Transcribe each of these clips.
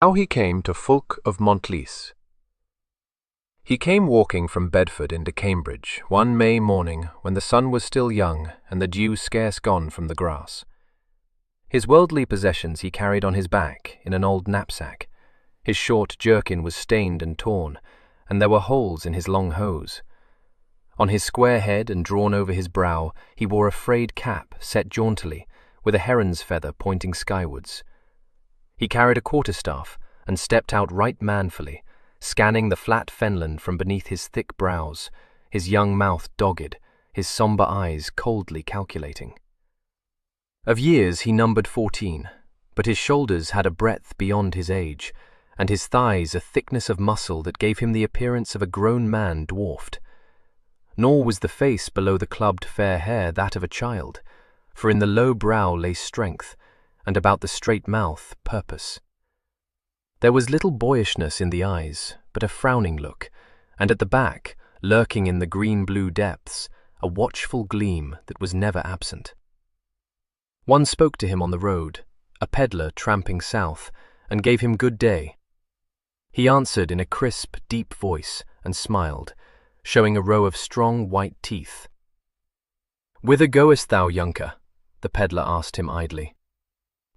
How he came to Fulk of Montlice. He came walking from Bedford into Cambridge one May morning when the sun was still young and the dew scarce gone from the grass. His worldly possessions he carried on his back in an old knapsack. His short jerkin was stained and torn, and there were holes in his long hose. On his square head and drawn over his brow he wore a frayed cap set jauntily, with a heron's feather pointing skywards. He carried a quarterstaff and stepped out right manfully, scanning the flat fenland from beneath his thick brows, his young mouth dogged, his sombre eyes coldly calculating. Of years he numbered 14, but his shoulders had a breadth beyond his age, and his thighs a thickness of muscle that gave him the appearance of a grown man dwarfed. Nor was the face below the clubbed fair hair that of a child, for in the low brow lay strength, and about the straight mouth purpose. There was little boyishness in the eyes, but a frowning look, and at the back, lurking in the green-blue depths, a watchful gleam that was never absent. One spoke to him on the road, a pedlar tramping south, and gave him good day. He answered in a crisp, deep voice, and smiled, showing a row of strong white teeth. "Whither goest thou, younker?" the pedlar asked him idly.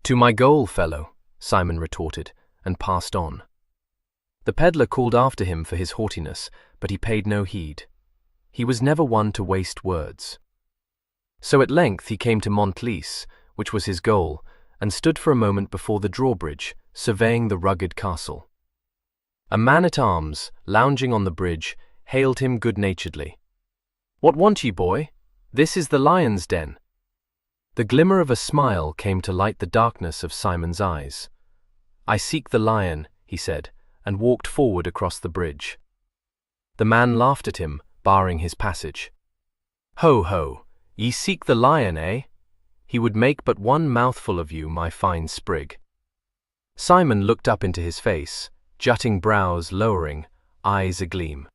"To my goal, fellow," Simon retorted, and passed on. The pedlar called after him for his haughtiness, but he paid no heed. He was never one to waste words. So at length he came to Montlice, which was his goal, and stood for a moment before the drawbridge, surveying the rugged castle. A man-at-arms, lounging on the bridge, hailed him good-naturedly. "What want ye, boy? This is the lion's den." The glimmer of a smile came to light the darkness of Simon's eyes. "I seek the lion," he said, and walked forward across the bridge. The man laughed at him, barring his passage. "Ho, ho, ye seek the lion, eh? He would make but one mouthful of you, my fine sprig." Simon looked up into his face, jutting brows lowering, eyes agleam.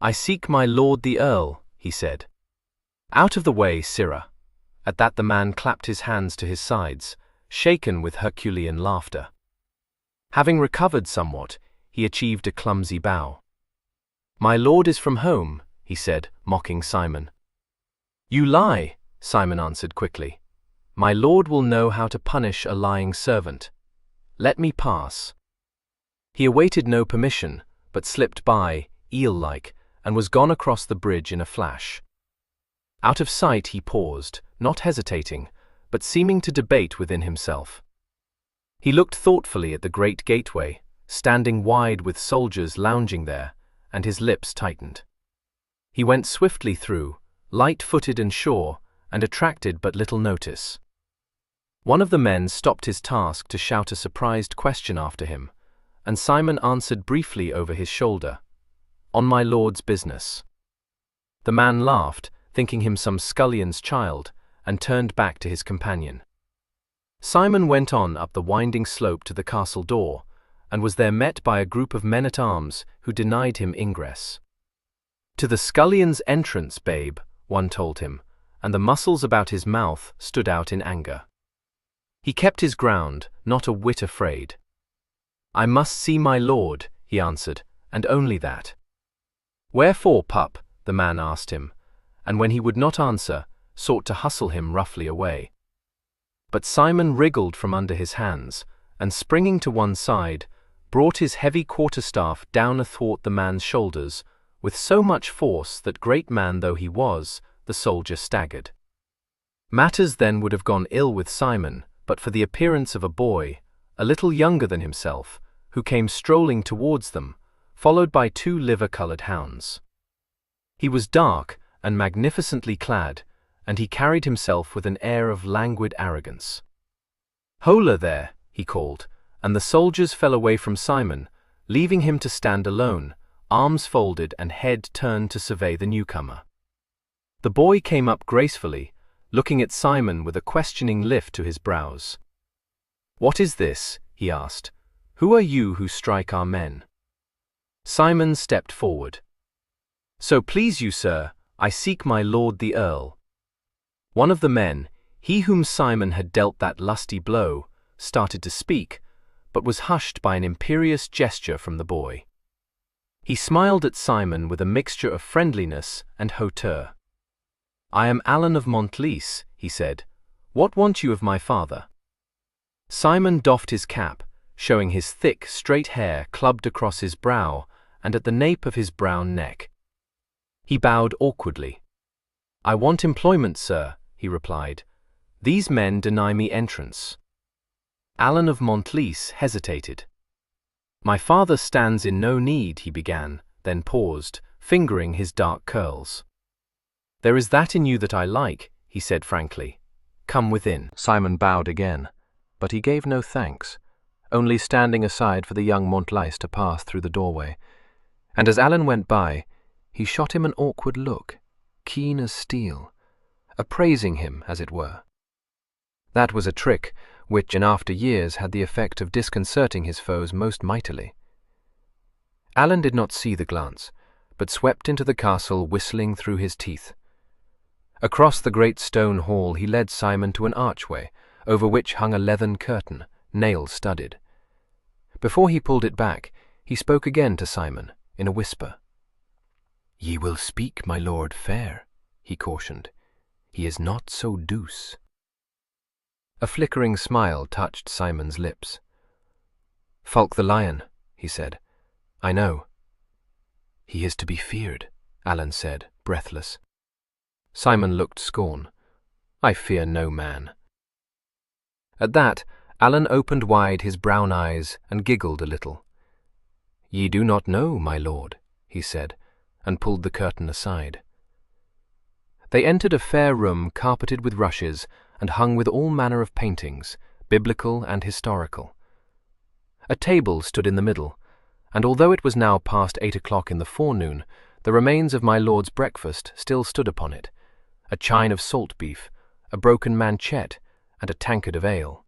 "I seek my lord the Earl," he said. "Out of the way, sirrah." At that the man clapped his hands to his sides, shaken with Herculean laughter. Having recovered somewhat, he achieved a clumsy bow. "My lord is from home," he said, mocking Simon. "You lie," Simon answered quickly. "My lord will know how to punish a lying servant. Let me pass." He awaited no permission, but slipped by, eel-like, and was gone across the bridge in a flash. Out of sight he paused, not hesitating, but seeming to debate within himself. He looked thoughtfully at the great gateway, standing wide with soldiers lounging there, and his lips tightened. He went swiftly through, light-footed and sure, and attracted but little notice. One of the men stopped his task to shout a surprised question after him, and Simon answered briefly over his shoulder, "On my lord's business." The man laughed, thinking him some scullion's child, and turned back to his companion. Simon went on up the winding slope to the castle door, and was there met by a group of men-at-arms who denied him ingress. "To the scullion's entrance, babe," one told him, and the muscles about his mouth stood out in anger. He kept his ground, not a whit afraid. "I must see my lord," he answered, and only that. "Wherefore, pup?" the man asked him, and when he would not answer, sought to hustle him roughly away. But Simon wriggled from under his hands, and springing to one side, brought his heavy quarterstaff down athwart the man's shoulders, with so much force that, great man though he was, the soldier staggered. Matters then would have gone ill with Simon, but for the appearance of a boy, a little younger than himself, who came strolling towards them, followed by 2 liver-coloured hounds. He was dark and magnificently clad, and he carried himself with an air of languid arrogance. "Hola there," he called, and the soldiers fell away from Simon, leaving him to stand alone, arms folded and head turned to survey the newcomer. The boy came up gracefully, looking at Simon with a questioning lift to his brows. "What is this?" he asked. "Who are you who strike our men?" Simon stepped forward. "So please you, sir, I seek my lord the Earl." One of the men, he whom Simon had dealt that lusty blow, started to speak, but was hushed by an imperious gesture from the boy. He smiled at Simon with a mixture of friendliness and hauteur. "I am Alan of Montlice," he said. "What want you of my father?" Simon doffed his cap, showing his thick, straight hair clubbed across his brow and at the nape of his brown neck. He bowed awkwardly. "I want employment, sir," he replied. "These men deny me entrance." Alan of Montlice hesitated. "My father stands in no need," he began, then paused, fingering his dark curls. "There is that in you that I like," he said frankly. "Come within." Simon bowed again, but he gave no thanks, only standing aside for the young Montlice to pass through the doorway. And as Alan went by, he shot him an awkward look, keen as steel, appraising him, as it were. That was a trick which in after years had the effect of disconcerting his foes most mightily. Alan did not see the glance, but swept into the castle whistling through his teeth. Across the great stone hall he led Simon to an archway, over which hung a leathern curtain, nail-studded. Before he pulled it back, he spoke again to Simon, in a whisper. "Ye will speak, my lord, fair," he cautioned. "He is not so douce." A flickering smile touched Simon's lips. "Fulk the lion," he said. "I know." "He is to be feared," Alan said, breathless. Simon looked scorn. "I fear no man." At that, Alan opened wide his brown eyes and giggled a little. "Ye do not know, my lord," he said, and pulled the curtain aside. They entered a fair room carpeted with rushes and hung with all manner of paintings, biblical and historical. A table stood in the middle, and although it was now past 8 o'clock in the forenoon, the remains of my lord's breakfast still stood upon it, a chine of salt beef, a broken manchet, and a tankard of ale.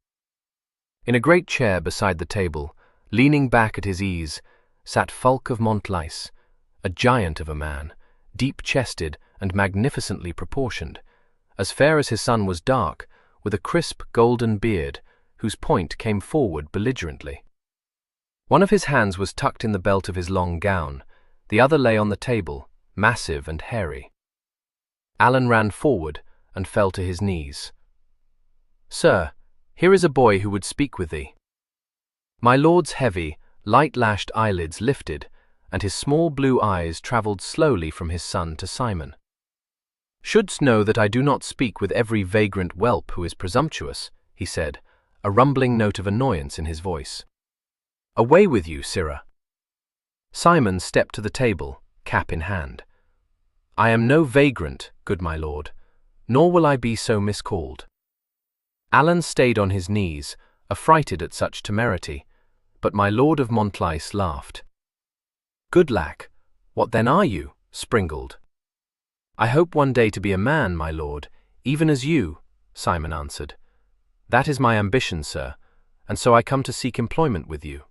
In a great chair beside the table, leaning back at his ease, sat Fulk of Montlice, a giant of a man, deep-chested and magnificently proportioned, as fair as his son was dark, with a crisp golden beard, whose point came forward belligerently. One of his hands was tucked in the belt of his long gown, the other lay on the table, massive and hairy. Alan ran forward and fell to his knees. "Sir, here is a boy who would speak with thee." My lord's heavy, light-lashed eyelids lifted, and his small blue eyes travelled slowly from his son to Simon. "Shouldst know that I do not speak with every vagrant whelp who is presumptuous," he said, a rumbling note of annoyance in his voice. "Away with you, sirrah." Simon stepped to the table, cap in hand. "I am no vagrant, good my lord, nor will I be so miscalled." Alan stayed on his knees, affrighted at such temerity, but my lord of Montlice laughed. "Good lack, what then are you, springled?" "I hope one day to be a man, my lord, even as you," Simon answered. "That is my ambition, sir, and so I come to seek employment with you."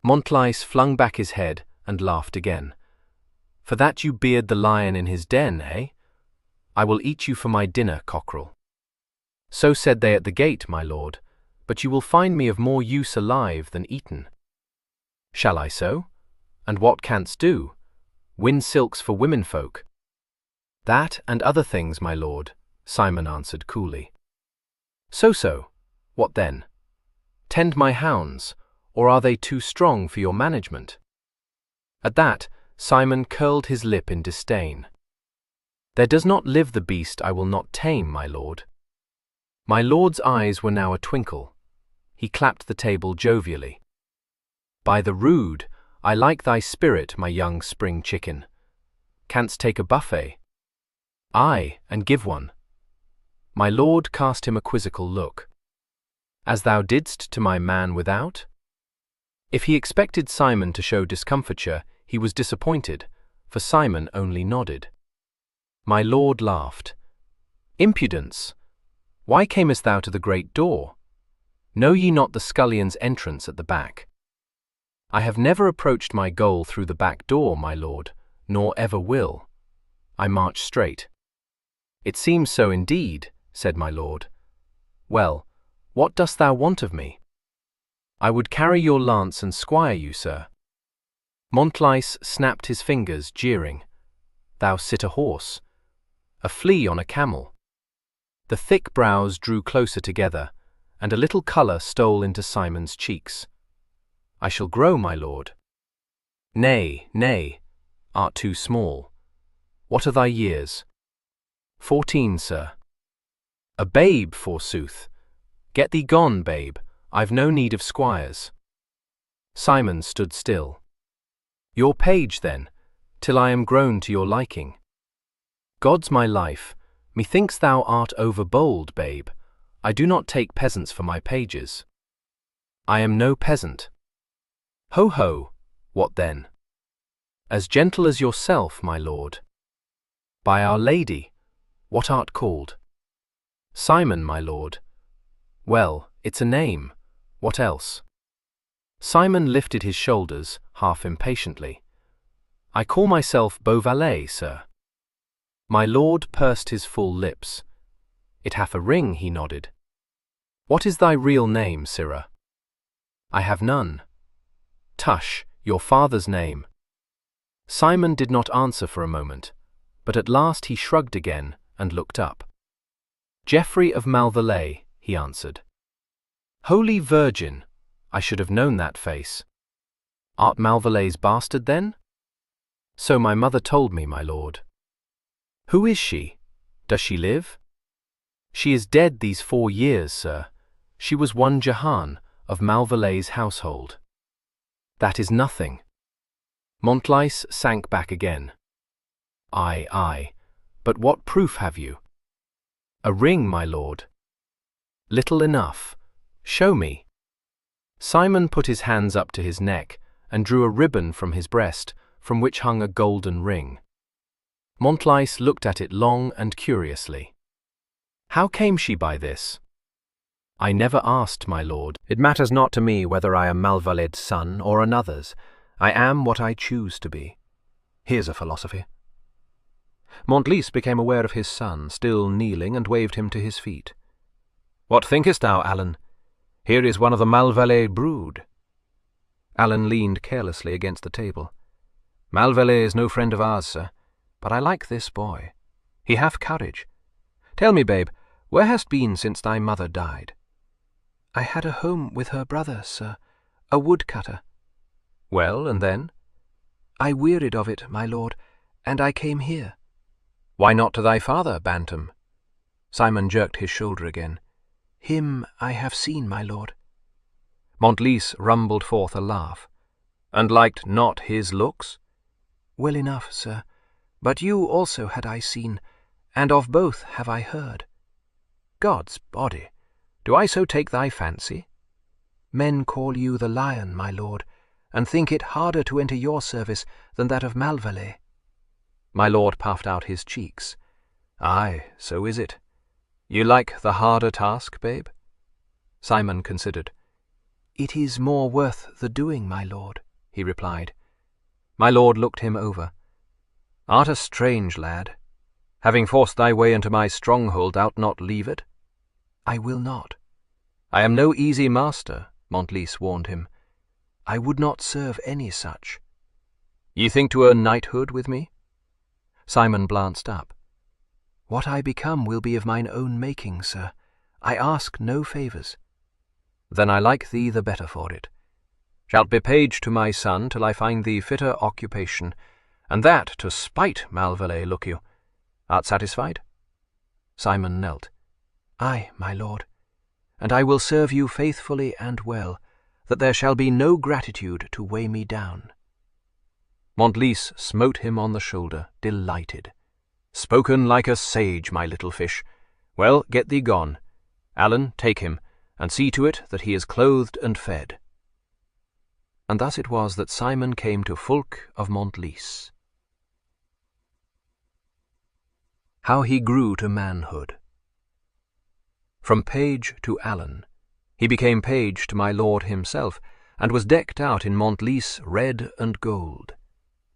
Montlice flung back his head and laughed again. "For that you beard the lion in his den, eh? I will eat you for my dinner, cockerel." "So said they at the gate, my lord, but you will find me of more use alive than eaten." "Shall I so? And what canst do? Win silks for womenfolk." "That and other things, my lord," Simon answered coolly. So, what then? Tend my hounds, or are they too strong for your management?" At that, Simon curled his lip in disdain. "There does not live the beast I will not tame, my lord." My lord's eyes were now a twinkle. He clapped the table jovially. "By the rood, I like thy spirit, my young spring chicken. Canst take a buffet?" "Aye, and give one." My lord cast him a quizzical look. "As thou didst to my man without?" If he expected Simon to show discomfiture, he was disappointed, for Simon only nodded. My lord laughed. "Impudence! Why camest thou to the great door? Know ye not the scullion's entrance at the back?" "I have never approached my goal through the back door, my lord, nor ever will. I march straight." "It seems so indeed," said my lord. "Well, what dost thou want of me?" I would carry your lance and squire you, sir. Montlice snapped his fingers, jeering. Thou sit a horse, a flea on a camel. The thick brows drew closer together, and a little colour stole into Simon's cheeks. I shall grow, my lord. Nay, nay, art too small. What are thy years? 14, sir. A babe, forsooth. Get thee gone, babe, I've no need of squires. Simon stood still. Your page, then, till I am grown to your liking. God's my life, methinks thou art over bold, babe. I do not take peasants for my pages. I am no peasant. Ho ho, what then? As gentle as yourself, my lord. By Our Lady, what art called? Simon, my lord. Well, it's a name. What else? Simon lifted his shoulders, half impatiently. I call myself Beauvalet, sir. My lord pursed his full lips. It hath a ring, he nodded. What is thy real name, sirrah? I have none. Tush, your father's name. Simon did not answer for a moment, but at last he shrugged again and looked up. Geoffrey of Malvallet, he answered. Holy Virgin, I should have known that face. Art Malvallet's bastard, then? So my mother told me, my lord. Who is she? Does she live? She is dead these 4 years, sir. She was one Jahan of Malvallet's household. That is nothing. Montlice sank back again. Aye, but what proof have you? A ring, my lord. Little enough. Show me. Simon put his hands up to his neck and drew a ribbon from his breast, from which hung a golden ring. Montlice looked at it long and curiously. How came she by this? I never asked, my lord. It matters not to me whether I am Malvallet's son or another's. I am what I choose to be. Here's a philosophy. Montlice became aware of his son, still kneeling, and waved him to his feet. What thinkest thou, Alan? Here is one of the Malvallet brood. Alan leaned carelessly against the table. Malvallet is no friend of ours, sir, but I like this boy. He hath courage. Tell me, babe, where hast been since thy mother died? I had a home with her brother, sir, a woodcutter. Well, and then? I wearied of it, my lord, and I came here. Why not to thy father, Bantam? Simon jerked his shoulder again. Him I have seen, my lord. Montlice rumbled forth a laugh. And liked not his looks? Well enough, sir, but you also had I seen, and of both have I heard. God's body, do I so take thy fancy? Men call you the lion, my lord, and think it harder to enter your service than that of Malvallet. My lord puffed out his cheeks. Aye, so is it. You like the harder task, babe? Simon considered. It is more worth the doing, my lord, he replied. My lord looked him over. Art a strange lad. Having forced thy way into my stronghold, thou'lt not leave it? I will not. I am no easy master, Montlice warned him. I would not serve any such. Ye think to earn knighthood with me? Simon glanced up. What I become will be of mine own making, sir. I ask no favours. Then I like thee the better for it. Shalt be page to my son till I find thee fitter occupation, and that to spite Malvallet, look you. Art satisfied? Simon knelt. Aye, my lord, and I will serve you faithfully and well, that there shall be no gratitude to weigh me down. Montlice smote him on the shoulder, delighted. Spoken like a sage, my little fish. Well, get thee gone. Alan, take him, and see to it that he is clothed and fed. And thus it was that Simon came to Fulk of Montlice. How he grew to manhood. From page to Alan, he became page to my lord himself, and was decked out in Montlice red and gold.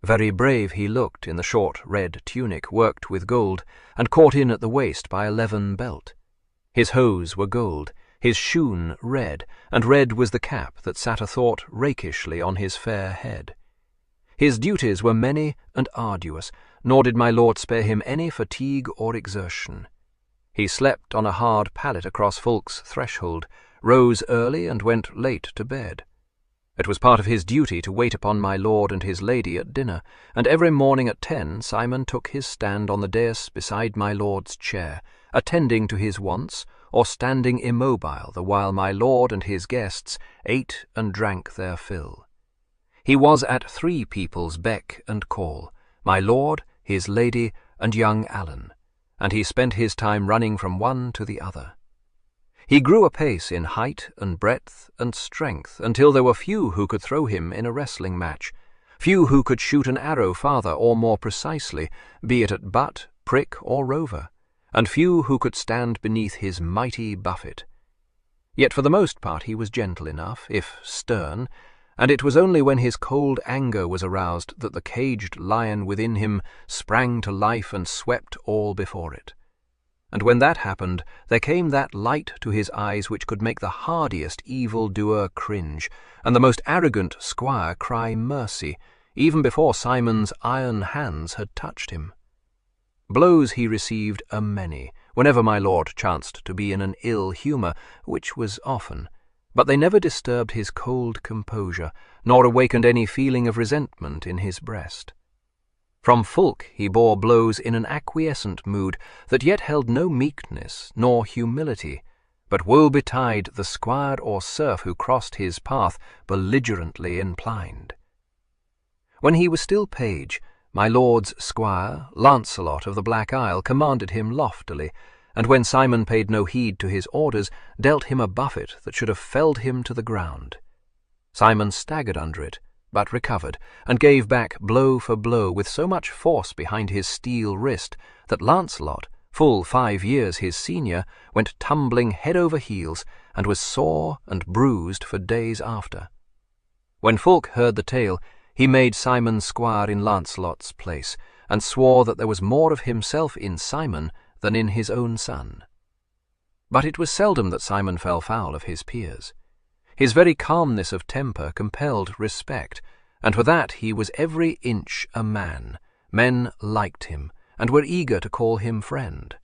Very brave he looked in the short red tunic worked with gold, and caught in at the waist by a leathern belt. His hose were gold, his shoon red, and red was the cap that sat athwart rakishly on his fair head. His duties were many and arduous, nor did my lord spare him any fatigue or exertion. He slept on a hard pallet across Fulk's threshold, rose early and went late to bed. It was part of his duty to wait upon my lord and his lady at dinner, and every morning at 10 Simon took his stand on the dais beside my lord's chair, attending to his wants, or standing immobile the while my lord and his guests ate and drank their fill. He was at 3 people's beck and call, my lord, his lady, and young Alan, and he spent his time running from one to the other. He grew apace in height and breadth and strength until there were few who could throw him in a wrestling match, few who could shoot an arrow farther or more precisely, be it at butt, prick, or rover, and few who could stand beneath his mighty buffet. Yet for the most part he was gentle enough, if stern, and it was only when his cold anger was aroused that the caged lion within him sprang to life and swept all before it. And when that happened, there came that light to his eyes which could make the hardiest evil-doer cringe, and the most arrogant squire cry mercy, even before Simon's iron hands had touched him. Blows he received a many, whenever my lord chanced to be in an ill humour, which was often, but they never disturbed his cold composure, nor awakened any feeling of resentment in his breast. From Fulk he bore blows in an acquiescent mood that yet held no meekness nor humility, but woe betide the squire or serf who crossed his path belligerently inclined. When he was still page, my lord's squire, Lancelot of the Black Isle, commanded him loftily, and when Simon paid no heed to his orders, dealt him a buffet that should have felled him to the ground. Simon staggered under it, but recovered, and gave back blow for blow with so much force behind his steel wrist that Lancelot, full 5 years his senior, went tumbling head over heels, and was sore and bruised for days after. When Fulk heard the tale, he made Simon squire in Lancelot's place, and swore that there was more of himself in Simon than in his own son. But it was seldom that Simon fell foul of his peers. His very calmness of temper compelled respect, and for that he was every inch a man. Men liked him, and were eager to call him friend.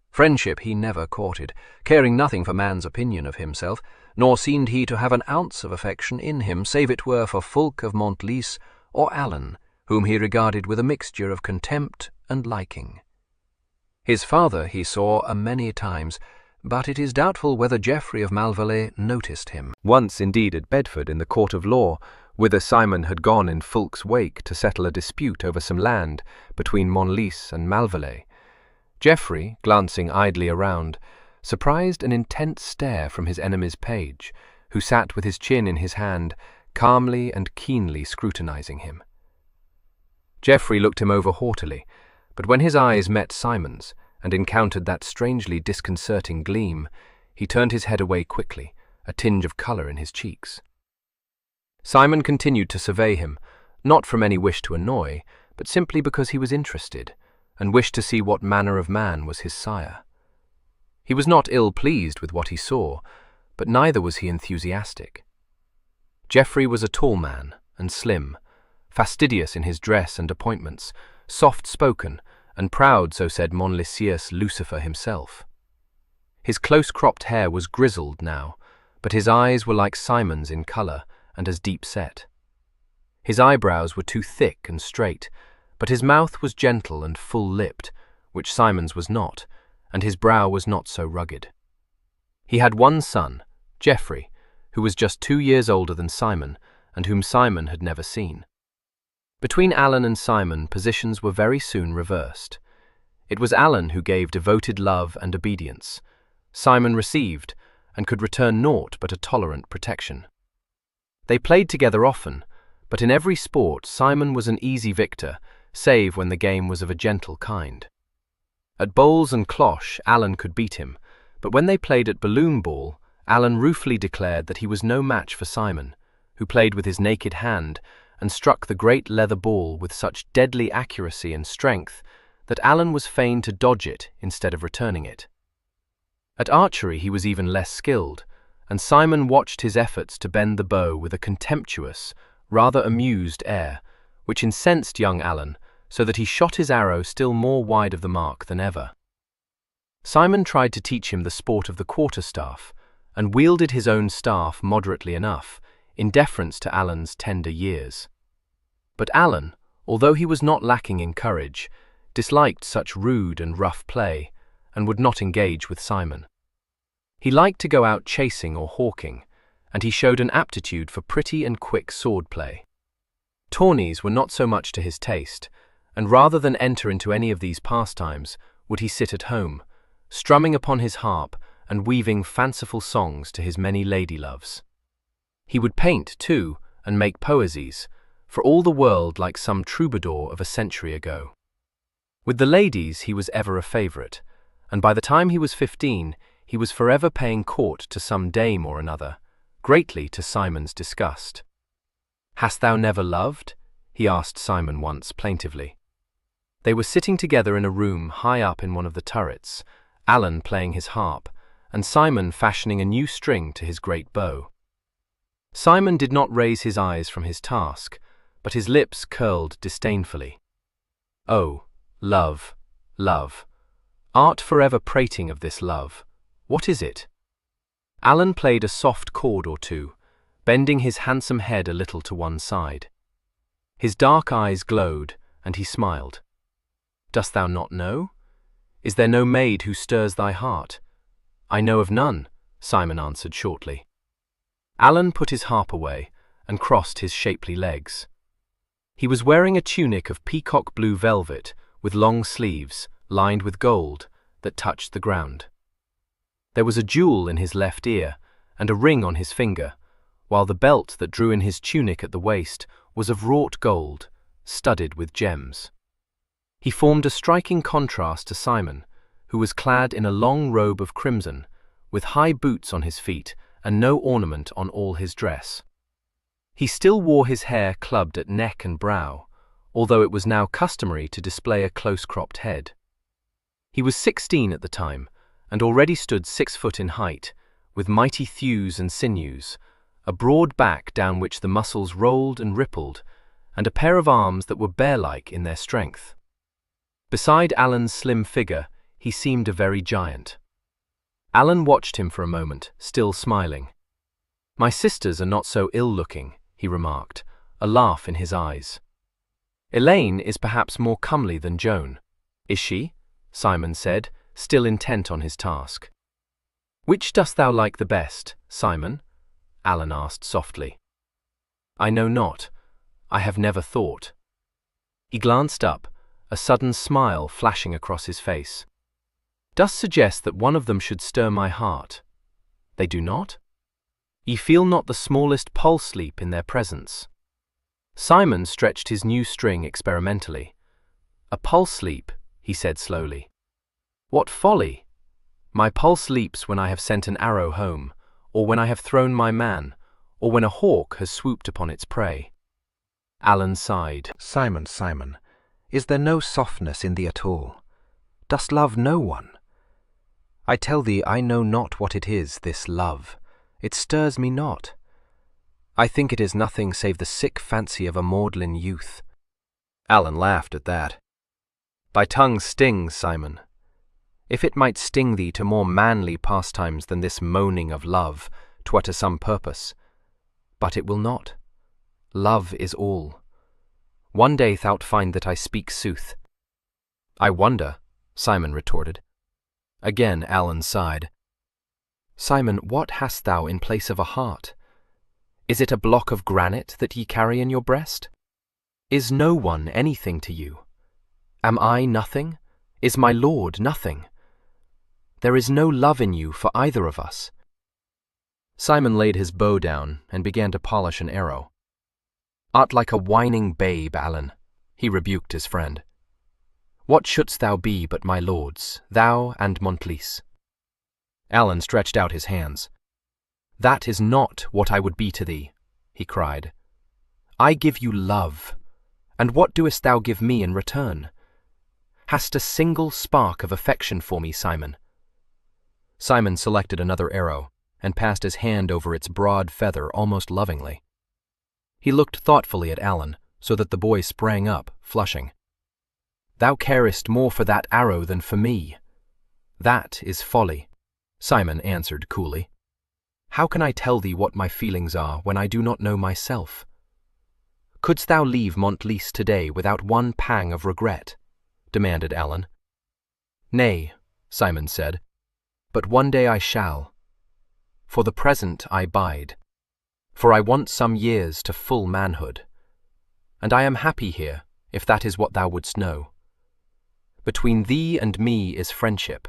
Friendship he never courted, caring nothing for man's opinion of himself, nor seemed he to have an ounce of affection in him, save it were for Fulk of Montlice or Alan, whom he regarded with a mixture of contempt and liking. His father he saw a many times, but it is doubtful whether Geoffrey of Malvallet noticed him. Once, indeed, at Bedford in the court of law, whither Simon had gone in Fulk's wake to settle a dispute over some land between Montlice and Malvallet, Geoffrey, glancing idly around, surprised an intense stare from his enemy's page, who sat with his chin in his hand, calmly and keenly scrutinizing him. Geoffrey looked him over haughtily, but when his eyes met Simon's, and encountered that strangely disconcerting gleam, he turned his head away quickly, a tinge of colour in his cheeks. Simon continued to survey him, not from any wish to annoy, but simply because he was interested, and wished to see what manner of man was his sire. He was not ill-pleased with what he saw, but neither was he enthusiastic. Geoffrey was a tall man, and slim, fastidious in his dress and appointments, soft-spoken, and proud, so said Montliceus Lucifer himself. His close-cropped hair was grizzled now, but his eyes were like Simon's in colour and as deep-set. His eyebrows were too thick and straight, but his mouth was gentle and full-lipped, which Simon's was not, and his brow was not so rugged. He had one son, Geoffrey, who was just 2 years older than Simon, and whom Simon had never seen. Between Alan and Simon, positions were very soon reversed. It was Alan who gave devoted love and obedience. Simon received, and could return naught but a tolerant protection. They played together often, but in every sport Simon was an easy victor, save when the game was of a gentle kind. At bowls and cloche, Alan could beat him, but when they played at balloon ball, Alan ruefully declared that he was no match for Simon, who played with his naked hand and struck the great leather ball with such deadly accuracy and strength that Alan was fain to dodge it instead of returning it. At archery he was even less skilled, and Simon watched his efforts to bend the bow with a contemptuous, rather amused air, which incensed young Alan, so that he shot his arrow still more wide of the mark than ever. Simon tried to teach him the sport of the quarterstaff, and wielded his own staff moderately enough, in deference to Alan's tender years. But Alan, although he was not lacking in courage, disliked such rude and rough play, and would not engage with Simon. He liked to go out chasing or hawking, and he showed an aptitude for pretty and quick sword play. Tourneys were not so much to his taste, and rather than enter into any of these pastimes, would he sit at home, strumming upon his harp and weaving fanciful songs to his many lady-loves. He would paint, too, and make poesies, for all the world like some troubadour of a century ago. With the ladies he was ever a favourite, and by the time he was 15, he was forever paying court to some dame or another, greatly to Simon's disgust. "Hast thou never loved?" he asked Simon once plaintively. They were sitting together in a room high up in one of the turrets, Alan playing his harp, and Simon fashioning a new string to his great bow. Simon did not raise his eyes from his task, but his lips curled disdainfully. "Oh, love, love. Art forever prating of this love. What is it?" Alan played a soft chord or two, bending his handsome head a little to one side. His dark eyes glowed, and he smiled. "Dost thou not know? Is there no maid who stirs thy heart?" "I know of none," Simon answered shortly. Alan put his harp away and crossed his shapely legs. He was wearing a tunic of peacock blue velvet with long sleeves, lined with gold, that touched the ground. There was a jewel in his left ear and a ring on his finger, while the belt that drew in his tunic at the waist was of wrought gold, studded with gems. He formed a striking contrast to Simon, who was clad in a long robe of crimson, with high boots on his feet and no ornament on all his dress. He still wore his hair clubbed at neck and brow, although it was now customary to display a close-cropped head. He was 16 at the time, and already stood 6 foot in height, with mighty thews and sinews, a broad back down which the muscles rolled and rippled, and a pair of arms that were bear-like in their strength. Beside Alan's slim figure, he seemed a very giant. Alan watched him for a moment, still smiling. "My sisters are not so ill-looking," he remarked, a laugh in his eyes. "Elaine is perhaps more comely than Joan." "Is she?" Simon said, still intent on his task. "Which dost thou like the best, Simon?" Alan asked softly. "I know not. I have never thought." He glanced up, a sudden smile flashing across his face. "Dost suggest that one of them should stir my heart? They do not? Ye feel not the smallest pulse leap in their presence." Simon stretched his new string experimentally. "A pulse leap," he said slowly. "What folly! My pulse leaps when I have sent an arrow home, or when I have thrown my man, or when a hawk has swooped upon its prey." Alan sighed. "Simon, Simon, is there no softness in thee at all? Dost love no one? I tell thee I know not what it is, this love. It stirs me not. I think it is nothing save the sick fancy of a maudlin youth." Alan laughed at that. "Thy tongue stings, Simon. If it might sting thee to more manly pastimes than this moaning of love, 'twere to some purpose. But it will not. Love is all. One day thou'lt find that I speak sooth." "I wonder," Simon retorted. Again Alan sighed. "Simon, what hast thou in place of a heart? Is it a block of granite that ye carry in your breast? Is no one anything to you? Am I nothing? Is my lord nothing? There is no love in you for either of us." Simon laid his bow down and began to polish an arrow. "Art like a whining babe, Alan," he rebuked his friend. "What shouldst thou be but my lord's, thou and Montlice?" Alan stretched out his hands. "That is not what I would be to thee," he cried. "I give you love, and what doest thou give me in return? Hast a single spark of affection for me, Simon?" Simon selected another arrow and passed his hand over its broad feather almost lovingly. He looked thoughtfully at Alan, so that the boy sprang up, flushing. "Thou carest more for that arrow than for me." "That is folly," Simon answered coolly. "How can I tell thee what my feelings are when I do not know myself?" "Couldst thou leave Montlice today without one pang of regret?" demanded Alan. "Nay," Simon said, "but one day I shall. For the present I bide, for I want some years to full manhood. And I am happy here, if that is what thou wouldst know. Between thee and me is friendship,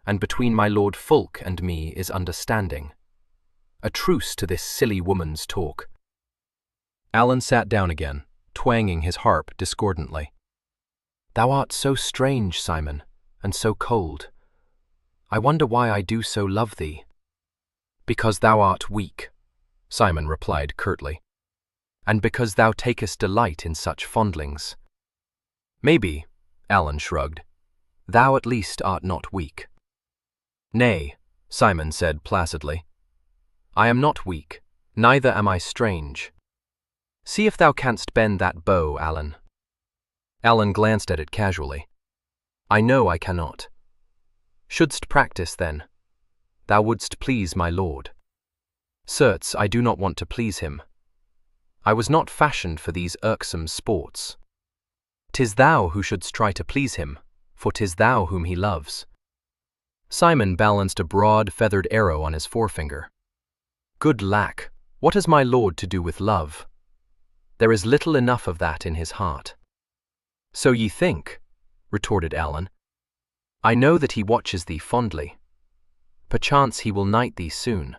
and between my Lord Fulk and me is understanding. A truce to this silly woman's talk." Alan sat down again, twanging his harp discordantly. "Thou art so strange, Simon, and so cold. I wonder why I do so love thee." "Because thou art weak," Simon replied curtly, "and because thou takest delight in such fondlings." "Maybe," Alan shrugged, "thou at least art not weak." "Nay," Simon said placidly, "I am not weak, neither am I strange. See if thou canst bend that bow, Alan." Alan glanced at it casually. "I know I cannot." "Shouldst practice, then. Thou wouldst please my lord." "Certes, I do not want to please him. I was not fashioned for these irksome sports. 'Tis thou who shouldst try to please him, for 'tis thou whom he loves." Simon balanced a broad, feathered arrow on his forefinger. "Good lack, what has my lord to do with love? There is little enough of that in his heart." "So ye think," retorted Alan. "I know that he watches thee fondly. Perchance he will knight thee soon."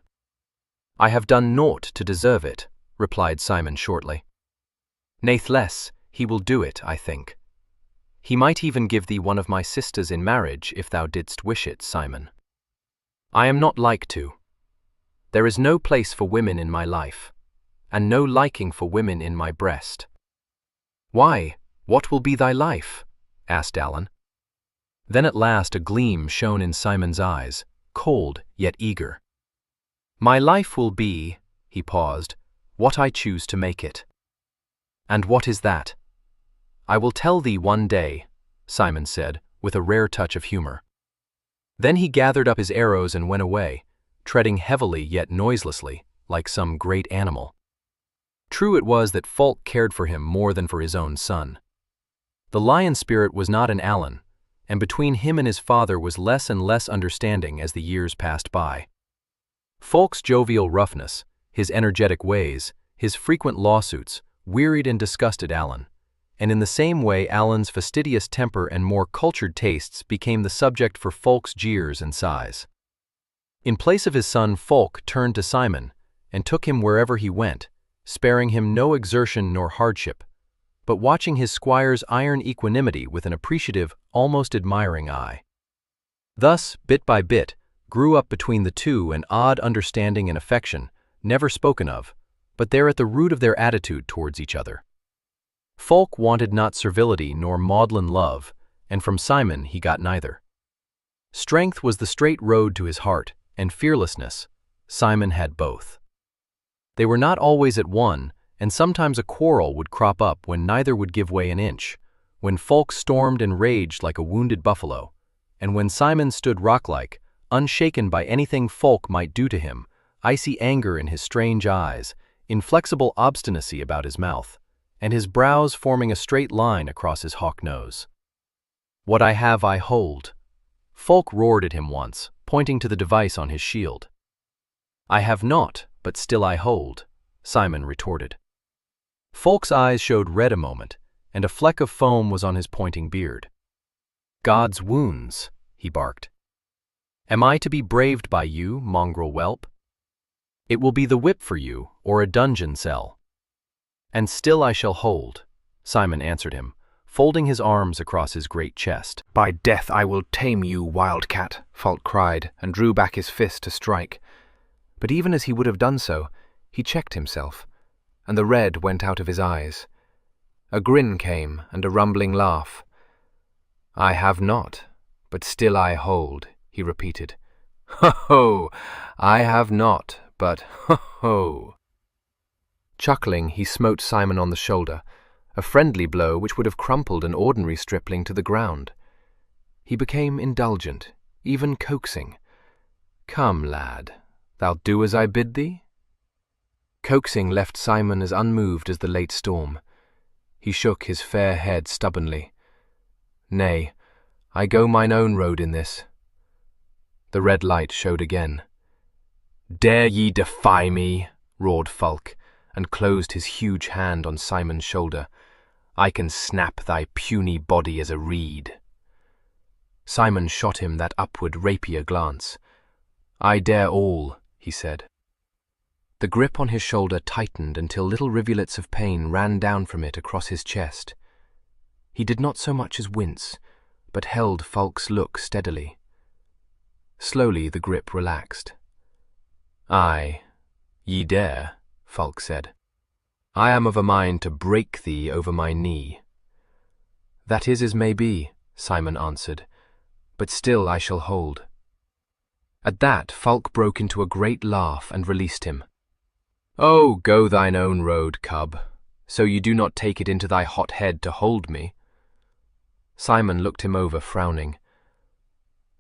"I have done naught to deserve it," replied Simon shortly. "Nathless, he will do it, I think. He might even give thee one of my sisters in marriage if thou didst wish it, Simon. I am not like to. There is no place for women in my life, and no liking for women in my breast." "Why, what will be thy life?" asked Alan. Then at last a gleam shone in Simon's eyes, cold yet eager. "My life will be," he paused, "what I choose to make it." "And what is that?" "I will tell thee one day," Simon said, with a rare touch of humor. Then he gathered up his arrows and went away, treading heavily yet noiselessly, like some great animal. True it was that Fulk cared for him more than for his own son. The lion spirit was not in Alan, and between him and his father was less and less understanding as the years passed by. Fulk's jovial roughness, his energetic ways, his frequent lawsuits, wearied and disgusted Alan, and in the same way Alan's fastidious temper and more cultured tastes became the subject for Fulk's jeers and sighs. In place of his son, Fulk turned to Simon and took him wherever he went, sparing him no exertion nor hardship, but watching his squire's iron equanimity with an appreciative, almost admiring eye. Thus, bit by bit, grew up between the two an odd understanding and affection, never spoken of, but there at the root of their attitude towards each other. Fulk wanted not servility nor maudlin love, and from Simon he got neither. Strength was the straight road to his heart, and fearlessness. Simon had both. They were not always at one, and sometimes a quarrel would crop up when neither would give way an inch, when Fulk stormed and raged like a wounded buffalo, and when Simon stood rock-like, unshaken by anything Fulk might do to him, icy anger in his strange eyes, inflexible obstinacy about his mouth, and his brows forming a straight line across his hawk nose. "What I have I hold," Fulk roared at him once, pointing to the device on his shield. "I have naught, but still I hold," Simon retorted. Fulk's eyes showed red a moment, and a fleck of foam was on his pointing beard. "God's wounds," he barked. "Am I to be braved by you, mongrel whelp? It will be the whip for you, or a dungeon cell." "And still I shall hold," Simon answered him, folding his arms across his great chest. "By death, I will tame you, wildcat," Fulk cried, and drew back his fist to strike. But even as he would have done so, he checked himself, and the red went out of his eyes. A grin came, and a rumbling laugh. "I have not, but still I hold," he repeated, Ho ho! I have not, but ho ho! Chuckling, he smote Simon on the shoulder, a friendly blow which would have crumpled an ordinary stripling to the ground. He became indulgent, even coaxing. "Come, lad, thou'lt do as I bid thee?" Coaxing left Simon as unmoved as the late storm. He shook his fair head stubbornly. "Nay, I go mine own road in this." The red light showed again. "Dare ye defy me?" roared Fulk, and closed his huge hand on Simon's shoulder. "I can snap thy puny body as a reed." Simon shot him that upward rapier glance. "I dare all," he said. The grip on his shoulder tightened until little rivulets of pain ran down from it across his chest. He did not so much as wince, but held Fulk's look steadily. Slowly the grip relaxed. "Aye, ye dare," Fulk said. "I am of a mind to break thee over my knee." "That is as may be," Simon answered, "but still I shall hold." At that Fulk broke into a great laugh and released him. "Oh, go thine own road, cub, so you do not take it into thy hot head to hold me." Simon looked him over, frowning.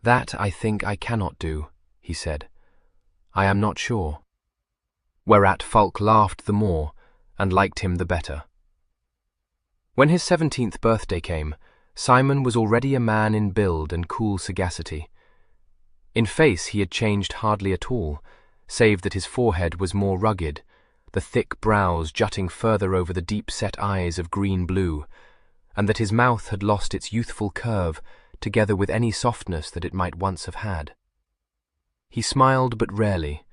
"That I think I cannot do," he said. "I am not sure." Whereat Fulk laughed the more, and liked him the better. When his 17th birthday came, Simon was already a man in build and cool sagacity. In face he had changed hardly at all, save that his forehead was more rugged, the thick brows jutting further over the deep-set eyes of green-blue, and that his mouth had lost its youthful curve, together with any softness that it might once have had. He smiled but rarely,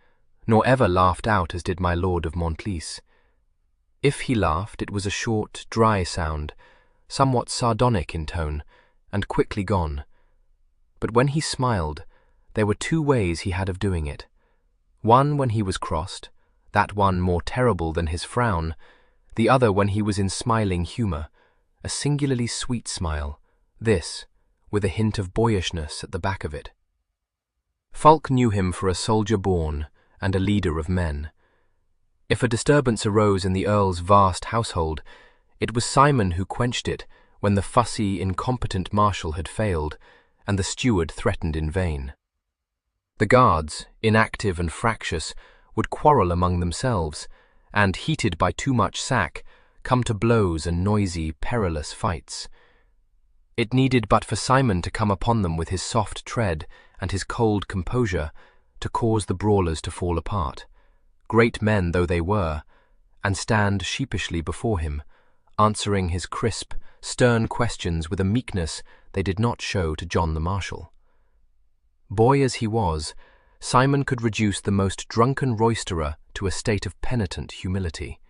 nor ever laughed out as did my lord of Montlice. If he laughed, it was a short, dry sound, somewhat sardonic in tone, and quickly gone. But when he smiled, there were two ways he had of doing it. One when he was crossed, that one more terrible than his frown, the other when he was in smiling humour, a singularly sweet smile, this, with a hint of boyishness at the back of it. Fulk knew him for a soldier born and a leader of men. If a disturbance arose in the Earl's vast household, it was Simon who quenched it when the fussy, incompetent marshal had failed, and the steward threatened in vain. The guards, inactive and fractious, would quarrel among themselves, and, heated by too much sack, come to blows and noisy, perilous fights. It needed but for Simon to come upon them with his soft tread and his cold composure to cause the brawlers to fall apart, great men though they were, and stand sheepishly before him, answering his crisp, stern questions with a meekness they did not show to John the Marshal. Boy as he was, Simon could reduce the most drunken roisterer to a state of penitent humility.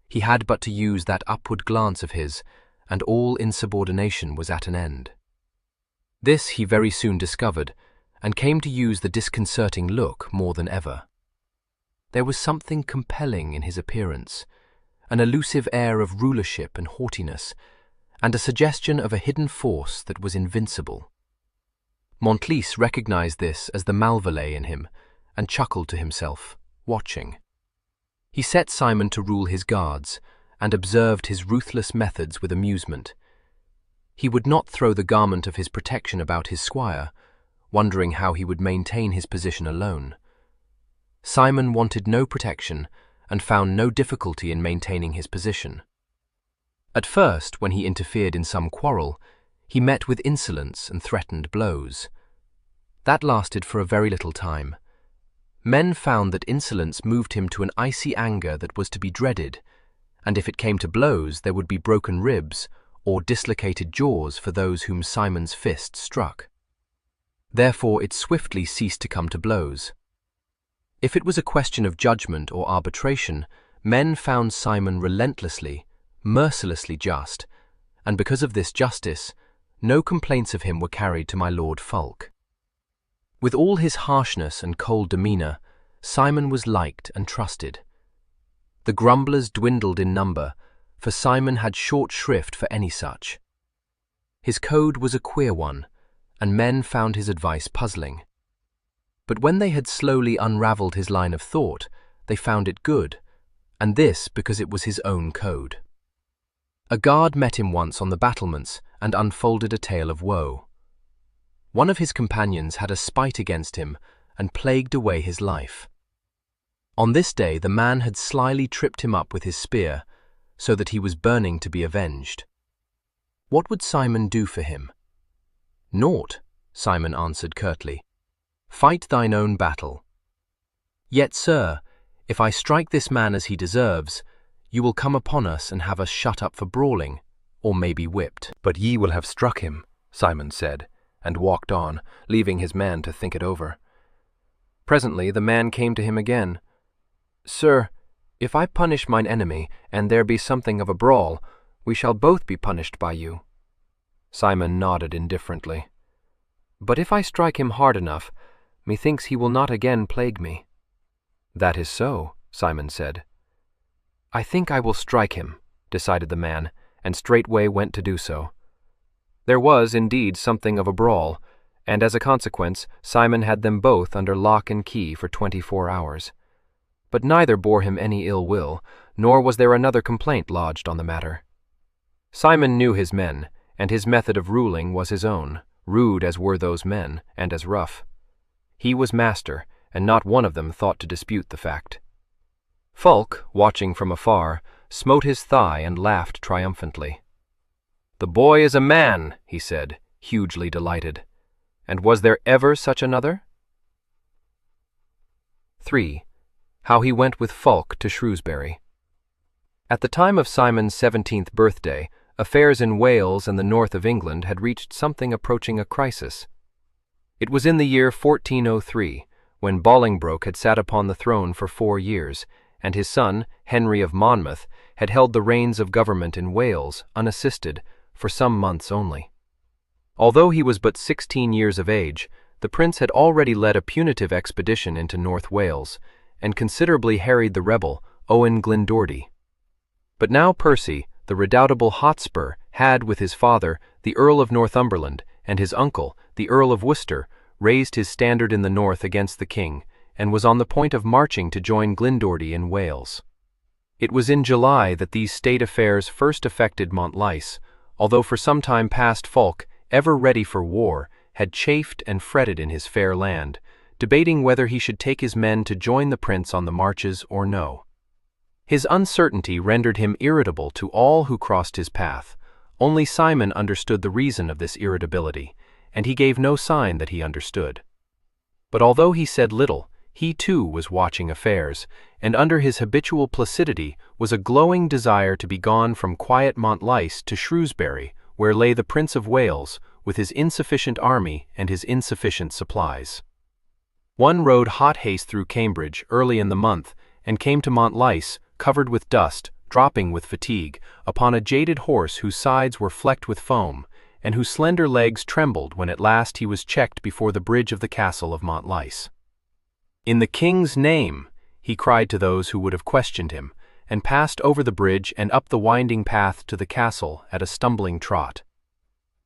He had but to use that upward glance of his, and all insubordination was at an end. This he very soon discovered, and came to use the disconcerting look more than ever. There was something compelling in his appearance, an elusive air of rulership and haughtiness, and a suggestion of a hidden force that was invincible. Montlice recognized this as the Malvallet in him, and chuckled to himself, watching. He set Simon to rule his guards, and observed his ruthless methods with amusement. He would not throw the garment of his protection about his squire, wondering how he would maintain his position alone. Simon wanted no protection, and found no difficulty in maintaining his position. At first, when he interfered in some quarrel, he met with insolence and threatened blows. That lasted for a very little time. Men found that insolence moved him to an icy anger that was to be dreaded, and if it came to blows, there would be broken ribs or dislocated jaws for those whom Simon's fist struck. Therefore it swiftly ceased to come to blows. If it was a question of judgment or arbitration, men found Simon relentlessly, mercilessly just, and because of this justice, no complaints of him were carried to my Lord Fulk. With all his harshness and cold demeanour, Simon was liked and trusted. The grumblers dwindled in number, for Simon had short shrift for any such. His code was a queer one, and men found his advice puzzling. But when they had slowly unravelled his line of thought, they found it good, and this because it was his own code. A guard met him once on the battlements and unfolded a tale of woe. One of his companions had a spite against him and plagued away his life. On this day the man had slyly tripped him up with his spear, so that he was burning to be avenged. What would Simon do for him? Naught, Simon answered curtly. Fight thine own battle. Yet, sir, if I strike this man as he deserves, you will come upon us and have us shut up for brawling, or maybe whipped. But ye will have struck him, Simon said, and walked on, leaving his man to think it over. Presently the man came to him again. Sir, if I punish mine enemy, and there be something of a brawl, we shall both be punished by you. Simon nodded indifferently. But if I strike him hard enough, methinks he will not again plague me. That is so, Simon said. I think I will strike him, decided the man, and straightway went to do so. There was indeed something of a brawl, and as a consequence Simon had them both under lock and key for 24 hours. But neither bore him any ill will, nor was there another complaint lodged on the matter. Simon knew his men, and his method of ruling was his own, rude as were those men, and as rough. He was master, and not one of them thought to dispute the fact. Fulk, watching from afar, smote his thigh and laughed triumphantly. The boy is a man, he said, hugely delighted. And was there ever such another? 3. How he went with Fulk to Shrewsbury. At the time of Simon's 17th birthday, affairs in Wales and the north of England had reached something approaching a crisis. It was in the year 1403, when Bolingbroke had sat upon the throne for 4 years, and his son, Henry of Monmouth, had held the reins of government in Wales, unassisted, for some months only. Although he was but 16 years of age, the prince had already led a punitive expedition into North Wales, and considerably harried the rebel, Owen Glyndwr. But now Percy, the redoubtable Hotspur, had, with his father, the Earl of Northumberland, and his uncle, the Earl of Worcester, raised his standard in the north against the king, and was on the point of marching to join Glyndwr in Wales. It was in July that these state affairs first affected Montlice, although for some time past Fulk, ever ready for war, had chafed and fretted in his fair land, debating whether he should take his men to join the prince on the marches or no. His uncertainty rendered him irritable to all who crossed his path. Only Simon understood the reason of this irritability, and he gave no sign that he understood. But although he said little, he too was watching affairs, and under his habitual placidity was a glowing desire to be gone from quiet Montlice to Shrewsbury, where lay the Prince of Wales, with his insufficient army and his insufficient supplies. One rode hot haste through Cambridge early in the month, and came to Montlice, covered with dust, dropping with fatigue, upon a jaded horse whose sides were flecked with foam, and whose slender legs trembled when at last he was checked before the bridge of the castle of Montlice. "In the king's name," he cried to those who would have questioned him, and passed over the bridge and up the winding path to the castle at a stumbling trot.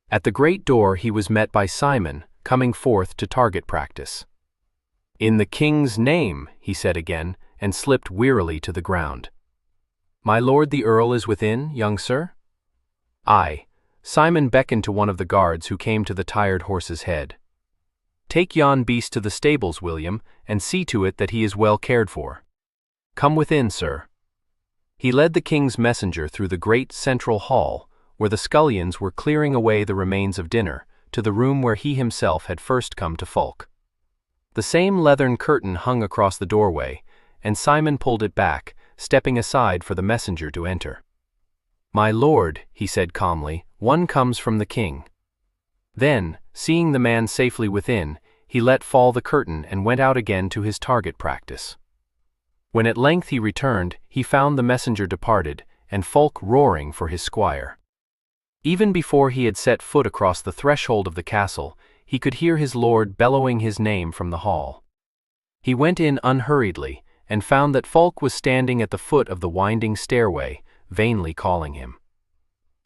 At the great door he was met by Simon, coming forth to target practice. "In the king's name," he said again, and slipped wearily to the ground. "My lord the Earl is within, young sir?" "Aye." Simon beckoned to one of the guards who came to the tired horse's head. "Take yon beast to the stables, William, and see to it that he is well cared for. Come within, sir." He led the king's messenger through the great central hall, where the scullions were clearing away the remains of dinner, to the room where he himself had first come to Fulk. The same leathern curtain hung across the doorway, and Simon pulled it back, stepping aside for the messenger to enter. "My lord," he said calmly, "one comes from the king." Then, seeing the man safely within, he let fall the curtain and went out again to his target practice. When at length he returned, he found the messenger departed, and Fulk roaring for his squire. Even before he had set foot across the threshold of the castle, he could hear his lord bellowing his name from the hall. He went in unhurriedly, and found that Fulk was standing at the foot of the winding stairway, vainly calling him.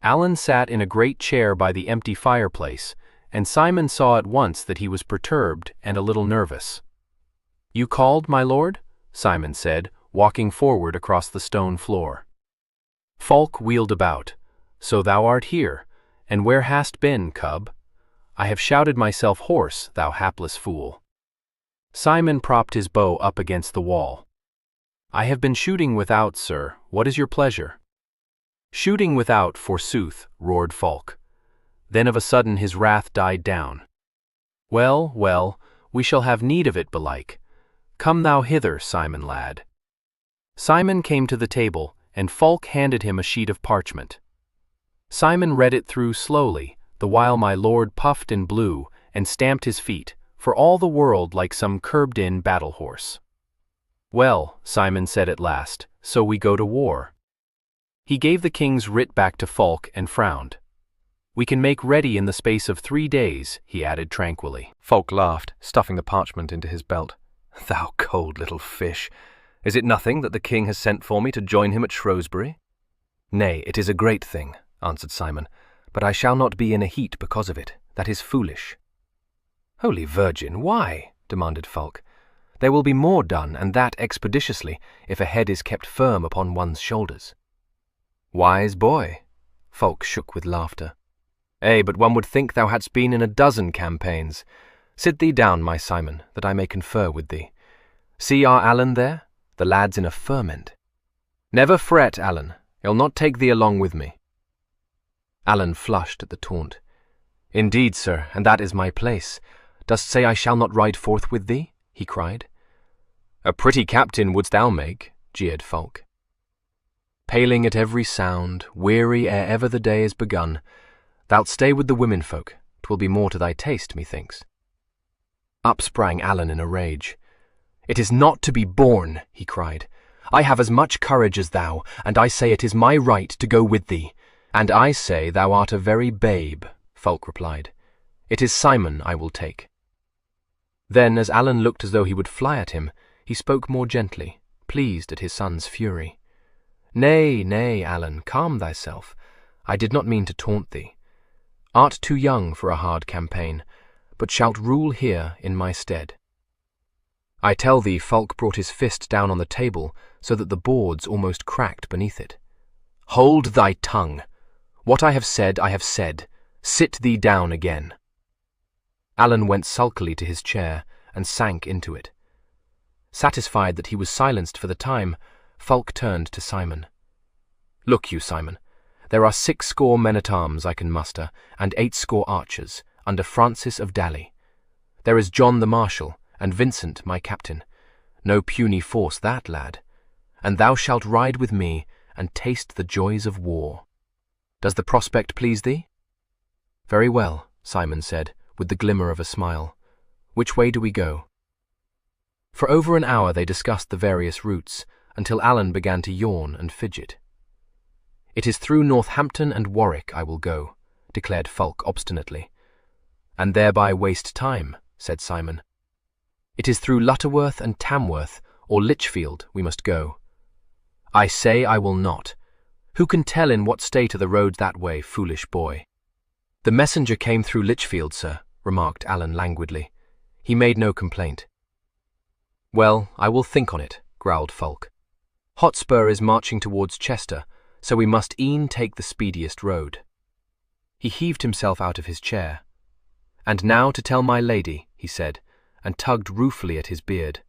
Alan sat in a great chair by the empty fireplace, and Simon saw at once that he was perturbed and a little nervous. You called, my lord? Simon said, walking forward across the stone floor. Falk wheeled about. So thou art here, and where hast been, cub? I have shouted myself hoarse, thou hapless fool. Simon propped his bow up against the wall. I have been shooting without, sir. What is your pleasure? Shooting without, forsooth, roared Falk. Then of a sudden his wrath died down. Well, well, we shall have need of it belike. Come thou hither, Simon lad. Simon came to the table, and Falk handed him a sheet of parchment. Simon read it through slowly, the while my lord puffed and blew and stamped his feet, for all the world like some curbed-in battle-horse. Well, Simon said at last, so we go to war. He gave the king's writ back to Falk and frowned. We can make ready in the space of 3 days, he added tranquilly. Falk laughed, stuffing the parchment into his belt. Thou cold little fish! Is it nothing that the king has sent for me to join him at Shrewsbury? Nay, it is a great thing, answered Simon, but I shall not be in a heat because of it. That is foolish. Holy Virgin, why? Demanded Falk. There will be more done, and that expeditiously, if a head is kept firm upon one's shoulders. Wise boy. Falk shook with laughter. But one would think thou hadst been in a dozen campaigns. Sit thee down, my Simon, that I may confer with thee. See our Allen there? The lad's in a ferment. Never fret, Allen. I'll not take thee along with me. Allen flushed at the taunt. Indeed, sir, and that is my place. Dost say I shall not ride forth with thee? He cried. A pretty captain wouldst thou make, jeered Falk. Paling at every sound, weary ere ever the day is begun, thou'lt stay with the womenfolk. 'Twill be more to thy taste, methinks. Up sprang Allen in a rage. It is not to be borne, he cried. I have as much courage as thou, and I say it is my right to go with thee. And I say thou art a very babe, Falk replied. It is Simon I will take. Then, as Allen looked as though he would fly at him, he spoke more gently, pleased at his son's fury. Nay, nay, Allen, calm thyself. I did not mean to taunt thee. Art too young for a hard campaign, but shalt rule here in my stead. I tell thee, Falk brought his fist down on the table so that the boards almost cracked beneath it. Hold thy tongue. What I have said. Sit thee down again. Allen went sulkily to his chair and sank into it. Satisfied that he was silenced for the time, Falk turned to Simon. Look you, Simon, there are 60 men-at-arms I can muster, and 80 archers, under Francis of Daly. There is John the Marshal, and Vincent my captain. No puny force that, lad. And thou shalt ride with me, and taste the joys of war. Does the prospect please thee? Very well, Simon said, with the glimmer of a smile. Which way do we go? For over an hour they discussed the various routes, until Allen began to yawn and fidget. It is through Northampton and Warwick I will go, declared Falk obstinately. And thereby waste time, said Simon. It is through Lutterworth and Tamworth or Lichfield we must go. I say I will not. Who can tell in what state are the roads that way, foolish boy? The messenger came through Lichfield, sir, remarked Allen languidly. He made no complaint. Well, I will think on it, growled Falk. Hotspur is marching towards Chester, so we must e'en take the speediest road. He heaved himself out of his chair. And now to tell my lady, he said, and tugged ruefully at his beard.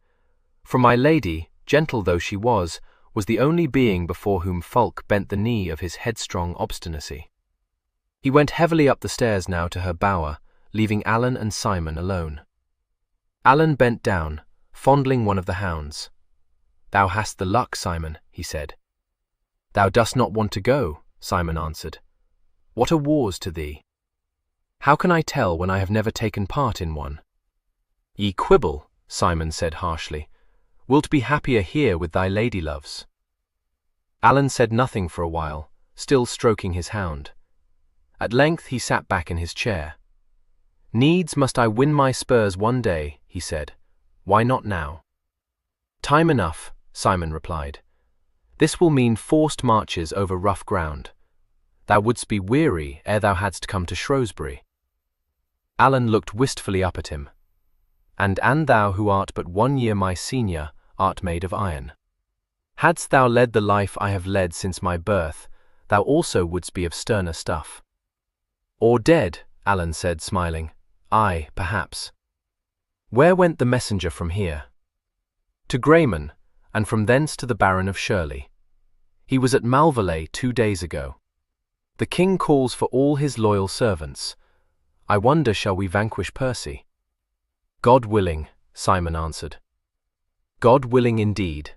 For my lady, gentle though she was the only being before whom Falk bent the knee of his headstrong obstinacy. He went heavily up the stairs now to her bower, leaving Allen and Simon alone. Allen bent down, fondling one of the hounds. Thou hast the luck, Simon, he said. Thou dost not want to go, Simon answered. What are wars to thee? How can I tell when I have never taken part in one? Ye quibble, Simon said harshly. Wilt be happier here with thy lady-loves? Allen said nothing for a while, still stroking his hound. At length he sat back in his chair. Needs must I win my spurs one day, he said. Why not now? Time enough, Simon replied. This will mean forced marches over rough ground. Thou wouldst be weary ere thou hadst come to Shrewsbury. Allen looked wistfully up at him. and thou who art but 1 year my senior, art made of iron. Hadst thou led the life I have led since my birth, thou also wouldst be of sterner stuff. Or dead, Alan said, smiling. Aye, perhaps. Where went the messenger from here? To Greyman, and from thence to the Baron of Shirley. He was at Malvallet 2 days ago. The king calls for all his loyal servants. I wonder shall we vanquish Percy? God willing, Simon answered. God willing indeed.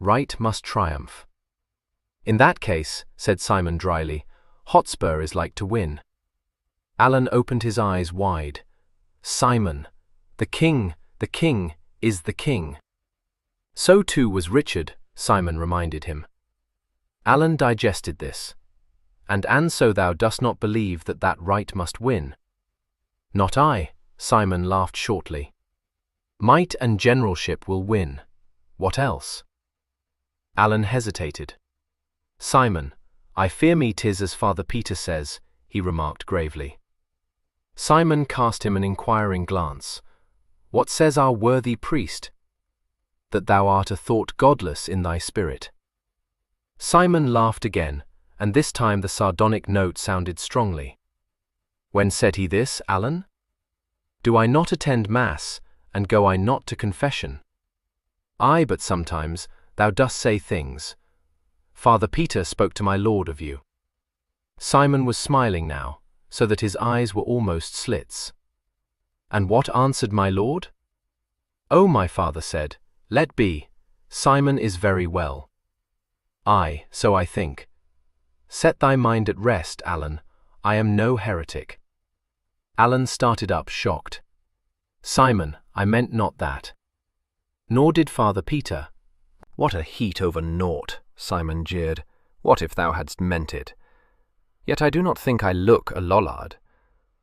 Right must triumph. In that case, said Simon dryly, Hotspur is like to win. Alan opened his eyes wide. Simon, the king is the king. So too was Richard, Simon reminded him. Alan digested this. And so thou dost not believe that that right must win? Not I, Simon laughed shortly. Might and generalship will win. What else? Alan hesitated. Simon, I fear me 'tis as Father Peter says, he remarked gravely. Simon cast him an inquiring glance. What says our worthy priest? That thou art a thought godless in thy spirit. Simon laughed again, and this time the sardonic note sounded strongly. When said he this, Alan? Do I not attend Mass, and go I not to confession? Aye, but sometimes thou dost say things. Father Peter spoke to my lord of you. Simon was smiling now, so that his eyes were almost slits. And what answered my lord? Oh, my father said, let be, Simon is very well. Aye, so I think. Set thy mind at rest, Alan, I am no heretic. Alan started up, shocked. Simon, I meant not that. Nor did Father Peter. What a heat over naught, Simon jeered. What if thou hadst meant it? Yet I do not think I look a lollard.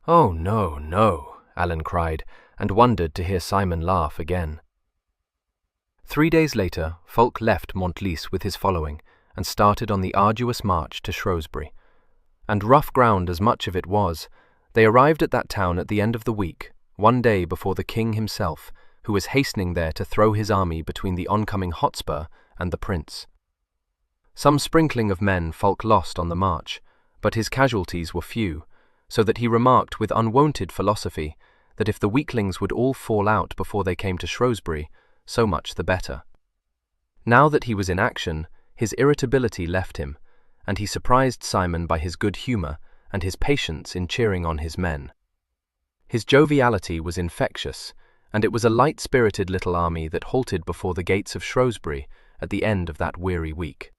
Oh, no, no, Alan cried, and wondered to hear Simon laugh again. 3 days later, Fulk left Montlice with his following, and started on the arduous march to Shrewsbury. And rough ground as much of it was, they arrived at that town at the end of the week, 1 day before the king himself, who was hastening there to throw his army between the oncoming Hotspur and the prince. Some sprinkling of men Fulk lost on the march, but his casualties were few, so that he remarked with unwonted philosophy that if the weaklings would all fall out before they came to Shrewsbury, so much the better. Now that he was in action, his irritability left him, and he surprised Simon by his good humour and his patience in cheering on his men. His joviality was infectious, and it was a light-spirited little army that halted before the gates of Shrewsbury at the end of that weary week.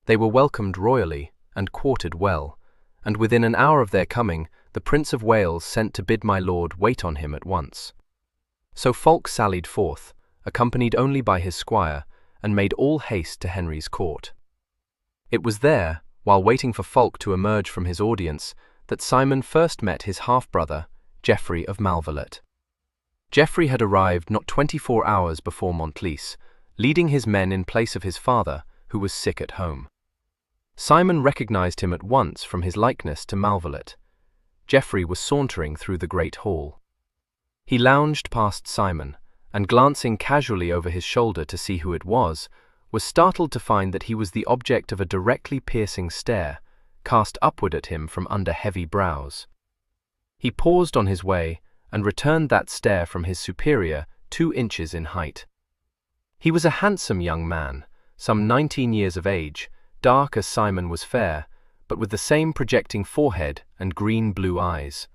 They were welcomed royally and quartered well, and within an hour of their coming, the Prince of Wales sent to bid my lord wait on him at once. So Fulk sallied forth, accompanied only by his squire, and made all haste to Henry's court. It was there, while waiting for Fulk to emerge from his audience, that Simon first met his half-brother, Geoffrey of Malvallet. Geoffrey had arrived not 24 hours before Montlice, leading his men in place of his father, who was sick at home. Simon recognized him at once from his likeness to Malvallet. Geoffrey was sauntering through the great hall. He lounged past Simon, and glancing casually over his shoulder to see who it was startled to find that he was the object of a directly piercing stare, cast upward at him from under heavy brows. He paused on his way, and returned that stare from his superior 2 inches in height. He was a handsome young man, some 19 years of age, dark as Simon was fair, but with the same projecting forehead and green-blue eyes.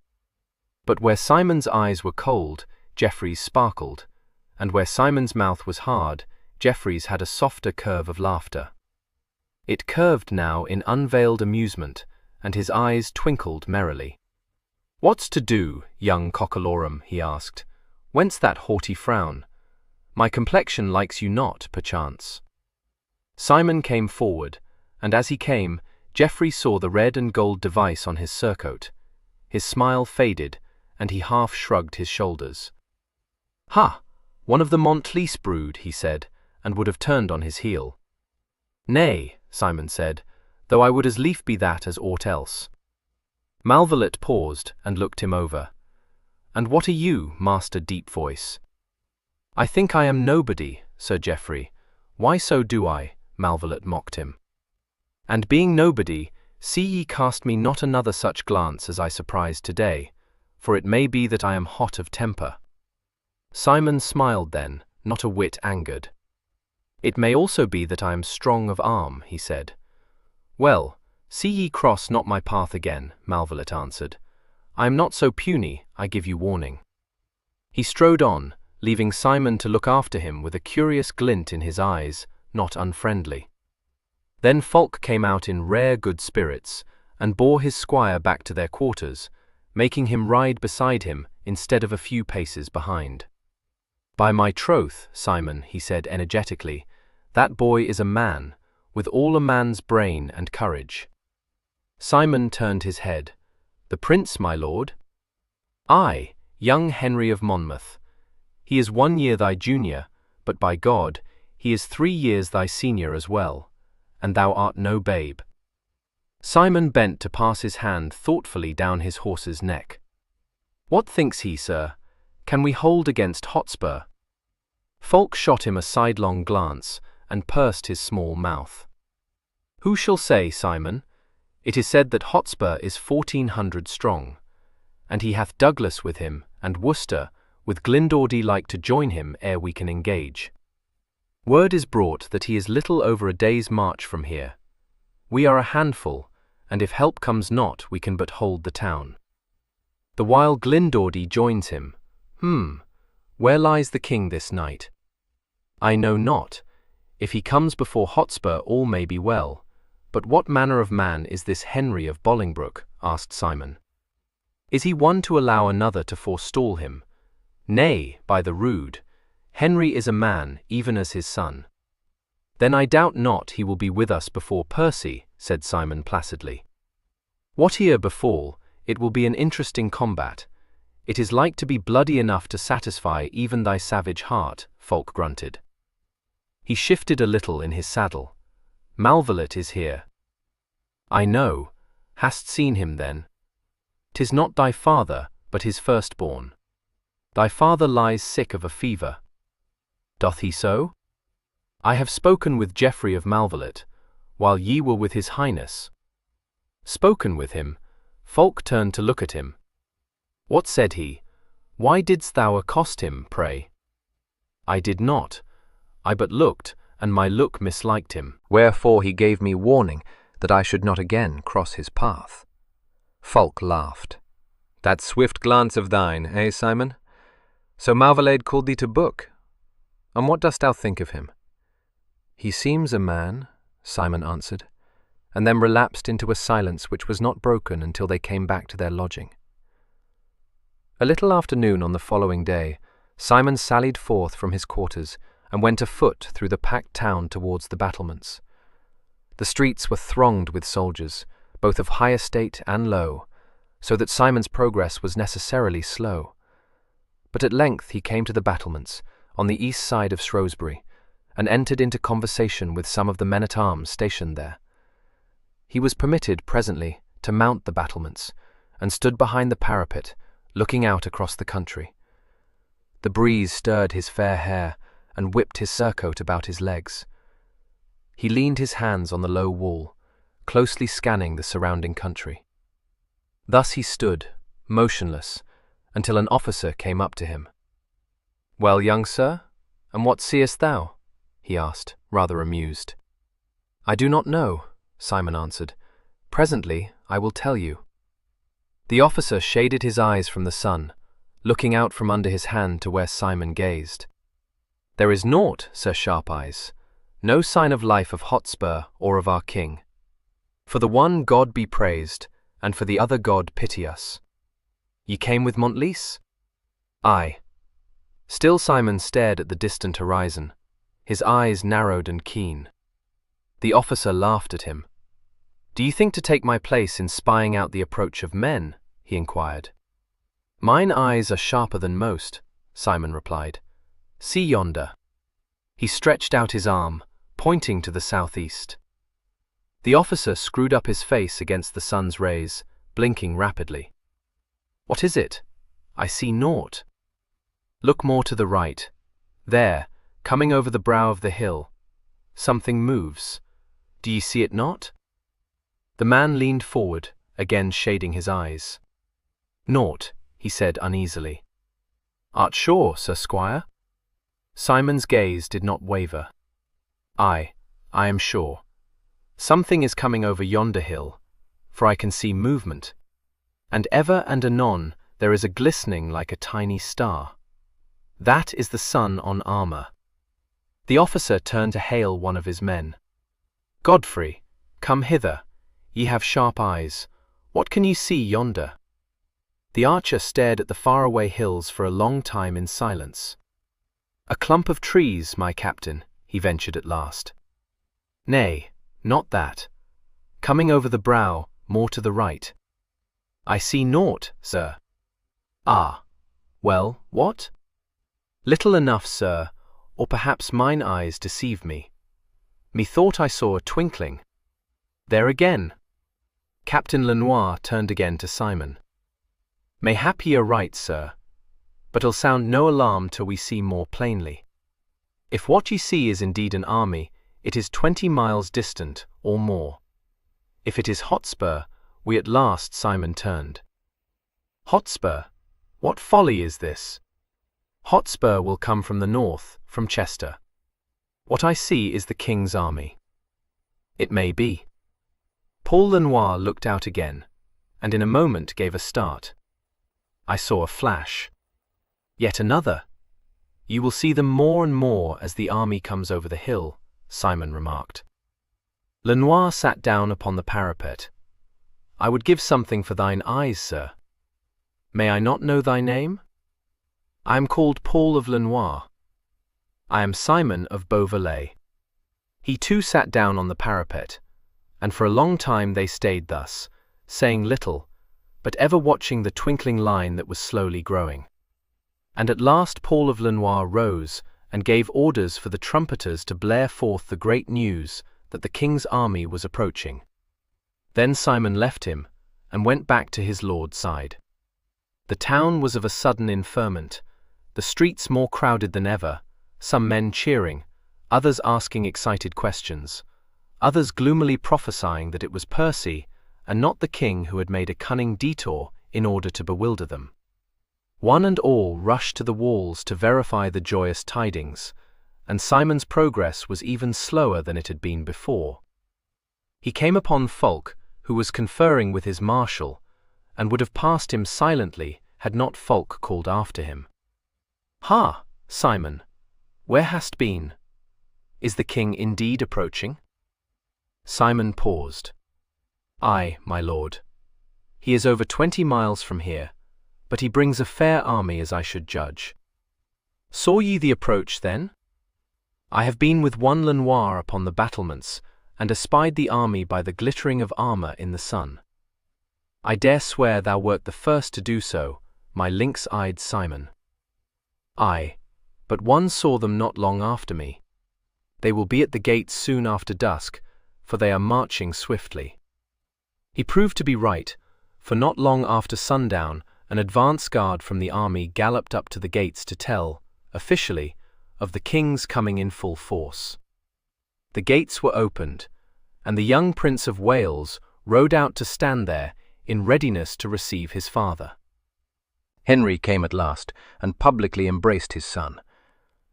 But where Simon's eyes were cold, Geoffrey's sparkled, and where Simon's mouth was hard, Geoffrey's had a softer curve of laughter. It curved now in unveiled amusement, and his eyes twinkled merrily. "What's to do, young cockalorum?" he asked. "Whence that haughty frown? My complexion likes you not, perchance." Simon came forward, and as he came, Geoffrey saw the red and gold device on his surcoat. His smile faded, and he half shrugged his shoulders. "Ha! One of the Montlice brood," he said, and would have turned on his heel. "Nay," Simon said, "though I would as lief be that as aught else." Malvallet paused and looked him over. "And what are you, Master Deep Voice?" "I think I am nobody, Sir Geoffrey." "Why so do I?" Malvallet mocked him. "And being nobody, see ye cast me not another such glance as I surprised today, for it may be that I am hot of temper." Simon smiled then, not a whit angered. "It may also be that I am strong of arm," he said. "Well, see ye cross not my path again," Malvallet answered. "I am not so puny, I give you warning." He strode on, leaving Simon to look after him with a curious glint in his eyes, not unfriendly. Then Fulk came out in rare good spirits, and bore his squire back to their quarters, making him ride beside him instead of a few paces behind. "By my troth, Simon," he said energetically, "that boy is a man, with all a man's brain and courage." Simon turned his head. "The prince, my lord?" "Aye, young Henry of Monmouth. He is 1 year thy junior, but by God, he is 3 years thy senior as well, and thou art no babe." Simon bent to pass his hand thoughtfully down his horse's neck. "What thinks he, sir? Can we hold against Hotspur?" Fulk shot him a sidelong glance, and pursed his small mouth. "Who shall say, Simon? It is said that Hotspur is 1,400 strong, and he hath Douglas with him, and Worcester, with Glyndordy like to join him ere we can engage. Word is brought that he is little over a day's march from here. We are a handful, and if help comes not, we can but hold the town. The while Glyndordy joins him. Where lies the king this night? I know not. If he comes before Hotspur, all may be well. But what manner of man is this Henry of Bolingbroke? Asked Simon. Is he one to allow another to forestall him? Nay, by the rood, Henry is a man, even as his son. Then I doubt not he will be with us before Percy, said Simon placidly. Whate'er befall, it will be an interesting combat. It is like to be bloody enough to satisfy even thy savage heart, Fulk grunted. He shifted a little in his saddle. Malvallet is here. I know. Hast seen him then? 'Tis not thy father, but his firstborn. Thy father lies sick of a fever. Doth he so? I have spoken with Geoffrey of Malvallet, while ye were with his highness. Spoken with him? Fulk turned to look at him. What said he? Why didst thou accost him, pray? I did not. I but looked, and my look misliked him. Wherefore he gave me warning that I should not again cross his path. Fulk laughed. That swift glance of thine, eh, Simon? So Malvallet called thee to book. And what dost thou think of him? He seems a man, Simon answered, and then relapsed into a silence which was not broken until they came back to their lodging. A little after noon on the following day, Simon sallied forth from his quarters and went afoot through the packed town towards the battlements. The streets were thronged with soldiers, both of high estate and low, so that Simon's progress was necessarily slow. But at length he came to the battlements, on the east side of Shrewsbury, and entered into conversation with some of the men-at-arms stationed there. He was permitted presently to mount the battlements, and stood behind the parapet, looking out across the country. The breeze stirred his fair hair, and whipped his surcoat about his legs. He leaned his hands on the low wall, closely scanning the surrounding country. Thus he stood, motionless, until an officer came up to him. "Well, young sir, and what seest thou?" he asked, rather amused. "I do not know," Simon answered. "Presently I will tell you." The officer shaded his eyes from the sun, looking out from under his hand to where Simon gazed. "There is naught, Sir Sharp-eyes, no sign of life of Hotspur or of our king. For the one God be praised, and for the other God pity us. Ye came with Montlice?" "Aye." Still Simon stared at the distant horizon, his eyes narrowed and keen. The officer laughed at him. "Do you think to take my place in spying out the approach of men?" he inquired. "Mine eyes are sharper than most," Simon replied. "See yonder." He stretched out his arm, pointing to the southeast. The officer screwed up his face against the sun's rays, blinking rapidly. "What is it?" I see naught. Look more to the right. There, coming over the brow of the hill, something moves. Do ye see it not? The man leaned forward, again shading his eyes. Naught, he said uneasily. Art sure, Sir Squire? Simon's gaze did not waver. I am sure. Something is coming over yonder hill, for I can see movement, and ever and anon there is a glistening like a tiny star. That is the sun on armor. The officer turned to hail one of his men. Godfrey, come hither. Ye have sharp eyes. What can ye see yonder? The archer stared at the faraway hills for a long time in silence. A clump of trees, my captain, he ventured at last. Nay, not that. Coming over the brow, more to the right. I see naught, sir. Ah, well, what? Little enough, sir, or perhaps mine eyes deceive me. Methought I saw a twinkling. There again. Captain Lenoir turned again to Simon. Mayhap ye are right, sir, but it'll sound no alarm till we see more plainly. If what ye see is indeed an army, it is 20 miles distant, or more. If it is Hotspur, we at last Simon turned. Hotspur? What folly is this? Hotspur will come from the north, from Chester. What I see is the king's army. It may be. Paul Lenoir looked out again, and in a moment gave a start. I saw a flash. Yet another. You will see them more and more as the army comes over the hill, Simon remarked. Lenoir sat down upon the parapet. I would give something for thine eyes, sir. May I not know thy name? I am called Paul of Lenoir. I am Simon of Beauvalet. He too sat down on the parapet, and for a long time they stayed thus, saying little, but ever watching the twinkling line that was slowly growing. And at last Paul of Lenoir rose and gave orders for the trumpeters to blare forth the great news that the king's army was approaching. Then Simon left him and went back to his lord's side. The town was of a sudden in ferment, the streets more crowded than ever, some men cheering, others asking excited questions, others gloomily prophesying that it was Percy and not the king who had made a cunning detour in order to bewilder them. One and all rushed to the walls to verify the joyous tidings, and Simon's progress was even slower than it had been before. He came upon Fulk, who was conferring with his marshal, and would have passed him silently had not Fulk called after him. Ha, Simon, where hast been? Is the king indeed approaching? Simon paused. Aye, my lord. He is over 20 miles from here, but he brings a fair army as I should judge. Saw ye the approach then? I have been with one Lenoir upon the battlements, and espied the army by the glittering of armour in the sun. I dare swear thou wert the first to do so, my lynx-eyed Simon. Aye, but one saw them not long after me. They will be at the gates soon after dusk, for they are marching swiftly. He proved to be right, for not long after sundown an advance guard from the army galloped up to the gates to tell, officially, of the king's coming in full force. The gates were opened, and the young Prince of Wales rode out to stand there in readiness to receive his father. Henry came at last, and publicly embraced his son.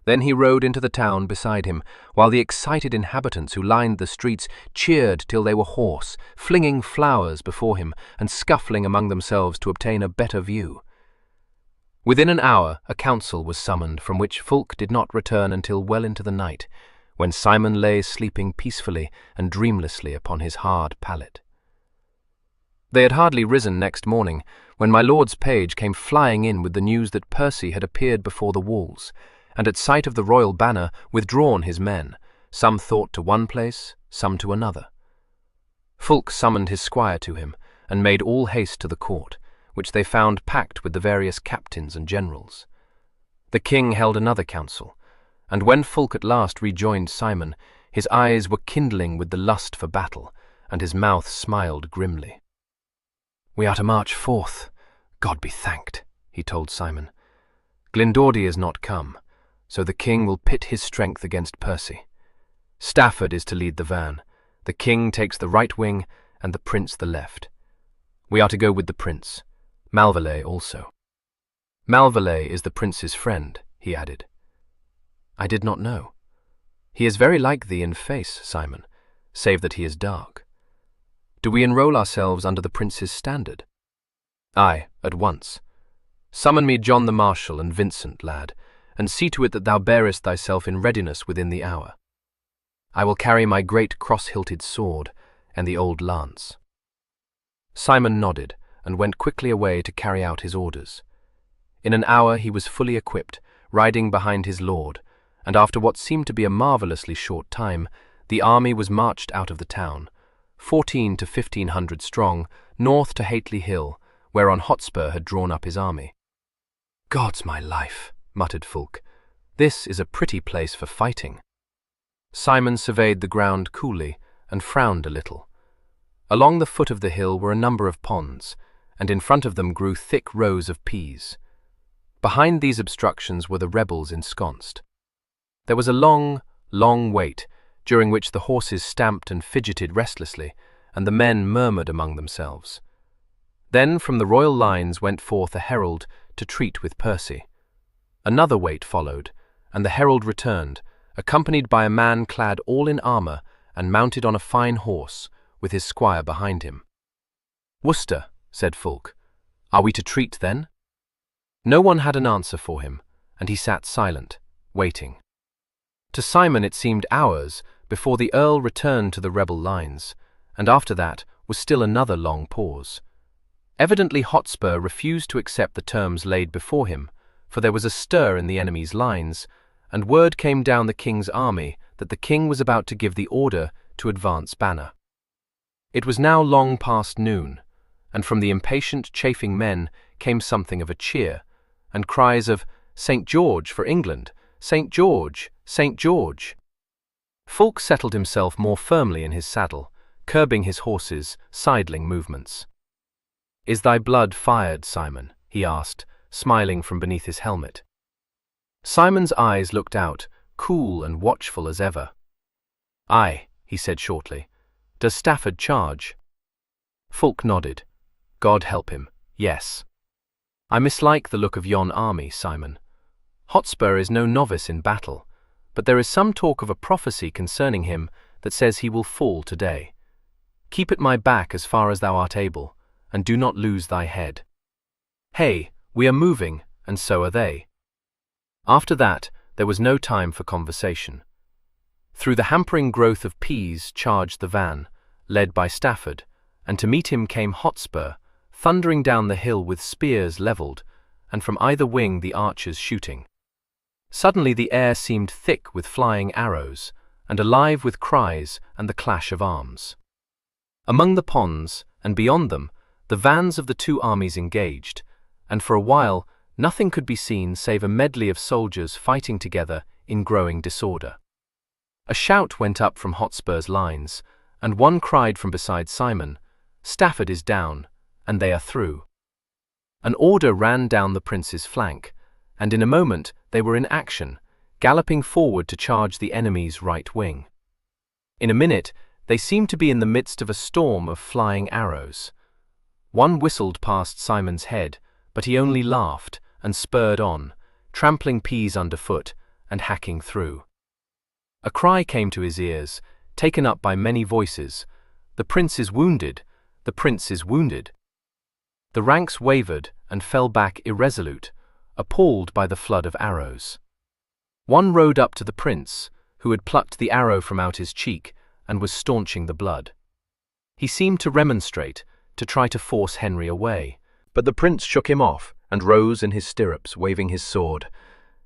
Then he rode into the town beside him, while the excited inhabitants who lined the streets cheered till they were hoarse, flinging flowers before him and scuffling among themselves to obtain a better view. Within an hour a council was summoned, from which Fulk did not return until well into the night, when Simon lay sleeping peacefully and dreamlessly upon his hard pallet. They had hardly risen next morning when my lord's page came flying in with the news that Percy had appeared before the walls, and at sight of the royal banner withdrawn his men, some thought to one place, some to another. Fulk summoned his squire to him, and made all haste to the court, which they found packed with the various captains and generals. The king held another council, and when Fulk at last rejoined Simon, his eyes were kindling with the lust for battle, and his mouth smiled grimly. "We are to march forth, God be thanked," he told Simon. "Glyndwrdwy is not come, so the king will pit his strength against Percy. Stafford is to lead the van. The king takes the right wing and the prince the left. We are to go with the prince. Malvallet also. Malvallet is the prince's friend," he added. "I did not know. He is very like thee in face, Simon, save that he is dark. Do we enroll ourselves under the prince's standard?" "Aye, at once. Summon me John the Marshal and Vincent, lad, and see to it that thou bearest thyself in readiness within the hour. I will carry my great cross-hilted sword and the old lance." Simon nodded and went quickly away to carry out his orders. In an hour he was fully equipped, riding behind his lord, and after what seemed to be a marvellously short time, the army was marched out of the town, 1400 to 1500 strong, north to Hateley Hill, whereon Hotspur had drawn up his army. "God's my life," muttered Fulk. "This is a pretty place for fighting." Simon surveyed the ground coolly and frowned a little. Along the foot of the hill were a number of ponds, and in front of them grew thick rows of peas. Behind these obstructions were the rebels ensconced. There was a long, long wait, during which the horses stamped and fidgeted restlessly, and the men murmured among themselves. Then from the royal lines went forth a herald to treat with Percy. Another wait followed, and the herald returned, accompanied by a man clad all in armour and mounted on a fine horse, with his squire behind him. "Worcester," said Fulk. "Are we to treat then?" No one had an answer for him, and he sat silent, waiting. To Simon it seemed hours before the Earl returned to the rebel lines, and after that was still another long pause. Evidently Hotspur refused to accept the terms laid before him, for there was a stir in the enemy's lines, and word came down the king's army that the king was about to give the order to advance banner. It was now long past noon, and from the impatient, chafing men came something of a cheer, and cries of "St. George for England! St. George! St. George!" Fulk settled himself more firmly in his saddle, curbing his horse's sidling movements. "Is thy blood fired, Simon?" he asked, smiling from beneath his helmet. Simon's eyes looked out, cool and watchful as ever. "Aye," he said shortly. "Does Stafford charge?" Fulk nodded. "God help him, yes. I mislike the look of yon army, Simon. Hotspur is no novice in battle, but there is some talk of a prophecy concerning him that says he will fall today. Keep at my back as far as thou art able, and do not lose thy head. Hey, we are moving, and so are they." After that, there was no time for conversation. Through the hampering growth of peas charged the van, led by Stafford, and to meet him came Hotspur, thundering down the hill with spears levelled, and from either wing the archers shooting. Suddenly the air seemed thick with flying arrows, and alive with cries and the clash of arms. Among the ponds, and beyond them, the vans of the two armies engaged, and for a while nothing could be seen save a medley of soldiers fighting together in growing disorder. A shout went up from Hotspur's lines, and one cried from beside Simon, "Stafford is down, and they are through." An order ran down the prince's flank, and in a moment they were in action, galloping forward to charge the enemy's right wing. In a minute they seemed to be in the midst of a storm of flying arrows. One whistled past Simon's head, but he only laughed and spurred on, trampling peas underfoot and hacking through. A cry came to his ears, taken up by many voices, "The prince is wounded! The prince is wounded!" The ranks wavered and fell back irresolute, appalled by the flood of arrows. One rode up to the prince, who had plucked the arrow from out his cheek and was staunching the blood. He seemed to remonstrate, to try to force Henry away, but the prince shook him off and rose in his stirrups, waving his sword.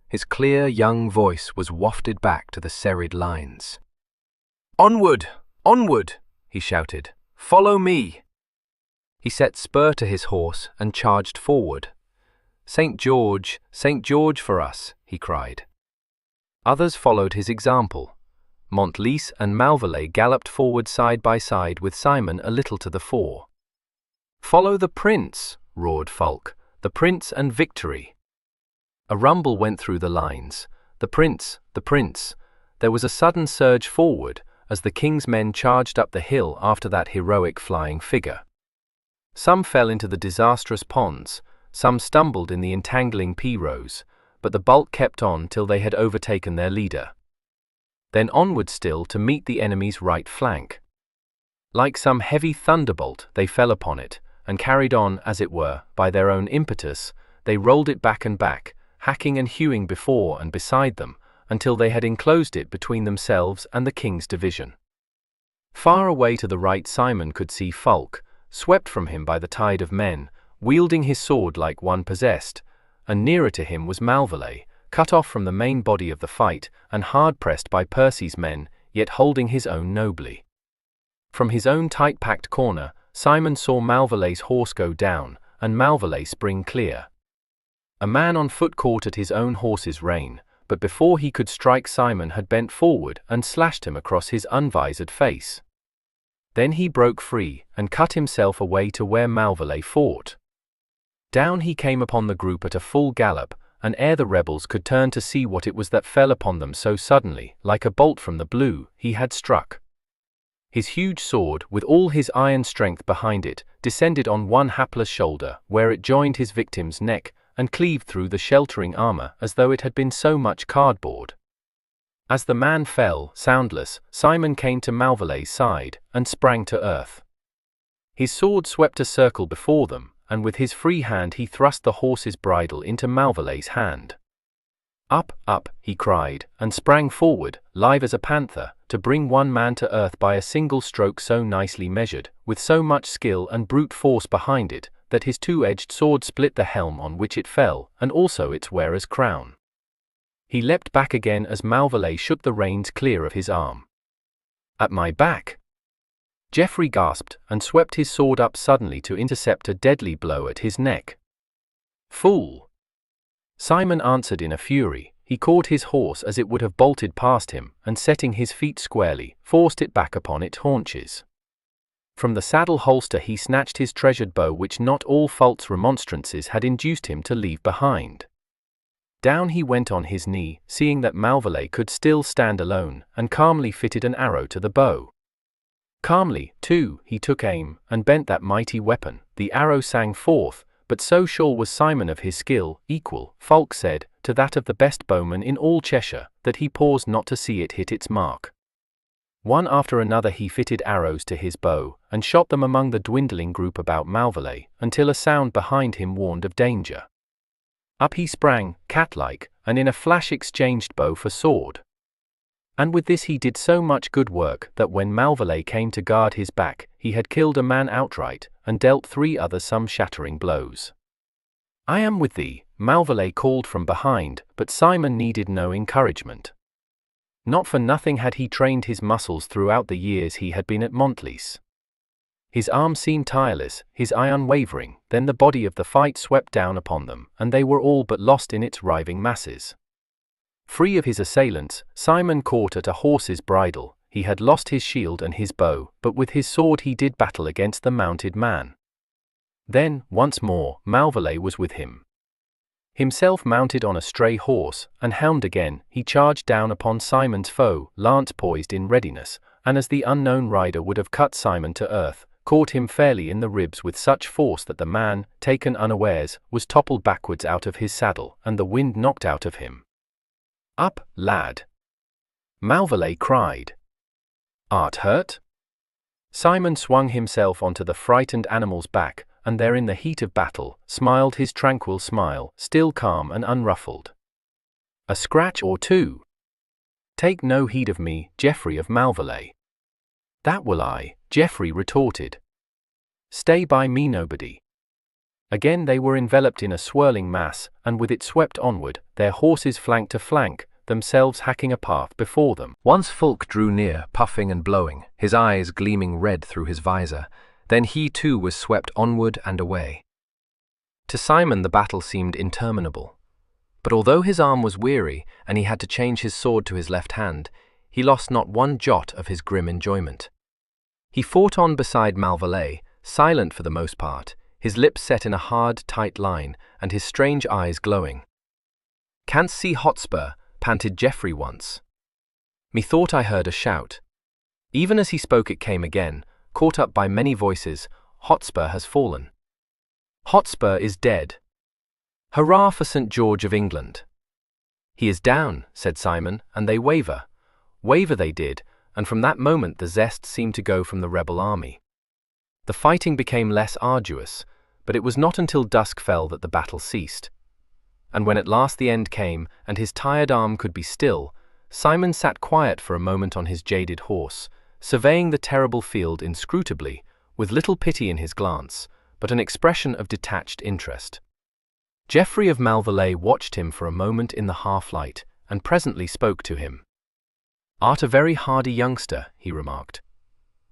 His clear young voice was wafted back to the serried lines. "Onward! Onward!" he shouted. "Follow me!" He set spur to his horse and charged forward. St. George for us!" he cried. Others followed his example. Montlice and Malvallet galloped forward side by side with Simon a little to the fore. "Follow the prince!" roared Fulk. The Prince and Victory. A rumble went through the lines. The Prince, the Prince. There was a sudden surge forward as the king's men charged up the hill after that heroic flying figure. Some fell into the disastrous ponds, some stumbled in the entangling pea-rows, but the bulk kept on till they had overtaken their leader. Then onward still to meet the enemy's right flank. Like some heavy thunderbolt they fell upon it, and carried on, as it were, by their own impetus, they rolled it back and back, hacking and hewing before and beside them, until they had enclosed it between themselves and the king's division. Far away to the right Simon could see Fulk, swept from him by the tide of men, wielding his sword like one possessed, and nearer to him was Malvallet, cut off from the main body of the fight, and hard-pressed by Percy's men, yet holding his own nobly. From his own tight-packed corner, Simon saw Malvallet's horse go down, and Malvallet spring clear. A man on foot caught at his own horse's rein, but before he could strike Simon had bent forward and slashed him across his unvisored face. Then he broke free, and cut himself away to where Malvallet fought. Down he came upon the group at a full gallop, and ere the rebels could turn to see what it was that fell upon them so suddenly, like a bolt from the blue, he had struck. His huge sword, with all his iron strength behind it, descended on one hapless shoulder, where it joined his victim's neck, and cleaved through the sheltering armor as though it had been so much cardboard. As the man fell, soundless, Simon came to Malvallet's side, and sprang to earth. His sword swept a circle before them, and with his free hand he thrust the horse's bridle into Malvallet's hand. Up, up, he cried, and sprang forward, live as a panther, to bring one man to earth by a single stroke so nicely measured, with so much skill and brute force behind it, that his two-edged sword split the helm on which it fell, and also its wearer's crown. He leapt back again as Malvallet shook the reins clear of his arm. "At my back!" Geoffrey gasped, and swept his sword up suddenly to intercept a deadly blow at his neck. "Fool!" Simon answered in a fury. He caught his horse as it would have bolted past him, and setting his feet squarely, forced it back upon its haunches. From the saddle holster he snatched his treasured bow, which not all false remonstrances had induced him to leave behind. Down he went on his knee, seeing that Malvallet could still stand alone, and calmly fitted an arrow to the bow. Calmly, too, he took aim, and bent that mighty weapon. The arrow sang forth, but so sure was Simon of his skill, equal, Fulk said, to that of the best bowman in all Cheshire, that he paused not to see it hit its mark. One after another he fitted arrows to his bow, and shot them among the dwindling group about Malvallet, until a sound behind him warned of danger. Up he sprang, cat-like, and in a flash exchanged bow for sword. And with this he did so much good work that when Malvallet came to guard his back, he had killed a man outright, and dealt 3 others some shattering blows. "I am with thee," Malvallet called from behind, but Simon needed no encouragement. Not for nothing had he trained his muscles throughout the years he had been at Montlice. His arm seemed tireless, his eye unwavering. Then the body of the fight swept down upon them, and they were all but lost in its writhing masses. Free of his assailants, Simon caught at a horse's bridle. He had lost his shield and his bow, but with his sword he did battle against the mounted man. Then, once more, Malvallet was with him. Himself mounted on a stray horse, and helmed again, he charged down upon Simon's foe, lance poised in readiness, and as the unknown rider would have cut Simon to earth, caught him fairly in the ribs with such force that the man, taken unawares, was toppled backwards out of his saddle, and the wind knocked out of him. "Up, lad!" Malvallet cried. "Art hurt?" Simon swung himself onto the frightened animal's back, and there in the heat of battle, smiled his tranquil smile, still calm and unruffled. "A scratch or two?" "Take no heed of me, Geoffrey of Malvallet." "That will I," Geoffrey retorted. "Stay by me, nobody." Again they were enveloped in a swirling mass, and with it swept onward, their horses flank to flank, themselves hacking a path before them. Once Fulk drew near, puffing and blowing, his eyes gleaming red through his visor. Then he too was swept onward and away. To Simon the battle seemed interminable. But although his arm was weary, and he had to change his sword to his left hand, he lost not one jot of his grim enjoyment. He fought on beside Malvallet, silent for the most part, his lips set in a hard, tight line, and his strange eyes glowing. "Can't see Hotspur," panted Geoffrey once. "Methought I heard a shout." Even as he spoke it came again, caught up by many voices, "Hotspur has fallen. Hotspur is dead. Hurrah for St. George of England." "He is down," said Simon, and they waver. Waver they did, and from that moment the zest seemed to go from the rebel army. The fighting became less arduous, but it was not until dusk fell that the battle ceased. And when at last the end came, and his tired arm could be still, Simon sat quiet for a moment on his jaded horse, surveying the terrible field inscrutably, with little pity in his glance, but an expression of detached interest. Geoffrey of Malvallet watched him for a moment in the half-light, and presently spoke to him. "Art a very hardy youngster," he remarked.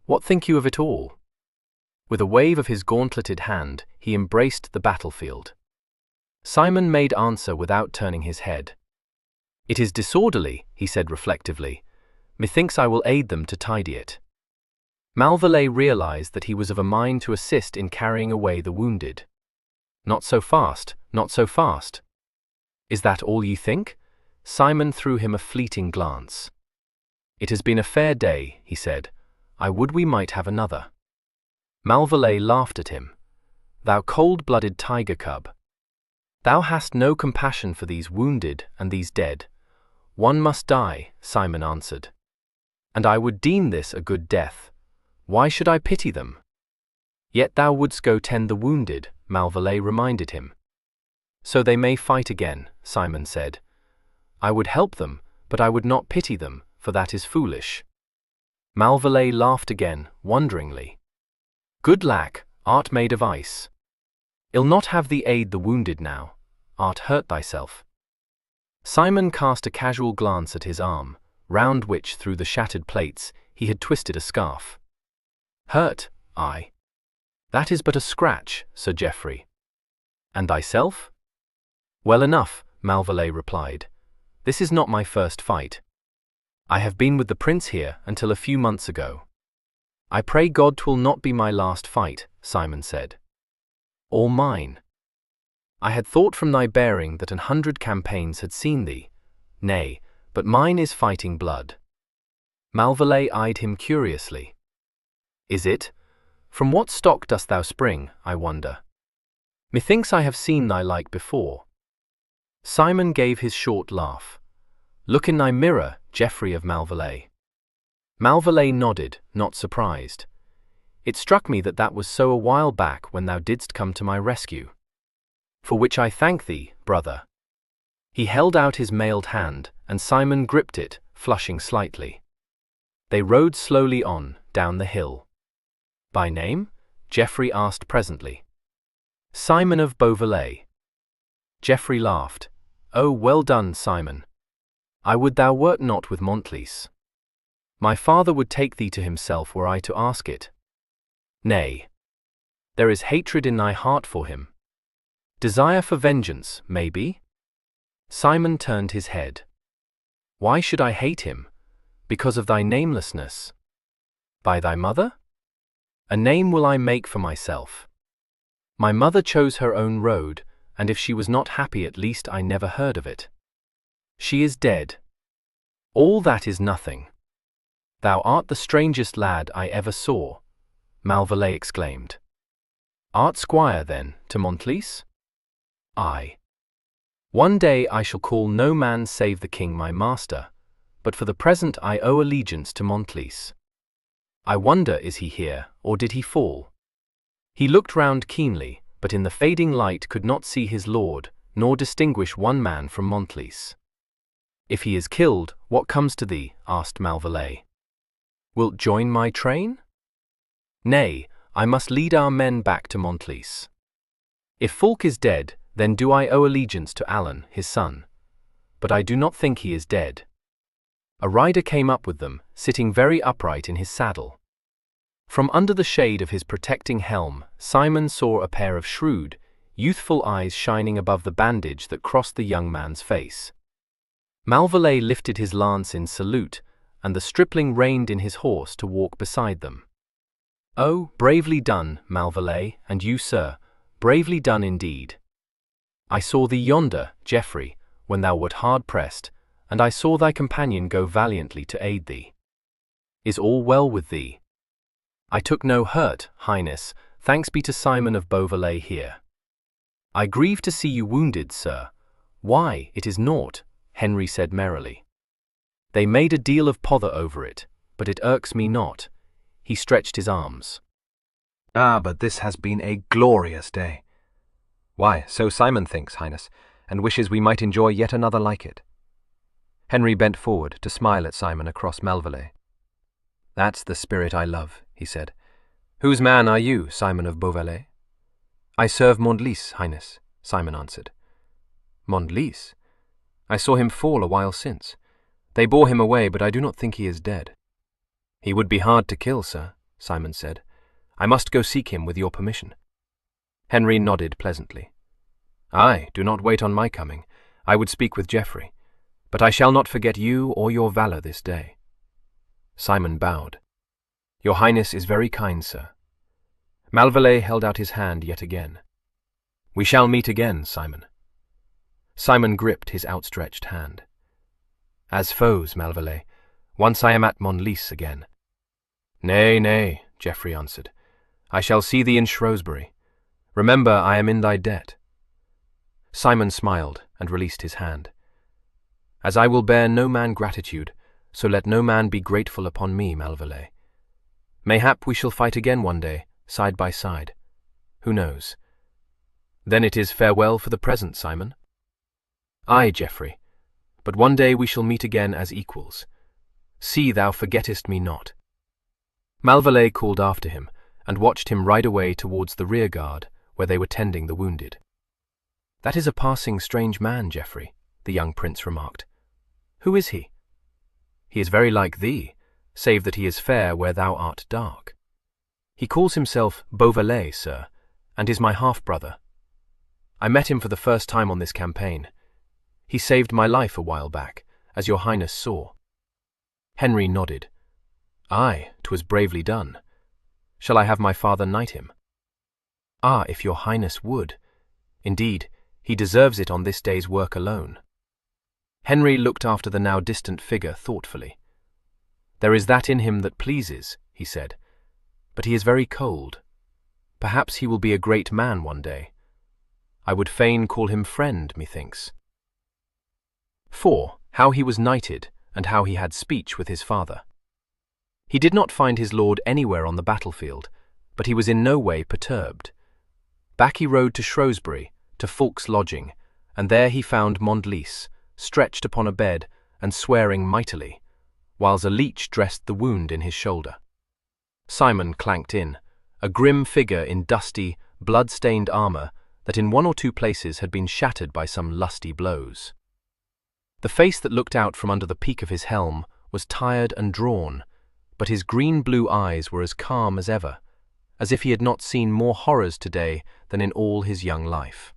"What think you of it all?" With a wave of his gauntleted hand, he embraced the battlefield. Simon made answer without turning his head. "It is disorderly," he said reflectively. "Methinks I will aid them to tidy it." Malvallet realized that he was of a mind to assist in carrying away the wounded. "Not so fast, not so fast." "Is that all you think?" Simon threw him a fleeting glance. "It has been a fair day," he said. "I would we might have another." Malvallet laughed at him. "Thou cold-blooded tiger cub. Thou hast no compassion for these wounded and these dead." "One must die," Simon answered. "And I would deem this a good death. Why should I pity them?" "Yet thou wouldst go tend the wounded," Malvallet reminded him. "So they may fight again," Simon said. "I would help them, but I would not pity them, for that is foolish." Malvallet laughed again, wonderingly. "Good lack, art made of ice. I'll not have thee aid the wounded now. Art hurt thyself?" Simon cast a casual glance at his arm, round which, through the shattered plates, he had twisted a scarf. "Hurt, I? That is but a scratch, Sir Geoffrey." "And thyself?" "Well enough," Malvallet replied. "This is not my first fight. I have been with the prince here until a few months ago." "I pray God 'twill not be my last fight," Simon said. "Or mine. I had thought from thy bearing that 100 campaigns had seen thee. Nay, but mine is fighting blood." Malvallet eyed him curiously. "Is it? From what stock dost thou spring, I wonder? Methinks I have seen thy like before." Simon gave his short laugh. "Look in thy mirror, Geoffrey of Malvallet." Malvallet nodded, not surprised. "It struck me that that was so a while back when thou didst come to my rescue. For which I thank thee, brother." He held out his mailed hand, and Simon gripped it, flushing slightly. They rode slowly on, down the hill. "By name?" Geoffrey asked presently. "Simon of Beauvalet." Geoffrey laughed. "Oh, well done, Simon. I would thou wert not with Montlice. My father would take thee to himself were I to ask it. Nay. There is hatred in thy heart for him. Desire for vengeance, maybe?" Simon turned his head. "Why should I hate him? Because of thy namelessness. By thy mother? A name will I make for myself. My mother chose her own road, and if she was not happy at least I never heard of it. She is dead. All that is nothing. Thou art the strangest lad I ever saw," Malvallet exclaimed. "Art squire, then, to Montlice?" "Aye. One day I shall call no man save the king my master, but for the present I owe allegiance to Montlice. I wonder, is he here, or did he fall?" He looked round keenly, but in the fading light could not see his lord, nor distinguish one man from Montlice. "If he is killed, what comes to thee?" asked Malvallet. "Wilt join my train?" "Nay, I must lead our men back to Montlice. If Fulk is dead, then do I owe allegiance to Alan, his son. But I do not think he is dead." A rider came up with them, sitting very upright in his saddle. From under the shade of his protecting helm, Simon saw a pair of shrewd, youthful eyes shining above the bandage that crossed the young man's face. Malvallet lifted his lance in salute, and the stripling reined in his horse to walk beside them. "Oh, bravely done, Malvallet, and you, sir, bravely done indeed. I saw thee yonder, Geoffrey, when thou wert hard pressed, and I saw thy companion go valiantly to aid thee. Is all well with thee? I took no hurt, Highness, thanks be to Simon of Beauvalet here. I grieve to see you wounded, sir. Why, it is naught, Henry said merrily. They made a deal of pother over it, but it irks me not. He stretched his arms. Ah, but this has been a glorious day. Why, so Simon thinks, Highness, and wishes we might enjoy yet another like it. Henry bent forward to smile at Simon across Malvallet. That's the spirit I love, he said. Whose man are you, Simon of Beauvalet? I serve Montlice, Highness, Simon answered. Montlice? I saw him fall a while since. They bore him away, but I do not think he is dead. He would be hard to kill, sir, Simon said. I must go seek him with your permission. Henry nodded pleasantly. Aye, do not wait on my coming. I would speak with Geoffrey, but I shall not forget you or your valour this day. Simon bowed. Your Highness is very kind, sir. Malvallet held out his hand yet again. We shall meet again, Simon. Simon gripped his outstretched hand. As foes, Malvallet, once I am at Montlice again. Nay, nay, Geoffrey answered. I shall see thee in Shrewsbury. Remember, I am in thy debt. Simon smiled and released his hand. As I will bear no man gratitude, so let no man be grateful upon me, Malvallet. Mayhap we shall fight again one day, side by side. Who knows? Then it is farewell for the present, Simon. Aye, Geoffrey, but one day we shall meet again as equals. See thou forgettest me not. Malvallet called after him, and watched him ride away towards the rear guard, where they were tending the wounded. That is a passing strange man, Geoffrey, the young prince remarked. Who is he? He is very like thee, save that he is fair where thou art dark. He calls himself Beauvalet, sir, and is my half-brother. I met him for the first time on this campaign. He saved my life a while back, as your Highness saw. Henry nodded. Aye, 'twas bravely done. Shall I have my father knight him? Ah, if your Highness would. Indeed, he deserves it on this day's work alone. Henry looked after the now distant figure thoughtfully. There is that in him that pleases, he said, but he is very cold. Perhaps he will be a great man one day. I would fain call him friend, methinks. 4. How he was knighted, and how he had speech with his father. He did not find his lord anywhere on the battlefield, but he was in no way perturbed. Back he rode to Shrewsbury, to Fulk's lodging, and there he found Montlice, stretched upon a bed and swearing mightily, whiles a leech dressed the wound in his shoulder. Simon clanked in, a grim figure in dusty, blood-stained armour that in one or two places had been shattered by some lusty blows. The face that looked out from under the peak of his helm was tired and drawn, but his green-blue eyes were as calm as ever, as if he had not seen more horrors today than in all his young life.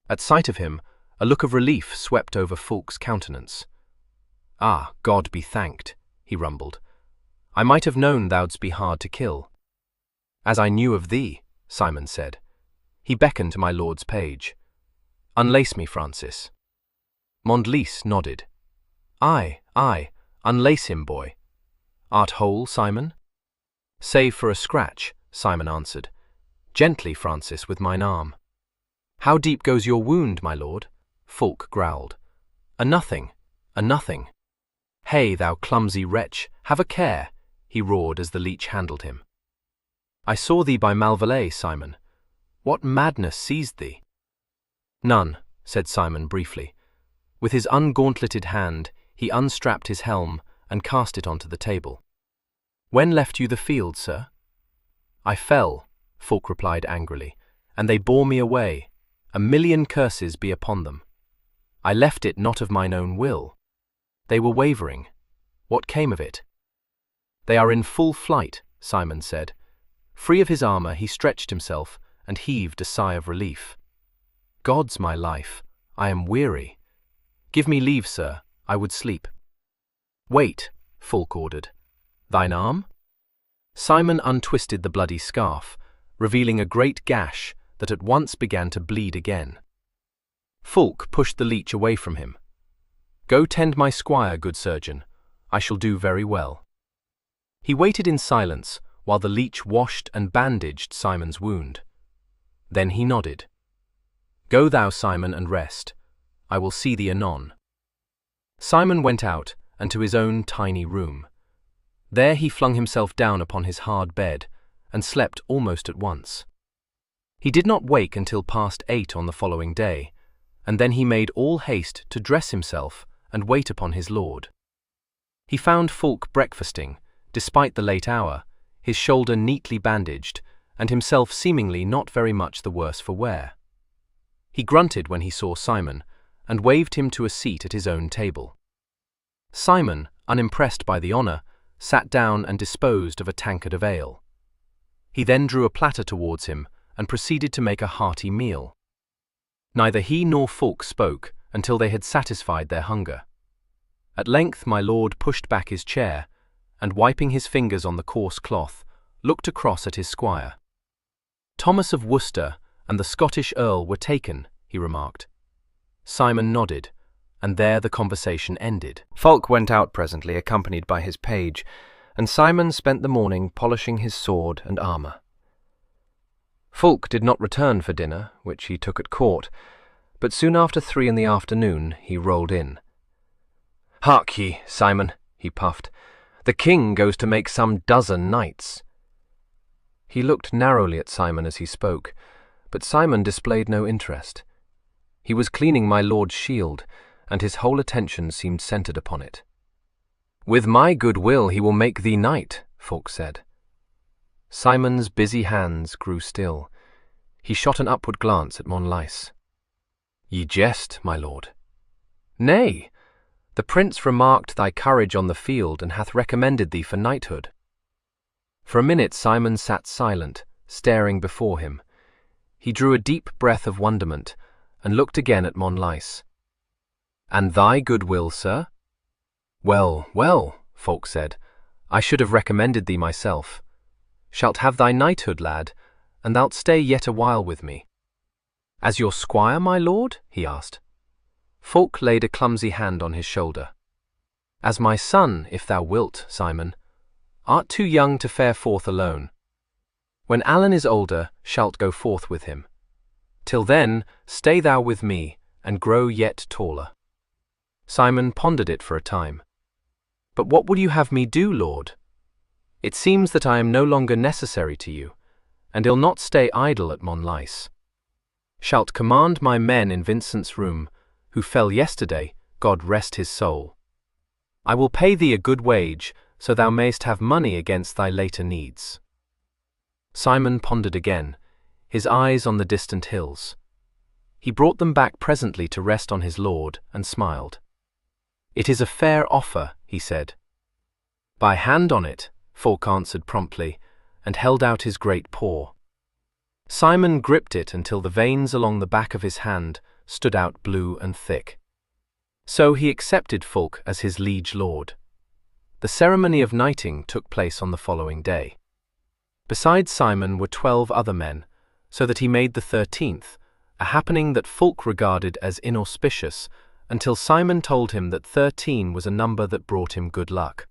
At sight of him, a look of relief swept over Fulk's countenance. Ah, God be thanked, he rumbled. I might have known thou'dst be hard to kill. As I knew of thee, Simon said. He beckoned to my lord's page. Unlace me, Francis. Montlice nodded. Aye, aye, unlace him, boy. Art whole, Simon? Save for a scratch, Simon answered. Gently, Francis, with mine arm. How deep goes your wound, my lord? Fulk growled. A nothing, a nothing. Hey, thou clumsy wretch, have a care, he roared as the leech handled him. I saw thee by Malvallet, Simon. What madness seized thee? None, said Simon briefly. With his ungauntleted hand, he unstrapped his helm and cast it onto the table. When left you the field, sir? I fell, Fulk replied angrily, and they bore me away. A million curses be upon them. I left it not of mine own will. They were wavering. What came of it? They are in full flight, Simon said. Free of his armour, he stretched himself and heaved a sigh of relief. God's my life, I am weary. Give me leave, sir, I would sleep. Wait, Fulk ordered. Thine arm? Simon untwisted the bloody scarf, revealing a great gash that at once began to bleed again. Fulk pushed the leech away from him. "Go tend my squire, good surgeon. I shall do very well." He waited in silence while the leech washed and bandaged Simon's wound. Then he nodded. "Go thou, Simon, and rest. I will see thee anon." Simon went out and to his own tiny room. There he flung himself down upon his hard bed and slept almost at once. He did not wake until past 8 on the following day, and then he made all haste to dress himself and wait upon his lord. He found Fulk breakfasting, despite the late hour, his shoulder neatly bandaged, and himself seemingly not very much the worse for wear. He grunted when he saw Simon, and waved him to a seat at his own table. Simon, unimpressed by the honour, sat down and disposed of a tankard of ale. He then drew a platter towards him and proceeded to make a hearty meal. Neither he nor Fulk spoke until they had satisfied their hunger. At length my lord pushed back his chair, and wiping his fingers on the coarse cloth, looked across at his squire. "Thomas of Worcester and the Scottish Earl were taken," he remarked. Simon nodded, and there the conversation ended. Fulk went out presently, accompanied by his page, and Simon spent the morning polishing his sword and armour. Fulk did not return for dinner, which he took at court, but soon after 3 in the afternoon he rolled in. "Hark ye, Simon," he puffed, "the king goes to make some dozen knights." He looked narrowly at Simon as he spoke, but Simon displayed no interest. He was cleaning my lord's shield, and his whole attention seemed centred upon it. "With my good will he will make thee knight," Fulk said. Simon's busy hands grew still. He shot an upward glance at Montlice. "Ye jest, my lord." "Nay, the prince remarked thy courage on the field and hath recommended thee for knighthood." For a minute Simon sat silent, staring before him. He drew a deep breath of wonderment and looked again at Montlice. "And thy good will, sir?" "Well, well," Fulk said, "I should have recommended thee myself. Shalt have thy knighthood, lad, and thou'lt stay yet a while with me." "As your squire, my lord?" he asked. Fulk laid a clumsy hand on his shoulder. "As my son, if thou wilt, Simon. Art too young to fare forth alone. When Alan is older, shalt go forth with him. Till then, stay thou with me, and grow yet taller." Simon pondered it for a time. "But what will you have me do, lord? It seems that I am no longer necessary to you, and I'll not stay idle at Montlice. Shalt command my men in Vincent's room, who fell yesterday, God rest his soul. I will pay thee a good wage, so thou mayst have money against thy later needs." Simon pondered again, his eyes on the distant hills. He brought them back presently to rest on his lord, and smiled. "It is a fair offer," he said. "By hand on it," Fulk answered promptly, and held out his great paw. Simon gripped it until the veins along the back of his hand stood out blue and thick. So he accepted Fulk as his liege lord. The ceremony of knighting took place on the following day. Besides Simon were 12 other men, so that he made the 13th, a happening that Fulk regarded as inauspicious, until Simon told him that 13 was a number that brought him good luck.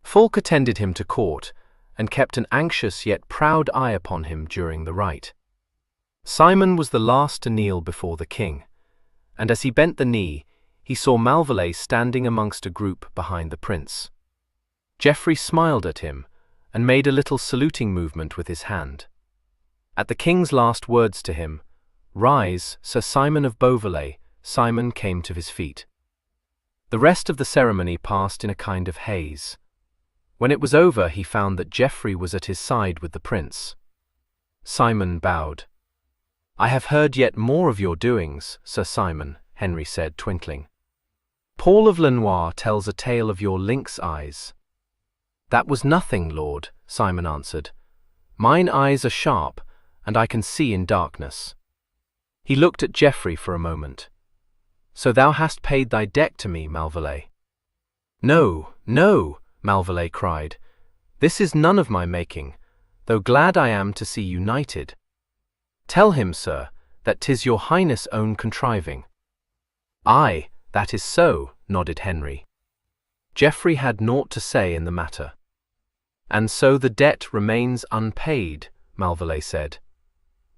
Fulk attended him to court, and kept an anxious yet proud eye upon him during the rite. Simon was the last to kneel before the king, and as he bent the knee, he saw Malvallet standing amongst a group behind the prince. Geoffrey smiled at him, and made a little saluting movement with his hand. At the king's last words to him, "Rise, Sir Simon of Beauvalet," Simon came to his feet. The rest of the ceremony passed in a kind of haze. When it was over, he found that Geoffrey was at his side with the prince. Simon bowed. "I have heard yet more of your doings, Sir Simon," Henry said, twinkling. "Paul of Lenoir tells a tale of your lynx eyes." "That was nothing, lord," Simon answered. "Mine eyes are sharp, and I can see in darkness." He looked at Geoffrey for a moment. "So thou hast paid thy debt to me, Malvallet?" "No, no," Malvallet cried. "This is none of my making, though glad I am to see united." "Tell him, sir, that 'tis your highness' own contriving." "Aye, that is so," nodded Henry. Geoffrey had naught to say in the matter. "And so the debt remains unpaid," Malvallet said.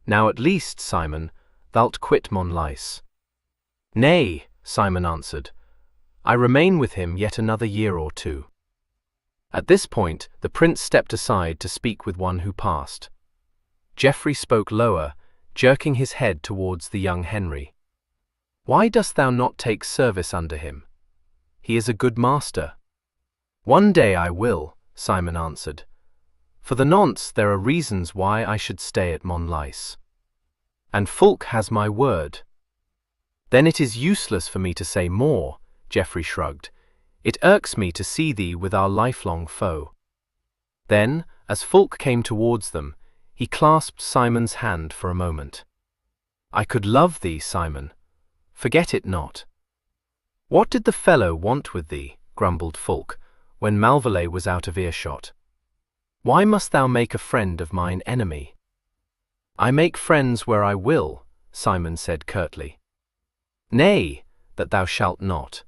"Now at least, Simon, thou'lt quit Montlice." "Nay," Simon answered, "I remain with him yet another year or two." At this point the prince stepped aside to speak with one who passed. Geoffrey spoke lower, jerking his head towards the young Henry. "Why dost thou not take service under him? He is a good master." "One day I will," Simon answered. "For the nonce there are reasons why I should stay at Montlice. And Fulk has my word." "Then it is useless for me to say more," Geoffrey shrugged. "It irks me to see thee with our lifelong foe." Then, as Fulk came towards them, he clasped Simon's hand for a moment. "I could love thee, Simon. Forget it not." "What did the fellow want with thee?" grumbled Fulk, when Malvallet was out of earshot. "Why must thou make a friend of mine enemy?" "I make friends where I will," Simon said curtly. "Nay, that thou shalt not.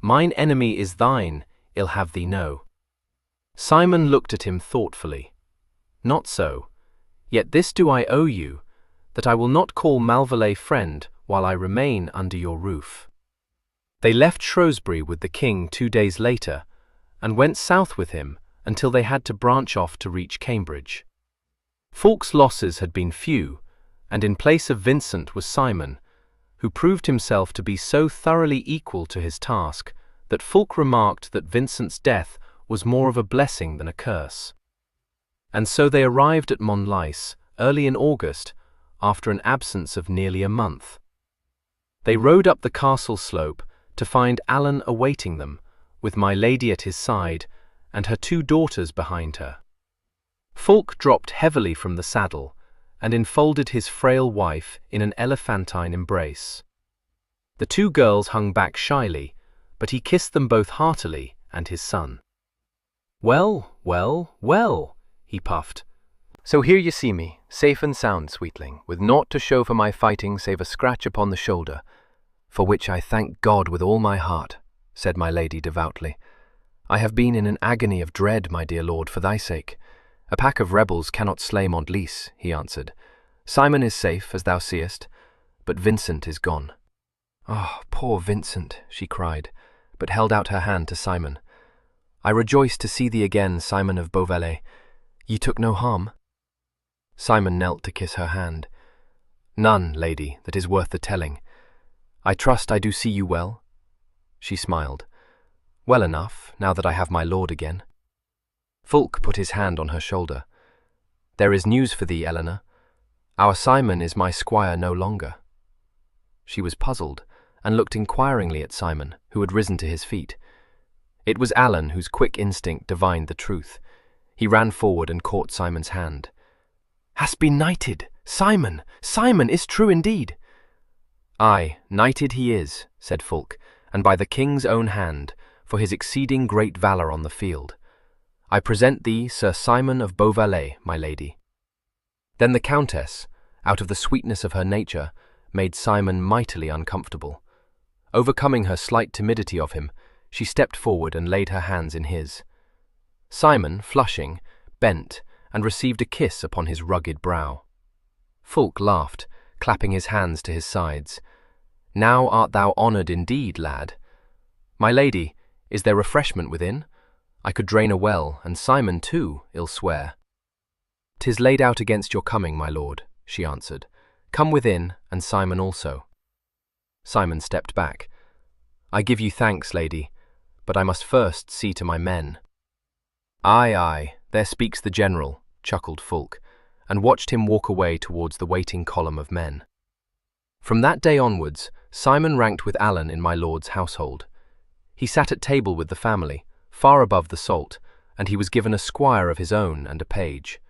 Mine enemy is thine, I'll have thee know." Simon looked at him thoughtfully. "Not so. Yet this do I owe you, that I will not call Malvallet friend while I remain under your roof." They left Shrewsbury with the king 2 days later, and went south with him until they had to branch off to reach Cambridge. Fulk's losses had been few, and in place of Vincent was Simon, who proved himself to be so thoroughly equal to his task that Fulk remarked that Vincent's death was more of a blessing than a curse. And so they arrived at Montlice early in August, after an absence of nearly a month. They rode up the castle slope to find Alan awaiting them, with my lady at his side and her 2 daughters behind her. Fulk dropped heavily from the saddle and enfolded his frail wife in an elephantine embrace. The 2 girls hung back shyly, but he kissed them both heartily and his son. "Well, well, well," he puffed. "So here you see me, safe and sound, sweetling, with naught to show for my fighting save a scratch upon the shoulder, for which I thank God with all my heart," said my lady devoutly. "I have been in an agony of dread, my dear lord, for thy sake. A pack of rebels cannot slay Montlice," he answered. "Simon is safe, as thou seest, but Vincent is gone." "Oh, poor Vincent," she cried, but held out her hand to Simon. "I rejoice to see thee again, Simon of Beauvallet. Ye took no harm?" Simon knelt to kiss her hand. "None, lady, that is worth the telling. I trust I do see you well?" She smiled. "Well enough, now that I have my lord again." Fulk put his hand on her shoulder. "There is news for thee, Eleanor. Our Simon is my squire no longer." She was puzzled, and looked inquiringly at Simon, who had risen to his feet. It was Alan whose quick instinct divined the truth. He ran forward and caught Simon's hand. "Hast been knighted? Simon! Simon, is true indeed?" "Aye, knighted he is," said Fulk, "and by the king's own hand, for his exceeding great valour on the field. I present thee Sir Simon of Beauvallet, my lady." Then the countess, out of the sweetness of her nature, made Simon mightily uncomfortable. Overcoming her slight timidity of him, she stepped forward and laid her hands in his. Simon, flushing, bent and received a kiss upon his rugged brow. Fulk laughed, clapping his hands to his sides. "Now art thou honoured indeed, lad. My lady, is there refreshment within? I could drain a well, and Simon too, I'll swear." "'Tis laid out against your coming, my lord," she answered. "Come within, and Simon also." Simon stepped back. "I give you thanks, lady, but I must first see to my men." "Aye, aye, there speaks the general," chuckled Fulk, and watched him walk away towards the waiting column of men. From that day onwards, Simon ranked with Alan in my lord's household. He sat at table with the family, far above the salt, and he was given a squire of his own and a page.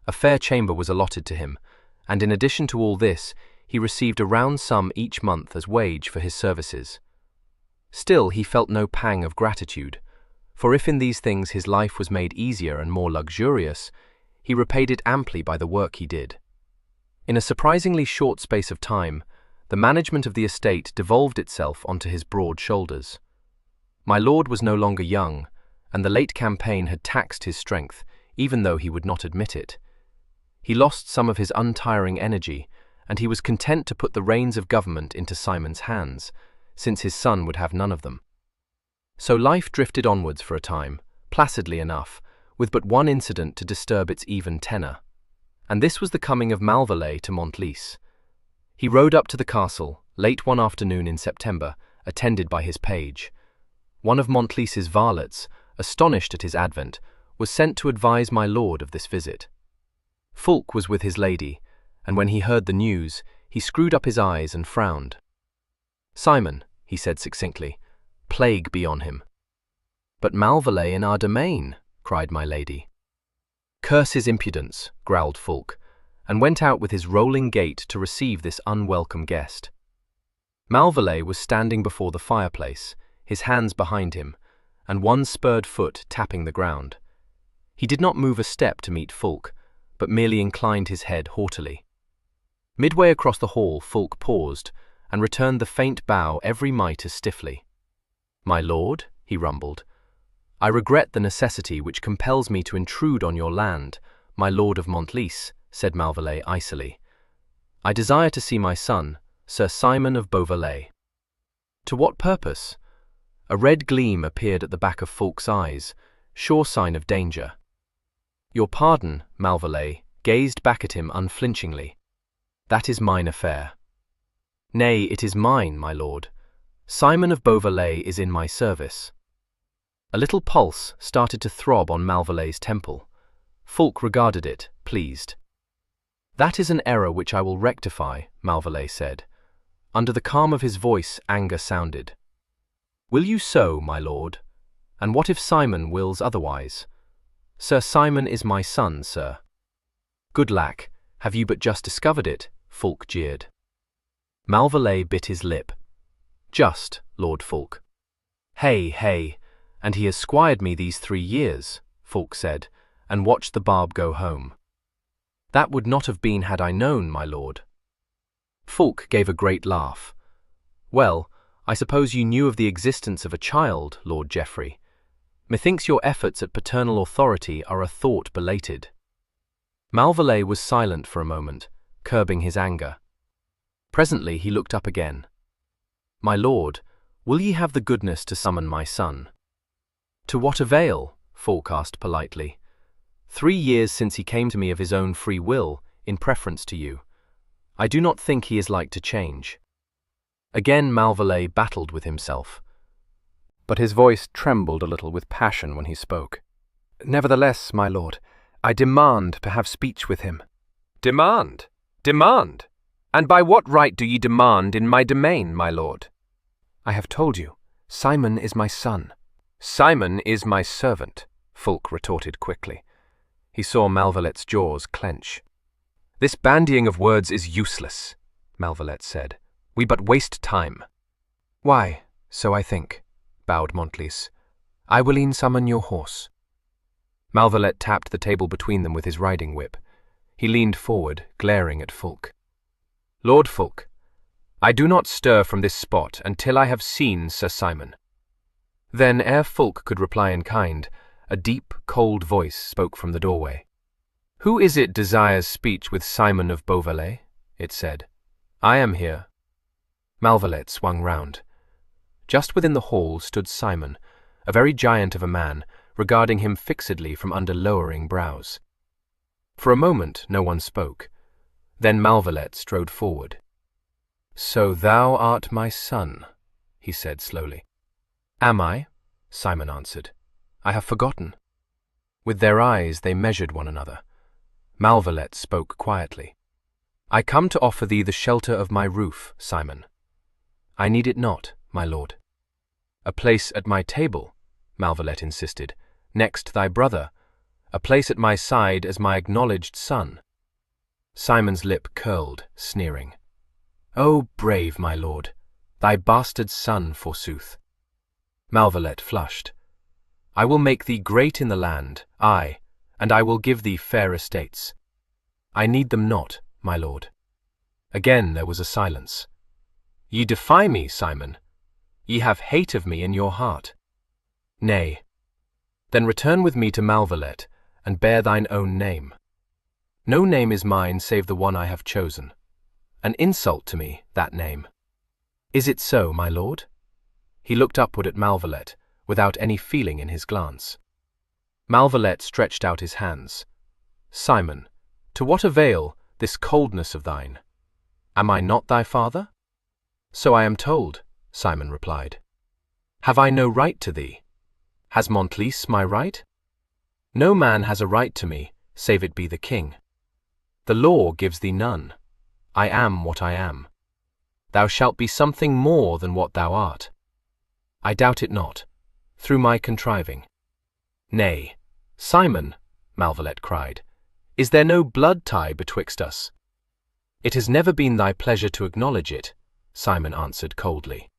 A fair chamber was allotted to him, and in addition to all this, he received a round sum each month as wage for his services. Still, he felt no pang of gratitude, for if in these things his life was made easier and more luxurious, he repaid it amply by the work he did. In a surprisingly short space of time, the management of the estate devolved itself onto his broad shoulders. My lord was no longer young, and the late campaign had taxed his strength, even though he would not admit it. He lost some of his untiring energy, and he was content to put the reins of government into Simon's hands, since his son would have none of them. So life drifted onwards for a time, placidly enough, with but one incident to disturb its even tenor. And this was the coming of Malvallet to Montlice. He rode up to the castle, late one afternoon in September, attended by his page. One of Montlice's varlets, astonished at his advent, was sent to advise my lord of this visit. Fulk was with his lady, and when he heard the news, he screwed up his eyes and frowned. "Simon," he said succinctly, "plague be on him." "But Malvallet in our domain," cried my lady. "Curse his impudence," growled Fulk, and went out with his rolling gait to receive this unwelcome guest. Malvallet was standing before the fireplace, his hands behind him, and one spurred foot tapping the ground. He did not move a step to meet Fulk, but merely inclined his head haughtily. Midway across the hall, Fulk paused, and returned the faint bow every mite as stiffly. "My lord," he rumbled, "I regret the necessity which compels me to intrude on your land, my lord of Montlice," said Malvallet icily. "I desire to see my son, Sir Simon of Beauvalet." "To what purpose?" A red gleam appeared at the back of Fulk's eyes, sure sign of danger. "Your pardon," Malvallet gazed back at him unflinchingly. "That is mine affair." "Nay, it is mine, my lord. Simon of Beauvalet is in my service." A little pulse started to throb on Malvallet's temple. Fulk regarded it, pleased. "That is an error which I will rectify," Malvallet said. Under the calm of his voice, anger sounded. "Will you so, my lord? And what if Simon wills otherwise? Sir Simon is my son, sir." "Good lack, have you but just discovered it?" Fulk jeered. Malvallet bit his lip. "Just, Lord Fulk." "Hey, hey, and he has squired me these 3 years," Fulk said, and watched the barb go home. "That would not have been had I known, my lord." Fulk gave a great laugh. "Well, I suppose you knew of the existence of a child, Lord Geoffrey. Methinks your efforts at paternal authority are a thought belated." Malvallet was silent for a moment, curbing his anger. Presently he looked up again. "My lord, will ye have the goodness to summon my son?" "To what avail?" Fulk asked politely. 3 years since he came to me of his own free will, in preference to you. I do not think he is like to change." Again Malvallet battled with himself, but his voice trembled a little with passion when he spoke. "Nevertheless, my lord, I demand to have speech with him." Demand? Demand? And by what right do ye demand in my domain, my lord?" "I have told you, Simon is my son." "Simon is my servant," Fulk retorted quickly. He saw Malvallet's jaws clench. "This bandying of words is useless," Malvallet said. "We but waste time." "Why, so I think," bowed Montlice. "I will e'en summon your horse." Malvallet tapped the table between them with his riding whip. He leaned forward, glaring at Fulk. "Lord Fulk, I do not stir from this spot until I have seen Sir Simon." Then, ere Fulk could reply in kind, a deep, cold voice spoke from the doorway. "Who is it desires speech with Simon of Beauvalet?" it said. "I am here." Malvallet swung round. Just within the hall stood Simon, a very giant of a man, regarding him fixedly from under lowering brows. For a moment no one spoke. Then Malvallet strode forward. "So thou art my son," he said slowly. "Am I?" Simon answered. "I have forgotten." With their eyes they measured one another. Malvallet spoke quietly. "I come to offer thee the shelter of my roof, Simon." "I need it not, my lord." "A place at my table," Malvallet insisted, "next thy brother, a place at my side as my acknowledged son." Simon's lip curled, sneering. "O brave, my lord, thy bastard son, forsooth." Malvallet flushed. "I will make thee great in the land, aye, and I will give thee fair estates." "I need them not, my lord." Again there was a silence. Ye defy me, Simon. Ye have hate of me in your heart. Nay. Then return with me to Malvallet, and bear thine own name. No name is mine save the one I have chosen. An insult to me, that name. Is it so, my lord? He looked upward at Malvallet, without any feeling in his glance. Malvallet stretched out his hands. Simon, to what avail this coldness of thine? Am I not thy father? So I am told, Simon replied. Have I no right to thee? Has Montlice my right? No man has a right to me, save it be the king. The law gives thee none. I am what I am. Thou shalt be something more than what thou art. I doubt it not, through my contriving. Nay, Simon, Malvallet cried, is there no blood tie betwixt us? It has never been thy pleasure to acknowledge it, Simon answered coldly.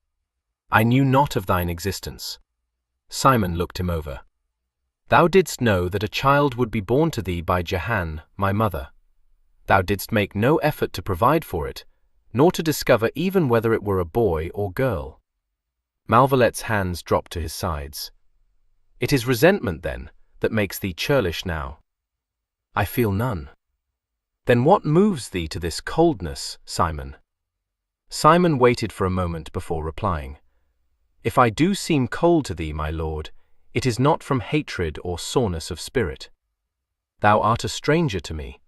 I knew not of thine existence. Simon looked him over. Thou didst know that a child would be born to thee by Jehan, my mother. Thou didst make no effort to provide for it, nor to discover even whether it were a boy or girl. Malvallet's hands dropped to his sides. It is resentment, then, that makes thee churlish now. I feel none. Then what moves thee to this coldness, Simon? Simon waited for a moment before replying. If I do seem cold to thee, my lord, it is not from hatred or soreness of spirit. Thou art a stranger to me.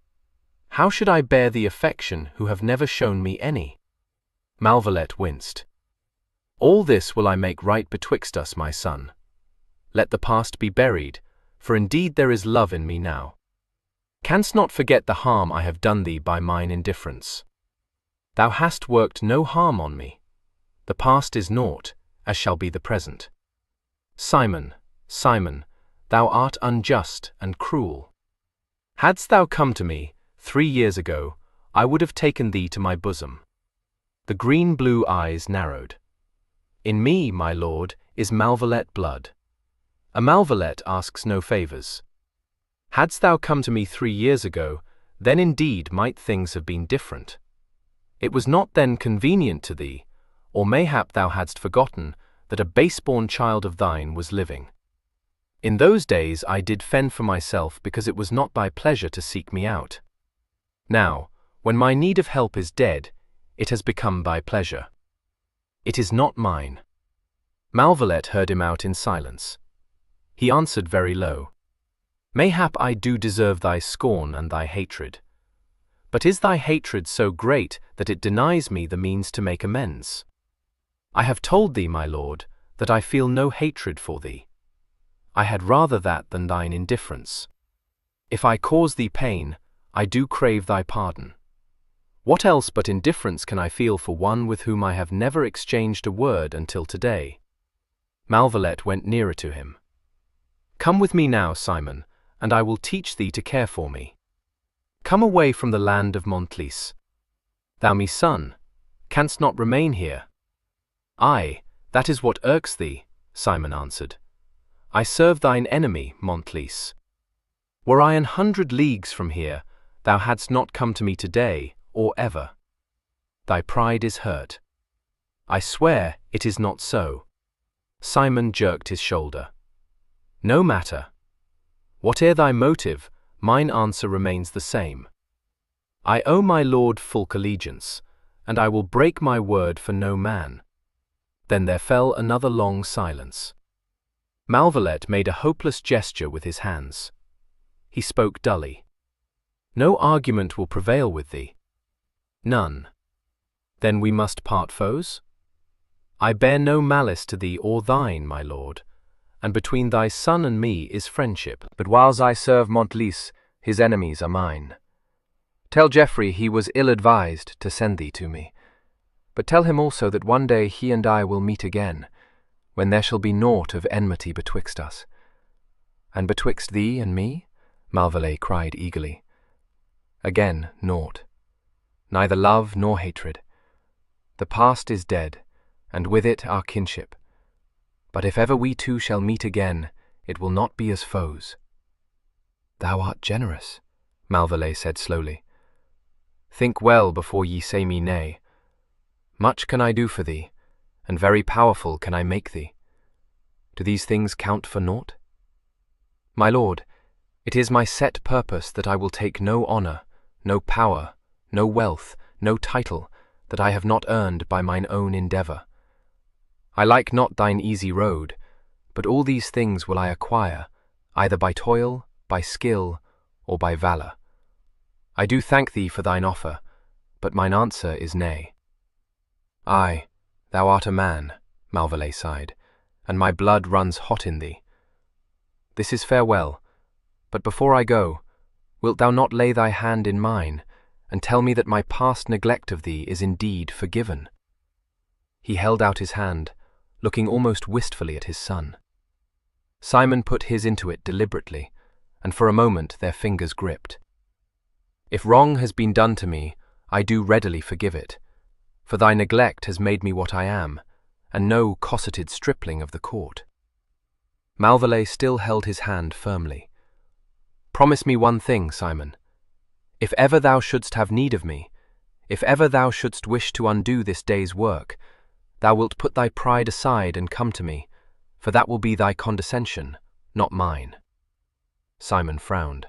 How should I bear thee affection who have never shown me any? Malvallet winced. All this will I make right betwixt us, my son. Let the past be buried, for indeed there is love in me now. Canst not forget the harm I have done thee by mine indifference. Thou hast worked no harm on me. The past is naught, as shall be the present. Simon, Simon, thou art unjust and cruel. Hadst thou come to me 3 years ago, I would have taken thee to my bosom. The green-blue eyes narrowed. In me, my lord, is Malvallet blood. A Malvallet asks no favours. Hadst thou come to me 3 years ago, then indeed might things have been different. It was not then convenient to thee, or mayhap thou hadst forgotten that a base-born child of thine was living. In those days I did fend for myself because it was not thy pleasure to seek me out. Now, when my need of help is dead, it has become thy pleasure. It is not mine. Malvallet heard him out in silence. He answered very low. Mayhap I do deserve thy scorn and thy hatred. But is thy hatred so great that it denies me the means to make amends? I have told thee, my lord, that I feel no hatred for thee. I had rather that than thine indifference. If I cause thee pain, I do crave thy pardon. What else but indifference can I feel for one with whom I have never exchanged a word until today? Malvallet went nearer to him. Come with me now, Simon, and I will teach thee to care for me. Come away from the land of Montlice. Thou, me son, canst not remain here. Aye, that is what irks thee, Simon answered. I serve thine enemy, Montlice. Were I 100 leagues from here, thou hadst not come to me today, or ever. Thy pride is hurt. I swear it is not so. Simon jerked his shoulder. No matter. Whate'er thy motive, mine answer remains the same. I owe my lord full allegiance, and I will break my word for no man. Then there fell another long silence. Malvallet made a hopeless gesture with his hands. He spoke dully. No argument will prevail with thee. None. Then we must part foes? I bear no malice to thee or thine, my lord, and between thy son and me is friendship. But whiles I serve Montlice, his enemies are mine. Tell Geoffrey he was ill-advised to send thee to me. But tell him also that one day he and I will meet again, when there shall be naught of enmity betwixt us. And betwixt thee and me? Malvallet cried eagerly. Again naught. Neither love nor hatred. The past is dead, and with it our kinship. But if ever we two shall meet again, it will not be as foes. Thou art generous, Malvallet said slowly. Think well before ye say me nay. Much can I do for thee, and very powerful can I make thee. Do these things count for naught? My lord, it is my set purpose that I will take no honour, no power, no wealth, no title, that I have not earned by mine own endeavour. I like not thine easy road, but all these things will I acquire, either by toil, by skill, or by valour. I do thank thee for thine offer, but mine answer is nay. Ay, thou art a man, Malvallet sighed, and my blood runs hot in thee. This is farewell, but before I go, wilt thou not lay thy hand in mine, and tell me that my past neglect of thee is indeed forgiven? He held out his hand, looking almost wistfully at his son. Simon put his into it deliberately, and for a moment their fingers gripped. If wrong has been done to me, I do readily forgive it, for thy neglect has made me what I am, and no cosseted stripling of the court. Malvallet still held his hand firmly. Promise me one thing, Simon. If ever thou shouldst have need of me, if ever thou shouldst wish to undo this day's work, thou wilt put thy pride aside and come to me, for that will be thy condescension, not mine. Simon frowned.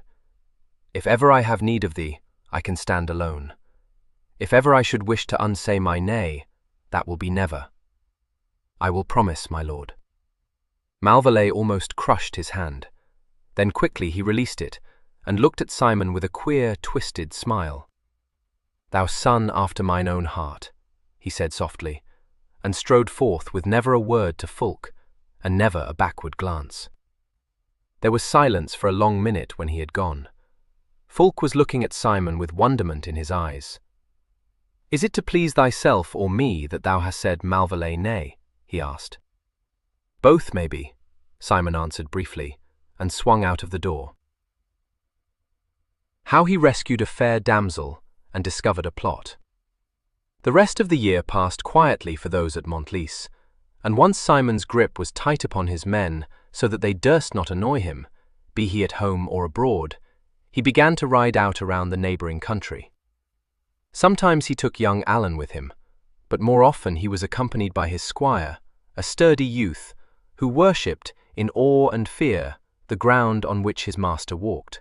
If ever I have need of thee, I can stand alone. If ever I should wish to unsay my nay, that will be never. I will promise, my lord. Malvallet almost crushed his hand. Then quickly he released it, and looked at Simon with a queer, twisted smile. Thou son after mine own heart, he said softly, and strode forth with never a word to Fulk, and never a backward glance. There was silence for a long minute when he had gone. Fulk was looking at Simon with wonderment in his eyes. Is it to please thyself or me that thou hast said Malvallet nay? He asked. Both, maybe, Simon answered briefly, and swung out of the door. How he rescued a fair damsel and discovered a plot. The rest of the year passed quietly for those at Montlice, and once Simon's grip was tight upon his men so that they durst not annoy him, be he at home or abroad, he began to ride out around the neighbouring country. Sometimes he took young Allen with him, but more often he was accompanied by his squire, a sturdy youth, who worshipped, in awe and fear, the ground on which his master walked.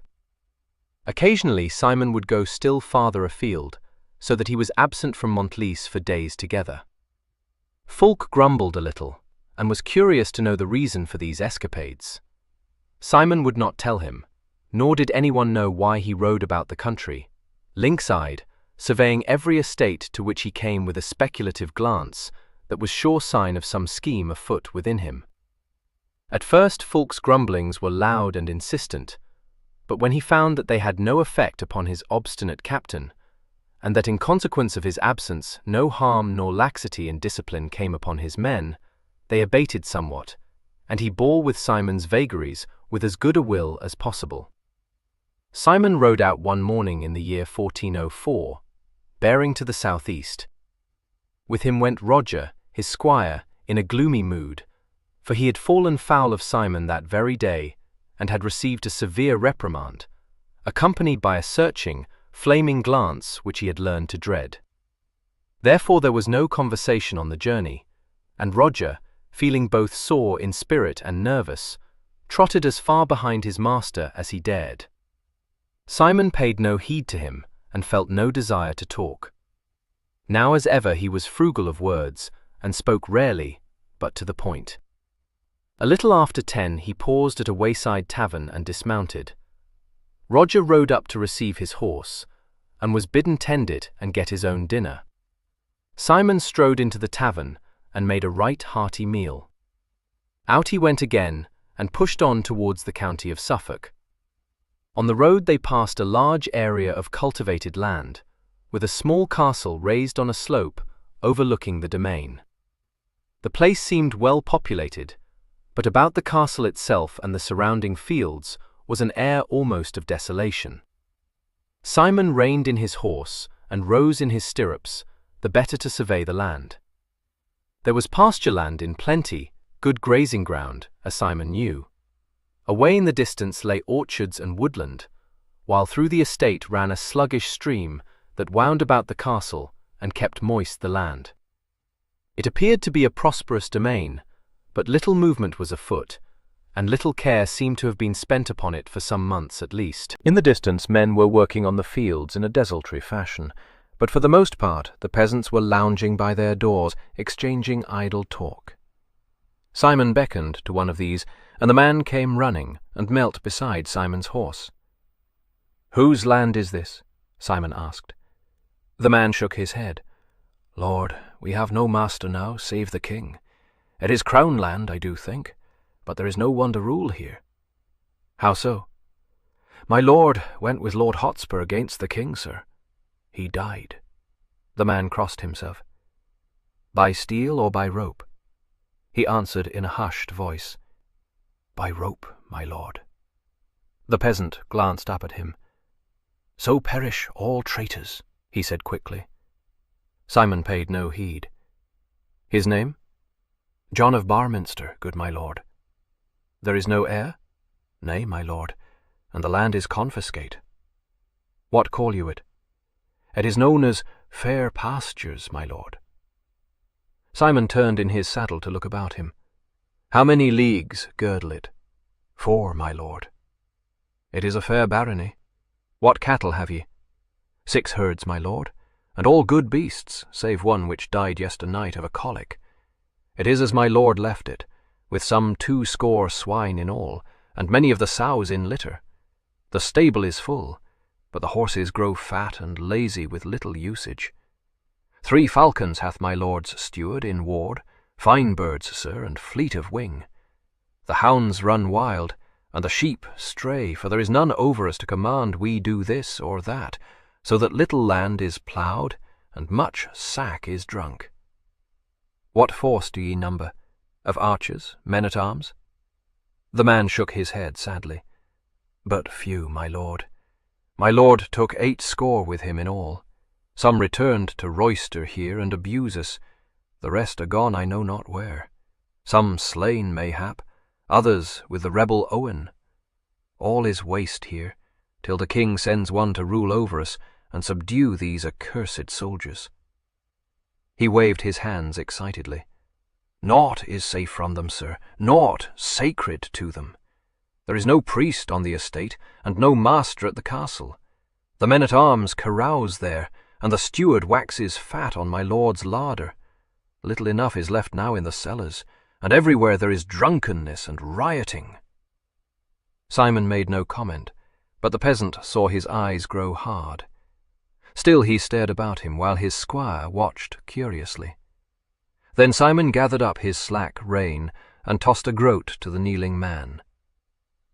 Occasionally Simon would go still farther afield, so that he was absent from Montlice for days together. Fulk grumbled a little, and was curious to know the reason for these escapades. Simon would not tell him, nor did anyone know why he rode about the country, lynx-eyed, surveying every estate to which he came with a speculative glance that was sure sign of some scheme afoot within him. At first Fulk's grumblings were loud and insistent, but when he found that they had no effect upon his obstinate captain, and that in consequence of his absence no harm nor laxity in discipline came upon his men, they abated somewhat, and he bore with Simon's vagaries with as good a will as possible. Simon rode out one morning in the year 1404, bearing to the southeast. With him went Roger, his squire, in a gloomy mood, for he had fallen foul of Simon that very day, and had received a severe reprimand, accompanied by a searching, flaming glance which he had learned to dread. Therefore there was no conversation on the journey, and Roger, feeling both sore in spirit and nervous, trotted as far behind his master as he dared. Simon paid no heed to him, and felt no desire to talk. Now as ever he was frugal of words, and spoke rarely, but to the point. A little after 10 he paused at a wayside tavern and dismounted. Roger rode up to receive his horse, and was bidden tend it and get his own dinner. Simon strode into the tavern, and made a right hearty meal. Out he went again, and pushed on towards the county of Suffolk. On the road they passed a large area of cultivated land, with a small castle raised on a slope overlooking the domain. The place seemed well populated, but about the castle itself and the surrounding fields was an air almost of desolation. Simon reined in his horse and rose in his stirrups, the better to survey the land. There was pasture land in plenty, good grazing ground, as Simon knew. Away in the distance lay orchards and woodland, while through the estate ran a sluggish stream that wound about the castle and kept moist the land. It appeared to be a prosperous domain, but little movement was afoot, and little care seemed to have been spent upon it for some months at least. In the distance, men were working on the fields in a desultory fashion, but for the most part the peasants were lounging by their doors, exchanging idle talk. Simon beckoned to one of these, and the man came running and knelt beside Simon's horse. "Whose land is this?" Simon asked. The man shook his head. "Lord, we have no master now, save the king. It is crown land, I do think, but there is no one to rule here." "How so?" "My lord went with Lord Hotspur against the king, sir. He died." The man crossed himself. "By steel or by rope?" He answered in a hushed voice. "By rope, my lord." The peasant glanced up at him. "So perish all traitors," he said quickly. Simon paid no heed. "His name?" "John of Barminster, good my lord." "There is no heir?" "Nay, my lord, and the land is confiscate." "What call you it?" "It is known as Fair Pastures, my lord." Simon turned in his saddle to look about him. "How many leagues girdle it?" "4, my lord." "It is a fair barony. What cattle have ye?" "6 herds, my lord, and all good beasts, save one which died yesternight of a colic. It is as my lord left it, with some 20 swine in all, and many of the sows in litter. The stable is full, but the horses grow fat and lazy with little usage. 3 falcons hath my lord's steward in ward, fine birds, sir, and fleet of wing. The hounds run wild, and the sheep stray, for there is none over us to command we do this or that, so that little land is ploughed, and much sack is drunk." "What force do ye number? Of archers, men-at-arms?" The man shook his head sadly. "But few, my lord. My lord took 80 with him in all. Some returned to royster here and abuse us. The rest are gone I know not where. Some slain, mayhap, others with the rebel Owen. All is waste here, till the king sends one to rule over us and subdue these accursed soldiers." He waved his hands excitedly. "Naught is safe from them, sir, naught sacred to them. There is no priest on the estate, and no master at the castle. The men-at-arms carouse there, and the steward waxes fat on my lord's larder. Little enough is left now in the cellars, and everywhere there is drunkenness and rioting." Simon made no comment, but the peasant saw his eyes grow hard. Still he stared about him, while his squire watched curiously. Then Simon gathered up his slack rein and tossed a groat to the kneeling man.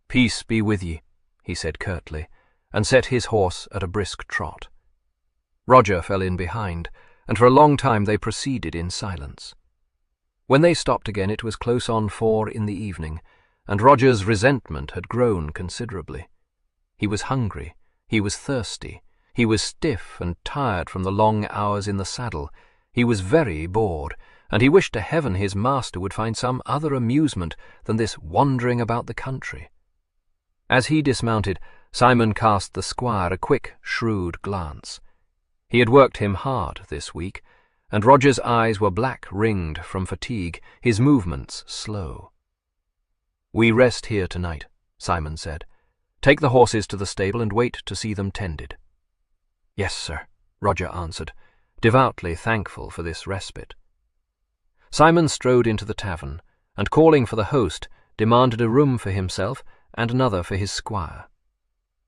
"Peace be with ye," he said curtly, and set his horse at a brisk trot. Roger fell in behind, and for a long time they proceeded in silence. When they stopped again it was close on 4 in the evening, and Roger's resentment had grown considerably. He was hungry, he was thirsty, he was stiff and tired from the long hours in the saddle, he was very bored, and he wished to heaven his master would find some other amusement than this wandering about the country. As he dismounted, Simon cast the squire a quick, shrewd glance. He had worked him hard this week, and Roger's eyes were black-ringed from fatigue, his movements slow. "We rest here tonight," Simon said. "Take the horses to the stable and wait to see them tended." "Yes, sir," Roger answered, devoutly thankful for this respite. Simon strode into the tavern, and calling for the host, demanded a room for himself and another for his squire.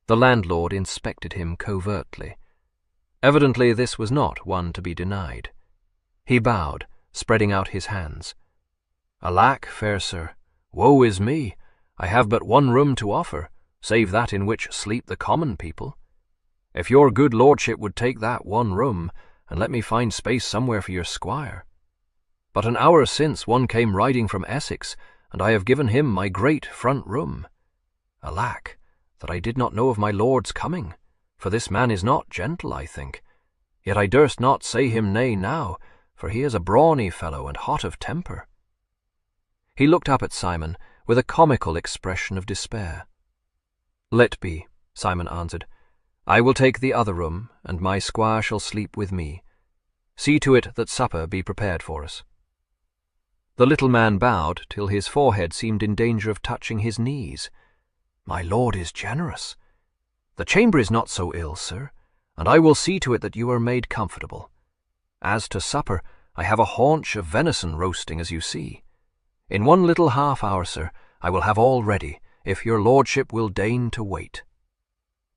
The landlord inspected him covertly. Evidently this was not one to be denied. He bowed, spreading out his hands. "Alack, fair sir, woe is me! I have but one room to offer, save that in which sleep the common people. If your good lordship would take that one room, and let me find space somewhere for your squire. But an hour since one came riding from Essex, and I have given him my great front room. Alack, that I did not know of my lord's coming, for this man is not gentle, I think. Yet I durst not say him nay now, for he is a brawny fellow and hot of temper." He looked up at Simon with a comical expression of despair. "Let be," Simon answered. I will take the other room, and my squire shall sleep with me. See to it that supper be prepared for us." The little man bowed till his forehead seemed in danger of touching his knees. "My lord is generous. The chamber is not so ill, sir, and I will see to it that you are made comfortable. As to supper, I have a haunch of venison roasting, as you see. In one little half-hour, sir, I will have all ready, if your lordship will deign to wait."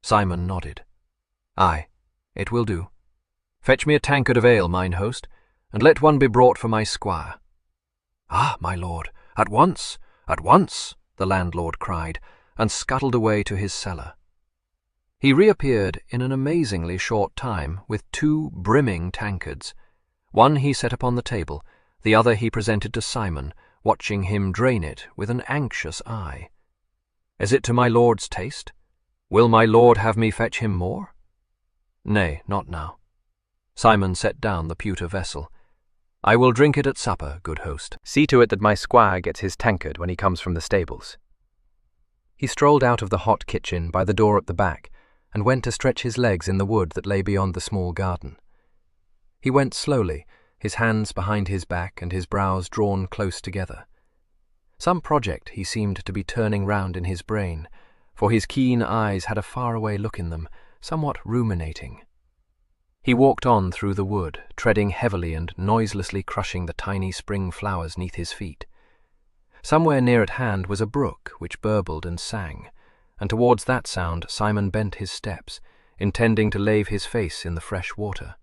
Simon nodded. "Aye, it will do. Fetch me a tankard of ale, mine host, and let one be brought for my squire." "Ah, my lord, at once, the landlord cried, and scuttled away to his cellar. He reappeared in an amazingly short time with 2 brimming tankards. One he set upon the table, the other he presented to Simon, watching him drain it with an anxious eye. "Is it to my lord's taste? Will my lord have me fetch him more?" "Nay, not now." Simon set down the pewter vessel. "I will drink it at supper, good host. See to it that my squire gets his tankard when he comes from the stables." He strolled out of the hot kitchen by the door at the back, and went to stretch his legs in the wood that lay beyond the small garden. He went slowly, his hands behind his back and his brows drawn close together. Some project he seemed to be turning round in his brain, for his keen eyes had a faraway look in them, somewhat ruminating. He walked on through the wood, treading heavily and noiselessly crushing the tiny spring flowers neath his feet. Somewhere near at hand was a brook which burbled and sang, and towards that sound Simon bent his steps, intending to lave his face in the fresh water.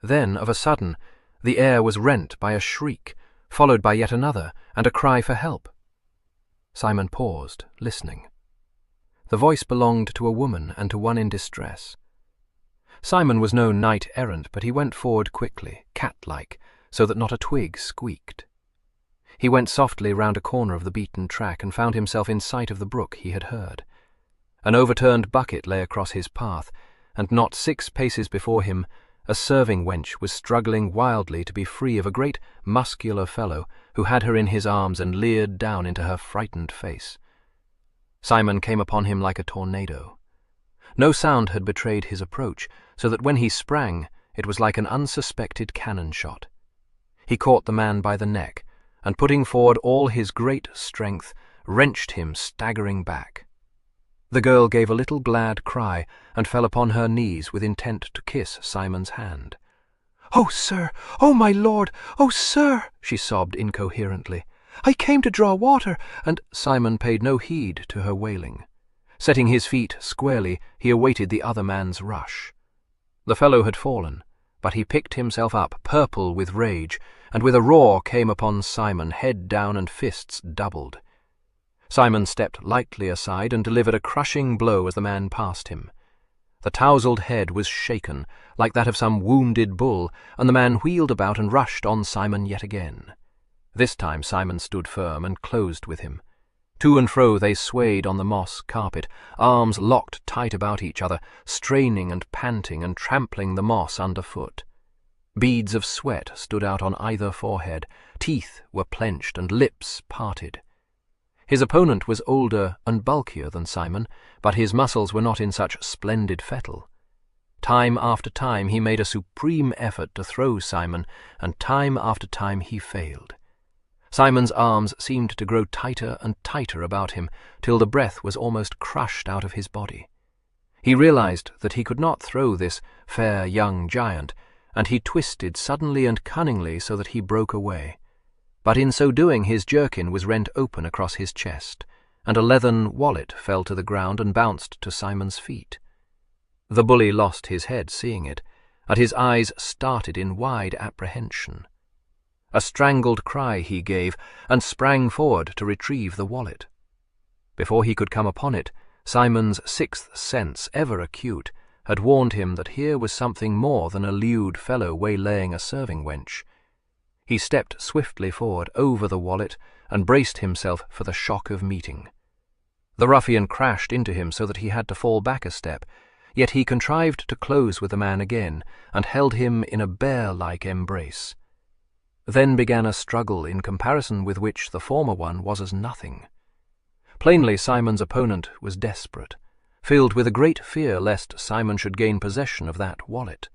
Then, of a sudden, the air was rent by a shriek, followed by yet another, and a cry for help. Simon paused, listening. The voice belonged to a woman and to one in distress. Simon was no knight-errant, but he went forward quickly, cat-like, so that not a twig squeaked. He went softly round a corner of the beaten track and found himself in sight of the brook he had heard. An overturned bucket lay across his path, and not 6 paces before him a serving wench was struggling wildly to be free of a great muscular fellow who had her in his arms and leered down into her frightened face. Simon came upon him like a tornado. No sound had betrayed his approach, so that when he sprang, it was like an unsuspected cannon shot. He caught the man by the neck, and putting forward all his great strength, wrenched him staggering back. The girl gave a little glad cry, and fell upon her knees with intent to kiss Simon's hand. "Oh, sir! Oh, my lord! Oh, sir!" she sobbed incoherently. "I came to draw water," and Simon paid no heed to her wailing. Setting his feet squarely, he awaited the other man's rush. The fellow had fallen, but he picked himself up, purple with rage, and with a roar came upon Simon, head down and fists doubled. Simon stepped lightly aside and delivered a crushing blow as the man passed him. The tousled head was shaken, like that of some wounded bull, and the man wheeled about and rushed on Simon yet again. This time Simon stood firm and closed with him. To and fro they swayed on the moss carpet, arms locked tight about each other, straining and panting and trampling the moss underfoot. Beads of sweat stood out on either forehead, teeth were clenched and lips parted. His opponent was older and bulkier than Simon, but his muscles were not in such splendid fettle. Time after time he made a supreme effort to throw Simon, and time after time he failed. Simon's arms seemed to grow tighter and tighter about him, till the breath was almost crushed out of his body. He realized that he could not throw this fair young giant, and he twisted suddenly and cunningly so that he broke away. But in so doing his jerkin was rent open across his chest, and a leathern wallet fell to the ground and bounced to Simon's feet. The bully lost his head seeing it, and his eyes started in wide apprehension. A strangled cry he gave, and sprang forward to retrieve the wallet. Before he could come upon it, Simon's 6th sense, ever acute, had warned him that here was something more than a lewd fellow waylaying a serving wench. He stepped swiftly forward over the wallet and braced himself for the shock of meeting. The ruffian crashed into him so that he had to fall back a step, yet he contrived to close with the man again and held him in a bear-like embrace. Then began a struggle in comparison with which the former one was as nothing. Plainly Simon's opponent was desperate. filled with a great fear lest Simon should gain possession of that wallet.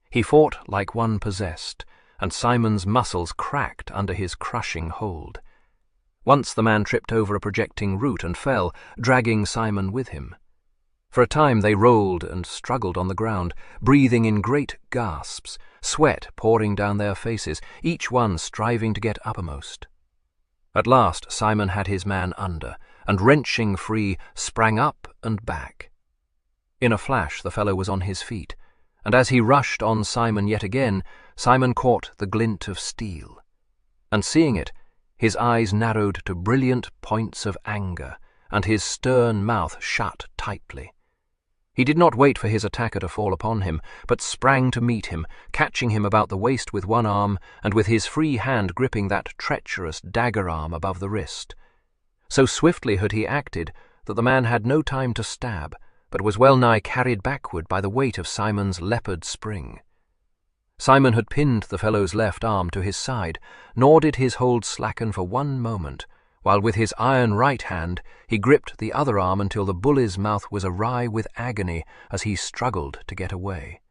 He fought like one possessed, and Simon's muscles cracked under his crushing hold. Once the man tripped over a projecting root and fell, dragging Simon with him. For a time they rolled and struggled on the ground, breathing in great gasps, sweat pouring down their faces, each one striving to get uppermost. At last Simon had his man under, and wrenching free, sprang up and back. In a flash the fellow was on his feet, and as he rushed on Simon yet again, Simon caught the glint of steel. And seeing it, his eyes narrowed to brilliant points of anger, and his stern mouth shut tightly. He did not wait for his attacker to fall upon him, but sprang to meet him, catching him about the waist with one arm, and with his free hand gripping that treacherous dagger arm above the wrist. So swiftly had he acted that the man had no time to stab, but was well nigh carried backward by the weight of Simon's leopard spring. Simon had pinned the fellow's left arm to his side, nor did his hold slacken for one moment, while with his iron right hand he gripped the other arm until the bully's mouth was awry with agony as he struggled to get away.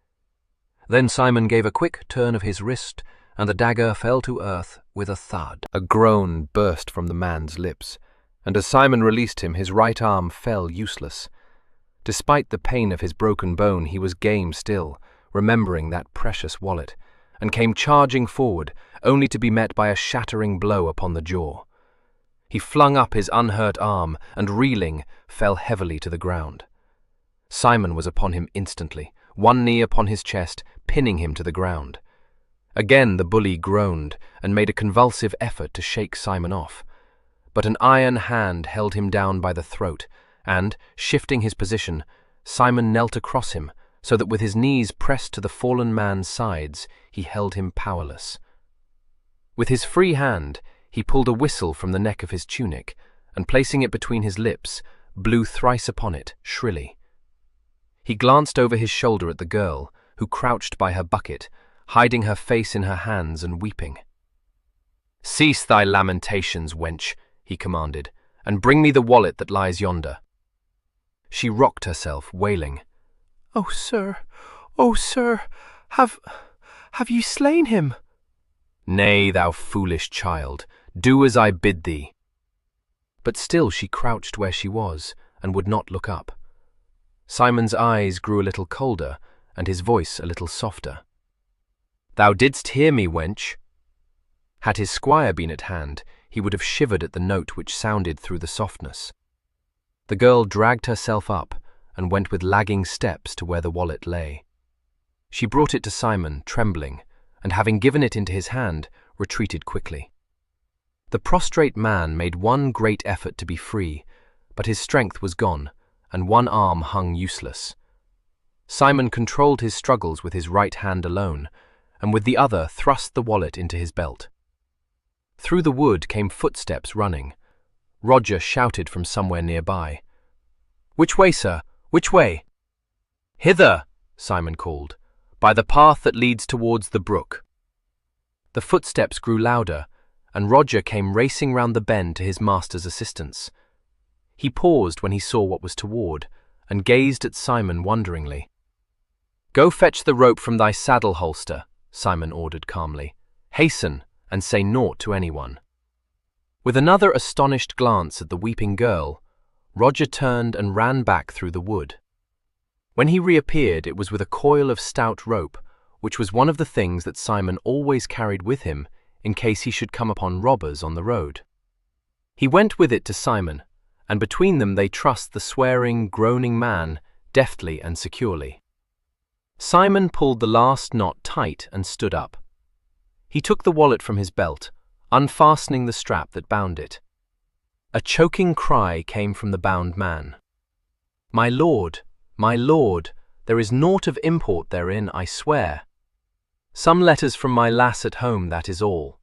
Then Simon gave a quick turn of his wrist, and the dagger fell to earth with a thud. A groan burst from the man's lips, and as Simon released him, his right arm fell useless. Despite the pain of his broken bone, he was game still, remembering that precious wallet, and came charging forward, only to be met by a shattering blow upon the jaw. He flung up his unhurt arm, and reeling, fell heavily to the ground. Simon was upon him instantly, one knee upon his chest, pinning him to the ground. Again the bully groaned, and made a convulsive effort to shake Simon off. But an iron hand held him down by the throat, and, shifting his position, Simon knelt across him, so that with his knees pressed to the fallen man's sides, he held him powerless. With his free hand, he pulled a whistle from the neck of his tunic, and placing it between his lips, blew thrice upon it, shrilly. He glanced over his shoulder at the girl, who crouched by her bucket, hiding her face in her hands and weeping. "Cease thy lamentations, wench," he commanded, "and bring me the wallet that lies yonder." She rocked herself, wailing, Oh, sir, have you slain him?" "Nay, thou foolish child, do as I bid thee." But still she crouched where she was, and would not look up. Simon's eyes grew a little colder, and his voice a little softer. "Thou didst hear me, wench." Had his squire been at hand, he would have shivered at the note which sounded through the softness. The girl dragged herself up, and went with lagging steps to where the wallet lay. She brought it to Simon, trembling, and having given it into his hand, retreated quickly. The prostrate man made one great effort to be free, but his strength was gone, and one arm hung useless. Simon controlled his struggles with his right hand alone, and with the other thrust the wallet into his belt. Through the wood came footsteps running. Roger shouted from somewhere nearby. "Which way, sir? Which way?" "Hither," Simon called, "by the path that leads towards the brook." The footsteps grew louder, and Roger came racing round the bend to his master's assistance. He paused when he saw what was toward, and gazed at Simon wonderingly. "Go fetch the rope from thy saddle holster," Simon ordered calmly. "Hasten, and say naught to anyone." With another astonished glance at the weeping girl, Roger turned and ran back through the wood. When he reappeared, it was with a coil of stout rope, which was one of the things that Simon always carried with him in case he should come upon robbers on the road. He went with it to Simon, and between them they trussed the swearing, groaning man deftly and securely. Simon pulled the last knot tight and stood up. He took the wallet from his belt, unfastening the strap that bound it. A choking cry came from the bound man. my lord, there is naught of import therein, I swear. Some letters from my lass at home, that is all.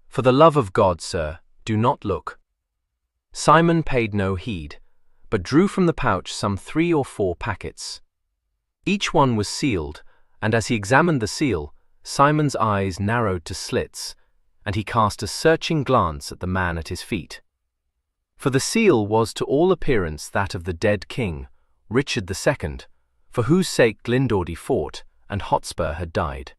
For the love of God, sir, do not look." Simon paid no heed, but drew from the pouch some 3 or 4 packets. Each one was sealed, and as he examined the seal, Simon's eyes narrowed to slits, and he cast a searching glance at the man at his feet. For the seal was to all appearance that of the dead king, Richard II, for whose sake Glyndwrdwy fought and Hotspur had died.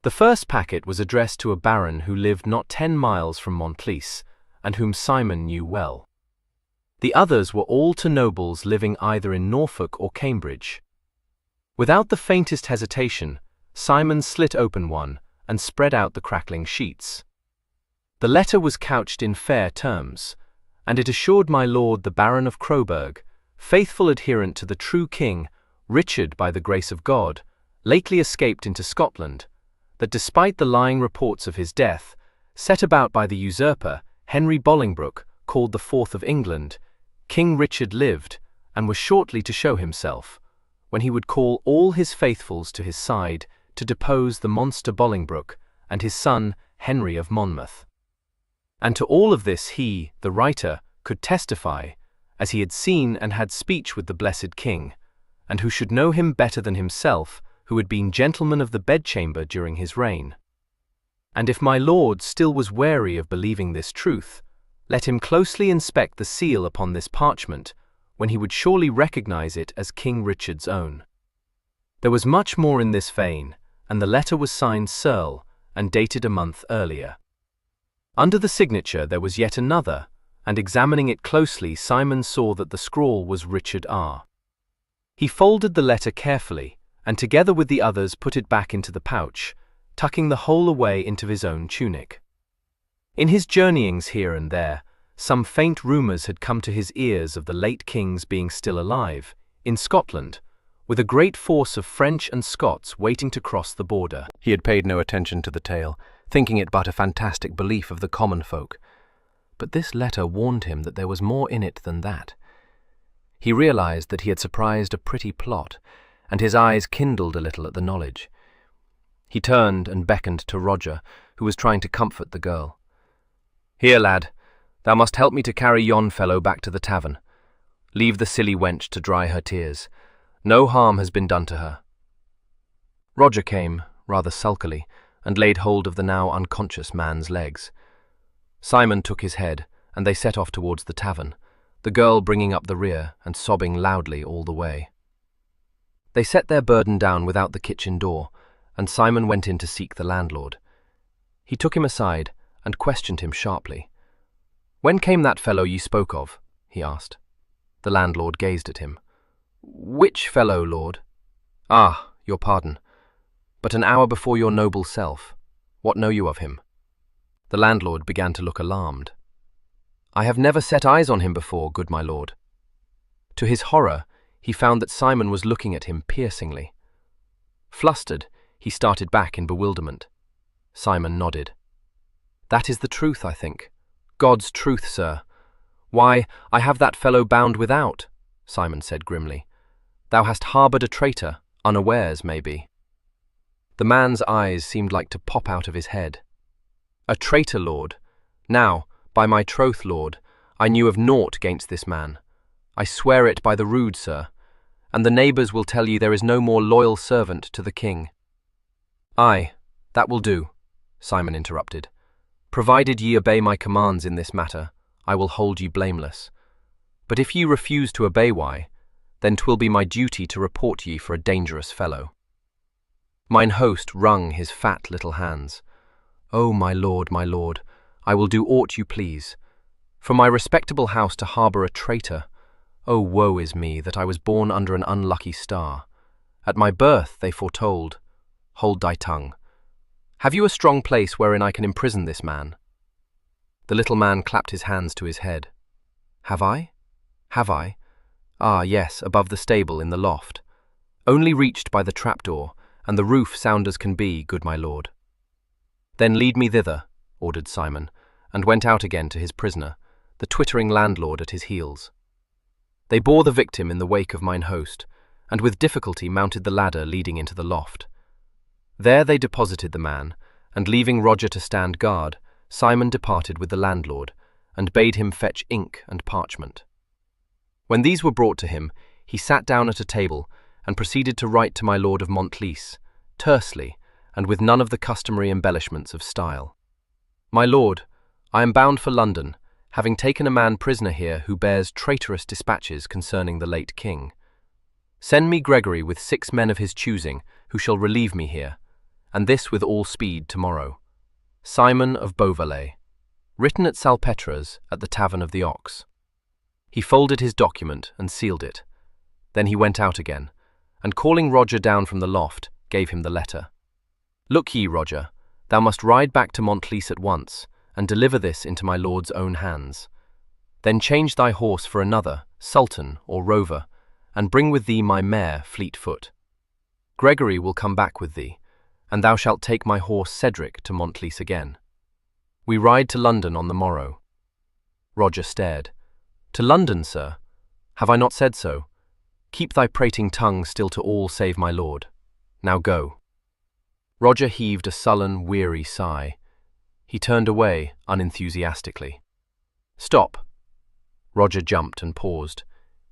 The first packet was addressed to a baron who lived not 10 miles from Montlice, and whom Simon knew well. The others were all to nobles living either in Norfolk or Cambridge. Without the faintest hesitation, Simon slit open one and spread out the crackling sheets. The letter was couched in fair terms, and it assured my lord the Baron of Crowburg, faithful adherent to the true king, Richard by the grace of God, lately escaped into Scotland, that despite the lying reports of his death, set about by the usurper, Henry Bolingbroke, called the Fourth of England, King Richard lived, and was shortly to show himself, when he would call all his faithfuls to his side to depose the monster Bolingbroke and his son Henry of Monmouth. And to all of this he, the writer, could testify, as he had seen and had speech with the blessed king, and who should know him better than himself, who had been gentleman of the bedchamber during his reign. And if my lord still was wary of believing this truth, let him closely inspect the seal upon this parchment, when he would surely recognize it as King Richard's own. There was much more in this vein, and the letter was signed Earl, and dated a month earlier. Under the signature there was yet another, and examining it closely Simon saw that the scrawl was Richard R. He folded the letter carefully, and together with the others put it back into the pouch, tucking the whole away into his own tunic. In his journeyings here and there, some faint rumours had come to his ears of the late king's being still alive, in Scotland, with a great force of French and Scots waiting to cross the border. He had paid no attention to the tale, thinking it but a fantastic belief of the common folk. But this letter warned him that there was more in it than that. He realized that he had surprised a pretty plot, and his eyes kindled a little at the knowledge. He turned and beckoned to Roger, who was trying to comfort the girl. "Here, lad, thou must help me to carry yon fellow back to the tavern. Leave the silly wench to dry her tears. No harm has been done to her." Roger came, rather sulkily, and laid hold of the now unconscious man's legs. Simon took his head, and they set off towards the tavern, the girl bringing up the rear and sobbing loudly all the way. They set their burden down without the kitchen door, and Simon went in to seek the landlord. He took him aside and questioned him sharply. "When came that fellow you spoke of?" he asked. The landlord gazed at him. "Which fellow, lord?" "Ah, your pardon. But an hour before your noble self. What know you of him?" The landlord began to look alarmed. "I have never set eyes on him before, good my lord." To his horror, he found that Simon was looking at him piercingly. Flustered, he started back in bewilderment. Simon nodded. "That is the truth, I think. God's truth, sir. Why, I have that fellow bound without," Simon said grimly. "Thou hast harboured a traitor, unawares, maybe." The man's eyes seemed like to pop out of his head. "A traitor, lord? Now, by my troth, lord, I knew of naught against this man. I swear it by the rood, sir, and the neighbours will tell you there is no more loyal servant to the king." "Aye, that will do," Simon interrupted. "Provided ye obey my commands in this matter, I will hold you blameless. But if ye refuse to obey, why, then 'twill be my duty to report ye for a dangerous fellow." Mine host wrung his fat little hands. "Oh, my lord, I will do aught you please. For my respectable house to harbour a traitor, oh, woe is me that I was born under an unlucky star. At my birth they foretold, hold thy tongue. Have you a strong place wherein I can imprison this man?" The little man clapped his hands to his head. Have I? Ah, yes, above the stable in the loft. Only reached by the trapdoor, and the roof sound as can be, good my lord." "Then lead me thither," ordered Simon, and went out again to his prisoner, the twittering landlord at his heels. They bore the victim in the wake of mine host, and with difficulty mounted the ladder leading into the loft. There they deposited the man, and leaving Roger to stand guard, Simon departed with the landlord, and bade him fetch ink and parchment. When these were brought to him, he sat down at a table, and proceeded to write to my lord of Montlice, tersely, and with none of the customary embellishments of style. "My lord, I am bound for London, having taken a man prisoner here who bears traitorous dispatches concerning the late king. Send me Gregory with 6 men of his choosing, who shall relieve me here, and this with all speed tomorrow. Simon of Beauvalet. Written at Salpetra's at the Tavern of the Ox. He folded his document and sealed it. Then he went out again, and calling Roger down from the loft, gave him the letter. Look ye, Roger, thou must ride back to Montlice at once, and deliver this into my lord's own hands. Then change thy horse for another, Sultan or Rover, and bring with thee my mare Fleetfoot. Gregory will come back with thee, and thou shalt take my horse Cedric to Montlice again. We ride to London on the morrow. Roger stared. To London, sir? Have I not said so? Keep thy prating tongue still to all save my lord. Now go. Roger heaved a sullen, weary sigh. He turned away unenthusiastically. Stop. Roger jumped and paused.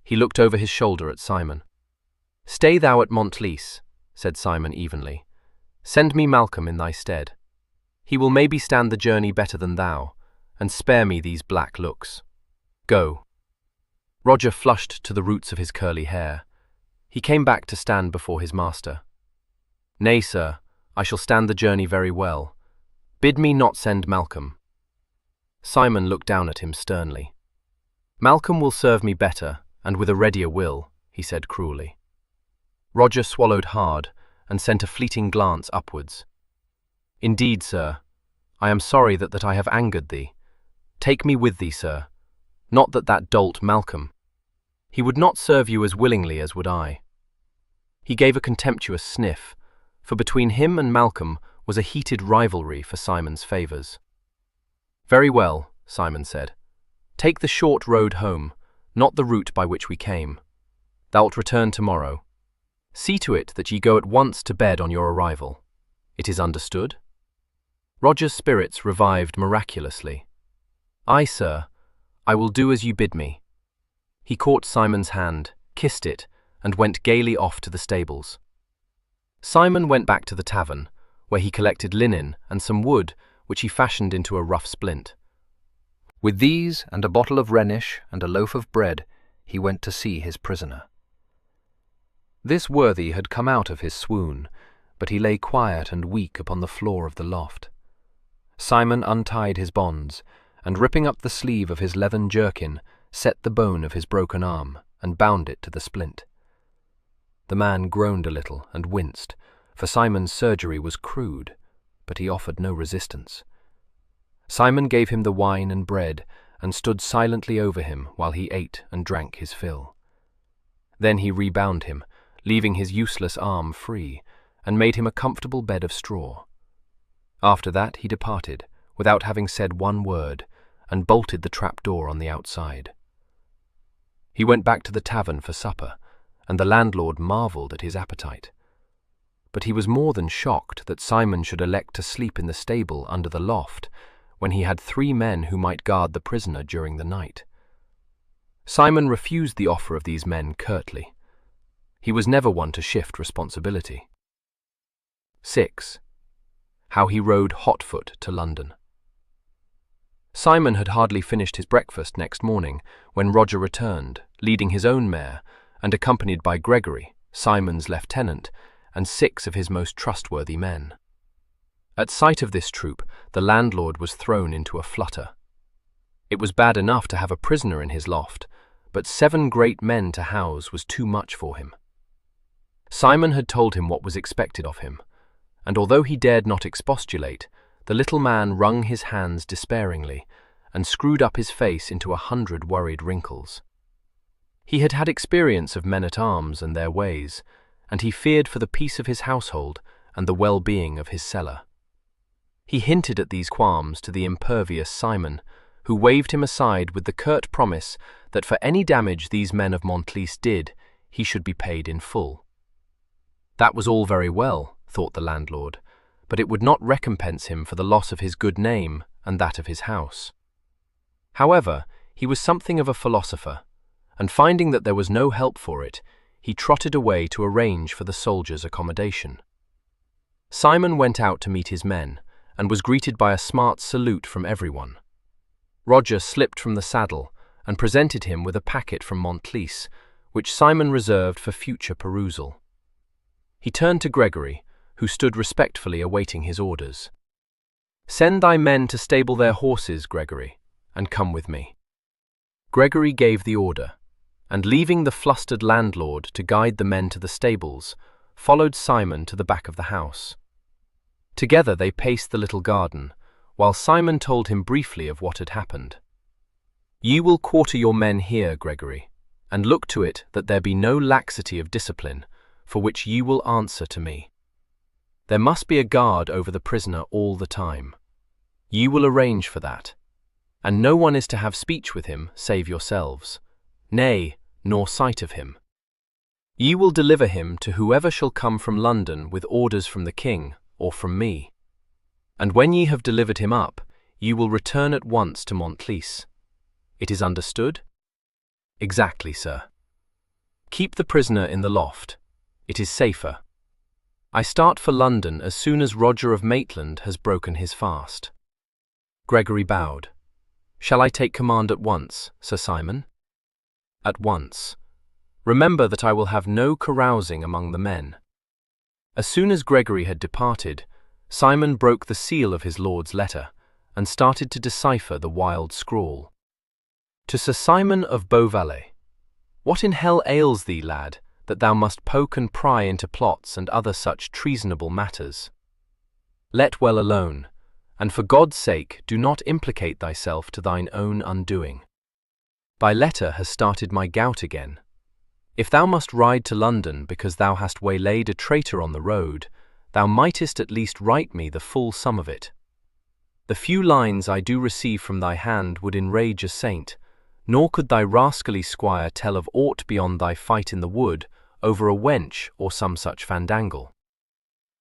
He looked over his shoulder at Simon. Stay thou at Montlice, said Simon evenly. Send me Malcolm in thy stead. He will maybe stand the journey better than thou, and spare me these black looks. Go. Roger flushed to the roots of his curly hair. He came back to stand before his master. Nay, sir, I shall stand the journey very well. Bid me not send Malcolm. Simon looked down at him sternly. Malcolm will serve me better, and with a readier will, he said cruelly. Roger swallowed hard, and sent a fleeting glance upwards. Indeed, sir, I am sorry that I have angered thee. Take me with thee, sir. Not that dolt Malcolm. He would not serve you as willingly as would I. He gave a contemptuous sniff, for between him and Malcolm was a heated rivalry for Simon's favours. Very well, Simon said. Take the short road home, not the route by which we came. Thou'lt return tomorrow. See to it that ye go at once to bed on your arrival. It is understood? Roger's spirits revived miraculously. Aye, sir, I will do as you bid me. He caught Simon's hand, kissed it, and went gaily off to the stables. Simon went back to the tavern, where he collected linen and some wood, which he fashioned into a rough splint. With these and a bottle of Rhenish and a loaf of bread, he went to see his prisoner. This worthy had come out of his swoon, but he lay quiet and weak upon the floor of the loft. Simon untied his bonds, and ripping up the sleeve of his leathern jerkin, set the bone of his broken arm, and bound it to the splint. The man groaned a little and winced, for Simon's surgery was crude, but he offered no resistance. Simon gave him the wine and bread, and stood silently over him while he ate and drank his fill. Then he rebound him, leaving his useless arm free, and made him a comfortable bed of straw. After that he departed, without having said one word, and bolted the trap-door on the outside. He went back to the tavern for supper, and the landlord marvelled at his appetite. But he was more than shocked that Simon should elect to sleep in the stable under the loft, when he had 3 men who might guard the prisoner during the night. Simon refused the offer of these men curtly. He was never one to shift responsibility. 6. How he rode hotfoot to London. Simon had hardly finished his breakfast next morning when Roger returned, leading his own mare, and accompanied by Gregory, Simon's lieutenant, and 6 of his most trustworthy men. At sight of this troop, the landlord was thrown into a flutter. It was bad enough to have a prisoner in his loft, but 7 great men to house was too much for him. Simon had told him what was expected of him, and although he dared not expostulate, the little man wrung his hands despairingly and screwed up his face into 100 worried wrinkles. He had had experience of men-at-arms and their ways, and he feared for the peace of his household and the well-being of his cellar. He hinted at these qualms to the impervious Simon, who waved him aside with the curt promise that for any damage these men of Montlice did, he should be paid in full. That was all very well, thought the landlord, but it would not recompense him for the loss of his good name and that of his house. However, he was something of a philosopher, and finding that there was no help for it, he trotted away to arrange for the soldiers' accommodation. Simon went out to meet his men, and was greeted by a smart salute from everyone. Roger slipped from the saddle and presented him with a packet from Montlice, which Simon reserved for future perusal. He turned to Gregory, who stood respectfully awaiting his orders. "Send thy men to stable their horses, Gregory, and come with me." Gregory gave the order, and leaving the flustered landlord to guide the men to the stables, followed Simon to the back of the house. Together they paced the little garden, while Simon told him briefly of what had happened. "Ye will quarter your men here, Gregory, and look to it that there be no laxity of discipline, for which ye will answer to me. There must be a guard over the prisoner all the time. Ye will arrange for that, and no one is to have speech with him save yourselves, nay, nor sight of him. Ye will deliver him to whoever shall come from London with orders from the king or from me. And when ye have delivered him up, ye will return at once to Montlice. It is understood?" "Exactly, sir." "Keep the prisoner in the loft. It is safer. I start for London as soon as Roger of Maitland has broken his fast." Gregory bowed. "Shall I take command at once, Sir Simon?" "At once. Remember that I will have no carousing among the men." As soon as Gregory had departed, Simon broke the seal of his lord's letter, and started to decipher the wild scrawl. "To Sir Simon of Beauvallet. What in hell ails thee, lad, that thou must poke and pry into plots and other such treasonable matters? Let well alone, and for God's sake do not implicate thyself to thine own undoing. Thy letter has started my gout again. If thou must ride to London because thou hast waylaid a traitor on the road, thou mightest at least write me the full sum of it. The few lines I do receive from thy hand would enrage a saint, nor could thy rascally squire tell of aught beyond thy fight in the wood over a wench or some such fandangle.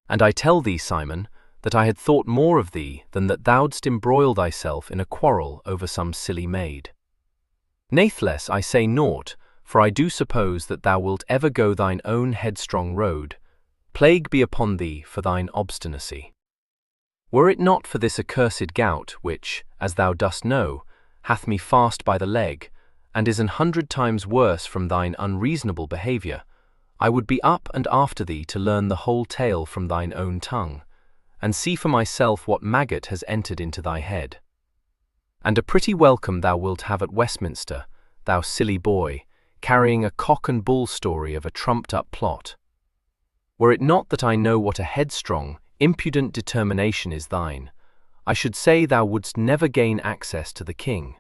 And I tell thee, Simon, that I had thought more of thee than that thou'dst embroil thyself in a quarrel over some silly maid. Natheless I say naught, for I do suppose that thou wilt ever go thine own headstrong road. Plague be upon thee for thine obstinacy. Were it not for this accursed gout, which, as thou dost know, hath me fast by the leg, and is 100 times worse from thine unreasonable behaviour, I would be up and after thee to learn the whole tale from thine own tongue, and see for myself what maggot has entered into thy head. And a pretty welcome thou wilt have at Westminster, thou silly boy, carrying a cock and bull story of a trumped-up plot. Were it not that I know what a headstrong, impudent determination is thine, I should say thou wouldst never gain access to the king.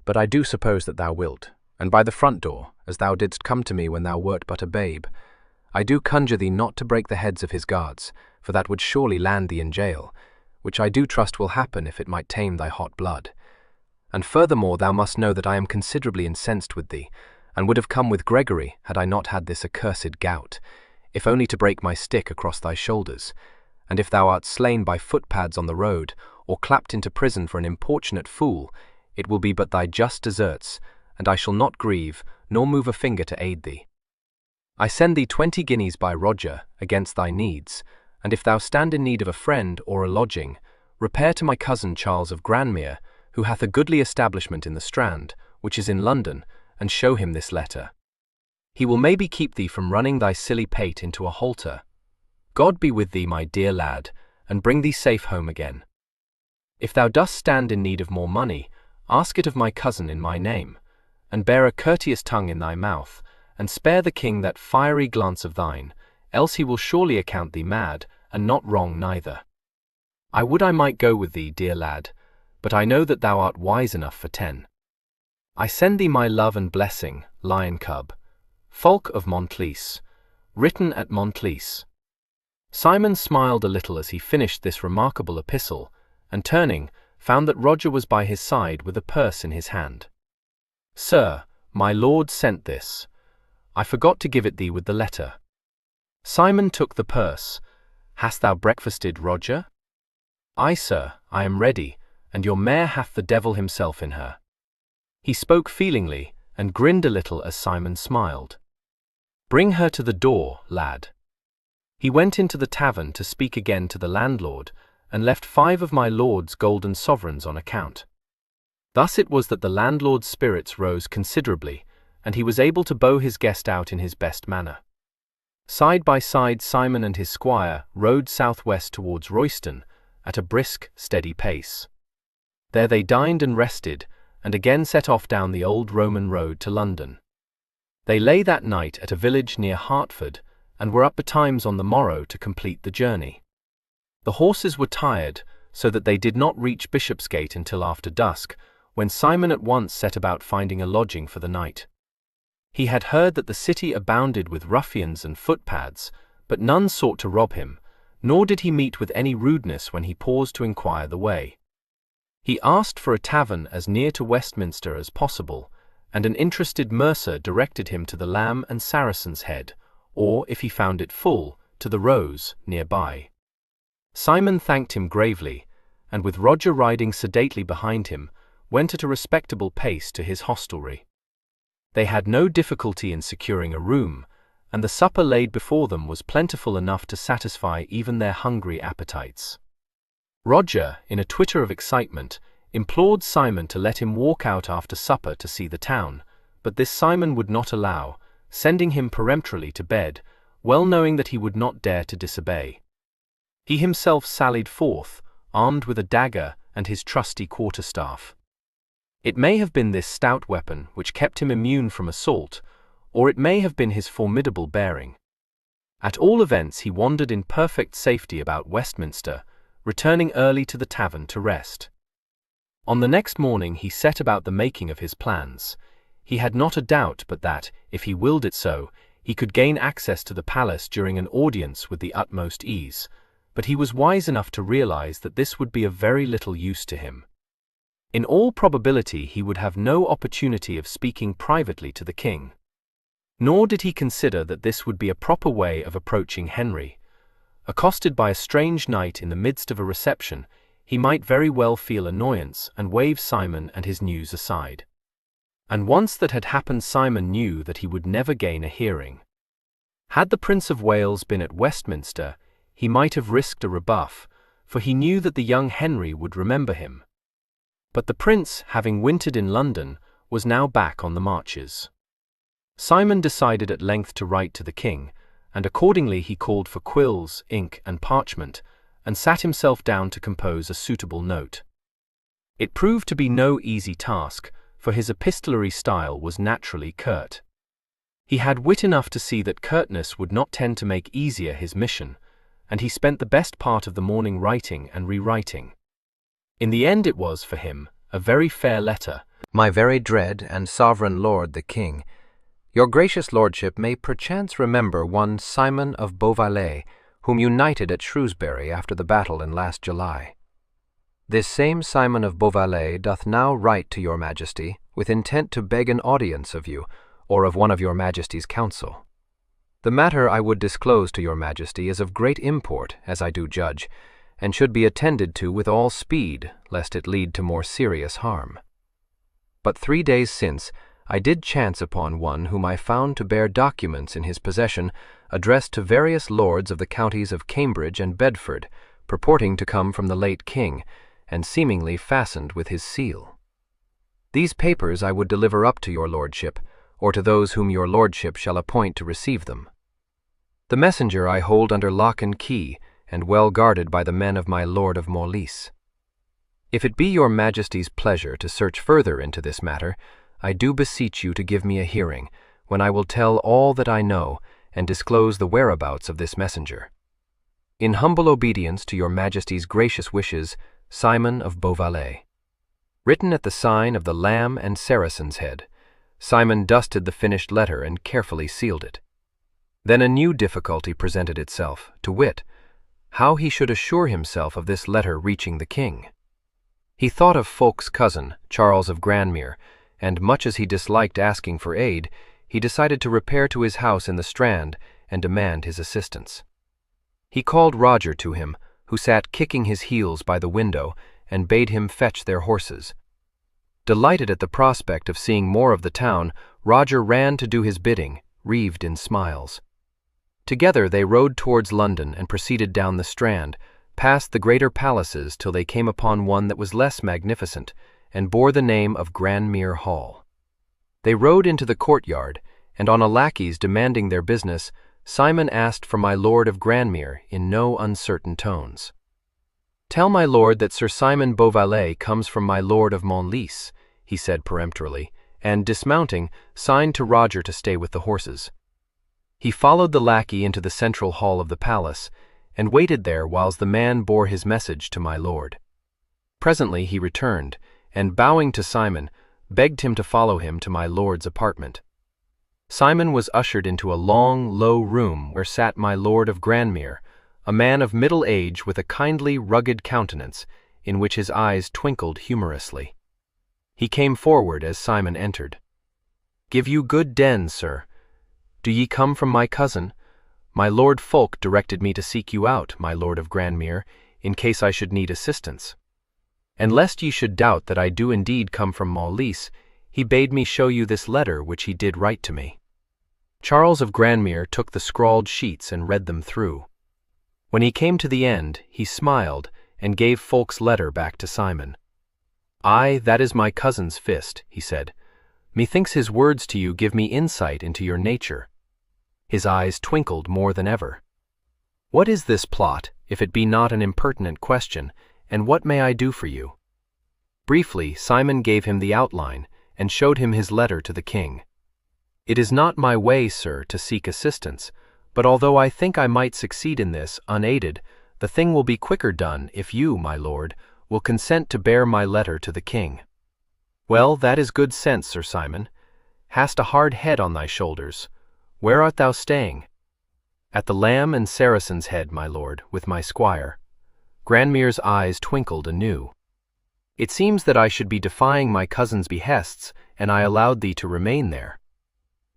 But I do suppose that thou wilt, and by the front door, as thou didst come to me when thou wert but a babe. I do conjure thee not to break the heads of his guards, for that would surely land thee in jail, which I do trust will happen if it might tame thy hot blood. And furthermore thou must know that I am considerably incensed with thee, and would have come with Gregory had I not had this accursed gout, if only to break my stick across thy shoulders. And if thou art slain by footpads on the road, or clapped into prison for an importunate fool, it will be but thy just deserts, and I shall not grieve, nor move a finger to aid thee. I send thee 20 guineas by Roger, against thy needs, and if thou stand in need of a friend or a lodging, repair to my cousin Charles of Granmere, who hath a goodly establishment in the Strand, which is in London, and show him this letter. He will maybe keep thee from running thy silly pate into a halter. God be with thee, my dear lad, and bring thee safe home again. If thou dost stand in need of more money, ask it of my cousin in my name, and bear a courteous tongue in thy mouth, and spare the king that fiery glance of thine, else he will surely account thee mad, and not wrong neither. I would I might go with thee, dear lad, but I know that thou art wise enough for 10. I send thee my love and blessing, lion cub. Fulk of Montlice, written at Montlice. Simon smiled a little as he finished this remarkable epistle, and turning, found that Roger was by his side with a purse in his hand. "Sir, my lord sent this. I forgot to give it thee with the letter." Simon took the purse. "Hast thou breakfasted, Roger?" "Aye, sir, I am ready, and your mare hath the devil himself in her." He spoke feelingly, and grinned a little as Simon smiled. "Bring her to the door, lad." He went into the tavern to speak again to the landlord, and left 5 of my lord's golden sovereigns on account. Thus it was that the landlord's spirits rose considerably, and he was able to bow his guest out in his best manner. Side by side, Simon and his squire rode southwest towards Royston at a brisk, steady pace. There they dined and rested, and again set off down the old Roman road to London. They lay that night at a village near Hertford, and were up betimes on the morrow to complete the journey. The horses were tired, so that they did not reach Bishopsgate until after dusk, when Simon at once set about finding a lodging for the night. He had heard that the city abounded with ruffians and footpads, but none sought to rob him, nor did he meet with any rudeness when he paused to inquire the way. He asked for a tavern as near to Westminster as possible, and an interested mercer directed him to the Lamb and Saracen's Head, or, if he found it full, to the Rose, nearby. Simon thanked him gravely, and with Roger riding sedately behind him, went at a respectable pace to his hostelry. They had no difficulty in securing a room, and the supper laid before them was plentiful enough to satisfy even their hungry appetites. Roger, in a twitter of excitement, implored Simon to let him walk out after supper to see the town, but this Simon would not allow, sending him peremptorily to bed, well knowing that he would not dare to disobey. He himself sallied forth, armed with a dagger and his trusty quarterstaff. It may have been this stout weapon which kept him immune from assault, or it may have been his formidable bearing. At all events he wandered in perfect safety about Westminster, returning early to the tavern to rest. On the next morning he set about the making of his plans. He had not a doubt but that, if he willed it so, he could gain access to the palace during an audience with the utmost ease, but he was wise enough to realize that this would be of very little use to him. In all probability he would have no opportunity of speaking privately to the king. Nor did he consider that this would be a proper way of approaching Henry. Accosted by a strange knight in the midst of a reception, he might very well feel annoyance and wave Simon and his news aside. And once that had happened, Simon knew that he would never gain a hearing. Had the Prince of Wales been at Westminster, he might have risked a rebuff, for he knew that the young Henry would remember him. But the prince, having wintered in London, was now back on the marches. Simon decided at length to write to the king, and accordingly he called for quills, ink, and parchment, and sat himself down to compose a suitable note. It proved to be no easy task, for his epistolary style was naturally curt. He had wit enough to see that curtness would not tend to make easier his mission, and he spent the best part of the morning writing and rewriting. In the end it was, for him, a very fair letter. My very dread and sovereign lord the king, your gracious lordship may perchance remember one Simon of Beauvallet, whom you knighted at Shrewsbury after the battle in last July. This same Simon of Beauvallet doth now write to your majesty, with intent to beg an audience of you, or of one of your majesty's council. The matter I would disclose to your majesty is of great import, as I do judge, and should be attended to with all speed, lest it lead to more serious harm. But 3 days since, I did chance upon one whom I found to bear documents in his possession addressed to various lords of the counties of Cambridge and Bedford, purporting to come from the late king, and seemingly fastened with his seal. These papers I would deliver up to your lordship, or to those whom your lordship shall appoint to receive them. The messenger I hold under lock and key, and well guarded by the men of my lord of Montlice. If it be your majesty's pleasure to search further into this matter, I do beseech you to give me a hearing, when I will tell all that I know, and disclose the whereabouts of this messenger. In humble obedience to your majesty's gracious wishes, Simon of Beauvallet. Written at the sign of the Lamb and Saracen's Head, Simon dusted the finished letter and carefully sealed it. Then a new difficulty presented itself, to wit, how he should assure himself of this letter reaching the king. He thought of Fulk's cousin, Charles of Grandmere, and much as he disliked asking for aid, he decided to repair to his house in the Strand and demand his assistance. He called Roger to him, who sat kicking his heels by the window, and bade him fetch their horses. Delighted at the prospect of seeing more of the town, Roger ran to do his bidding, wreathed in smiles. Together they rode towards London and proceeded down the Strand, past the greater palaces till they came upon one that was less magnificent, and bore the name of Grandmere Hall. They rode into the courtyard, and on a lackey's demanding their business, Simon asked for my lord of Grandmere in no uncertain tones. "Tell my lord that Sir Simon Beauvalet comes from my lord of Montlice," he said peremptorily, and, dismounting, signed to Roger to stay with the horses. He followed the lackey into the central hall of the palace, and waited there whilst the man bore his message to my lord. Presently he returned, and bowing to Simon, begged him to follow him to my lord's apartment. Simon was ushered into a long, low room where sat my lord of Grandmere, a man of middle age with a kindly, rugged countenance, in which his eyes twinkled humorously. He came forward as Simon entered. "Give you good den, sir. Do ye come from my cousin? My Lord Fulk directed me to seek you out, my lord of Grandmere, in case I should need assistance. And lest ye should doubt that I do indeed come from Montlice, he bade me show you this letter which he did write to me." Charles of Grandmere took the scrawled sheets and read them through. When he came to the end, he smiled and gave Fulk's letter back to Simon. "Aye, that is my cousin's fist," he said. "Methinks his words to you give me insight into your nature." His eyes twinkled more than ever. "What is this plot, if it be not an impertinent question, and what may I do for you?" Briefly, Simon gave him the outline, and showed him his letter to the king. "It is not my way, sir, to seek assistance, but although I think I might succeed in this, unaided, the thing will be quicker done if you, my lord, will consent to bear my letter to the king." "Well, that is good sense, Sir Simon. Hast a hard head on thy shoulders. Where art thou staying?" "At the Lamb and Saracen's Head, my lord, with my squire." Grandmere's eyes twinkled anew. "It seems that I should be defying my cousin's behests, and I allowed thee to remain there.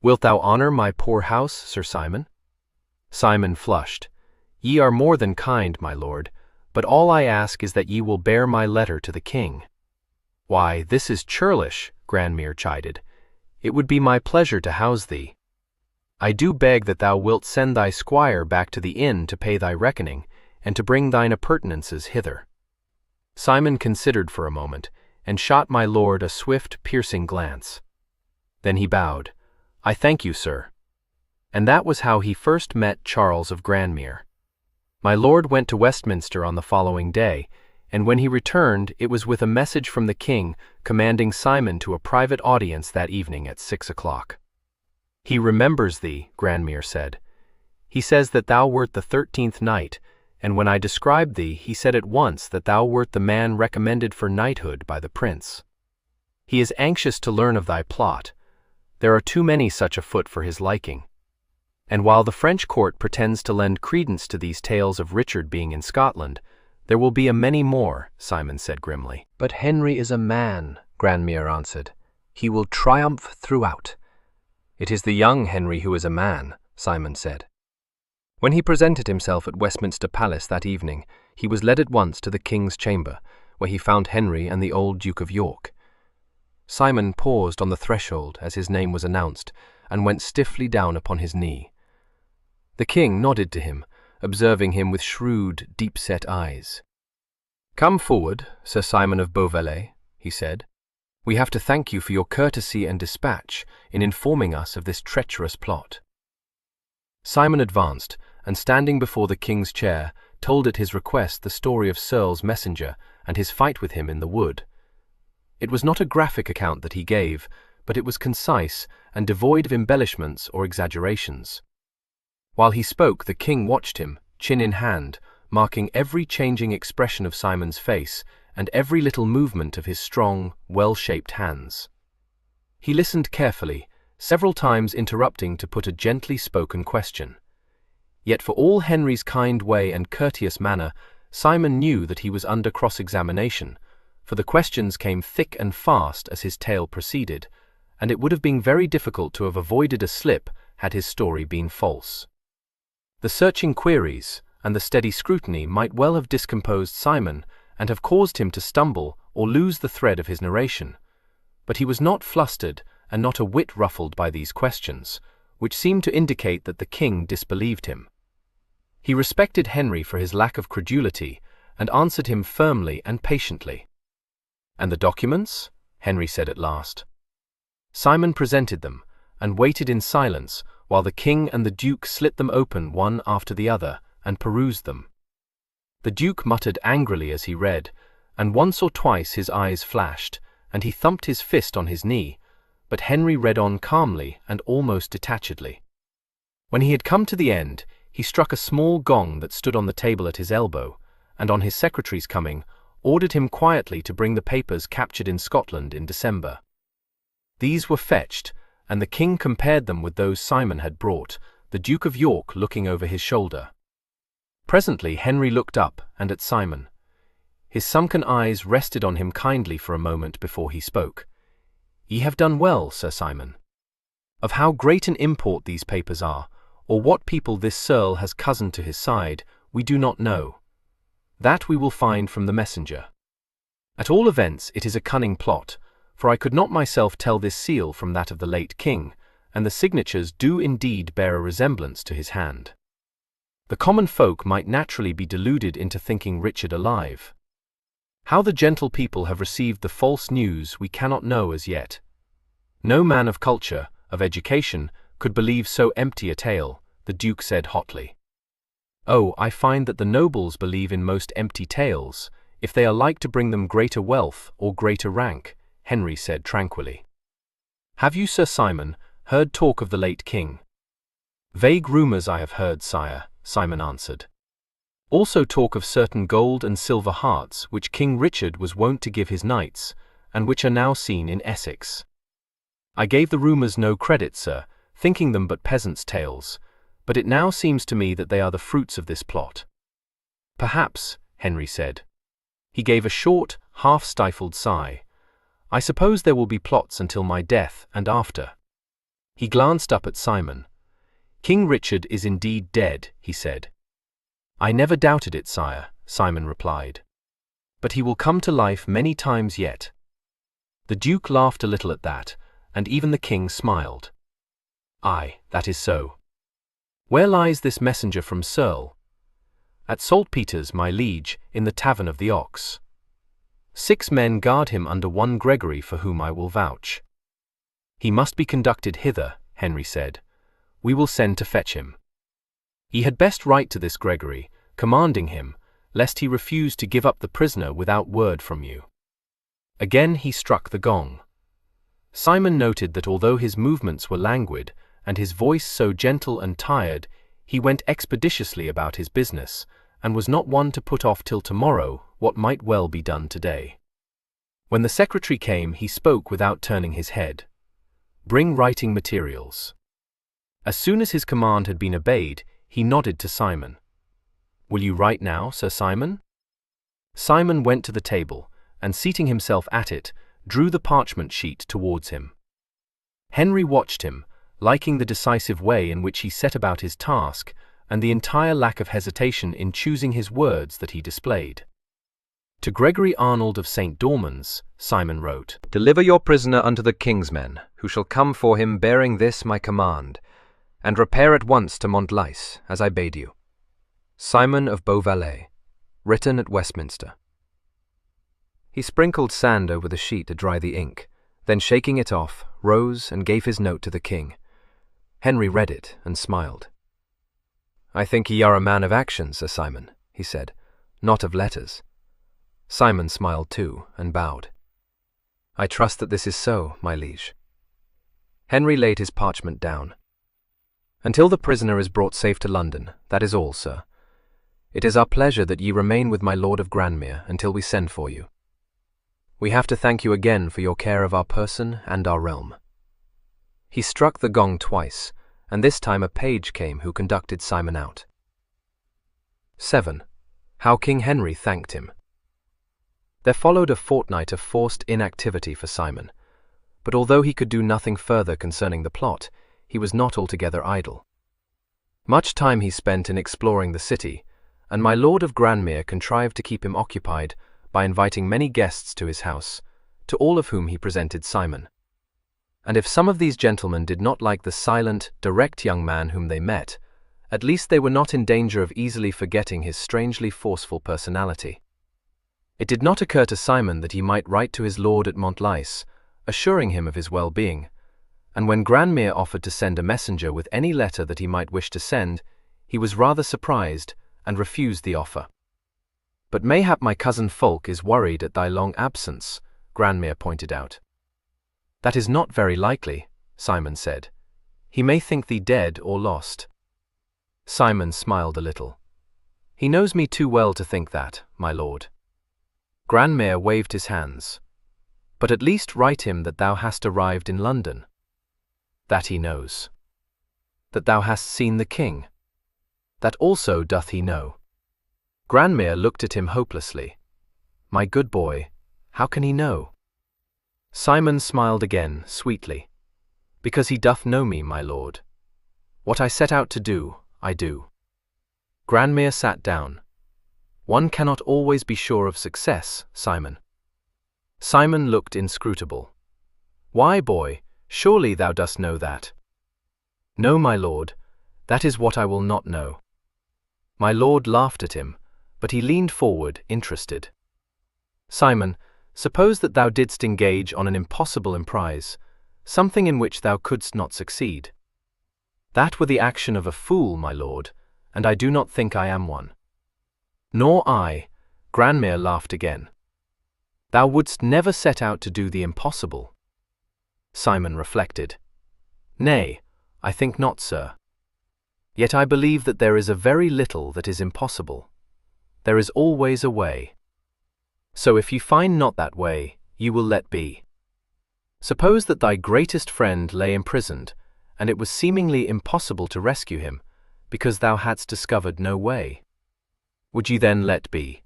Wilt thou honor my poor house, Sir Simon?" Simon flushed. "Ye are more than kind, my lord, but all I ask is that ye will bear my letter to the king." "Why, this is churlish," Grandmere chided. "It would be my pleasure to house thee. I do beg that thou wilt send thy squire back to the inn to pay thy reckoning, and to bring thine appurtenances hither." Simon considered for a moment, and shot my lord a swift, piercing glance. Then he bowed. "I thank you, sir." And that was how he first met Charles of Grandmere. My lord went to Westminster on the following day, and when he returned it was with a message from the king commanding Simon to a private audience that evening at 6 o'clock. "He remembers thee," Grandmere said. "He says that thou wert the 13th knight, and when I described thee he said at once that thou wert the man recommended for knighthood by the prince. He is anxious to learn of thy plot. There are too many such afoot for his liking. And while the French court pretends to lend credence to these tales of Richard being in Scotland, there will be a many more," Simon said grimly. "But Henry is a man," Grandmere answered. "He will triumph throughout." "It is the young Henry who is a man," Simon said. When he presented himself at Westminster Palace that evening, he was led at once to the king's chamber, where he found Henry and the old Duke of York. Simon paused on the threshold as his name was announced, and went stiffly down upon his knee. The king nodded to him, observing him with shrewd, deep-set eyes. "Come forward, Sir Simon of Beauvalet," he said. "We have to thank you for your courtesy and dispatch in informing us of this treacherous plot." Simon advanced, and standing before the king's chair, told at his request the story of Searle's messenger and his fight with him in the wood. It was not a graphic account that he gave, but it was concise and devoid of embellishments or exaggerations. While he spoke, the king watched him, chin in hand, marking every changing expression of Simon's face and every little movement of his strong, well-shaped hands. He listened carefully, several times interrupting to put a gently spoken question. Yet for all Henry's kind way and courteous manner, Simon knew that he was under cross-examination, for the questions came thick and fast as his tale proceeded, and it would have been very difficult to have avoided a slip had his story been false. The searching queries and the steady scrutiny might well have discomposed Simon and have caused him to stumble or lose the thread of his narration, but he was not flustered and not a whit ruffled by these questions, which seemed to indicate that the king disbelieved him. He respected Henry for his lack of credulity and answered him firmly and patiently. "And the documents?" Henry said at last. Simon presented them, and waited in silence while the king and the duke slit them open one after the other and perused them. The duke muttered angrily as he read, and once or twice his eyes flashed, and he thumped his fist on his knee, but Henry read on calmly and almost detachedly. When he had come to the end, he struck a small gong that stood on the table at his elbow, and on his secretary's coming, ordered him quietly to bring the papers captured in Scotland in December. These were fetched, and the king compared them with those Simon had brought, the Duke of York looking over his shoulder. Presently Henry looked up and at Simon. His sunken eyes rested on him kindly for a moment before he spoke. "Ye have done well, Sir Simon. Of how great an import these papers are, or what people this Searle has cozened to his side, we do not know. That we will find from the messenger. At all events it is a cunning plot, for I could not myself tell this seal from that of the late king, and the signatures do indeed bear a resemblance to his hand. The common folk might naturally be deluded into thinking Richard alive. How the gentle people have received the false news we cannot know as yet. No man of culture, of education, could believe so empty a tale," the Duke said hotly. "Oh, I find that the nobles believe in most empty tales, if they are like to bring them greater wealth or greater rank," Henry said tranquilly. "Have you, Sir Simon, heard talk of the late king?" "Vague rumors I have heard, sire," Simon answered. "Also talk of certain gold and silver hearts which King Richard was wont to give his knights, and which are now seen in Essex. I gave the rumors no credit, sir, thinking them but peasants' tales, but it now seems to me that they are the fruits of this plot." "Perhaps," Henry said. He gave a short, half-stifled sigh. "I suppose there will be plots until my death and after." He glanced up at Simon. "King Richard is indeed dead," he said. "I never doubted it, sire," Simon replied. "But he will come to life many times yet." The Duke laughed a little at that, and even the king smiled. "Aye, that is so. Where lies this messenger from Searle?" "At Saltpeter's, my liege, in the Tavern of the Ox. 6 men guard him under one Gregory, for whom I will vouch." "He must be conducted hither," Henry said. "We will send to fetch him. Ye had best write to this Gregory, commanding him, lest he refuse to give up the prisoner without word from you." Again he struck the gong. Simon noted that although his movements were languid, and his voice so gentle and tired, he went expeditiously about his business, and was not one to put off till tomorrow what might well be done today. When the secretary came, he spoke without turning his head. "Bring writing materials." As soon as his command had been obeyed, he nodded to Simon. "Will you write now, Sir Simon?" Simon went to the table, and seating himself at it, drew the parchment sheet towards him. Henry watched him, liking the decisive way in which he set about his task, and the entire lack of hesitation in choosing his words that he displayed. To Gregory Arnold of St. Dorman's, Simon wrote, "Deliver your prisoner unto the king's men, who shall come for him bearing this my command, and repair at once to Montlice, as I bade you. Simon of Beauvallet, written at Westminster." He sprinkled sand over the sheet to dry the ink, then shaking it off, rose and gave his note to the king. Henry read it and smiled. "I think ye are a man of action, Sir Simon," he said, "not of letters." Simon smiled too, and bowed. "I trust that this is so, my liege." Henry laid his parchment down. "Until the prisoner is brought safe to London, that is all, sir. It is our pleasure that ye remain with my Lord of Grandmere until we send for you. We have to thank you again for your care of our person and our realm." He struck the gong twice, and this time a page came who conducted Simon out. 7. How King Henry thanked him. There followed a fortnight of forced inactivity for Simon, but although he could do nothing further concerning the plot, he was not altogether idle. Much time he spent in exploring the city, and my Lord of Grandmere contrived to keep him occupied by inviting many guests to his house, to all of whom he presented Simon. And if some of these gentlemen did not like the silent, direct young man whom they met, at least they were not in danger of easily forgetting his strangely forceful personality. It did not occur to Simon that he might write to his lord at Montlice, assuring him of his well-being, and when Grandmere offered to send a messenger with any letter that he might wish to send, he was rather surprised and refused the offer. "But mayhap my cousin Fulk is worried at thy long absence," Grandmere pointed out. "That is not very likely," Simon said. "He may think thee dead or lost." Simon smiled a little. "He knows me too well to think that, my lord." Grandmere waved his hands. "But at least write him that thou hast arrived in London." "That he knows." "That thou hast seen the king." "That also doth he know." Grandmere looked at him hopelessly. "My good boy, how can he know?" Simon smiled again, sweetly. "Because he doth know me, my lord. What I set out to do, I do." Grandmere sat down. "One cannot always be sure of success, Simon." Simon looked inscrutable. "Why, boy, surely thou dost know that." "No, my lord, that is what I will not know." My lord laughed at him, but he leaned forward, interested. "Simon, suppose that thou didst engage on an impossible emprise, something in which thou couldst not succeed. That were the action of a fool, my lord, and I do not think I am one." "Nor I," Grandmere laughed again. "Thou wouldst never set out to do the impossible." Simon reflected. "Nay, I think not, sir. Yet I believe that there is a very little that is impossible. There is always a way. So if you find not that way, you will let be. Suppose that thy greatest friend lay imprisoned, and it was seemingly impossible to rescue him, because thou hadst discovered no way. Would you then let be?"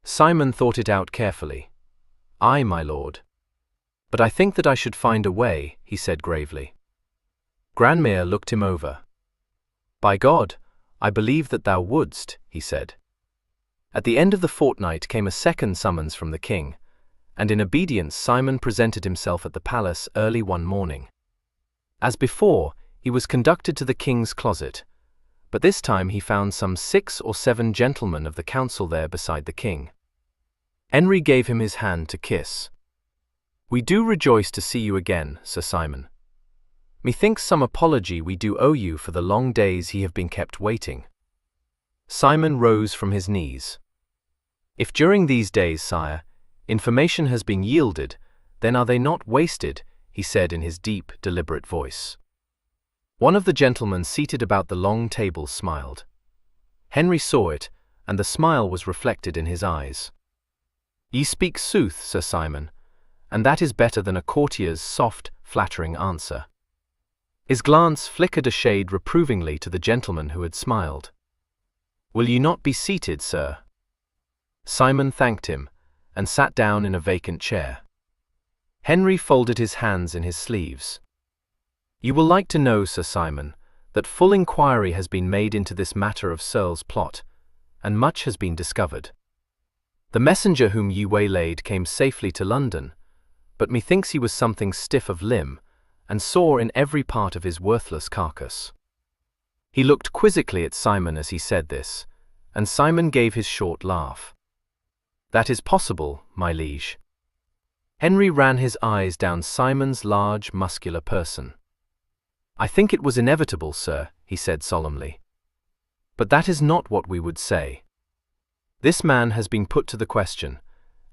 Simon thought it out carefully. "Aye, my lord. But I think that I should find a way," he said gravely. Grandmere looked him over. "By God, I believe that thou wouldst," he said. At the end of the fortnight came a second summons from the king, and in obedience Simon presented himself at the palace early one morning. As before, he was conducted to the king's closet, but this time he found some 6 or 7 gentlemen of the council there beside the king. Henry gave him his hand to kiss. "We do rejoice to see you again, Sir Simon. Methinks some apology we do owe you for the long days ye have been kept waiting." Simon rose from his knees. "If during these days, sire, information has been yielded, then are they not wasted?" he said in his deep, deliberate voice. One of the gentlemen seated about the long table smiled. Henry saw it, and the smile was reflected in his eyes. "Ye speak sooth, Sir Simon, and that is better than a courtier's soft, flattering answer." His glance flickered a shade reprovingly to the gentleman who had smiled. "Will you not be seated, sir?" Simon thanked him, and sat down in a vacant chair. Henry folded his hands in his sleeves. "You will like to know, Sir Simon, that full inquiry has been made into this matter of Searle's plot, and much has been discovered. The messenger whom ye waylaid came safely to London, but methinks he was something stiff of limb, and sore in every part of his worthless carcass." He looked quizzically at Simon as he said this, and Simon gave his short laugh. "That is possible, my liege." Henry ran his eyes down Simon's large, muscular person. "I think it was inevitable, sir," he said solemnly. "But that is not what we would say. This man has been put to the question,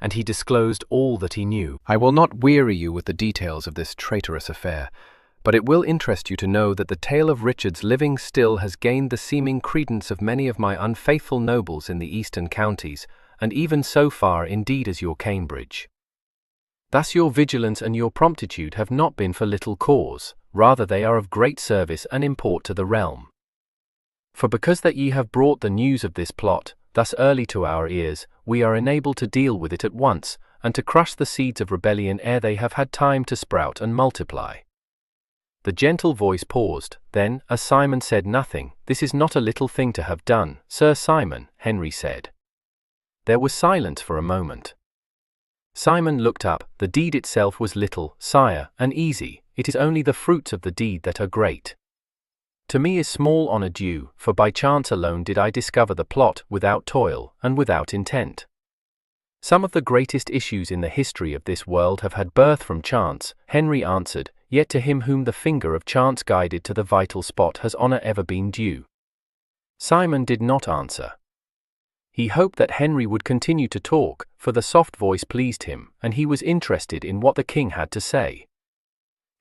and he disclosed all that he knew. I will not weary you with the details of this traitorous affair, but it will interest you to know that the tale of Richard's living still has gained the seeming credence of many of my unfaithful nobles in the eastern counties, and even so far indeed as your Cambridge. Thus your vigilance and your promptitude have not been for little cause, rather they are of great service and import to the realm. For because that ye have brought the news of this plot thus early to our ears, we are enabled to deal with it at once, and to crush the seeds of rebellion ere they have had time to sprout and multiply." The gentle voice paused, then, as Simon said nothing, "This is not a little thing to have done, Sir Simon," Henry said. There was silence for a moment. Simon looked up. "The deed itself was little, sire, and easy. It is only the fruits of the deed that are great. To me is small honour due, for by chance alone did I discover the plot, without toil, and without intent. Some of the greatest issues in the history of this world have had birth from chance," Henry answered. yet to him whom the finger of chance guided to the vital spot has honor ever been due. Simon did not answer. He hoped that Henry would continue to talk, for the soft voice pleased him, and he was interested in what the king had to say.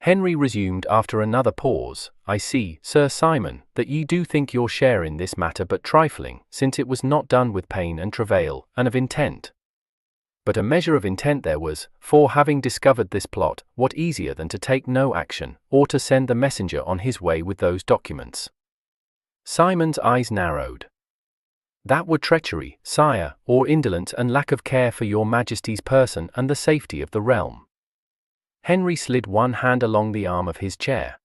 Henry resumed after another pause, "I see, Sir Simon, that ye do think your share in this matter but trifling, since it was not done with pain and travail, and of intent. But a measure of intent there was, for having discovered this plot, what easier than to take no action, or to send the messenger on his way with those documents?" Simon's eyes narrowed. "That were treachery, sire, or indolence and lack of care for your Majesty's person and the safety of the realm." Henry slid one hand along the arm of his chair.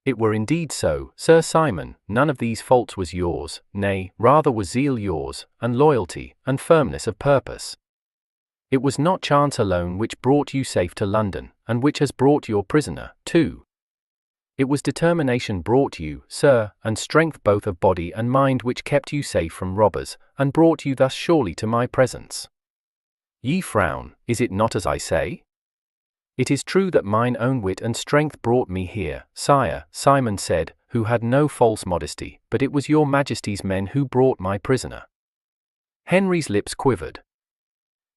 "It were indeed so, Sir Simon, none of these faults was yours, nay, rather was zeal yours, and loyalty, and firmness of purpose. It was not chance alone which brought you safe to London, and which has brought your prisoner, too. It was determination brought you, sir, and strength both of body and mind which kept you safe from robbers, and brought you thus surely to my presence. Ye frown, is it not as I say? It is true that mine own wit and strength brought me here, sire," Simon said, who had no false modesty, "but it was your Majesty's men who brought my prisoner." Henry's lips quivered.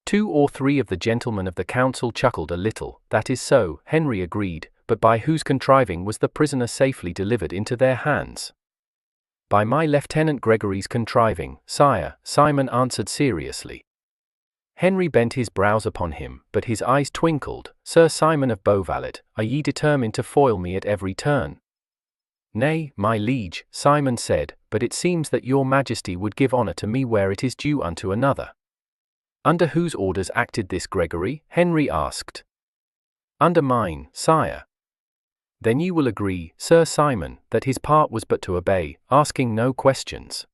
2 or 3 of the gentlemen of the council chuckled a little. "That is so," Henry agreed, "but by whose contriving was the prisoner safely delivered into their hands?" "By my Lieutenant Gregory's contriving, sire," Simon answered seriously. Henry bent his brows upon him, but his eyes twinkled. "Sir Simon of Malvallet, are ye determined to foil me at every turn?" "Nay, my liege," Simon said, "but it seems that your Majesty would give honor to me where it is due unto another." "Under whose orders acted this Gregory?" Henry asked. "Under mine, sire." "Then you will agree, Sir Simon, that his part was but to obey, asking no questions."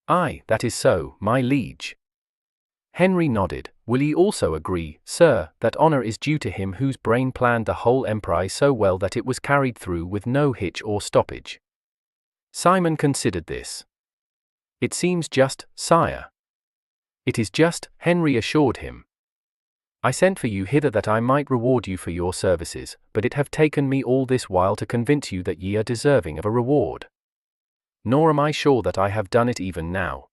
"Aye, that is so, my liege." Henry nodded. "Will ye also agree, sir, that honor is due to him whose brain planned the whole emprise so well that it was carried through with no hitch or stoppage?" Simon considered this. "It seems just, sire." "It is just," Henry assured him. "I sent for you hither that I might reward you for your services, but it have taken me all this while to convince you that ye are deserving of a reward. Nor am I sure that I have done it even now.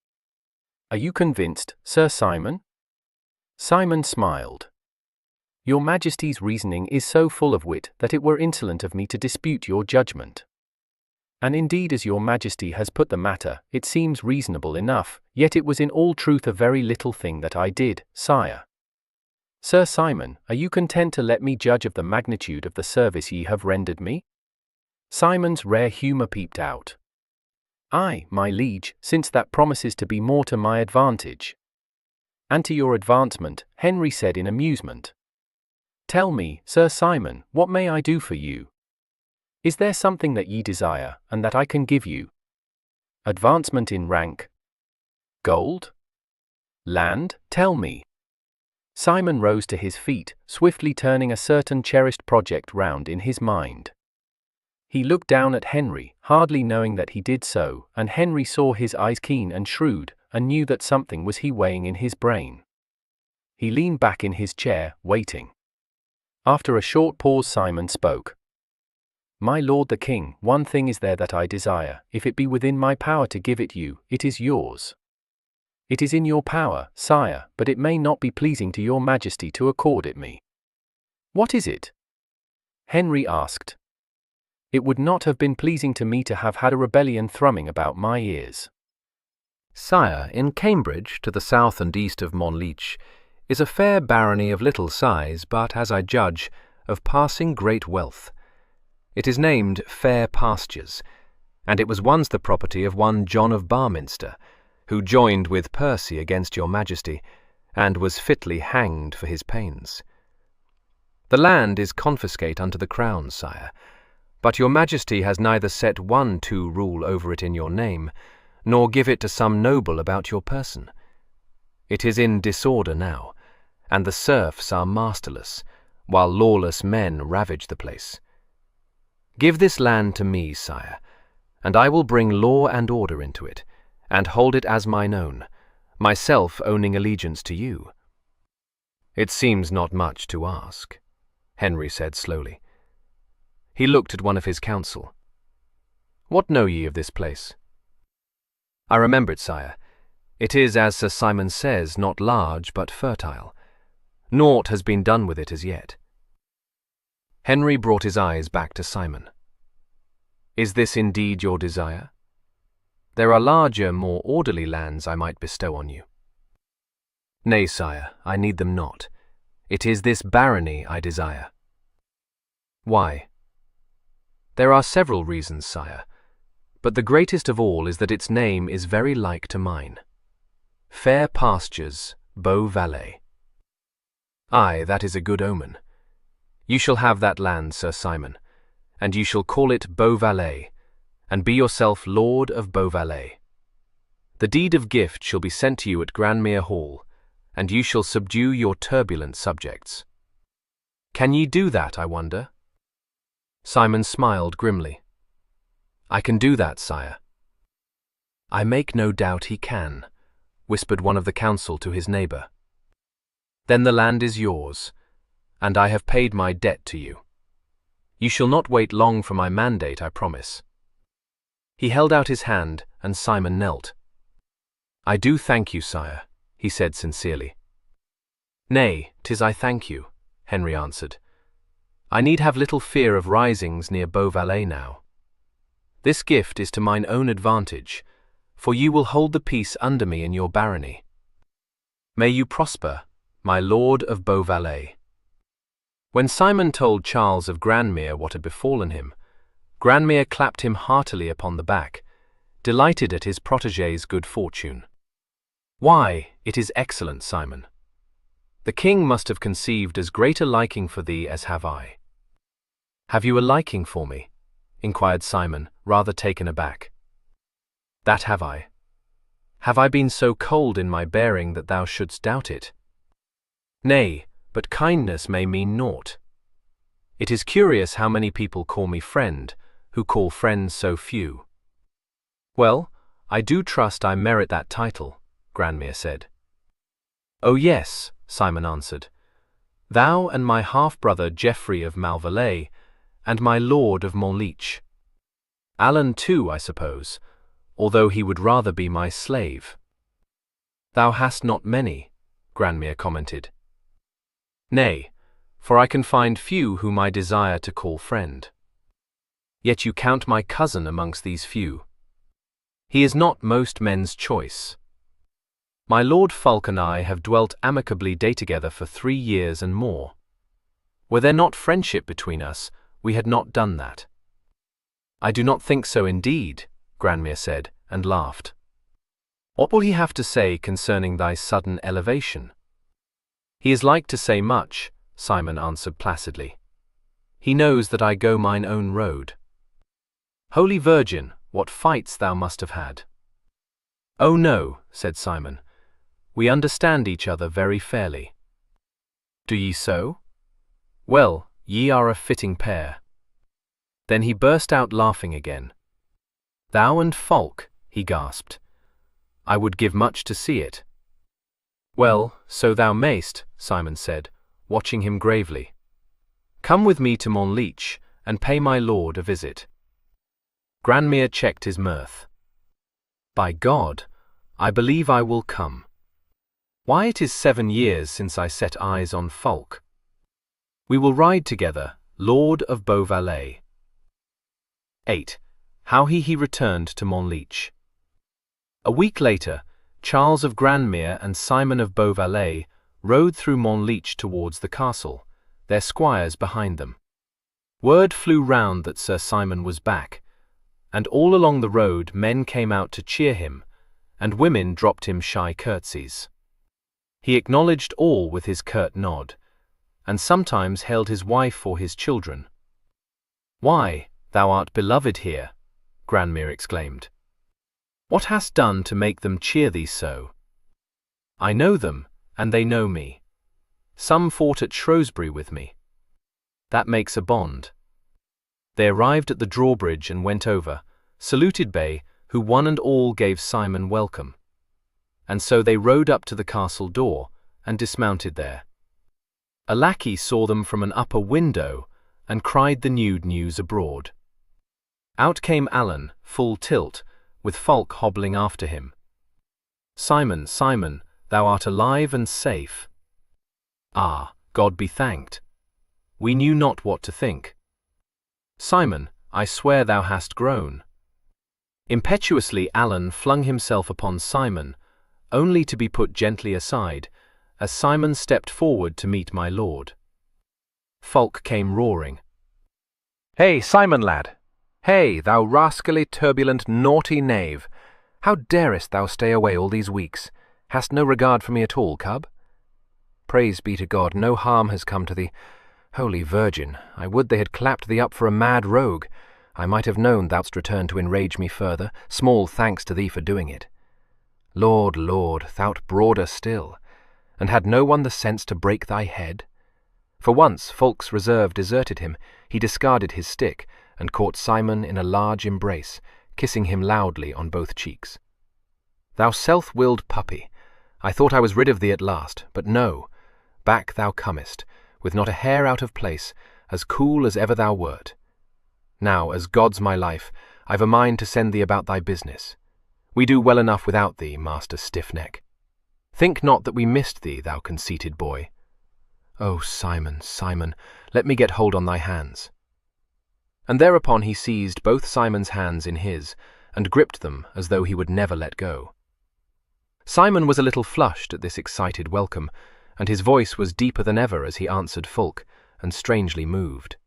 Are you convinced, Sir Simon?" Simon smiled. "Your Majesty's reasoning is so full of wit that it were insolent of me to dispute your judgment. And indeed, as your Majesty has put the matter, it seems reasonable enough, yet it was in all truth a very little thing that I did, sire. Sir Simon, are you content to let me judge of the magnitude of the service ye have rendered me?" Simon's rare humour peeped out. "Aye, my liege, since that promises to be more to my advantage." "And to your advancement," Henry said in amusement. "Tell me, Sir Simon, what may I do for you? Is there something that ye desire, and that I can give you? Advancement in rank? Gold? Land? Tell me." Simon rose to his feet, swiftly turning a certain cherished project round in his mind. He looked down at Henry, hardly knowing that he did so, and Henry saw his eyes keen and shrewd, and knew that something was he weighing in his brain. He leaned back in his chair, waiting. After a short pause Simon spoke. "My lord the king, one thing is there that I desire. If it be within my power to give it you, it is yours. It is in your power, sire, but it may not be pleasing to your Majesty to accord it me." "What is it?" Henry asked. "It would not have been pleasing to me to have had a rebellion thrumming about my ears." "Sire, in Cambridge, to the south and east of Montlice, is a fair barony of little size, but, as I judge, of passing great wealth. It is named Fair Pastures, and it was once the property of one John of Barminster, who joined with Percy against your Majesty, and was fitly hanged for his pains. The land is confiscate unto the crown, sire, but your Majesty has neither set one to rule over it in your name, nor give it to some noble about your person. It is in disorder now, and the serfs are masterless, while lawless men ravage the place. Give this land to me, sire, and I will bring law and order into it, and hold it as mine own, myself owning allegiance to you." "It seems not much to ask," Henry said slowly. He looked at one of his council. "What know ye of this place?" "I remember it, sire. It is, as Sir Simon says, not large but fertile. Naught has been done with it as yet." Henry brought his eyes back to Simon. "Is this indeed your desire? There are larger, more orderly lands I might bestow on you." "Nay, sire, I need them not. It is this barony I desire." "Why?" "There are several reasons, sire, but the greatest of all is that its name is very like to mine. Fair pastures, Beau Valais." "Aye, that is a good omen. You shall have that land, Sir Simon, and you shall call it Beau Valais, and be yourself Lord of Beau Valais. The deed of gift shall be sent to you at Grandmere Hall, and you shall subdue your turbulent subjects. Can ye do that, I wonder?" Simon smiled grimly. "I can do that, sire." "I make no doubt he can," whispered one of the council to his neighbour. "Then the land is yours, and I have paid my debt to you. You shall not wait long for my mandate, I promise." He held out his hand, and Simon knelt. "I do thank you, sire," he said sincerely. "Nay, 'tis I thank you," Henry answered. "I need have little fear of risings near Beau Valais now. This gift is to mine own advantage, for you will hold the peace under me in your barony. May you prosper, my Lord of Beau Valais." When Simon told Charles of Grandmere what had befallen him, Grandmere clapped him heartily upon the back, delighted at his protégé's good fortune. "Why, it is excellent, Simon. The king must have conceived as great a liking for thee as have I." "Have you a liking for me?" inquired Simon, rather taken aback. "That have I. Have I been so cold in my bearing that thou shouldst doubt it? Nay, but kindness may mean naught. It is curious how many people call me friend, who call friends so few." "Well, I do trust I merit that title," Grandmere said. "Oh yes," Simon answered. "Thou and my half-brother Geoffrey of Malvallet, and my lord of Montlice. Alan too, I suppose, although he would rather be my slave." "Thou hast not many," Grandmere commented. "Nay, for I can find few whom I desire to call friend." "Yet you count my cousin amongst these few. He is not most men's choice. My Lord Fulk and I have dwelt amicably day together for 3 years and more. Were there not friendship between us, we had not done that." "I do not think so indeed," Grandmere said, and laughed. "What will he have to say concerning thy sudden elevation?" "He is like to say much," Simon answered placidly. "He knows that I go mine own road." "Holy Virgin, what fights thou must have had." "Oh no," said Simon. "We understand each other very fairly." "Do ye so? Well, ye are a fitting pair." Then he burst out laughing again. "Thou and Fulk," he gasped. "I would give much to see it." "Well, so thou mayst," Simon said, watching him gravely. "Come with me to Montlice, and pay my lord a visit." Grandmere checked his mirth. "By God, I believe I will come. Why, it is 7 years since I set eyes on Fulk. We will ride together, Lord of Beau Valais." 8. How he returned to Montlice. A week later, Charles of Grandmere and Simon of Beau Valais rode through Montlice towards the castle, their squires behind them. Word flew round that Sir Simon was back, and all along the road men came out to cheer him, and women dropped him shy curtsies. He acknowledged all with his curt nod, and sometimes held his wife or his children. "Why, thou art beloved here," Grandmere exclaimed. "What hast done to make them cheer thee so?" "I know them, and they know me. Some fought at Shrewsbury with me. That makes a bond." They arrived at the drawbridge and went over, saluted Bay, who one and all gave Simon welcome. And so they rode up to the castle door, and dismounted there. A lackey saw them from an upper window, and cried the nude news abroad. Out came Alan, full tilt, with Fulk hobbling after him. "Simon, Simon, thou art alive and safe." "Ah, God be thanked. We knew not what to think." "Simon, I swear thou hast grown." Impetuously Alan flung himself upon Simon, only to be put gently aside, as Simon stepped forward to meet my lord. Fulk came roaring. "Hey, Simon, lad! Hey, thou rascally, turbulent, naughty knave! How darest thou stay away all these weeks? Hast no regard for me at all, cub? Praise be to God, no harm has come to thee. Holy Virgin, I would they had clapped thee up for a mad rogue. I might have known thou'dst return to enrage me further, small thanks to thee for doing it. Lord, Lord, thou'rt broader still, and had no one the sense to break thy head? For once Fulk's reserve deserted him, he discarded his stick, and caught Simon in a large embrace, kissing him loudly on both cheeks. "Thou self-willed puppy, I thought I was rid of thee at last, but no, back thou comest, with not a hair out of place, as cool as ever thou wert. Now, as God's my life, I've a mind to send thee about thy business. We do well enough without thee, Master Stiffneck. Think not that we missed thee, thou conceited boy. Oh, Simon, Simon, let me get hold on thy hands." And thereupon he seized both Simon's hands in his, and gripped them as though he would never let go. Simon was a little flushed at this excited welcome, and his voice was deeper than ever as he answered Fulk, and strangely moved.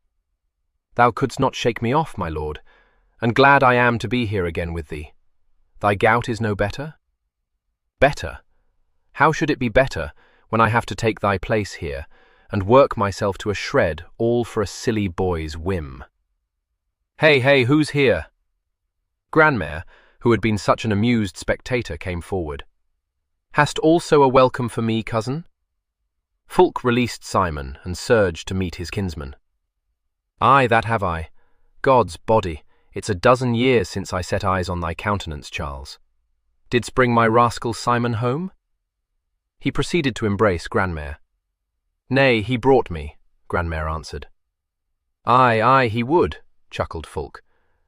"Thou couldst not shake me off, my lord, and glad I am to be here again with thee. Thy gout is no better?" "Better? How should it be better when I have to take thy place here, and work myself to a shred all for a silly boy's whim?" "Hey, hey, who's here?" Grandmere, who had been such an amused spectator, came forward. "Hast also a welcome for me, cousin?" Fulk released Simon and surged to meet his kinsman. "Aye, that have I. God's body, it's a dozen years since I set eyes on thy countenance, Charles. Didst bring my rascal Simon home?" He proceeded to embrace Grandmere. "Nay, he brought me," Grandmere answered. "Aye, aye, he would," chuckled Fulk.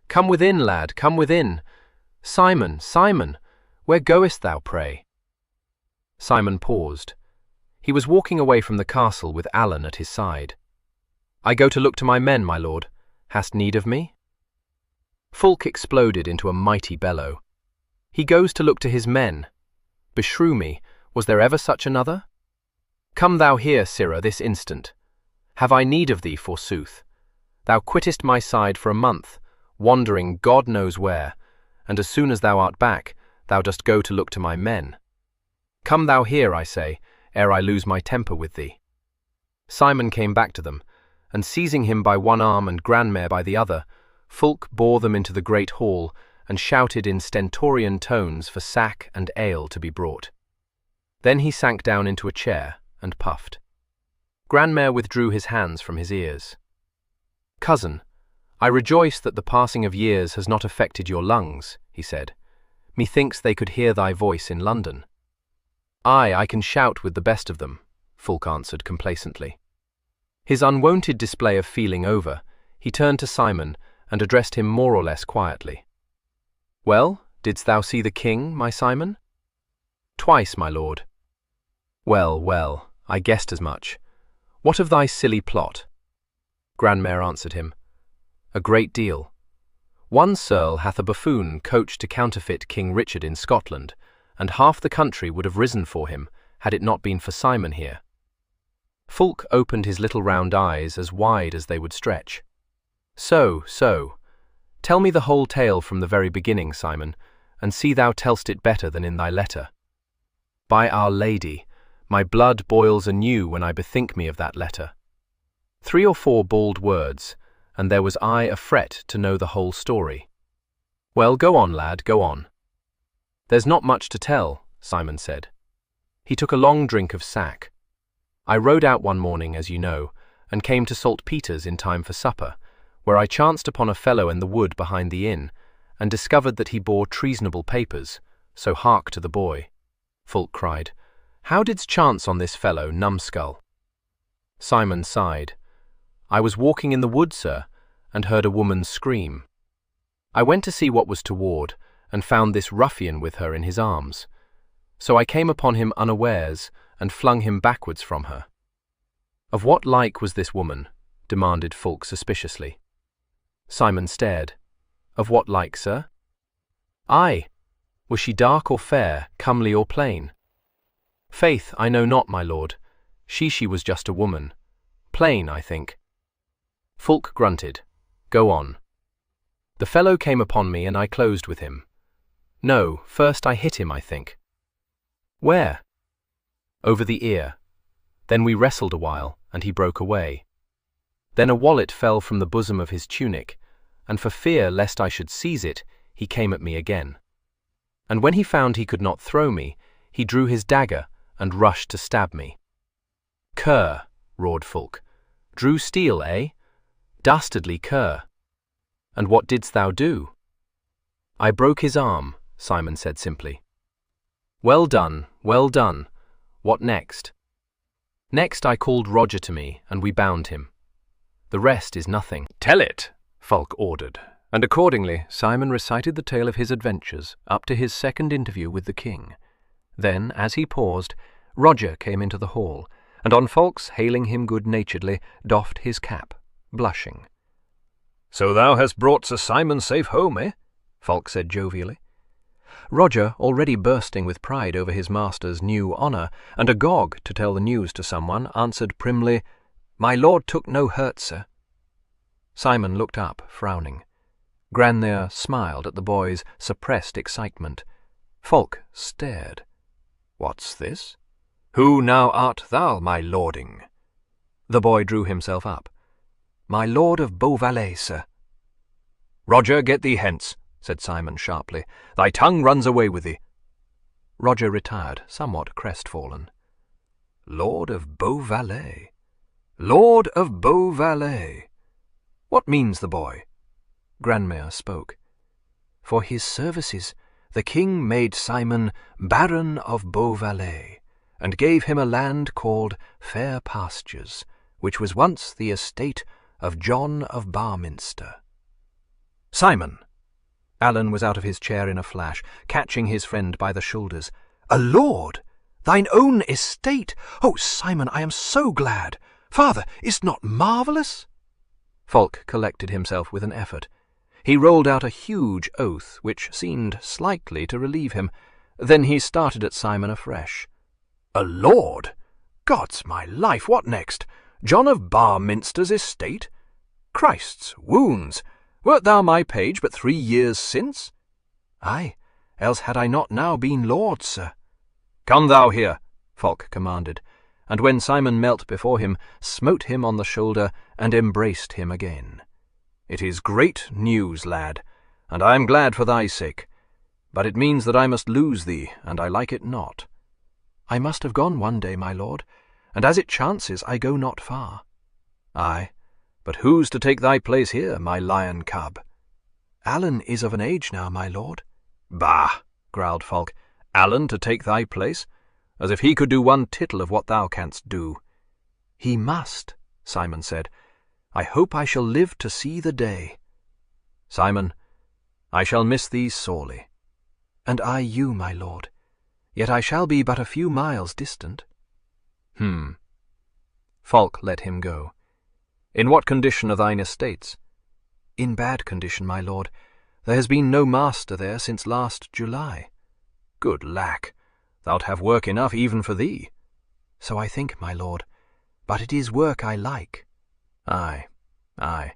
"Come within, lad, come within. Simon, Simon, where goest thou, pray?" Simon paused. He was walking away from the castle with Alan at his side. "I go to look to my men, my lord. Hast need of me?" Fulk exploded into a mighty bellow. "He goes to look to his men. Beshrew me, was there ever such another? Come thou here, sirrah, this instant. Have I need of thee, forsooth? Thou quittest my side for a month, wandering God knows where, and as soon as thou art back, thou dost go to look to my men. Come thou here, I say, ere I lose my temper with thee." Simon came back to them, and seizing him by one arm and Grandmere by the other, Fulk bore them into the great hall and shouted in stentorian tones for sack and ale to be brought. Then he sank down into a chair and puffed. Grandmere withdrew his hands from his ears. "Cousin, I rejoice that the passing of years has not affected your lungs," he said. "Methinks they could hear thy voice in London." "Aye, I can shout with the best of them," Fulk answered complacently. His unwonted display of feeling over, he turned to Simon and addressed him more or less quietly. "Well, didst thou see the king, my Simon?" "Twice, my lord." "Well, well, I guessed as much. What of thy silly plot?" Grandmere answered him. "A great deal. One Searle hath a buffoon coached to counterfeit King Richard in Scotland, and half the country would have risen for him had it not been for Simon here." Fulk opened his little round eyes as wide as they would stretch. So. Tell me the whole tale from the very beginning, Simon, and see thou tell'st it better than in thy letter. By Our Lady, my blood boils anew when I bethink me of that letter. 3 or 4 bald words, and there was I afret to know the whole story. Well, go on, lad, go on." "There's not much to tell," Simon said. He took a long drink of sack. "I rode out one morning, as you know, and came to Saltpeter's in time for supper, where I chanced upon a fellow in the wood behind the inn, and discovered that he bore treasonable papers, so hark to the boy." Fulk cried, "How didst chance on this fellow, numbskull?" Simon sighed. I was walking in the wood, sir, and heard a woman scream. I went to see what was toward, and found this ruffian with her in his arms. So I came upon him unawares, and flung him backwards from her." "Of what like was this woman?" demanded Fulk suspiciously. Simon stared. "Of what like, sir?" "Aye. Was she dark or fair, comely or plain?" "Faith, I know not, my lord. She was just a woman. Plain, I think." Fulk grunted. "Go on." "The fellow came upon me, and I closed with him. No, first I hit him, I think." "Where?" "Over the ear. Then we wrestled a while, and he broke away. Then a wallet fell from the bosom of his tunic, and for fear lest I should seize it, he came at me again. And when he found he could not throw me, he drew his dagger and rushed to stab me." "Cur," roared Fulk. "Drew steel, eh? Dastardly cur. And what didst thou do?" "I broke his arm," Simon said simply. "Well done, well done. What next?" "Next I called Roger to me, and we bound him. The rest is nothing." "Tell it," Fulk ordered, and accordingly Simon recited the tale of his adventures up to his second interview with the king. Then, as he paused, Roger came into the hall, and on Fulk's hailing him good-naturedly, doffed his cap, blushing. "So thou hast brought Sir Simon safe home, eh?" Fulk said jovially. Roger, already bursting with pride over his master's new honour, and agog to tell the news to someone, answered primly, "My lord took no hurt, sir." Simon looked up, frowning. Gran'nair smiled at the boy's suppressed excitement. Fulk stared. "What's this? Who now art thou, my lording?" The boy drew himself up. "My lord of Beauvallet, sir." "Roger, get thee hence," said Simon sharply. "Thy tongue runs away with thee." Roger retired, somewhat crestfallen. "Lord of Beauvallet. Lord of Beauvallet. What means the boy?" Gran'nair spoke. "For his services, the king made Simon Baron of Beauvallet, and gave him a land called Fair Pastures, which was once the estate of John of Barminster." "Simon!" Alan was out of his chair in a flash, catching his friend by the shoulders. "A lord! Thine own estate! Oh, Simon, I am so glad! Father, is't not marvellous?" Fulk collected himself with an effort. He rolled out a huge oath, which seemed slightly to relieve him. Then he started at Simon afresh. "A lord? God's my life, what next? John of Barminster's estate? Christ's wounds! Wert thou my page but 3 years since?" "Aye, else had I not now been lord, sir." "Come thou here," Fulk commanded, and when Simon knelt before him, smote him on the shoulder and embraced him again. "It is great news, lad, and I am glad for thy sake. But it means that I must lose thee, and I like it not." "I must have gone one day, my lord, and as it chances, I go not far." "Aye, but who's to take thy place here, my lion cub?" "Alan is of an age now, my lord." "Bah!" growled Fulk. "Alan to take thy place? As if he could do one tittle of what thou canst do." "He must," Simon said. "I hope I shall live to see the day." "Simon, I shall miss thee sorely." "And I you, my lord. Yet I shall be but a few miles distant." Fulk let him go. "In what condition are thine estates?" "In bad condition, my lord. There has been no master there since last July." "Good lack! Thou'lt have work enough even for thee." "So I think, my lord. But it is work I like." "Aye, aye,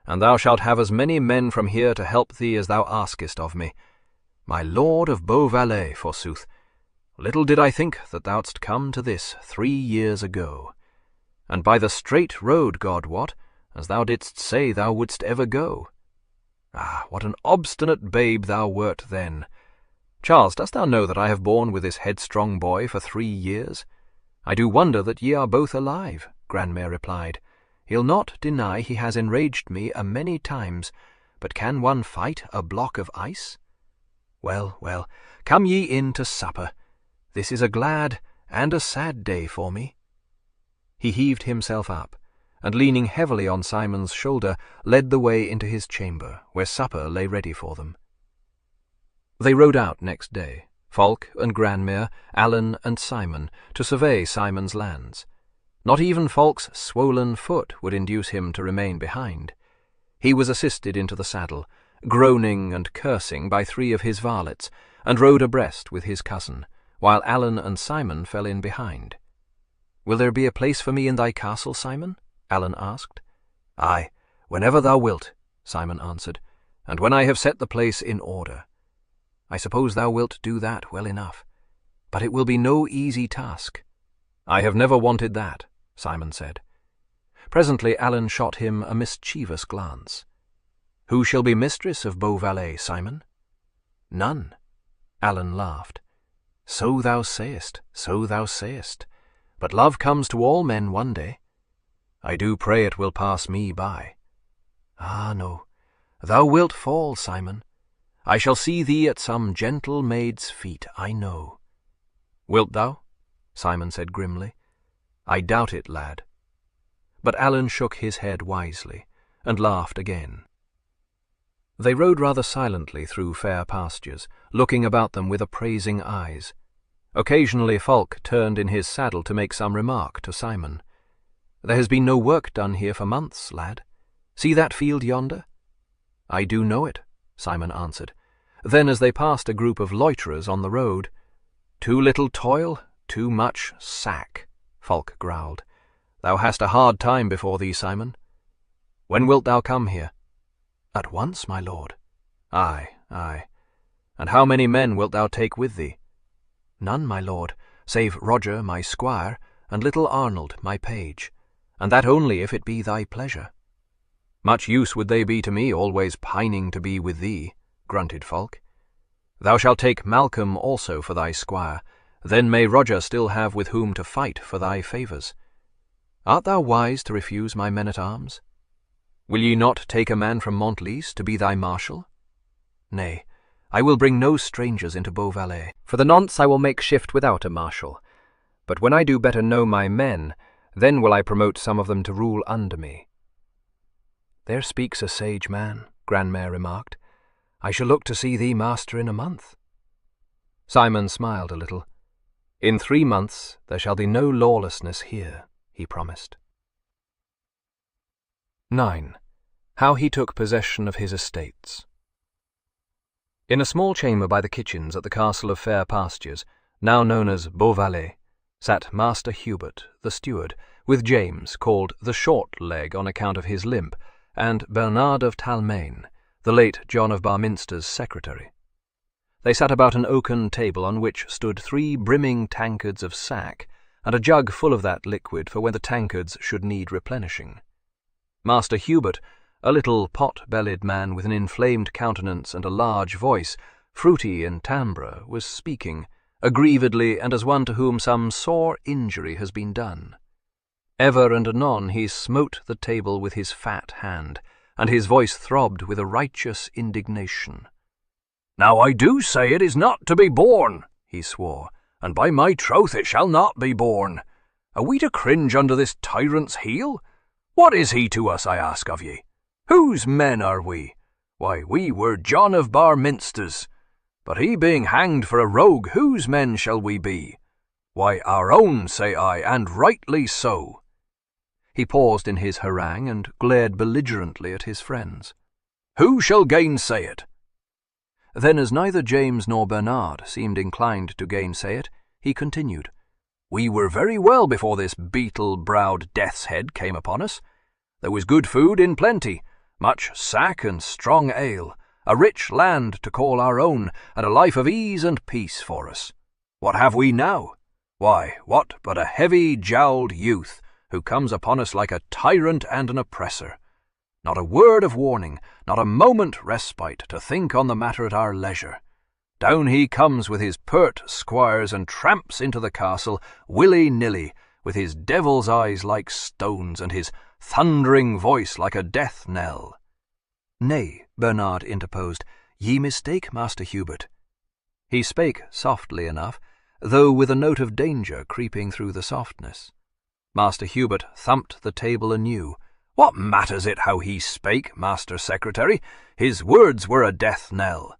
and thou shalt have as many men from here to help thee as thou askest of me. My lord of Beauvallet, forsooth. Little did I think that thou'dst come to this 3 years ago. And by the straight road, God wot, as thou didst say thou wouldst ever go. Ah, what an obstinate babe thou wert then! Charles, dost thou know that I have borne with this headstrong boy for 3 years?" "I do wonder that ye are both alive," Gran'nair replied. "He'll not deny he has enraged me a many times, but can one fight a block of ice? Well, well, come ye in to supper. This is a glad and a sad day for me." He heaved himself up, and leaning heavily on Simon's shoulder, led the way into his chamber, where supper lay ready for them. They rode out next day, Falk and Granmere, Alan and Simon, to survey Simon's lands. Not even Falk's swollen foot would induce him to remain behind. He was assisted into the saddle, groaning and cursing by 3 of his varlets, and rode abreast with his cousin, while Alan and Simon fell in behind. "Will there be a place for me in thy castle, Simon?" Alan asked. "Aye, whenever thou wilt," Simon answered, "and when I have set the place in order. I suppose thou wilt do that well enough, but it will be no easy task." "I have never wanted that," Simon said. Presently Alan shot him a mischievous glance. "Who shall be mistress of Beauvallet, Simon?" "None." Alan laughed. "So thou sayest, so thou sayest. But love comes to all men one day. I do pray it will pass me by." "Ah, no. Thou wilt fall, Simon. I shall see thee at some gentle maid's feet, I know." "Wilt thou?" Simon said grimly. "I doubt it, lad." But Alan shook his head wisely, and laughed again. They rode rather silently through fair pastures, looking about them with appraising eyes. Occasionally Falk turned in his saddle to make some remark to Simon. "There has been no work done here for months, lad. See that field yonder?" "I do know it," Simon answered. Then, as they passed a group of loiterers on the road, "Too little toil, too much sack," Falk growled. "Thou hast a hard time before thee, Simon. When wilt thou come here?" "At once, my lord." "Aye, aye. And how many men wilt thou take with thee?" "None, my lord, save Roger, my squire, and little Arnold, my page, and that only if it be thy pleasure." "Much use would they be to me, always pining to be with thee," grunted Falk. "Thou shalt take Malcolm also for thy squire, then may Roger still have with whom to fight for thy favours. Art thou wise to refuse my men-at-arms? Will ye not take a man from Montlice to be thy marshal? Nay, I will bring no strangers into Beauvallet. For the nonce I will make shift without a marshal, but when I do better know my men, then will I promote some of them to rule under me." "There speaks a sage man," Granmere remarked. "I shall look to see thee master in a month." Simon smiled a little. "In 3 months there shall be no lawlessness here," he promised. 9. How he took possession of his estates. In a small chamber by the kitchens at the castle of Fair Pastures, now known as Beauvallet, sat Master Hubert, the steward, with James, called the Short Leg on account of his limp, and Bernard of Taming, the late John of Barminster's secretary. They sat about an oaken table on which stood 3 brimming tankards of sack, and a jug full of that liquid for when the tankards should need replenishing. Master Hubert, a little pot-bellied man with an inflamed countenance and a large voice, fruity in timbre, was speaking, aggrievedly and as one to whom some sore injury has been done. Ever and anon he smote the table with his fat hand, and his voice throbbed with a righteous indignation. "Now I do say it is not to be borne," he swore, "and by my troth it shall not be borne. Are we to cringe under this tyrant's heel? What is he to us, I ask of ye? Whose men are we? Why, we were John of Barminster's. But he being hanged for a rogue, whose men shall we be? Why, our own, say I, and rightly so." He paused in his harangue and glared belligerently at his friends. "Who shall gainsay it?" Then, as neither James nor Bernard seemed inclined to gainsay it, he continued, "We were very well before this beetle-browed death's head came upon us. There was good food in plenty, much sack and strong ale, a rich land to call our own, and a life of ease and peace for us. What have we now? Why, what but a heavy-jowled youth, who comes upon us like a tyrant and an oppressor. Not a word of warning, not a moment respite to think on the matter at our leisure. Down he comes with his pert squires and tramps into the castle, willy-nilly, with his devil's eyes like stones and his thundering voice like a death knell." "Nay," Bernard interposed, "ye mistake, Master Hubert." He spake softly enough, though with a note of danger creeping through the softness. Master Hubert thumped the table anew. "What matters it how he spake, Master Secretary? His words were a death knell."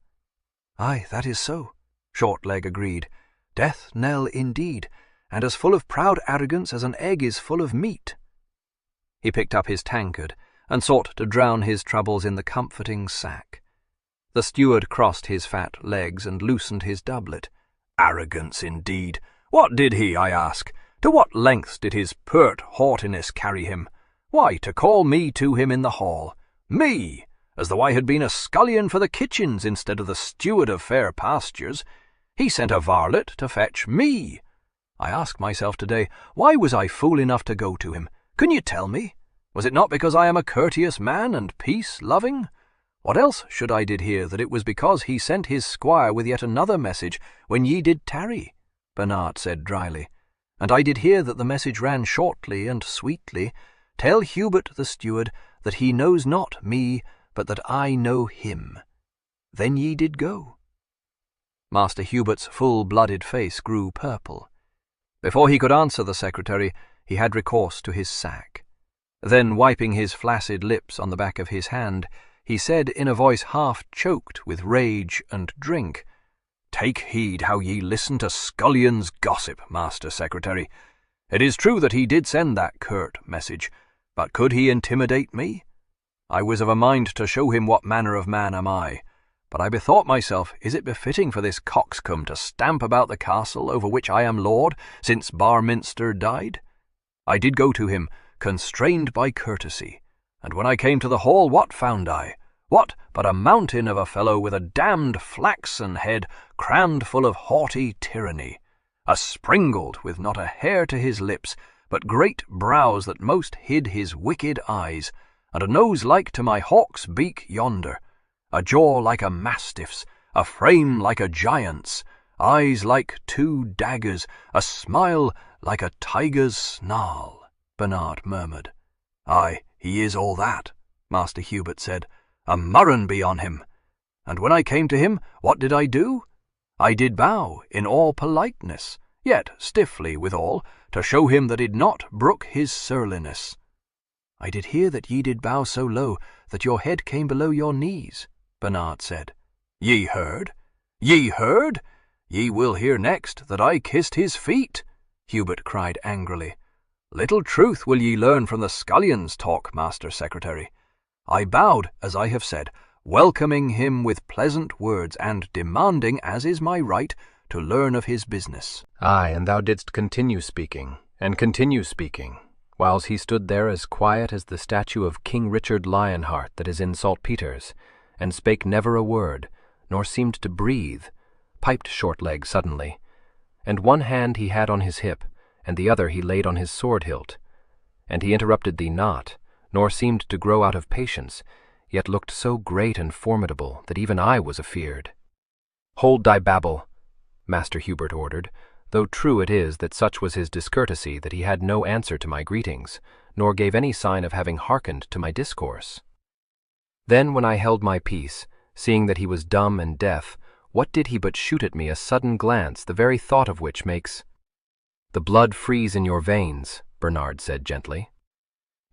"Aye, that is so," Shortleg agreed. "Death knell indeed, and as full of proud arrogance as an egg is full of meat." He picked up his tankard and sought to drown his troubles in the comforting sack. The steward crossed his fat legs and loosened his doublet. "Arrogance indeed! What did he, I ask? To what lengths did his pert haughtiness carry him? Why, to call me to him in the hall. Me! As though I had been a scullion for the kitchens instead of the steward of fair pastures. He sent a varlet to fetch me. I ask myself today, why was I fool enough to go to him? Can you tell me? Was it not because I am a courteous man and peace-loving? What else should I did hear that it was because he sent his squire with yet another message when ye did tarry?" Bernard said dryly. "And I did hear that the message ran shortly and sweetly, Tell Hubert the steward that he knows not me, but that I know him. Then ye did go." Master Hubert's full-blooded face grew purple. Before he could answer the secretary, he had recourse to his sack. Then, wiping his flaccid lips on the back of his hand, he said in a voice half-choked with rage and drink, "Take heed how ye listen to scullion's gossip, Master Secretary. It is true that he did send that curt message, but could he intimidate me? I was of a mind to show him what manner of man am I, but I bethought myself, is it befitting for this coxcomb to stamp about the castle over which I am lord since Barminster died? I did go to him, constrained by courtesy, and when I came to the hall, what found I? What but a mountain of a fellow with a damned flaxen head crammed full of haughty tyranny, a springled with not a hair to his lips, but great brows that most hid his wicked eyes, and a nose like to my hawk's beak yonder, a jaw like a mastiff's, a frame like a giant's, eyes like two daggers, a smile like a tiger's snarl," Bernard murmured. "Aye, he is all that," Master Hubert said. "A murrain be on him. And when I came to him, what did I do? I did bow in all politeness, yet stiffly withal, to show him that he'd not brook his surliness." "I did hear that ye did bow so low that your head came below your knees," Bernard said. "Ye heard? Ye heard? Ye will hear next that I kissed his feet," Hubert cried angrily. "Little truth will ye learn from the scullion's talk, Master Secretary. I bowed, as I have said, welcoming him with pleasant words, and demanding, as is my right, to learn of his business." "Aye, and thou didst continue speaking, whiles he stood there as quiet as the statue of King Richard Lionheart that is in Saltpeter's, and spake never a word, nor seemed to breathe," piped Shortleg suddenly, and one hand he had on his hip, and the other he laid on his sword hilt. And he interrupted thee not, nor seemed to grow out of patience, yet looked so great and formidable that even I was afeard. "Hold thy babble," Master Hubert ordered, though true it is that such was his discourtesy that he had no answer to my greetings, nor gave any sign of having hearkened to my discourse. Then when I held my peace, seeing that he was dumb and deaf, what did he but shoot at me a sudden glance, the very thought of which makes— "The blood freeze in your veins," Bernard said gently.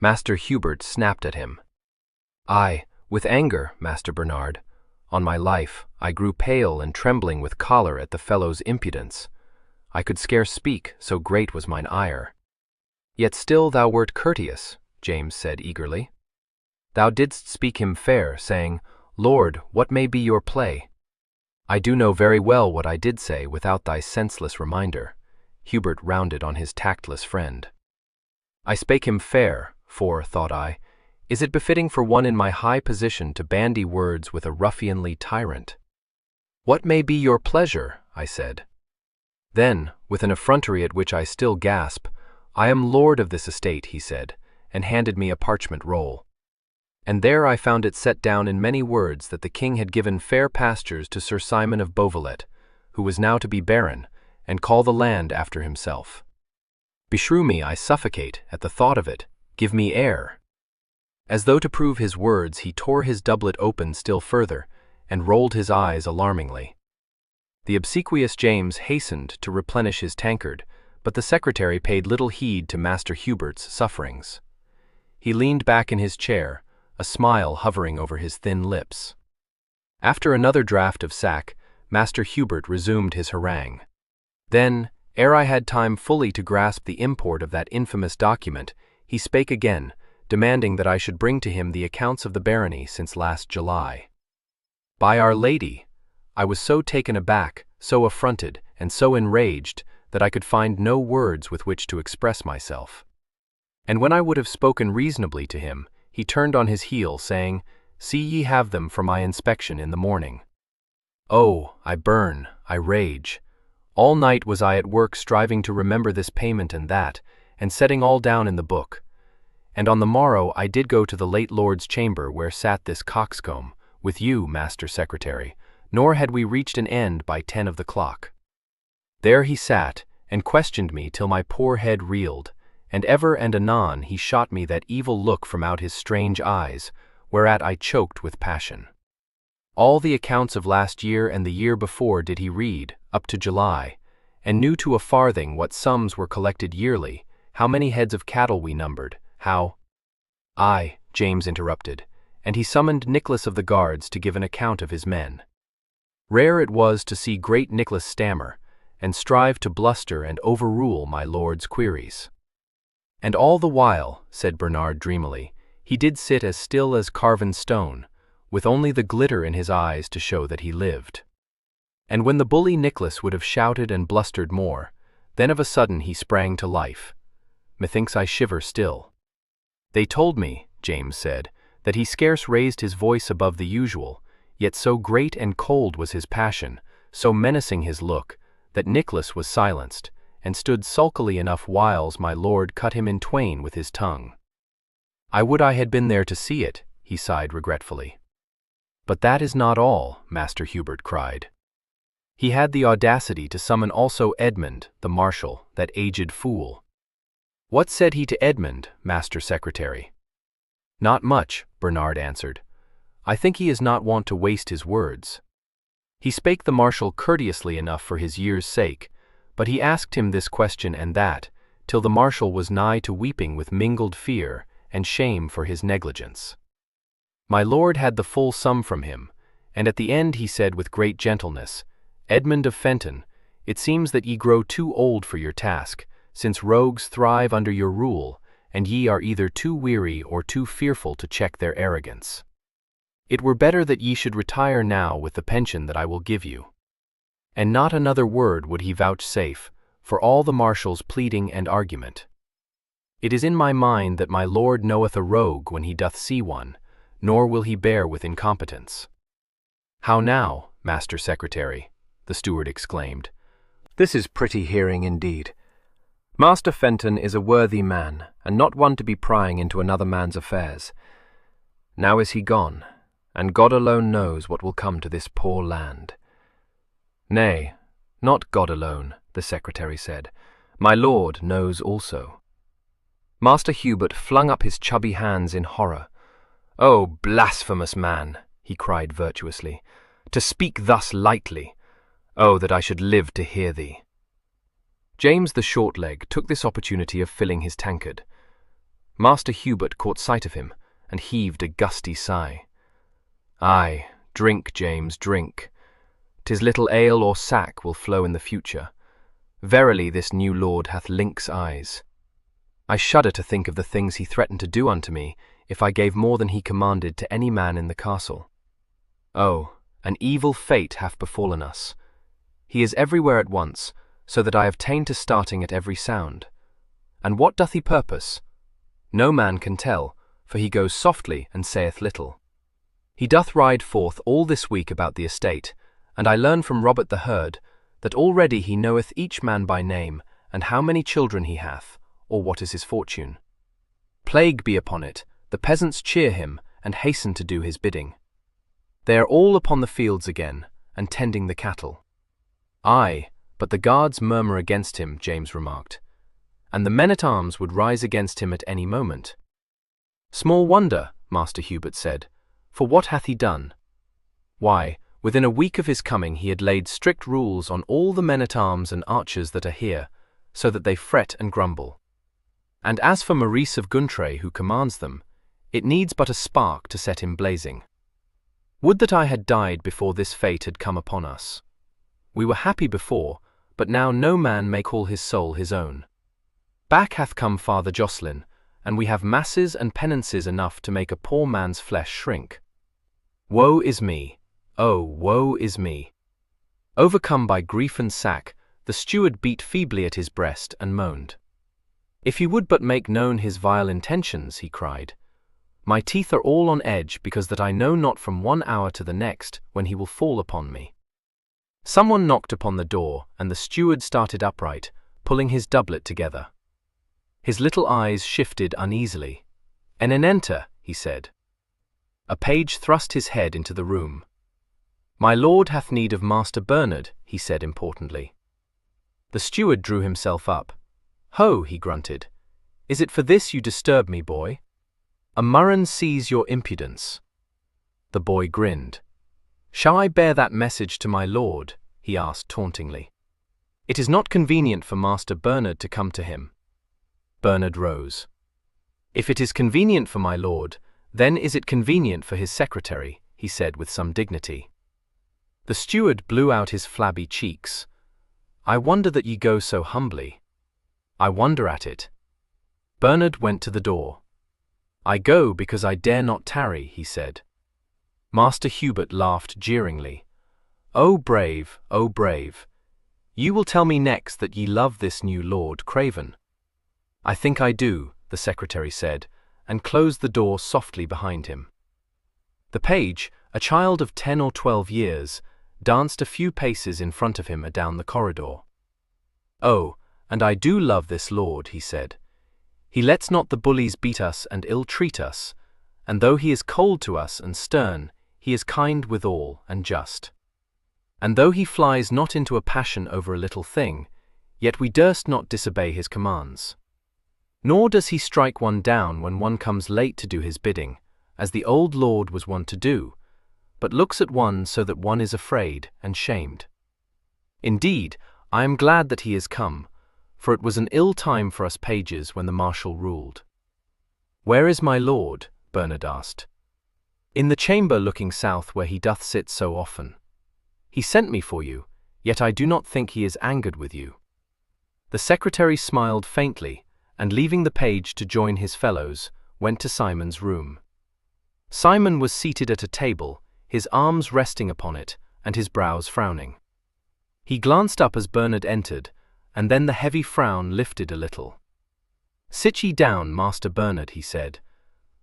Master Hubert snapped at him. "Aye, with anger, Master Bernard. On my life, I grew pale and trembling with choler at the fellow's impudence. I could scarce speak, so great was mine ire." "Yet still thou wert courteous," James said eagerly. "Thou didst speak him fair, saying, 'Lord, what may be your play?' I do know very well what I did say without thy senseless reminder." Hubert rounded on his tactless friend. "I spake him fair, for, thought I, is it befitting for one in my high position to bandy words with a ruffianly tyrant? 'What may be your pleasure?' I said. Then, with an effrontery at which I still gasp, 'I am lord of this estate,' he said, and handed me a parchment roll. And there I found it set down in many words that the king had given fair pastures to Sir Simon of Beauvallet, who was now to be baron, and call the land after himself. Beshrew me, I suffocate at the thought of it. Give me air." As though to prove his words, he tore his doublet open still further, and rolled his eyes alarmingly. The obsequious James hastened to replenish his tankard, but the secretary paid little heed to Master Hubert's sufferings. He leaned back in his chair, a smile hovering over his thin lips. After another draught of sack, Master Hubert resumed his harangue. Then, ere I had time fully to grasp the import of that infamous document, he spake again, demanding that I should bring to him the accounts of the barony since last July. By Our Lady, I was so taken aback, so affronted, and so enraged, that I could find no words with which to express myself. And when I would have spoken reasonably to him, he turned on his heel, saying, "See ye have them for my inspection in the morning." Oh, I burn, I rage. All night was I at work striving to remember this payment and that, and setting all down in the book. And on the morrow I did go to the late Lord's chamber where sat this coxcomb, with you, Master Secretary, nor had we reached an end by 10 of the clock. There he sat, and questioned me till my poor head reeled, and ever and anon he shot me that evil look from out his strange eyes, whereat I choked with passion. All the accounts of last year and the year before did he read, up to July, and knew to a farthing what sums were collected yearly, how many heads of cattle we numbered, how— "Aye," James interrupted, and he summoned Nicholas of the Guards to give an account of his men. Rare it was to see great Nicholas stammer, and strive to bluster and overrule my lord's queries. And all the while, said Bernard dreamily, he did sit as still as carven stone, with only the glitter in his eyes to show that he lived. And when the bully Nicholas would have shouted and blustered more, then of a sudden he sprang to life. Methinks I shiver still. They told me, James said, that he scarce raised his voice above the usual, yet so great and cold was his passion, so menacing his look, that Nicholas was silenced, and stood sulkily enough whiles my lord cut him in twain with his tongue. I would I had been there to see it, he sighed regretfully. But that is not all, Master Hubert cried. He had the audacity to summon also Edmund, the marshal, that aged fool. What said he to Edmund, Master Secretary? Not much, Bernard answered. I think he is not wont to waste his words. He spake the marshal courteously enough for his year's sake, but he asked him this question and that, till the marshal was nigh to weeping with mingled fear and shame for his negligence. My lord had the full sum from him, and at the end he said with great gentleness, Edmund of Fenton, it seems that ye grow too old for your task, since rogues thrive under your rule, and ye are either too weary or too fearful to check their arrogance. It were better that ye should retire now with the pension that I will give you. And not another word would he vouchsafe, for all the marshal's pleading and argument. It is in my mind that my lord knoweth a rogue when he doth see one, nor will he bear with incompetence. How now, Master Secretary? The steward exclaimed. This is pretty hearing indeed. Master Fenton is a worthy man, and not one to be prying into another man's affairs. Now is he gone, and God alone knows what will come to this poor land. Nay, not God alone, the secretary said. My lord knows also. Master Hubert flung up his chubby hands in horror. "Oh, blasphemous man," he cried virtuously, "to speak thus lightly! Oh, that I should live to hear thee!" James the Short-leg took this opportunity of filling his tankard. Master Hubert caught sight of him, and heaved a gusty sigh. "Aye, drink, James, drink. 'Tis little ale or sack will flow in the future. Verily this new lord hath lynx eyes. I shudder to think of the things he threatened to do unto me, if I gave more than he commanded to any man in the castle. Oh, an evil fate hath befallen us. He is everywhere at once, so that I have ta'en to starting at every sound. And what doth he purpose? No man can tell, for he goes softly and saith little. He doth ride forth all this week about the estate, and I learn from Robert the herd that already he knoweth each man by name, and how many children he hath, or what is his fortune. Plague be upon it, the peasants cheer him, and hasten to do his bidding. They are all upon the fields again, and tending the cattle. Aye, but the guards murmur against him, James remarked, and the men-at-arms would rise against him at any moment. Small wonder, Master Hubert said, for what hath he done? Why, within a week of his coming he had laid strict rules on all the men-at-arms and archers that are here, so that they fret and grumble. And as for Maurice of Guntre who commands them, it needs but a spark to set him blazing. Would that I had died before this fate had come upon us. We were happy before, but now no man may call his soul his own. Back hath come Father Jocelyn, and we have masses and penances enough to make a poor man's flesh shrink. Woe is me! Oh, woe is me! Overcome by grief and sack, the steward beat feebly at his breast and moaned. If he would but make known his vile intentions, he cried. My teeth are all on edge because that I know not from 1 hour to the next when he will fall upon me. Someone knocked upon the door, and the steward started upright, pulling his doublet together. His little eyes shifted uneasily. "An enter," he said. A page thrust his head into the room. "My lord hath need of Master Bernard," he said importantly. The steward drew himself up. "Ho," he grunted. "Is it for this you disturb me, boy? A murrain seize your impudence." The boy grinned. "Shall I bear that message to my lord?" he asked tauntingly. "It is not convenient for Master Bernard to come to him." Bernard rose. "If it is convenient for my lord, then is it convenient for his secretary," he said with some dignity. The steward blew out his flabby cheeks. "I wonder that ye go so humbly. I wonder at it." Bernard went to the door. "I go because I dare not tarry," he said. Master Hubert laughed jeeringly. "Oh brave, oh brave! You will tell me next that ye love this new Lord Craven." "I think I do," the secretary said, and closed the door softly behind him. The page, a child of 10 or 12 years, danced a few paces in front of him adown the corridor. "Oh, and I do love this lord," he said. "He lets not the bullies beat us and ill-treat us, and though he is cold to us and stern, he is kind withal and just. And though he flies not into a passion over a little thing, yet we durst not disobey his commands. Nor does he strike one down when one comes late to do his bidding, as the old lord was wont to do, but looks at one so that one is afraid and shamed. Indeed, I am glad that he is come, for it was an ill time for us pages when the marshal ruled." "Where is my lord?" Bernard asked. "In the chamber looking south where he doth sit so often. He sent me for you, yet I do not think he is angered with you." The secretary smiled faintly, and leaving the page to join his fellows, went to Simon's room. Simon was seated at a table, his arms resting upon it, and his brows frowning. He glanced up as Bernard entered, and then the heavy frown lifted a little. "Sit ye down, Master Bernard," he said.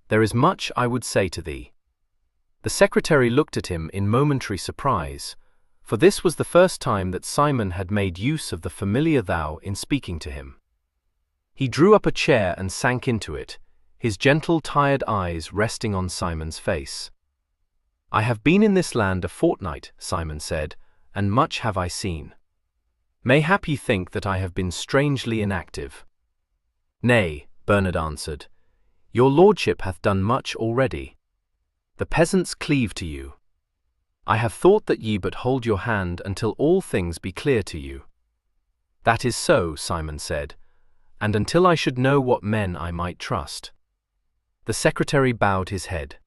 "There is much I would say to thee." The secretary looked at him in momentary surprise, for this was the first time that Simon had made use of the familiar thou in speaking to him. He drew up a chair and sank into it, his gentle, tired eyes resting on Simon's face. "I have been in this land a fortnight," Simon said, "and much have I seen. Mayhap ye think that I have been strangely inactive." "Nay," Bernard answered, "your lordship hath done much already. The peasants cleave to you. I have thought that ye but hold your hand until all things be clear to you." "That is so," Simon said, "and until I should know what men I might trust." The secretary bowed his head.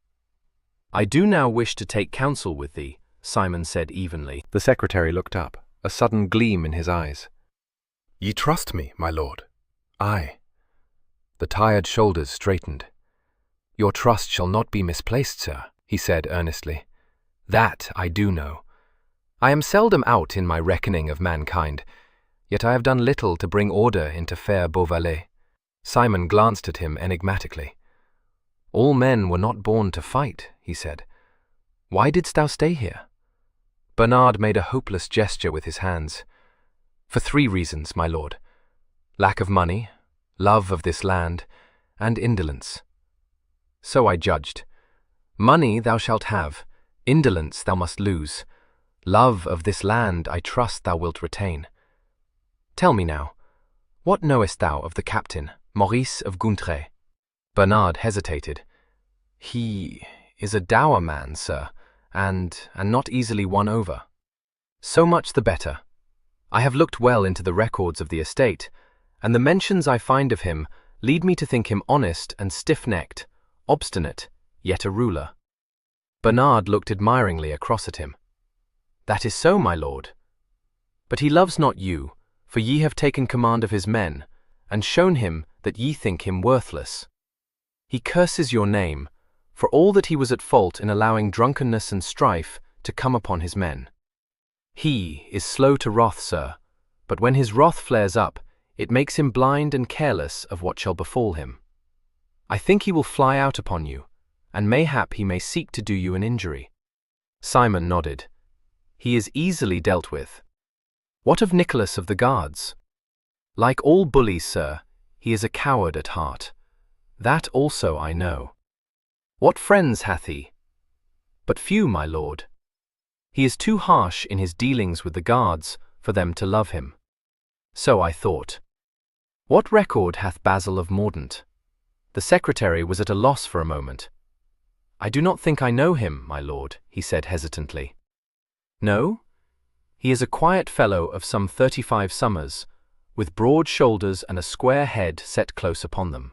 "I do now wish to take counsel with thee," Simon said evenly. The secretary looked up, a sudden gleam in his eyes. "Ye trust me, my lord?" "Aye." The tired shoulders straightened. "Your trust shall not be misplaced, sir," he said earnestly. "That I do know. I am seldom out in my reckoning of mankind, yet I have done little to bring order into fair Beauvallet." Simon glanced at him enigmatically. "All men were not born to fight," he said. "Why didst thou stay here?" Bernard made a hopeless gesture with his hands. "For 3 reasons, my lord. Lack of money, love of this land, and indolence." "So I judged. Money thou shalt have, indolence thou must lose. Love of this land I trust thou wilt retain. Tell me now, what knowest thou of the captain, Maurice of Guntre?" Bernard hesitated. "He is a dour man, sir, and not easily won over." "So much the better. I have looked well into the records of the estate, and the mentions I find of him lead me to think him honest and stiff-necked, obstinate, yet a ruler." Bernard looked admiringly across at him. "That is so, my lord. But he loves not you, for ye have taken command of his men, and shown him that ye think him worthless. He curses your name, for all that he was at fault in allowing drunkenness and strife to come upon his men. He is slow to wrath, sir, but when his wrath flares up, it makes him blind and careless of what shall befall him. I think he will fly out upon you, and mayhap he may seek to do you an injury." Simon nodded. "He is easily dealt with. What of Nicholas of the Guards?" "Like all bullies, sir, he is a coward at heart. That also I know." "What friends hath he?" "But few, my lord. He is too harsh in his dealings with the guards for them to love him." "So I thought. What record hath Basil of Mordaunt?" The secretary was at a loss for a moment. "I do not think I know him, my lord," he said hesitantly. "No? He is a quiet fellow of some 35 summers, with broad shoulders and a square head set close upon them.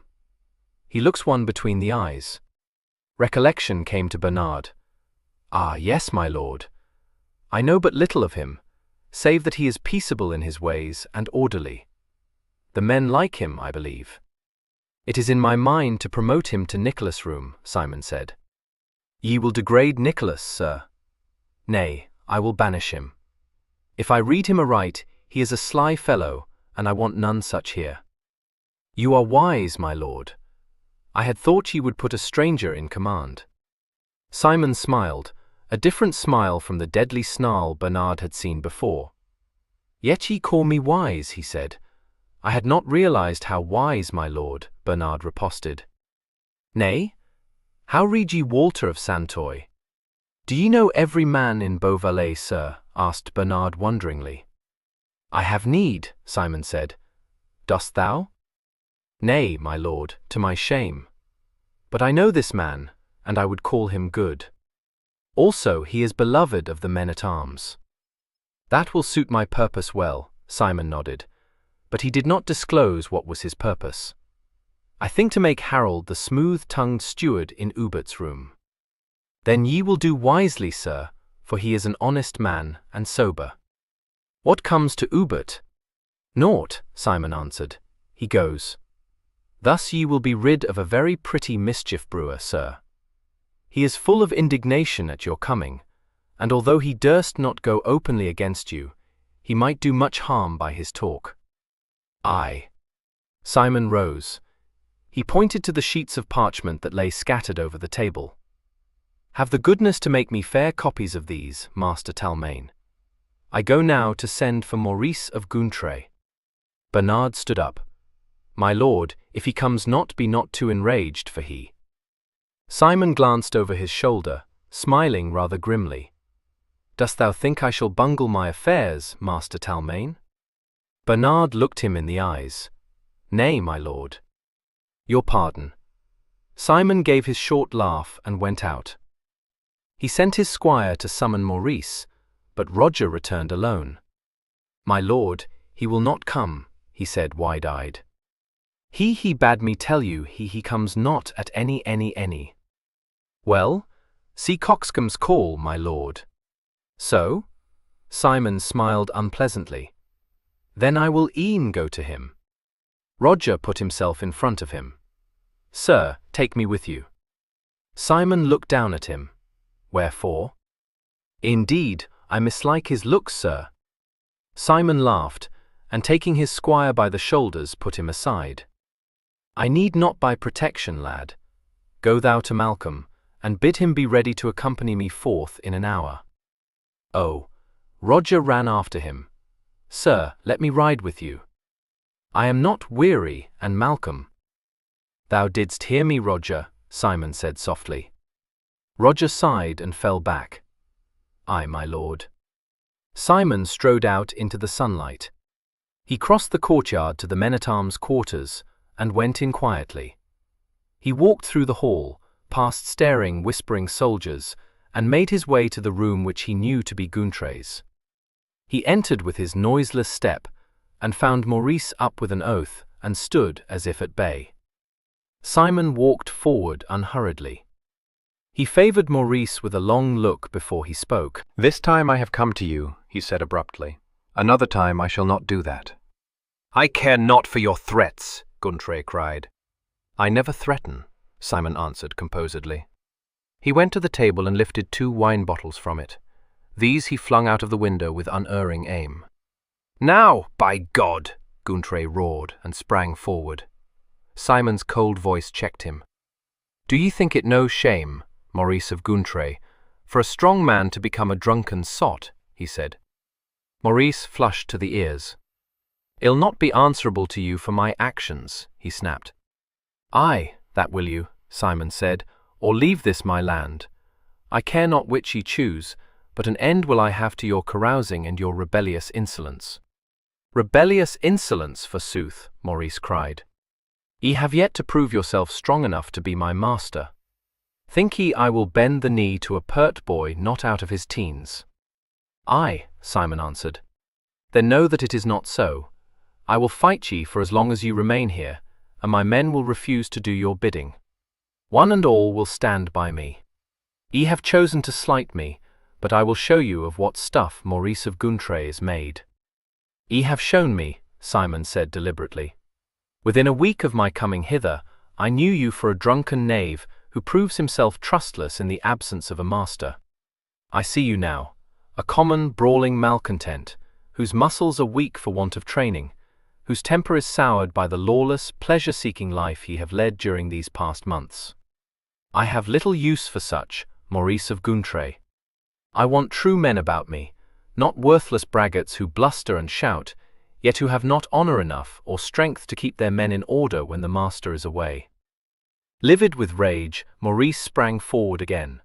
He looks one between the eyes." Recollection came to Bernard. "Ah, yes, my lord. I know but little of him, save that he is peaceable in his ways and orderly. The men like him, I believe." "It is in my mind to promote him to Nicholas' room," Simon said. "Ye will degrade Nicholas, sir." "Nay, I will banish him. If I read him aright, he is a sly fellow, and I want none such here." "You are wise, my lord. I had thought ye would put a stranger in command." Simon smiled, a different smile from the deadly snarl Bernard had seen before. "Yet ye call me wise," he said. "I had not realized how wise, my lord," Bernard riposted. "Nay? How read ye Walter of Santoy?" "Do ye know every man in Beauvalet, sir?" asked Bernard wonderingly. "I have need," Simon said. "Dost thou?" "Nay, my lord, to my shame. But I know this man, and I would call him good. Also, he is beloved of the men-at-arms." "That will suit my purpose well," Simon nodded, but he did not disclose what was his purpose. "I think to make Harold the smooth-tongued steward in Hubert's room." "Then ye will do wisely, sir, for he is an honest man and sober." "What comes to Hubert?" "Naught," Simon answered. "He goes. Thus ye will be rid of a very pretty mischief-brewer, sir. He is full of indignation at your coming, and although he durst not go openly against you, he might do much harm by his talk." "Aye." Simon rose. He pointed to the sheets of parchment that lay scattered over the table. "Have the goodness to make me fair copies of these, Master Taming. I go now to send for Maurice of Gontray." Bernard stood up. "My lord, if he comes not, be not too enraged, for he—" Simon glanced over his shoulder, smiling rather grimly. "Dost thou think I shall bungle my affairs, Master Taming?" Bernard looked him in the eyes. "Nay, my lord." "Your pardon." Simon gave his short laugh and went out. He sent his squire to summon Maurice, but Roger returned alone. "My lord, he will not come," he said wide-eyed. He bade me tell you he comes not at any. "Well, see Coxcomb's call, my lord." "So?" Simon smiled unpleasantly. "Then I will e'en go to him." Roger put himself in front of him. "Sir, take me with you." Simon looked down at him. "Wherefore?" "Indeed, I mislike his looks, sir." Simon laughed, and taking his squire by the shoulders put him aside. "I need not by protection, lad. Go thou to Malcolm, and bid him be ready to accompany me forth in an hour." "Oh." Roger ran after him. "Sir, let me ride with you." "I am not weary, and Malcolm—" "Thou didst hear me, Roger," Simon said softly. Roger sighed and fell back. "Aye, my lord." Simon strode out into the sunlight. He crossed the courtyard to the men-at-arms quarters and went in quietly. He walked through the hall, past staring, whispering soldiers, and made his way to the room which he knew to be Guntray's. He entered with his noiseless step, and found Maurice up with an oath and stood as if at bay. Simon walked forward unhurriedly. He favored Maurice with a long look before he spoke. "This time I have come to you," he said abruptly. "Another time I shall not do that." "I care not for your threats," Guntray cried. "I never threaten," Simon answered composedly. He went to the table and lifted 2 wine bottles from it. These he flung out of the window with unerring aim. "Now, by God!" Guntray roared and sprang forward. Simon's cold voice checked him. "Do ye think it no shame, Maurice of Guntray, for a strong man to become a drunken sot?" he said. Maurice flushed to the ears. "I'll not be answerable to you for my actions," he snapped. "Aye, that will you," Simon said, "or leave this my land. I care not which ye choose, but an end will I have to your carousing and your rebellious insolence." "Rebellious insolence, forsooth," Maurice cried. "Ye have yet to prove yourself strong enough to be my master. Think ye I will bend the knee to a pert boy not out of his teens?" "Aye," Simon answered. "Then know that it is not so. I will fight ye for as long as you remain here, and my men will refuse to do your bidding. One and all will stand by me. Ye have chosen to slight me, but I will show you of what stuff Maurice of Guntray is made." "Ye have shown me," Simon said deliberately. "Within a week of my coming hither, I knew you for a drunken knave who proves himself trustless in the absence of a master. I see you now, a common, brawling malcontent, whose muscles are weak for want of training, whose temper is soured by the lawless, pleasure-seeking life ye have led during these past months. I have little use for such, Maurice of Guntray. I want true men about me, not worthless braggarts who bluster and shout, yet who have not honor enough or strength to keep their men in order when the master is away." Livid with rage, Maurice sprang forward again.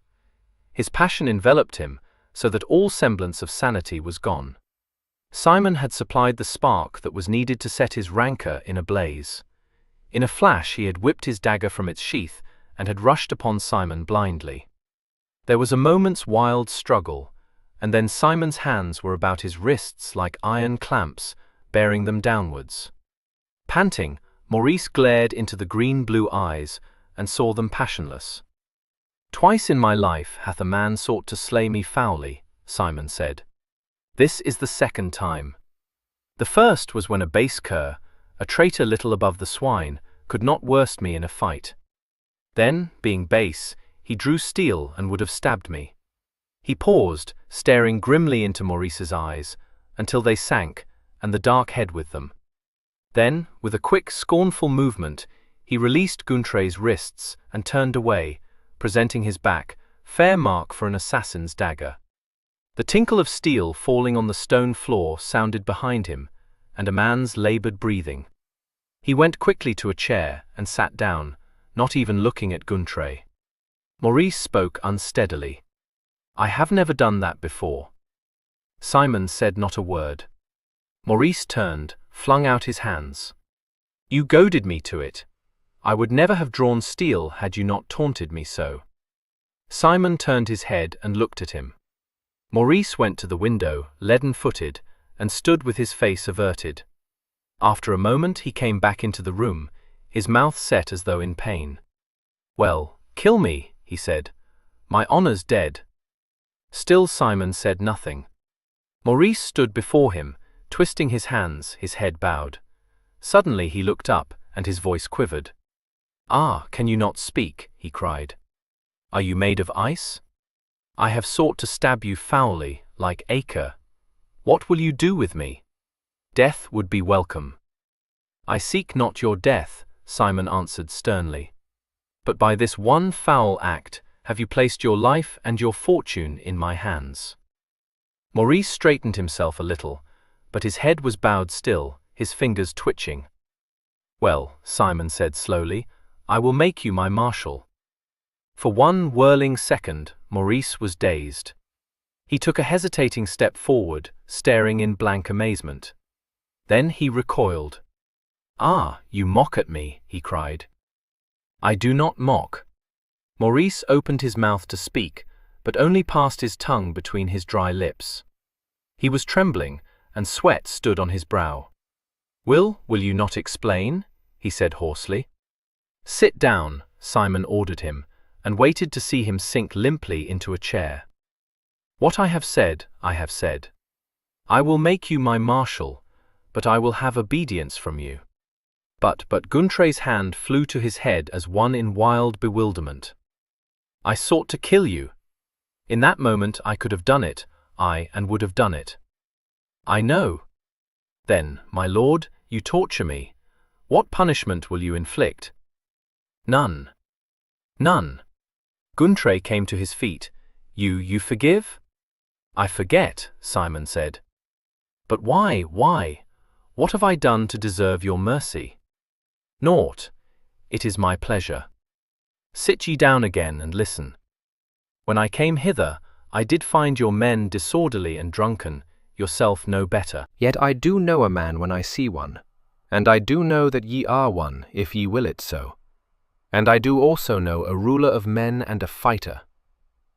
His passion enveloped him, so that all semblance of sanity was gone. Simon had supplied the spark that was needed to set his rancor in a blaze. In a flash he had whipped his dagger from its sheath and had rushed upon Simon blindly. There was a moment's wild struggle, and then Simon's hands were about his wrists like iron clamps, bearing them downwards. Panting, Maurice glared into the green-blue eyes and saw them passionless. "Twice in my life hath a man sought to slay me foully," Simon said. "This is the second time. The first was when a base cur, a traitor little above the swine, could not worst me in a fight. Then, being base, he drew steel and would have stabbed me." He paused, staring grimly into Maurice's eyes, until they sank, and the dark head with them. Then, with a quick, scornful movement, he released Guntray's wrists and turned away, presenting his back, fair mark for an assassin's dagger. The tinkle of steel falling on the stone floor sounded behind him, and a man's labored breathing. He went quickly to a chair and sat down, not even looking at Guntray. Maurice spoke unsteadily. "I have never done that before." Simon said not a word. Maurice turned, flung out his hands. "You goaded me to it. I would never have drawn steel had you not taunted me so." Simon turned his head and looked at him. Maurice went to the window, leaden-footed, and stood with his face averted. After a moment he came back into the room, his mouth set as though in pain. "Well, kill me," he said. "My honor's dead." Still Simon said nothing. Maurice stood before him, twisting his hands, his head bowed. Suddenly he looked up, and his voice quivered. "Ah, can you not speak?" he cried. "Are you made of ice? I have sought to stab you foully, like Acre. What will you do with me? Death would be welcome." "I seek not your death," Simon answered sternly. "But by this one foul act have you placed your life and your fortune in my hands." Maurice straightened himself a little, but his head was bowed still, his fingers twitching. "Well," Simon said slowly, "I will make you my marshal." For one whirling second, Maurice was dazed. He took a hesitating step forward, staring in blank amazement. Then he recoiled. "Ah, you mock at me," he cried. "I do not mock." Maurice opened his mouth to speak, but only passed his tongue between his dry lips. He was trembling, and sweat stood on his brow. Will you not explain? He said hoarsely. Sit down, Simon ordered him, and waited to see him sink limply into a chair. What I have said, I have said. I will make you my marshal, but I will have obedience from you. But Gunther's hand flew to his head as one in wild bewilderment. I sought to kill you. In that moment I could have done it, and would have done it. I know. Then, my lord, you torture me. What punishment will you inflict? None. None. Gunther came to his feet. You forgive? I forget, Simon said. But why? What have I done to deserve your mercy? Naught. It is my pleasure. Sit ye down again and listen. When I came hither, I did find your men disorderly and drunken, yourself no better. Yet I do know a man when I see one, and I do know that ye are one, if ye will it so. And I do also know a ruler of men and a fighter.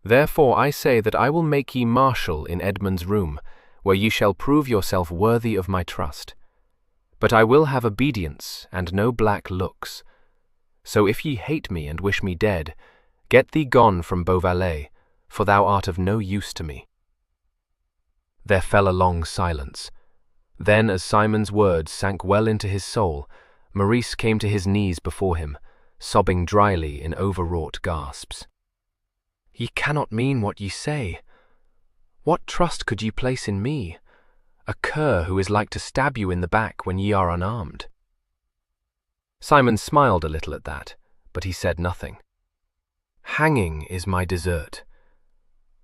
Therefore I say that I will make ye marshal in Edmund's room, where ye shall prove yourself worthy of my trust. But I will have obedience and no black looks. So if ye hate me and wish me dead, get thee gone from Malvallet, for thou art of no use to me. There fell a long silence. Then, as Simon's words sank well into his soul, Maurice came to his knees before him, sobbing dryly in overwrought gasps. Ye cannot mean what ye say. What trust could ye place in me, a cur who is like to stab you in the back when ye are unarmed? Simon smiled a little at that, but he said nothing. Hanging is my desert.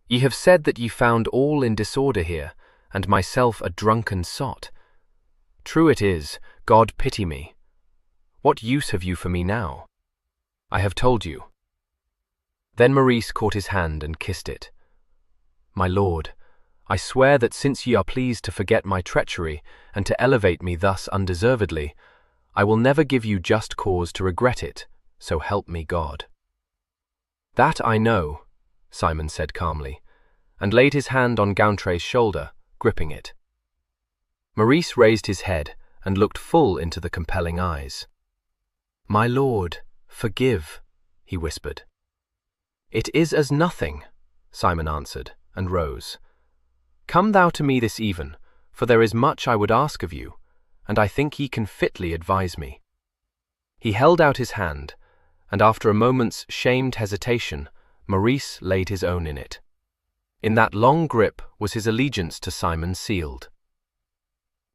Ye have said that ye found all in disorder here, and myself a drunken sot. True it is, God pity me. What use have you for me now? I have told you. Then Maurice caught his hand and kissed it. My lord, I swear that since ye are pleased to forget my treachery and to elevate me thus undeservedly, I will never give you just cause to regret it, so help me God. That I know, Simon said calmly, and laid his hand on Gauntret's shoulder, gripping it. Maurice raised his head and looked full into the compelling eyes. My lord, forgive, he whispered. It is as nothing, Simon answered, and rose. Come thou to me this even, for there is much I would ask of you, and I think ye can fitly advise me. He held out his hand, and after a moment's shamed hesitation, Maurice laid his own in it. In that long grip was his allegiance to Simon sealed.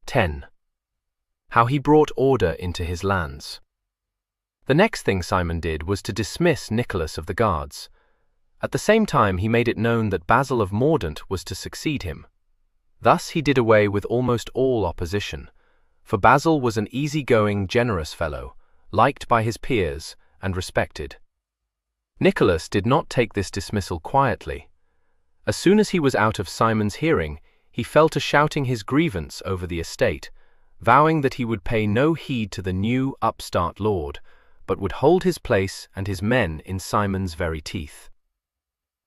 10. How he brought order into his lands. The next thing Simon did was to dismiss Nicholas of the guards. At the same time he made it known that Basil of Mordaunt was to succeed him. Thus he did away with almost all opposition, for Basil was an easy-going, generous fellow, liked by his peers and respected. Nicholas did not take this dismissal quietly. As soon as he was out of Simon's hearing, he fell to shouting his grievance over the estate, vowing that he would pay no heed to the new upstart lord, but would hold his place and his men in Simon's very teeth.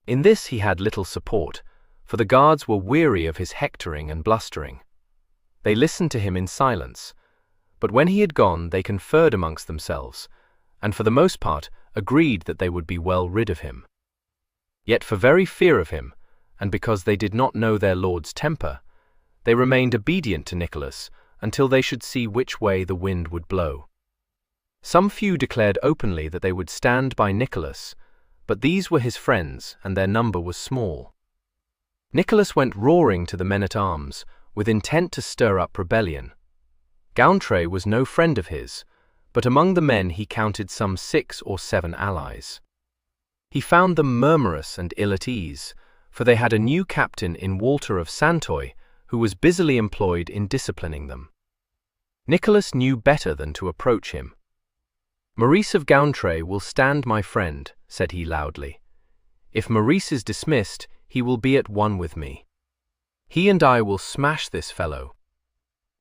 In this he had little support, for the guards were weary of his hectoring and blustering. They listened to him in silence, but when he had gone they conferred amongst themselves, and for the most part agreed that they would be well rid of him. Yet for very fear of him, and because they did not know their lord's temper, they remained obedient to Nicholas until they should see which way the wind would blow. Some few declared openly that they would stand by Nicholas, but these were his friends, and their number was small. Nicholas went roaring to the men-at-arms, with intent to stir up rebellion. Gauntret was no friend of his, but among the men he counted some 6 or 7 allies. He found them murmurous and ill at ease, for they had a new captain in Walter of Santoy, who was busily employed in disciplining them. Nicholas knew better than to approach him. Maurice of Gauntret will stand my friend, said he loudly. If Maurice is dismissed, he will be at one with me. He and I will smash this fellow.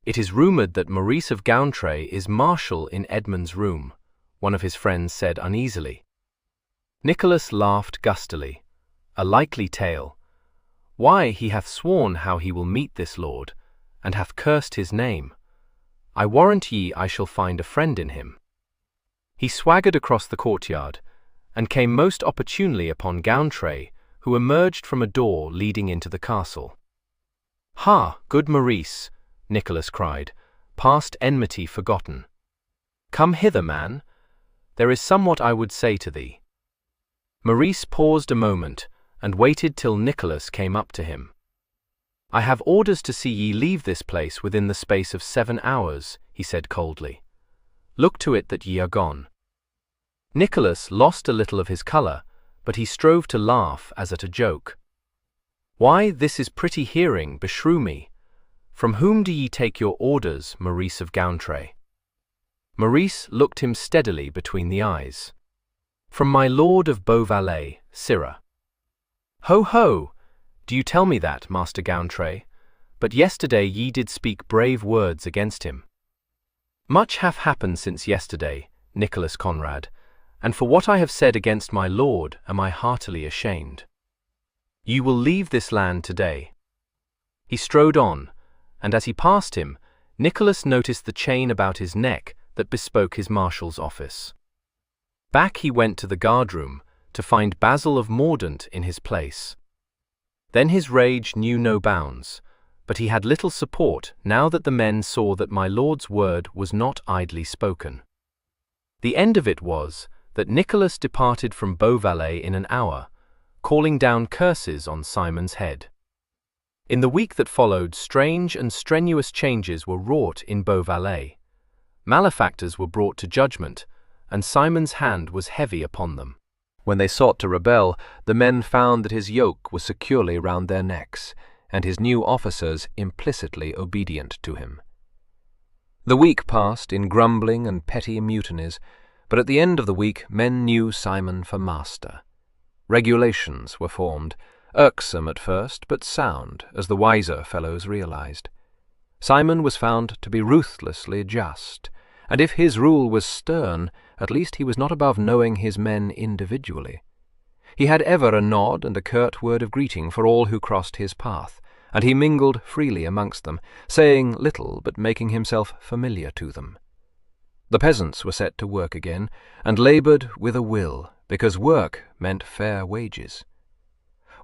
It is rumoured that Maurice of Gauntret is marshal in Edmund's room, one of his friends said uneasily. Nicholas laughed gustily. A likely tale. Why, he hath sworn how he will meet this lord, and hath cursed his name. I warrant ye I shall find a friend in him." He swaggered across the courtyard, and came most opportunely upon Gountray, who emerged from a door leading into the castle. "Ha, good Maurice," Nicholas cried, "past enmity forgotten. Come hither, man. There is somewhat I would say to thee." Maurice paused a moment, and waited till Nicholas came up to him. "I have orders to see ye leave this place within the space of 7 hours," he said coldly. "Look to it that ye are gone." Nicholas lost a little of his colour, but he strove to laugh as at a joke. "Why, this is pretty hearing, beshrew me. From whom do ye take your orders, Maurice of Gountray?" Maurice looked him steadily between the eyes. "From my lord of Beauvallet, sirrah." "Ho, ho! Do you tell me that, Master Gountray? But yesterday ye did speak brave words against him." "Much hath happened since yesterday, Nicholas Conrad, and for what I have said against my lord am I heartily ashamed. You will leave this land today." He strode on, and as he passed him, Nicholas noticed the chain about his neck that bespoke his marshal's office. Back he went to the guardroom to find Basil of Mordaunt in his place. Then his rage knew no bounds, but he had little support now that the men saw that my lord's word was not idly spoken. The end of it was that Nicholas departed from Beauvallet in an hour, calling down curses on Simon's head. In the week that followed, strange and strenuous changes were wrought in Beauvallet. Malefactors were brought to judgment, and Simon's hand was heavy upon them. When they sought to rebel, the men found that his yoke was securely round their necks, and his new officers implicitly obedient to him. The week passed in grumbling and petty mutinies, but at the end of the week men knew Simon for master. Regulations were formed, irksome at first, but sound, as the wiser fellows realized. Simon was found to be ruthlessly just, and if his rule was stern, at least he was not above knowing his men individually. He had ever a nod and a curt word of greeting for all who crossed his path, and he mingled freely amongst them, saying little but making himself familiar to them. The peasants were set to work again, and laboured with a will, because work meant fair wages.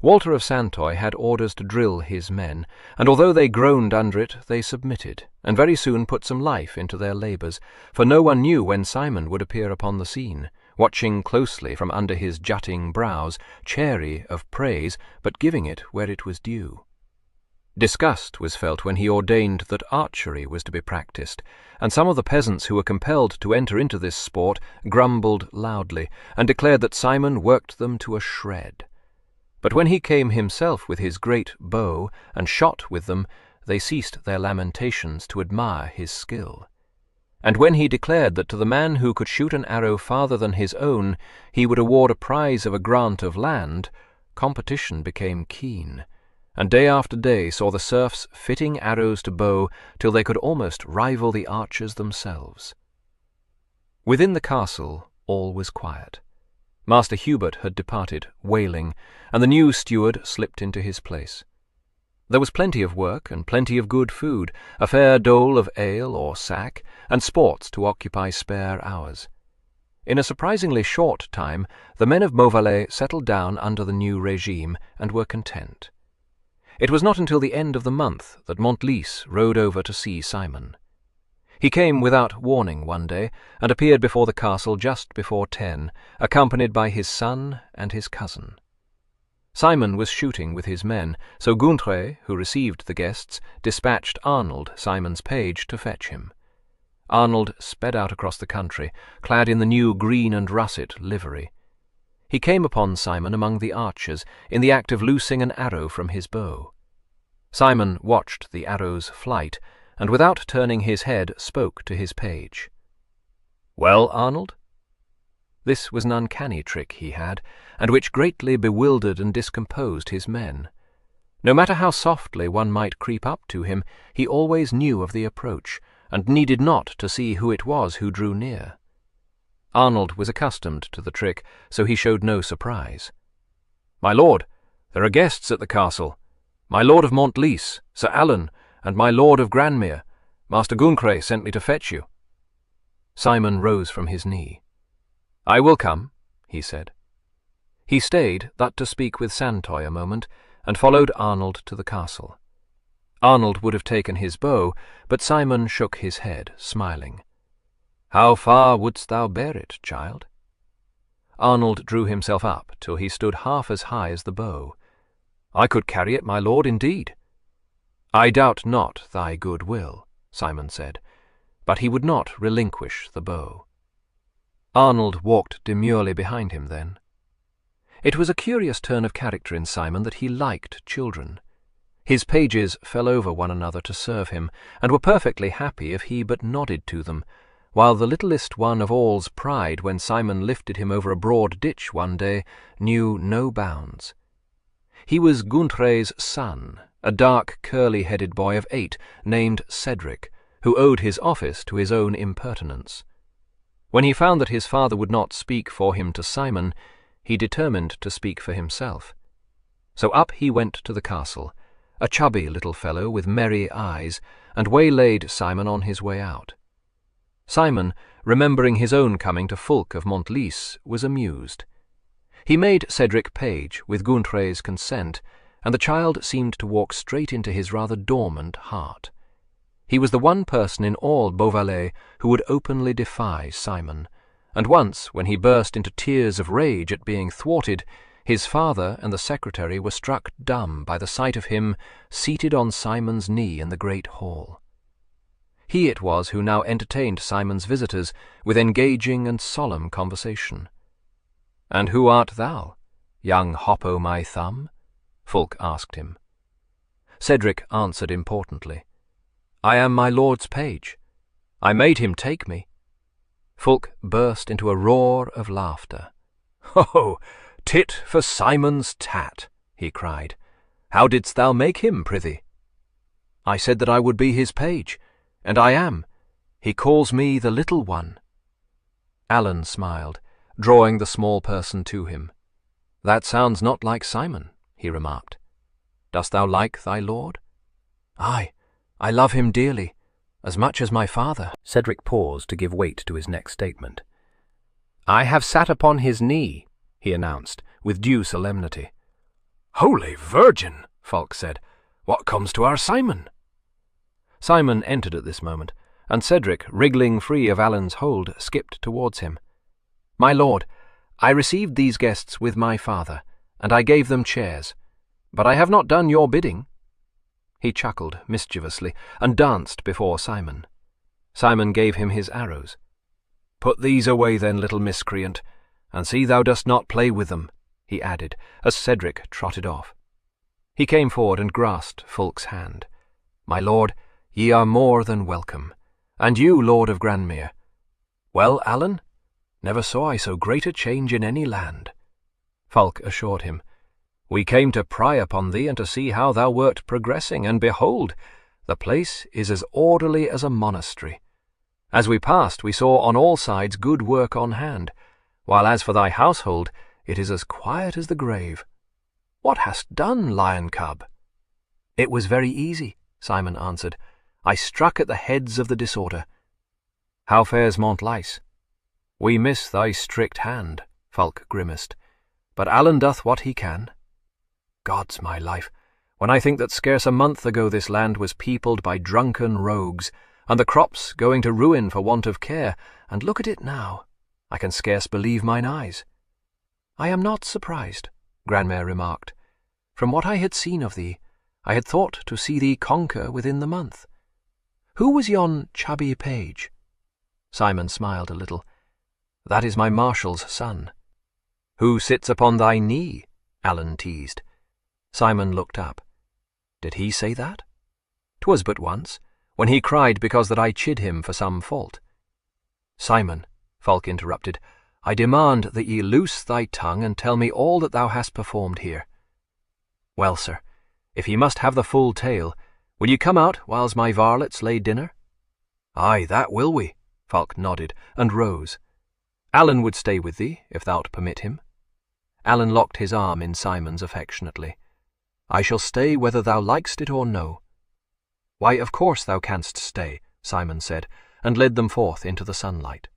Walter of Santoy had orders to drill his men, and although they groaned under it, they submitted, and very soon put some life into their labours, for no one knew when Simon would appear upon the scene, watching closely from under his jutting brows, chary of praise, but giving it where it was due. Disgust was felt when he ordained that archery was to be practised, and some of the peasants who were compelled to enter into this sport grumbled loudly, and declared that Simon worked them to a shred. But when he came himself with his great bow and shot with them, they ceased their lamentations to admire his skill. And when he declared that to the man who could shoot an arrow farther than his own he would award a prize of a grant of land, competition became keen, and day after day saw the serfs fitting arrows to bow till they could almost rival the archers themselves. Within the castle all was quiet. Master Hubert had departed, wailing, and the new steward slipped into his place. There was plenty of work and plenty of good food, a fair dole of ale or sack, and sports to occupy spare hours. In a surprisingly short time, the men of Malvallet settled down under the new regime and were content. It was not until the end of the month that Montlice rode over to see Simon. He came without warning one day, and appeared before the castle just before 10, accompanied by his son and his cousin. Simon was shooting with his men, so Gountray, who received the guests, dispatched Arnold, Simon's page, to fetch him. Arnold sped out across the country, clad in the new green and russet livery. He came upon Simon among the archers, in the act of loosing an arrow from his bow. Simon watched the arrow's flight, and without turning his head spoke to his page. "Well, Arnold?" This was an uncanny trick he had, and which greatly bewildered and discomposed his men. No matter how softly one might creep up to him, he always knew of the approach, and needed not to see who it was who drew near. Arnold was accustomed to the trick, so he showed no surprise. "My lord, there are guests at the castle. My lord of Montlice, Sir Alan, and my lord of Grandmere, Master Guncre sent me to fetch you." Simon rose from his knee. "I will come," he said. He stayed, that to speak with Santoy a moment, and followed Arnold to the castle. Arnold would have taken his bow, but Simon shook his head, smiling. "How far wouldst thou bear it, child?" Arnold drew himself up till he stood half as high as the bow. "I could carry it, my lord, indeed." "I doubt not thy good will," Simon said, but he would not relinquish the bow. Arnold walked demurely behind him then. It was a curious turn of character in Simon that he liked children. His pages fell over one another to serve him, and were perfectly happy if he but nodded to them, while the littlest one of all's pride when Simon lifted him over a broad ditch one day knew no bounds. He was Gunther's son, a dark curly-headed boy of 8 named Cedric, who owed his office to his own impertinence. When he found that his father would not speak for him to Simon, he determined to speak for himself. So up he went to the castle, a chubby little fellow with merry eyes, and waylaid Simon on his way out. Simon, remembering his own coming to Fulk of Montlice, was amused. He made Cedric page with Gunther's consent, and the child seemed to walk straight into his rather dormant heart. He was the one person in all Beauvallet who would openly defy Simon, and once, when he burst into tears of rage at being thwarted, his father and the secretary were struck dumb by the sight of him seated on Simon's knee in the great hall. He it was who now entertained Simon's visitors with engaging and solemn conversation. "And who art thou, young Hop-o'-my-thumb?" Fulk asked him. Cedric answered importantly, "I am my lord's page. I made him take me." Fulk burst into a roar of laughter. "Ho! Tit for Simon's tat," he cried. "How didst thou make him, prithee?" "I said that I would be his page, and I am. He calls me the little one." Alan smiled, drawing the small person to him. "That sounds not like Simon," he remarked. "Dost thou like thy lord?" "Aye, I love him dearly, as much as my father." Cedric paused to give weight to his next statement. "I have sat upon his knee," he announced, with due solemnity. "Holy Virgin!" Fulk said. "What comes to our Simon?" Simon entered at this moment, and Cedric, wriggling free of Alan's hold, skipped towards him. "My lord, I received these guests with my father, and I gave them chairs. But I have not done your bidding." He chuckled mischievously, and danced before Simon. Simon gave him his arrows. "Put these away then, little miscreant, and see thou dost not play with them," he added, as Cedric trotted off. He came forward and grasped Fulk's hand. "My lord, ye are more than welcome, and you, Lord of Grandmere. Well, Alan, never saw I so great a change in any land." Fulk assured him, "We came to pry upon thee and to see how thou wert progressing, and behold, the place is as orderly as a monastery. As we passed, we saw on all sides good work on hand, while as for thy household, it is as quiet as the grave. What hast done, lion cub?" "It was very easy," Simon answered. "I struck at the heads of the disorder." "How fares Montlice?" "We miss thy strict hand," Fulk grimaced, "but Alan doth what he can. God's my life, when I think that scarce a month ago this land was peopled by drunken rogues, and the crops going to ruin for want of care, and look at it now, I can scarce believe mine eyes." "I am not surprised," Grandmere remarked. "From what I had seen of thee, I had thought to see thee conquer within the month. Who was yon chubby page?" Simon smiled a little. "That is my marshal's son." "Who sits upon thy knee?" Alan teased. Simon looked up. "Did he say that?" "'Twas but once, when he cried because that I chid him for some fault." "Simon," Fulk interrupted, "I demand that ye loose thy tongue and tell me all that thou hast performed here." "Well, sir, if ye must have the full tale, will ye come out whiles my varlets lay dinner?" "Aye, that will we," Fulk nodded, and rose. "Alan would stay with thee, if thou'lt permit him." Alan locked his arm in Simon's affectionately. "I shall stay whether thou likest it or no." "Why, of course thou canst stay," Simon said, and led them forth into the sunlight.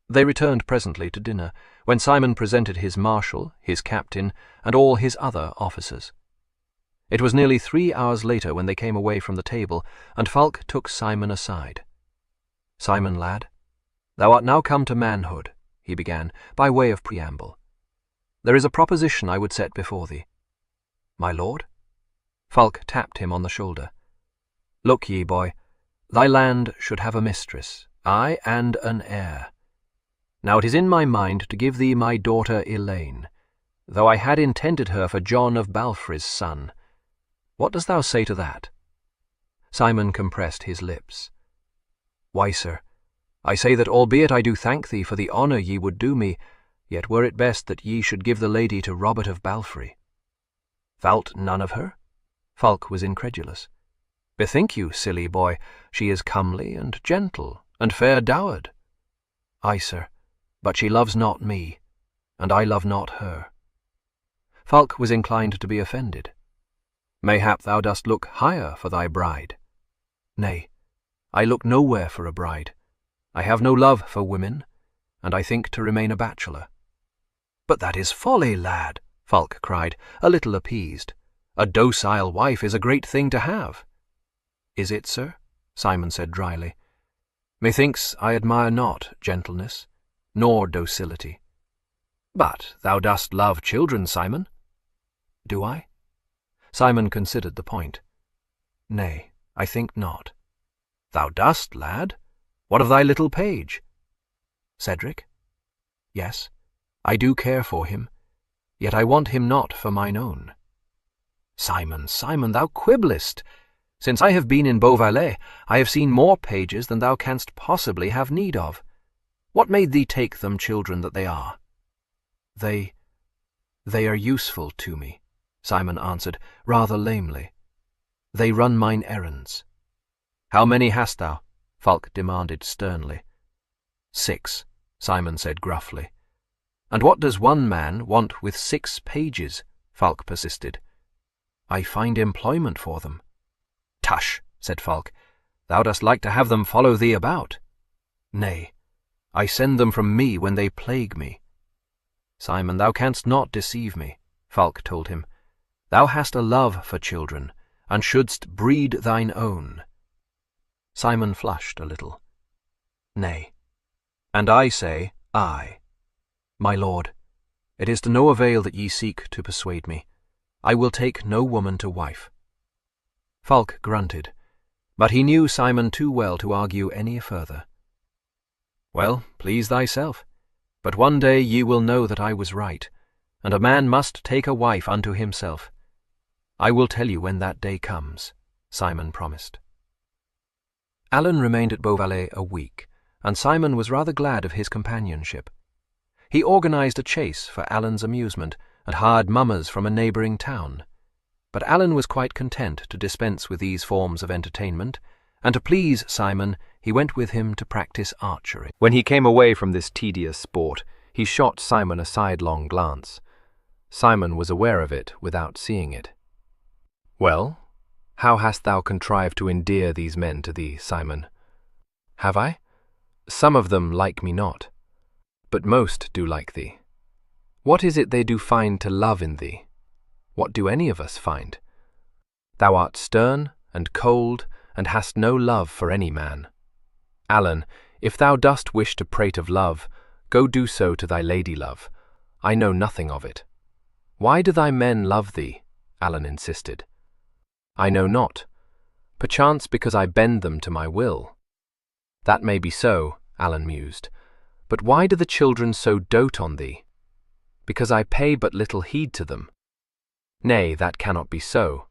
They returned presently to dinner, when Simon presented his marshal, his captain, and all his other officers. It was nearly 3 hours later when they came away from the table, and Falk took Simon aside. "Simon, lad, thou art now come to manhood," he began, by way of preamble. "There is a proposition I would set before thee." "My lord?" Falk tapped him on the shoulder. "Look ye, boy, thy land should have a mistress, aye, and an heir. Now it is in my mind to give thee my daughter Elaine, though I had intended her for John of Balfrey's son. What dost thou say to that?" Simon compressed his lips. "Why, sir, I say that albeit I do thank thee for the honour ye would do me, yet were it best that ye should give the lady to Robert of Balfrey." "Thou'lt none of her?" Falk was incredulous. "Bethink you, silly boy, she is comely and gentle, and fair dowered." "Aye, sir, but she loves not me, and I love not her." Falk was inclined to be offended. "Mayhap thou dost look higher for thy bride." "Nay, I look nowhere for a bride. I have no love for women, and I think to remain a bachelor." "But that is folly, lad," Falk cried, a little appeased. "A docile wife is a great thing to have." "Is it, sir?" Simon said dryly. "Methinks I admire not gentleness, nor docility." "But thou dost love children, Simon." "Do I?" Simon considered the point. "Nay, I think not." "Thou dost, lad. What of thy little page?" "Cedric? Yes, I do care for him, yet I want him not for mine own." "Simon, Simon, thou quibblest. Since I have been in Beauvallet, I have seen more pages than thou canst possibly have need of. What made thee take them children that they are?" They are useful to me," Simon answered, rather lamely. "They run mine errands." "How many hast thou?" Falk demanded sternly. 6, Simon said gruffly. "And what does one man want with 6 pages?" Falk persisted. "I find employment for them." "Tush," said Falk. "Thou dost like to have them follow thee about." "Nay, I send them from me when they plague me." "Simon, thou canst not deceive me," Falk told him. "Thou hast a love for children, and shouldst breed thine own." Simon flushed a little. "Nay, and I say aye. My lord, it is to no avail that ye seek to persuade me. I will take no woman to wife." Falk grunted, but he knew Simon too well to argue any further. "Well, please thyself, but one day ye will know that I was right, and a man must take a wife unto himself. I will tell you when that day comes," Simon promised. Alan remained at Beauvallet a week, and Simon was rather glad of his companionship. He organized a chase for Alan's amusement, and hired mummers from a neighbouring town. But Alan was quite content to dispense with these forms of entertainment, and to please Simon, he went with him to practice archery. When he came away from this tedious sport, he shot Simon a sidelong glance. Simon was aware of it without seeing it. "Well, how hast thou contrived to endear these men to thee, Simon?" "Have I? Some of them like me not, but most do like thee. What is it they do find to love in thee? What do any of us find? Thou art stern and cold, and hast no love for any man. Alan, if thou dost wish to prate of love, go do so to thy lady-love. I know nothing of it." "Why do thy men love thee?" Alan insisted. "I know not. Perchance because I bend them to my will." "That may be so," Alan mused. "But why do the children so dote on thee?" "Because I pay but little heed to them." "Nay, that cannot be so.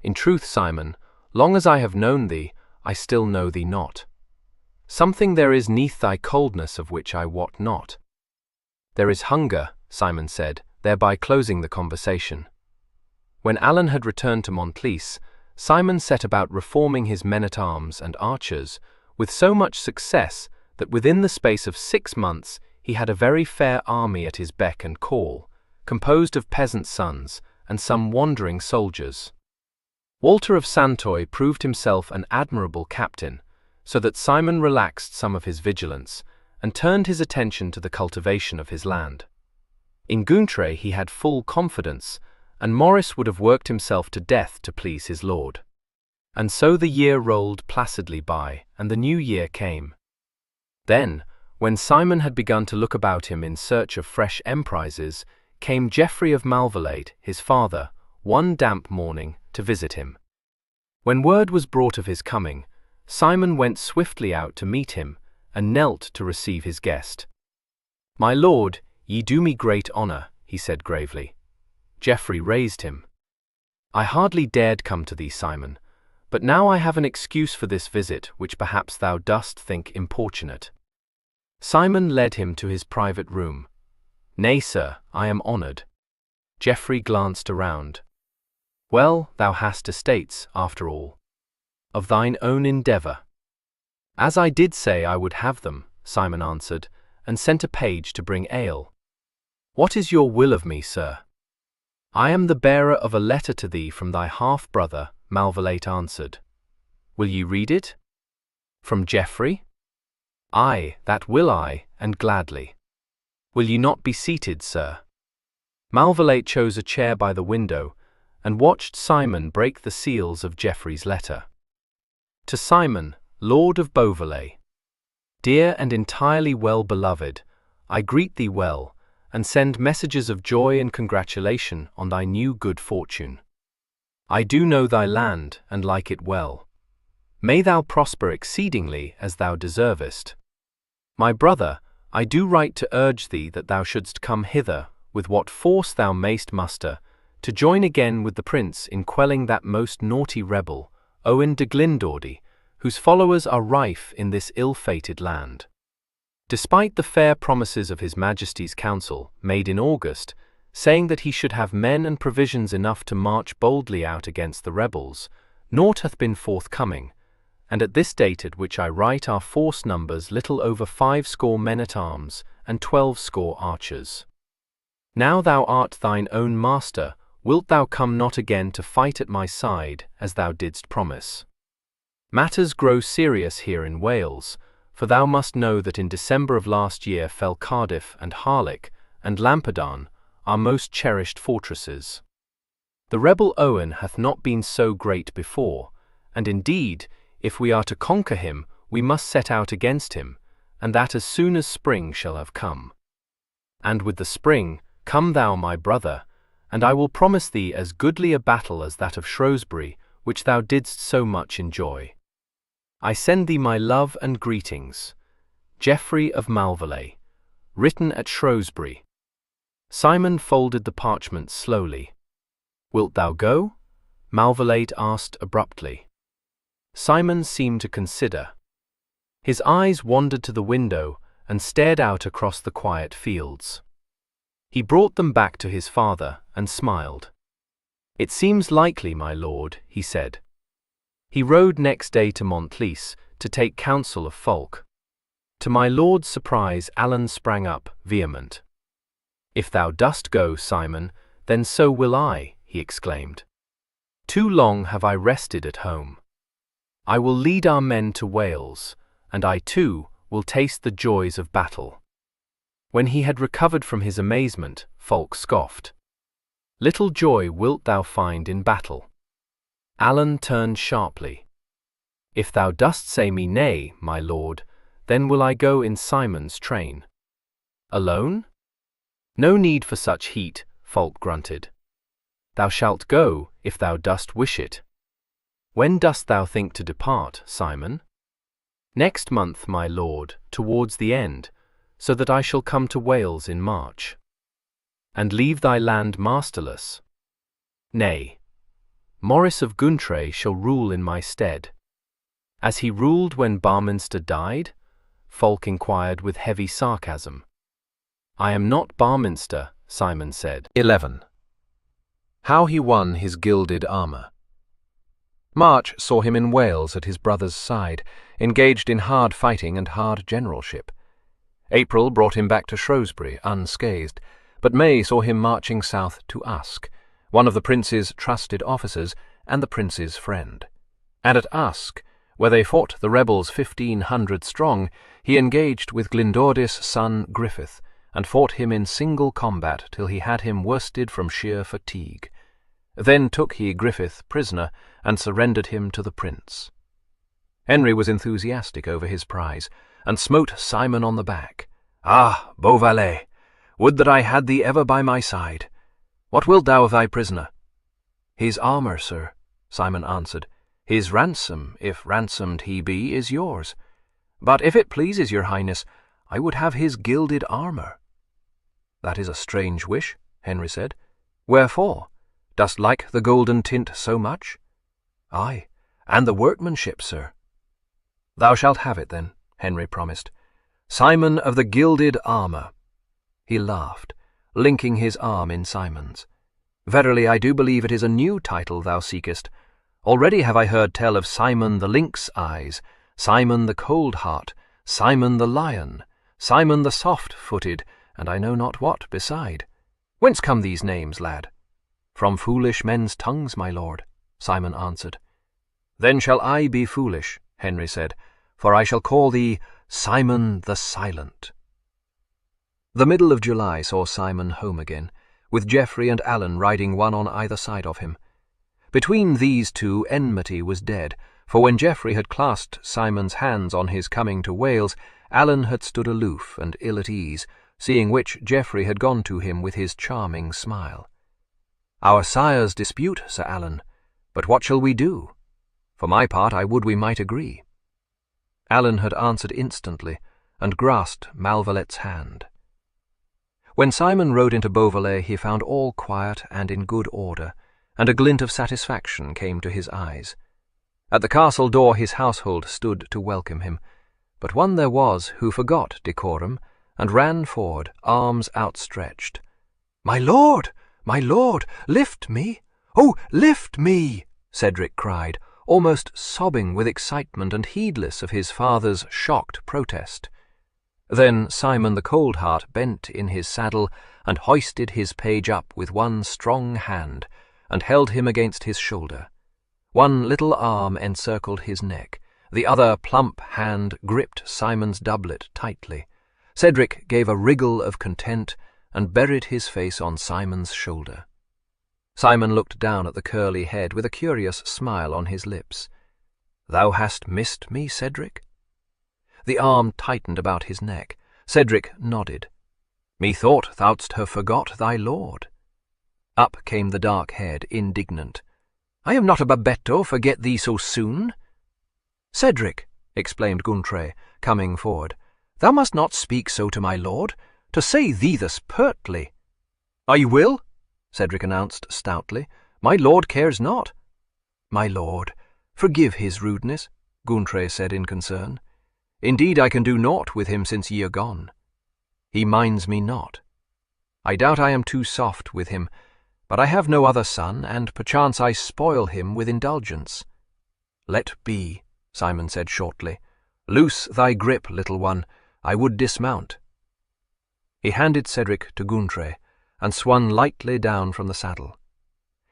In truth, Simon, long as I have known thee, I still know thee not. Something there is neath thy coldness of which I wot not." "There is hunger," Simon said, thereby closing the conversation. When Alan had returned to Montlice, Simon set about reforming his men-at-arms and archers, with so much success that within the space of 6 months he had a very fair army at his beck and call, composed of peasant sons and some wandering soldiers. Walter of Santoy proved himself an admirable captain, so that Simon relaxed some of his vigilance and turned his attention to the cultivation of his land. In Gountre he had full confidence, and Maurice would have worked himself to death to please his lord. And so the year rolled placidly by, and the new year came. Then, when Simon had begun to look about him in search of fresh emprises, came Geoffrey of Malvallet, his father, one damp morning, to visit him. When word was brought of his coming, Simon went swiftly out to meet him, and knelt to receive his guest. "My lord, ye do me great honour," he said gravely. Geoffrey raised him. "I hardly dared come to thee, Simon, but now I have an excuse for this visit which perhaps thou dost think importunate." Simon led him to his private room. "Nay, sir, I am honoured." Geoffrey glanced around. "Well, thou hast estates, after all, of thine own endeavour." "As I did say I would have them," Simon answered, and sent a page to bring ale. "What is your will of me, sir?" "I am the bearer of a letter to thee from thy half-brother," Malvallet answered. "Will ye read it?" "From Geoffrey?" "Aye, that will I, and gladly." "Will ye not be seated, sir?" Malvallet chose a chair by the window, and watched Simon break the seals of Geoffrey's letter. To Simon, Lord of Beauvalet. Dear and entirely well-beloved, I greet thee well, and send messages of joy and congratulation on thy new good fortune. I do know thy land, and like it well. May thou prosper exceedingly as thou deservest. My brother, I do write to urge thee that thou shouldst come hither, with what force thou mayst muster, to join again with the prince in quelling that most naughty rebel, Owen de Glendordy, whose followers are rife in this ill-fated land. Despite the fair promises of His Majesty's Council, made in August, saying that he should have men and provisions enough to march boldly out against the rebels, naught hath been forthcoming, and at this date at which I write our force numbers little over 50 men-at-arms and 12 archers. Now thou art thine own master, wilt thou come not again to fight at my side, as thou didst promise? Matters grow serious here in Wales, for thou must know that in December of last year fell Cardiff and Harlech and Lampedarn, our most cherished fortresses. The rebel Owen hath not been so great before, and indeed, if we are to conquer him, we must set out against him, and that as soon as spring shall have come. And with the spring, come thou, my brother, and I will promise thee as goodly a battle as that of Shrewsbury, which thou didst so much enjoy. I send thee my love and greetings. Geoffrey of Malvallet, written at Shrewsbury. Simon folded the parchment slowly. Wilt thou go? Malvallet asked abruptly. Simon seemed to consider. His eyes wandered to the window and stared out across the quiet fields. He brought them back to his father and smiled. "It seems likely, my lord," he said. He rode next day to Montlice to take counsel of Fulk. To my lord's surprise, Alan sprang up, vehement. "If thou dost go, Simon, then so will I," he exclaimed. "Too long have I rested at home. I will lead our men to Wales, and I too will taste the joys of battle." When he had recovered from his amazement, Fulk scoffed. "Little joy wilt thou find in battle." Alan turned sharply. "If thou dost say me nay, my lord, then will I go in Simon's train." "Alone?" "No need for such heat," Fulk grunted. "Thou shalt go, if thou dost wish it. When dost thou think to depart, Simon?" "Next month, my lord, towards the end, so that I shall come to Wales in March." "And leave thy land masterless?" "Nay. Maurice of Gountre shall rule in my stead." "As he ruled when Barminster died?" Fulk inquired with heavy sarcasm. "I am not Barminster," Simon said. 11. How he won his gilded armour. March saw him in Wales at his brother's side, engaged in hard fighting and hard generalship. April brought him back to Shrewsbury unscathed, but May saw him marching south to Usk, one of the prince's trusted officers and the prince's friend. And at Usk, where they fought the rebels 1,500 strong, he engaged with Glyndwrdus' son Griffith, and fought him in single combat till he had him worsted from sheer fatigue. Then took he Griffith prisoner, and surrendered him to the prince. Henry was enthusiastic over his prize, and smote Simon on the back. "Ah, Beauvalet, would that I had thee ever by my side. What wilt thou of thy prisoner?" "His armour, sir," Simon answered. "His ransom, if ransomed he be, is yours. But if it pleases your highness, I would have his gilded armour." "That is a strange wish," Henry said. "Wherefore? Dost like the golden tint so much?" "Aye, and the workmanship, sir." "Thou shalt have it then," Henry promised. "Simon of the gilded armour." He laughed, linking his arm in Simon's. "Verily, I do believe it is a new title thou seekest. Already have I heard tell of Simon the lynx eyes, Simon the Coldheart, Simon the lion, Simon the soft-footed, and I know not what beside. Whence come these names, lad?" "From foolish men's tongues, my lord," Simon answered. "Then shall I be foolish," Henry said, "for I shall call thee Simon the Silent." The middle of July saw Simon home again, with Geoffrey and Alan riding one on either side of him. Between these two enmity was dead, for when Geoffrey had clasped Simon's hands on his coming to Wales, Alan had stood aloof and ill at ease, seeing which Geoffrey had gone to him with his charming smile. "Our sires dispute, Sir Alan, but what shall we do? For my part, I would we might agree." Alan had answered instantly, and grasped Malvallet's hand. When Simon rode into Beauvalet, he found all quiet and in good order, and a glint of satisfaction came to his eyes. At the castle door his household stood to welcome him, but one there was who forgot decorum, and ran forward, arms outstretched. My lord, lift me! Oh, lift me!" Cedric cried, almost sobbing with excitement and heedless of his father's shocked protest. Then Simon the Coldheart bent in his saddle and hoisted his page up with one strong hand, and held him against his shoulder. One little arm encircled his neck, the other plump hand gripped Simon's doublet tightly. Cedric gave a wriggle of content and buried his face on Simon's shoulder. Simon looked down at the curly head with a curious smile on his lips. "Thou hast missed me, Cedric?" The arm tightened about his neck. Cedric nodded. "Methought thou'dst have forgot thy lord." Up came the dark head, indignant. "I am not a Babetto, forget thee so soon." "Cedric," exclaimed Guntre, coming forward, "thou must not speak so to my lord, to say thee thus pertly." "I will," Cedric announced stoutly. "My lord cares not." "My lord, forgive his rudeness," Guntre said in concern. "Indeed I can do naught with him since ye are gone. He minds me not. I doubt I am too soft with him, but I have no other son, and perchance I spoil him with indulgence." "Let be," Simon said shortly. "Loose thy grip, little one. I would dismount." He handed Cedric to Guntre, and swung lightly down from the saddle.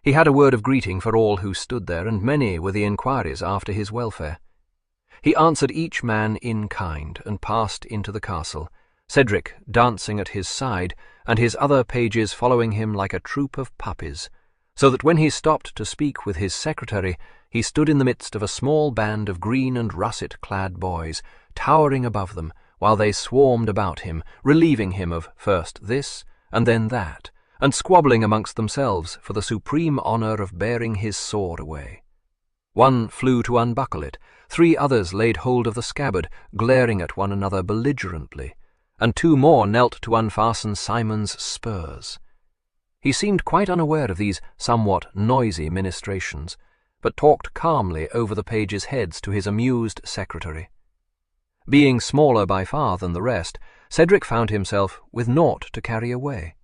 He had a word of greeting for all who stood there, and many were the inquiries after his welfare. He answered each man in kind, and passed into the castle, Cedric dancing at his side, and his other pages following him like a troop of puppies, so that when he stopped to speak with his secretary, he stood in the midst of a small band of green and russet-clad boys, towering above them, while they swarmed about him, relieving him of first this and then that, and squabbling amongst themselves for the supreme honour of bearing his sword away. One flew to unbuckle it, 3 others laid hold of the scabbard, glaring at one another belligerently, and 2 more knelt to unfasten Simon's spurs. He seemed quite unaware of these somewhat noisy ministrations, but talked calmly over the pages' heads to his amused secretary. Being smaller by far than the rest, Cedric found himself with naught to carry away.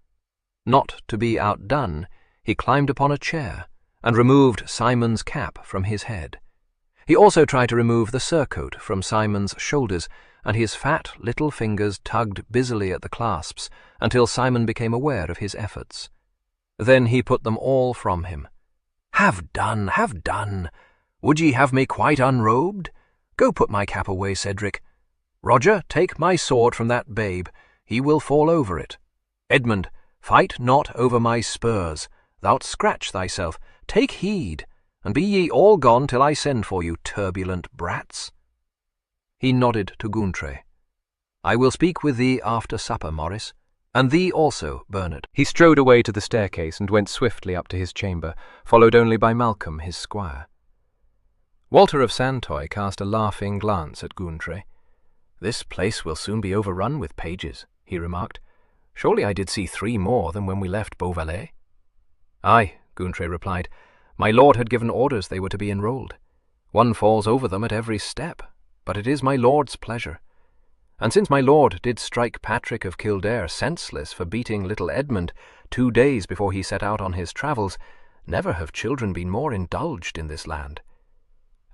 Not to be outdone, he climbed upon a chair, and removed Simon's cap from his head. He also tried to remove the surcoat from Simon's shoulders, and his fat little fingers tugged busily at the clasps until Simon became aware of his efforts. Then he put them all from him. Have done, have done! Would ye have me quite unrobed?" Go put my cap away, Cedric. Roger, take my sword from that babe. He will fall over it. Edmund, fight not over my spurs. Thou'lt scratch thyself. Take heed, and be ye all gone till I send for you, turbulent brats. He nodded to Gountre. I will speak with thee after supper, Maurice, and thee also, Bernard. He strode away to the staircase and went swiftly up to his chamber, followed only by Malcolm, his squire. Walter of Santoy cast a laughing glance at Gountre. This place will soon be overrun with pages, he remarked. Surely I did see 3 more than when we left Beauvalet. Aye, Gountre replied. My lord had given orders they were to be enrolled. One falls over them at every step, but it is my lord's pleasure. And since my lord did strike Patrick of Kildare senseless for beating little Edmund 2 days before he set out on his travels, never have children been more indulged in this land.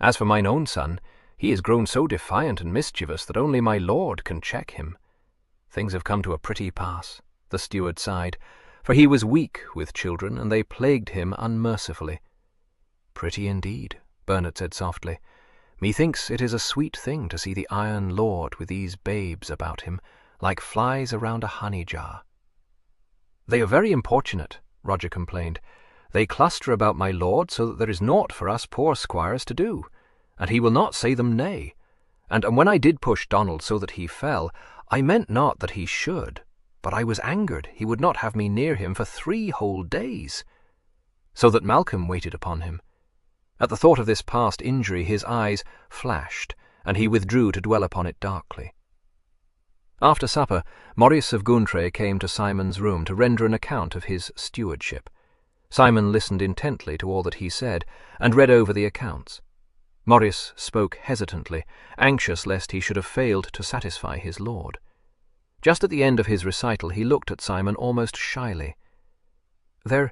As for mine own son, he is grown so defiant and mischievous that only my lord can check him. Things have come to a pretty pass, the steward sighed, for he was weak with children, and they plagued him unmercifully. Pretty indeed, Bernard said softly. Methinks it is a sweet thing to see the Iron Lord with these babes about him, like flies around a honey jar. They are very importunate, Roger complained. They cluster about my lord so that there is naught for us poor squires to do, and he will not say them nay. And when I did push Donald so that he fell, I meant not that he should, but I was angered he would not have me near him for 3 whole days, so that Malcolm waited upon him. At the thought of this past injury his eyes flashed, and he withdrew to dwell upon it darkly. After supper, Maurice of Gountre came to Simon's room to render an account of his stewardship. Simon listened intently to all that he said, and read over the accounts. Maurice spoke hesitantly, anxious lest he should have failed to satisfy his lord. Just at the end of his recital he looked at Simon almost shyly. There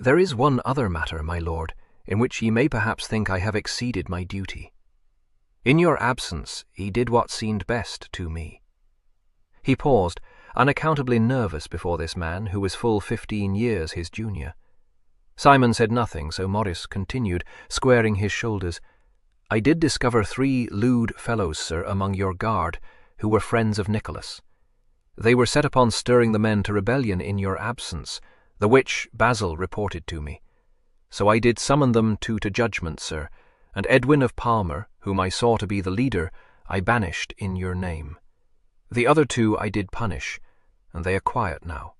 is one other matter, my lord, in which ye may perhaps think I have exceeded my duty. In your absence he did what seemed best to me. He paused, unaccountably nervous before this man, who was full 15 years his junior. Simon said nothing, so Maurice continued, squaring his shoulders. I did discover 3 lewd fellows, sir, among your guard, who were friends of Nicholas. They were set upon stirring the men to rebellion in your absence, the which Basil reported to me. So I did summon them to judgment, sir, and Edwin of Palmer, whom I saw to be the leader, I banished in your name. The other 2 I did punish, and they are quiet now.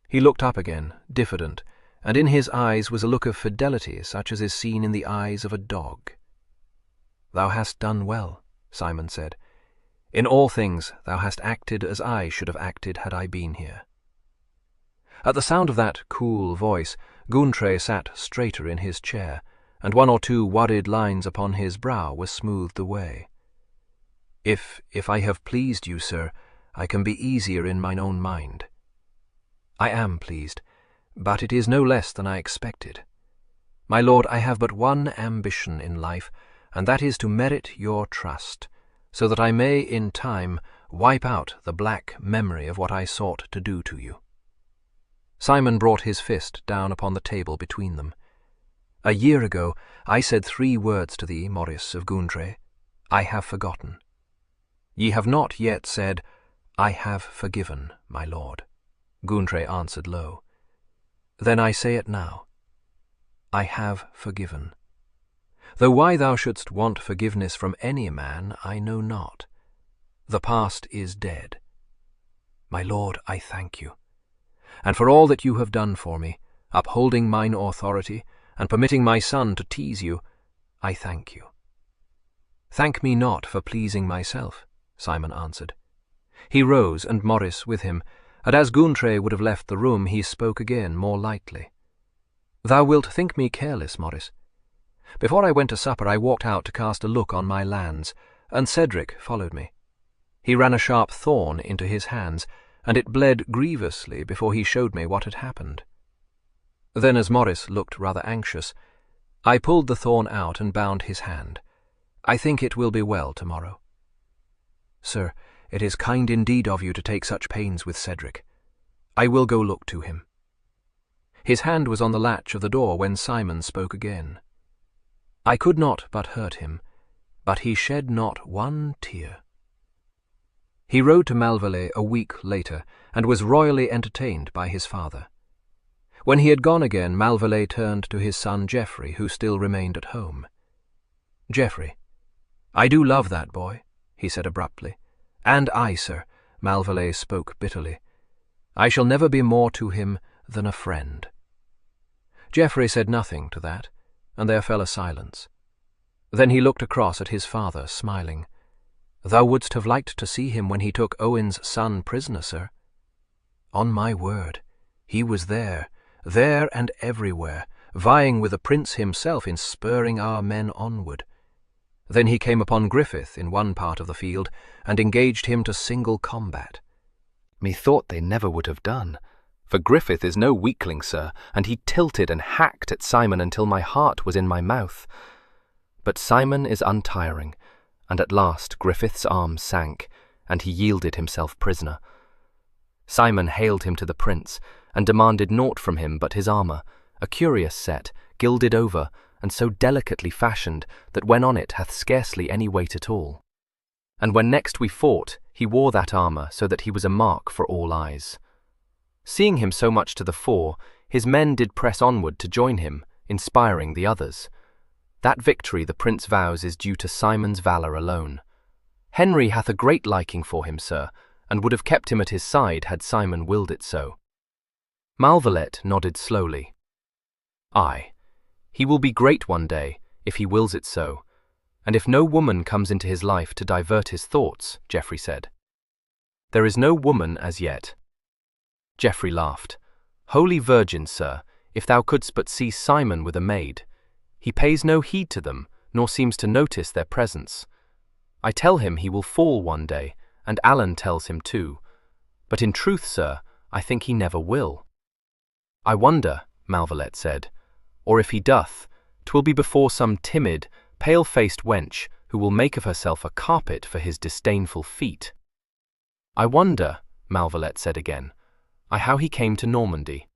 He looked up again, diffident, and in his eyes was a look of fidelity such as is seen in the eyes of a dog. Thou hast done well, Simon said. In all things thou hast acted as I should have acted had I been here. At the sound of that cool voice, Gountre sat straighter in his chair, and 1 or 2 worried lines upon his brow were smoothed away. If I have pleased you, sir, I can be easier in mine own mind. I am pleased, but it is no less than I expected. My lord, I have but one ambition in life, and that is to merit your trust, so that I may, in time, wipe out the black memory of what I sought to do to you. Simon brought his fist down upon the table between them. A year ago I said 3 words to thee, Maurice of Gountre. I have forgotten. Ye have not yet said, I have forgiven, my lord. Gountre answered low. Then I say it now. I have forgiven. Though why thou shouldst want forgiveness from any man, I know not. The past is dead. My lord, I thank you. And for all that you have done for me, upholding mine authority, and permitting my son to tease you, I thank you. Thank me not for pleasing myself, Simon answered. He rose, and Maurice with him, and as Gountre would have left the room, he spoke again more lightly. Thou wilt think me careless, Maurice. Before I went to supper I walked out to cast a look on my lands, and Cedric followed me. He ran a sharp thorn into his hands, and it bled grievously before he showed me what had happened. Then, as Maurice looked rather anxious, I pulled the thorn out and bound his hand. I think it will be well tomorrow. Sir, it is kind indeed of you to take such pains with Cedric. I will go look to him. His hand was on the latch of the door when Simon spoke again. I could not but hurt him, but he shed not one tear. He rode to Malvallet a week later, and was royally entertained by his father. When he had gone again, Malvallet turned to his son Geoffrey, who still remained at home. "Geoffrey, I do love that boy," he said abruptly. "And I, sir," Malvallet spoke bitterly. "I shall never be more to him than a friend." Geoffrey said nothing to that, and there fell a silence. Then he looked across at his father, smiling. "Thou wouldst have liked to see him when he took Owen's son prisoner, sir. On my word, he was there and everywhere, vying with the prince himself in spurring our men onward. Then he came upon Griffith in one part of the field, and engaged him to single combat." "Methought they never would have done, for Griffith is no weakling, sir, and he tilted and hacked at Simon until my heart was in my mouth. But Simon is untiring, and at last Griffith's arm sank, and he yielded himself prisoner. Simon haled him to the prince, and demanded naught from him but his armour, a curious set, gilded over, and so delicately fashioned that when on it hath scarcely any weight at all. And when next we fought, he wore that armour so that he was a mark for all eyes. Seeing him so much to the fore, his men did press onward to join him, inspiring the others. That victory the prince vows is due to Simon's valour alone. Henry hath a great liking for him, sir, and would have kept him at his side had Simon willed it so." Malvallet nodded slowly. "Aye, he will be great one day, if he wills it so, and if no woman comes into his life to divert his thoughts," Geoffrey said. "There is no woman as yet." Geoffrey laughed. "Holy Virgin, sir, if thou couldst but see Simon with a maid. He pays no heed to them, nor seems to notice their presence. I tell him he will fall one day, and Alan tells him too. But in truth, sir, I think he never will." "I wonder," Malvallet said, "or if he doth, 'twill be before some timid, pale-faced wench who will make of herself a carpet for his disdainful feet." "I wonder," Malvallet said again, how he came to Normandy."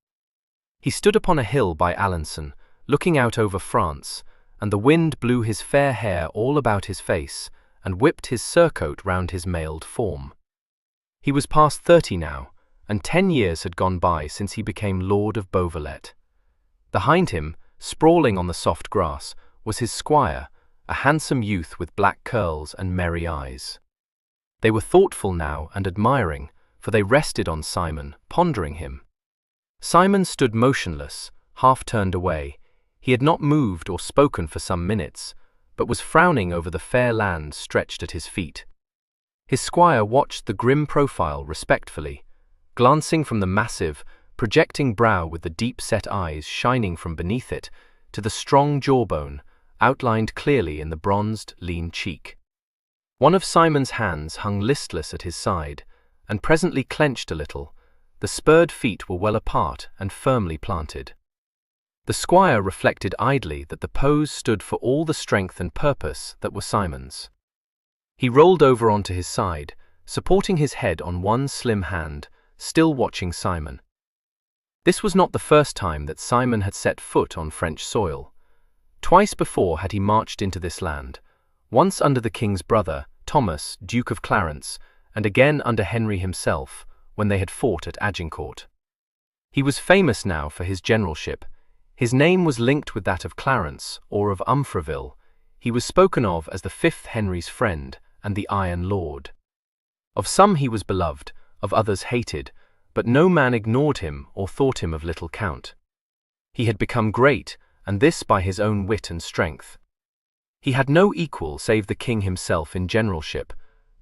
He stood upon a hill by Alençon, looking out over France, and the wind blew his fair hair all about his face, and whipped his surcoat round his mailed form. He was past 30 now, and 10 years had gone by since he became Lord of Beauvallet. Behind him, sprawling on the soft grass, was his squire, a handsome youth with black curls and merry eyes. They were thoughtful now and admiring, for they rested on Simon, pondering him. Simon stood motionless, half turned away. He had not moved or spoken for some minutes, but was frowning over the fair land stretched at his feet. His squire watched the grim profile respectfully, glancing from the massive, projecting brow with the deep-set eyes shining from beneath it, to the strong jawbone, outlined clearly in the bronzed, lean cheek. One of Simon's hands hung listless at his side, and presently clenched a little. The spurred feet were well apart and firmly planted. The squire reflected idly that the pose stood for all the strength and purpose that were Simon's. He rolled over onto his side, supporting his head on one slim hand, still watching Simon. This was not the first time that Simon had set foot on French soil. Twice before had he marched into this land, once under the king's brother, Thomas, Duke of Clarence, and again under Henry himself, when they had fought at Agincourt. He was famous now for his generalship. His name was linked with that of Clarence, or of Umfraville. He was spoken of as the 5th Henry's friend and the Iron Lord. Of some he was beloved, of others hated, but no man ignored him or thought him of little count. He had become great, and this by his own wit and strength. He had no equal save the king himself in generalship.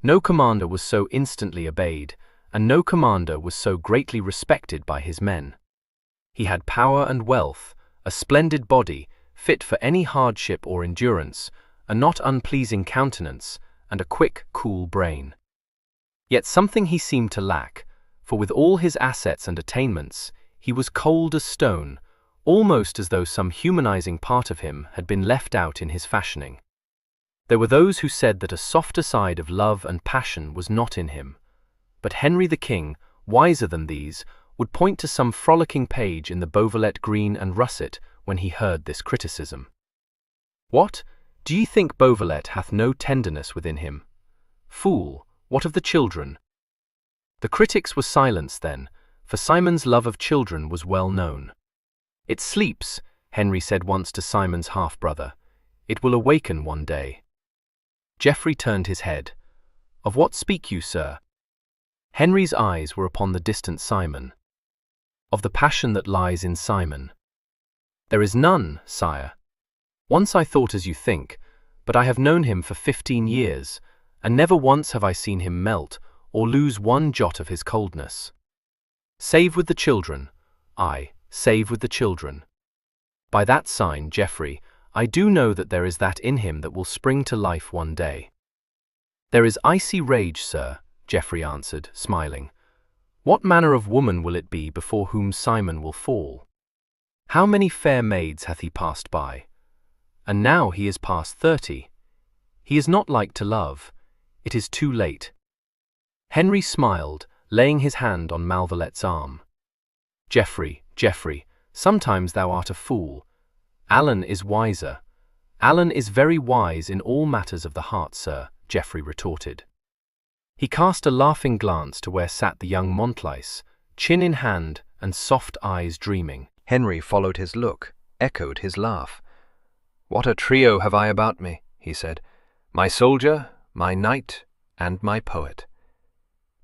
No commander was so instantly obeyed, and no commander was so greatly respected by his men. He had power and wealth, a splendid body, fit for any hardship or endurance, a not unpleasing countenance, and a quick, cool brain. Yet something he seemed to lack, for with all his assets and attainments, he was cold as stone, almost as though some humanizing part of him had been left out in his fashioning. There were those who said that a softer side of love and passion was not in him, but Henry the King, wiser than these, would point to some frolicking page in the Beauvallet Green and Russet when he heard this criticism. "What? Do ye think Beauvalet hath no tenderness within him? Fool, what of the children? The critics were silenced then, for Simon's love of children was well known. It sleeps, Henry said once to Simon's half-brother. It will awaken one day. Geoffrey turned his head. Of what speak you, sir? Henry's eyes were upon the distant Simon. Of the passion that lies in Simon. There is none, sire. Once I thought as you think, but I have known him for 15 years, and never once have I seen him melt or lose one jot of his coldness. Save with the children, aye, save with the children. By that sign, Geoffrey, I do know that there is that in him that will spring to life one day. There is icy rage, sir, Geoffrey answered, smiling. What manner of woman will it be before whom Simon will fall? How many fair maids hath he passed by? And now he is past 30. He is not like to love. It is too late. Henry smiled, laying his hand on Malvallet's arm. Geoffrey, Geoffrey, sometimes thou art a fool. Alan is wiser. Alan is very wise in all matters of the heart, sir, Geoffrey retorted. He cast a laughing glance to where sat the young Montlice, chin in hand and soft eyes dreaming. Henry followed his look, echoed his laugh. "What a trio have I about me," he said. "My soldier, my knight, and my poet."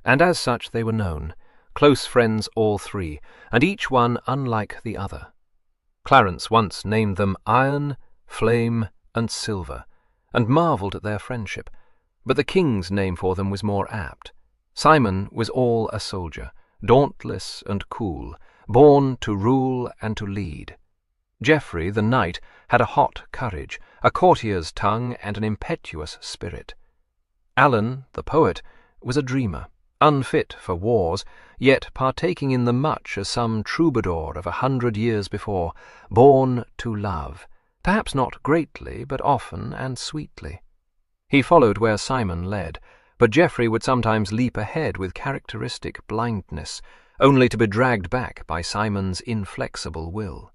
And as such they were known, close friends all three, and each one unlike the other. Clarence once named them Iron, Flame, and Silver, and marvelled at their friendship, but the king's name for them was more apt. Simon was all a soldier, dauntless and cool, born to rule and to lead. Geoffrey, the knight, had a hot courage, a courtier's tongue, and an impetuous spirit. Alan, the poet, was a dreamer, unfit for wars, yet partaking in them much as some troubadour of 100 years before, born to love, perhaps not greatly, but often and sweetly. He followed where Simon led, but Geoffrey would sometimes leap ahead with characteristic blindness, only to be dragged back by Simon's inflexible will.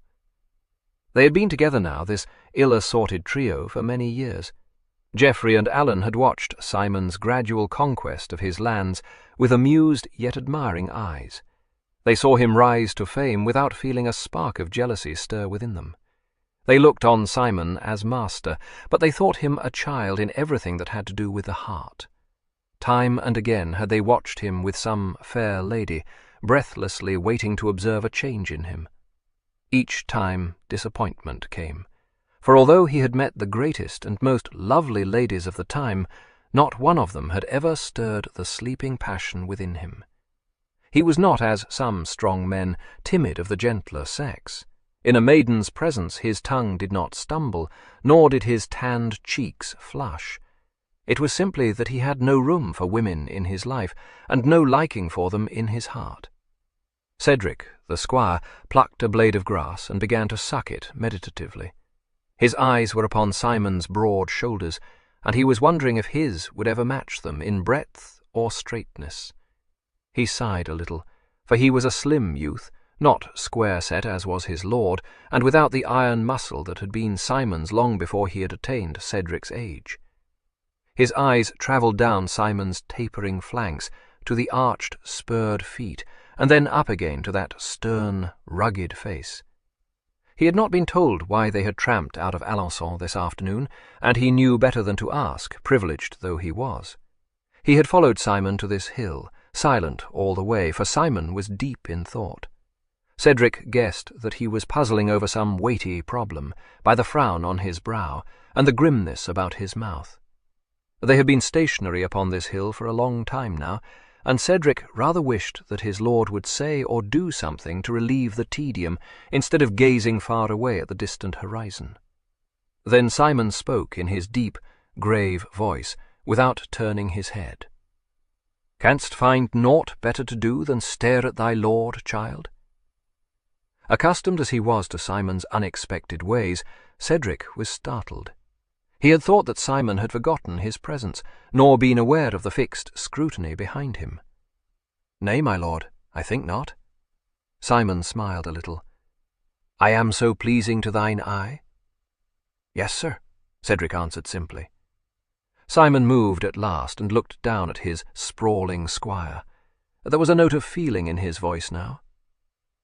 They had been together now, this ill-assorted trio, for many years. Geoffrey and Alan had watched Simon's gradual conquest of his lands with amused yet admiring eyes. They saw him rise to fame without feeling a spark of jealousy stir within them. They looked on Simon as master, but they thought him a child in everything that had to do with the heart. Time and again had they watched him with some fair lady, breathlessly waiting to observe a change in him. Each time disappointment came, for although he had met the greatest and most lovely ladies of the time, not one of them had ever stirred the sleeping passion within him. He was not, as some strong men, timid of the gentler sex. In a maiden's presence his tongue did not stumble, nor did his tanned cheeks flush. It was simply that he had no room for women in his life, and no liking for them in his heart. Cedric, the squire, plucked a blade of grass and began to suck it meditatively. His eyes were upon Simon's broad shoulders, and he was wondering if his would ever match them in breadth or straightness. He sighed a little, for he was a slim youth, not square-set as was his lord, and without the iron muscle that had been Simon's long before he had attained Cedric's age. His eyes travelled down Simon's tapering flanks to the arched, spurred feet, and then up again to that stern, rugged face. He had not been told why they had tramped out of Alençon this afternoon, and he knew better than to ask, privileged though he was. He had followed Simon to this hill, silent all the way, for Simon was deep in thought. Cedric guessed that he was puzzling over some weighty problem, by the frown on his brow, and the grimness about his mouth. They had been stationary upon this hill for a long time now, and Cedric rather wished that his lord would say or do something to relieve the tedium, instead of gazing far away at the distant horizon. Then Simon spoke in his deep, grave voice, without turning his head. "Canst find naught better to do than stare at thy lord, child?" Accustomed as he was to Simon's unexpected ways, Cedric was startled. He had thought that Simon had forgotten his presence, nor been aware of the fixed scrutiny behind him. "Nay, my lord, I think not." Simon smiled a little. "I am so pleasing to thine eye?" "Yes, sir." Cedric answered simply. Simon moved at last and looked down at his sprawling squire. There was a note of feeling in his voice now.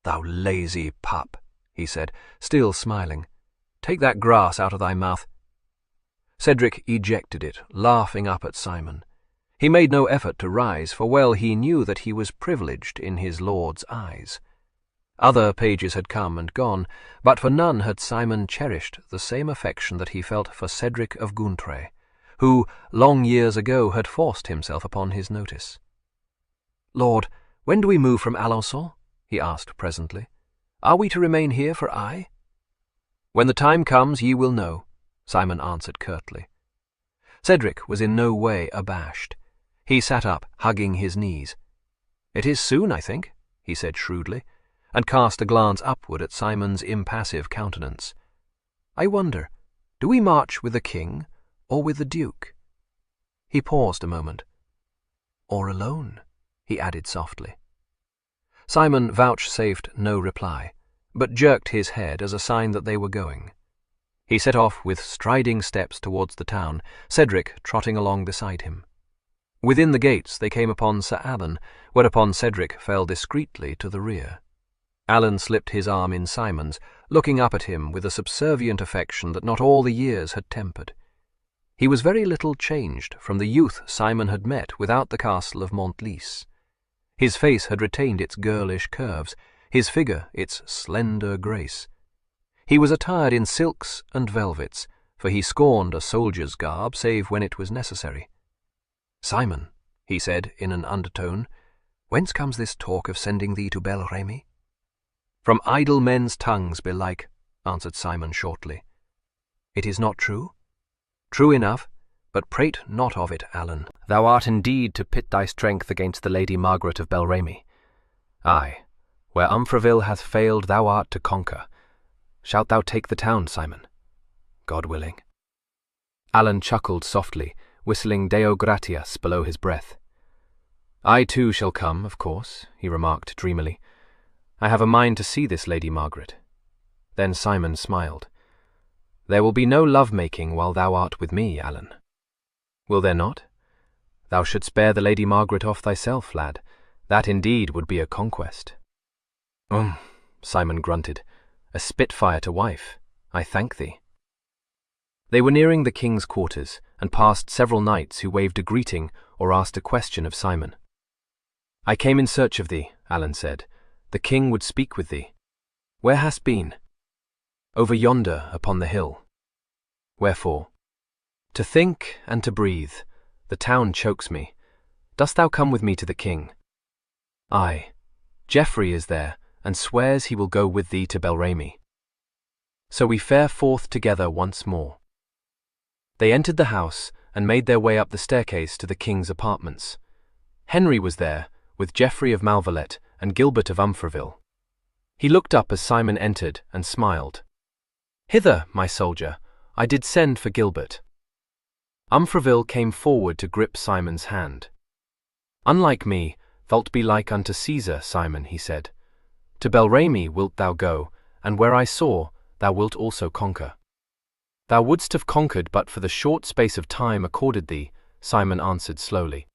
"Thou lazy pup," he said, still smiling. "Take that grass out of thy mouth." Cedric ejected it, laughing up at Simon. He made no effort to rise, for well he knew that he was privileged in his lord's eyes. Other pages had come and gone, but for none had Simon cherished the same affection that he felt for Cedric of Guntre, who, long years ago, had forced himself upon his notice. "Lord, when do we move from Alençon?" he asked presently. "Are we to remain here for aye?" "When the time comes, ye will know," Simon answered curtly. Cedric was in no way abashed. He sat up, hugging his knees. "It is soon, I think," he said shrewdly, and cast a glance upward at Simon's impassive countenance. "I wonder, do we march with the king or with the duke?" He paused a moment. "Or alone," he added softly. Simon vouchsafed no reply, but jerked his head as a sign that they were going. He set off with striding steps towards the town, Cedric trotting along beside him. Within the gates they came upon Sir Alan, whereupon Cedric fell discreetly to the rear. Alan slipped his arm in Simon's, looking up at him with a subservient affection that not all the years had tempered. He was very little changed from the youth Simon had met without the castle of Montlice. His face had retained its girlish curves, his figure its slender grace. He was attired in silks and velvets, for he scorned a soldier's garb save when it was necessary. "Simon," he said in an undertone, "whence comes this talk of sending thee to Bel Remy?" "From idle men's tongues, belike," answered Simon shortly. "It is not true?" "True enough, but prate not of it, Alan. Thou art indeed to pit thy strength against the Lady Margaret of Bel Remy. Aye, where Umfraville hath failed thou art to conquer. Shalt thou take the town, Simon?" "God willing." Alan chuckled softly, whistling Deo Gratias below his breath. "I too shall come, of course," he remarked dreamily. "I have a mind to see this Lady Margaret." Then Simon smiled. "There will be no love-making while thou art with me, Alan." "Will there not? Thou shouldst bear the Lady Margaret off thyself, lad. That indeed would be a conquest." Simon grunted. "A spitfire to wife. I thank thee." They were nearing the king's quarters, and passed several knights who waved a greeting or asked a question of Simon. "I came in search of thee," Alan said. "The king would speak with thee." "Where hast been?" "Over yonder, upon the hill." "Wherefore?" "To think and to breathe. The town chokes me. Dost thou come with me to the king?" "Aye. Geoffrey is there, and swears he will go with thee to Bel Remy." So we fare forth together once more. They entered the house and made their way up the staircase to the king's apartments. Henry was there, with Geoffrey of Malvallet and Gilbert of Umfraville. He looked up as Simon entered and smiled. "Hither, my soldier, I did send for Gilbert." Umfraville came forward to grip Simon's hand. "Unlike me, thou'lt be like unto Caesar, Simon," he said. "To Bel Remy wilt thou go, and where I saw, thou wilt also conquer." "Thou wouldst have conquered but for the short space of time accorded thee," Simon answered slowly.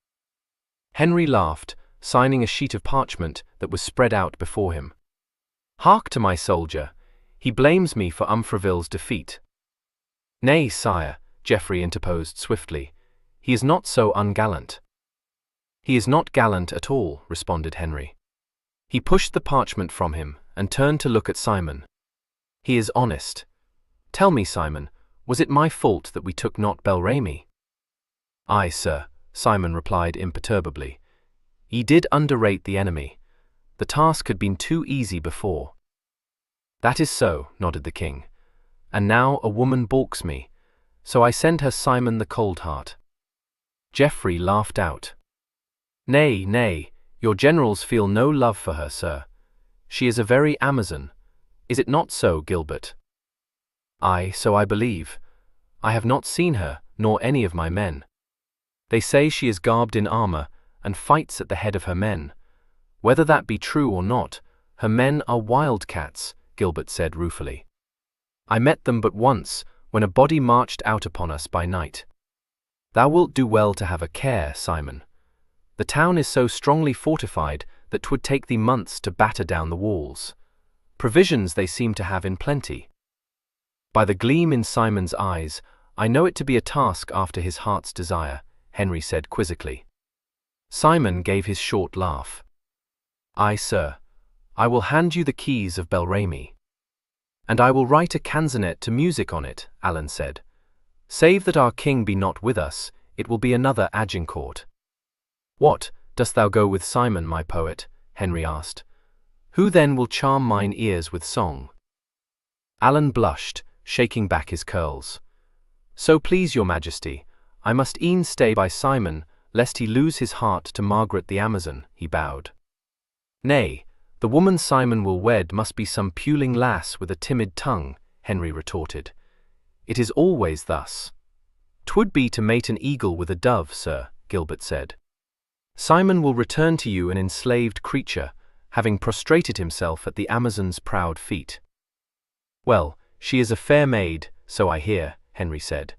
Henry laughed, signing a sheet of parchment that was spread out before him. "Hark to my soldier. He blames me for Umfraville's defeat." "Nay, sire," Geoffrey interposed swiftly. "He is not so ungallant." "He is not gallant at all," responded Henry. He pushed the parchment from him and turned to look at Simon. "He is honest. Tell me, Simon, was it my fault that we took not Bel Remy?" "Aye, sir," Simon replied imperturbably. "Ye did underrate the enemy. The task had been too easy before." "That is so," nodded the king. "And now a woman balks me, so I send her Simon the Coldheart." Geoffrey laughed out. "Nay, nay, your generals feel no love for her, sir. She is a very Amazon. Is it not so, Gilbert?" "Aye, so I believe. I have not seen her, nor any of my men. They say she is garbed in armor, and fights at the head of her men. Whether that be true or not, her men are wildcats," Gilbert said ruefully. "I met them but once, when a body marched out upon us by night. Thou wilt do well to have a care, Simon. The town is so strongly fortified that 'twould take thee months to batter down the walls. Provisions they seem to have in plenty. By the gleam in Simon's eyes, I know it to be a task after his heart's desire, Henry said quizzically. Simon gave his short laugh. Aye, sir, I will hand you the keys of Bel Remy. And I will write a canzonet to music on it, Alan said. Save that our king be not with us, it will be another Agincourt. What, dost thou go with Simon, my poet? Henry asked. Who then will charm mine ears with song? Alan blushed, shaking back his curls. So please your majesty, I must e'en stay by Simon, lest he lose his heart to Margaret the Amazon, he bowed. Nay, the woman Simon will wed must be some puling lass with a timid tongue, Henry retorted. It is always thus. 'Twould be to mate an eagle with a dove, sir, Gilbert said. Simon will return to you an enslaved creature, having prostrated himself at the Amazon's proud feet. Well, she is a fair maid, so I hear, Henry said.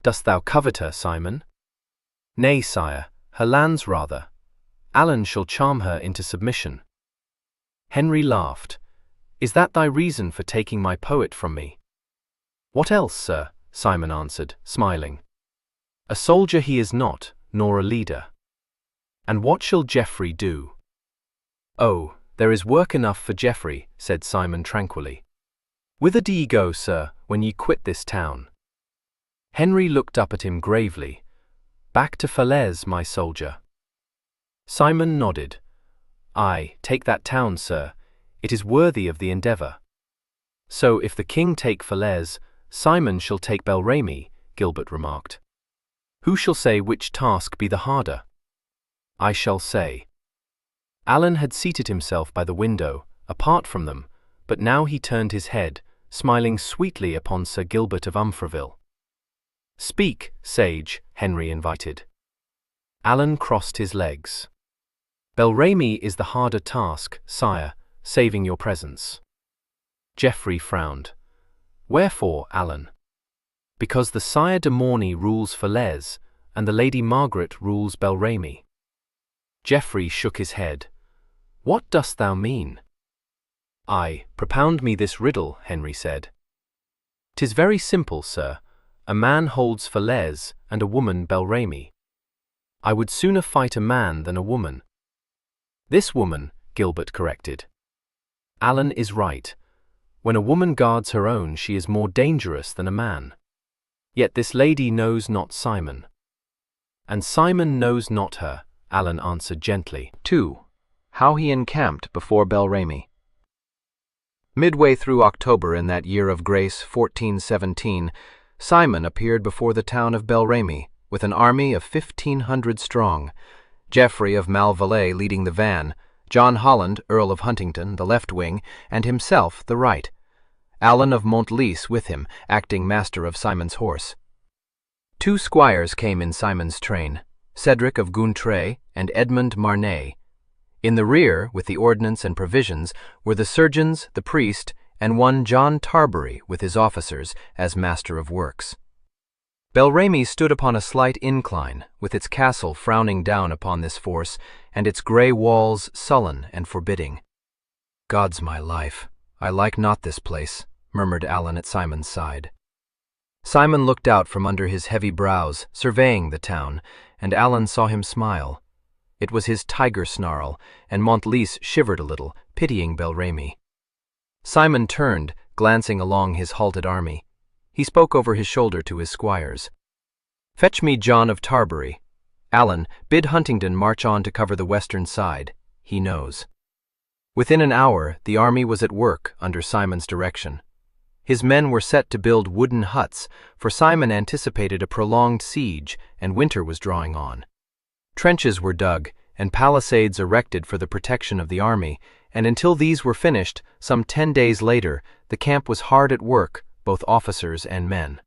Dost thou covet her, Simon? Nay, sire, her lands rather. Alan shall charm her into submission. Henry laughed. Is that thy reason for taking my poet from me? What else, sir? Simon answered, smiling. A soldier he is not, nor a leader. And what shall Geoffrey do? Oh, there is work enough for Geoffrey, said Simon tranquilly. Whither do ye go, sir, when ye quit this town? Henry looked up at him gravely. Back to Falaise, my soldier. Simon nodded. Aye, take that town, sir. It is worthy of the endeavour. So if the king take Falaise, Simon shall take Bel Remy, Gilbert remarked. Who shall say which task be the harder? I shall say. Alan had seated himself by the window, apart from them, but now he turned his head, smiling sweetly upon Sir Gilbert of Umfreville. Speak, sage, Henry invited. Alan crossed his legs. Bel Remy is the harder task, sire, saving your presence. Geoffrey frowned. Wherefore, Alan? Because the Sire de Morny rules Falaise, and the Lady Margaret rules Bel Remy. Geoffrey shook his head. What dost thou mean? Aye, propound me this riddle, Henry said. 'Tis very simple, sir. A man holds Falaise, and a woman Bel Remy. I would sooner fight a man than a woman. This woman, Gilbert corrected. Alan is right. When a woman guards her own, she is more dangerous than a man. Yet this lady knows not Simon. And Simon knows not her, Alan answered gently. 2. How he encamped before Bel Remy. Midway through October in that year of grace 1417, Simon appeared before the town of Bel Remy with an army of 1,500 strong, Geoffrey of Malvallet leading the van, John Holland, Earl of Huntingdon, the left wing, and himself the right. Alan of Montlice with him, acting master of Simon's horse. 2 squires came in Simon's train, Cedric of Gountrey and Edmund Marnay. In the rear, with the ordnance and provisions, were the surgeons, the priest, and one John Tarbury with his officers as master of works. Bel Remy stood upon a slight incline, with its castle frowning down upon this force, and its grey walls sullen and forbidding. God's my life, I like not this place, murmured Alan at Simon's side. Simon looked out from under his heavy brows, surveying the town, and Alan saw him smile. It was his tiger snarl, and Montlice shivered a little, pitying Bel Remy. Simon turned, glancing along his halted army. He spoke over his shoulder to his squires. Fetch me John of Tarbury. Alan, bid Huntingdon march on to cover the western side. He knows. Within an hour, the army was at work under Simon's direction. His men were set to build wooden huts, for Simon anticipated a prolonged siege, and winter was drawing on. Trenches were dug, and palisades erected for the protection of the army, and until these were finished, some 10 days later, the camp was hard at work, both officers and men.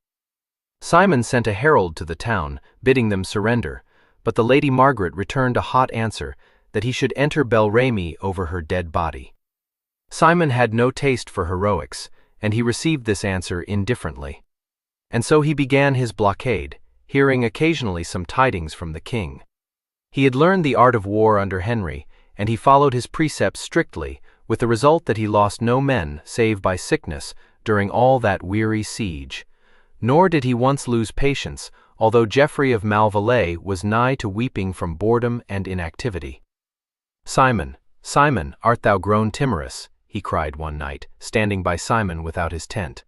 Simon sent a herald to the town, bidding them surrender, but the Lady Margaret returned a hot answer, that he should enter Bel Remy over her dead body. Simon had no taste for heroics, and he received this answer indifferently. And so he began his blockade, hearing occasionally some tidings from the king. He had learned the art of war under Henry, and he followed his precepts strictly, with the result that he lost no men save by sickness during all that weary siege. Nor did he once lose patience, although Geoffrey of Malvallet was nigh to weeping from boredom and inactivity. "Simon, Simon, art thou grown timorous?" he cried one night, standing by Simon without his tent.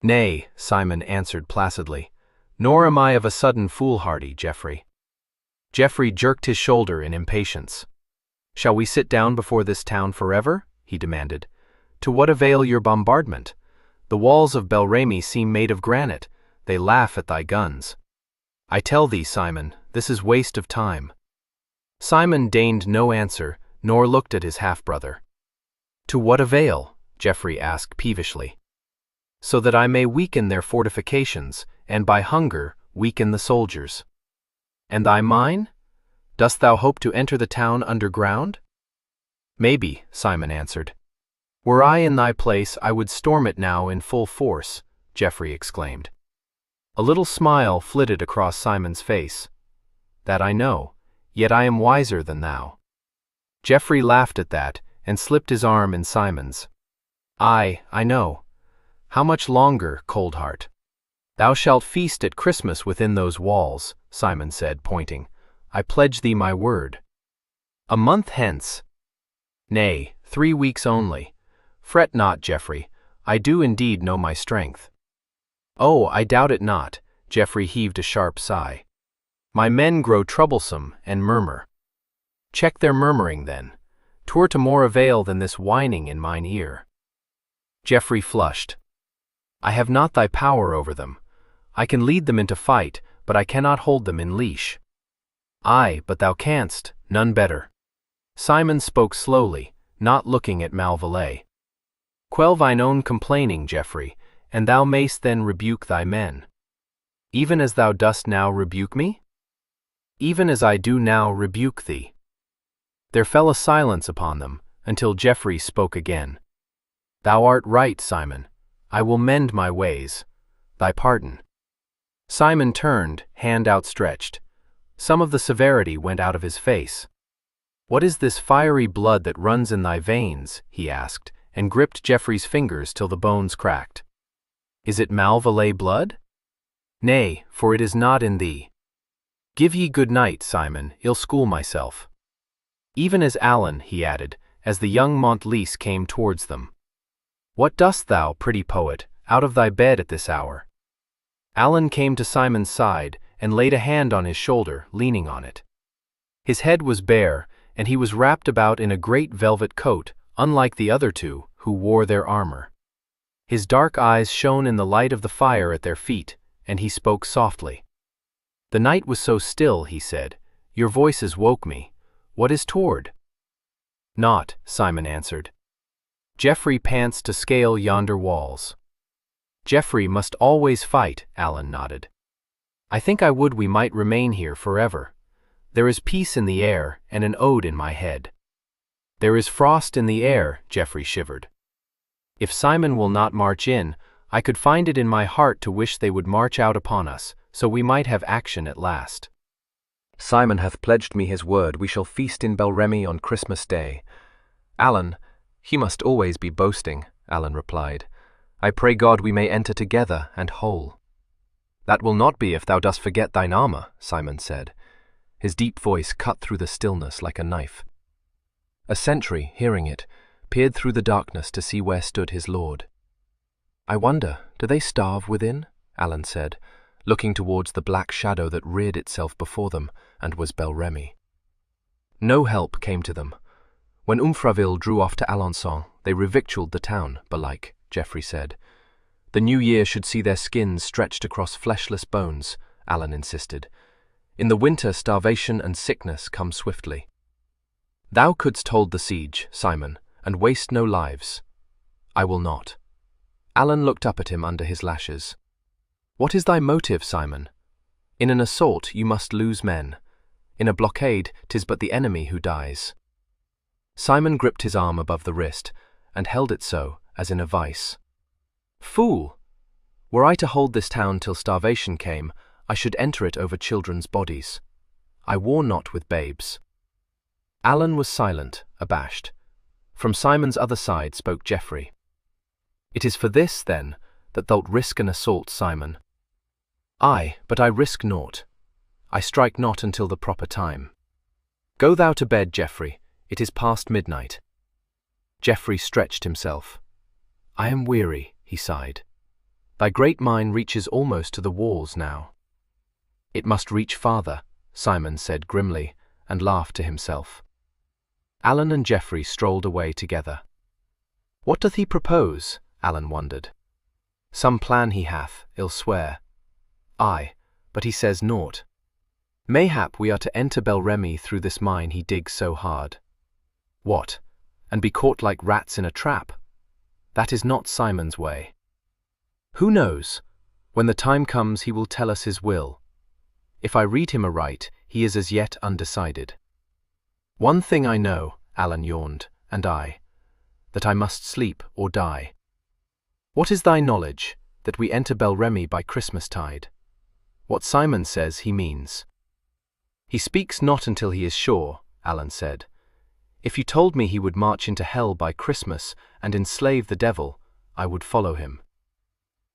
"Nay," Simon answered placidly, "nor am I of a sudden foolhardy, Geoffrey." Geoffrey jerked his shoulder in impatience. "Shall we sit down before this town forever?" he demanded. "To what avail your bombardment? The walls of Bel Remy seem made of granite. They laugh at thy guns. I tell thee, Simon, this is waste of time." Simon deigned no answer, nor looked at his half-brother. "To what avail?" Geoffrey asked peevishly. "So that I may weaken their fortifications, and by hunger weaken the soldiers." "And thy mine? Dost thou hope to enter the town underground?" "Maybe," Simon answered. "Were I in thy place, I would storm it now in full force," Geoffrey exclaimed. A little smile flitted across Simon's face. "That I know, yet I am wiser than thou." Geoffrey laughed at that, and slipped his arm in Simon's. "Aye, I know. How much longer, Coldheart?" "Thou shalt feast at Christmas within those walls," Simon said, pointing. "I pledge thee my word." "A month hence?" "Nay, 3 weeks only. Fret not, Geoffrey, I do indeed know my strength." "Oh, I doubt it not," Geoffrey heaved a sharp sigh. "My men grow troublesome and murmur." "Check their murmuring, then. 'Twere to more avail than this whining in mine ear." Geoffrey flushed. "I have not thy power over them. I can lead them into fight, but I cannot hold them in leash." "Aye, but thou canst, none better." Simon spoke slowly, not looking at Malvallet. "Quell thine own complaining, Geoffrey, and thou mayst then rebuke thy men." "Even as thou dost now rebuke me?" "Even as I do now rebuke thee." There fell a silence upon them, until Geoffrey spoke again. "Thou art right, Simon. I will mend my ways. Thy pardon." Simon turned, hand outstretched. Some of the severity went out of his face. "What is this fiery blood that runs in thy veins?" he asked, and gripped Geoffrey's fingers till the bones cracked. "Is it Malvallet blood?" "Nay, for it is not in thee." "Give ye good night, Simon, I'll school myself." "Even as Alan," he added, as the young Montlice came towards them. "What dost thou, pretty poet, out of thy bed at this hour?" Alan came to Simon's side and laid a hand on his shoulder, leaning on it. His head was bare, and he was wrapped about in a great velvet coat, unlike the other two, who wore their armor. His dark eyes shone in the light of the fire at their feet, and he spoke softly. "The night was so still," he said. "Your voices woke me. What is toward?" "Naught," Simon answered. "Geoffrey pants to scale yonder walls." "Geoffrey must always fight," Alan nodded. "I think I would we might remain here forever. There is peace in the air and an ode in my head." "There is frost in the air," Geoffrey shivered. "If Simon will not march in, I could find it in my heart to wish they would march out upon us, so we might have action at last." "Simon hath pledged me his word we shall feast in Bel Remy on Christmas Day." "Alan, he must always be boasting," Alan replied. "I pray God we may enter together and whole." "That will not be if thou dost forget thine armor," Simon said. His deep voice cut through the stillness like a knife. A sentry, hearing it, peered through the darkness to see where stood his lord. "I wonder, do they starve within?" Alan said, looking towards the black shadow that reared itself before them and was Bel Remy. No help came to them. When Umfraville drew off to Alençon, they revictualled the town, belike, Geoffrey said. The new year should see their skins stretched across fleshless bones, Alan insisted. In the winter starvation and sickness come swiftly. "Thou couldst hold the siege, Simon, and waste no lives." "I will not." Alan looked up at him under his lashes. "What is thy motive, Simon? In an assault you must lose men. In a blockade 'tis but the enemy who dies." Simon gripped his arm above the wrist, and held it so, as in a vice. "Fool! Were I to hold this town till starvation came, I should enter it over children's bodies. I war not with babes." Alan was silent, abashed. From Simon's other side spoke Geoffrey. "It is for this, then, that thou'lt risk an assault, Simon." "Aye, but I risk naught. I strike not until the proper time. Go thou to bed, Geoffrey, it is past midnight." Geoffrey stretched himself. "I am weary," he sighed. "Thy great mind reaches almost to the walls now." "It must reach farther," Simon said grimly, and laughed to himself. Alan and Geoffrey strolled away together. "What doth he propose?" Alan wondered. "Some plan he hath, I'll swear. Aye, but he says naught. Mayhap we are to enter Bel Remy through this mine he digs so hard. What, and be caught like rats in a trap? That is not Simon's way. Who knows? When the time comes he will tell us his will. If I read him aright, he is as yet undecided. One thing I know," Alan yawned, "and I, that I must sleep or die. What is thy knowledge, that we enter Bel Remy by Christmas-tide? What Simon says he means." "He speaks not until he is sure," Alan said. "If you told me he would march into hell by Christmas and enslave the devil, I would follow him."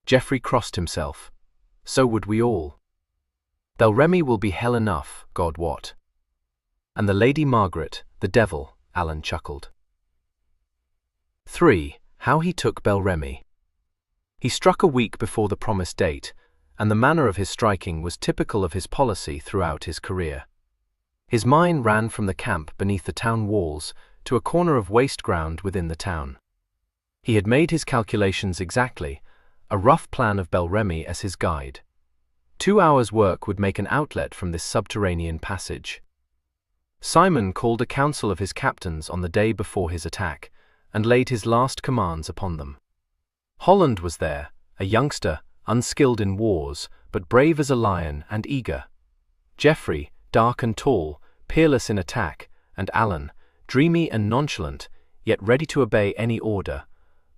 Geoffrey crossed himself. "So would we all. Bel Remy will be hell enough, God wot. And the Lady Margaret, the devil," Alan chuckled. 3. How he took Bel Remy. He struck a week before the promised date, and the manner of his striking was typical of his policy throughout his career. His mind ran from the camp beneath the town walls to a corner of waste ground within the town. He had made his calculations exactly, a rough plan of Bel Remy as his guide. 2 hours' work would make an outlet from this subterranean passage. Simon called a council of his captains on the day before his attack, and laid his last commands upon them. Holland was there, a youngster, unskilled in wars, but brave as a lion and eager. Geoffrey, dark and tall, peerless in attack, and Alan, dreamy and nonchalant, yet ready to obey any order,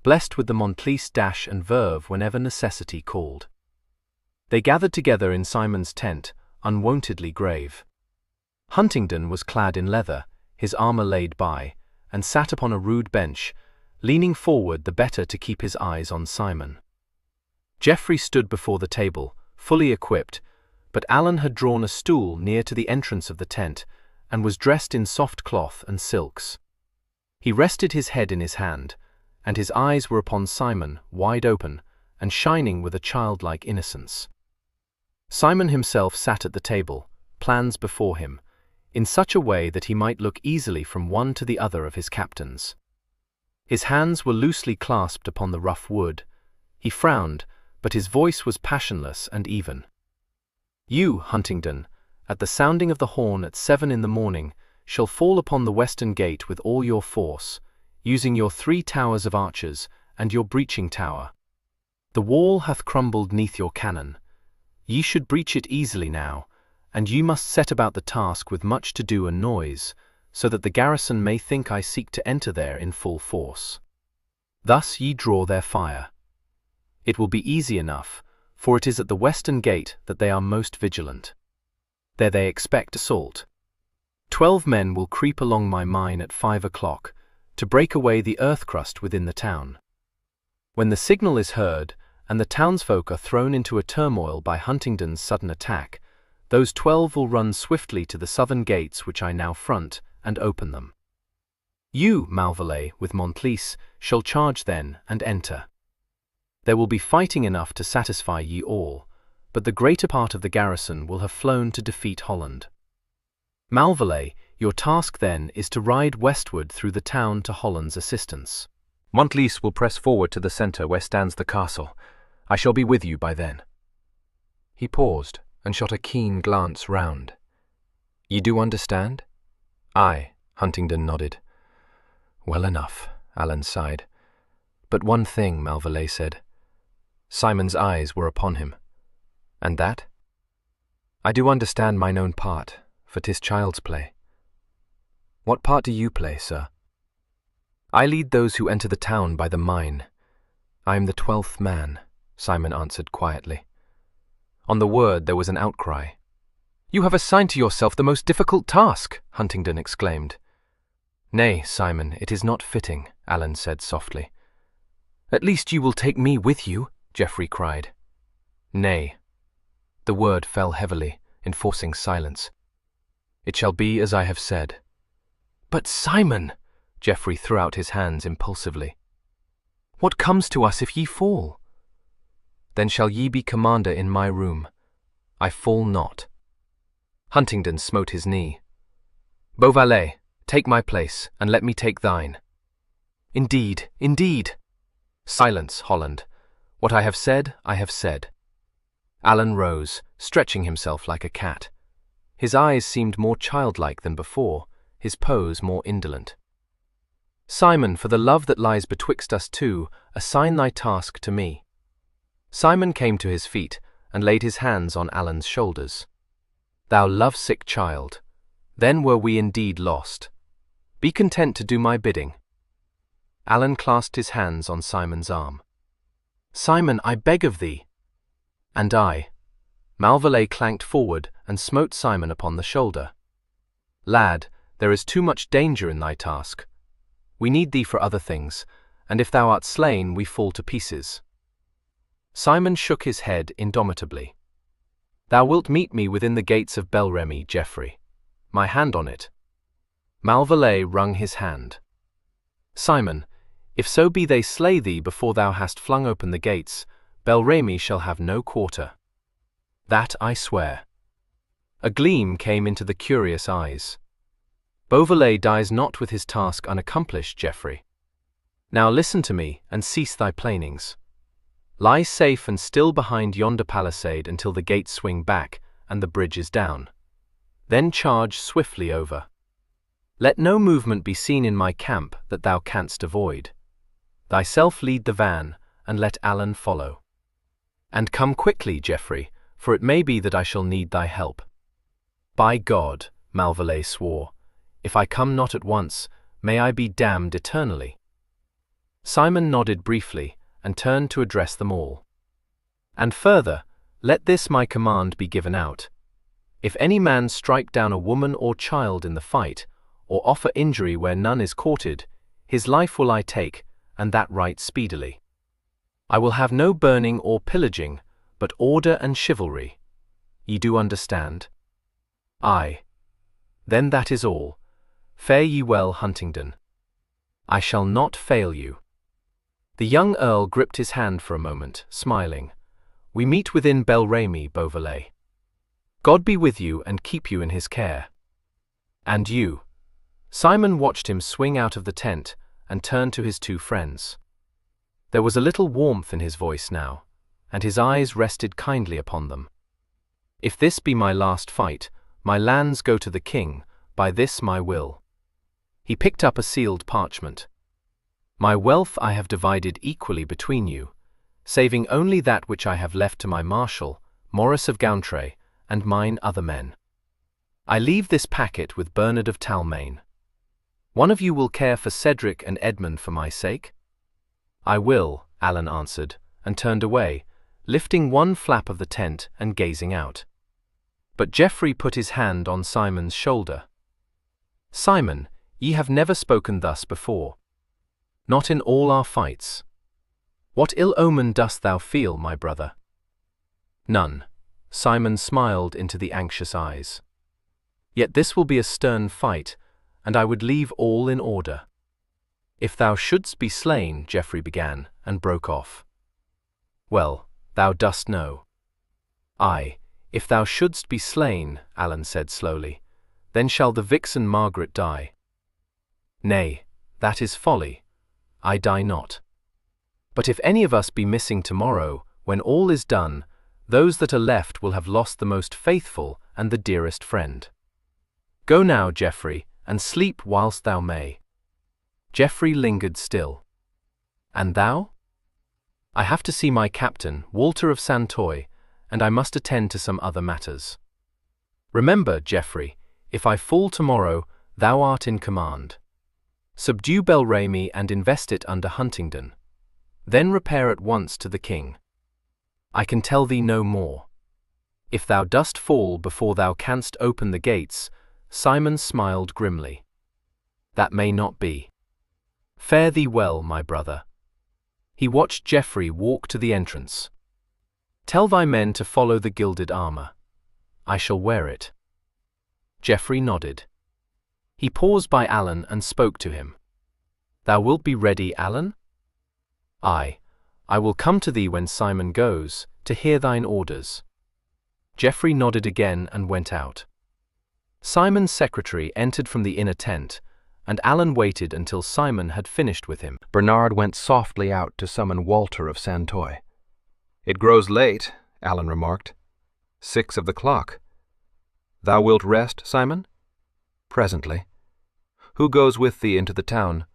blessed with the Montlice dash and verve whenever necessity called. They gathered together in Simon's tent, unwontedly grave. Huntingdon was clad in leather, his armour laid by, and sat upon a rude bench, leaning forward the better to keep his eyes on Simon. Geoffrey stood before the table, fully equipped, but Alan had drawn a stool near to the entrance of the tent, and was dressed in soft cloth and silks. He rested his head in his hand, and his eyes were upon Simon, wide open, and shining with a childlike innocence. Simon himself sat at the table, plans before him, in such a way that he might look easily from one to the other of his captains. His hands were loosely clasped upon the rough wood. He frowned, but his voice was passionless and even. "You, Huntingdon, at the sounding of the horn at 7 in the morning, shall fall upon the western gate with all your force, using your 3 towers of archers and your breaching tower. The wall hath crumbled neath your cannon. Ye should breach it easily now, and ye must set about the task with much to-do and noise, so that the garrison may think I seek to enter there in full force. Thus ye draw their fire. It will be easy enough, for it is at the western gate that they are most vigilant. There they expect assault. 12 men will creep along my mine at 5 o'clock, to break away the earth crust within the town. When the signal is heard, and the townsfolk are thrown into a turmoil by Huntingdon's sudden attack, those 12 will run swiftly to the southern gates which I now front, and open them. You, Malvallet, with Montlice, shall charge then, and enter. There will be fighting enough to satisfy ye all, but the greater part of the garrison will have flown to defeat Holland. Malvallet, your task then is to ride westward through the town to Holland's assistance. Montlice will press forward to the centre where stands the castle. I shall be with you by then." He paused and shot a keen glance round. "Ye do understand?" "Aye," Huntingdon nodded. "Well enough," Alan sighed. "But one thing," Malvallet said. Simon's eyes were upon him. "And that?" "I do understand mine own part, for 'tis child's play." "What part do you play, sir?" "I lead those who enter the town by the mine. I am the 12th man, Simon answered quietly. On the word there was an outcry. "You have assigned to yourself the most difficult task," Huntingdon exclaimed. "Nay, Simon, it is not fitting," Alan said softly. "At least you will take me with you," Geoffrey cried. "Nay." The word fell heavily, enforcing silence. "It shall be as I have said." "But Simon," Geoffrey threw out his hands impulsively, "what comes to us if ye fall?" "Then shall ye be commander in my room. I fall not." Huntingdon smote his knee. "Beauvalet, take my place, and let me take thine." "Indeed, indeed." "Silence, Holland. What I have said, I have said." Alan rose, stretching himself like a cat. His eyes seemed more childlike than before, his pose more indolent. "Simon, for the love that lies betwixt us two, assign thy task to me." Simon came to his feet and laid his hands on Alan's shoulders. "Thou love-sick child, then were we indeed lost. Be content to do my bidding." Alan clasped his hands on Simon's arm. "Simon, I beg of thee." "And I." Malvallet clanked forward and smote Simon upon the shoulder. "Lad, there is too much danger in thy task. We need thee for other things, and if thou art slain, we fall to pieces." Simon shook his head indomitably. "Thou wilt meet me within the gates of Bel Remy, Geoffrey. My hand on it." Malvallet wrung his hand. "Simon, if so be they slay thee before thou hast flung open the gates, Bel Remy shall have no quarter. That I swear." A gleam came into the curious eyes. "Beauvalet dies not with his task unaccomplished, Geoffrey. Now listen to me, and cease thy plainings. Lie safe and still behind yonder palisade until the gates swing back and the bridge is down. Then charge swiftly over. Let no movement be seen in my camp that thou canst avoid. Thyself lead the van, and let Alan follow. And come quickly, Geoffrey, for it may be that I shall need thy help." "By God," Malvallet swore, "if I come not at once, may I be damned eternally." Simon nodded briefly and turned to address them all. "And further, let this my command be given out. If any man strike down a woman or child in the fight, or offer injury where none is courted, his life will I take, and that right speedily. I will have no burning or pillaging, but order and chivalry. Ye do understand?" "Aye." "Then that is all. Fare ye well, Huntingdon. I shall not fail you." The young Earl gripped his hand for a moment, smiling. "We meet within Bel Remy, Beauvalet. God be with you and keep you in his care." "And you." Simon watched him swing out of the tent and turned to his two friends. There was a little warmth in his voice now, and his eyes rested kindly upon them. "If this be my last fight, my lands go to the king, by this my will." He picked up a sealed parchment. "My wealth I have divided equally between you, saving only that which I have left to my marshal, Maurice of Gauntray, and mine other men. I leave this packet with Bernard of Taming. One of you will care for Cedric and Edmund for my sake?" "I will," Alan answered, and turned away, lifting one flap of the tent and gazing out. But Geoffrey put his hand on Simon's shoulder. "Simon, ye have never spoken thus before. Not in all our fights. What ill omen dost thou feel, my brother?" "None." Simon smiled into the anxious eyes. "Yet this will be a stern fight, and I would leave all in order." "If thou shouldst be slain," Geoffrey began, and broke off. "Well, thou dost know." "Aye, if thou shouldst be slain," Alan said slowly, "then shall the vixen Margaret die." "Nay, that is folly. I die not. But if any of us be missing tomorrow, when all is done, those that are left will have lost the most faithful and the dearest friend. Go now, Geoffrey, and sleep whilst thou may." Geoffrey lingered still. "And thou?" "I have to see my captain, Walter of Santoy, and I must attend to some other matters. Remember, Geoffrey, if I fall tomorrow, thou art in command. Subdue Bel Remy and invest it under Huntingdon. Then repair at once to the king. I can tell thee no more. If thou dost fall before thou canst open the gates, Simon smiled grimly. That may not be. Fare thee well, my brother. He watched Geoffrey walk to the entrance. Tell thy men to follow the gilded armor. I shall wear it. Geoffrey nodded. He paused by Alan and spoke to him. Thou wilt be ready, Alan? Aye, I will come to thee when Simon goes, to hear thine orders. Geoffrey nodded again and went out. Simon's secretary entered from the inner tent, and Alan waited until Simon had finished with him. Bernard went softly out to summon Walter of Santoy. "It grows late," Alan remarked. 6 of the clock. "Thou wilt rest, Simon?" "Presently." "Who goes with thee into the town?"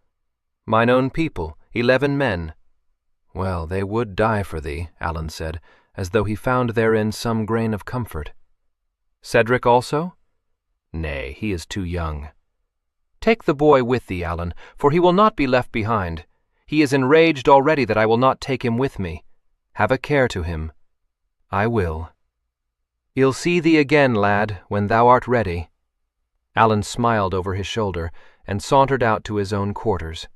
"Mine own people, 11 men." "Well, they would die for thee," Alan said, as though he found therein some grain of comfort. "Cedric also?" "Nay, he is too young." "Take the boy with thee, Alan, for he will not be left behind. He is enraged already that I will not take him with me. Have a care to him." "I will." "He'll see thee again, lad, when thou art ready." Alan smiled over his shoulder and sauntered out to his own quarters.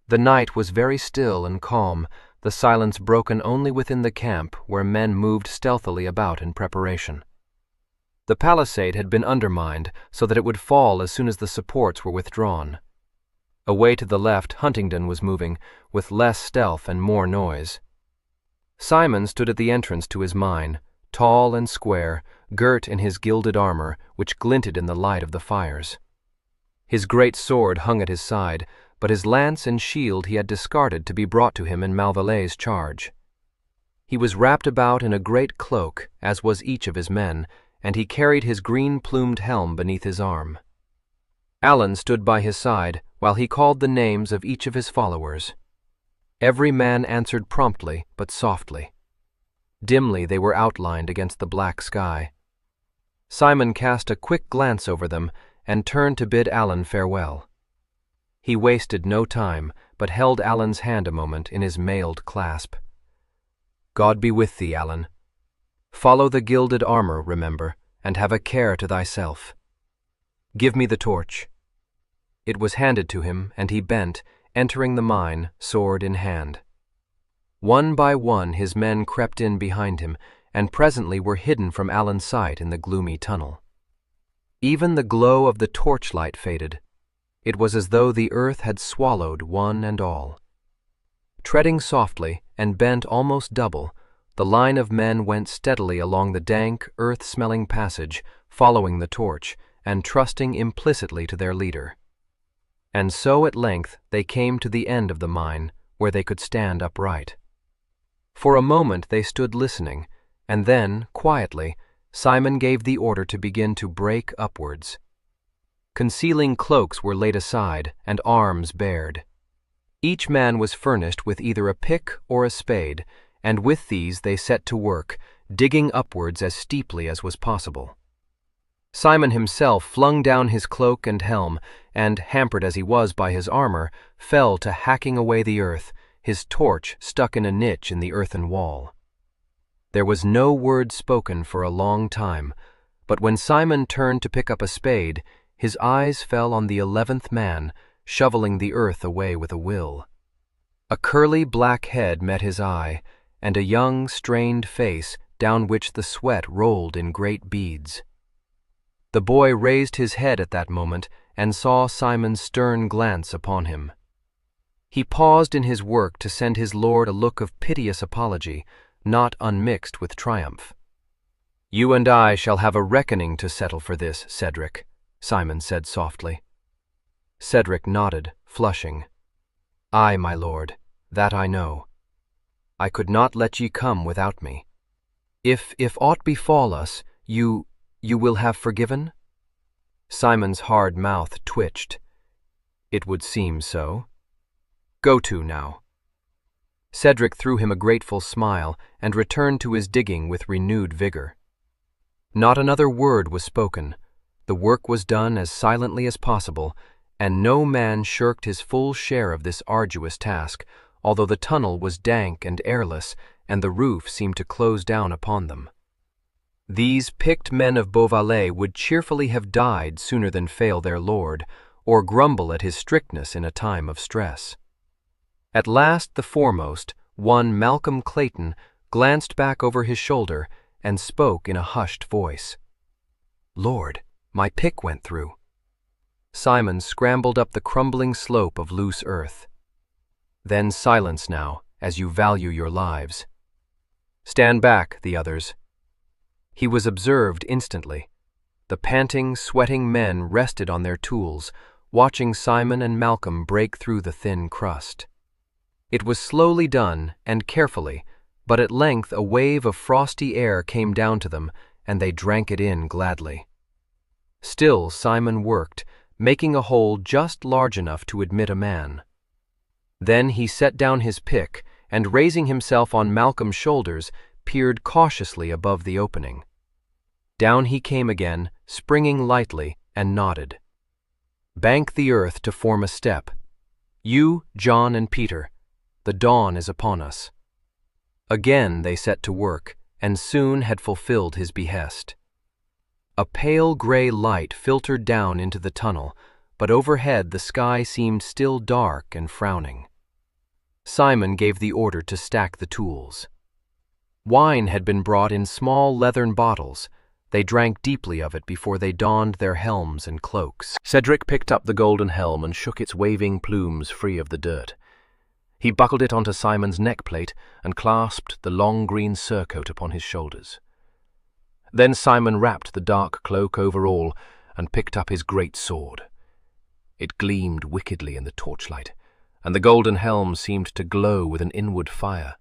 The night was very still and calm, the silence broken only within the camp where men moved stealthily about in preparation. The palisade had been undermined so that it would fall as soon as the supports were withdrawn. Away to the left, Huntingdon was moving, with less stealth and more noise. Simon stood at the entrance to his mine, tall and square, girt in his gilded armor, which glinted in the light of the fires. His great sword hung at his side, but his lance and shield he had discarded to be brought to him in Malvallet's charge. He was wrapped about in a great cloak, as was each of his men, and he carried his green-plumed helm beneath his arm. Alan stood by his side while he called the names of each of his followers. Every man answered promptly but softly. Dimly they were outlined against the black sky. Simon cast a quick glance over them and turned to bid Alan farewell. He wasted no time, but held Alan's hand a moment in his mailed clasp. "God be with thee, Alan. Follow the gilded armor, remember, and have a care to thyself. Give me the torch." It was handed to him, and he bent, entering the mine, sword in hand. One by one his men crept in behind him, and presently were hidden from Alan's sight in the gloomy tunnel. Even the glow of the torchlight faded. It was as though the earth had swallowed one and all. Treading softly, and bent almost double, the line of men went steadily along the dank, earth-smelling passage, following the torch, and trusting implicitly to their leader. And so at length they came to the end of the mine, where they could stand upright. For a moment they stood listening, and then, quietly, Simon gave the order to begin to break upwards. Concealing cloaks were laid aside, and arms bared. Each man was furnished with either a pick or a spade, and with these they set to work, digging upwards as steeply as was possible. Simon himself flung down his cloak and helm, and, hampered as he was by his armor, fell to hacking away the earth, his torch stuck in a niche in the earthen wall. There was no word spoken for a long time, but when Simon turned to pick up a spade, his eyes fell on the 11th man, shoveling the earth away with a will. A curly black head met his eye, and a young, strained face down which the sweat rolled in great beads. The boy raised his head at that moment and saw Simon's stern glance upon him. He paused in his work to send his lord a look of piteous apology, not unmixed with triumph. "You and I shall have a reckoning to settle for this, Cedric," Simon said softly. Cedric nodded, flushing. "Aye, my lord, that I know. I could not let ye come without me. If aught befall us, you will have forgiven?" Simon's hard mouth twitched. "It would seem so. Go to now." Cedric threw him a grateful smile and returned to his digging with renewed vigor. Not another word was spoken. The work was done as silently as possible, and no man shirked his full share of this arduous task, although the tunnel was dank and airless, and the roof seemed to close down upon them. These picked men of Malvallet would cheerfully have died sooner than fail their lord, or grumble at his strictness in a time of stress. At last the foremost, one Malcolm Clayton, glanced back over his shoulder and spoke in a hushed voice. "Lord, my pick went through." Simon scrambled up the crumbling slope of loose earth. "Then silence now, as you value your lives." "Stand back," the others. He was observed instantly. The panting, sweating men rested on their tools, watching Simon and Malcolm break through the thin crust. It was slowly done and carefully, but at length a wave of frosty air came down to them, and they drank it in gladly. Still Simon worked, making a hole just large enough to admit a man. Then he set down his pick, and raising himself on Malcolm's shoulders, peered cautiously above the opening. Down he came again, springing lightly, and nodded. "Bank the earth to form a step. You, John, and Peter. The dawn is upon us." Again they set to work, and soon had fulfilled his behest. A pale gray light filtered down into the tunnel, but overhead the sky seemed still dark and frowning. Simon gave the order to stack the tools. Wine had been brought in small leathern bottles. They drank deeply of it before they donned their helms and cloaks. Cedric picked up the golden helm and shook its waving plumes free of the dirt. He buckled it onto Simon's neckplate and clasped the long green surcoat upon his shoulders. Then Simon wrapped the dark cloak over all and picked up his great sword. It gleamed wickedly in the torchlight, and the golden helm seemed to glow with an inward fire.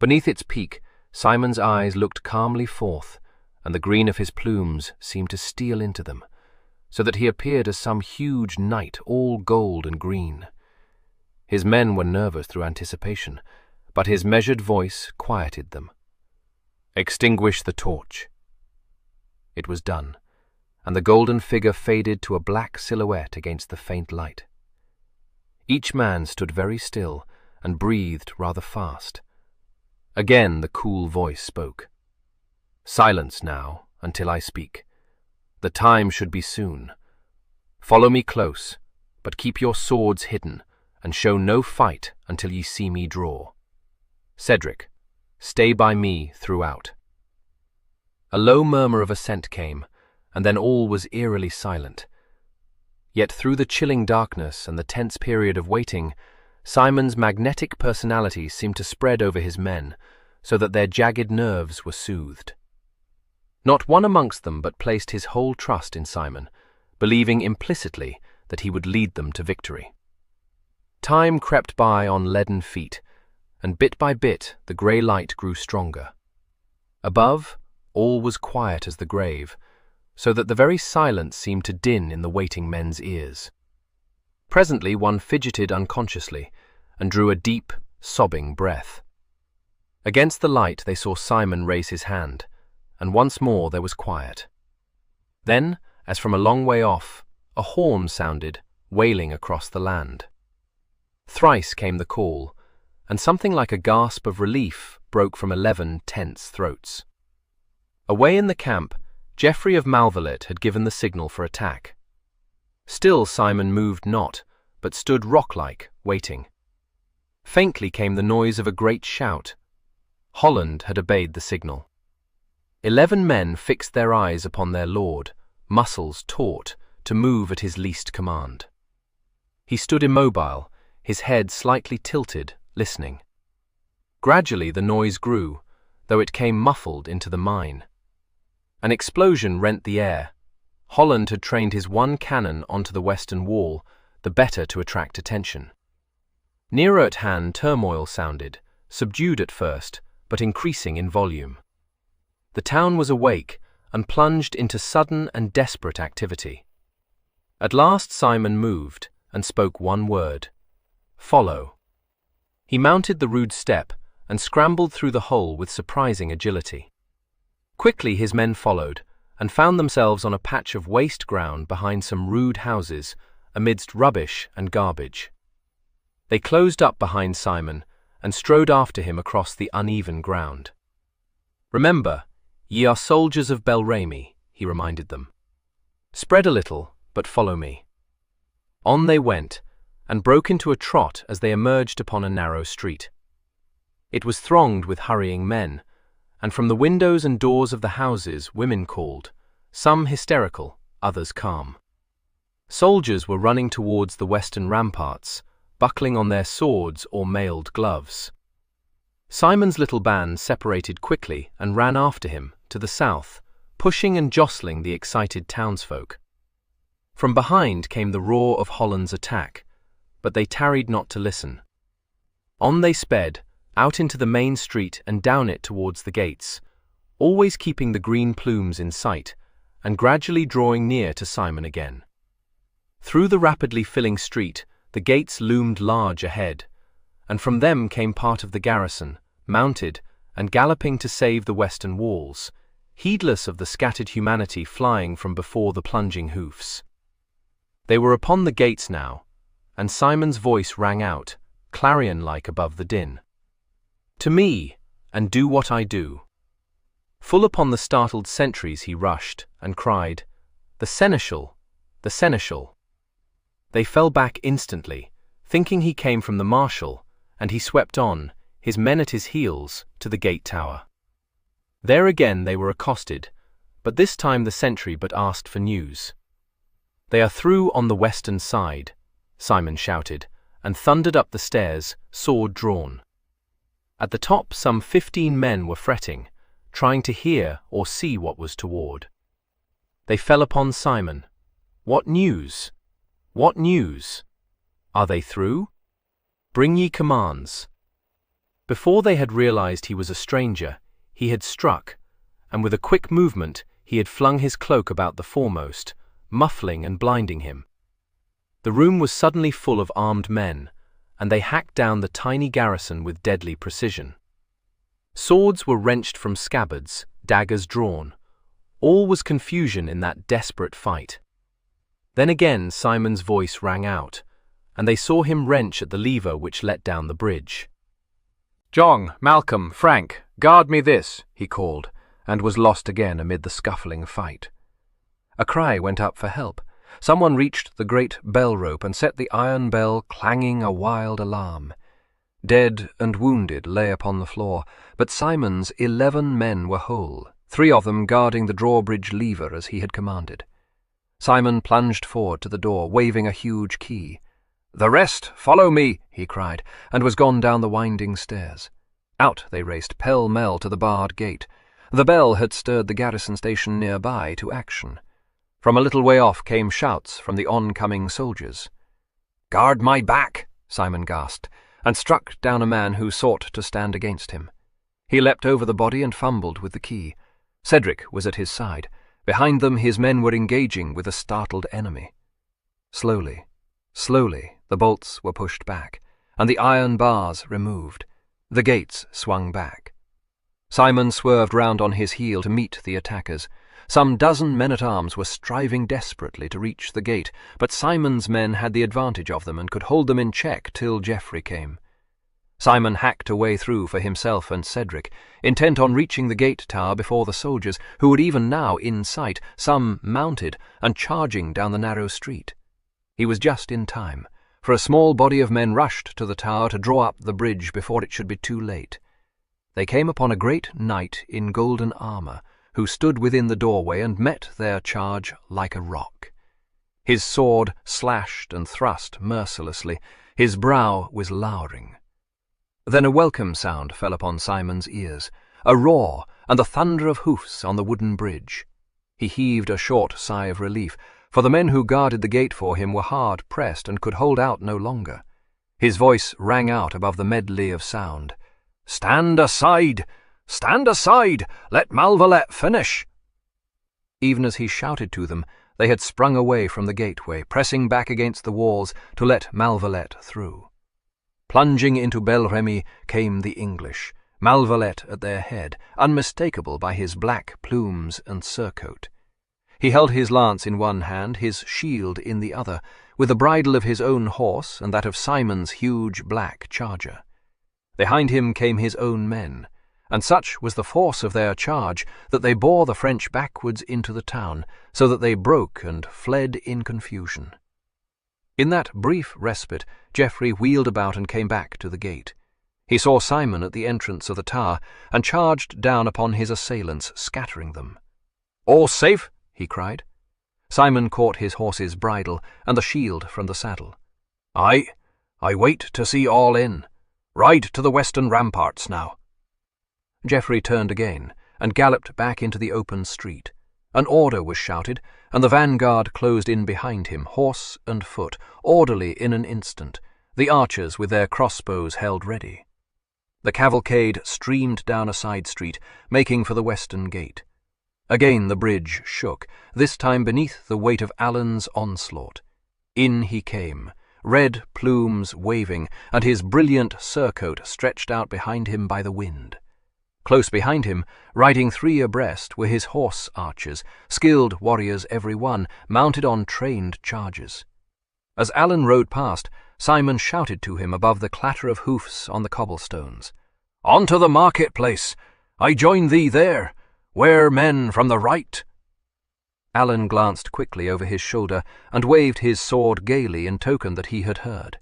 Beneath its peak, Simon's eyes looked calmly forth, and the green of his plumes seemed to steal into them, so that he appeared as some huge knight, all gold and green. His men were nervous through anticipation, but his measured voice quieted them. "Extinguish the torch." It was done, and the golden figure faded to a black silhouette against the faint light. Each man stood very still and breathed rather fast. Again the cool voice spoke. "Silence now, until I speak. The time should be soon. Follow me close, but keep your swords hidden, and show no fight until ye see me draw. Cedric, stay by me throughout." A low murmur of assent came, and then all was eerily silent. Yet through the chilling darkness and the tense period of waiting, Simon's magnetic personality seemed to spread over his men, so that their jagged nerves were soothed. Not one amongst them but placed his whole trust in Simon, believing implicitly that he would lead them to victory. Time crept by on leaden feet, and bit by bit the grey light grew stronger. Above, all was quiet as the grave, so that the very silence seemed to din in the waiting men's ears. Presently one fidgeted unconsciously, and drew a deep, sobbing breath. Against the light they saw Simon raise his hand, and once more there was quiet. Then, as from a long way off, a horn sounded, wailing across the land. Thrice came the call, and something like a gasp of relief broke from 11 tense throats. Away in the camp, Geoffrey of Malvallet had given the signal for attack. Still Simon moved not, but stood rock-like, waiting. Faintly came the noise of a great shout. Holland had obeyed the signal. 11 men fixed their eyes upon their lord, muscles taut, to move at his least command. He stood immobile, his head slightly tilted, listening. Gradually the noise grew, though it came muffled into the mine. An explosion rent the air. Holland had trained his one cannon onto the western wall, the better to attract attention. Nearer at hand turmoil sounded, subdued at first, but increasing in volume. The town was awake and plunged into sudden and desperate activity. At last Simon moved and spoke one word: "Follow." He mounted the rude step and scrambled through the hole with surprising agility. Quickly his men followed, and found themselves on a patch of waste ground behind some rude houses, amidst rubbish and garbage. They closed up behind Simon, and strode after him across the uneven ground. "Remember, ye are soldiers of Bel Remy," he reminded them. "Spread a little, but follow me." On they went, and broke into a trot as they emerged upon a narrow street. It was thronged with hurrying men, and from the windows and doors of the houses women called, some hysterical, others calm. Soldiers were running towards the western ramparts, buckling on their swords or mailed gloves. Simon's little band separated quickly and ran after him, to the south, pushing and jostling the excited townsfolk. From behind came the roar of Holland's attack, but they tarried not to listen. On they sped, out into the main street and down it towards the gates, always keeping the green plumes in sight, and gradually drawing near to Simon again. Through the rapidly filling street, the gates loomed large ahead, and from them came part of the garrison, mounted and galloping to save the western walls, heedless of the scattered humanity flying from before the plunging hoofs. They were upon the gates now, and Simon's voice rang out, clarion-like above the din. "To me, and do what I do." Full upon the startled sentries he rushed, and cried, "The seneschal! The seneschal!" They fell back instantly, thinking he came from the marshal, and he swept on, his men at his heels, to the gate tower. There again they were accosted, but this time the sentry but asked for news. "They are through on the western side," Simon shouted, and thundered up the stairs, sword drawn. At the top 15 men were fretting, trying to hear or see what was toward. They fell upon Simon. "What news? What news? Are they through? Bring ye commands." Before they had realized he was a stranger, he had struck, and with a quick movement he had flung his cloak about the foremost, muffling and blinding him. The room was suddenly full of armed men, and they hacked down the tiny garrison with deadly precision. Swords were wrenched from scabbards, daggers drawn. All was confusion in that desperate fight. Then again Simon's voice rang out, and they saw him wrench at the lever which let down the bridge. "John, Malcolm, Frank, guard me this," he called, and was lost again amid the scuffling fight. A cry went up for help. Someone reached the great bell rope and set the iron bell clanging a wild alarm. Dead and wounded lay upon the floor, but Simon's 11 men were whole, 3 of them guarding the drawbridge lever as he had commanded. Simon plunged forward to the door, waving a huge key. "The rest, follow me," he cried, and was gone down the winding stairs. Out they raced pell-mell to the barred gate. The bell had stirred the garrison station nearby to action. From a little way off came shouts from the oncoming soldiers. "Guard my back," Simon gasped, and struck down a man who sought to stand against him. He leapt over the body and fumbled with the key. Cedric was at his side. Behind them his men were engaging with a startled enemy. Slowly, the bolts were pushed back, and the iron bars removed. The gates swung back. Simon swerved round on his heel to meet the attackers. Some dozen men-at-arms were striving desperately to reach the gate, but Simon's men had the advantage of them and could hold them in check till Geoffrey came. Simon hacked a way through for himself and Cedric, intent on reaching the gate tower before the soldiers, who were even now in sight, some mounted and charging down the narrow street. He was just in time, for a small body of men rushed to the tower to draw up the bridge before it should be too late. They came upon a great knight in golden armour, who stood within the doorway and met their charge like a rock. His sword slashed and thrust mercilessly. His brow was lowering. Then a welcome sound fell upon Simon's ears, a roar and the thunder of hoofs on the wooden bridge. He heaved a short sigh of relief, for the men who guarded the gate for him were hard pressed and could hold out no longer. His voice rang out above the medley of sound. "Stand aside! Stand aside! Let Malvallet finish!" Even as he shouted to them, they had sprung away from the gateway, pressing back against the walls to let Malvallet through. Plunging into Bel Remy came the English, Malvallet at their head, unmistakable by his black plumes and surcoat. He held his lance in one hand, his shield in the other, with the bridle of his own horse and that of Simon's huge black charger. Behind him came his own men, and such was the force of their charge that they bore the French backwards into the town, so that they broke and fled in confusion. In that brief respite, Geoffrey wheeled about and came back to the gate. He saw Simon at the entrance of the tower, and charged down upon his assailants, scattering them. "All safe?" he cried. Simon caught his horse's bridle and the shield from the saddle. "Aye, I wait to see all in. Ride to the western ramparts now." Geoffrey turned again, and galloped back into the open street. An order was shouted, and the vanguard closed in behind him, horse and foot, orderly in an instant, the archers with their crossbows held ready. The cavalcade streamed down a side street, making for the western gate. Again the bridge shook, this time beneath the weight of Alan's onslaught. In he came, red plumes waving, and his brilliant surcoat stretched out behind him by the wind. Close behind him, riding 3 abreast, were his horse archers, skilled warriors every one, mounted on trained chargers. As Alan rode past, Simon shouted to him above the clatter of hoofs on the cobblestones. "On to the market-place! I join thee there! Where men from the right?" Alan glanced quickly over his shoulder and waved his sword gaily in token that he had heard.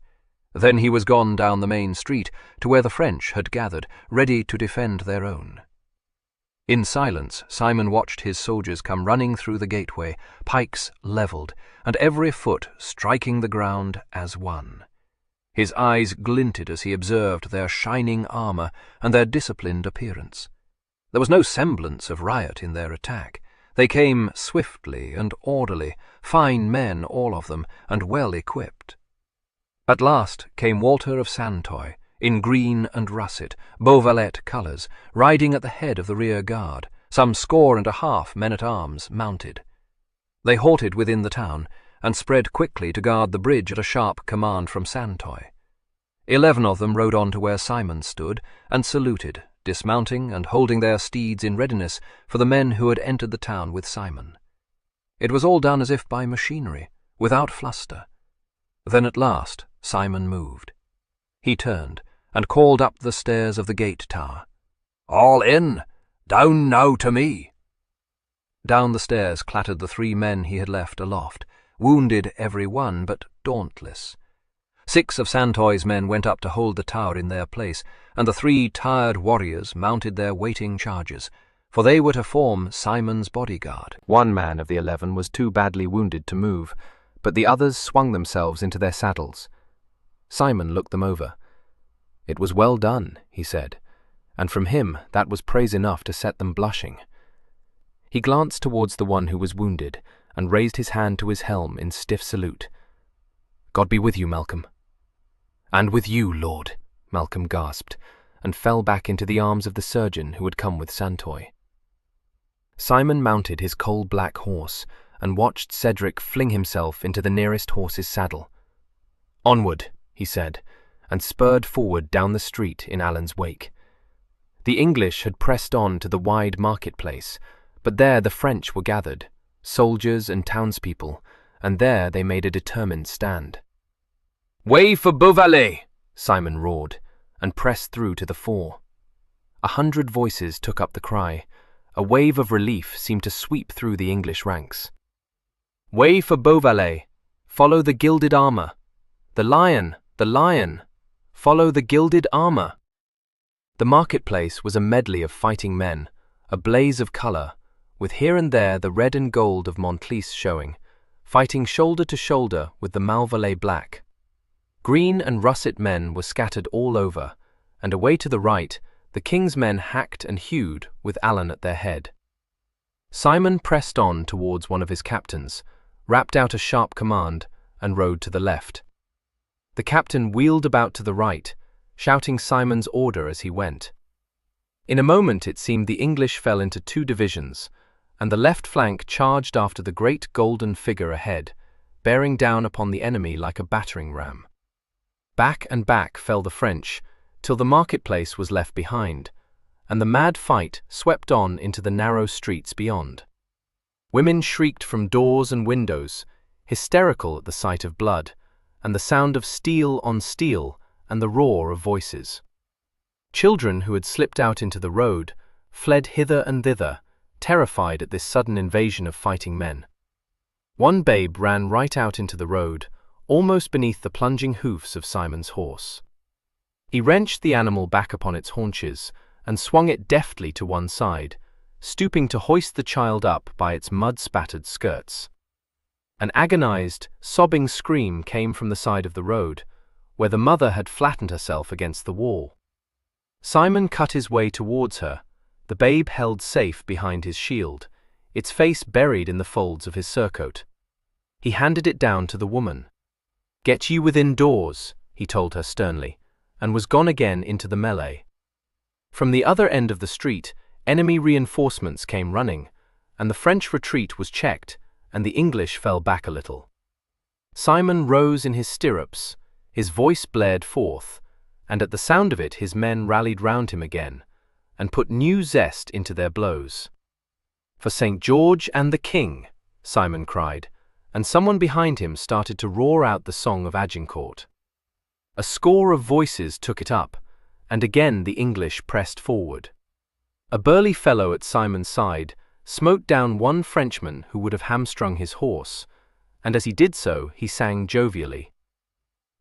Then he was gone down the main street to where the French had gathered, ready to defend their own. In silence, Simon watched his soldiers come running through the gateway, pikes levelled, and every foot striking the ground as one. His eyes glinted as he observed their shining armour and their disciplined appearance. There was no semblance of riot in their attack. They came swiftly and orderly, fine men all of them, and well equipped. At last came Walter of Santoy, in green and russet, Beauvalet colours, riding at the head of the rear guard, some 150 men-at-arms mounted. They halted within the town, and spread quickly to guard the bridge at a sharp command from Santoy. 11 of them rode on to where Simon stood, and saluted, dismounting and holding their steeds in readiness for the men who had entered the town with Simon. It was all done as if by machinery, without fluster. Then at last Simon moved. He turned, and called up the stairs of the gate tower. "All in! Down now to me!" Down the stairs clattered the 3 men he had left aloft, wounded every one, but dauntless. 6 of Santoy's men went up to hold the tower in their place, and the 3 tired warriors mounted their waiting chargers, for they were to form Simon's bodyguard. 1 man of the 11 was too badly wounded to move, but the others swung themselves into their saddles. Simon looked them over. "It was well done," he said, and from him that was praise enough to set them blushing. He glanced towards the one who was wounded, and raised his hand to his helm in stiff salute. "God be with you, Malcolm." "And with you, Lord," Malcolm gasped, and fell back into the arms of the surgeon who had come with Santoy. Simon mounted his coal-black horse, and watched Cedric fling himself into the nearest horse's saddle. "Onward," he said, and spurred forward down the street in Alan's wake. The English had pressed on to the wide marketplace, but there the French were gathered, soldiers and townspeople, and there they made a determined stand. "Way for Beauvalet!" Simon roared, and pressed through to the fore. 100 voices took up the cry. A wave of relief seemed to sweep through the English ranks. "Way for Beauvalet! Follow the gilded armour! The lion! The lion! Follow the gilded armour!" The marketplace was a medley of fighting men, a blaze of colour, with here and there the red and gold of Montlice showing, fighting shoulder to shoulder with the Malvallet black. Green and russet men were scattered all over, and away to the right, the king's men hacked and hewed with Alan at their head. Simon pressed on towards one of his captains, rapped out a sharp command, and rode to the left. The captain wheeled about to the right, shouting Simon's order as he went. In a moment it seemed the English fell into 2 divisions, and the left flank charged after the great golden figure ahead, bearing down upon the enemy like a battering ram. Back and back fell the French, till the marketplace was left behind, and the mad fight swept on into the narrow streets beyond. Women shrieked from doors and windows, hysterical at the sight of blood, and the sound of steel on steel, and the roar of voices. Children who had slipped out into the road fled hither and thither, terrified at this sudden invasion of fighting men. One babe ran right out into the road, almost beneath the plunging hoofs of Simon's horse. He wrenched the animal back upon its haunches and swung it deftly to one side, stooping to hoist the child up by its mud-spattered skirts. An agonized, sobbing scream came from the side of the road, where the mother had flattened herself against the wall. Simon cut his way towards her, the babe held safe behind his shield, its face buried in the folds of his surcoat. He handed it down to the woman. "Get you within doors," he told her sternly, and was gone again into the melee. From the other end of the street, enemy reinforcements came running, and the French retreat was checked, and the English fell back a little. Simon rose in his stirrups, his voice blared forth, and at the sound of it his men rallied round him again, and put new zest into their blows. "For St. George and the King!" Simon cried, and someone behind him started to roar out the song of Agincourt. A score of voices took it up, and again the English pressed forward. A burly fellow at Simon's side smote down one Frenchman who would have hamstrung his horse, and as he did so he sang jovially,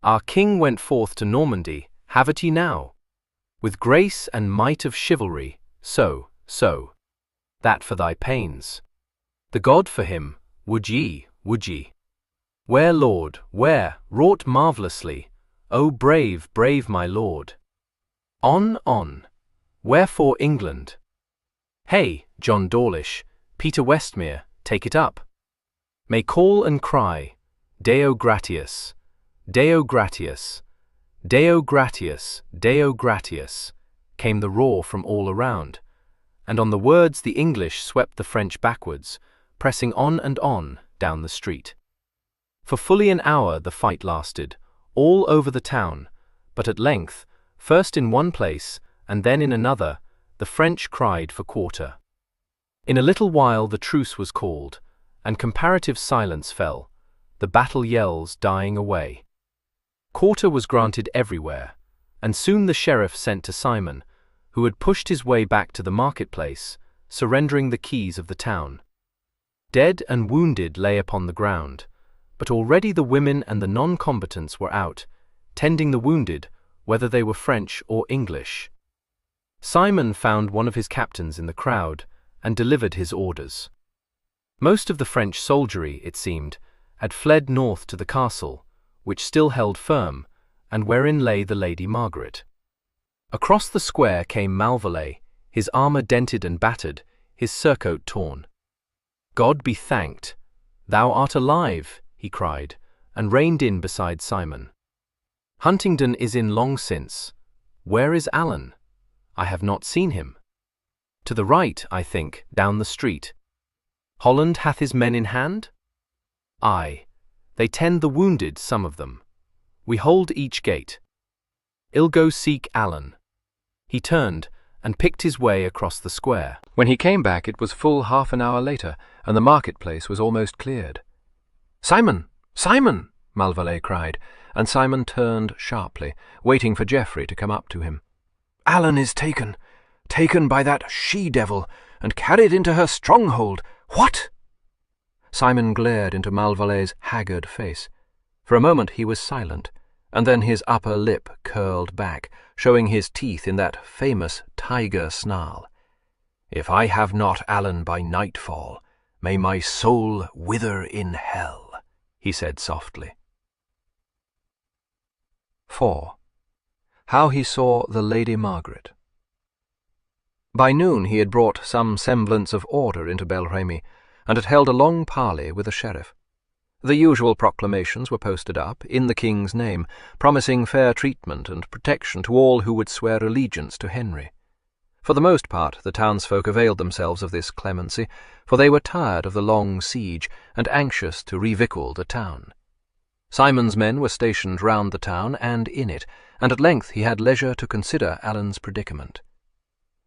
"Our king went forth to Normandy, have it ye now, with grace and might of chivalry, so, that for thy pains. The God for him, would ye, where, Lord, where, wrought marvellously, O brave, brave my lord. On, wherefore England? Hey, John Dawlish, Peter Westmere, take it up. May call and cry, Deo gratias, Deo gratias, Deo gratias, Deo gratias," came the roar from all around, and on the words the English swept the French backwards, pressing on and on down the street. For fully an hour the fight lasted, all over the town, but at length, first in one place and then in another, the French cried for quarter. In a little while the truce was called, and comparative silence fell, the battle yells dying away. Quarter was granted everywhere, and soon the sheriff sent to Simon, who had pushed his way back to the marketplace, surrendering the keys of the town. Dead and wounded lay upon the ground, but already the women and the non-combatants were out, tending the wounded, whether they were French or English. Simon found one of his captains in the crowd and delivered his orders. Most of the French soldiery, it seemed, had fled north to the castle, which still held firm, and wherein lay the Lady Margaret. Across the square came Malvallet, his armor dented and battered, his surcoat torn. "God be thanked, thou art alive," he cried, and reined in beside Simon. "Huntingdon is in long since. Where is Alan? I have not seen him. To the right, I think, down the street. Holland hath his men in hand? Aye, they tend the wounded, some of them. We hold each gate. I'll go seek Alan." He turned and picked his way across the square. When he came back it was full half an hour later, and the marketplace was almost cleared. "Simon! Simon!" Malvallet cried, and Simon turned sharply, waiting for Geoffrey to come up to him. "Alan is taken by that she-devil, and carried into her stronghold. What?" Simon glared into Malvallet's haggard face. For a moment he was silent, and then his upper lip curled back, showing his teeth in that famous tiger snarl. "If I have not Alan by nightfall, may my soul wither in hell," he said softly. 4. How he saw the Lady Margaret. By noon he had brought some semblance of order into Bel Remy, and had held a long parley with the sheriff. The usual proclamations were posted up, in the king's name, promising fair treatment and protection to all who would swear allegiance to Henry. For the most part the townsfolk availed themselves of this clemency, for they were tired of the long siege, and anxious to revictual the town. Simon's men were stationed round the town and in it, and at length he had leisure to consider Alan's predicament.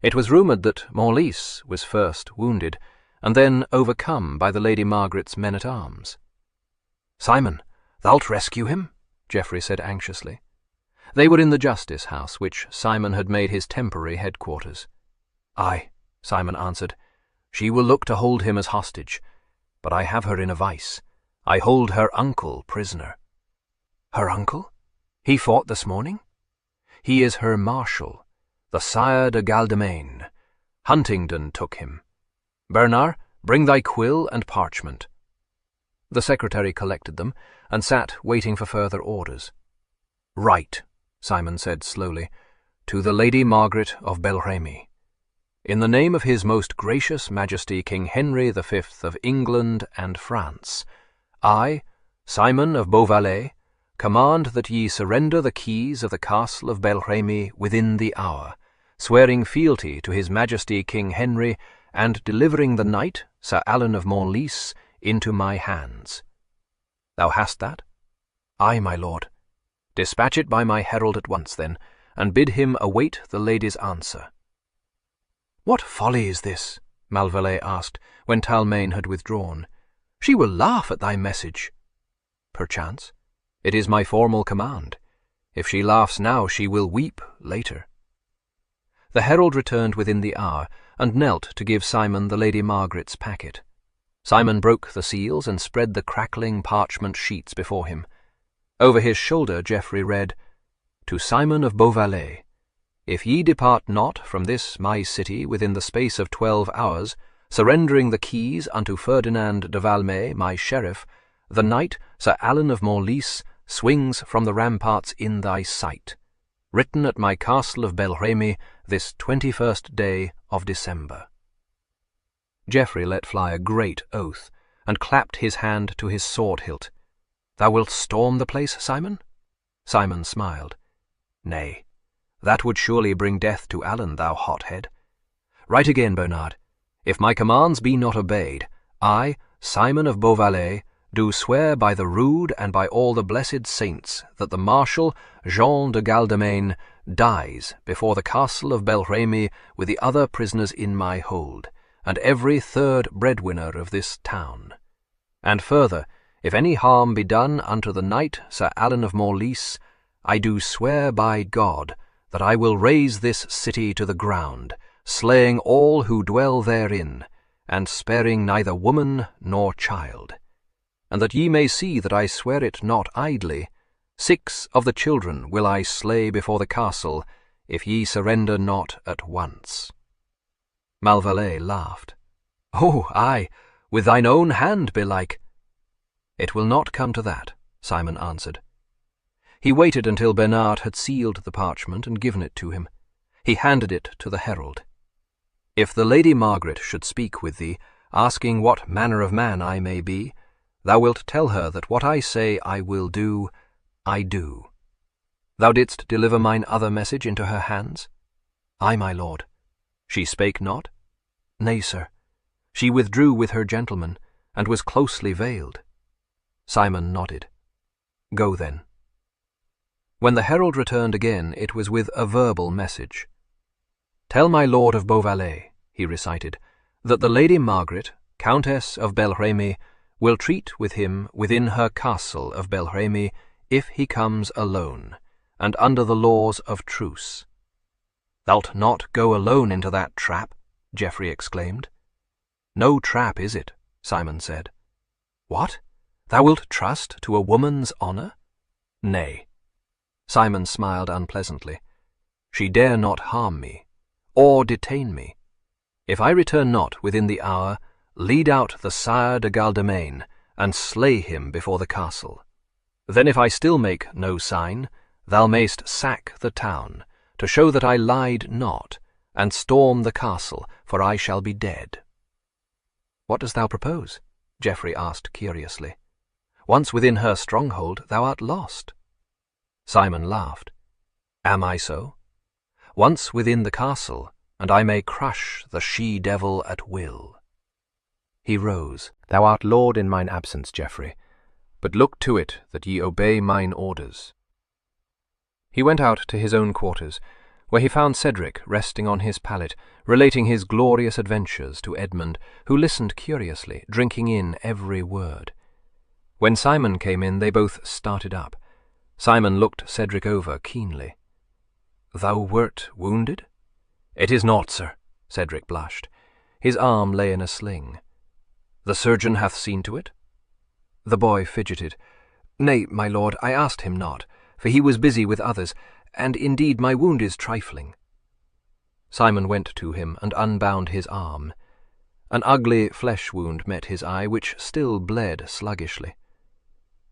It was rumoured that Maurice was first wounded, and then overcome by the Lady Margaret's men-at-arms. "Simon, thou'lt rescue him?" Geoffrey said anxiously. They were in the justice house, which Simon had made his temporary headquarters. "Aye," Simon answered. "She will look to hold him as hostage, but I have her in a vice. I hold her uncle prisoner." "Her uncle? He fought this morning?" "He is her marshal, the Sire de Galdemain. Huntingdon took him. Bernard, bring thy quill and parchment." The secretary collected them, and sat waiting for further orders. "Write," Simon said slowly, "to the Lady Margaret of Bel Remy. In the name of his most gracious Majesty King Henry V of England and France, I, Simon of Beauvallet, command that ye surrender the keys of the castle of Bel Remy within the hour, swearing fealty to his Majesty King Henry, and delivering the knight, Sir Alan of Montlice, into my hands. Thou hast that?" "Aye, my lord." "Dispatch it by my herald at once, then, and bid him await the lady's answer." "What folly is this?" Malvallet asked, when Taming had withdrawn. "She will laugh at thy message." "Perchance. It is my formal command. If she laughs now, she will weep later." The herald returned within the hour, and knelt to give Simon the Lady Margaret's packet. Simon broke the seals and spread the crackling parchment sheets before him. Over his shoulder Geoffrey read, "To Simon of Beauvallet, if ye depart not from this my city within the space of 12 hours, surrendering the keys unto Ferdinand de Valmay, my sheriff, the knight Sir Alan of Montlice swings from the ramparts in thy sight. Written at my castle of Bel Remy this 21st day of December." Geoffrey let fly a great oath, and clapped his hand to his sword hilt. "Thou wilt storm the place, Simon?" Simon smiled. "Nay, that would surely bring death to Alan, thou hothead. Write again, Bernard. If my commands be not obeyed, I, Simon of Beauvallet, do swear by the rood and by all the blessed saints that the Marshal Jean de Galdemain dies before the castle of Bel Remy with the other prisoners in my hold, and every third breadwinner of this town. And further, if any harm be done unto the knight Sir Alan of Montlice, I do swear by God that I will raze this city to the ground, slaying all who dwell therein, and sparing neither woman nor child. And that ye may see that I swear it not idly, 6 of the children will I slay before the castle, if ye surrender not at once." Malvallet laughed. "Oh, aye, with thine own hand, belike." "It will not come to that," Simon answered. He waited until Bernard had sealed the parchment and given it to him. He handed it to the herald. "If the Lady Margaret should speak with thee, asking what manner of man I may be, thou wilt tell her that what I say I will do, I do. Thou didst deliver mine other message into her hands?" "Aye, my lord." "She spake not?" "Nay, sir. She withdrew with her gentleman, and was closely veiled." Simon nodded. "Go then." When the herald returned again, it was with a verbal message. "Tell my lord of Beauvallet," he recited, "that the Lady Margaret, Countess of Bel Remy, will treat with him within her castle of Bel Remy if he comes alone, and under the laws of truce." "Thou'lt not go alone into that trap?" Geoffrey exclaimed. "No trap is it," Simon said. "What? Thou wilt trust to a woman's honour?" "Nay." Simon smiled unpleasantly. "She dare not harm me, or detain me. If I return not within the hour, lead out the Sire de Galdemain, and slay him before the castle. Then if I still make no sign, thou mayst sack the town, to show that I lied not, and storm the castle, for I shall be dead." "What dost thou propose?" Geoffrey asked curiously. "Once within her stronghold, thou art lost." Simon laughed. "Am I so? Once within the castle, and I may crush the she-devil at will." He rose. "Thou art lord in mine absence, Geoffrey, but look to it that ye obey mine orders." He went out to his own quarters, where he found Cedric resting on his pallet, relating his glorious adventures to Edmund, who listened curiously, drinking in every word. When Simon came in, they both started up. Simon looked Cedric over keenly. "Thou wert wounded?" "It is naught, sir," Cedric blushed. His arm lay in a sling. "The surgeon hath seen to it?" The boy fidgeted. "Nay, my lord, I asked him not, for he was busy with others, and indeed my wound is trifling." Simon went to him and unbound his arm. An ugly flesh wound met his eye, which still bled sluggishly.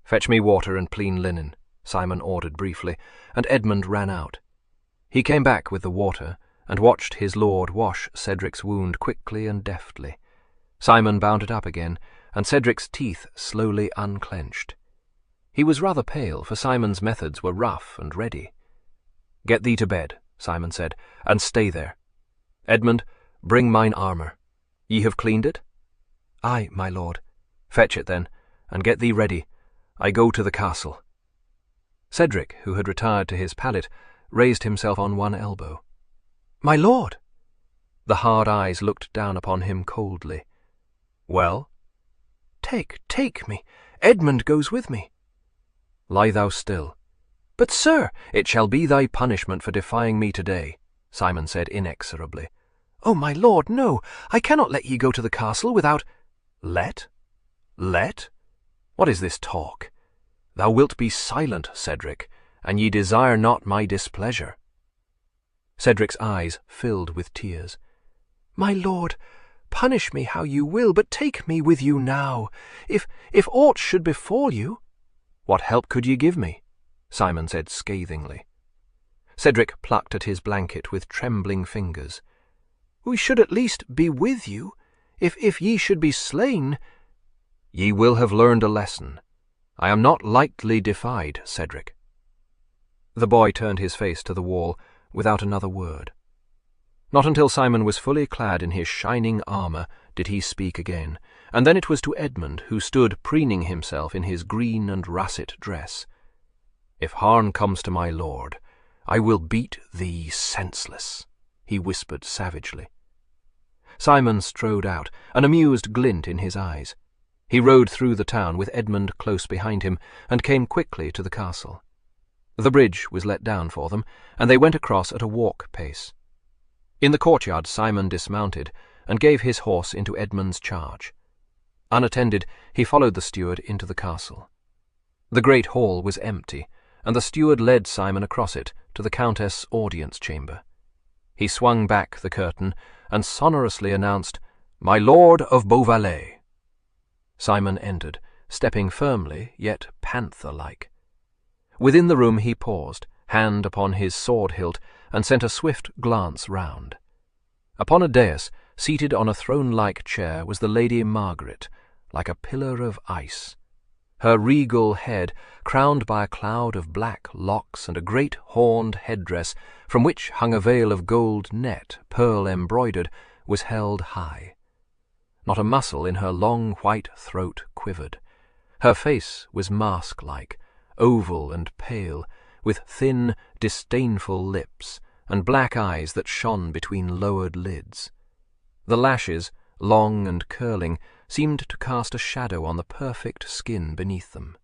"Fetch me water and clean linen," Simon ordered briefly, and Edmund ran out. He came back with the water, and watched his lord wash Cedric's wound quickly and deftly. Simon bound it up again, and Cedric's teeth slowly unclenched. He was rather pale, for Simon's methods were rough and ready. "Get thee to bed," Simon said, "and stay there. Edmund, bring mine armour. Ye have cleaned it?" "Aye, my lord." "Fetch it, then, and get thee ready. I go to the castle." Cedric, who had retired to his pallet, raised himself on one elbow. "My lord!" The hard eyes looked down upon him coldly. "Well?" Take me. Edmund goes with me." "Lie thou still." "But, sir—" "It shall be thy punishment for defying me today," Simon said inexorably. "Oh, my lord, no! I cannot let ye go to the castle without—" "Let? Let? What is this talk? Thou wilt be silent, Cedric, and ye desire not my displeasure." Cedric's eyes filled with tears. "My lord, punish me how you will, but take me with you now. If aught should befall you—" "What help could ye give me?" Simon said scathingly. Cedric plucked at his blanket with trembling fingers. "We should at least be with you. If ye should be slain—" "Ye will have learned a lesson. I am not lightly defied, Cedric." The boy turned his face to the wall without another word. Not until Simon was fully clad in his shining armour did he speak again, and then it was to Edmund, who stood preening himself in his green and russet dress. "If harm comes to my lord, I will beat thee senseless," he whispered savagely. Simon strode out, an amused glint in his eyes. He rode through the town with Edmund close behind him, and came quickly to the castle. The bridge was let down for them, and they went across at a walk pace. In the courtyard Simon dismounted, and gave his horse into Edmund's charge. Unattended, he followed the steward into the castle. The great hall was empty, and the steward led Simon across it to the Countess' audience chamber. He swung back the curtain, and sonorously announced, "My Lord of Beauvallet." Simon entered, stepping firmly, yet panther-like. Within the room he paused, hand upon his sword-hilt, and sent a swift glance round. Upon a dais, seated on a throne-like chair, was the Lady Margaret, like a pillar of ice. Her regal head, crowned by a cloud of black locks and a great horned headdress, from which hung a veil of gold net, pearl-embroidered, was held high. Not a muscle in her long white throat quivered. Her face was mask-like, oval and pale, with thin, disdainful lips, and black eyes that shone between lowered lids. The lashes, long and curling, seemed to cast a shadow on the perfect skin beneath them.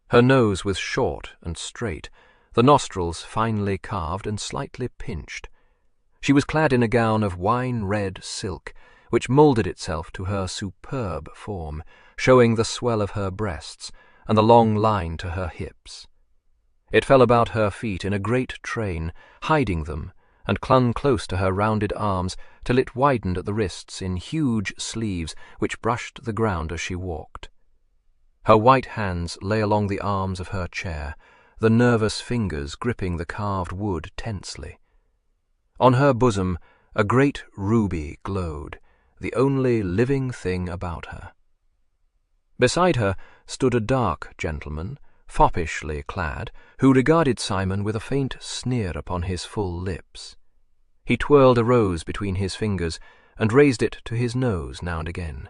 Her nose was short and straight, the nostrils finely carved and slightly pinched. She was clad in a gown of wine-red silk, which moulded itself to her superb form, showing the swell of her breasts and the long line to her hips. It fell about her feet in a great train, hiding them, and clung close to her rounded arms till it widened at the wrists in huge sleeves which brushed the ground as she walked. Her white hands lay along the arms of her chair, the nervous fingers gripping the carved wood tensely. On her bosom a great ruby glowed, the only living thing about her. Beside her stood a dark gentleman, foppishly clad, who regarded Simon with a faint sneer upon his full lips. He twirled a rose between his fingers and raised it to his nose now and again.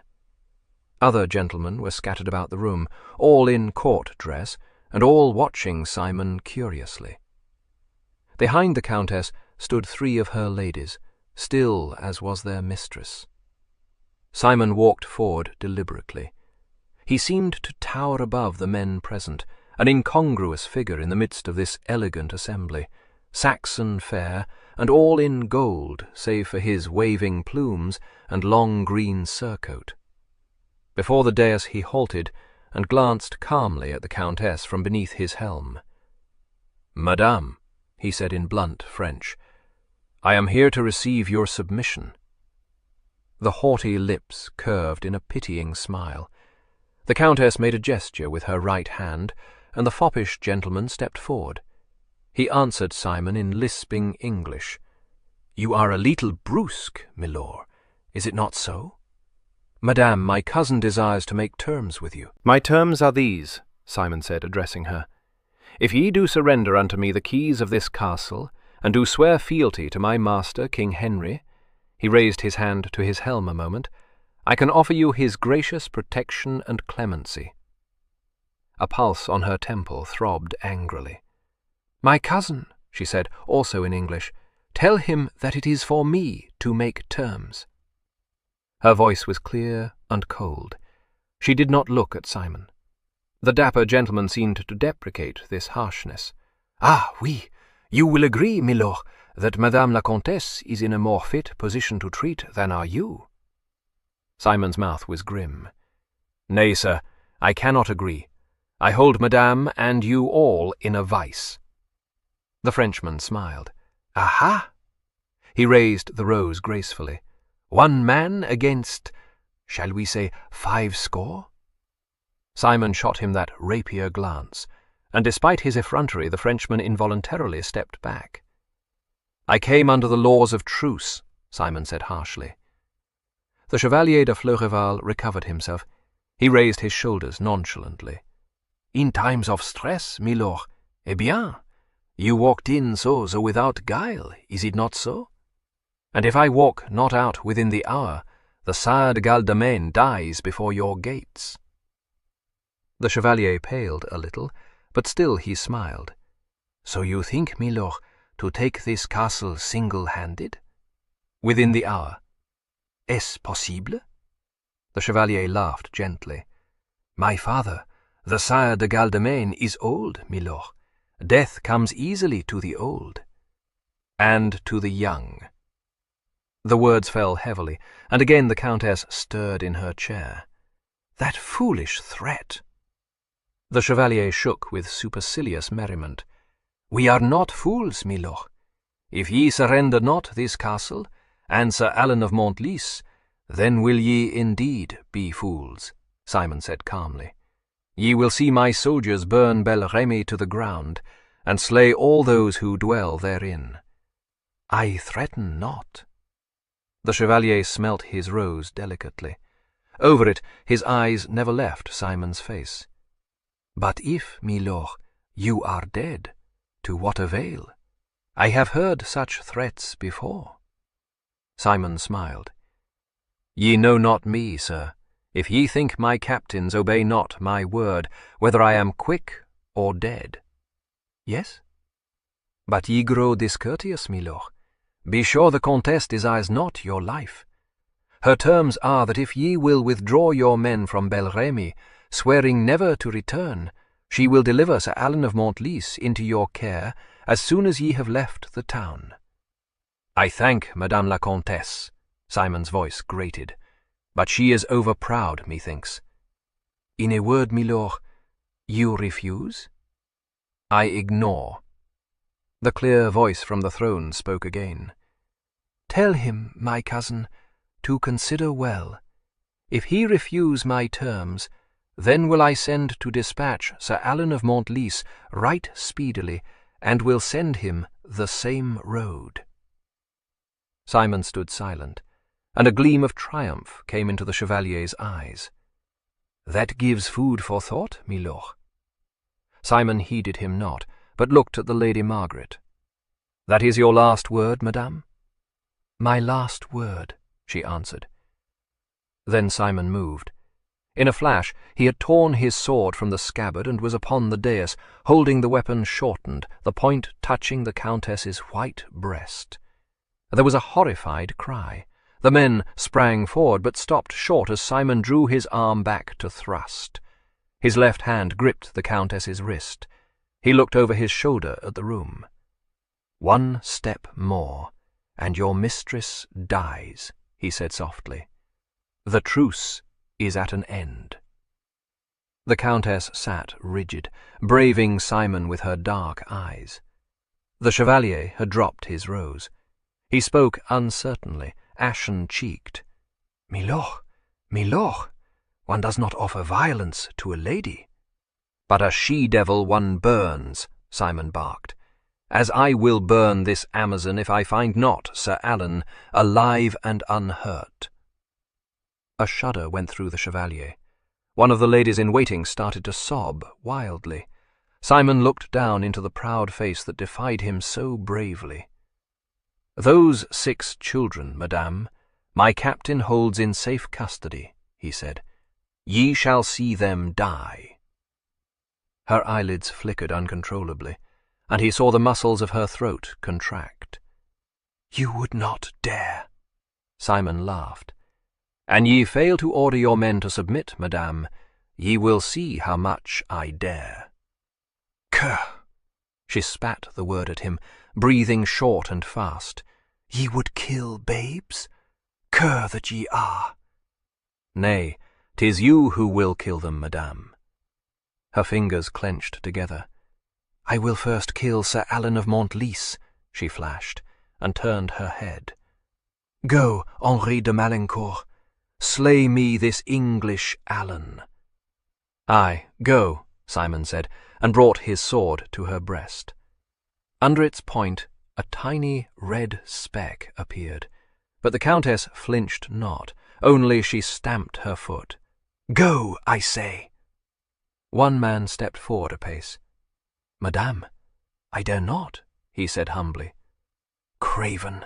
Other gentlemen were scattered about the room, all in court dress, and all watching Simon curiously. Behind the Countess stood 3 of her ladies, still as was their mistress. Simon walked forward deliberately. He seemed to tower above the men present, an incongruous figure in the midst of this elegant assembly, Saxon fair, and all in gold, save for his waving plumes and long green surcoat. Before the dais he halted, and glanced calmly at the Countess from beneath his helm. "Madame," he said in blunt French, "I am here to receive your submission." The haughty lips curved in a pitying smile. The Countess made a gesture with her right hand, and the foppish gentleman stepped forward. He answered Simon in lisping English. "You are a little brusque, milord, is it not so? Madame, my cousin desires to make terms with you." "My terms are these," Simon said, addressing her. "If ye do surrender unto me the keys of this castle, and do swear fealty to my master, King Henry," he raised his hand to his helm a moment, "I can offer you his gracious protection and clemency." A pulse on her temple throbbed angrily. "My cousin," she said, also in English, "tell him that it is for me to make terms." Her voice was clear and cold. She did not look at Simon. The dapper gentleman seemed to deprecate this harshness. "Ah, oui, you will agree, milord, that Madame la Comtesse is in a more fit position to treat than are you." Simon's mouth was grim. "Nay, sir, I cannot agree. I hold Madame and you all in a vice." The Frenchman smiled. "Aha!" He raised the rose gracefully. "One man against, shall we say, 50? Simon shot him that rapier glance, and despite his effrontery the Frenchman involuntarily stepped back. "I came under the laws of truce," Simon said harshly. The Chevalier de Fleurival recovered himself. He raised his shoulders nonchalantly. "In times of stress, milord, eh bien, you walked in so without guile, is it not so? And if I walk not out within the hour, the Sire de Galdemain dies before your gates." The Chevalier paled a little, but still he smiled. "So you think, milord, to take this castle single-handed?" "Within the hour." "Est-ce possible?" The Chevalier laughed gently. "My father, the Sire de Galdemain, is old, milord. Death comes easily to the old." "And to the young." The words fell heavily, and again the Countess stirred in her chair. "That foolish threat!" The Chevalier shook with supercilious merriment. "We are not fools, milord. If ye surrender not this castle, and Sir Alan of Montlice, then will ye indeed be fools," Simon said calmly. "Ye will see my soldiers burn Bel Remy to the ground, and slay all those who dwell therein." "I threaten not." The Chevalier smelt his rose delicately. Over it his eyes never left Simon's face. "But if, milord, you are dead, to what avail? I have heard such threats before." Simon smiled. "Ye know not me, sir. If ye think my captains obey not my word, whether I am quick or dead." "Yes?" "But ye grow discourteous, milord. Be sure the Comtesse desires not your life. Her terms are that if ye will withdraw your men from Bel Remy, swearing never to return, she will deliver Sir Alan of Montlice into your care as soon as ye have left the town." "I thank Madame la Comtesse," Simon's voice grated, "but she is overproud, methinks." "In a word, milord, you refuse?" "I ignore." The clear voice from the throne spoke again. "Tell him, my cousin, to consider well. If he refuse my terms, then will I send to dispatch Sir Alan of Montlice right speedily, and will send him the same road." Simon stood silent, and a gleam of triumph came into the Chevalier's eyes. "That gives food for thought, milord." Simon heeded him not, but looked at the Lady Margaret. "That is your last word, madame?" "My last word," she answered. Then Simon moved. In a flash he had torn his sword from the scabbard and was upon the dais, holding the weapon shortened, the point touching the Countess's white breast. There was a horrified cry. The men sprang forward, but stopped short as Simon drew his arm back to thrust. His left hand gripped the Countess's wrist. He looked over his shoulder at the room. "One step more, and your mistress dies," he said softly. "The truce is at an end." The Countess sat rigid, braving Simon with her dark eyes. The Chevalier had dropped his rose. He spoke uncertainly, ashen-cheeked. "Milord, milord, one does not offer violence to a lady." "But a she-devil one burns," Simon barked, "as I will burn this Amazon if I find not Sir Alan alive and unhurt." A shudder went through the Chevalier. One of the ladies-in-waiting started to sob wildly. Simon looked down into the proud face that defied him so bravely. "Those 6 children, madame, my captain holds in safe custody," he said. "Ye shall see them die." Her eyelids flickered uncontrollably, and he saw the muscles of her throat contract. "You would not dare." Simon laughed. "An ye fail to order your men to submit, madame, ye will see how much I dare." "Cur!" She spat the word at him, breathing short and fast. "Ye would kill babes? Cur that ye are!" "Nay, 'tis you who will kill them, madame." Her fingers clenched together. "I will first kill Sir Alan of Montlice," she flashed, and turned her head. "Go, Henri de Malincourt. Slay me this English Alan." "Aye, go," Simon said, and brought his sword to her breast. Under its point a tiny red speck appeared, but the Countess flinched not, only she stamped her foot. "Go, I say." One man stepped forward a pace. "Madame, I dare not," he said humbly. "Craven!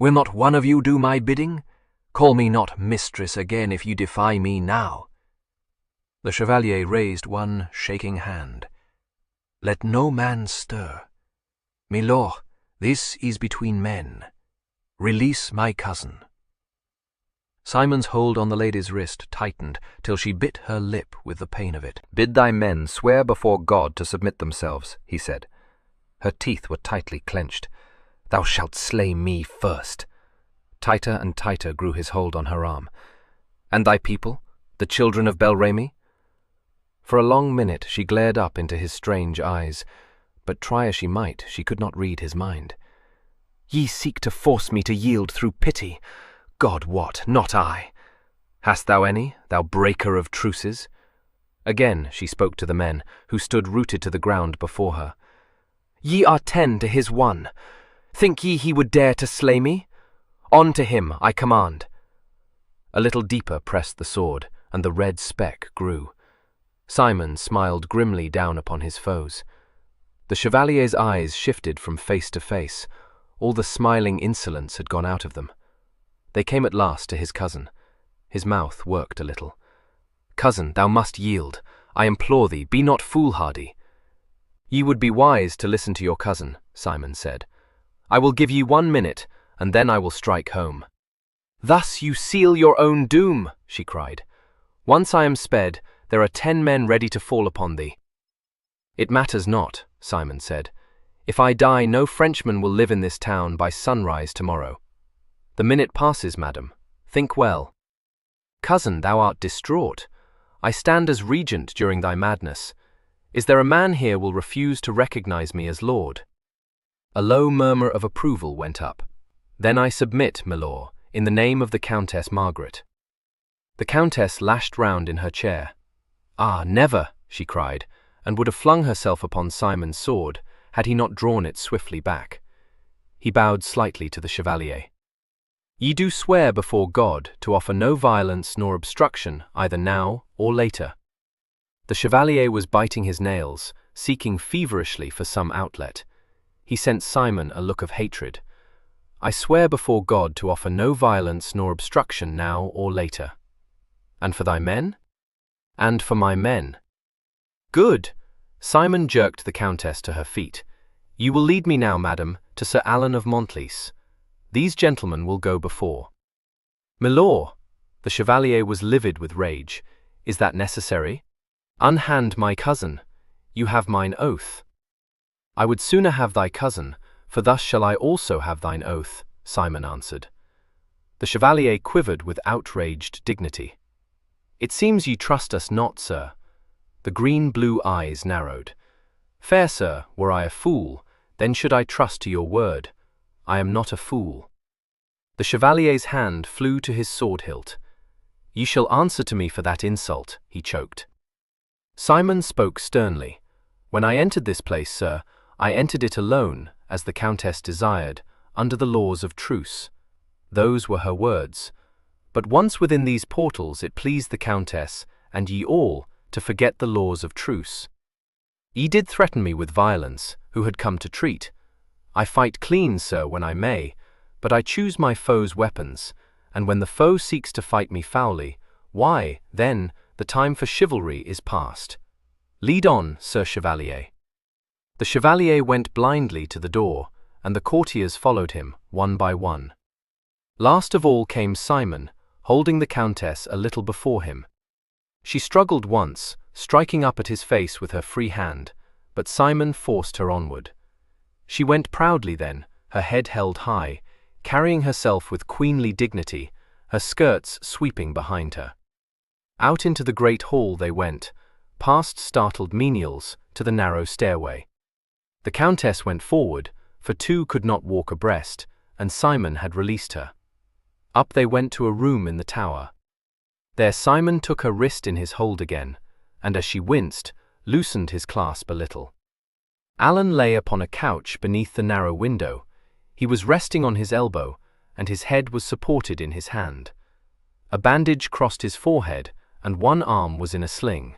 Will not one of you do my bidding? Call me not mistress again if you defy me now." The Chevalier raised one shaking hand. "Let no man stir. Milord, this is between men. Release my cousin." Simon's hold on the lady's wrist tightened till she bit her lip with the pain of it. "Bid thy men swear before God to submit themselves," he said. Her teeth were tightly clenched. "Thou shalt slay me first." Tighter and tighter grew his hold on her arm. "And thy people, the children of Bel Remy?" For a long minute she glared up into his strange eyes, but try as she might, she could not read his mind. "Ye seek to force me to yield through pity. God wot, not I. Hast thou any, thou breaker of truces?" Again she spoke to the men, who stood rooted to the ground before her. "Ye are 10 to his 1. Think ye he would dare to slay me? On to him, I command." A little deeper pressed the sword, and the red speck grew. Simon smiled grimly down upon his foes. The Chevalier's eyes shifted from face to face. All the smiling insolence had gone out of them. They came at last to his cousin. His mouth worked a little. "Cousin, thou must yield. I implore thee, be not foolhardy." "Ye would be wise to listen to your cousin," Simon said. "I will give ye 1 minute, and then I will strike home." "Thus you seal your own doom," she cried. "Once I am sped, there are 10 men ready to fall upon thee." "It matters not," Simon said. "If I die, no Frenchman will live in this town by sunrise tomorrow. The minute passes, madam. Think well." "Cousin, thou art distraught. I stand as regent during thy madness. Is there a man here will refuse to recognize me as lord?" A low murmur of approval went up. "Then I submit, milord, in the name of the Countess Margaret." The Countess lashed round in her chair. "Ah, never!" she cried, and would have flung herself upon Simon's sword, had he not drawn it swiftly back. He bowed slightly to the Chevalier. "Ye do swear before God to offer no violence nor obstruction either now or later." The Chevalier was biting his nails, seeking feverishly for some outlet. He sent Simon a look of hatred. "I swear before God to offer no violence nor obstruction now or later." "And for thy men?" "And for my men." "Good!" Simon jerked the Countess to her feet. "You will lead me now, madam, to Sir Alan of Montlice. These gentlemen will go before." "Milord!" The Chevalier was livid with rage. "Is that necessary?" Unhand my cousin, you have mine oath. I would sooner have thy cousin, for thus shall I also have thine oath, Simon answered. The chevalier quivered with outraged dignity. It seems ye trust us not, sir. The green-blue eyes narrowed. Fair sir, were I a fool, then should I trust to your word. I am not a fool. The chevalier's hand flew to his sword hilt. Ye shall answer to me for that insult, he choked. Simon spoke sternly. When I entered this place, sir, I entered it alone, as the Countess desired, under the laws of truce. Those were her words. But once within these portals it pleased the Countess, and ye all, to forget the laws of truce. Ye did threaten me with violence, who had come to treat. I fight clean, sir, when I may, but I choose my foe's weapons, and when the foe seeks to fight me foully, why, then, the time for chivalry is past. Lead on, Sir Chevalier. The Chevalier went blindly to the door, and the courtiers followed him, one by one. Last of all came Simon, holding the Countess a little before him. She struggled once, striking up at his face with her free hand, but Simon forced her onward. She went proudly then, her head held high, carrying herself with queenly dignity, her skirts sweeping behind her. Out into the great hall they went, past startled menials, to the narrow stairway. The Countess went forward, for two could not walk abreast, and Simon had released her. Up they went to a room in the tower. There Simon took her wrist in his hold again, and as she winced, loosened his clasp a little. Alan lay upon a couch beneath the narrow window. He was resting on his elbow, and his head was supported in his hand. A bandage crossed his forehead, and one arm was in a sling.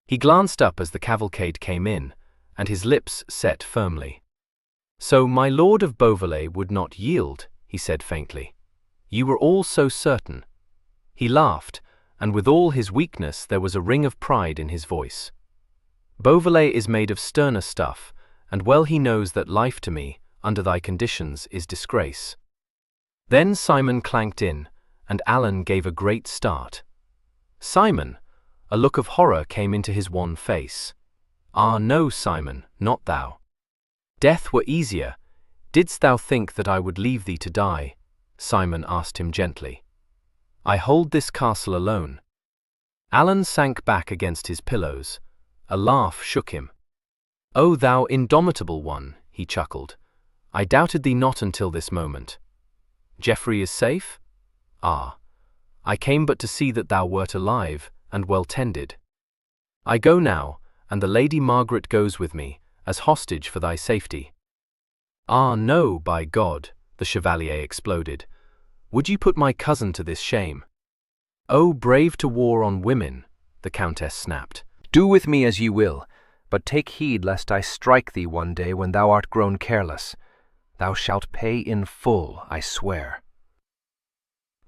He glanced up as the cavalcade came in, and his lips set firmly. So my lord of Beauvalet would not yield, he said faintly. You were all so certain. He laughed, and with all his weakness there was a ring of pride in his voice. Beauvalet is made of sterner stuff, and well he knows that life to me, under thy conditions, is disgrace. Then Simon clanked in, and Alan gave a great start. Simon! A look of horror came into his wan face. Ah, no, Simon, not thou. Death were easier. Didst thou think that I would leave thee to die? Simon asked him gently. I hold this castle alone. Alan sank back against his pillows. A laugh shook him. O thou indomitable one, he chuckled. I doubted thee not until this moment. Geoffrey is safe? Ah, I came but to see that thou wert alive, and well tended. I go now, and the Lady Margaret goes with me, as hostage for thy safety. Ah, no, by God, the Chevalier exploded. Would you put my cousin to this shame? Oh, brave to war on women, the Countess snapped. Do with me as ye will, but take heed lest I strike thee one day when thou art grown careless. Thou shalt pay in full, I swear.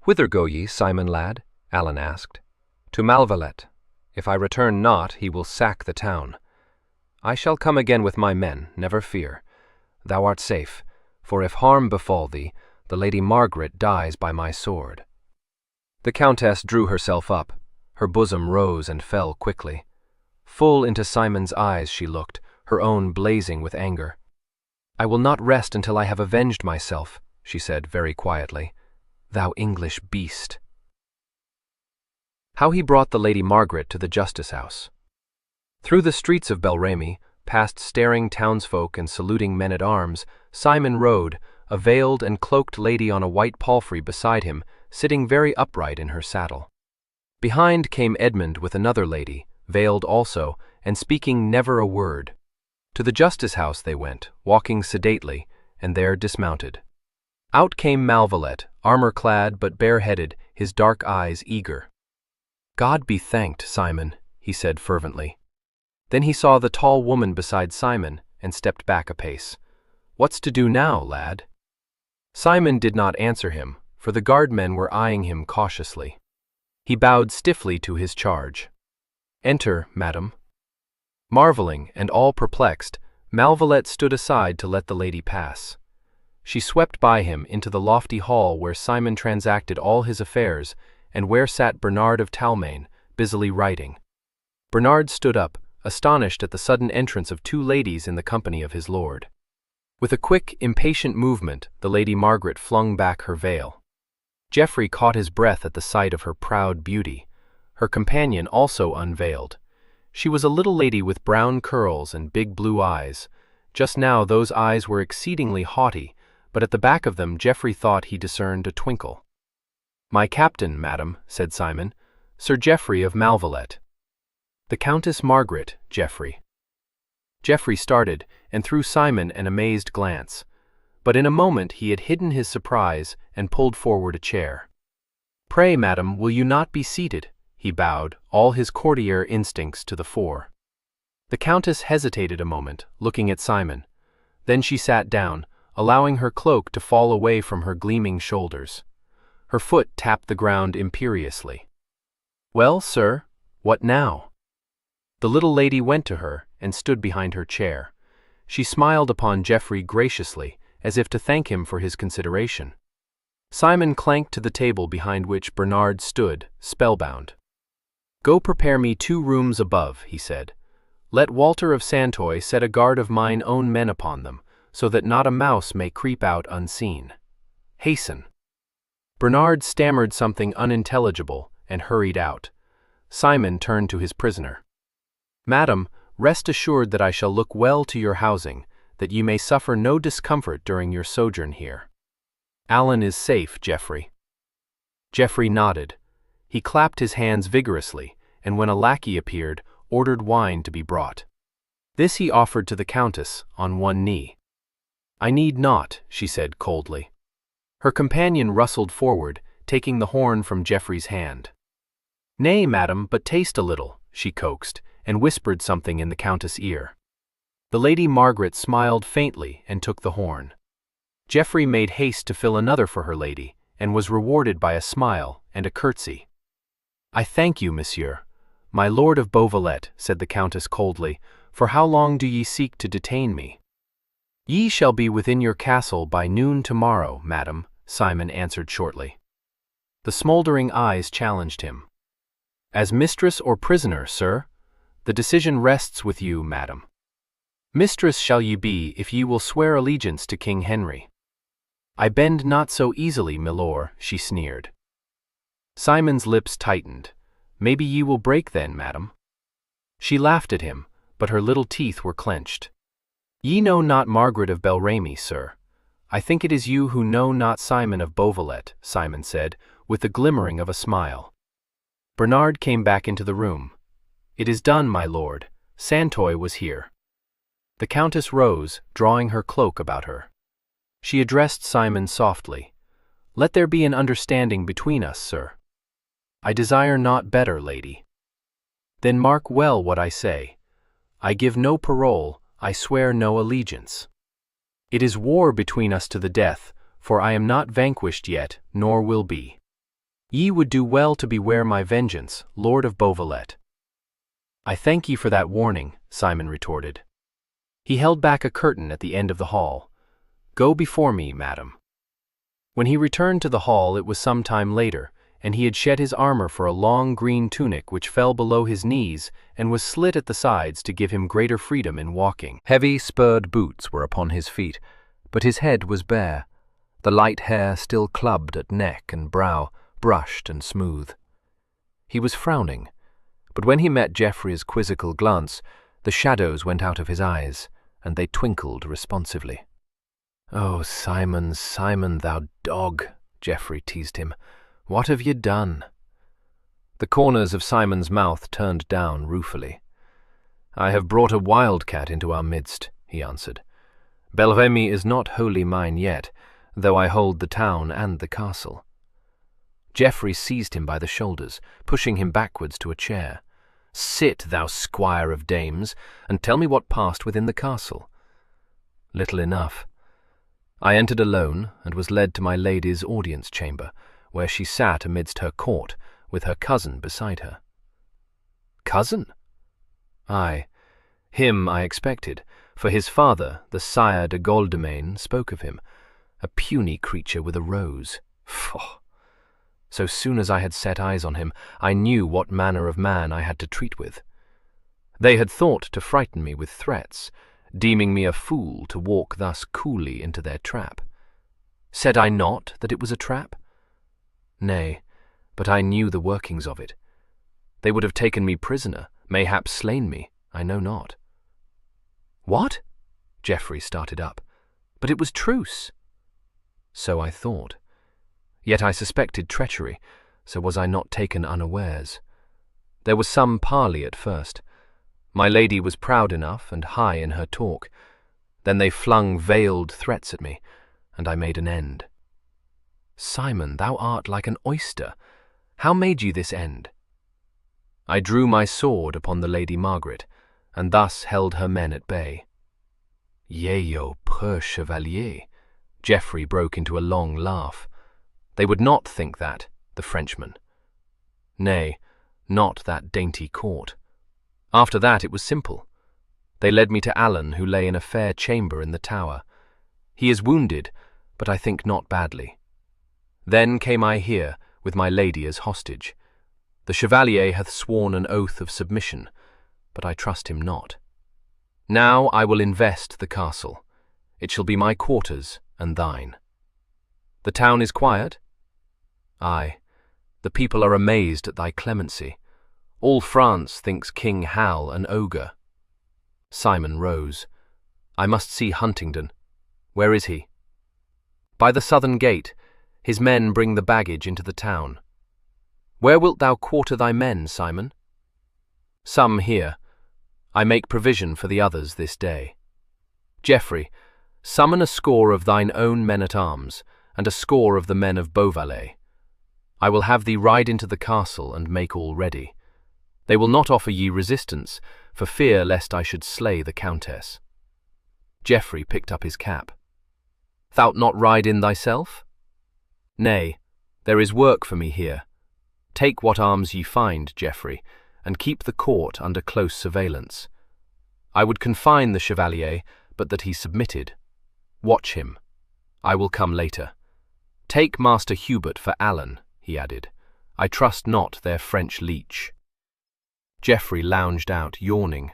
Whither go ye, Simon lad? Alan asked. To Malvallet. If I return not, he will sack the town. I shall come again with my men, never fear. Thou art safe, for if harm befall thee, the Lady Margaret dies by my sword. The Countess drew herself up. Her bosom rose and fell quickly. Full into Simon's eyes she looked, her own blazing with anger. I will not rest until I have avenged myself, she said very quietly. Thou English beast. How he brought the Lady Margaret to the justice house. Through the streets of Bel Remy, past staring townsfolk and saluting men-at-arms, Simon rode, a veiled and cloaked lady on a white palfrey beside him, sitting very upright in her saddle. Behind came Edmund with another lady, veiled also, and speaking never a word. To the justice house they went, walking sedately, and there dismounted. Out came Malvallet, armor-clad but bareheaded, his dark eyes eager. God be thanked, Simon, he said fervently. Then he saw the tall woman beside Simon, and stepped back a pace. What's to do now, lad? Simon did not answer him, for the guardmen were eyeing him cautiously. He bowed stiffly to his charge. Enter, madam. Marveling, and all perplexed, Malvallet stood aside to let the lady pass. She swept by him into the lofty hall where Simon transacted all his affairs, and where sat Bernard of Taming, busily writing. Bernard stood up, astonished at the sudden entrance of two ladies in the company of his lord. With a quick, impatient movement, the Lady Margaret flung back her veil. Geoffrey caught his breath at the sight of her proud beauty. Her companion also unveiled. She was a little lady with brown curls and big blue eyes. Just now those eyes were exceedingly haughty, but at the back of them Geoffrey thought he discerned a twinkle. "My captain, madam," said Simon, "Sir Geoffrey of Malvallet." "The Countess Margaret, Geoffrey." Geoffrey started and threw Simon an amazed glance, but in a moment he had hidden his surprise and pulled forward a chair. "Pray, madam, will you not be seated?" he bowed, all his courtier instincts to the fore. The Countess hesitated a moment, looking at Simon. Then she sat down, allowing her cloak to fall away from her gleaming shoulders. Her foot tapped the ground imperiously. "Well, sir, what now?" The little lady went to her and stood behind her chair. She smiled upon Geoffrey graciously, as if to thank him for his consideration. Simon clanked to the table behind which Bernard stood, spellbound. "Go prepare me 2 rooms above," he said. "Let Walter of Santoy set a guard of mine own men upon them, so that not a mouse may creep out unseen. Hasten." Bernard stammered something unintelligible and hurried out. Simon turned to his prisoner. "Madam, rest assured that I shall look well to your housing, that ye may suffer no discomfort during your sojourn here. Allen is safe, Geoffrey." Geoffrey nodded. He clapped his hands vigorously, and when a lackey appeared, ordered wine to be brought. This he offered to the Countess, on one knee. "I need not," she said coldly. Her companion rustled forward, taking the horn from Geoffrey's hand. "Nay, madam, but taste a little," she coaxed, and whispered something in the Countess' ear. The Lady Margaret smiled faintly and took the horn. Geoffrey made haste to fill another for her lady, and was rewarded by a smile and a curtsy. "I thank you, monsieur. My lord of Beauvallet," said the Countess coldly, "for how long do ye seek to detain me?" "Ye shall be within your castle by noon tomorrow, madam," Simon answered shortly. The smoldering eyes challenged him. "As mistress or prisoner, sir? The decision rests with you, madam." "Mistress shall ye be if ye will swear allegiance to King Henry." "I bend not so easily, milord," she sneered. Simon's lips tightened. "Maybe ye will break then, madam." She laughed at him, but her little teeth were clenched. "Ye know not Margaret of Bel Remy, sir. I think it is you who know not Simon of Beauvallet," Simon said, with the glimmering of a smile. Bernard came back into the room. "It is done, my lord. Santoy was here." The Countess rose, drawing her cloak about her. She addressed Simon softly. "Let there be an understanding between us, sir." "I desire naught better, lady." "Then mark well what I say. I give no parole, I swear no allegiance. It is war between us to the death, for I am not vanquished yet, nor will be. Ye would do well to beware my vengeance, Lord of Beauvallet." "I thank ye for that warning," Simon retorted. He held back a curtain at the end of the hall. "Go before me, madam." When he returned to the hall it was some time later, and he had shed his armor for a long green tunic which fell below his knees and was slit at the sides to give him greater freedom in walking. Heavy spurred boots were upon his feet, but his head was bare, the light hair still clubbed at neck and brow, brushed and smooth. He was frowning, but when he met Geoffrey's quizzical glance, the shadows went out of his eyes, and they twinkled responsively. "Oh, Simon, Simon, thou dog," Geoffrey teased him. "What have ye done?" The corners of Simon's mouth turned down ruefully. "I have brought a wildcat into our midst," he answered. "Bel Remy is not wholly mine yet, though I hold the town and the castle." Geoffrey seized him by the shoulders, pushing him backwards to a chair. "Sit, thou squire of dames, and tell me what passed within the castle." "Little enough. I entered alone, and was led to my lady's audience chamber, where she sat amidst her court, with her cousin beside her." "Cousin?" "Aye, him I expected, for his father, the sire de Godalming, spoke of him, a puny creature with a rose. Faugh! So soon as I had set eyes on him, I knew what manner of man I had to treat with. They had thought to frighten me with threats, deeming me a fool to walk thus coolly into their trap. Said I not that it was a trap? Nay, but I knew the workings of it. They would have taken me prisoner, mayhap slain me, I know not. What? Geoffrey started up. But it was truce. So I thought. Yet I suspected treachery, so was I not taken unawares. There was some parley at first. My lady was proud enough and high in her talk. Then they flung veiled threats at me, and I made an end. Simon, thou art like an oyster. How made you this end? I drew my sword upon the Lady Margaret, and thus held her men at bay. Yea, o preux chevalier! Geoffrey broke into a long laugh. They would not think that, the Frenchmen. Nay, not that dainty court. After that it was simple. They led me to Alan, who lay in a fair chamber in the tower. He is wounded, but I think not badly. Then came I here, with my lady as hostage. The chevalier hath sworn an oath of submission, but I trust him not. Now I will invest the castle. It shall be my quarters and thine. The town is quiet? Aye, the people are amazed at thy clemency. All France thinks King Hal an ogre. Simon rose. I must see Huntingdon. Where is he? By the southern gate. His men bring the baggage into the town. Where wilt thou quarter thy men, Simon? Some here. I make provision for the others this day. Geoffrey, summon a score of thine own men-at-arms, and a score of the men of Beauvalet. I will have thee ride into the castle and make all ready. They will not offer ye resistance, for fear lest I should slay the countess. Geoffrey picked up his cap. Thou'lt not ride in thyself? Nay, there is work for me here. Take what arms ye find, Geoffrey, and keep the court under close surveillance. I would confine the chevalier, but that he submitted. Watch him. I will come later. Take Master Hubert for Alan, he added. I trust not their French leech. Geoffrey lounged out, yawning.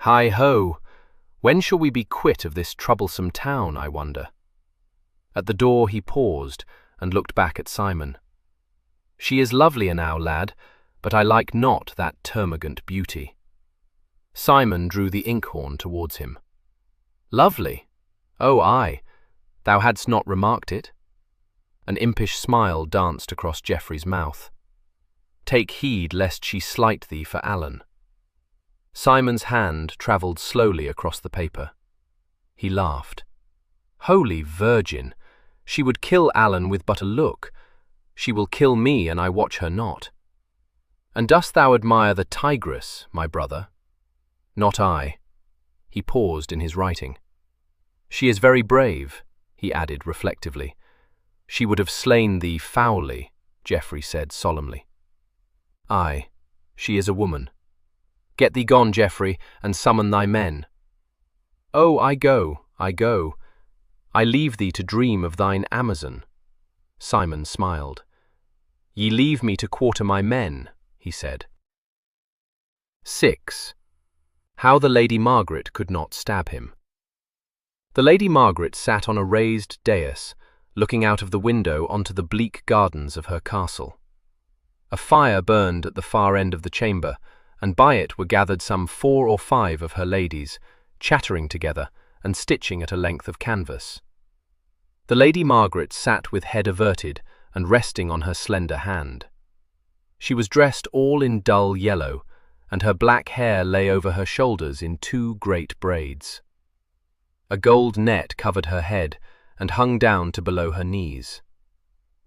Hi-ho! When shall we be quit of this troublesome town, I wonder? At the door he paused, and looked back at Simon. She is lovelier now, lad, but I like not that termagant beauty. Simon drew the inkhorn towards him. Lovely? Oh, aye. Thou hadst not remarked it? An impish smile danced across Geoffrey's mouth. Take heed lest she slight thee for Alan. Simon's hand travelled slowly across the paper. He laughed. Holy Virgin! She would kill Alan with but a look. She will kill me, and I watch her not. And dost thou admire the tigress, my brother? Not I. He paused in his writing. She is very brave, he added reflectively. She would have slain thee foully, Geoffrey said solemnly. Aye, she is a woman. Get thee gone, Geoffrey, and summon thy men. Oh, I go, I go. I leave thee to dream of thine Amazon. Simon smiled. Ye leave me to quarter my men, he said. 6. How the Lady Margaret could not stab him. The Lady Margaret sat on a raised dais, looking out of the window onto the bleak gardens of her castle. A fire burned at the far end of the chamber, and by it were gathered some 4 or 5 of her ladies, chattering together and stitching at a length of canvas. The Lady Margaret sat with head averted and resting on her slender hand. She was dressed all in dull yellow, and her black hair lay over her shoulders in 2 great braids. A gold net covered her head and hung down to below her knees.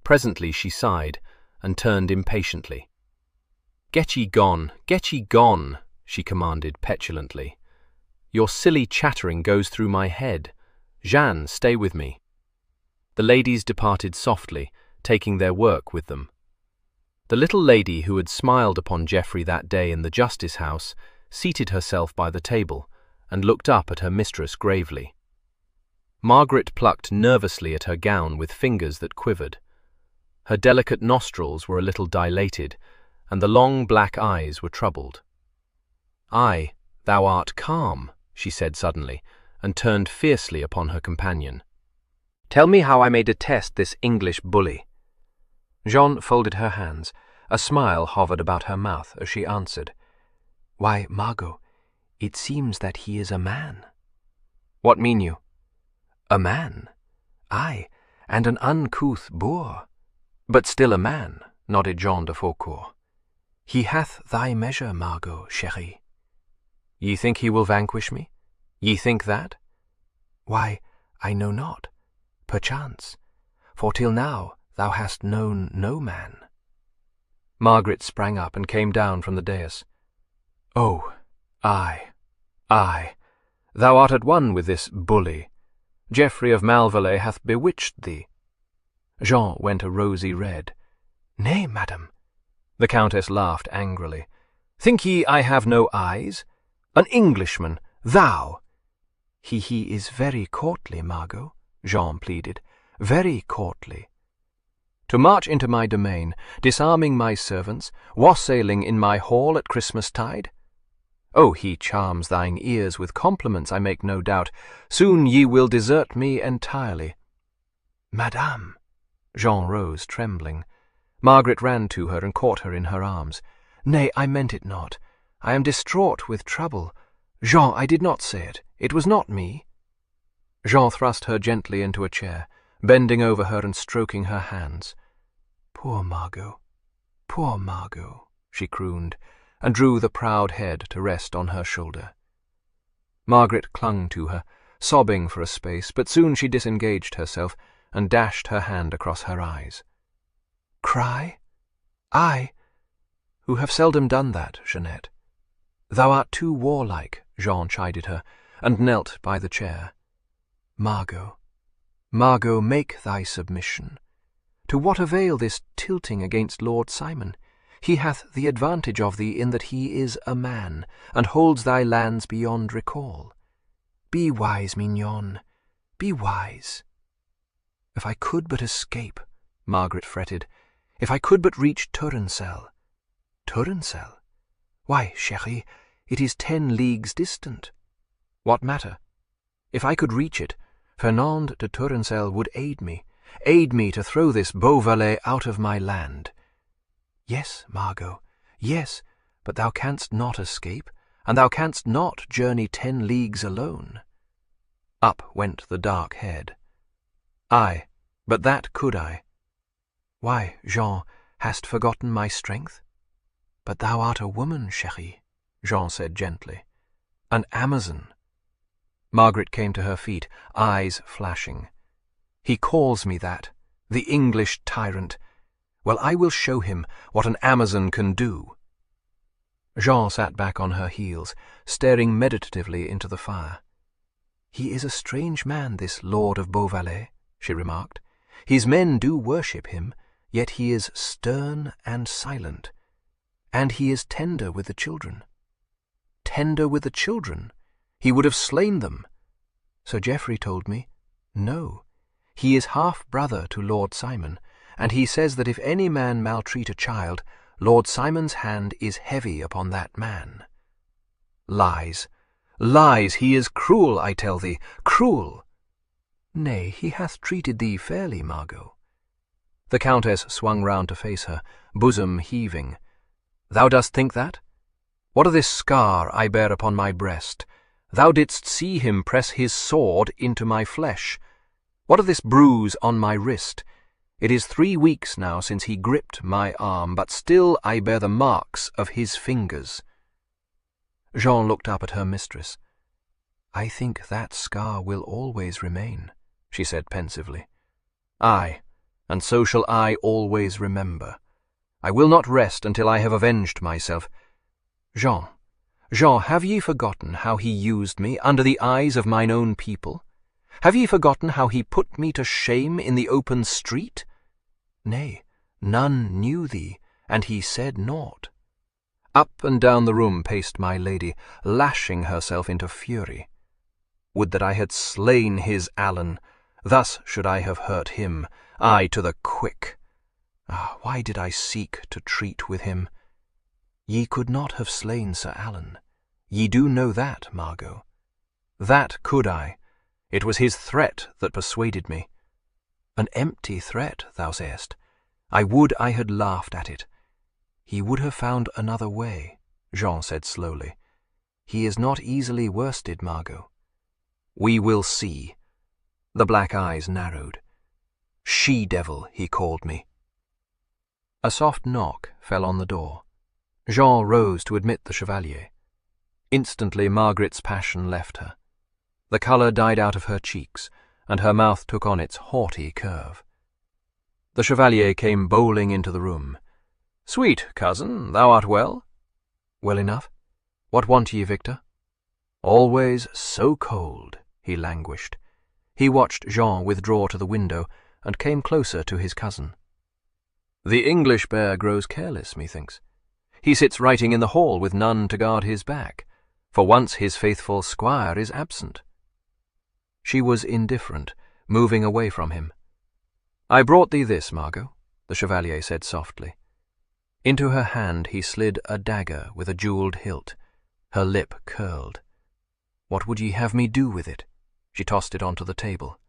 Presently she sighed and turned impatiently. Get ye gone, she commanded petulantly. Your silly chattering goes through my head. Jeanne, stay with me. The ladies departed softly, taking their work with them. The little lady who had smiled upon Geoffrey that day in the justice house seated herself by the table and looked up at her mistress gravely. Margaret plucked nervously at her gown with fingers that quivered. Her delicate nostrils were a little dilated, and the long black eyes were troubled. Aye, "Thou art calm," she said suddenly, and turned fiercely upon her companion. "Tell me how I may detest this English bully." Jean folded her hands. A smile hovered about her mouth as she answered, "Why, Margot, it seems that he is a man." "What mean you?" "A man? Aye, and an uncouth boor. But still a man," nodded Jean de Faucourt. "He hath thy measure, Margot, chérie." "Ye think he will vanquish me? Ye think that?" "Why, I know not. Perchance. For till now thou hast known no man." Margaret sprang up and came down from the dais. "Oh, aye, aye. Thou art at one with this bully. Geoffrey of Malvallet hath bewitched thee." Jean went a rosy red. "Nay, madam." The Countess laughed angrily. "Think ye I have no eyes? An Englishman, thou!" He is very courtly, Margot," Jean pleaded. "Very courtly." "To march into my domain, disarming my servants, wassailing in my hall at Christmas-tide? Oh, he charms thine ears with compliments, I make no doubt. Soon ye will desert me entirely." "Madame!" Jean rose, trembling. Margaret ran to her and caught her in her arms. "Nay, I meant it not. I am distraught with trouble. Jean, I did not say it. It was not me." Jean thrust her gently into a chair, bending over her and stroking her hands. Poor Margot, she crooned, and drew the proud head to rest on her shoulder. Margaret clung to her, sobbing for a space, but soon she disengaged herself and dashed her hand across her eyes. "Cry? I, who have seldom done that, Jeanette. Thou art too warlike," Jean chided her, and knelt by the chair. Margot, make thy submission. To what avail this tilting against Lord Simon? He hath the advantage of thee in that he is a man, and holds thy lands beyond recall. Be wise, mignonne, be wise." "If I could but escape," Margaret fretted. "If I could but reach Tourensel." "Tourensel? Why, chérie, it is 10 leagues distant." "What matter? If I could reach it, Fernand de Tourensel would aid me to throw this Beauvallet out of my land." "Yes, Margot, yes, but thou canst not escape, and thou canst not journey 10 leagues alone." Up went the dark head. "Aye, but that could I." "Why, Jean, hast forgotten my strength?" "But thou art a woman, chérie," Jean said gently. "An Amazon." Margaret came to her feet, eyes flashing. "He calls me that, the English tyrant. Well, I will show him what an Amazon can do." Jean sat back on her heels, staring meditatively into the fire. "He is a strange man, this Lord of Beauvallet," she remarked. "His men do worship him, yet he is stern and silent. And he is tender with the children." "Tender with the children? He would have slain them." "So Geoffrey told me. No, he is half-brother to Lord Simon, and he says that if any man maltreat a child, Lord Simon's hand is heavy upon that man." "Lies, lies! He is cruel, I tell thee, cruel." "Nay, he hath treated thee fairly, Margot." The Countess swung round to face her, bosom heaving. "Thou dost think that? What of this scar I bear upon my breast? Thou didst see him press his sword into my flesh. What of this bruise on my wrist? It is 3 weeks now since he gripped my arm, but still I bear the marks of his fingers." Jean looked up at her mistress. "I think that scar will always remain," she said pensively. "Aye, and so shall I always remember. I will not rest until I have avenged myself. Jean, have ye forgotten how he used me under the eyes of mine own people? Have ye forgotten how he put me to shame in the open street? Nay, none knew thee, and he said naught." Up and down the room paced my lady, lashing herself into fury. "Would that I had slain his Alan! Thus should I have hurt him, aye, to the quick. Ah, why did I seek to treat with him?" "Ye could not have slain Sir Alan. Ye do know that, Margot. That could I. It was his threat that persuaded me. An empty threat, thou sayest. I would I had laughed at it. He would have found another way, Jean said slowly. He is not easily worsted, Margot. We will see. The black eyes narrowed. She-devil, he called me. A soft knock fell on the door. Jean rose to admit the Chevalier. Instantly Margaret's passion left her. The colour died out of her cheeks, and her mouth took on its haughty curve. The Chevalier came bowling into the room. "Sweet cousin, thou art well?" "Well enough. What want ye, Victor?" "Always so cold," he languished. He watched Jean withdraw to the window, and came closer to his cousin. "The English bear grows careless, methinks. He sits writing in the hall with none to guard his back, for once his faithful squire is absent." She was indifferent, moving away from him. "I brought thee this, Margot," the Chevalier said softly. Into her hand he slid a dagger with a jewelled hilt. Her lip curled. "What would ye have me do with it?" She tossed it onto the table.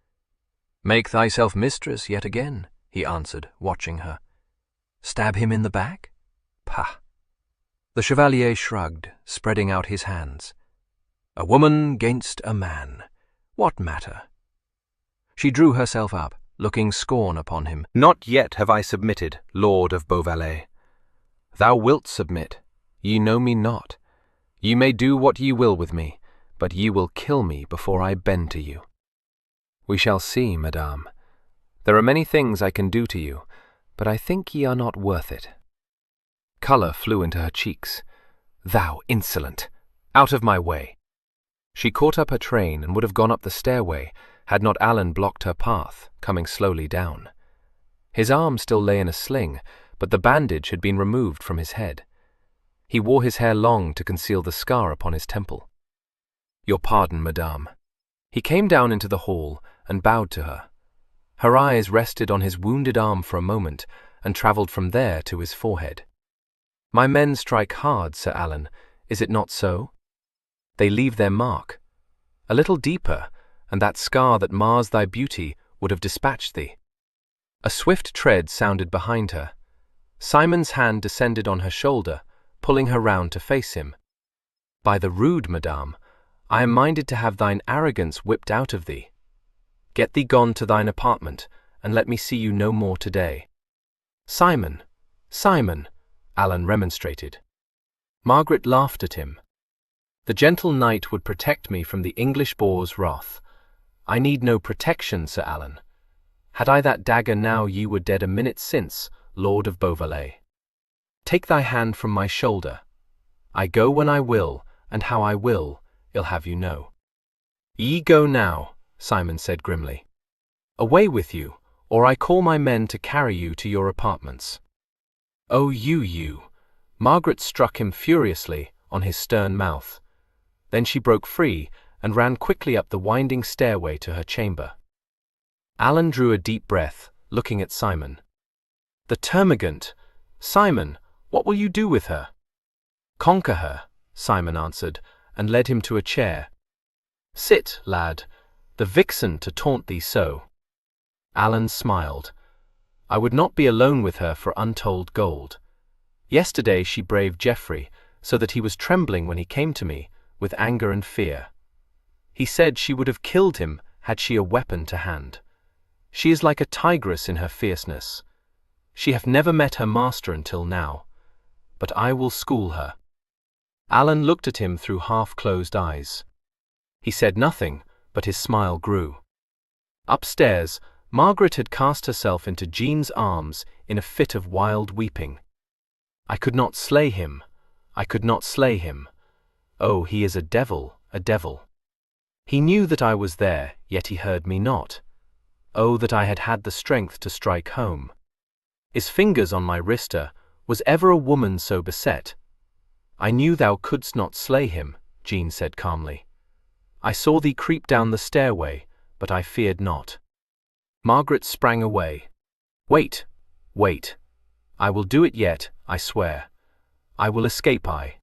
"Make thyself mistress yet again," he answered, watching her. "Stab him in the back? Pah!" The Chevalier shrugged, spreading out his hands. "A woman 'gainst a man. What matter?" She drew herself up, looking scorn upon him. "Not yet have I submitted, Lord of Beauvallet. Thou wilt submit. Ye know me not. Ye may do what ye will with me, but ye will kill me before I bend to you." "We shall see, madame. There are many things I can do to you, but I think ye are not worth it." Colour flew into her cheeks. "Thou insolent! Out of my way!" She caught up her train and would have gone up the stairway had not Alan blocked her path, coming slowly down. His arm still lay in a sling, but the bandage had been removed from his head. He wore his hair long to conceal the scar upon his temple. "Your pardon, madame." He came down into the hall and bowed to her. Her eyes rested on his wounded arm for a moment and travelled from there to his forehead. "My men strike hard, Sir Alan, is it not so? They leave their mark. A little deeper, and that scar that mars thy beauty would have dispatched thee." A swift tread sounded behind her. Simon's hand descended on her shoulder, pulling her round to face him. "By the rood, madame, I am minded to have thine arrogance whipped out of thee. Get thee gone to thine apartment, and let me see you no more today." "Simon, Simon," Alan remonstrated. Margaret laughed at him. "The gentle knight would protect me from the English boar's wrath. I need no protection, Sir Alan. Had I that dagger now, ye were dead a minute since, Lord of Beauvallet. Take thy hand from my shoulder. I go when I will, and how I will, I'll have you know." "Ye go now," Simon said grimly. "Away with you, or I call my men to carry you to your apartments." "Oh, you!" Margaret struck him furiously on his stern mouth. Then she broke free and ran quickly up the winding stairway to her chamber. Alan drew a deep breath, looking at Simon. "The termagant! Simon, what will you do with her?" "Conquer her," Simon answered, and led him to a chair. "Sit, lad, the vixen to taunt thee so." Alan smiled. "I would not be alone with her for untold gold. Yesterday she braved Geoffrey, so that he was trembling when he came to me, with anger and fear. He said she would have killed him had she a weapon to hand. She is like a tigress in her fierceness. She hath never met her master until now, but I will school her." Alan looked at him through half-closed eyes. He said nothing, but his smile grew. Upstairs, Margaret had cast herself into Jean's arms in a fit of wild weeping. "I could not slay him. I could not slay him. Oh, he is a devil, a devil. He knew that I was there, yet he heard me not. Oh, that I had had the strength to strike home. His fingers on my wrister, was ever a woman so beset?" "I knew thou couldst not slay him," Jean said calmly. "I saw thee creep down the stairway, but I feared not." Margaret sprang away. "Wait, wait. I will do it yet, I swear. I will escape I."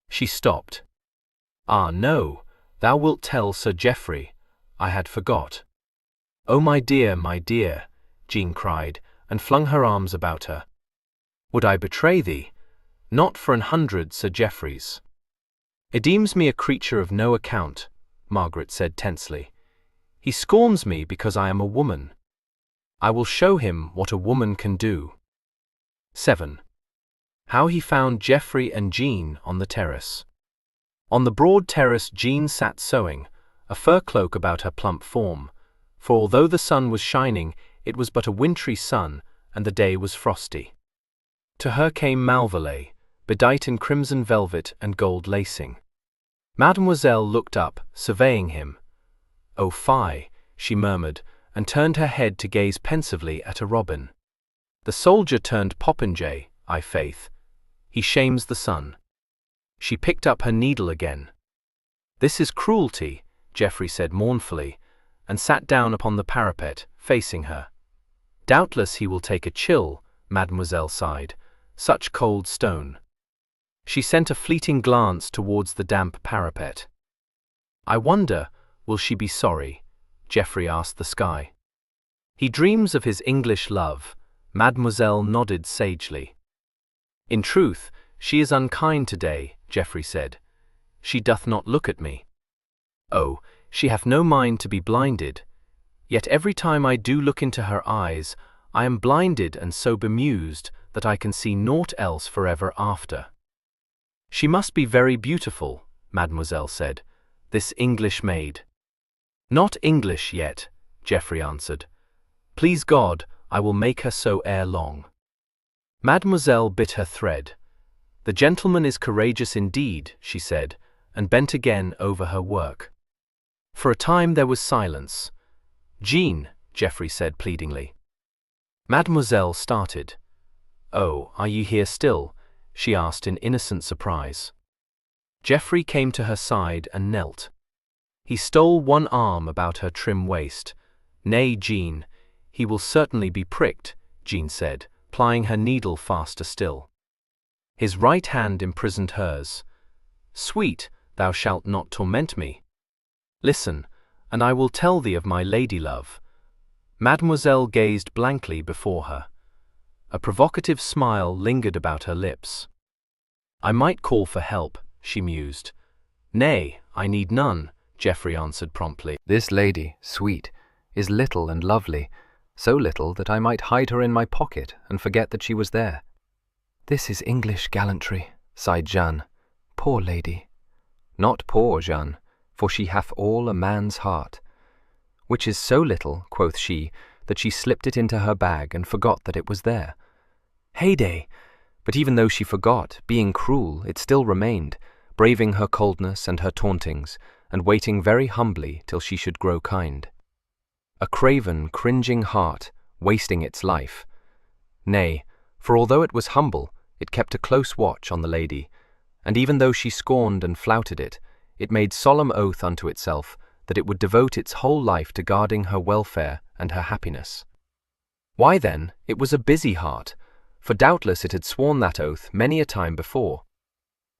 She stopped. Ah, no, thou wilt tell Sir Geoffrey. I had forgot. Oh, my dear, Jean cried, and flung her arms about her. Would I betray thee? Not for 100 Sir Geoffreys. It deems me a creature of no account, Margaret said tensely. He scorns me because I am a woman. I will show him what a woman can do. 7. How he found Geoffrey and Jean on the terrace. On the broad terrace Jean sat sewing, a fur cloak about her plump form, for although the sun was shining, it was but a wintry sun, and the day was frosty. To her came Malvallet, bedight in crimson velvet and gold lacing. Mademoiselle looked up, surveying him. "Oh, fie," she murmured, and turned her head to gaze pensively at a robin. "The soldier turned popinjay, I' faith. He shames the sun." She picked up her needle again. "This is cruelty," Geoffrey said mournfully, and sat down upon the parapet, facing her. "Doubtless he will take a chill," Mademoiselle sighed. "Such cold stone." She sent a fleeting glance towards the damp parapet. "I wonder, will she be sorry?" Geoffrey asked the sky. "He dreams of his English love," Mademoiselle nodded sagely. "In truth, she is unkind today," Geoffrey said. "She doth not look at me. Oh, she hath no mind to be blinded. Yet every time I do look into her eyes, I am blinded and so bemused that I can see naught else forever after." "She must be very beautiful," Mademoiselle said, "this English maid." "Not English yet," Geoffrey answered. "Please God, I will make her so ere long." Mademoiselle bit her thread. "The gentleman is courageous indeed," she said, and bent again over her work. For a time there was silence. "Jean," Geoffrey said pleadingly. Mademoiselle started. "Oh, are you here still?" she asked in innocent surprise. Geoffrey came to her side and knelt. He stole one arm about her trim waist. "Nay, Jean, he will certainly be pricked," Jean said, plying her needle faster still. His right hand imprisoned hers. "Sweet, thou shalt not torment me. Listen, and I will tell thee of my lady-love." Mademoiselle gazed blankly before her. A provocative smile lingered about her lips. "I might call for help," she mused. "Nay, I need none," Geoffrey answered promptly. This lady, sweet, is little and lovely, so little that I might hide her in my pocket and forget that she was there. "This is English gallantry," sighed Jeanne. "Poor lady." "Not poor, Jeanne, for she hath all a man's heart. Which is so little," quoth she, "that she slipped it into her bag and forgot that it was there." Heyday! But even though she forgot, being cruel, it still remained, braving her coldness and her tauntings, and waiting very humbly till she should grow kind. A craven, cringing heart, wasting its life. Nay, for although it was humble, it kept a close watch on the lady, and even though she scorned and flouted it, it made solemn oath unto itself that it would devote its whole life to guarding her welfare and her happiness. Why then, it was a busy heart, for doubtless it had sworn that oath many a time before.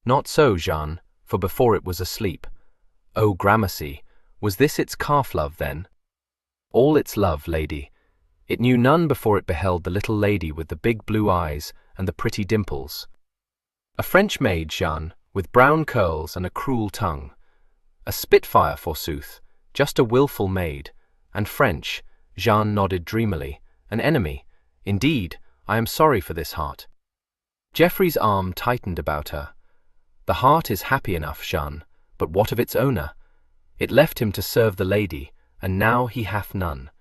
Not so, Jeanne, for before it was asleep. Oh, gramercy, was this its calf-love then? All its love, lady. It knew none before it beheld the little lady with the big blue eyes and the pretty dimples. A French maid, Jeanne, with brown curls and a cruel tongue. A spitfire, forsooth, just a wilful maid, and French, Jeanne nodded dreamily, an enemy. Indeed, I am sorry for this heart. Geoffrey's arm tightened about her. The heart is happy enough, Jeanne, but what of its owner? It left him to serve the lady, and now he hath none.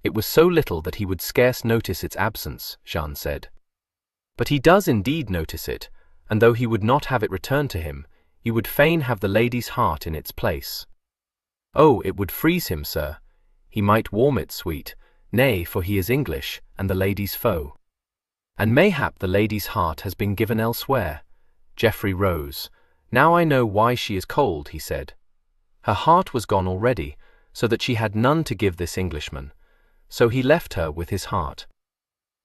It was so little that he would scarce notice its absence, Jeanne said. But he does indeed notice it, and though he would not have it returned to him, he would fain have the lady's heart in its place. Oh, it would freeze him, sir. He might warm it, sweet, nay, for he is English, and the lady's foe. And mayhap the lady's heart has been given elsewhere. Geoffrey rose. "Now I know why she is cold," he said. Her heart was gone already, so that she had none to give this Englishman. So he left her with his heart.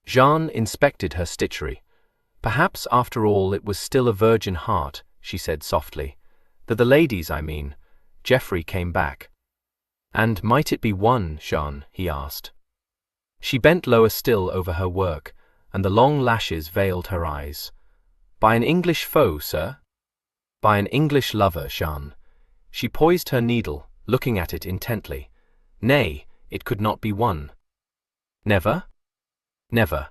Jeanne inspected her stitchery. Perhaps after all it was still a virgin heart, she said softly. For the ladies, I mean. Geoffrey came back. And might it be one, Jean? He asked. She bent lower still over her work, and the long lashes veiled her eyes. By an English foe, sir? By an English lover, Jean. She poised her needle, looking at it intently. Nay, it could not be one. Never? Never.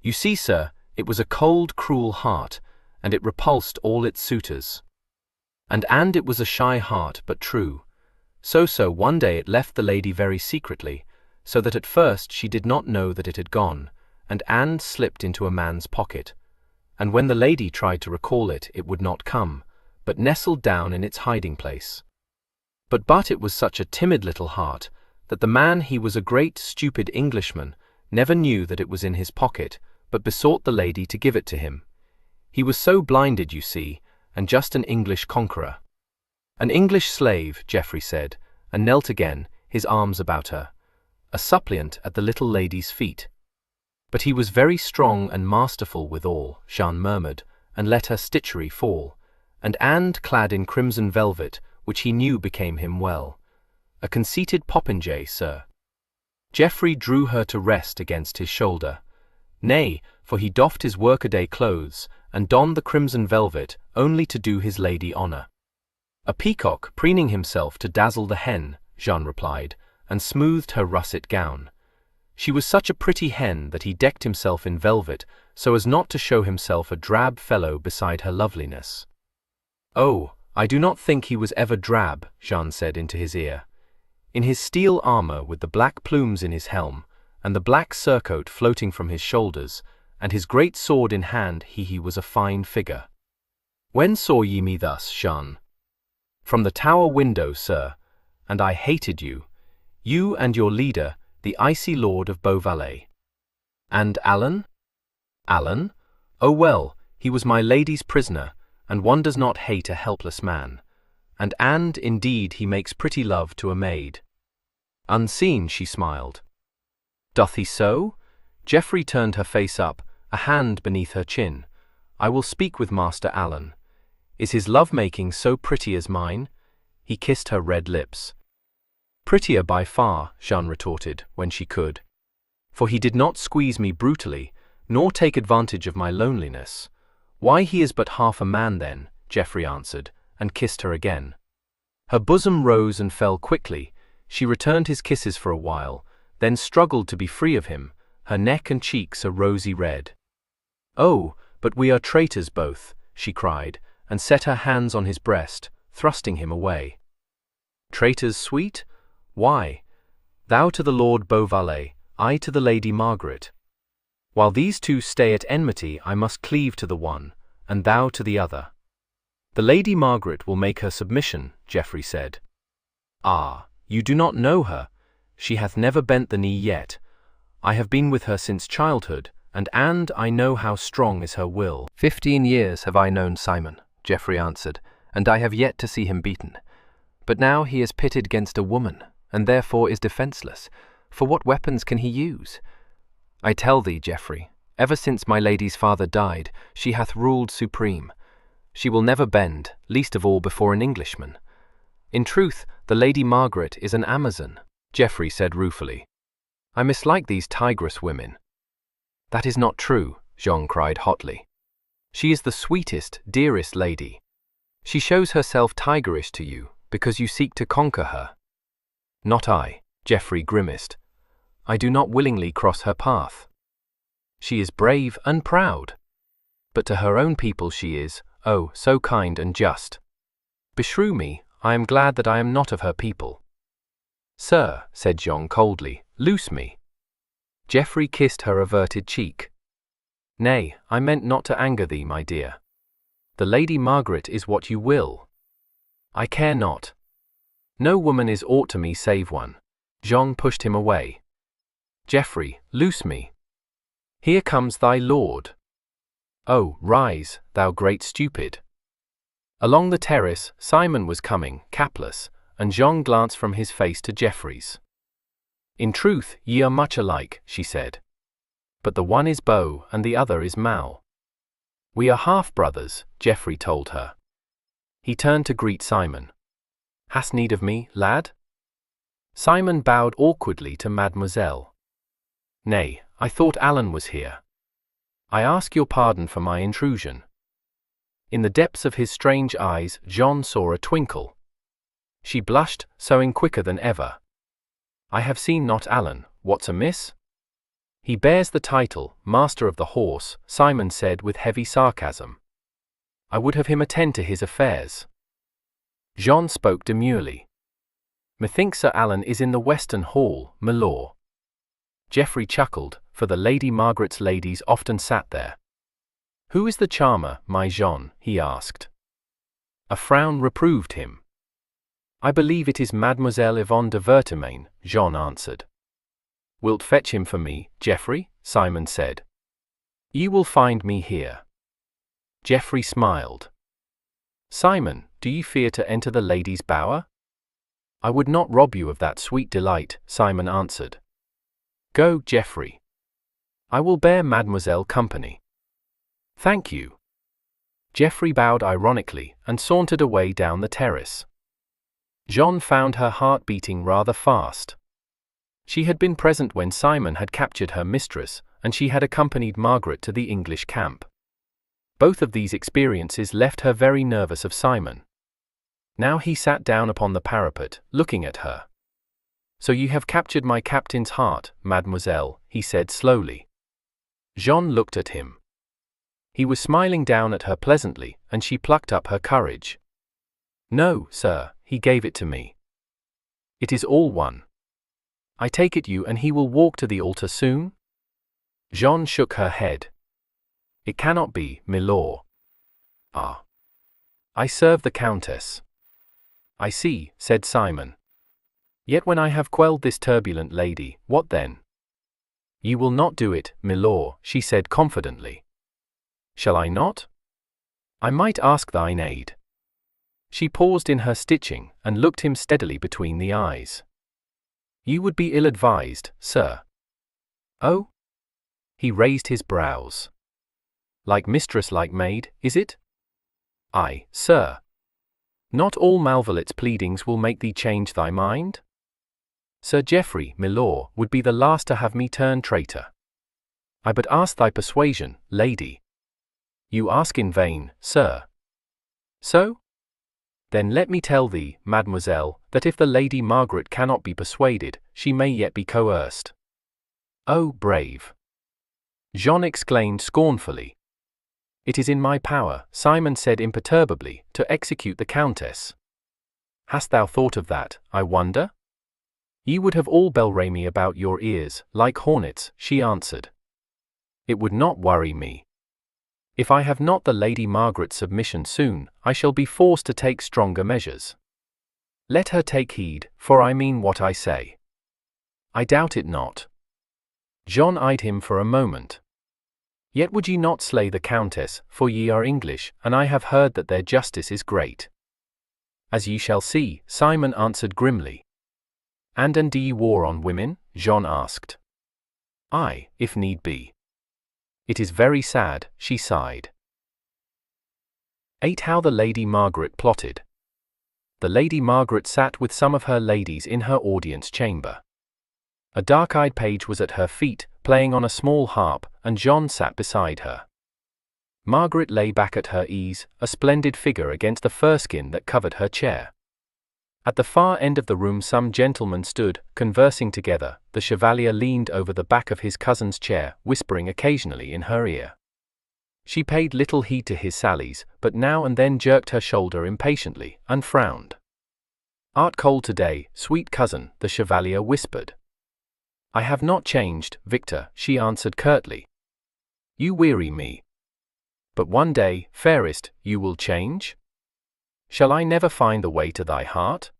You see, sir, it was a cold, cruel heart, and it repulsed all its suitors. And it was a shy heart, but true. So one day it left the lady very secretly, so that at first she did not know that it had gone, and slipped into a man's pocket. And when the lady tried to recall it, it would not come, but nestled down in its hiding place. But it was such a timid little heart, that the man, he was a great stupid Englishman, never knew that it was in his pocket, but besought the lady to give it to him. He was so blinded, you see, and just an English conqueror. An English slave, Geoffrey said, and knelt again, his arms about her, a suppliant at the little lady's feet. But he was very strong and masterful withal, Jean murmured, and let her stitchery fall, and clad in crimson velvet, which he knew became him well. A conceited popinjay, sir. Geoffrey drew her to rest against his shoulder. Nay, for he doffed his workaday clothes, and donned the crimson velvet, only to do his lady honour. A peacock preening himself to dazzle the hen, Jean replied, and smoothed her russet gown. She was such a pretty hen that he decked himself in velvet, so as not to show himself a drab fellow beside her loveliness. Oh, I do not think he was ever drab, Jean said into his ear. In his steel armour with the black plumes in his helm, and the black surcoat floating from his shoulders, and his great sword in hand, he was a fine figure. When saw ye me thus, Jean? From the tower window, sir, and I hated you, you and your leader, the icy lord of Beauvallet. And Alan? Alan? Oh well, he was my lady's prisoner, and one does not hate a helpless man. And indeed he makes pretty love to a maid. Unseen, she smiled. Doth he so? Geoffrey turned her face up, a hand beneath her chin. I will speak with Master Alan. Is his love-making so pretty as mine? He kissed her red lips. Prettier by far, Jean retorted, when she could. For he did not squeeze me brutally, nor take advantage of my loneliness. Why, he is but half a man then, Geoffrey answered, and kissed her again. Her bosom rose and fell quickly. She returned his kisses for a while, then struggled to be free of him, her neck and cheeks a rosy red. Oh, but we are traitors both, she cried, and set her hands on his breast, thrusting him away. Traitors, sweet? Why? Thou to the Lord Beauvallet, I to the Lady Margaret. While these two stay at enmity, I must cleave to the one, and thou to the other. The Lady Margaret will make her submission, Geoffrey said. Ah, you do not know her. She hath never bent the knee yet. I have been with her since childhood, and I know how strong is her will. 15 years have I known Simon, Geoffrey answered, and I have yet to see him beaten. But now he is pitted against a woman, and therefore is defenceless, for what weapons can he use? I tell thee, Geoffrey, ever since my lady's father died, she hath ruled supreme. She will never bend, least of all before an Englishman. In truth, the Lady Margaret is an Amazon, Geoffrey said ruefully. I mislike these tigress women. That is not true, Jean cried hotly. She is the sweetest, dearest lady. She shows herself tigerish to you, because you seek to conquer her. Not I, Geoffrey grimaced. I do not willingly cross her path. She is brave and proud. But to her own people she is, oh, so kind and just. Beshrew me, I am glad that I am not of her people. Sir, said Jean coldly, loose me. Geoffrey kissed her averted cheek. Nay, I meant not to anger thee, my dear. The Lady Margaret is what you will. I care not. No woman is aught to me save one. Jean pushed him away. Geoffrey, loose me. Here comes thy lord. Oh, rise, thou great stupid. Along the terrace, Simon was coming, capless, and Jean glanced from his face to Geoffrey's. In truth, ye are much alike, she said. But the one is Beau, and the other is Mal. We are half-brothers, Geoffrey told her. He turned to greet Simon. "Hast need of me, lad?" Simon bowed awkwardly to Mademoiselle. "Nay, I thought Alan was here. I ask your pardon for my intrusion." In the depths of his strange eyes, Jean saw a twinkle. She blushed, sewing quicker than ever. "I have seen not Alan, what's amiss?" "He bears the title, Master of the Horse," Simon said with heavy sarcasm. "I would have him attend to his affairs." Jean spoke demurely. "Methinks Sir Alan is in the Western Hall, milor." Geoffrey chuckled, for the Lady Margaret's ladies often sat there. "Who is the charmer, my Jean?" he asked. A frown reproved him. "I believe it is Mademoiselle Yvonne de Vertemain," Jean answered. "Wilt fetch him for me, Geoffrey?" Simon said. "You will find me here." Geoffrey smiled. "Simon, do you fear to enter the lady's bower?" "I would not rob you of that sweet delight," Simon answered. "Go, Geoffrey. I will bear Mademoiselle company." "Thank you." Geoffrey bowed ironically and sauntered away down the terrace. Jean found her heart beating rather fast. She had been present when Simon had captured her mistress, and she had accompanied Margaret to the English camp. Both of these experiences left her very nervous of Simon. Now he sat down upon the parapet, looking at her. "So you have captured my captain's heart, mademoiselle," he said slowly. Jean looked at him. He was smiling down at her pleasantly, and she plucked up her courage. "No, sir, he gave it to me. It is all one. I take it you and he will walk to the altar soon?" Jean shook her head. "It cannot be, milor." "Ah. I serve the Countess." "I see," said Simon. "Yet when I have quelled this turbulent lady, what then?" "You will not do it, milor," she said confidently. "Shall I not?" "I might ask thine aid." She paused in her stitching, and looked him steadily between the eyes. "You would be ill-advised, sir." "Oh?" He raised his brows. "Like mistress like maid, is it?" "Aye, sir." "Not all Malvallet's pleadings will make thee change thy mind?" "Sir Geoffrey, milor, would be the last to have me turn traitor." "I but ask thy persuasion, lady." "You ask in vain, sir." "So? Then let me tell thee, mademoiselle, that if the Lady Margaret cannot be persuaded, she may yet be coerced." "Oh, brave!" Jean exclaimed scornfully. "It is in my power," Simon said imperturbably, "to execute the Countess. Hast thou thought of that, I wonder?" "You would have all Bel Remy about your ears, like hornets," she answered. "It would not worry me. If I have not the Lady Margaret's submission soon, I shall be forced to take stronger measures. Let her take heed, for I mean what I say." "I doubt it not." Jean eyed him for a moment. "Yet would ye not slay the Countess, for ye are English, and I have heard that their justice is great." "As ye shall see," Simon answered grimly. "And do ye war on women?" Jean asked. "Aye, if need be." "It is very sad," she sighed. 8. How the Lady Margaret plotted. The Lady Margaret sat with some of her ladies in her audience chamber. A dark-eyed page was at her feet, playing on a small harp, and Jean sat beside her. Margaret lay back at her ease, a splendid figure against the furskin that covered her chair. At the far end of the room some gentlemen stood, conversing together. The Chevalier leaned over the back of his cousin's chair, whispering occasionally in her ear. She paid little heed to his sallies, but now and then jerked her shoulder impatiently, and frowned. "Art cold today, sweet cousin?" the Chevalier whispered. "I have not changed, Victor," she answered curtly. "You weary me. But one day, fairest, you will change? Shall I never find the way to thy heart?"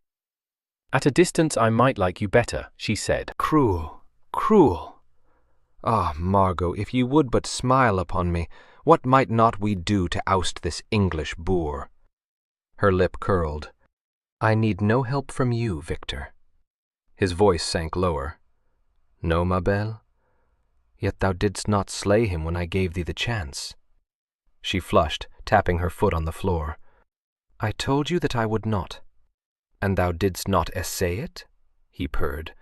"At a distance I might like you better," she said. Cruel, cruel. Ah, Margot, if you would but smile upon me, what might not we do to oust this English boor?" Her lip curled. "I need no help from you, Victor." His voice sank lower. "No, ma belle? Yet thou didst not slay him when I gave thee the chance." She flushed, tapping her foot on the floor. I told you that I would not. And thou didst not essay it? He purred.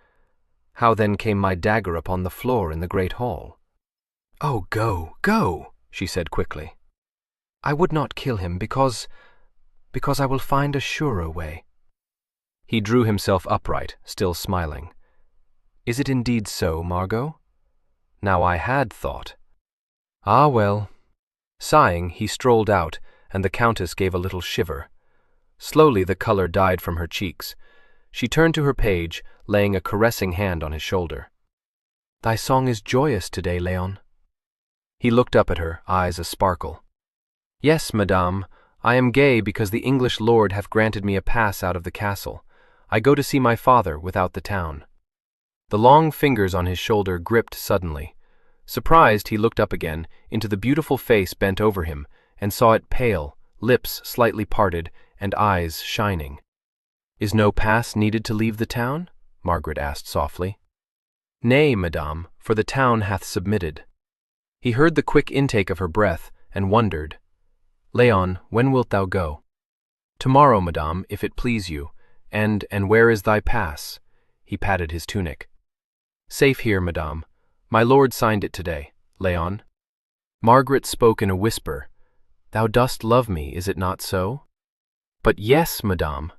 How then came my dagger upon the floor in the great hall? Oh, go, go, she said quickly. I would not kill him because I will find a surer way. He drew himself upright, still smiling. Is it indeed so, Margot? Now I had thought. Ah, well. Sighing, he strolled out, and the Countess gave a little shiver. Slowly the color died from her cheeks. She turned to her page, laying a caressing hand on his shoulder. Thy song is joyous today, Léon. He looked up at her, eyes a-sparkle. Yes, madame, I am gay because the English lord hath granted me a pass out of the castle. I go to see my father without the town. The long fingers on his shoulder gripped suddenly. Surprised, he looked up again, into the beautiful face bent over him, and saw it pale, lips slightly parted, and eyes shining. Is no pass needed to leave the town? Margaret asked softly. Nay, madame, for the town hath submitted. He heard the quick intake of her breath, and wondered. Léon, when wilt thou go? Tomorrow, madame, if it please you. And where is thy pass? He patted his tunic. Safe here, madame. My lord signed it today. Léon. Margaret spoke in a whisper. Thou dost love me, is it not so? But yes, madame.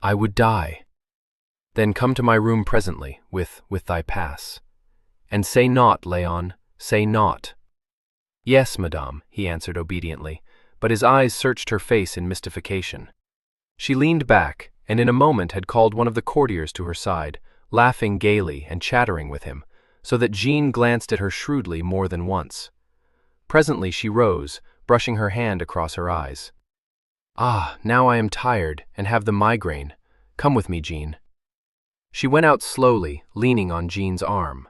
I would die. Then come to my room presently, with thy pass. And say naught, Léon, say naught. Yes, madame, he answered obediently, but his eyes searched her face in mystification. She leaned back, and in a moment had called one of the courtiers to her side, laughing gaily and chattering with him, so that Jean glanced at her shrewdly more than once. Presently she rose, brushing her hand across her eyes. Ah, now I am tired, and have the migraine. Come with me, Jean. She went out slowly, leaning on Jean's arm.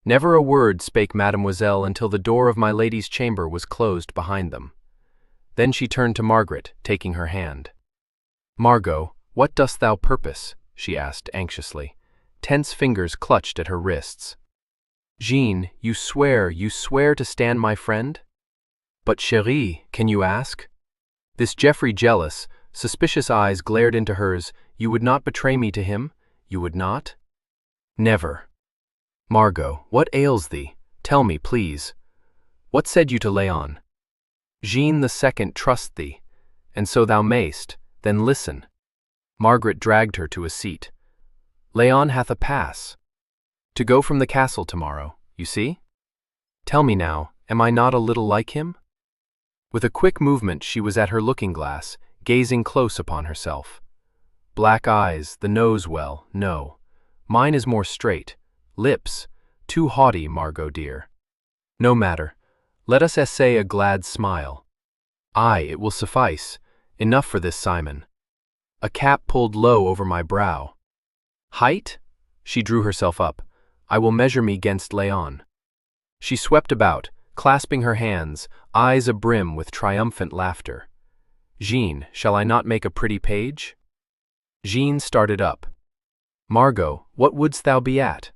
Never a word spake Mademoiselle until the door of my lady's chamber was closed behind them. Then she turned to Margaret, taking her hand. Margot, what dost thou purpose? She asked anxiously. Tense fingers clutched at her wrists. Jean, you swear to stand my friend? But chérie, can you ask? This Geoffrey jealous, suspicious eyes glared into hers. You would not betray me to him? You would not? Never. Margot, what ails thee? Tell me, please. What said you to Léon? Jean the second trusts thee, and so thou mayst, then listen. Margaret dragged her to a seat. Léon hath a pass. To go from the castle tomorrow, you see? Tell me now, am I not a little like him? With a quick movement she was at her looking-glass, gazing close upon herself. Black eyes, the nose well, no. Mine is more straight. Lips, too haughty, Margot dear. No matter. Let us essay a glad smile. Aye, it will suffice. Enough for this Simon. A cap pulled low over my brow. Height? She drew herself up. I will measure me 'gainst Léon. She swept about, clasping her hands, eyes abrim with triumphant laughter. Jean, shall I not make a pretty page? Jean started up. Margot, what wouldst thou be at?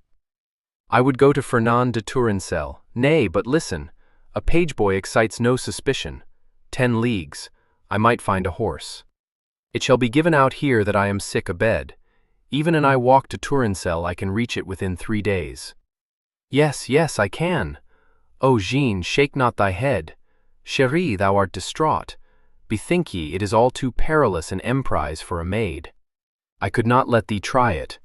I would go to Fernand de Tournencelle. Nay, but listen. A page-boy excites no suspicion. 10 leagues. I might find a horse. It shall be given out here that I am sick abed. Even an I walk to Tournencelle, I can reach it within 3 days. Yes, yes, I can. O Jean, shake not thy head. Chérie, thou art distraught. Bethink ye, it is all too perilous an emprise for a maid. I could not let thee try it.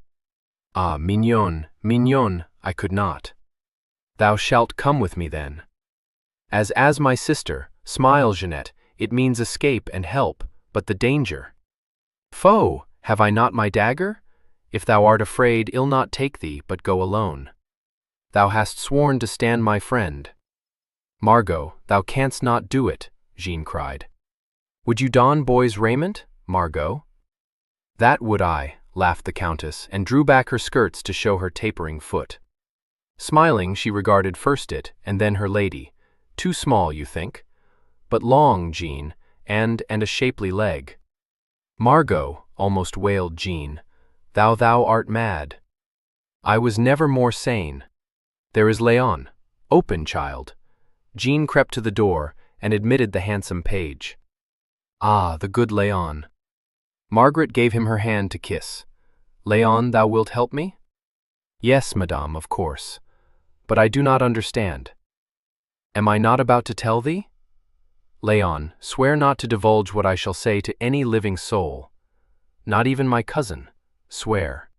Ah, mignonne, mignonne, I could not. Thou shalt come with me then. As my sister, smile, Jeanette, it means escape and help, but the danger. Foe, have I not my dagger? If thou art afraid, I'll not take thee, but go alone. Thou hast sworn to stand my friend. Margot, thou canst not do it, Jean cried. Would you don boy's raiment, Margot? That would I, laughed the Countess, and drew back her skirts to show her tapering foot. Smiling, she regarded first it, and then her lady. Too small, you think? But long, Jean, and a shapely leg. Margot, almost wailed Jean, thou art mad. I was never more sane. There is Léon. Open, child. Jean crept to the door and admitted the handsome page. Ah, the good Léon. Margaret gave him her hand to kiss. Léon, thou wilt help me? Yes, madame, of course. But I do not understand. Am I not about to tell thee? Léon, swear not to divulge what I shall say to any living soul. Not even my cousin. Swear.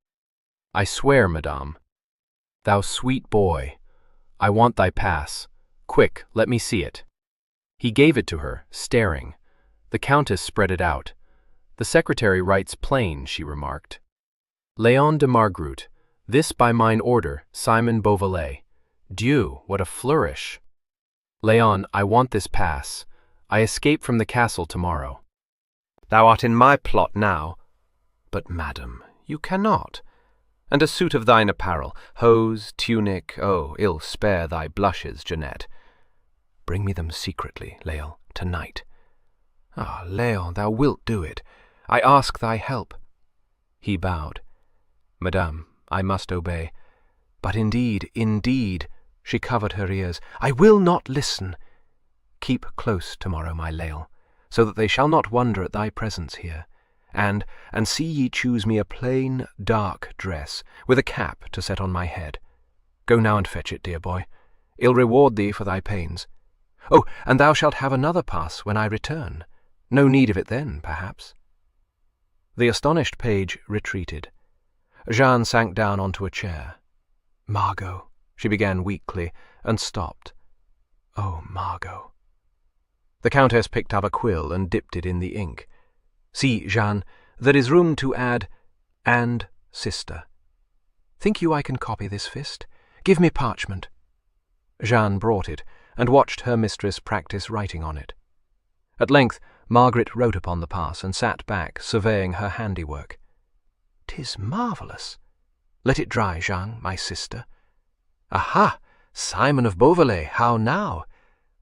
I swear, madame. Thou sweet boy, I want thy pass. Quick, let me see it. He gave it to her, staring. The Countess spread it out. The secretary writes plain, she remarked. Léon de Margaret, this by mine order, Simon Beauvalet. Dieu, what a flourish! Léon, I want this pass. I escape from the castle tomorrow. Thou art in my plot now. But, madam, you cannot. And a suit of thine apparel, hose, tunic, oh, ill spare thy blushes, Jeanette. Bring me them secretly, Léon, tonight. Ah, Léon, thou wilt do it. I ask thy help. He bowed. Madame, I must obey. But indeed, she covered her ears. I will not listen. Keep close tomorrow, my Léon, so that they shall not wonder at thy presence here. And see ye choose me a plain, dark dress, with a cap to set on my head. Go now and fetch it, dear boy. I'll reward thee for thy pains. Oh, and thou shalt have another pass when I return. No need of it then, perhaps. The astonished page retreated. Jeanne sank down onto a chair. Margot, she began weakly, and stopped. Oh, Margot. The Countess picked up a quill and dipped it in the ink. See, Jeanne, there is room to add, and sister. Think you I can copy this fist? Give me parchment. Jeanne brought it, and watched her mistress practice writing on it. At length Margaret wrote upon the pass, and sat back, surveying her handiwork. "'Tis marvellous. Let it dry, Jeanne, my sister. Aha! Simon of Beauvalet, how now?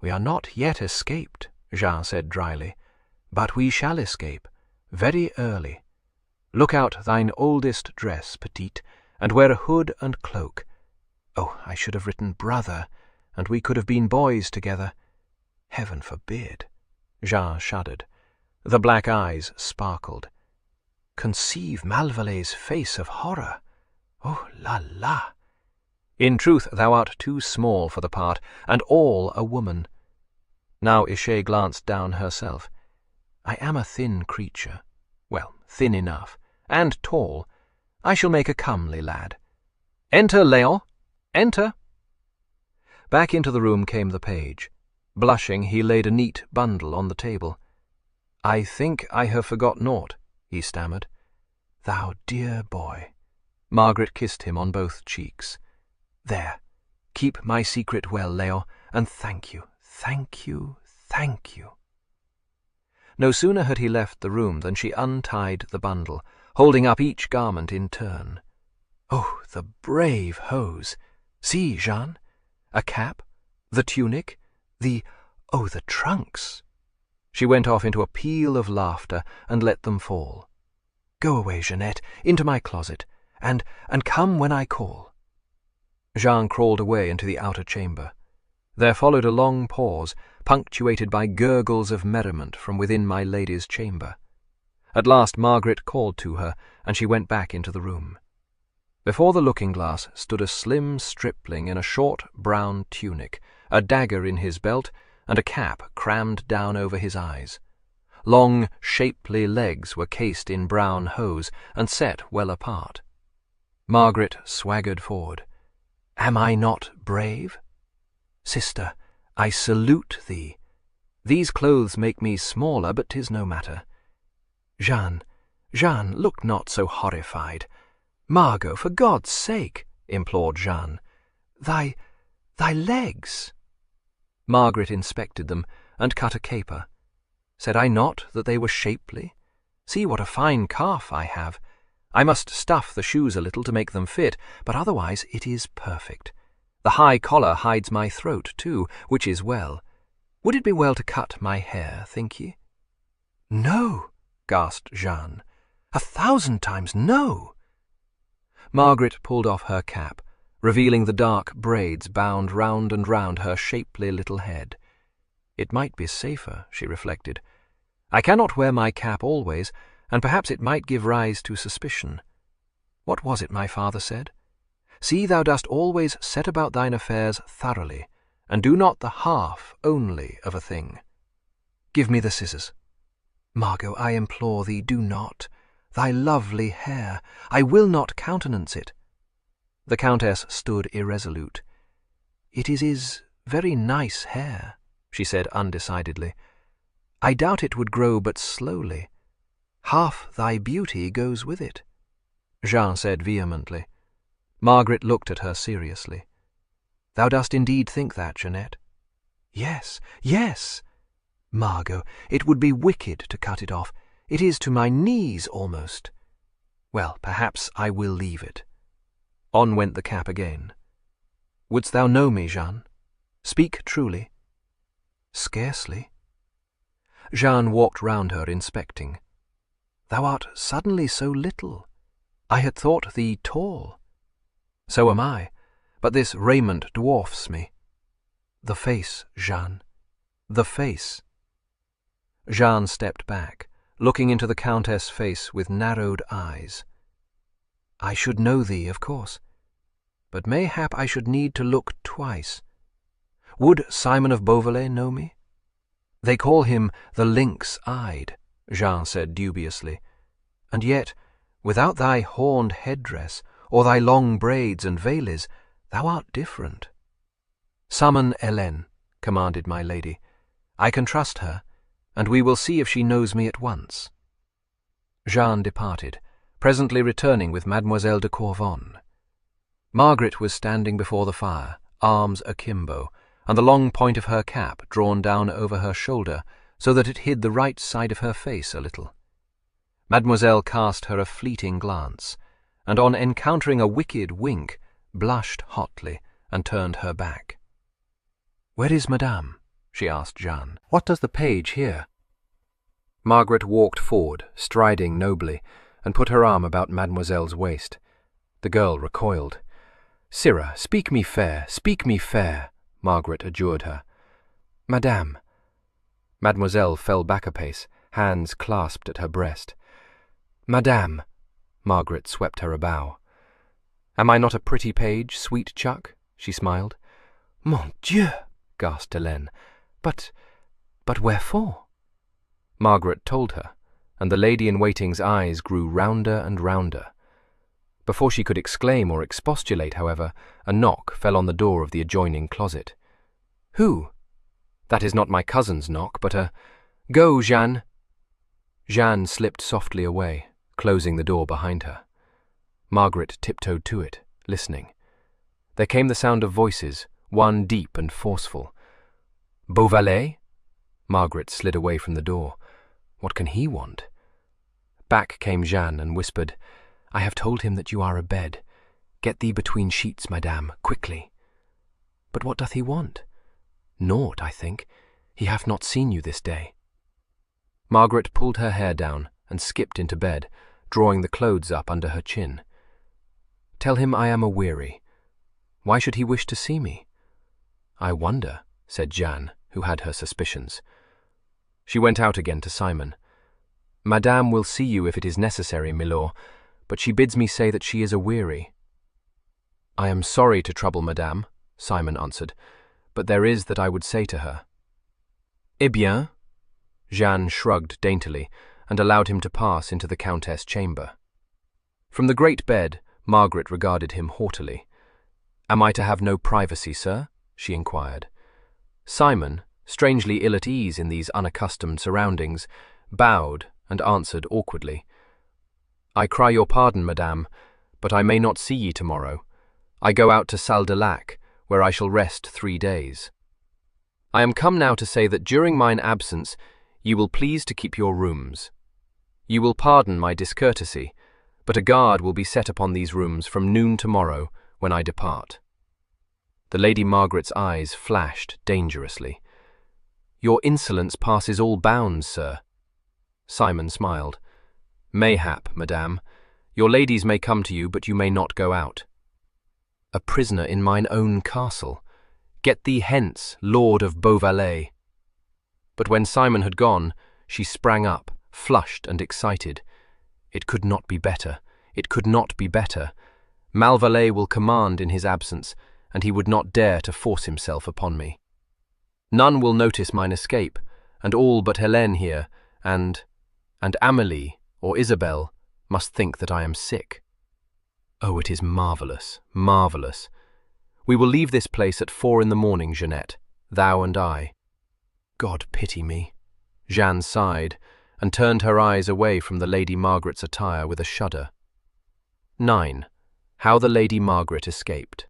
We are not yet escaped, Jeanne said dryly, but we shall escape, very early. Look out thine oldest dress, petite, and wear a hood and cloak. Oh, I should have written brother, and we could have been boys together. Heaven forbid. Jeanne shuddered. The black eyes sparkled. Conceive Malvallet's face of horror. Oh, la la! In truth, thou art too small for the part, and all a woman. Now Ishay glanced down herself. I am a thin creature. Well, thin enough, and tall. I shall make a comely lad. Enter, Léon! Enter! Back into the room came the page. Blushing, he laid a neat bundle on the table. I think I have forgot naught, he stammered. Thou dear boy. Margaret kissed him on both cheeks. There, keep my secret well, Léon, and thank you, thank you, thank you. No sooner had he left the room than she untied the bundle, holding up each garment in turn. Oh, the brave hose! See, Jeanne, a cap, the tunic, the trunks! She went off into a peal of laughter and let them fall. Go away, Jeanette, into my closet, and come when I call. Jeanne crawled away into the outer chamber. There followed a long pause, punctuated by gurgles of merriment from within my lady's chamber. At last Margaret called to her, and she went back into the room. Before the looking-glass stood a slim stripling in a short brown tunic, a dagger in his belt, and a cap crammed down over his eyes. Long, shapely legs were cased in brown hose and set well apart. Margaret swaggered forward. Am I not brave? Sister, I salute thee. These clothes make me smaller, but 'tis no matter. Jeanne, look not so horrified. Margot, for God's sake, implored Jeanne. Thy legs. Margaret inspected them, and cut a caper. Said I not that they were shapely? See what a fine calf I have. I must stuff the shoes a little to make them fit, but otherwise it is perfect. The high collar hides my throat, too, which is well. Would it be well to cut my hair, think ye? No, gasped Jeanne. 1,000 times no! Margaret pulled off her cap, revealing the dark braids bound round and round her shapely little head. It might be safer, she reflected. I cannot wear my cap always, and perhaps it might give rise to suspicion. What was it my father said? See thou dost always set about thine affairs thoroughly, and do not the half only of a thing. Give me the scissors. Margot, I implore thee, do not. Thy lovely hair, I will not countenance it. The Countess stood irresolute. It is very nice hair, she said undecidedly. I doubt it would grow but slowly. Half thy beauty goes with it, Jean said vehemently. Margaret looked at her seriously. Thou dost indeed think that, Jeanette? Yes, yes. Margot, it would be wicked to cut it off. It is to my knees almost. Well, perhaps I will leave it. On went the cap again. Wouldst thou know me, Jeanne? Speak truly. Scarcely. Jeanne walked round her, inspecting. Thou art suddenly so little. I had thought thee tall. So am I, but this raiment dwarfs me. The face, Jeanne, the face. Jeanne stepped back, looking into the Countess' face with narrowed eyes. I should know thee, of course, but mayhap I should need to look twice. Would Simon of Beauvallet know me? They call him the lynx-eyed, Jeanne said dubiously, and yet, without thy horned headdress, or thy long braids and veils, thou art different. Summon Hélène, commanded my lady. I can trust her, and we will see if she knows me at once. Jeanne departed, presently returning with Mademoiselle de Corvon. Margaret was standing before the fire, arms akimbo, and the long point of her cap drawn down over her shoulder so that it hid the right side of her face a little. Mademoiselle cast her a fleeting glance, and on encountering a wicked wink, blushed hotly and turned her back. "Where is Madame?" she asked Jeanne. "What does the page here?" Margaret walked forward, striding nobly, and put her arm about Mademoiselle's waist. The girl recoiled. "Sirrah, speak me fair, Margaret adjured her. "Madame." Mademoiselle fell back a pace, hands clasped at her breast. "Madame," Margaret swept her a bow. "Am I not a pretty page, sweet chuck?" she smiled. "Mon Dieu!" gasped Hélène. But wherefore?" Margaret told her, and the lady-in-waiting's eyes grew rounder and rounder. Before she could exclaim or expostulate, however, a knock fell on the door of the adjoining closet. "Who?" "That is not my cousin's knock, but a— Go, Jeanne!" Jeanne slipped softly away, closing the door behind her. Margaret tiptoed to it, listening. There came the sound of voices, one deep and forceful. "Beauvallet?" Margaret slid away from the door. What can he want? Back came Jeanne and whispered, "I have told him that you are abed. Get thee between sheets, madame, quickly." "But what doth he want?" "Naught, I think. He hath not seen you this day." Margaret pulled her hair down and skipped into bed, drawing the clothes up under her chin. "Tell him I am aweary. Why should he wish to see me?" "I wonder," said Jeanne, who had her suspicions. She went out again to Simon. "Madame will see you if it is necessary, milord, but she bids me say that she is aweary." "I am sorry to trouble Madame," Simon answered, "but there is that I would say to her." "Eh bien?" Jeanne shrugged daintily and allowed him to pass into the Countess' chamber. From the great bed, Margaret regarded him haughtily. "Am I to have no privacy, sir?" she inquired. Simon, strangely ill at ease in these unaccustomed surroundings, bowed and answered awkwardly, "I cry your pardon, madame, but I may not see ye tomorrow. I go out to Salle de Lac, where I shall rest 3 days. I am come now to say that during mine absence ye will please to keep your rooms. You will pardon my discourtesy, but a guard will be set upon these rooms from noon tomorrow when I depart." The Lady Margaret's eyes flashed dangerously. "Your insolence passes all bounds, sir." Simon smiled. "Mayhap, madame. Your ladies may come to you, but you may not go out." "A prisoner in mine own castle. Get thee hence, Lord of Beauvallet." But when Simon had gone, she sprang up, flushed and excited. It could not be better. It could not be better. Malvallet will command in his absence, and he would not dare to force himself upon me. None will notice mine escape, and all but Helene here, and Amélie, or Isabel, must think that I am sick. Oh, it is marvellous, marvellous. We will leave this place at 4 in the morning, Jeanette, thou and I. God pity me. Jeanne sighed, and turned her eyes away from the Lady Margaret's attire with a shudder. 9. How the Lady Margaret Escaped.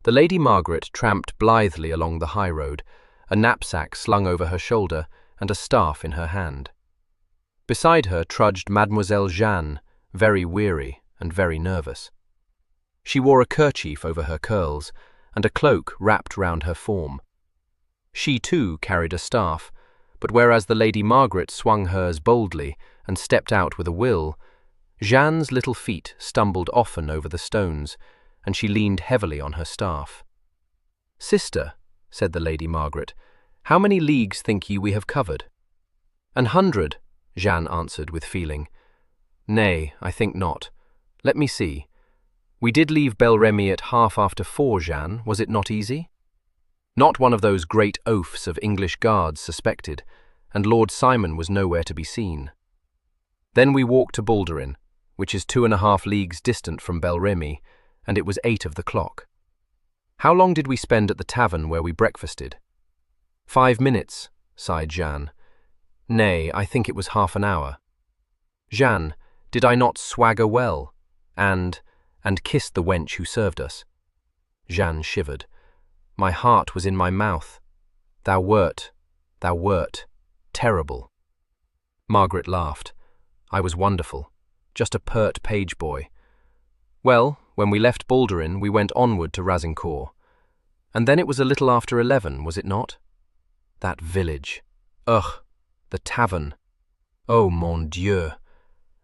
The Lady Margaret tramped blithely along the high road, a knapsack slung over her shoulder and a staff in her hand. Beside her trudged Mademoiselle Jeanne, very weary and very nervous. She wore a kerchief over her curls and a cloak wrapped round her form. She too carried a staff, but whereas the Lady Margaret swung hers boldly and stepped out with a will, Jeanne's little feet stumbled often over the stones, and she leaned heavily on her staff. "Sister," said the Lady Margaret, "how many leagues think ye we have covered?" "An 100, Jeanne answered with feeling. "Nay, I think not. Let me see. We did leave Bel Remy at 4:30, Jeanne, was it not easy?" Not one of those great oafs of English guards suspected, and Lord Simon was nowhere to be seen. Then we walked to Balderin, which is 2½ leagues distant from Bel Remy, and it was 8 of the clock. How long did we spend at the tavern where we breakfasted? 5 minutes, sighed Jeanne. Nay, I think it was half an hour. Jeanne, did I not swagger well, and kiss the wench who served us? Jeanne shivered. My heart was in my mouth. Thou wert terrible. Margaret laughed. I was wonderful, just a pert page boy. Well, when we left Balderin, we went onward to Razincourt. And then it was a little after 11, was it not? That village. Ugh, the tavern. Oh, mon Dieu!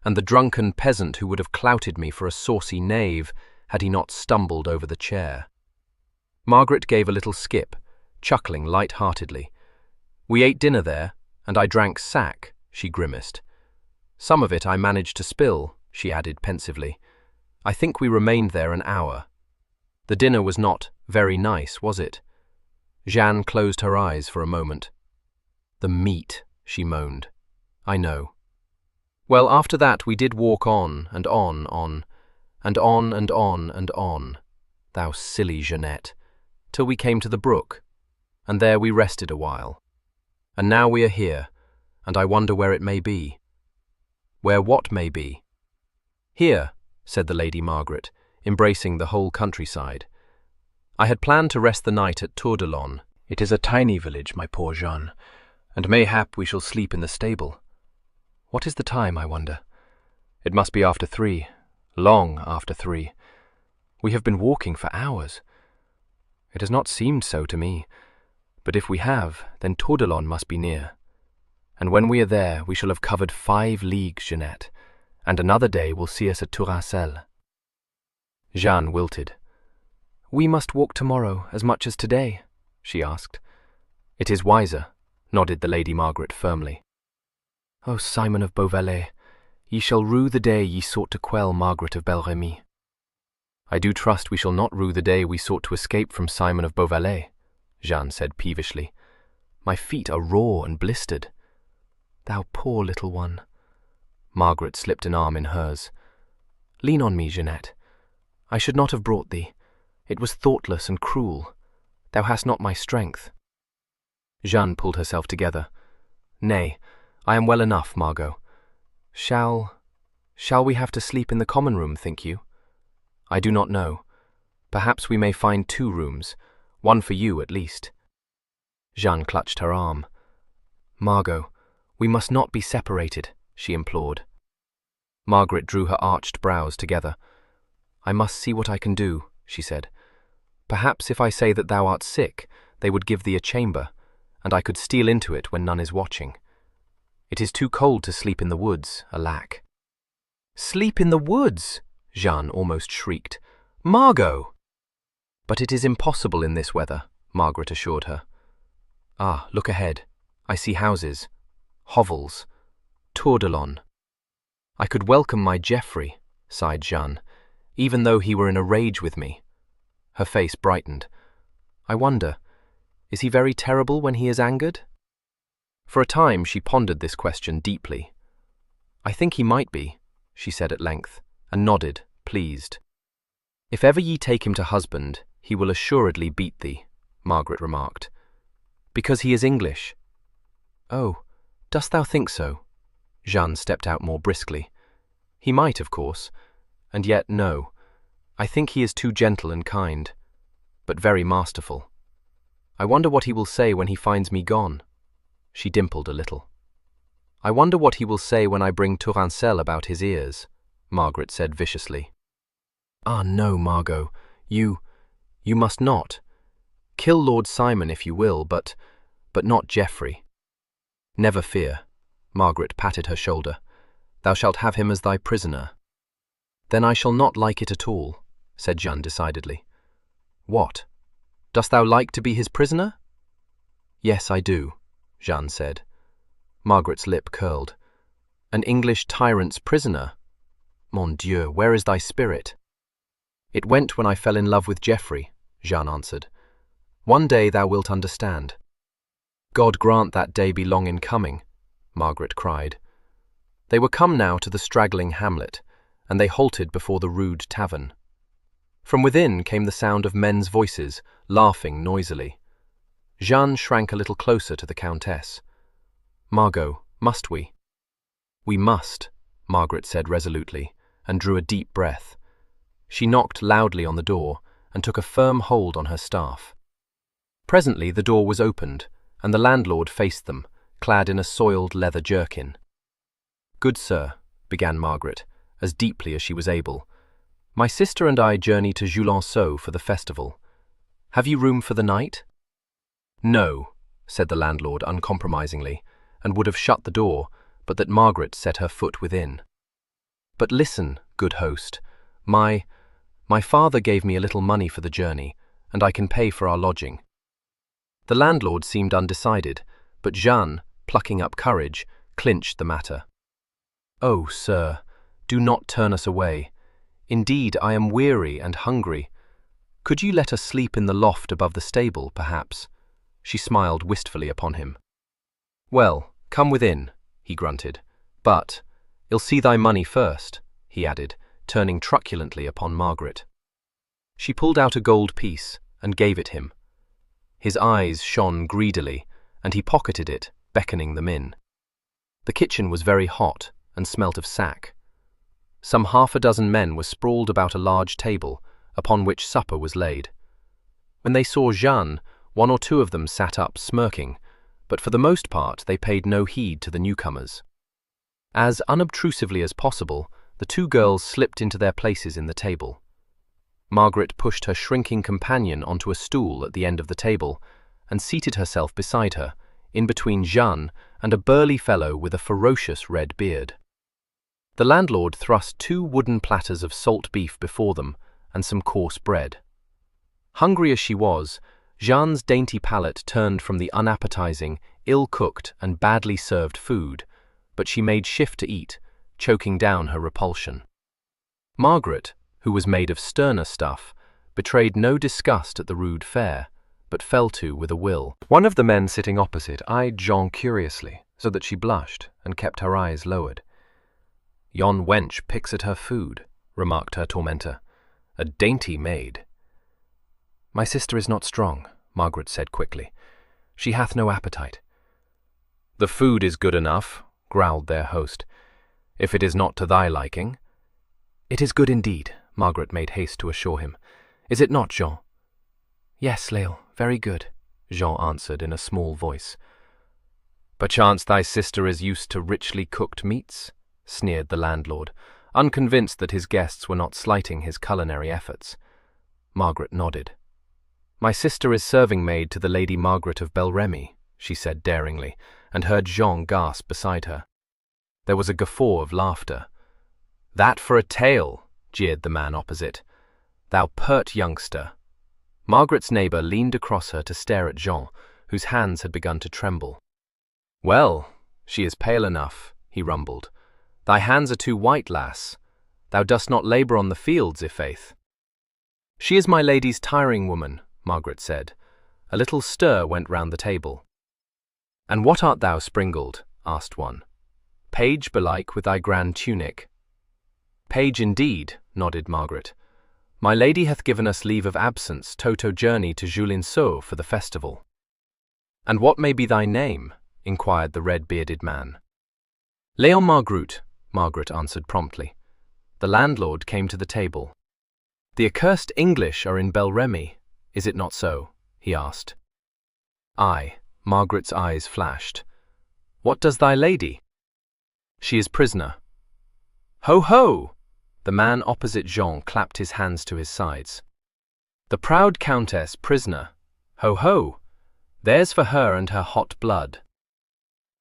And the drunken peasant who would have clouted me for a saucy knave had he not stumbled over the chair. Margaret gave a little skip, chuckling light-heartedly. We ate dinner there, and I drank sack, she grimaced. Some of it I managed to spill, she added pensively. I think we remained there an hour. The dinner was not very nice, was it? Jeanne closed her eyes for a moment. The meat, she moaned. I know. Well, after that we did walk on, and on, and on, and on, and on, thou silly Jeanette, till we came to the brook, and there we rested a while. And now we are here, and I wonder where it may be. Where what may be? Here, said the Lady Margaret, embracing the whole countryside. I had planned to rest the night at Tourdelon. It is a tiny village, my poor Jeanne, and mayhap we shall sleep in the stable. What is the time, I wonder? It must be after 3, long after 3. We have been walking for hours. It has not seemed so to me, but if we have, then Tourdelon must be near. And when we are there, we shall have covered 5 leagues, Jeanette, and another day will see us at Tourancelle. Jeanne wilted. We must walk tomorrow as much as today, she asked. It is wiser, nodded the Lady Margaret firmly. O Simon of Beauvalet, ye shall rue the day ye sought to quell Margaret of Bel Remy. I do trust we shall not rue the day we sought to escape from Simon of Beauvalet, Jeanne said peevishly. My feet are raw and blistered. Thou poor little one. Margaret slipped an arm in hers. Lean on me, Jeanette. I should not have brought thee. It was thoughtless and cruel. Thou hast not my strength. Jeanne pulled herself together. Nay, I am well enough, Margot. Shall we have to sleep in the common room, think you? I do not know. Perhaps we may find 2 rooms, one for you at least. Jeanne clutched her arm. Margot, we must not be separated, she implored. Margaret drew her arched brows together. I must see what I can do, she said. Perhaps if I say that thou art sick, they would give thee a chamber, and I could steal into it when none is watching. It is too cold to sleep in the woods, alack. Sleep in the woods? Jeanne almost shrieked. Margot! But it is impossible in this weather, Margaret assured her. Ah, look ahead. I see houses. hovels, tour de l'on. I could welcome my Geoffrey, sighed Jeanne, even though he were in a rage with me. Her face brightened. I wonder, is he very terrible when he is angered? For a time she pondered this question deeply. I think he might be, she said at length, and nodded, pleased. If ever ye take him to husband, he will assuredly beat thee, Margaret remarked. Because he is English. Oh, dost thou think so? Jeanne stepped out more briskly. He might, of course, and yet no. I think he is too gentle and kind, but very masterful. I wonder what he will say when he finds me gone. She dimpled a little. I wonder what he will say when I bring Tourancelle about his ears, Margaret said viciously. Ah, no, Margot, you must not. Kill Lord Simon if you will, but not Geoffrey. Never fear. Margaret patted her shoulder. Thou shalt have him as thy prisoner. Then I shall not like it at all, said Jeanne decidedly. What? Dost thou like to be his prisoner? Yes, I do, Jeanne said. Margaret's lip curled. An English tyrant's prisoner? Mon Dieu, where is thy spirit? It went when I fell in love with Geoffrey, Jeanne answered. One day thou wilt understand. God grant that day be long in coming, Margaret cried. They were come now to the straggling hamlet, and they halted before the rude tavern. From within came the sound of men's voices, laughing noisily. Jeanne shrank a little closer to the Countess. Margot, must we? We must, Margaret said resolutely, and drew a deep breath. She knocked loudly on the door, and took a firm hold on her staff. Presently the door was opened, and the landlord faced them, clad in a soiled leather jerkin. Good sir, began Margaret, as deeply as she was able, my sister and I journey to Julenceau for the festival. Have you room for the night? No, said the landlord uncompromisingly, and would have shut the door, but that Margaret set her foot within. But listen, good host, my father gave me a little money for the journey, and I can pay for our lodging. The landlord seemed undecided, but Jeanne, plucking up courage, clinched the matter. Oh, sir, do not turn us away. Indeed, I am weary and hungry. Could you let us sleep in the loft above the stable, perhaps? She smiled wistfully upon him. Well, come within, he grunted. But, I'll see thy money first, he added, turning truculently upon Margaret. She pulled out a gold piece and gave it him. His eyes shone greedily, and he pocketed it, beckoning them in. The kitchen was very hot and smelt of sack. Some 6 men were sprawled about a large table, upon which supper was laid. When they saw Jeanne, 1 or 2 of them sat up smirking, but for the most part they paid no heed to the newcomers. As unobtrusively as possible, the 2 girls slipped into their places in the table. Margaret pushed her shrinking companion onto a stool at the end of the table, and seated herself beside her, in between Jeanne and a burly fellow with a ferocious red beard. The landlord thrust 2 wooden platters of salt beef before them, and some coarse bread. Hungry as she was, Jeanne's dainty palate turned from the unappetizing, ill-cooked and badly served food, but she made shift to eat, choking down her repulsion. Margaret, who was made of sterner stuff, betrayed no disgust at the rude fare, but fell to with a will. One of the men sitting opposite eyed Jeanne curiously, so that she blushed and kept her eyes lowered. Yon wench picks at her food, remarked her tormentor. A dainty maid. My sister is not strong, Margaret said quickly. She hath no appetite. The food is good enough, growled their host, if it is not to thy liking. It is good indeed, Margaret made haste to assure him. Is it not, Jean? Yes, Lael, very good, Jean answered in a small voice. Perchance thy sister is used to richly cooked meats? Sneered the landlord, unconvinced that his guests were not slighting his culinary efforts. Margaret nodded. My sister is serving maid to the Lady Margaret of Bel Remy, she said daringly, and heard Jean gasp beside her. There was a guffaw of laughter. That for a tale, jeered the man opposite. Thou pert youngster. Margaret's neighbour leaned across her to stare at Jean, whose hands had begun to tremble. Well, "She is pale enough," he rumbled. "Thy hands are too white, lass. Thou dost not labour on the fields, i' faith." "She is my lady's tiring woman," Margaret said. A little stir went round the table. "And what art thou, springled?" asked one. "Page, belike, with thy grand tunic." "Page indeed," nodded Margaret. "My lady hath given us leave of absence to journey to Julinceau for the festival." "And what may be thy name?" inquired the red-bearded man. "Léon Margaret," Margaret answered promptly. The landlord came to the table. "The accursed English are in Bel Remy, is it not so?" he asked. "Aye," Margaret's eyes flashed. "What does thy lady?" "She is prisoner." "Ho, ho!" The man opposite Jean clapped his hands to his sides. "The proud countess prisoner. Ho, ho! There's for her and her hot blood."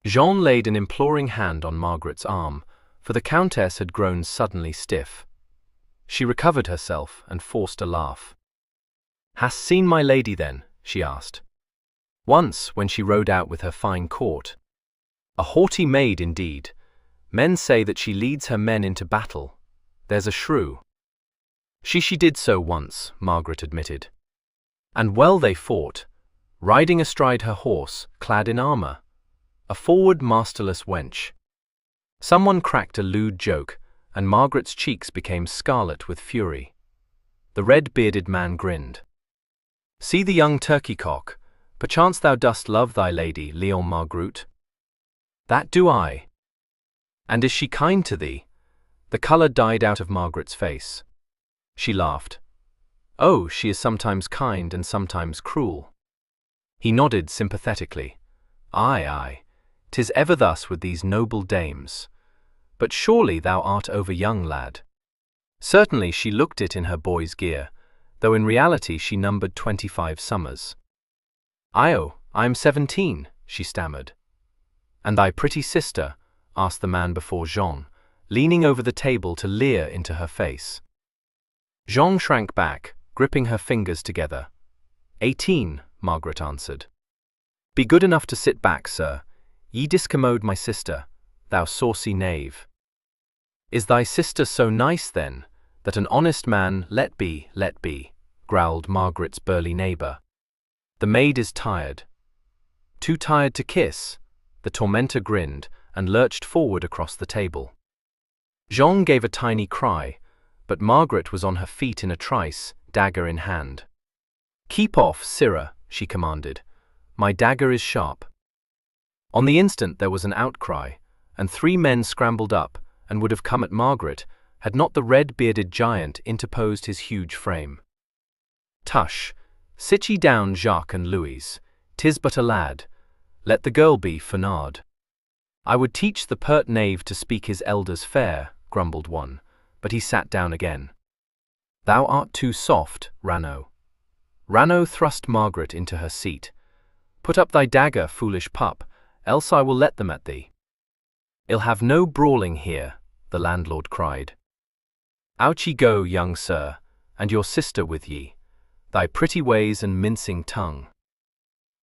Jean laid an imploring hand on Margaret's arm, for the countess had grown suddenly stiff. She recovered herself and forced a laugh. "Hast seen my lady, then?" she asked. "Once, when she rode out with her fine court. A haughty maid, indeed. Men say that she leads her men into battle. There's a shrew." She did so once," Margaret admitted. "And well they fought, riding astride her horse, clad in armour. A forward, masterless wench." Someone cracked a lewd joke, and Margaret's cheeks became scarlet with fury. The red-bearded man grinned. "See the young turkey-cock. Perchance thou dost love thy lady, Léon Margaret?" "That do I." "And is she kind to thee?" The colour died out of Margaret's face. She laughed. "Oh, she is sometimes kind and sometimes cruel." He nodded sympathetically. "Aye, aye. 'Tis ever thus with these noble dames. But surely thou art over young, lad." Certainly she looked it in her boy's gear, though in reality she numbered 25 summers. "I am 17, she stammered. "And thy pretty sister?" asked the man before Jean, leaning over the table to leer into her face. Jean shrank back, gripping her fingers together. 18, Margaret answered. "Be good enough to sit back, sir. Ye discommode my sister, thou saucy knave." "Is thy sister so nice, then, that an honest man let be, growled Margaret's burly neighbour. "The maid is tired." "Too tired to kiss?" The tormentor grinned and lurched forward across the table. Jean gave a tiny cry, but Margaret was on her feet in a trice, dagger in hand. "Keep off, sirrah," she commanded. "My dagger is sharp." On the instant there was an outcry, and 3 men scrambled up and would have come at Margaret had not the red-bearded giant interposed his huge frame. "Tush! Sit ye down, Jacques and Louise. 'Tis but a lad. Let the girl be, Fernard." "I would teach the pert knave to speak his elders fair," grumbled one, but he sat down again. "Thou art too soft, Raneau." Raneau thrust Margaret into her seat. "Put up thy dagger, foolish pup, else I will let them at thee." "I'll have no brawling here," the landlord cried. "Out ye go, young sir, and your sister with ye, thy pretty ways and mincing tongue."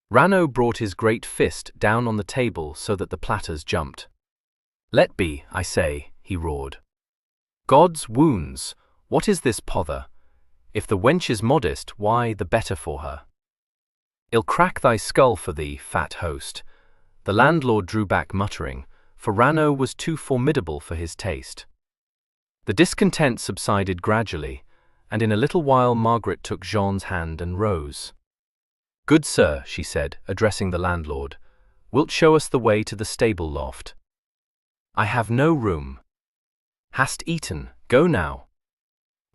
Raneau brought his great fist down on the table so that the platters jumped. "Let be, I say," he roared. "God's wounds, what is this pother? If the wench is modest, why, the better for her." "I'll crack thy skull for thee, fat host." The landlord drew back muttering, for Raneau was too formidable for his taste. The discontent subsided gradually, and in a little while Margaret took Jean's hand and rose. "Good sir," she said, addressing the landlord, "wilt show us the way to the stable loft?" "I have no room." "Hast eaten? Go now."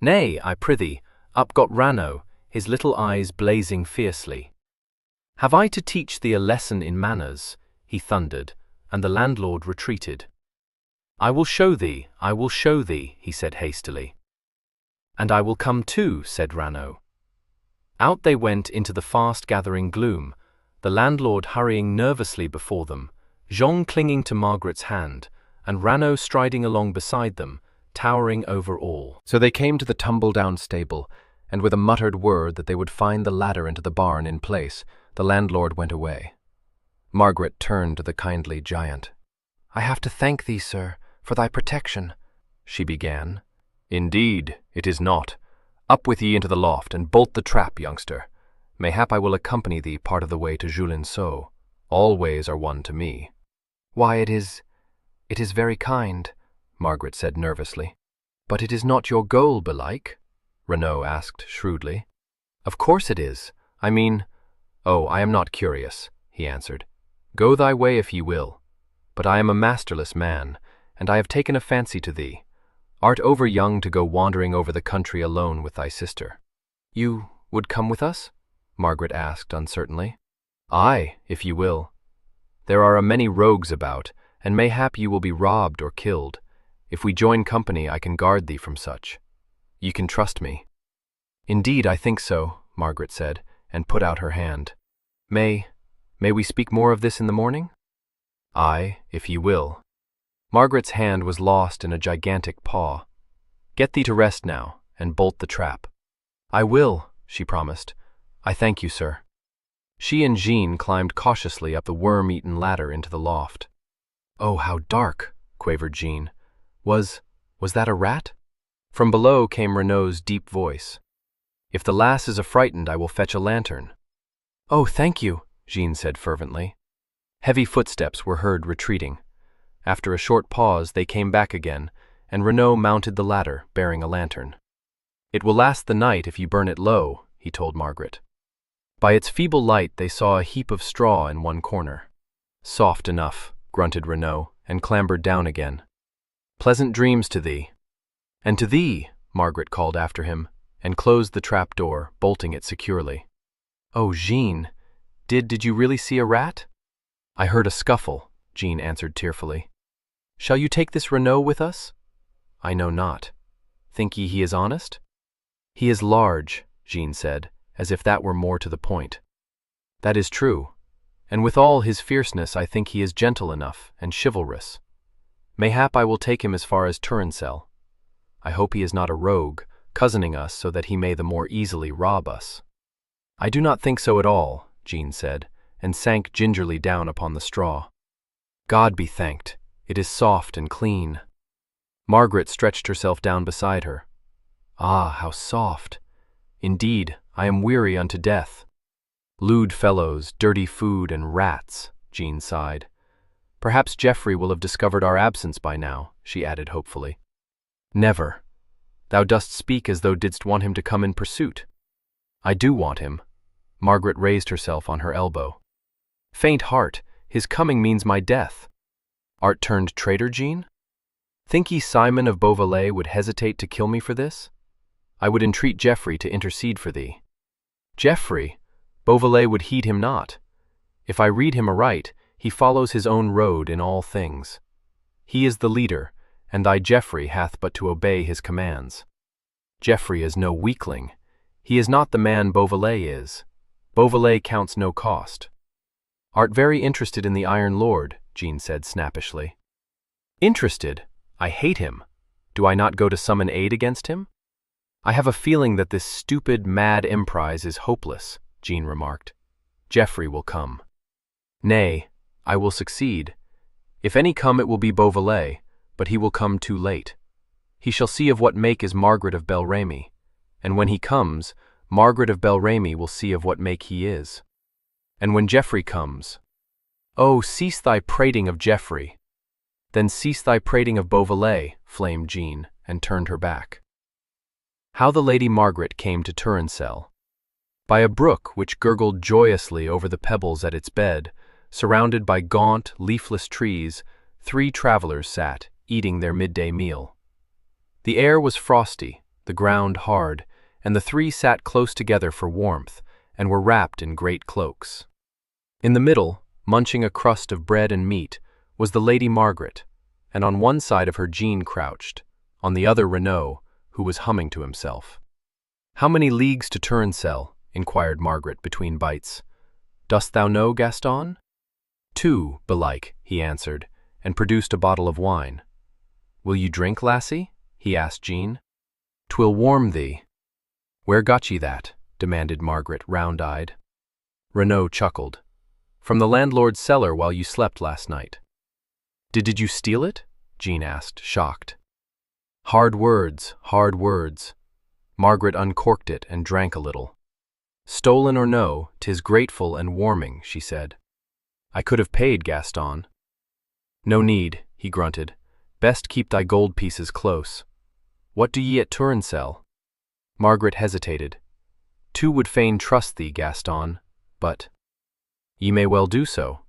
"Nay, I prithee," up got Raneau, his little eyes blazing fiercely. "Have I to teach thee a lesson in manners?" he thundered, and the landlord retreated. I will show thee," he said hastily. "And I will come too," said Raneau. Out they went into the fast-gathering gloom, the landlord hurrying nervously before them, Jean clinging to Margaret's hand, and Raneau striding along beside them, towering over all. So they came to the tumble-down stable, and with a muttered word that they would find the ladder into the barn in place, the landlord went away. Margaret turned to the kindly giant. I have to thank thee, sir, for thy protection, she began. Indeed, it is not. Up with ye into the loft, and bolt the trap, youngster. Mayhap I will accompany thee part of the way to Julinceau. All ways are one to me. Why, it is very kind, Margaret said nervously. But it is not your goal, belike? Renaud asked shrewdly. Of course it is. I mean— Oh, I am not curious, he answered. Go thy way if ye will. But I am a masterless man, and I have taken a fancy to thee. Art over young to go wandering over the country alone with thy sister. You would come with us? Margaret asked uncertainly. Aye, if ye will. There are a many rogues about, and mayhap ye will be robbed or killed. If we join company, I can guard thee from such. Ye can trust me. Indeed, I think so, Margaret said, and put out her hand. May we speak more of this in the morning? Aye, if ye will. Margaret's hand was lost in a gigantic paw. Get thee to rest now, and bolt the trap. I will, she promised. I thank you, sir. She and Jean climbed cautiously up the worm-eaten ladder into the loft. Oh, how dark, quavered Jean. Was that a rat? From below came Renaud's deep voice. If the lass is affrighted, I will fetch a lantern. Oh, thank you, Jean said fervently. Heavy footsteps were heard retreating. After a short pause, they came back again, and Renaud mounted the ladder, bearing a lantern. It will last the night if you burn it low, he told Margaret. By its feeble light, they saw a heap of straw in one corner. Soft enough, grunted Renaud, and clambered down again. Pleasant dreams to thee. And to thee, Margaret called after him, and closed the trap door, bolting it securely. Oh, Jean, did you really see a rat? I heard a scuffle, Jean answered tearfully. Shall you take this Renaud with us? I know not. Think ye he is honest? He is large, Jean said, as if that were more to the point. That is true, and with all his fierceness I think he is gentle enough and chivalrous. Mayhap I will take him as far as Turancell. I hope he is not a rogue, cousining us so that he may the more easily rob us. I do not think so at all, Jean said, and sank gingerly down upon the straw. God be thanked, it is soft and clean. Margaret stretched herself down beside her. Ah, how soft! Indeed, I am weary unto death. Lewd fellows, dirty food, and rats, Jean sighed. Perhaps Geoffrey will have discovered our absence by now, she added hopefully. Never. Thou dost speak as thou didst want him to come in pursuit. I do want him. Margaret raised herself on her elbow. Faint heart, his coming means my death. Art turned traitor, Jean? Think ye Simon of Beauvallet would hesitate to kill me for this? I would entreat Geoffrey to intercede for thee. Geoffrey? Beauvallet would heed him not. If I read him aright, he follows his own road in all things. He is the leader, and thy Geoffrey hath but to obey his commands. Geoffrey is no weakling. He is not the man Beauvallet is. Beauvallet counts no cost. Art very interested in the Iron Lord, Jean said snappishly. Interested? I hate him. Do I not go to summon aid against him? I have a feeling that this stupid, mad emprise is hopeless, Jean remarked. Geoffrey will come. Nay, I will succeed. If any come, it will be Beauvallet, but he will come too late. He shall see of what make is Margaret of Bel Remy, and when he comes, Margaret of Bel Remy will see of what make he is. And when Geoffrey comes— Oh, cease thy prating of Geoffrey. Then cease thy prating of Beauvallet, flamed Jean, and turned her back. How the Lady Margaret came to Turancell. By a brook which gurgled joyously over the pebbles at its bed, surrounded by gaunt, leafless trees, 3 travelers sat, eating their midday meal. The air was frosty, the ground hard, and the 3 sat close together for warmth, and were wrapped in great cloaks. In the middle, munching a crust of bread and meat, was the Lady Margaret, and on one side of her Jean crouched, on the other Renaud, who was humming to himself. How many leagues to Turancell? Inquired Margaret between bites. Dost thou know, Gaston? 2, belike, he answered, and produced a bottle of wine. Will you drink, lassie? He asked Jean. 'Twill warm thee. Where got ye that? Demanded Margaret, round-eyed. Renaud chuckled. From the landlord's cellar while you slept last night. Did you steal it? Jean asked, shocked. Hard words, hard words. Margaret uncorked it and drank a little. Stolen or no, 'tis grateful and warming, she said. I could have paid, Gaston. No need, he grunted. Best keep thy gold pieces close. What do ye at Turin sell? Margaret hesitated. Two would fain trust thee, Gaston, but— Ye may well do so.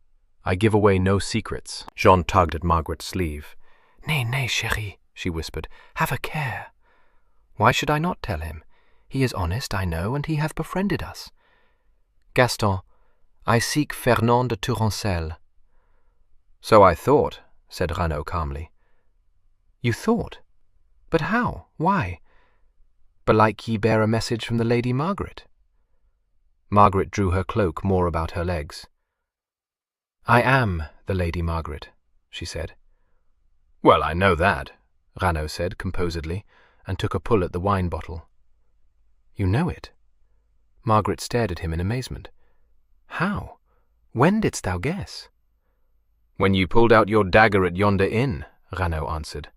I give away no secrets. Jean tugged at Margaret's sleeve. Nay, nay, chérie, she whispered. Have a care. Why should I not tell him? He is honest, I know, and he hath befriended us. Gaston, I seek Fernand de Tourancelle. So I thought, said Raul calmly. You thought? But how? Why? Belike ye bear a message from the Lady Margaret. Margaret drew her cloak more about her legs. I am the Lady Margaret, she said. Well, I know that, Raul said composedly, and took a pull at the wine bottle. You know it? Margaret stared at him in amazement. How? When didst thou guess? When you pulled out your dagger at yonder inn, Raul answered.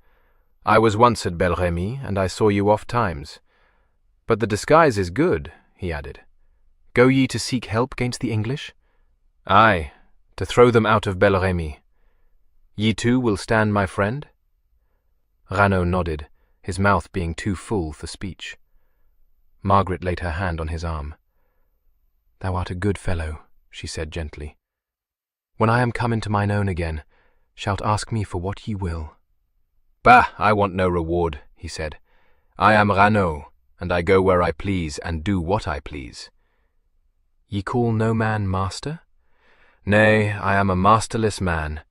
I was once at Bel Remy, and I saw you oft times. But the disguise is good, he added. Go ye to seek help against the English? Aye, to throw them out of Bel Remy. Ye too will stand my friend? Raul nodded, his mouth being too full for speech. Margaret laid her hand on his arm. Thou art a good fellow, she said gently. When I am come into mine own again, shalt ask me for what ye will. Bah, I want no reward, he said. I am Raul, and I go where I please and do what I please. Ye call no man master? Nay, I am a masterless man.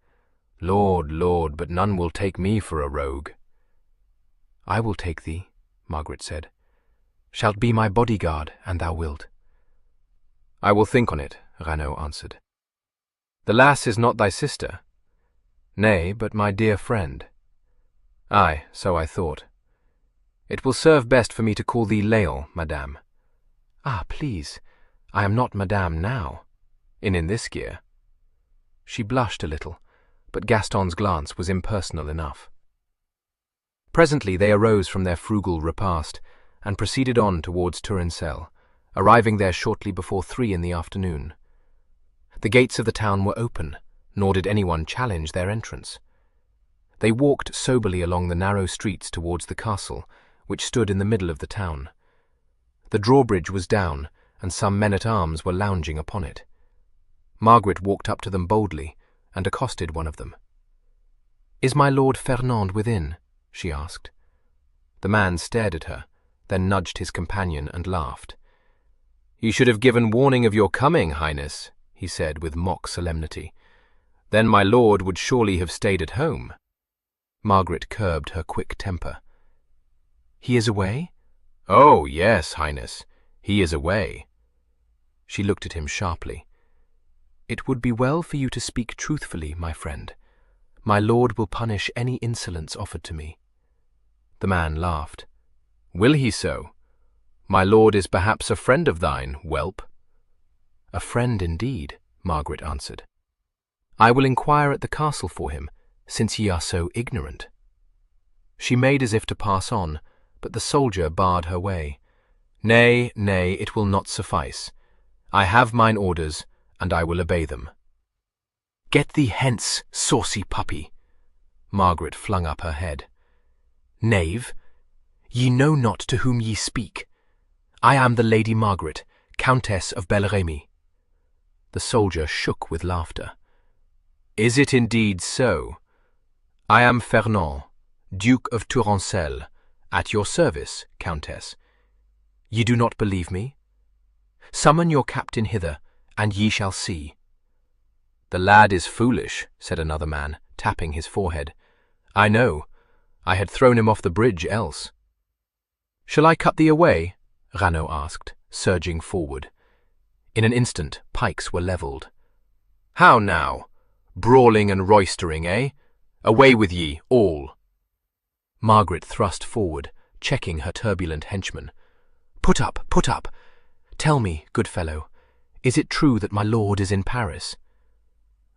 Lord, Lord, but none will take me for a rogue. I will take thee, Margaret said. Shalt be my bodyguard, an thou wilt. I will think on it, Raul answered. The lass is not thy sister? Nay, but my dear friend. Aye, so I thought. It will serve best for me to call thee Lael, madame. Ah, please, I am not madame now, in this gear. She blushed a little, but Gaston's glance was impersonal enough. Presently they arose from their frugal repast, and proceeded on towards Tourancelle, arriving there shortly before 3 in the afternoon. The gates of the town were open, nor did anyone challenge their entrance. They walked soberly along the narrow streets towards the castle, which stood in the middle of the town. The drawbridge was down, and some men-at-arms were lounging upon it. Margaret walked up to them boldly, and accosted one of them. "Is my Lord Fernand within?" she asked. The man stared at her, then nudged his companion and laughed. "You should have given warning of your coming, Highness," he said with mock solemnity. "Then my lord would surely have stayed at home." Margaret curbed her quick temper. "He is away?" "Oh, yes, Highness, he is away." She looked at him sharply. "It would be well for you to speak truthfully, my friend. My lord will punish any insolence offered to me." The man laughed. "Will he so? My lord is perhaps a friend of thine, whelp." "A friend indeed," Margaret answered. "I will inquire at the castle for him, since ye are so ignorant." She made as if to pass on, but the soldier barred her way. "Nay, nay, it will not suffice. I have mine orders, and I will obey them." "Get thee hence, saucy puppy!" Margaret flung up her head. "Knave, ye know not to whom ye speak. I am the Lady Margaret, Countess of Bel Remy." The soldier shook with laughter. "Is it indeed so? I am Fernand, Duke of Tourancelle, at your service, Countess. Ye do not believe me? Summon your captain hither, and ye shall see." "The lad is foolish," said another man, tapping his forehead. "I know. I had thrown him off the bridge else." "Shall I cut thee away?" Raul asked, surging forward. In an instant, pikes were levelled. "How now? Brawling and roystering, eh? Away with ye, all!" Margaret thrust forward, checking her turbulent henchman. Put up! Put up! Tell me, good fellow, is it true that my lord is in Paris?"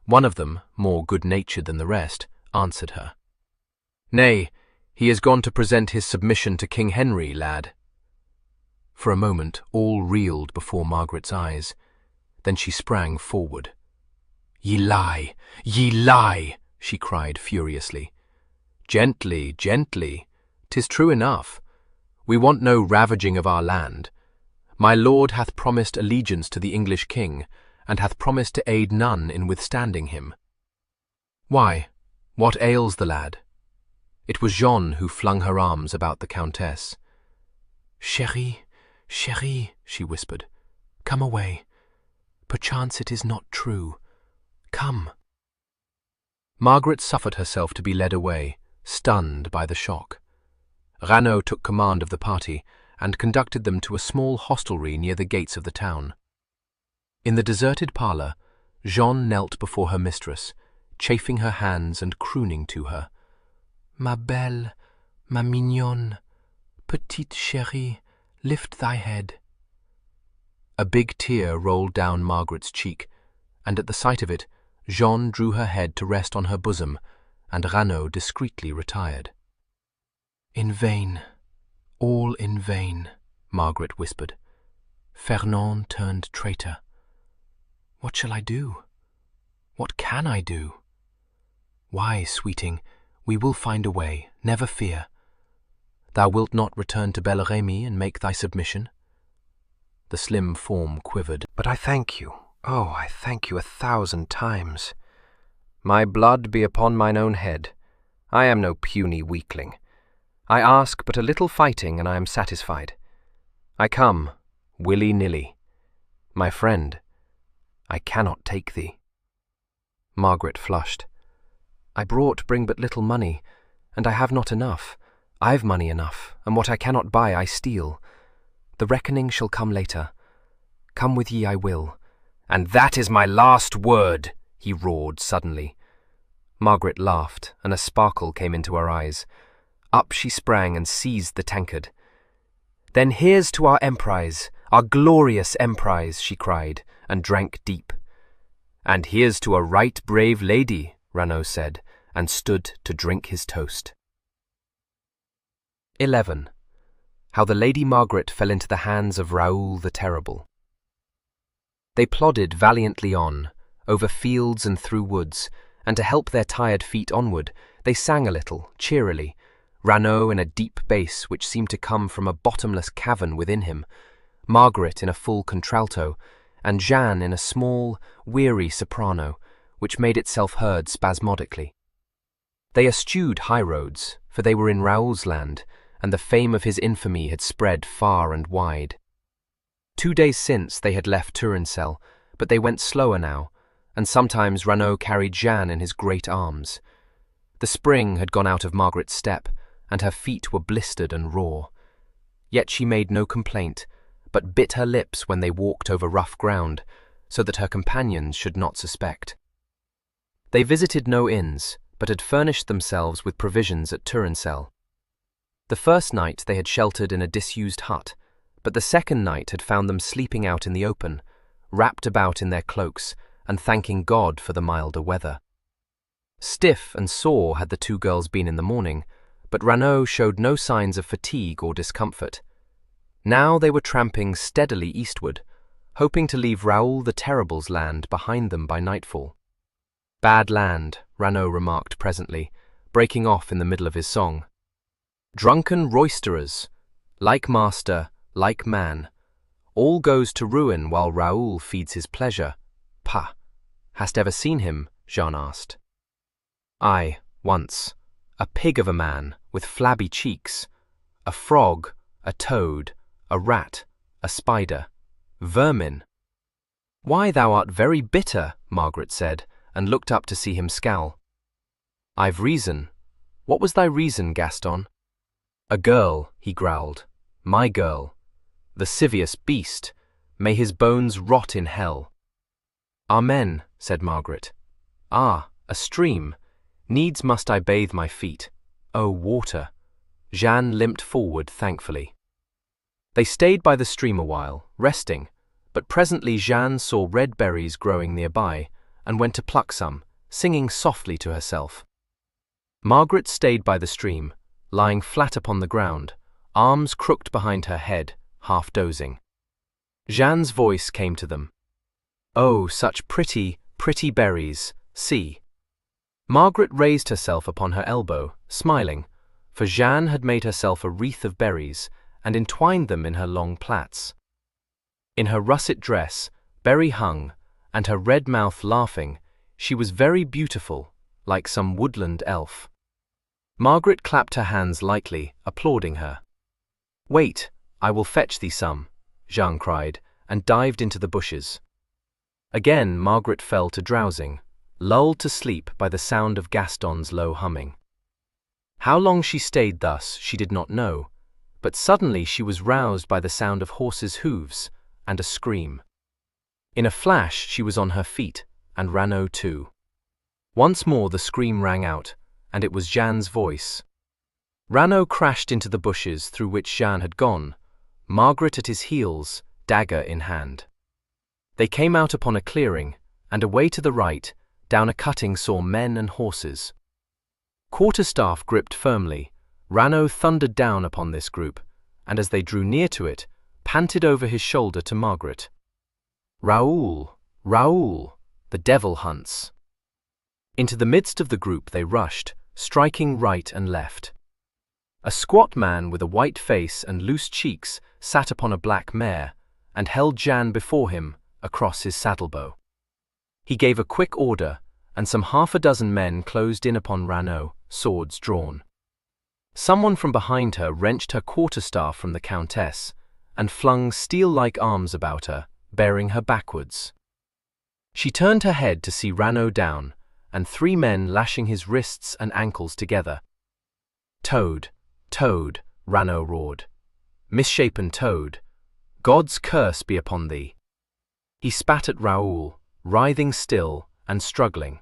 One of them, more good-natured than the rest, answered her. "Nay, he is gone to present his submission to King Henry, lad." For a moment all reeled before Margaret's eyes. Then she sprang forward. "Ye lie! Ye lie!" she cried furiously. "Gently, gently. 'Tis true enough. We want no ravaging of our land. My lord hath promised allegiance to the English king, and hath promised to aid none in withstanding him. Why, what ails the lad?" It was Jeanne who flung her arms about the countess. "Chérie, chérie," she whispered, "come away. Perchance it is not true. Come." Margaret suffered herself to be led away, stunned by the shock. Raul took command of the party and conducted them to a small hostelry near the gates of the town. In the deserted parlour, Jeanne knelt before her mistress, chafing her hands and crooning to her. "Ma belle, ma mignonne, petite chérie, lift thy head." A big tear rolled down Margaret's cheek, and at the sight of it, Jeanne drew her head to rest on her bosom, and Raul discreetly retired. "In vain, all in vain," Margaret whispered. "Fernand turned traitor. What shall I do? What can I do? Why, sweeting, we will find a way, never fear. Thou wilt not return to Bel Remy and make thy submission?" The slim form quivered. "But I thank you. Oh, I thank you 1,000 times." "My blood be upon mine own head. I am no puny weakling. I ask but a little fighting, and I am satisfied. I come, willy-nilly. My friend, I cannot take thee." Margaret flushed. "I bring but little money, and I have not enough. I've money enough, and what I cannot buy I steal. The reckoning shall come later. Come with ye I will." "And that is my last word," he roared suddenly. Margaret laughed, and a sparkle came into her eyes. Up she sprang and seized the tankard. "Then here's to our emprise, our glorious emprise," she cried, and drank deep. "And here's to a right brave lady," Raul said, and stood to drink his toast. 11. How the Lady Margaret fell into the hands of Raoul the Terrible. They plodded valiantly on, over fields and through woods, and to help their tired feet onward, they sang a little, cheerily, Raul in a deep bass which seemed to come from a bottomless cavern within him, Margaret in a full contralto, and Jeanne in a small, weary soprano, which made itself heard spasmodically. They eschewed highroads, for they were in Raoul's land, and the fame of his infamy had spread far and wide. 2 days since they had left Turincel, but they went slower now, and sometimes Raul carried Jeanne in his great arms. The spring had gone out of Margaret's step, and her feet were blistered and raw. Yet she made no complaint, but bit her lips when they walked over rough ground, so that her companions should not suspect. They visited no inns, but had furnished themselves with provisions at Turincel. The first night they had sheltered in a disused hut, but the second night had found them sleeping out in the open, wrapped about in their cloaks, and thanking God for the milder weather. Stiff and sore had the two girls been in the morning, but Raul showed no signs of fatigue or discomfort. Now they were tramping steadily eastward, hoping to leave Raoul the Terrible's land behind them by nightfall. "Bad land," Raul remarked presently, breaking off in the middle of his song. "Drunken roisterers, like master, like man. All goes to ruin while Raoul feeds his pleasure. Pah! Hast ever seen him?" Jeanne asked. "Aye, once. A pig of a man, with flabby cheeks. A frog, a toad, a rat, a spider. Vermin." "Why, thou art very bitter," Margaret said, and looked up to see him scowl. "I've reason. What was thy reason, Gaston?" "A girl," he growled. "My girl. The civious beast. May his bones rot in hell." "Amen," said Margaret. "Ah, a stream. Needs must I bathe my feet. Oh, water." Jeanne limped forward thankfully. They stayed by the stream a while, resting, but presently Jeanne saw red berries growing nearby, and went to pluck some, singing softly to herself. Margaret stayed by the stream, lying flat upon the ground, arms crooked behind her head, half dozing. Jeanne's voice came to them. "Oh, such pretty, pretty berries, see." Margaret raised herself upon her elbow, smiling, for Jeanne had made herself a wreath of berries and entwined them in her long plaits. In her russet dress, berry hung, and her red mouth laughing, she was very beautiful, like some woodland elf. Margaret clapped her hands lightly, applauding her. "Wait, I will fetch thee some," Jeanne cried, and dived into the bushes. Again Margaret fell to drowsing, lulled to sleep by the sound of Gaston's low humming. How long she stayed thus she did not know, but suddenly she was roused by the sound of horses' hooves and a scream. In a flash she was on her feet, and Raul too. Once more the scream rang out, and it was Jeanne's voice. Raul crashed into the bushes through which Jeanne had gone, Margaret at his heels, dagger in hand. They came out upon a clearing, and away to the right, down a cutting saw men and horses. Quarterstaff gripped firmly, Raul thundered down upon this group, and as they drew near to it, panted over his shoulder to Margaret. "Raul, Raul, the devil hunts." Into the midst of the group they rushed, striking right and left. A squat man with a white face and loose cheeks sat upon a black mare, and held Jeanne before him, across his saddlebow. He gave a quick order, and some 6 men closed in upon Raul, swords drawn. Someone from behind her wrenched her quarterstaff from the countess, and flung steel-like arms about her, bearing her backwards. She turned her head to see Raul down, and 3 men lashing his wrists and ankles together. "Toad, toad," Raul roared. "Misshapen toad, God's curse be upon thee." He spat at Raul, writhing still and struggling.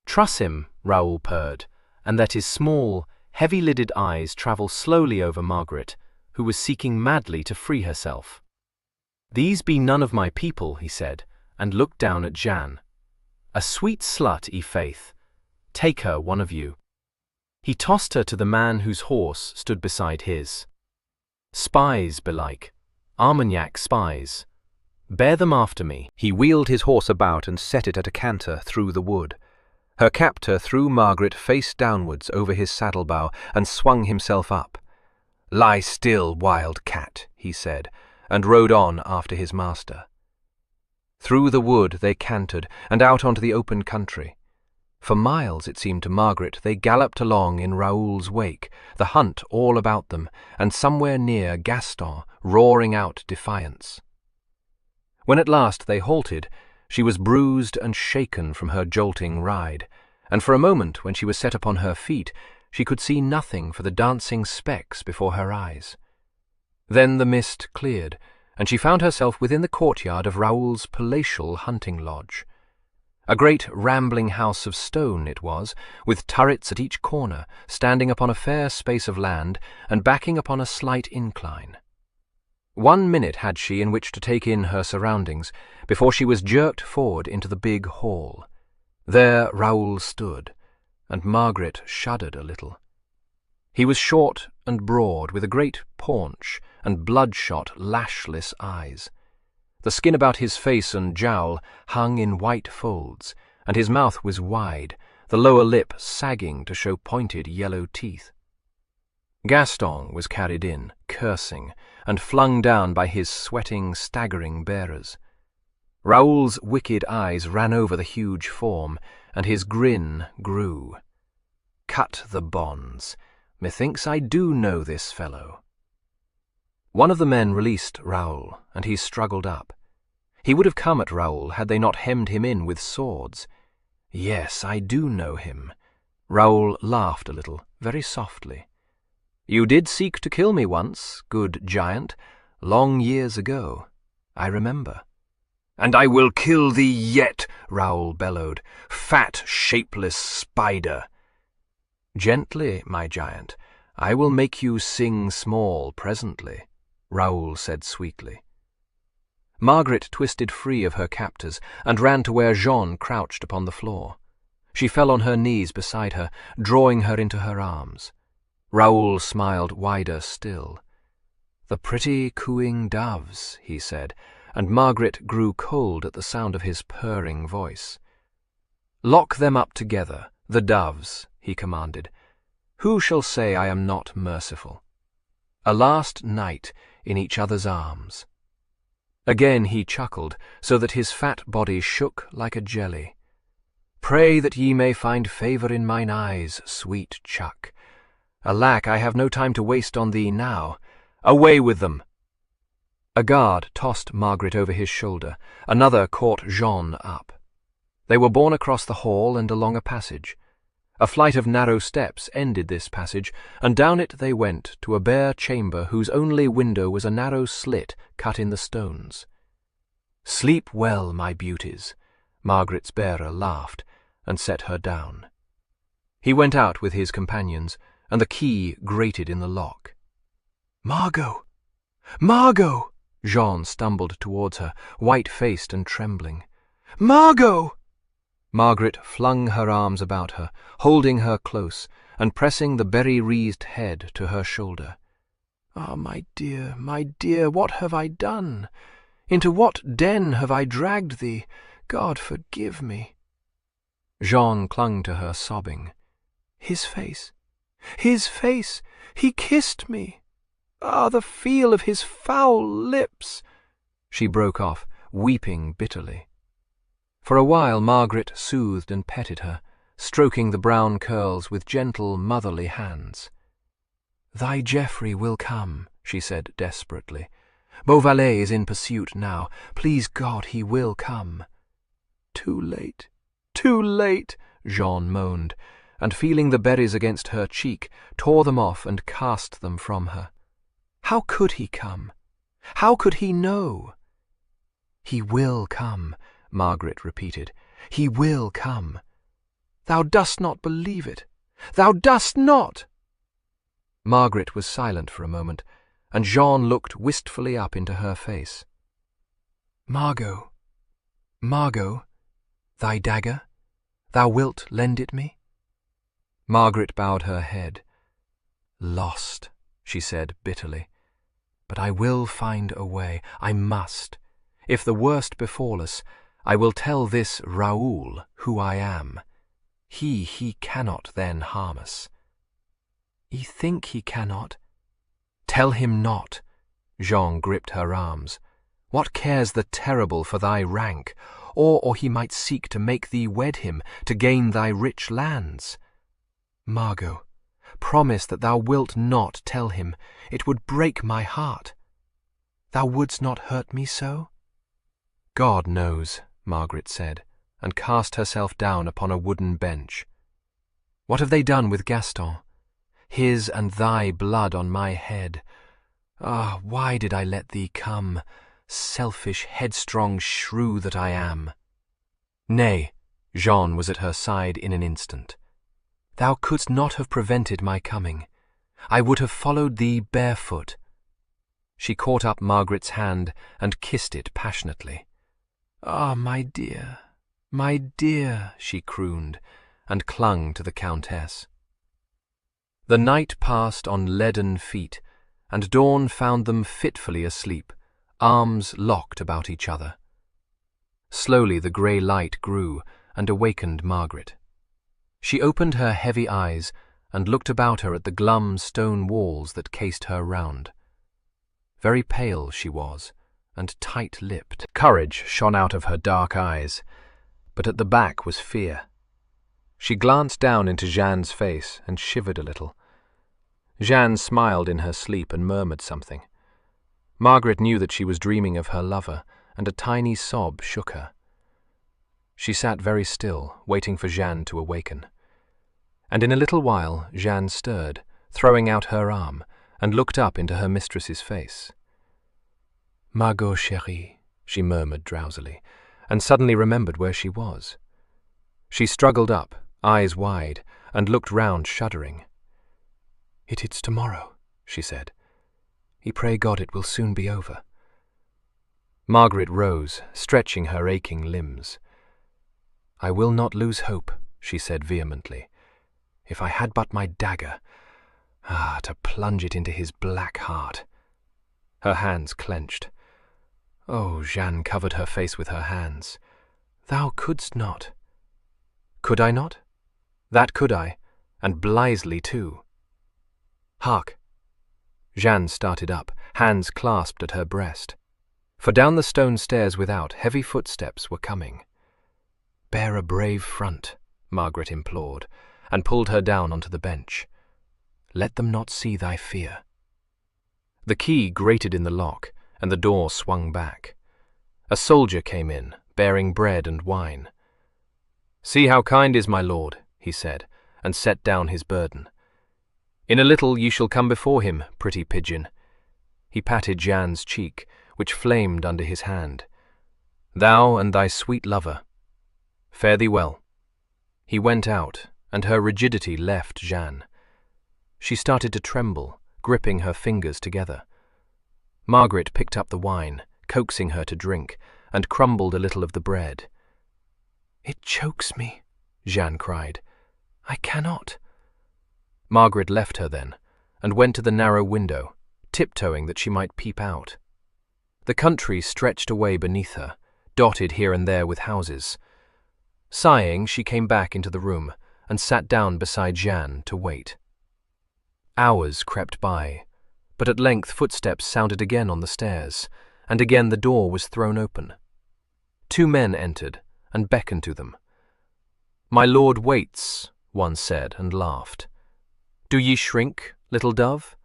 "Truss him," Raul purred, and let his small, heavy-lidded eyes travel slowly over Margaret, who was seeking madly to free herself. "These be none of my people," he said, and looked down at Jeanne. "A sweet slut, i' faith. Take her, one of you." He tossed her to the man whose horse stood beside his. "Spies, belike. Armagnac spies. Bear them after me." He wheeled his horse about and set it at a canter through the wood. Her captor threw Margaret face downwards over his saddlebow and swung himself up. "Lie still, wild cat," he said, and rode on after his master. Through the wood they cantered, and out onto the open country. For miles, it seemed to Margaret, they galloped along in Raoul's wake, the hunt all about them, and somewhere near Gaston roaring out defiance. When at last they halted, she was bruised and shaken from her jolting ride, and for a moment, when she was set upon her feet, she could see nothing for the dancing specks before her eyes. Then the mist cleared, and she found herself within the courtyard of Raoul's palatial hunting lodge. A great rambling house of stone it was, with turrets at each corner, standing upon a fair space of land, and backing upon a slight incline. 1 minute had she in which to take in her surroundings, before she was jerked forward into the big hall. There Raoul stood, and Margaret shuddered a little. He was short and broad, with a great paunch and bloodshot, lashless eyes. The skin about his face and jowl hung in white folds, and his mouth was wide, the lower lip sagging to show pointed yellow teeth. Gaston was carried in, cursing, and flung down by his sweating, staggering bearers. Raoul's wicked eyes ran over the huge form, and his grin grew. "Cut the bonds. Methinks I do know this fellow." One of the men released Raoul, and he struggled up. He would have come at Raoul had they not hemmed him in with swords. "Yes, I do know him." Raoul laughed a little, very softly. "You did seek to kill me once, good giant, long years ago. I remember." "And I will kill thee yet," Raoul bellowed, "fat, shapeless spider." "Gently, my giant. I will make you sing small presently," Raoul said sweetly. Margaret twisted free of her captors and ran to where Jean crouched upon the floor. She fell on her knees beside her, drawing her into her arms. Raoul smiled wider still. "The pretty cooing doves," he said, and Margaret grew cold at the sound of his purring voice. "Lock them up together, the doves," he commanded. "Who shall say I am not merciful? A last night in each other's arms." Again he chuckled, so that his fat body shook like a jelly. "Pray that ye may find favour in mine eyes, sweet chuck. Alack, I have no time to waste on thee now. Away with them!" A guard tossed Margaret over his shoulder. Another caught Jean up. They were borne across the hall and along a passage. A flight of narrow steps ended this passage, and down it they went to a bare chamber whose only window was a narrow slit cut in the stones. "Sleep well, my beauties," Margaret's bearer laughed, and set her down. He went out with his companions, and the key grated in the lock. "Margot! Margot!" Jean stumbled towards her, white-faced and trembling. "Margot!" Margaret flung her arms about her, holding her close, and pressing the berry-wreathed head to her shoulder. "Ah, my dear, what have I done? Into what den have I dragged thee? God forgive me." Jean clung to her, sobbing. His face! He kissed me! Ah, the feel of his foul lips!" She broke off, weeping bitterly. For a while Margaret soothed and petted her, stroking the brown curls with gentle, motherly hands. "Thy Geoffrey will come," she said desperately. "Malvallet is in pursuit now. Please God, he will come." Too late, Jean moaned, and feeling the berries against her cheek, tore them off and cast them from her. How could he come? How could he know? "He will come," Margaret repeated. "He will come. Thou dost not believe it. Thou dost not!" Margaret was silent for a moment, and Jean looked wistfully up into her face. Margot, thy dagger, thou wilt lend it me?" Margaret bowed her head. "Lost," she said bitterly. "But I will find a way. I must. If the worst befall us, I will tell this Raoul who I am. He cannot then harm us." "Ye think he cannot?" "Tell him not." Jean gripped her arms. "What cares the terrible for thy rank? Or he might seek to make thee wed him, to gain thy rich lands. Margot, promise that thou wilt not tell him. It would break my heart. Thou wouldst not hurt me so?" "God knows," Margaret said, and cast herself down upon a wooden bench. "What have they done with Gaston? His and thy blood on my head. Ah, why did I let thee come, selfish, headstrong shrew that I am?" "Nay," Jean was at her side in an instant. "Thou couldst not have prevented my coming. I would have followed thee barefoot." She caught up Margaret's hand and kissed it passionately. "Ah, my dear," she crooned, and clung to the Countess. The night passed on leaden feet, and dawn found them fitfully asleep, arms locked about each other. Slowly the grey light grew and awakened Margaret. She opened her heavy eyes and looked about her at the glum stone walls that cased her round. Very pale she was, and tight-lipped. Courage shone out of her dark eyes, but at the back was fear. She glanced down into Jeanne's face and shivered a little. Jeanne smiled in her sleep and murmured something. Margaret knew that she was dreaming of her lover, and a tiny sob shook her. She sat very still, waiting for Jeanne to awaken. And in a little while Jeanne stirred, throwing out her arm, and looked up into her mistress's face. "Margot, chérie," she murmured drowsily, and suddenly remembered where she was. She struggled up, eyes wide, and looked round shuddering. "It's tomorrow," she said. "I pray God it will soon be over." Margaret rose, stretching her aching limbs. "I will not lose hope," she said vehemently. "If I had but my dagger, to plunge it into his black heart." Her hands clenched. Oh, Jeanne covered her face with her hands. "Thou couldst not." "Could I not? That could I, and blithely too." "Hark!" Jeanne started up, hands clasped at her breast. For down the stone stairs without, heavy footsteps were coming. "Bear a brave front," Margaret implored, and pulled her down onto the bench. "Let them not see thy fear." The key grated in the lock, and the door swung back. A soldier came in, bearing bread and wine. "See how kind is my lord," he said, and set down his burden. "In a little you shall come before him, pretty pigeon." He patted Jeanne's cheek, which flamed under his hand. "Thou and thy sweet lover. Fare thee well." He went out, and her rigidity left Jeanne. She started to tremble, gripping her fingers together. Margaret picked up the wine, coaxing her to drink, and crumbled a little of the bread. "It chokes me," Jeanne cried. "I cannot." Margaret left her then, and went to the narrow window, tiptoeing that she might peep out. The country stretched away beneath her, dotted here and there with houses. Sighing, she came back into the room and sat down beside Jeanne to wait. Hours crept by, but at length footsteps sounded again on the stairs, and again the door was thrown open. 2 men entered and beckoned to them. "My lord waits," one said, and laughed. "Do ye shrink, little dove?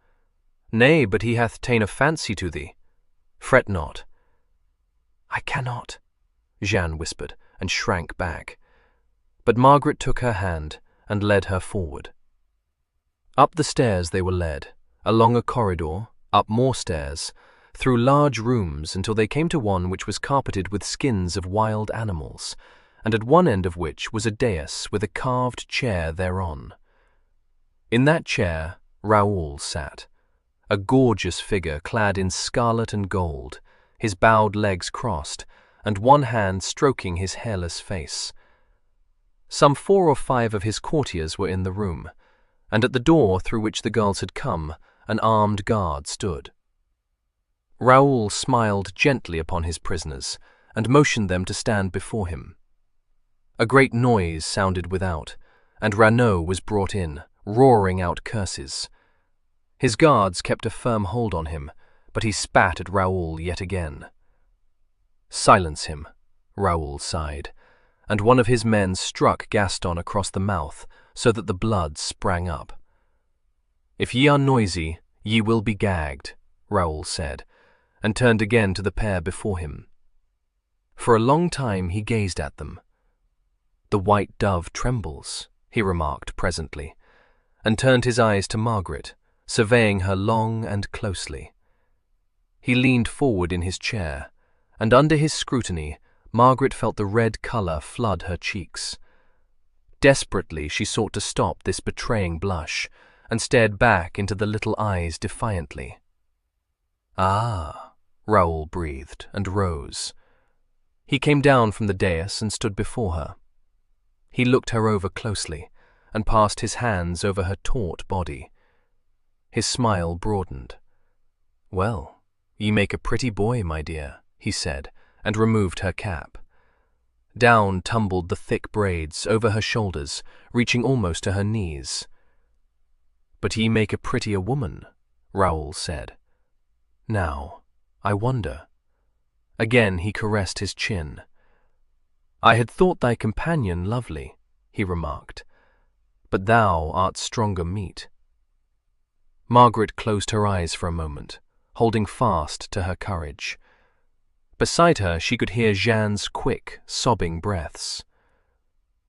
Nay, but he hath ta'en a fancy to thee. Fret not." "I cannot," Jeanne whispered, and shrank back. But Margaret took her hand and led her forward. Up the stairs they were led, along a corridor, up more stairs, through large rooms until they came to one which was carpeted with skins of wild animals, and at one end of which was a dais with a carved chair thereon. In that chair Raul sat, a gorgeous figure clad in scarlet and gold, his bowed legs crossed, and one hand stroking his hairless face. Some 4 or 5 of his courtiers were in the room, and at the door through which the girls had come, an armed guard stood. Raul smiled gently upon his prisoners, and motioned them to stand before him. A great noise sounded without, and Renaud was brought in, roaring out curses. His guards kept a firm hold on him, but he spat at Raul yet again. "Silence him," Raul sighed, and one of his men struck Gaston across the mouth so that the blood sprang up. "If ye are noisy, ye will be gagged," Raul said, and turned again to the pair before him. For a long time he gazed at them. "The white dove trembles," he remarked presently, and turned his eyes to Margaret, surveying her long and closely. He leaned forward in his chair, and under his scrutiny Margaret felt the red colour flood her cheeks. Desperately she sought to stop this betraying blush, and stared back into the little eyes defiantly. "Ah," Raul breathed, and rose. He came down from the dais and stood before her. He looked her over closely, and passed his hands over her taut body. His smile broadened. "Well, ye make a pretty boy, my dear," he said, and removed her cap. Down tumbled the thick braids over her shoulders, reaching almost to her knees. "But ye make a prettier woman," Raul said. "Now, I wonder." Again he caressed his chin. "I had thought thy companion lovely," he remarked, "but thou art stronger meat." Margaret closed her eyes for a moment, holding fast to her courage. Beside her she could hear Jeanne's quick, sobbing breaths.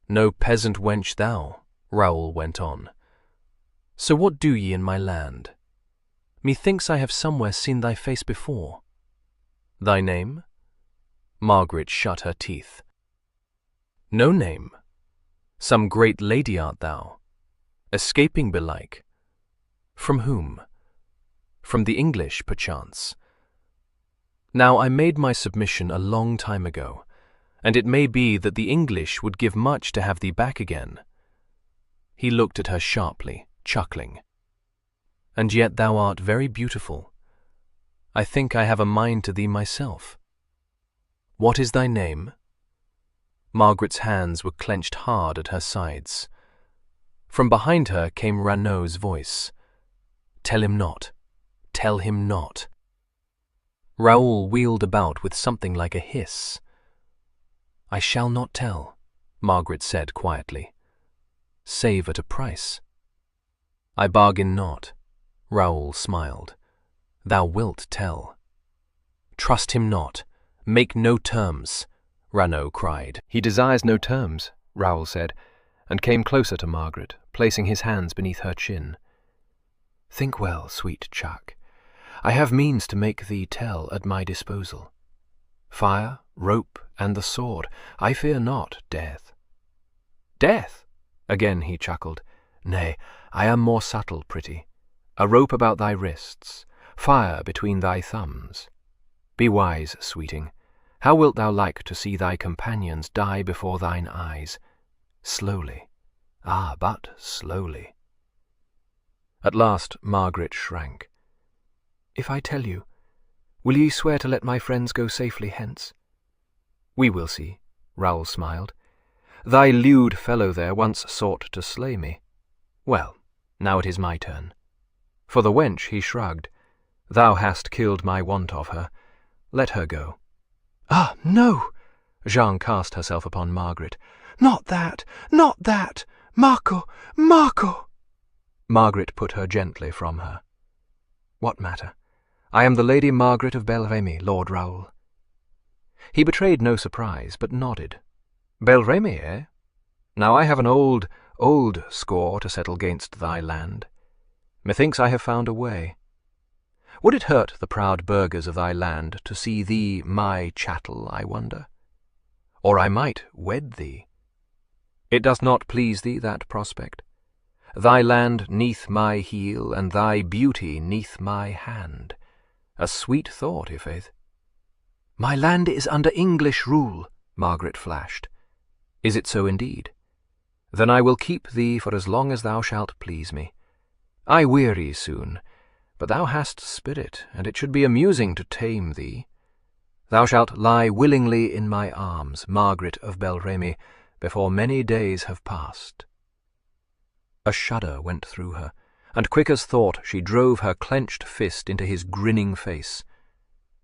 "No peasant wench thou," Raul went on. "So what do ye in my land? Methinks I have somewhere seen thy face before. Thy name?" Margaret shut her teeth. "No name. Some great lady art thou, escaping belike. From whom? From the English, perchance. Now I made my submission a long time ago, and it may be that the English would give much to have thee back again." He looked at her sharply, chuckling. "And yet thou art very beautiful. I think I have a mind to thee myself. What is thy name?" Margaret's hands were clenched hard at her sides. From behind her came Raul's voice. "Tell him not. Tell him not." Raul wheeled about with something like a hiss. "I shall not tell," Margaret said quietly. "Save at a price." "I bargain not," Raul smiled. "Thou wilt tell." "Trust him not. Make no terms," Raul cried. "He desires no terms," Raul said, and came closer to Margaret, placing his hands beneath her chin. "Think well, sweet chuck. I have means to make thee tell at my disposal. Fire, rope, and the sword. I fear not death." "Death?" Again he chuckled. "Nay, I am more subtle, pretty. A rope about thy wrists, fire between thy thumbs. Be wise, sweeting. How wilt thou like to see thy companions die before thine eyes? Slowly. Ah, but slowly." At last Margaret shrank. "If I tell you, will ye swear to let my friends go safely hence?" "We will see," Raul smiled. "Thy lewd fellow there once sought to slay me. Well, now it is my turn." For the wench he shrugged. "Thou hast killed my want of her. Let her go." "Ah, no!" Jeanne cast herself upon Margaret. "Not that! Not that! Marco! Marco!" Margaret put her gently from her. "What matter? I am the Lady Margaret of Bel Remy, Lord Raul." He betrayed no surprise, but nodded. "Bel Remy, eh? Now I have an old score to settle 'gainst thy land. Methinks I have found a way. Would it hurt the proud burghers of thy land to see thee my chattel, I wonder? Or I might wed thee. It does not please thee, that prospect? Thy land neath my heel, and thy beauty neath my hand. A sweet thought, i' faith." "My land is under English rule," Margaret flashed. "Is it so indeed? Then I will keep thee for as long as thou shalt please me. I weary soon, but thou hast spirit, and it should be amusing to tame thee. Thou shalt lie willingly in my arms, Margaret of Bel Remy, before many days have passed." A shudder went through her, and quick as thought she drove her clenched fist into his grinning face.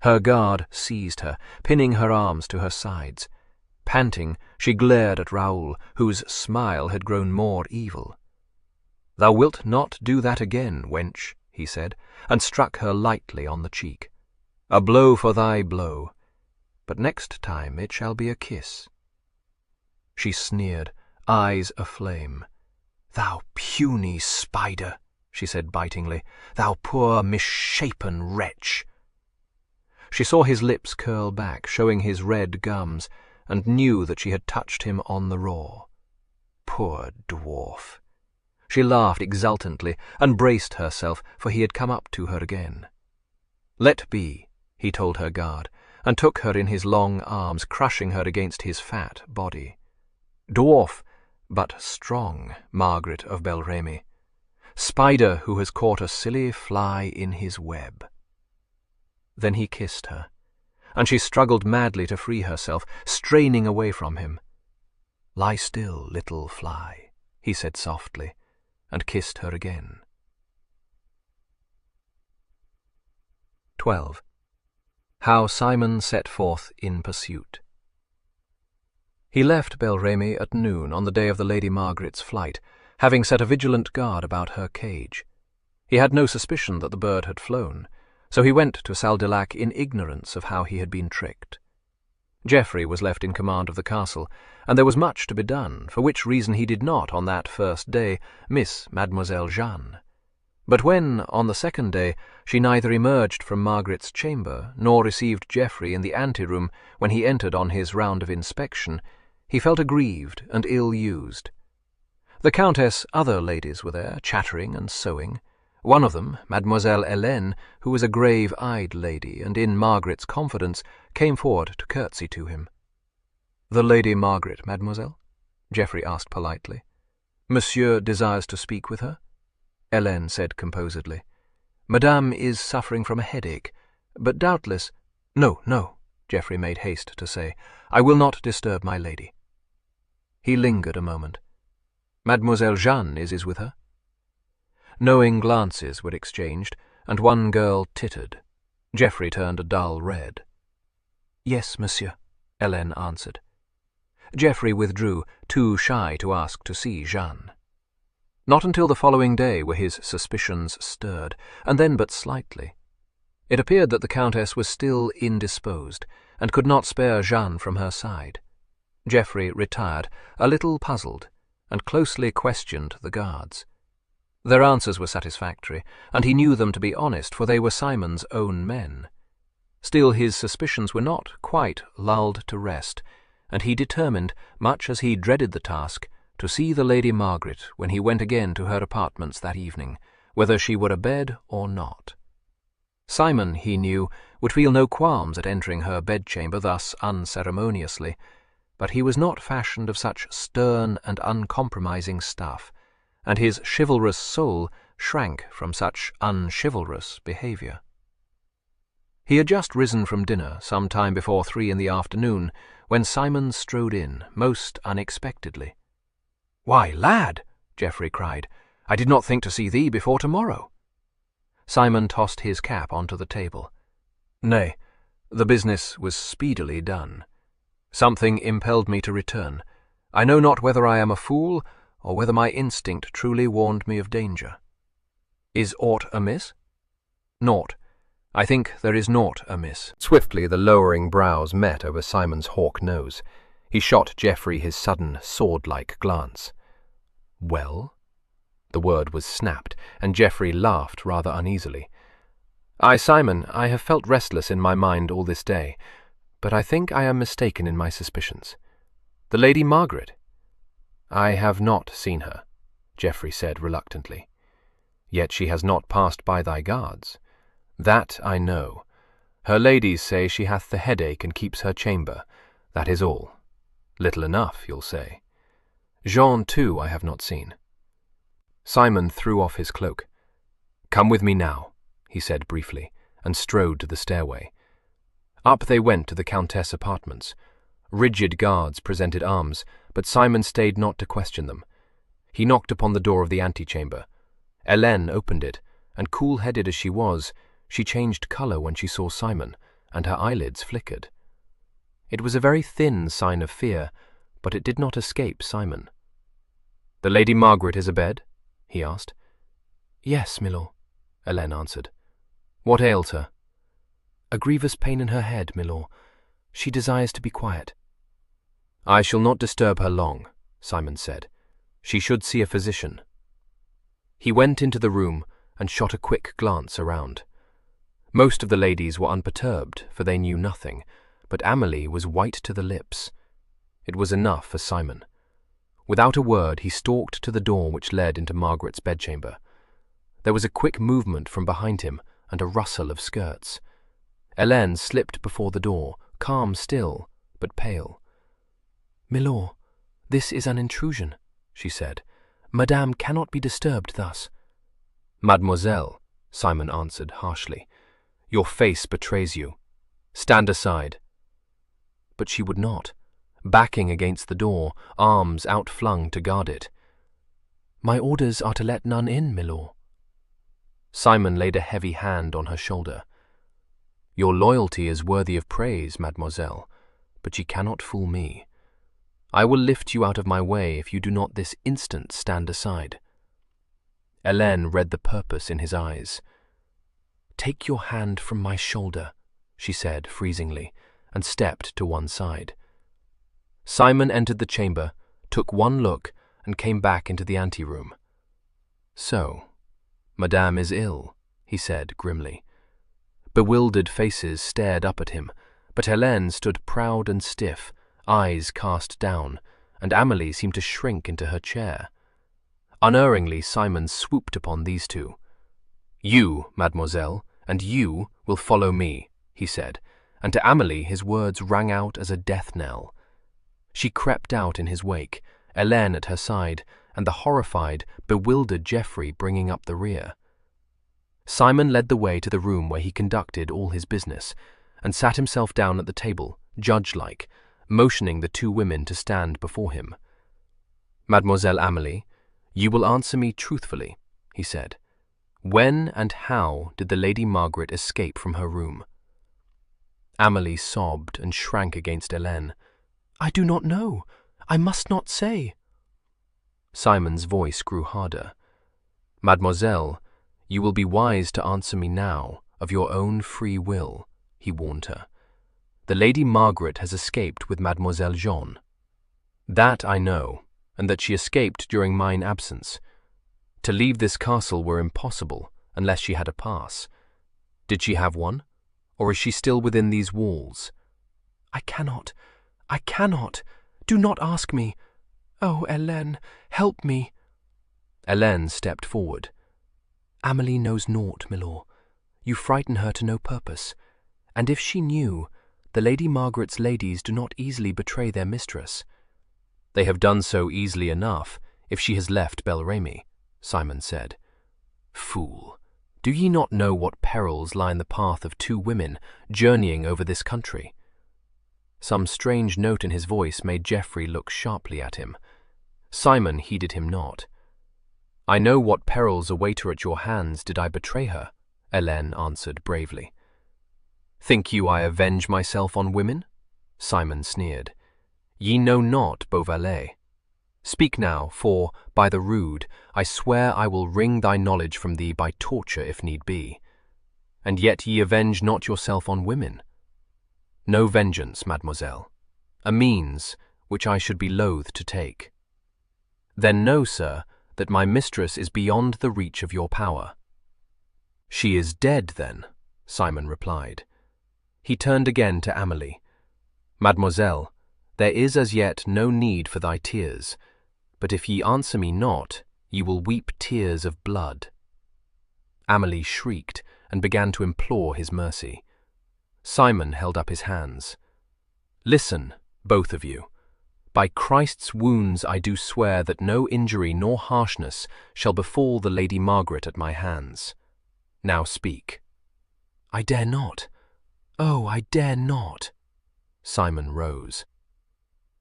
Her guard seized her, pinning her arms to her sides. Panting, she glared at Raul, whose smile had grown more evil. "Thou wilt not do that again, wench," he said, and struck her lightly on the cheek. "A blow for thy blow, but next time it shall be a kiss." She sneered, eyes aflame. "Thou puny spider," she said bitingly, "thou poor misshapen wretch." She saw his lips curl back, showing his red gums, and knew that she had touched him on the raw. Poor dwarf. She laughed exultantly and braced herself, for he had come up to her again. "Let be," he told her guard, and took her in his long arms, crushing her against his fat body. Dwarf, but strong, Margaret of Bel Remy. Spider who has caught a silly fly in his web. Then he kissed her, and she struggled madly to free herself, straining away from him. "Lie still, little fly," he said softly, and kissed her again. 12. How Simon set forth in pursuit. He left Bel Remy at noon on the day of the Lady Margaret's flight, having set a vigilant guard about her cage. He had no suspicion that the bird had flown, so he went to Saldillac in ignorance of how he had been tricked. Geoffrey was left in command of the castle, and there was much to be done, for which reason he did not, on that first day, miss Mademoiselle Jeanne. But when, on the second day, she neither emerged from Margaret's chamber, nor received Geoffrey in the anteroom when he entered on his round of inspection, he felt aggrieved and ill-used. The Countess' other ladies were there, chattering and sewing. One of them, Mademoiselle Hélène, who was a grave-eyed lady, and in Margaret's confidence, came forward to curtsy to him. "The Lady Margaret, mademoiselle?" Geoffrey asked politely. "Monsieur desires to speak with her?" Hélène said composedly. "Madame is suffering from a headache, but doubtless—" "No, no," Geoffrey made haste to say. "I will not disturb my lady." He lingered a moment. "Mademoiselle Jeanne is with her?" Knowing glances were exchanged, and one girl tittered. Geoffrey turned a dull red. "Yes, monsieur," Hélène answered. Geoffrey withdrew, too shy to ask to see Jeanne. Not until the following day were his suspicions stirred, and then but slightly. It appeared that the Countess was still indisposed, and could not spare Jeanne from her side. Geoffrey retired, a little puzzled, and closely questioned the guards. Their answers were satisfactory, and he knew them to be honest, for they were Simon's own men. Still his suspicions were not quite lulled to rest, and he determined, much as he dreaded the task, to see the Lady Margaret when he went again to her apartments that evening, whether she were abed or not. Simon, he knew, would feel no qualms at entering her bedchamber thus unceremoniously, but he was not fashioned of such stern and uncompromising stuff, and his chivalrous soul shrank from such unchivalrous behaviour. He had just risen from dinner, some time before 3 in the afternoon, when Simon strode in, most unexpectedly. "Why, lad," Geoffrey cried, "I did not think to see thee before tomorrow." Simon tossed his cap onto the table. "Nay, the business was speedily done. Something impelled me to return. I know not whether I am a fool, or whether my instinct truly warned me of danger. Is aught amiss?" "Naught. I think there is naught amiss." Swiftly the lowering brows met over Simon's hawk nose. He shot Geoffrey his sudden, sword-like glance. "Well?" The word was snapped, and Geoffrey laughed rather uneasily. Simon, I have felt restless in my mind all this day, but I think I am mistaken in my suspicions. The Lady Margaret?" "I have not seen her," Geoffrey said reluctantly. "Yet she has not passed by thy guards. That I know. Her ladies say she hath the headache and keeps her chamber. That is all. Little enough, you'll say. Jean, too, I have not seen." Simon threw off his cloak. "Come with me now," he said briefly, and strode to the stairway. Up they went to the Countess' apartments. Rigid guards presented arms, but Simon stayed not to question them. He knocked upon the door of the antechamber. Hélène opened it, and cool-headed as she was, she changed colour when she saw Simon, and her eyelids flickered. It was a very thin sign of fear, but it did not escape Simon. "The Lady Margaret is abed?" he asked. "Yes, milord," Hélène answered. "What ails her?" "A grievous pain in her head, milord. She desires to be quiet." "I shall not disturb her long," Simon said. "She should see a physician." He went into the room and shot a quick glance around. Most of the ladies were unperturbed, for they knew nothing, but Amélie was white to the lips. It was enough for Simon. Without a word, he stalked to the door which led into Margaret's bedchamber. There was a quick movement from behind him and a rustle of skirts. Hélène slipped before the door, calm still, but pale. "Milord, this is an intrusion," she said. "Madame cannot be disturbed thus." "Mademoiselle," Simon answered harshly, "your face betrays you. Stand aside." But she would not, backing against the door, arms outflung to guard it. "My orders are to let none in, milord." Simon laid a heavy hand on her shoulder. "Your loyalty is worthy of praise, mademoiselle, but you cannot fool me. I will lift you out of my way if you do not this instant stand aside." Hélène read the purpose in his eyes. "Take your hand from my shoulder," she said freezingly, and stepped to one side. Simon entered the chamber, took one look, and came back into the anteroom. "So, Madame is ill," he said grimly. Bewildered faces stared up at him, but Hélène stood proud and stiff, eyes cast down, and Amélie seemed to shrink into her chair. Unerringly, Simon swooped upon these two. "You, mademoiselle, and you will follow me," he said, and to Amélie his words rang out as a death knell. She crept out in his wake, Hélène at her side, and the horrified, bewildered Geoffrey bringing up the rear. Simon led the way to the room where he conducted all his business, and sat himself down at the table, judge-like, motioning the two women to stand before him. "Mademoiselle Amélie, you will answer me truthfully," he said. "When and how did the Lady Margaret escape from her room?" Amélie sobbed and shrank against Hélène. "I do not know. I must not say." Simon's voice grew harder. "Mademoiselle, you will be wise to answer me now, of your own free will," he warned her. "The Lady Margaret has escaped with Mademoiselle Jeanne. That I know, and that she escaped during mine absence. To leave this castle were impossible, unless she had a pass. Did she have one, or is she still within these walls?" I cannot. Do not ask me. Oh, Hélène, help me." Hélène stepped forward. "Amélie knows naught, milord. You frighten her to no purpose. And if she knew, the Lady Margaret's ladies do not easily betray their mistress." "They have done so easily enough, if she has left Bel Remy," Simon said. "Fool, do ye not know what perils lie in the path of two women journeying over this country?" Some strange note in his voice made Geoffrey look sharply at him. Simon heeded him not. "I know what perils await her at your hands did I betray her," Hélène answered bravely. "Think you I avenge myself on women?" Simon sneered. "Ye know not Beauvalet. Speak now, for, by the rood, I swear I will wring thy knowledge from thee by torture if need be. And yet ye avenge not yourself on women. No vengeance, mademoiselle, a means which I should be loath to take. Then know, sir, that my mistress is beyond the reach of your power." "She is dead, then," Simon replied. He turned again to Amélie. "Mademoiselle, there is as yet no need for thy tears, but if ye answer me not, ye will weep tears of blood." Amélie shrieked and began to implore his mercy. Simon held up his hands. "Listen, both of you. By Christ's wounds I do swear that no injury nor harshness shall befall the Lady Margaret at my hands. Now speak." "I dare not. Oh, I dare not." Simon rose.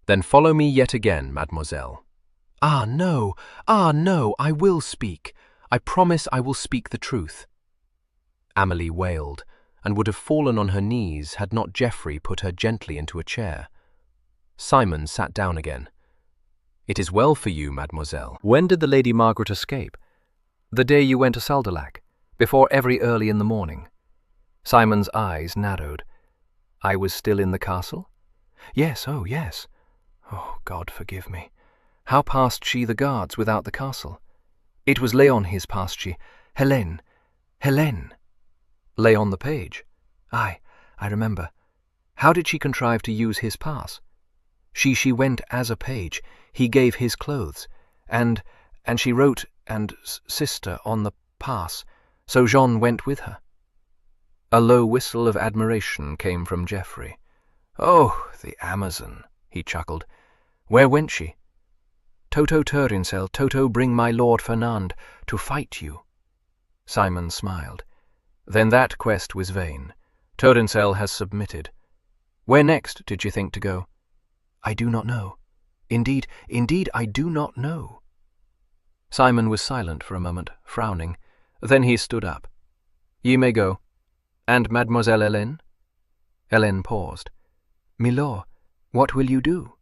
"Then follow me yet again, mademoiselle." Ah, no, I will speak. I promise I will speak the truth." Amélie wailed, and would have fallen on her knees had not Geoffrey put her gently into a chair. Simon sat down again. "It is well for you, mademoiselle." "When did the Lady Margaret escape?" "The day you went to Salderlac, before every early in the morning." Simon's eyes narrowed. "I was still in the castle?" "Yes, oh yes." "Oh, God forgive me. How passed she the guards without the castle?" "It was Léon his passed she. Hélène. Léon the page?" "Aye, I remember. How did she contrive to use his pass?" She went as a page. He gave his clothes. And she wrote, and sister on the pass. So Jean went with her." A low whistle of admiration came from Geoffrey. "Oh, the Amazon," he chuckled. "Where went she?" "Toto Turincel, Toto bring my Lord Fernand to fight you." Simon smiled. "Then that quest was vain. Turincel has submitted. Where next did you think to go?" "I do not know. Indeed, I do not know." Simon was silent for a moment, frowning. Then he stood up. "Ye may go. And Mademoiselle Hélène?" Hélène paused. "Milord, what will you do?"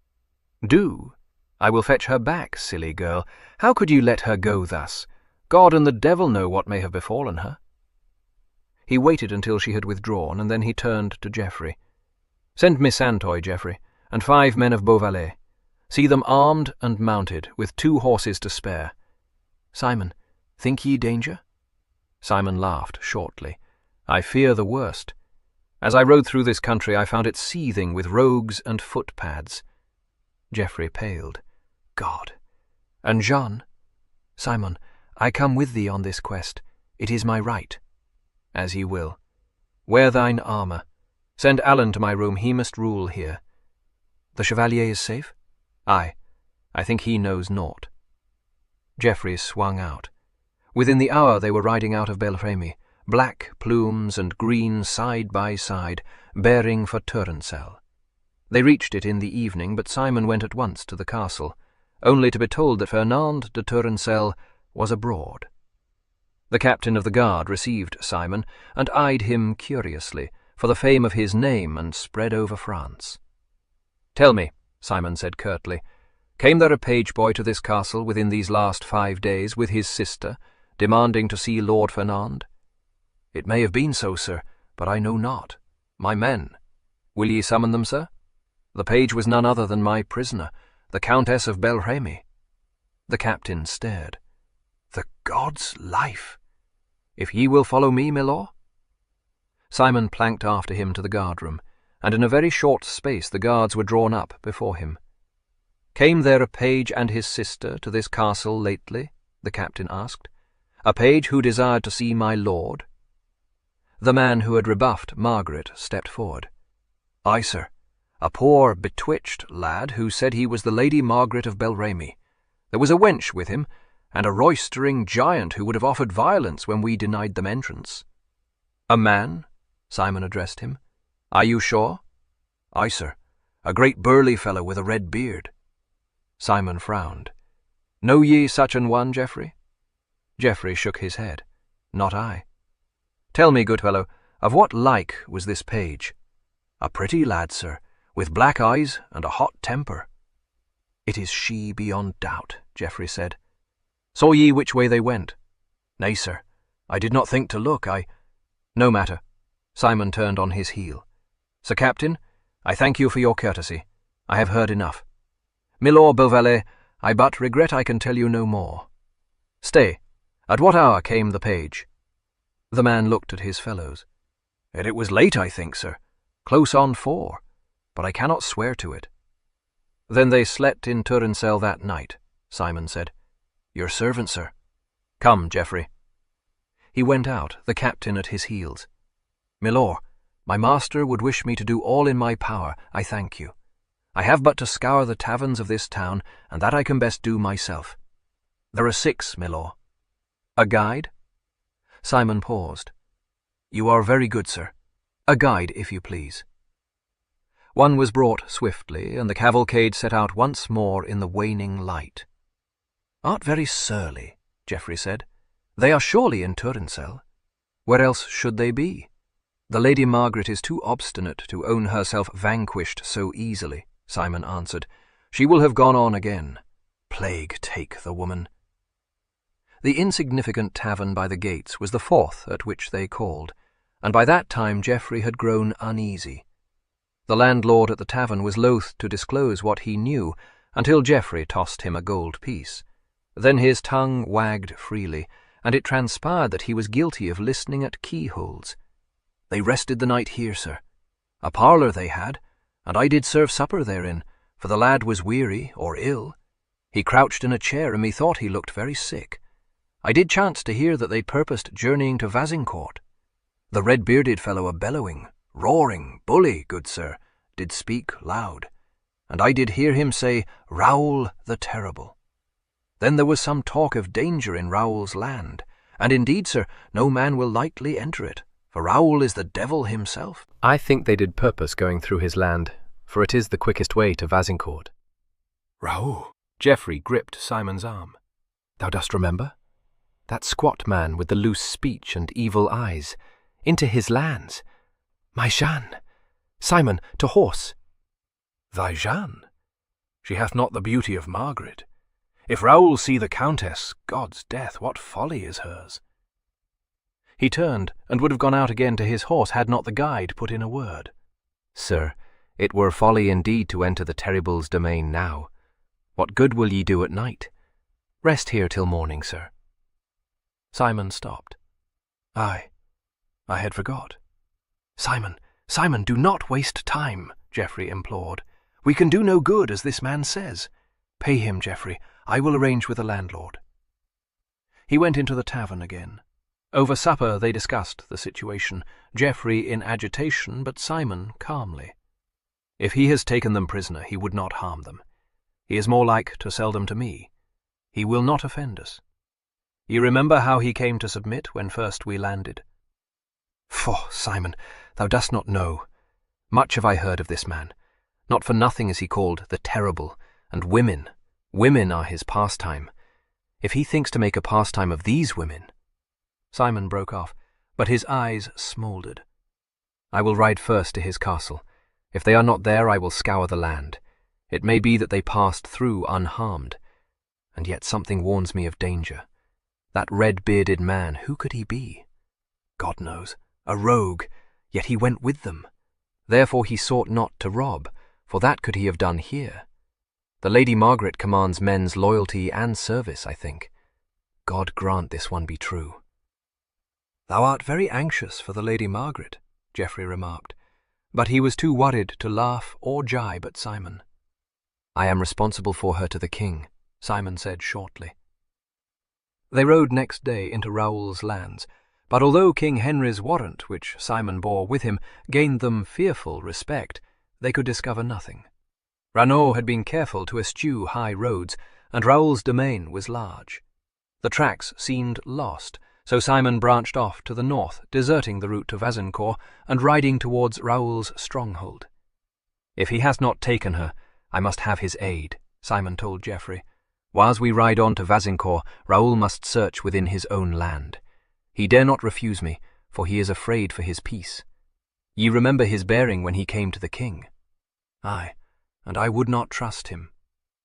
"Do? I will fetch her back, silly girl. How could you let her go thus? God and the devil know what may have befallen her." He waited until she had withdrawn, and then he turned to Geoffrey. "Send Miss Santoy, Geoffrey, and 5 men of Beauvalet. See them armed and mounted, with 2 horses to spare." "Simon, think ye danger?" Simon laughed shortly. "I fear the worst. As I rode through this country, I found it seething with rogues and footpads." Geoffrey paled. "God! And Jean?" "Simon, I come with thee on this quest. It is my right." "As ye will. Wear thine armour. Send Alan to my room, he must rule here." "The Chevalier is safe?" "Aye, I think he knows naught." Geoffrey swung out. Within the hour they were riding out of Bel Remy, black plumes and green side by side, bearing for Turensel. They reached it in the evening, but Simon went at once to the castle, only to be told that Fernand de Turensel was abroad. The captain of the guard received Simon and eyed him curiously for the fame of his name and spread over France. "Tell me," Simon said curtly, "came there a page boy to this castle within these last 5 days with his sister, demanding to see Lord Fernand?" "It may have been so, sir, but I know not. My men. Will ye summon them, sir? The page was none other than my prisoner, the Countess of Bel Remy." The captain stared. "The god's life! If ye will follow me, milord?" Simon planked after him to the guard-room, and in a very short space the guards were drawn up before him. "Came there a page and his sister to this castle lately?" the captain asked. "A page who desired to see my lord?" The man who had rebuffed Margaret stepped forward. "Aye, sir. A poor, betwitched lad who said he was the Lady Margaret of Bel Remy. There was a wench with him, and a roistering giant who would have offered violence when we denied them entrance." "A man?" Simon addressed him. "Are you sure?" "Aye, sir. A great burly fellow with a red beard." Simon frowned. "Know ye such an one, Geoffrey?" Geoffrey shook his head. "Not I." "Tell me, good fellow, of what like was this page?" "A pretty lad, sir, with black eyes and a hot temper." "It is she beyond doubt," Geoffrey said. "Saw ye which way they went?" "Nay, sir. I did not think to look. No matter." Simon turned on his heel. "Sir Captain, I thank you for your courtesy. I have heard enough. Milord Beauvalet, I but regret I can tell you no more. Stay, at what hour came the page?" The man looked at his fellows. "It was late, I think, sir. Close on 4, but I cannot swear to it." "Then they slept in Turensel that night," Simon said. "Your servant, sir." "Come, Geoffrey." He went out, the captain at his heels. "Milord, my master would wish me to do all in my power. I thank you. I have but to scour the taverns of this town, and that I can best do myself. There are 6, milord." "A guide?" Simon paused. "You are very good, sir. A guide, if you please." One was brought swiftly, and the cavalcade set out once more in the waning light. "Art very surly," Geoffrey said. "They are surely in Turensel. Where else should they be? The Lady Margaret is too obstinate to own herself vanquished so easily," Simon answered. "She will have gone on again. Plague take the woman." The insignificant tavern by the gates was the 4th at which they called, and by that time Geoffrey had grown uneasy. The landlord at the tavern was loath to disclose what he knew until Geoffrey tossed him a gold piece. Then his tongue wagged freely, and it transpired that he was guilty of listening at keyholes. "They rested the night here, sir. A parlour they had, and I did serve supper therein, for the lad was weary or ill. He crouched in a chair, and methought he looked very sick. I did chance to hear that they purposed journeying to Vazincourt. The red-bearded fellow a-bellowing, roaring, bully, good sir, did speak loud, and I did hear him say, Raul the Terrible. Then there was some talk of danger in Raul's land, and indeed, sir, no man will lightly enter it, for Raul is the devil himself." "I think they did purpose going through his land, for it is the quickest way to Vazincourt." "Raul!" Geoffrey gripped Simon's arm. "Thou dost remember? That squat man with the loose speech and evil eyes. Into his lands. My Jeanne! Simon, to horse!" "Thy Jeanne? She hath not the beauty of Margaret. If Raoul see the Countess, God's death, what folly is hers!" He turned, and would have gone out again to his horse had not the guide put in a word. "Sir, it were folly indeed to enter the Terrible's domain now. What good will ye do at night? Rest here till morning, sir." Simon stopped. "Aye, I had forgot." "Simon, Simon, do not waste time," Geoffrey implored. "We can do no good, as this man says. Pay him, Geoffrey. I will arrange with the landlord." He went into the tavern again. Over supper they discussed the situation, Geoffrey in agitation, but Simon calmly. If he has taken them prisoner, he would not harm them. He is more like to sell them to me. He will not offend us. You remember how he came to submit when first we landed? Pho, Simon, thou dost not know. Much have I heard of this man. Not for nothing is he called the Terrible, and women are his pastime. If he thinks to make a pastime of these women— Simon broke off, but his eyes smouldered. I will ride first to his castle. If they are not there, I will scour the land. It may be that they passed through unharmed. And yet something warns me of danger. That red-bearded man, who could he be? God knows, a rogue, yet he went with them. Therefore he sought not to rob, for that could he have done here. The Lady Margaret commands men's loyalty and service, I think. God grant this one be true. Thou art very anxious for the Lady Margaret, Geoffrey remarked, but he was too worried to laugh or jibe at Simon. I am responsible for her to the king, Simon said shortly. They rode next day into Raoul's lands, but although King Henry's warrant, which Simon bore with him, gained them fearful respect, they could discover nothing. Raoul had been careful to eschew high roads, and Raoul's domain was large. The tracks seemed lost, so Simon branched off to the north, deserting the route to Vazincourt and riding towards Raoul's stronghold. If he has not taken her, I must have his aid, Simon told Geoffrey. Whilst we ride on to Vazincourt, Raoul must search within his own land. He dare not refuse me, for he is afraid for his peace. Ye remember his bearing when he came to the king? Aye, and I would not trust him.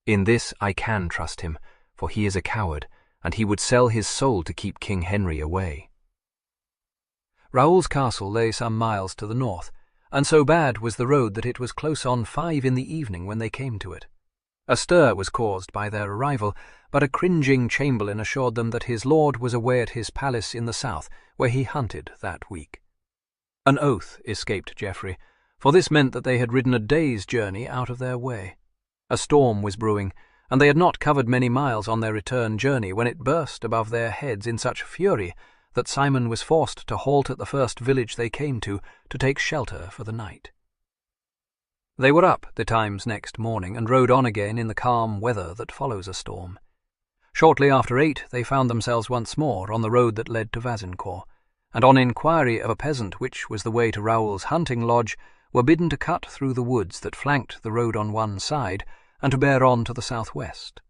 In this I can trust him, for he is a coward, and he would sell his soul to keep King Henry away. Raoul's castle lay some miles to the north, and so bad was the road that it was close on 5 in the evening when they came to it. A stir was caused by their arrival, but a cringing chamberlain assured them that his lord was away at his palace in the south, where he hunted that week. An oath escaped Geoffrey, for this meant that they had ridden a day's journey out of their way. A storm was brewing, and they had not covered many miles on their return journey when it burst above their heads in such fury that Simon was forced to halt at the first village they came to take shelter for the night. They were up betimes next morning and rode on again in the calm weather that follows a storm. Shortly after 8 they found themselves once more on the road that led to Vazincourt, and on inquiry of a peasant which was the way to Raoul's hunting lodge, were bidden to cut through the woods that flanked the road on one side and to bear on to the southwest.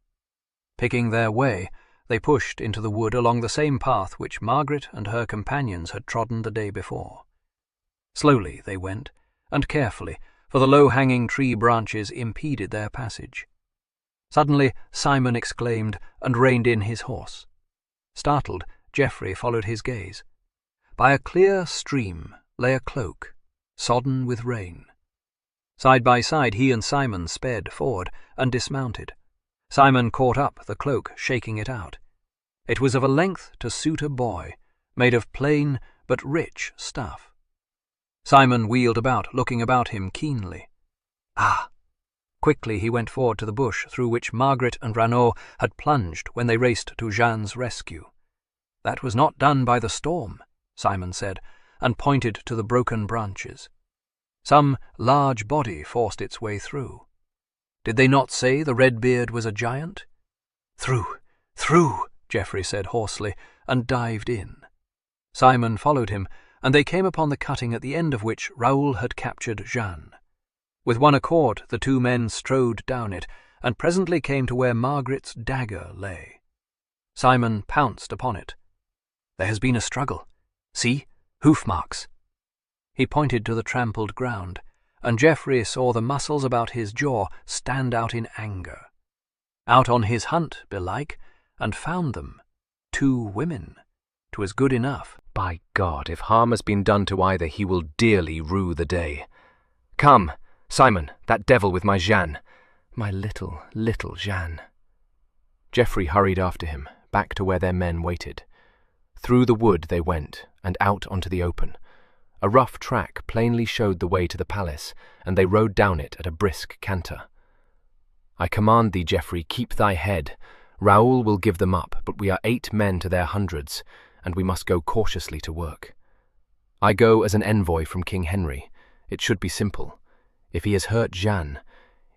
Picking their way, they pushed into the wood along the same path which Margaret and her companions had trodden the day before. Slowly they went, and carefully, for the low-hanging tree branches impeded their passage. Suddenly Simon exclaimed and reined in his horse. Startled, Geoffrey followed his gaze. By a clear stream lay a cloak, sodden with rain. Side by side he and Simon sped forward and dismounted. Simon caught up the cloak, shaking it out. It was of a length to suit a boy, made of plain but rich stuff. Simon wheeled about, looking about him keenly. Ah! Quickly he went forward to the bush through which Margaret and Raoul had plunged when they raced to Jeanne's rescue. That was not done by the storm, Simon said, and pointed to the broken branches. Some large body forced its way through. Did they not say the Redbeard was a giant? Through, Geoffrey said hoarsely, and dived in. Simon followed him, and they came upon the cutting at the end of which Raoul had captured Jeanne. With one accord the two men strode down it, and presently came to where Margaret's dagger lay. Simon pounced upon it. There has been a struggle. See, hoof marks. He pointed to the trampled ground, and Geoffrey saw the muscles about his jaw stand out in anger. Out on his hunt, belike, and found them. 2 women. 'Twas good enough. By God, if harm has been done to either, he will dearly rue the day. Come, Simon, that devil with my Jeanne. My little, little Jeanne. Geoffrey hurried after him, back to where their men waited. Through the wood they went, and out onto the open. A rough track plainly showed the way to the palace, and they rode down it at a brisk canter. I command thee, Geoffrey, keep thy head. Raoul will give them up, but we are 8 men to their hundreds, and we must go cautiously to work. I go as an envoy from King Henry. It should be simple. If he has hurt Jeanne,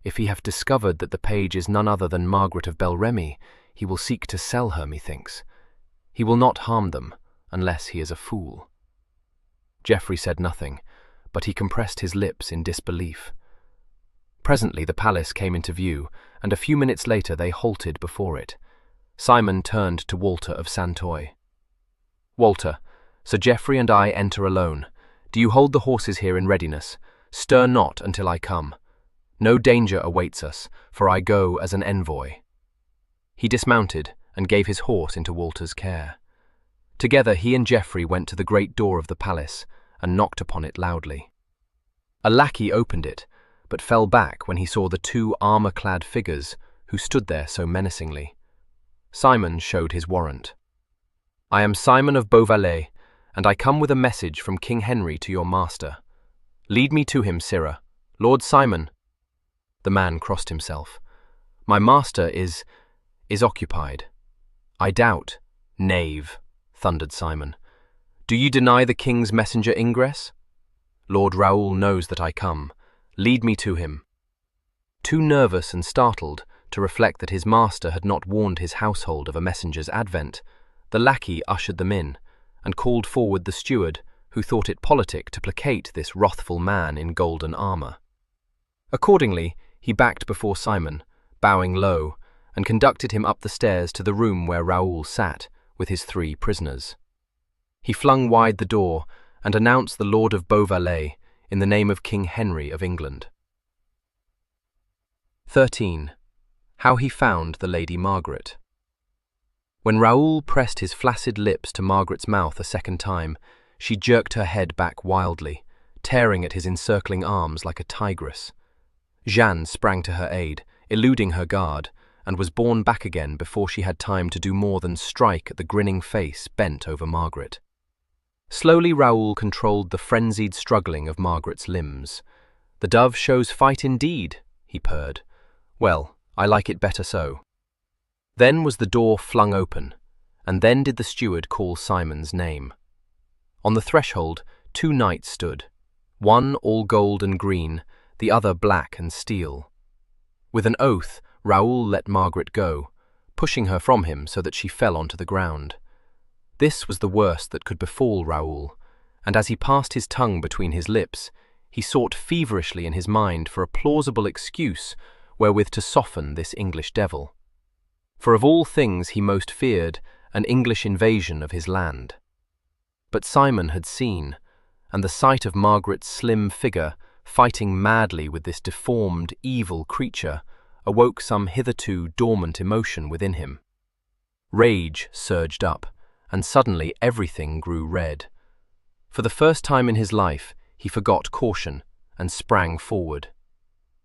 If he have discovered that the page is none other than Margaret of Bel Remy, he will seek to sell her, methinks. He will not harm them, unless he is a fool." Geoffrey said nothing, but he compressed his lips in disbelief. Presently the palace came into view, and a few minutes later they halted before it. Simon turned to Walter of Santoy. "Walter, Sir Geoffrey and I enter alone. Do you hold the horses here in readiness? Stir not until I come. No danger awaits us, for I go as an envoy." He dismounted and gave his horse into Walter's care. Together he and Geoffrey went to the great door of the palace and knocked upon it loudly. A lackey opened it, but fell back when he saw the two armour-clad figures who stood there so menacingly. Simon showed his warrant. "I am Simon of Beauvallet, and I come with a message from King Henry to your master. Lead me to him, sirrah. Lord Simon." The man crossed himself. "My master is occupied." "I doubt." "Knave," thundered Simon. "Do you deny the king's messenger ingress?" "Lord Raul knows that I come. Lead me to him." Too nervous and startled to reflect that his master had not warned his household of a messenger's advent, the lackey ushered them in, and called forward the steward, who thought it politic to placate this wrathful man in golden armour. Accordingly, he backed before Simon, bowing low, and conducted him up the stairs to the room where Raoul sat, with his 3 prisoners. He flung wide the door, and announced the Lord of Beauvallet in the name of King Henry of England. 13. How he found the Lady Margaret. When Raoul pressed his flaccid lips to Margaret's mouth a second time, she jerked her head back wildly, tearing at his encircling arms like a tigress. Jeanne sprang to her aid, eluding her guard, and was borne back again before she had time to do more than strike at the grinning face bent over Margaret. Slowly Raoul controlled the frenzied struggling of Margaret's limbs. "The dove shows fight indeed," he purred. "Well, I like it better so." Then was the door flung open, and then did the steward call Simon's name. On the threshold 2 knights stood, one all gold and green, the other black and steel. With an oath, Raoul let Margaret go, pushing her from him so that she fell onto the ground. This was the worst that could befall Raoul, and as he passed his tongue between his lips, he sought feverishly in his mind for a plausible excuse wherewith to soften this English devil. For of all things he most feared an English invasion of his land. But Simon had seen, and the sight of Margaret's slim figure fighting madly with this deformed, evil creature awoke some hitherto dormant emotion within him. Rage surged up, and suddenly everything grew red. For the first time in his life, he forgot caution and sprang forward.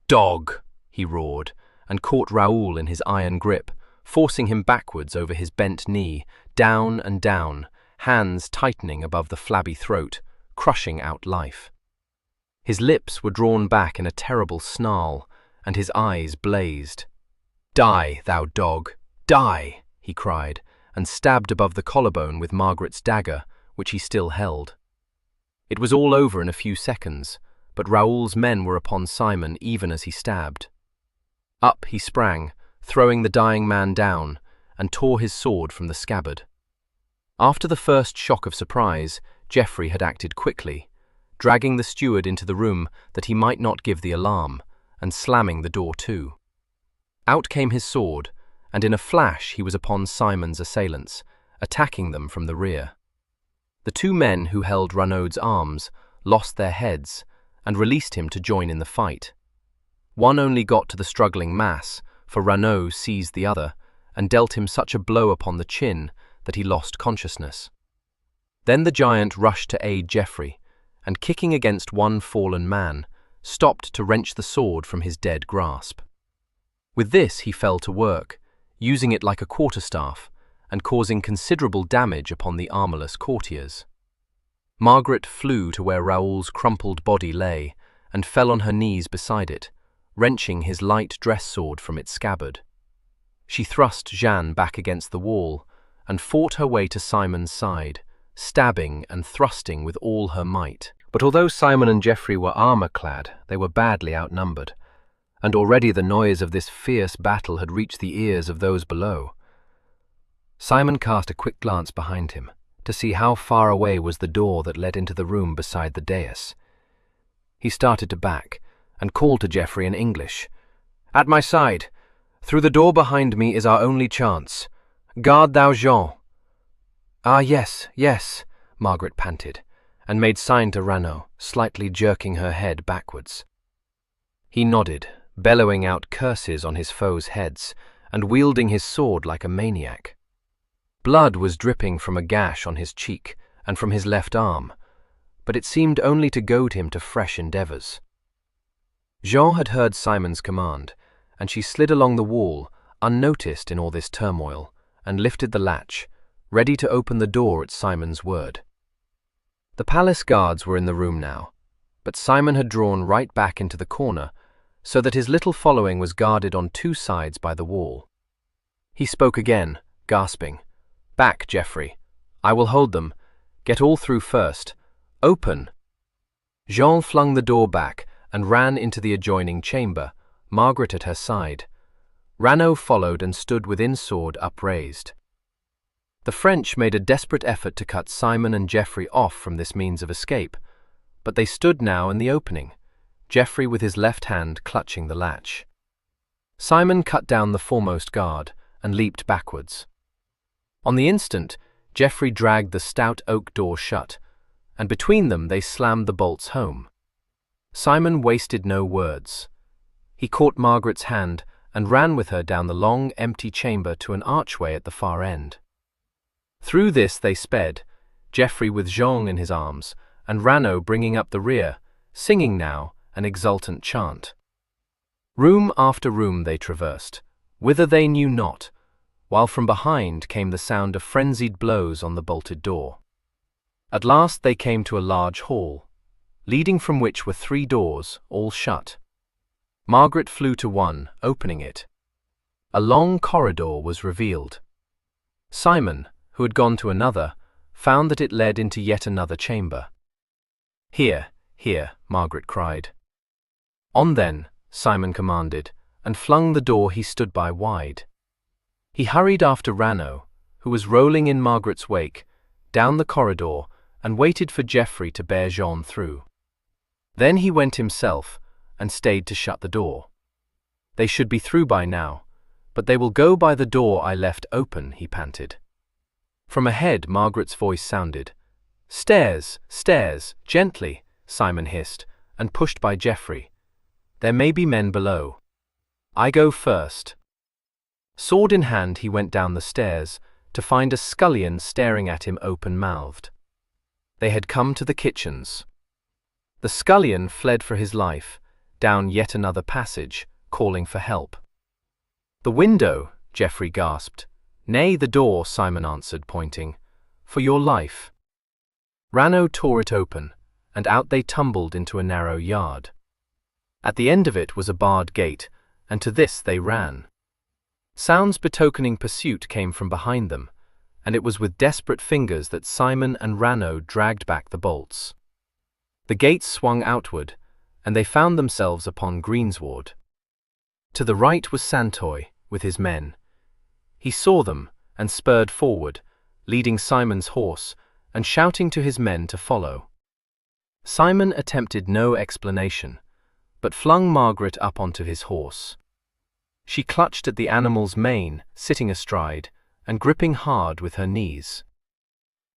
"Dog!" he roared, and caught Raoul in his iron grip, forcing him backwards over his bent knee, down and down, hands tightening above the flabby throat, crushing out life. His lips were drawn back in a terrible snarl, and his eyes blazed. "Die, thou dog, die!" he cried, and stabbed above the collarbone with Margaret's dagger, which he still held. It was all over in a few seconds, but Raoul's men were upon Simon even as he stabbed. Up he sprang, throwing the dying man down, and tore his sword from the scabbard. After the first shock of surprise, Geoffrey had acted quickly, dragging the steward into the room that he might not give the alarm, and slamming the door to. Out came his sword, and in a flash he was upon Simon's assailants, attacking them from the rear. The 2 men who held Renaud's arms lost their heads and released him to join in the fight. One only got to the struggling mass, for Renaud seized the other and dealt him such a blow upon the chin that he lost consciousness. Then the giant rushed to aid Geoffrey, and kicking against one fallen man, stopped to wrench the sword from his dead grasp. With this he fell to work, using it like a quarterstaff, and causing considerable damage upon the armourless courtiers. Margaret flew to where Raoul's crumpled body lay, and fell on her knees beside it, wrenching his light dress sword from its scabbard. She thrust Jeanne back against the wall, and fought her way to Simon's side, stabbing and thrusting with all her might. But although Simon and Geoffrey were armour-clad, they were badly outnumbered. and already the noise of this fierce battle had reached the ears of those below. Simon cast a quick glance behind him to see how far away was the door that led into the room beside the dais. He started to back and called to Geoffrey in English. "At my side! Through the door behind me is our only chance. Guard thou Jean." "Ah, yes, yes," Margaret panted, and made sign to Raul, slightly jerking her head backwards. He nodded, bellowing out curses on his foes' heads, and wielding his sword like a maniac. Blood was dripping from a gash on his cheek and from his left arm, but it seemed only to goad him to fresh endeavours. Jean had heard Simon's command, and she slid along the wall, unnoticed in all this turmoil, and lifted the latch, ready to open the door at Simon's word. The palace guards were in the room now, but Simon had drawn right back into the corner, so that his little following was guarded on two sides by the wall. He spoke again, gasping. "Back, Geoffrey. I will hold them. Get all through first. Open!" Jean flung the door back and ran into the adjoining chamber, Margaret at her side. Raul followed and stood within sword upraised. The French made a desperate effort to cut Simon and Geoffrey off from this means of escape, but they stood now in the opening, Geoffrey with his left hand clutching the latch. Simon cut down the foremost guard and leaped backwards. On the instant, Geoffrey dragged the stout oak door shut, and between them they slammed the bolts home. Simon wasted no words. He caught Margaret's hand and ran with her down the long, empty chamber to an archway at the far end. Through this they sped, Geoffrey with Jean in his arms, and Raul bringing up the rear, singing now an exultant chant. Room after room they traversed, whither they knew not, while from behind came the sound of frenzied blows on the bolted door. At last they came to a large hall, leading from which were 3 doors, all shut. Margaret flew to one, opening it. A long corridor was revealed. Simon, who had gone to another, found that it led into yet another chamber. "Here, here," Margaret cried. "On then," Simon commanded, and flung the door he stood by wide. He hurried after Raul, who was rolling in Margaret's wake, down the corridor, and waited for Geoffrey to bear Jean through. Then he went himself, and stayed to shut the door. "They should be through by now, but they will go by the door I left open," he panted. From ahead Margaret's voice sounded. "Stairs, stairs, gently," Simon hissed, and pushed by Geoffrey. "There may be men below. I go first." Sword in hand he went down the stairs, to find a scullion staring at him open-mouthed. They had come to the kitchens. The scullion fled for his life, down yet another passage, calling for help. "The window," Geoffrey gasped. "Nay, the door," Simon answered, pointing. "For your life." Raul tore it open, and out they tumbled into a narrow yard. At the end of it was a barred gate, and to this they ran. Sounds betokening pursuit came from behind them, and it was with desperate fingers that Simon and Raul dragged back the bolts. The gates swung outward, and they found themselves upon greensward. To the right was Santoy, with his men. He saw them, and spurred forward, leading Simon's horse, and shouting to his men to follow. Simon attempted no explanation, but flung Margaret up onto his horse. She clutched at the animal's mane, sitting astride, and gripping hard with her knees.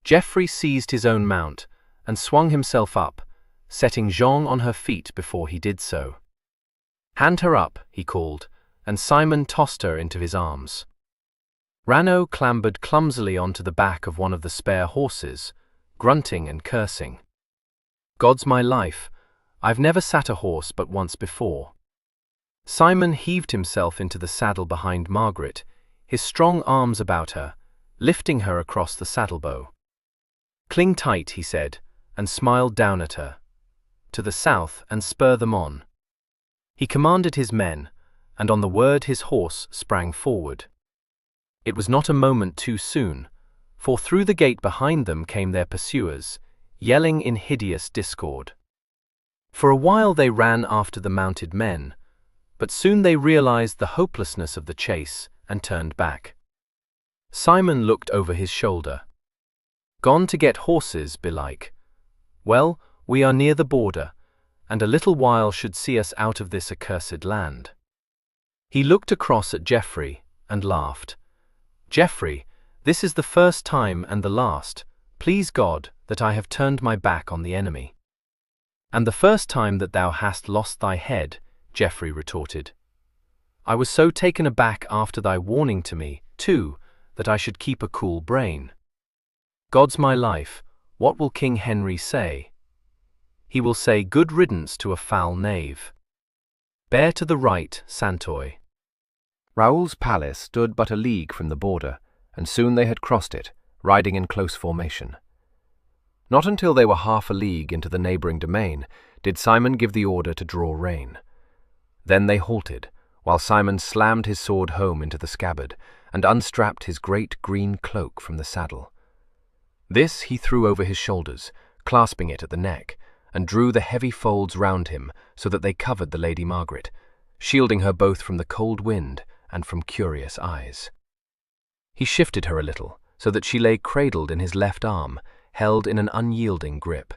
Geoffrey seized his own mount, and swung himself up, setting Jean on her feet before he did so. "Hand her up," he called, and Simon tossed her into his arms. Raul clambered clumsily onto the back of one of the spare horses, grunting and cursing. "God's my life, I've never sat a horse but once before." Simon heaved himself into the saddle behind Margaret, his strong arms about her, lifting her across the saddlebow. "Cling tight," he said, and smiled down at her. "To the south, and spur them on." He commanded his men, and on the word his horse sprang forward. It was not a moment too soon, for through the gate behind them came their pursuers, yelling in hideous discord. For a while they ran after the mounted men, but soon they realized the hopelessness of the chase and turned back. Simon looked over his shoulder. "Gone to get horses, belike. Well, we are near the border, and a little while should see us out of this accursed land." He looked across at Geoffrey and laughed. "Geoffrey, this is the first time and the last, please God, that I have turned my back on the enemy." "And the first time that thou hast lost thy head," Geoffrey retorted. "I was so taken aback after thy warning to me, too, that I should keep a cool brain. God's my life, what will King Henry say? He will say good riddance to a foul knave. Bear to the right, Santoy." Raoul's palace stood but a league from the border, and soon they had crossed it, riding in close formation. Not until they were half a league into the neighbouring domain did Simon give the order to draw rein. Then they halted, while Simon slammed his sword home into the scabbard and unstrapped his great green cloak from the saddle. This he threw over his shoulders, clasping it at the neck, and drew the heavy folds round him so that they covered the Lady Margaret, shielding her both from the cold wind and from curious eyes. He shifted her a little, so that she lay cradled in his left arm, held in an unyielding grip.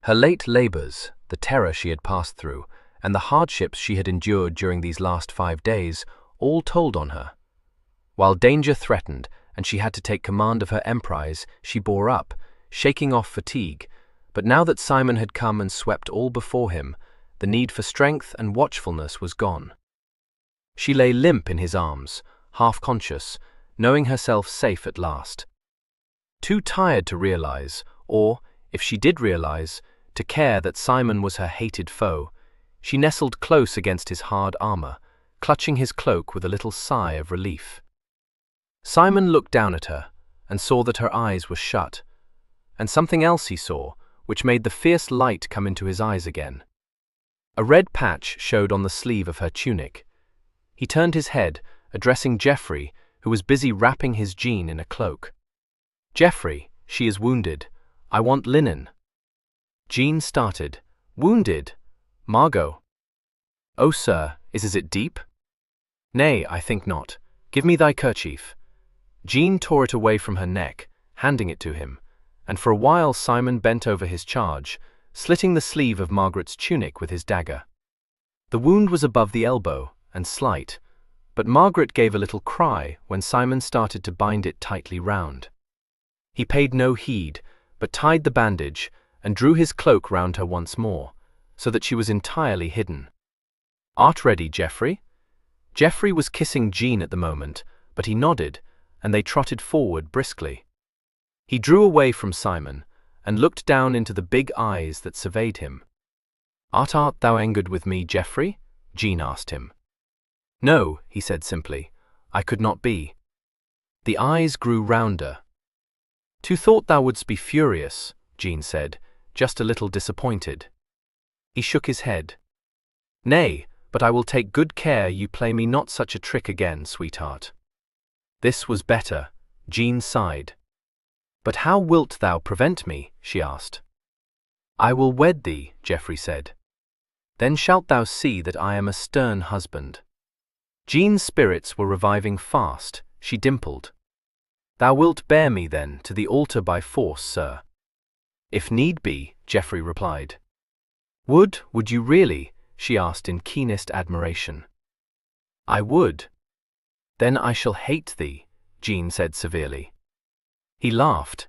Her late labours, the terror she had passed through, and the hardships she had endured during these last 5 days, all told on her. While danger threatened, and she had to take command of her emprise, she bore up, shaking off fatigue, but now that Simon had come and swept all before him, the need for strength and watchfulness was gone. She lay limp in his arms, half-conscious, knowing herself safe at last. Too tired to realize, or, if she did realize, to care that Simon was her hated foe, she nestled close against his hard armor, clutching his cloak with a little sigh of relief. Simon looked down at her and saw that her eyes were shut, and something else he saw, which made the fierce light come into his eyes again. A red patch showed on the sleeve of her tunic. He turned his head, addressing Geoffrey, who was busy wrapping his Jean in a cloak. "Geoffrey, she is wounded. I want linen." Jean started. "Wounded? Margot?" "Oh, sir, is it deep?" "Nay, I think not. Give me thy kerchief." Jean tore it away from her neck, handing it to him, and for a while Simon bent over his charge, slitting the sleeve of Margaret's tunic with his dagger. The wound was above the elbow, and slight, but Margaret gave a little cry when Simon started to bind it tightly round. He paid no heed, but tied the bandage and drew his cloak round her once more, so that she was entirely hidden. "Art ready, Geoffrey?" Geoffrey was kissing Jean at the moment, but he nodded, and they trotted forward briskly. He drew away from Simon, and looked down into the big eyes that surveyed him. "Art thou angered with me, Geoffrey?" Jean asked him. "No," he said simply, "I could not be." The eyes grew rounder. "To thought thou wouldst be furious," Jean said, just a little disappointed. He shook his head. "Nay, but I will take good care you play me not such a trick again, sweetheart." This was better. Jean sighed. "But how wilt thou prevent me?" she asked. "I will wed thee," Geoffrey said. "Then shalt thou see that I am a stern husband." Jean's spirits were reviving fast. She dimpled. "Thou wilt bear me, then, to the altar by force, sir." "If need be," Geoffrey replied. Would you really?" she asked in keenest admiration. "I would." "Then I shall hate thee," Jean said severely. He laughed.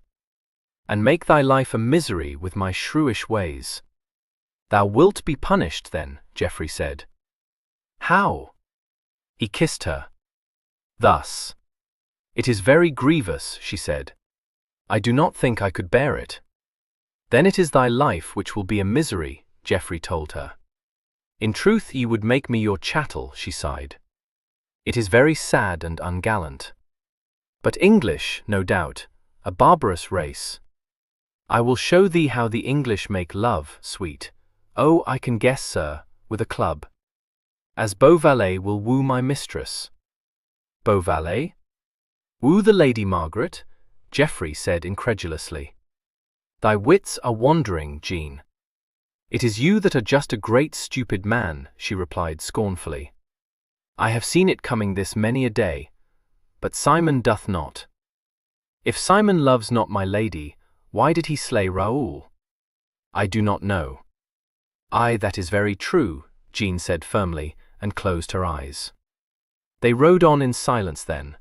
"And make thy life a misery with my shrewish ways." "Thou wilt be punished, then," Geoffrey said. "How?" He kissed her. "Thus." "It is very grievous," she said. "I do not think I could bear it." "Then it is thy life which will be a misery," Geoffrey told her. "In truth you would make me your chattel," she sighed. "It is very sad and ungallant. But English, no doubt, a barbarous race. I will show thee how the English make love, sweet. Oh, I can guess, sir, with a club. As Beauvalet will woo my mistress." "Beauvalet? Woo the Lady Margaret?" Geoffrey said incredulously. "Thy wits are wandering, Jean." "It is you that are just a great stupid man," she replied scornfully. "I have seen it coming this many a day, but Simon doth not. If Simon loves not my lady, why did he slay Raul? I do not know." "Aye, that is very true," Jean said firmly, and closed her eyes. They rode on in silence then,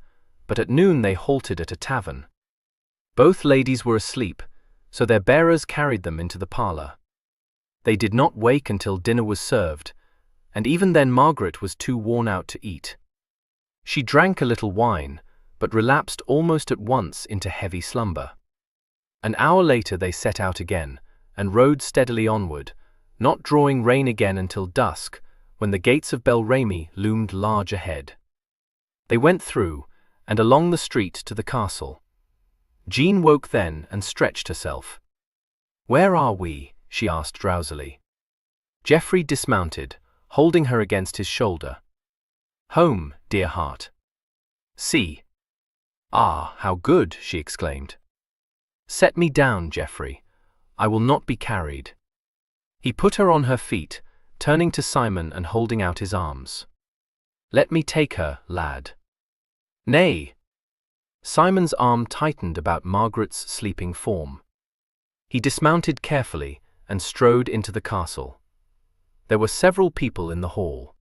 but at noon they halted at a tavern. Both ladies were asleep, so their bearers carried them into the parlour. They did not wake until dinner was served, and even then Margaret was too worn out to eat. She drank a little wine, but relapsed almost at once into heavy slumber. An hour later they set out again, and rode steadily onward, not drawing rein again until dusk, when the gates of Bel Remy loomed large ahead. They went through, and along the street to the castle. Jean woke then and stretched herself. "Where are we?" she asked drowsily. Geoffrey dismounted, holding her against his shoulder. "Home, dear heart." "See." "Ah, how good!" she exclaimed. "Set me down, Geoffrey. I will not be carried." He put her on her feet, turning to Simon and holding out his arms. "Let me take her, lad." "Nay." Simon's arm tightened about Margaret's sleeping form. He dismounted carefully and strode into the castle. There were several people in the hall.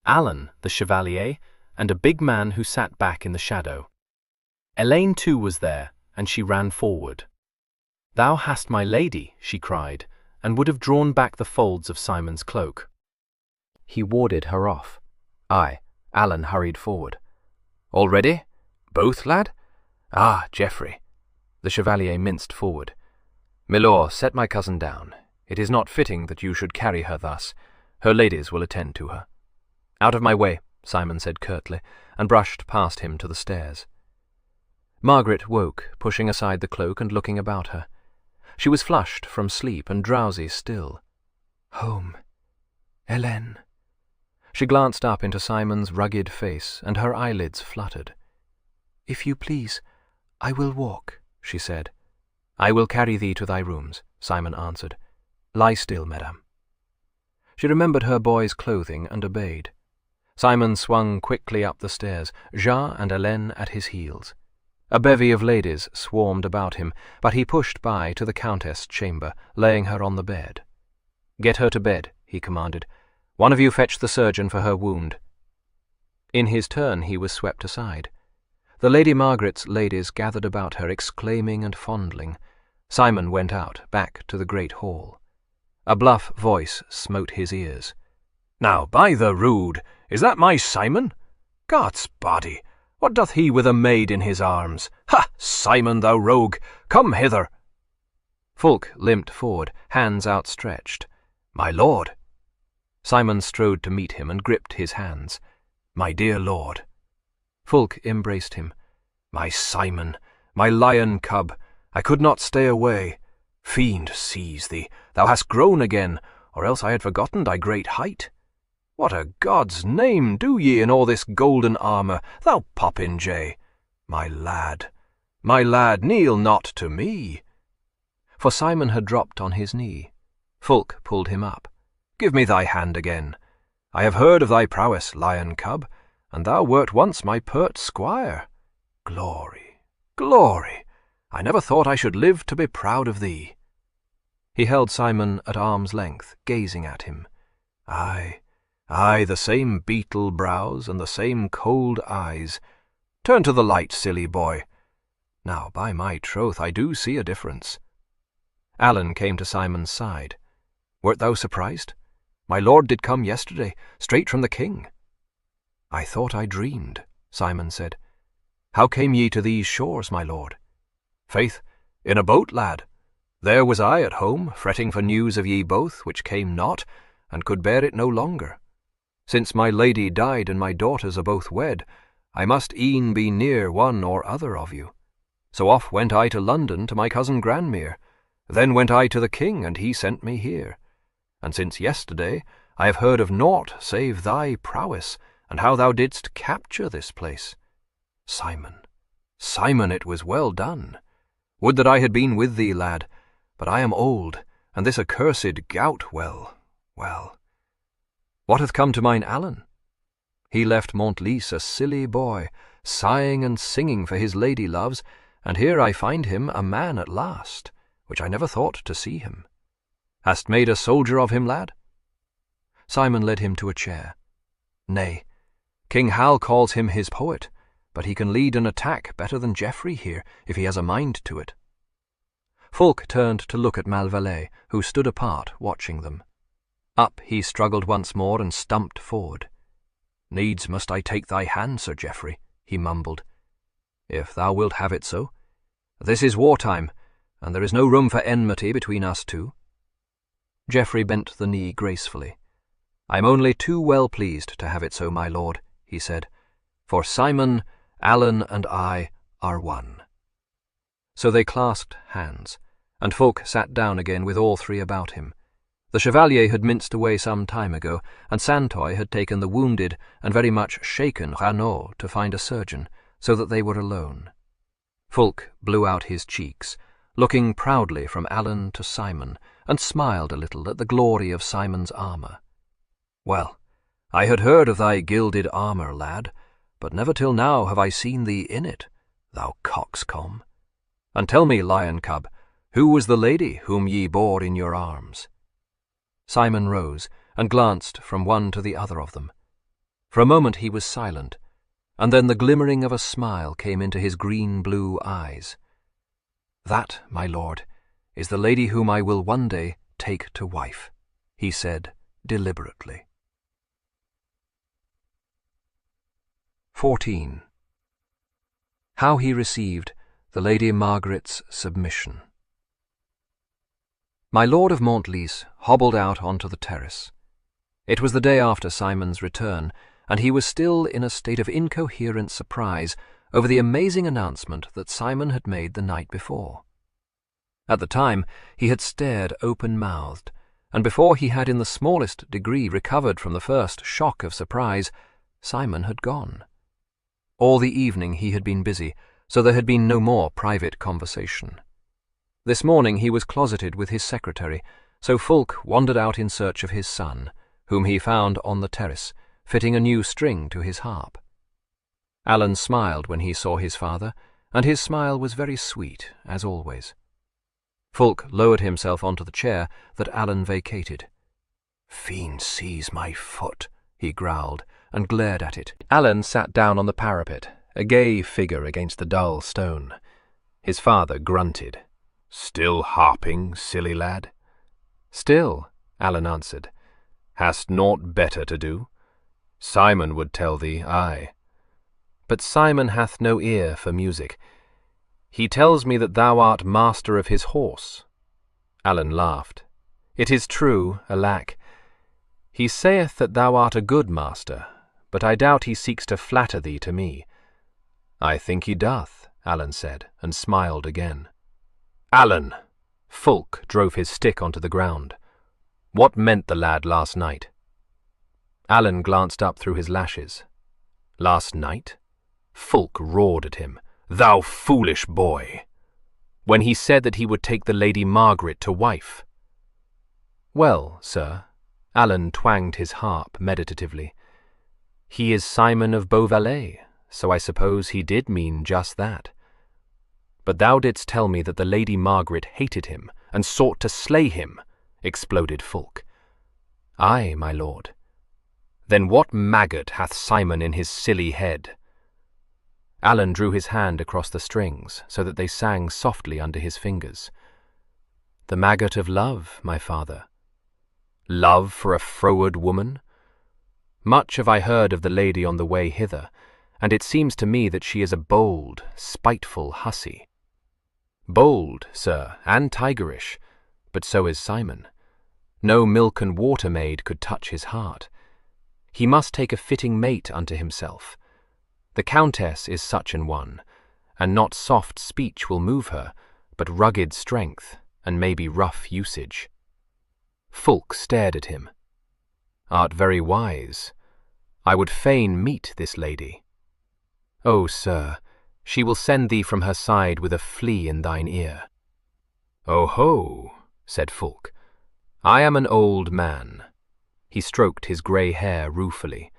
Alan, the chevalier, and a big man who sat back in the shadow. Elaine too was there, and she ran forward. "Thou hast my lady," she cried, and would have drawn back the folds of Simon's cloak. He warded her off. Alan hurried forward. "All ready? Both, lad? Ah, Geoffrey." The chevalier minced forward. "Milord, set my cousin down. It is not fitting that you should carry her thus. Her ladies will attend to her." "Out of my way," Simon said curtly, and brushed past him to the stairs. Margaret woke, pushing aside the cloak and looking about her. She was flushed from sleep and drowsy still. Home. Hélène. She glanced up into Simon's rugged face, and her eyelids fluttered. "If you please, I will walk," she said. "I will carry thee to thy rooms," Simon answered. "Lie still, madame." She remembered her boy's clothing and obeyed. Simon swung quickly up the stairs, Jean and Hélène at his heels. A bevy of ladies swarmed about him, but he pushed by to the Countess' chamber, laying her on the bed. "Get her to bed," he commanded. "One of you fetch the surgeon for her wound." In his turn he was swept aside. The Lady Margaret's ladies gathered about her, exclaiming and fondling. Simon went out, back to the great hall. A bluff voice smote his ears. "Now, by the rood, is that my Simon? God's body, what doth he with a maid in his arms? Ha, Simon, thou rogue, come hither." Fulk limped forward, hands outstretched. "My lord." Simon strode to meet him and gripped his hands. "My dear lord." Fulk embraced him. "My Simon, my lion cub, I could not stay away. Fiend seize thee, thou hast grown again, or else I had forgotten thy great height. What a God's name do ye in all this golden armour, thou popinjay? My lad, kneel not to me." For Simon had dropped on his knee. Fulk pulled him up. "Give me thy hand again. I have heard of thy prowess, lion cub, and thou wert once my pert squire. Glory, glory! I never thought I should live to be proud of thee." He held Simon at arm's length, gazing at him. Aye, the same beetle brows and the same cold eyes. Turn to the light, silly boy. Now, by my troth, I do see a difference." Alan came to Simon's side. "Wert thou surprised? My lord did come yesterday, straight from the king." "I thought I dreamed," Simon said. "How came ye to these shores, my lord?" "Faith, in a boat, lad. There was I at home, fretting for news of ye both, which came not, and could bear it no longer. Since my lady died and my daughters are both wed, I must e'en be near one or other of you. So off went I to London to my cousin Granmere. Then went I to the king, and he sent me here. And since yesterday I have heard of naught save thy prowess, and how thou didst capture this place. Simon, Simon, it was well done. Would that I had been with thee, lad, but I am old, and this accursed gout, well. What hath come to mine Allen? He left Montlice a silly boy, sighing and singing for his lady loves, and here I find him a man at last, which I never thought to see him. Hast made a soldier of him, lad? Simon led him to a chair. Nay, King Hal calls him his poet, but he can lead an attack better than Geoffrey here, if he has a mind to it. Fulk turned to look at Malvallet, who stood apart, watching them. Up he struggled once more and stumped forward. "Needs must I take thy hand, Sir Geoffrey," he mumbled, "if thou wilt have it so. This is wartime, and there is no room for enmity between us two." Geoffrey bent the knee gracefully. "I'm only too well pleased to have it so, my lord," he said, "for Simon, Allen, and I are one." So they clasped hands, and Fulk sat down again with all three about him. The Chevalier had minced away some time ago, and Santoy had taken the wounded and very much shaken Raul to find a surgeon, so that they were alone. Fulk blew out his cheeks, looking proudly from Allen to Simon, and smiled a little at the glory of Simon's armour. "Well, I had heard of thy gilded armour, lad, but never till now have I seen thee in it, thou coxcomb. And tell me, lion cub, who was the lady whom ye bore in your arms?" Simon rose and glanced from one to the other of them. For a moment he was silent, and then the glimmering of a smile came into his green-blue eyes. "That, my lord, is the lady whom I will one day take to wife," he said deliberately. 14. How he received the Lady Margaret's submission. My Lord of Montlice hobbled out onto the terrace. It was the day after Simon's return, and he was still in a state of incoherent surprise over the amazing announcement that Simon had made the night before. At the time, he had stared open-mouthed, and before he had in the smallest degree recovered from the first shock of surprise, Simon had gone. All the evening he had been busy, so there had been no more private conversation. This morning he was closeted with his secretary, so Fulk wandered out in search of his son, whom he found on the terrace, fitting a new string to his harp. Allen smiled when he saw his father, and his smile was very sweet, as always. Fulk lowered himself onto the chair that Allen vacated. "Fiend seize my foot," he growled, and glared at it. Allen sat down on the parapet, a gay figure against the dull stone. His father grunted. "Still harping, silly lad?" "Still," Allen answered. "Hast naught better to do? Simon would tell thee, aye. But Simon hath no ear for music. He tells me that thou art master of his horse." Allen laughed. "It is true, alack. He saith that thou art a good master, but I doubt he seeks to flatter thee to me." "I think he doth," Allen said, and smiled again. "Allen!" Fulk drove his stick onto the ground. "What meant the lad last night?" Allen glanced up through his lashes. "Last night?" Fulk roared at him. "Thou foolish boy!" "When he said that he would take the Lady Margaret to wife." "Well, sir," Allen twanged his harp meditatively, "he is Simon of Beauvallet, so I suppose he did mean just that." "But thou didst tell me that the Lady Margaret hated him and sought to slay him," exploded Fulk. "Aye, my lord." "Then what maggot hath Simon in his silly head?" Allen drew his hand across the strings so that they sang softly under his fingers. "The maggot of love, my father." "Love for a froward woman? Much have I heard of the lady on the way hither, and it seems to me that she is a bold, spiteful hussy." "Bold, sir, and tigerish, but so is Simon. No milk and water maid could touch his heart. He must take a fitting mate unto himself. The Countess is such an one, and not soft speech will move her, but rugged strength, and maybe rough usage." Fulk stared at him. "Art very wise. I would fain meet this lady." "Oh, sir, she will send thee from her side with a flea in thine ear." "Oh-ho," said Fulk, I am an old man." He stroked his grey hair ruefully.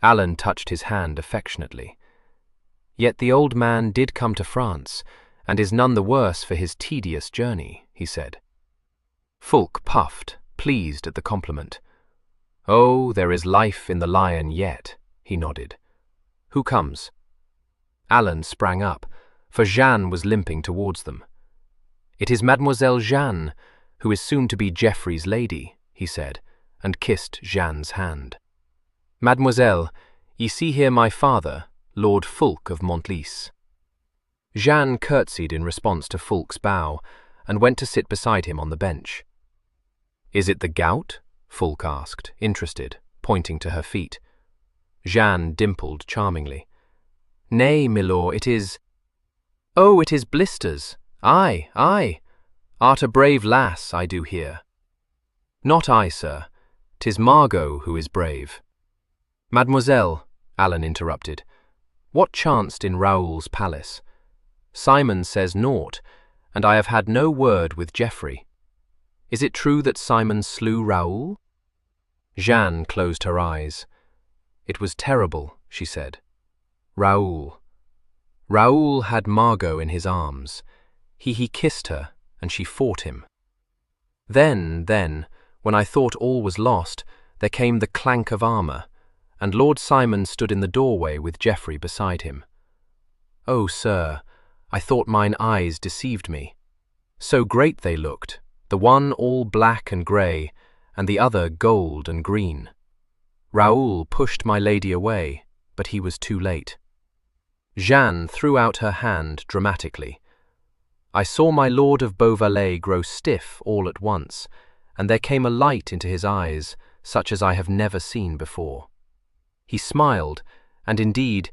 Alan touched his hand affectionately. "Yet the old man did come to France, and is none the worse for his tedious journey," he said. Fulk puffed, pleased at the compliment. "Oh, there is life in the lion yet," he nodded. "Who comes?" Alan sprang up, for Jeanne was limping towards them. "It is Mademoiselle Jeanne, who is soon to be Geoffrey's lady," he said, and kissed Jeanne's hand. "Mademoiselle, ye see here my father, Lord Fulk of Montlice." Jeanne curtsied in response to Fulk's bow, and went to sit beside him on the bench. "Is it the gout?" Fulk asked, interested, pointing to her feet. Jeanne dimpled charmingly. "Nay, milor, it is—" "Oh, it is blisters. Aye, aye. Art a brave lass, I do hear." "Not I, sir. 'Tis Margot who is brave." "Mademoiselle," Alan interrupted, "what chanced in Raoul's palace? Simon says naught, and I have had no word with Geoffrey. Is it true that Simon slew Raoul?" Jeanne closed her eyes. "It was terrible," she said. Raoul had Margot in his arms. He kissed her, and she fought him. Then, when I thought all was lost, there came the clank of armour, and Lord Simon stood in the doorway with Geoffrey beside him. Oh, sir, I thought mine eyes deceived me. So great they looked, the one all black and grey, and the other gold and green. Raoul pushed my lady away, but he was too late." Jeanne threw out her hand dramatically. "I saw my Lord of Beauvallet grow stiff all at once, and there came a light into his eyes, such as I have never seen before. He smiled, and indeed,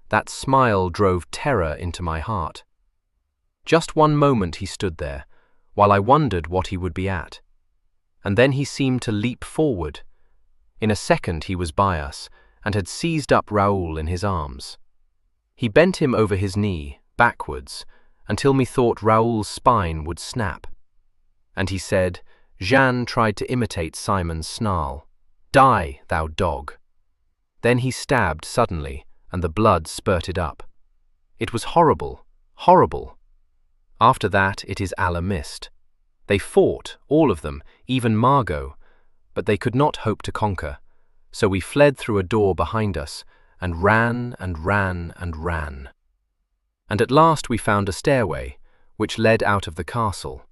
that smile drove terror into my heart. Just one moment he stood there, while I wondered what he would be at. And then he seemed to leap forward. In a second he was by us, and had seized up Raoul in his arms. He bent him over his knee, backwards, until methought Raoul's spine would snap. And he said, Jeanne tried to imitate Simon's snarl, 'Die, thou dog!' Then he stabbed suddenly, and the blood spurted up. It was horrible, horrible. After that it is Allah missed. They fought, all of them, even Margot, but they could not hope to conquer, so we fled through a door behind us, and ran and ran and ran. And at last we found a stairway, which led out of the castle.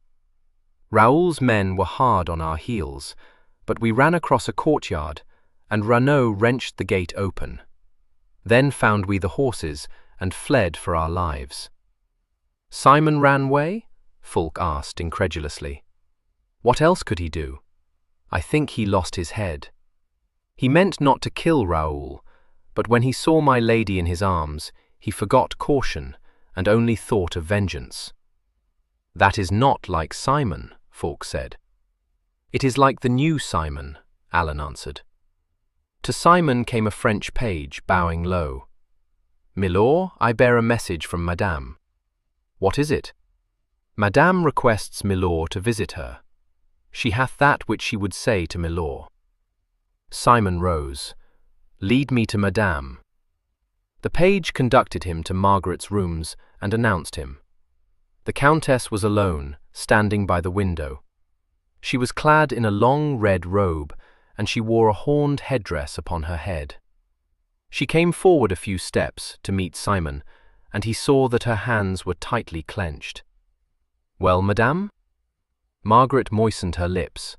Raoul's men were hard on our heels, but we ran across a courtyard, and Renaud wrenched the gate open. Then found we the horses, and fled for our lives. "Simon ran away?" Fulk asked incredulously. "What else could he do? I think he lost his head. He meant not to kill Raoul, but when he saw my lady in his arms, he forgot caution, and only thought of vengeance." "That is not like Simon," Fulk said. "It is like the new Simon," Alan answered. To Simon came a French page, bowing low. "Milord, I bear a message from Madame." "What is it?" "Madame requests Milord to visit her. She hath that which she would say to Milord." Simon rose. "Lead me to Madame." The page conducted him to Margaret's rooms and announced him. The Countess was alone, standing by the window. She was clad in a long red robe, and she wore a horned headdress upon her head. She came forward a few steps to meet Simon, and he saw that her hands were tightly clenched. "Well, Madame?" Margaret moistened her lips.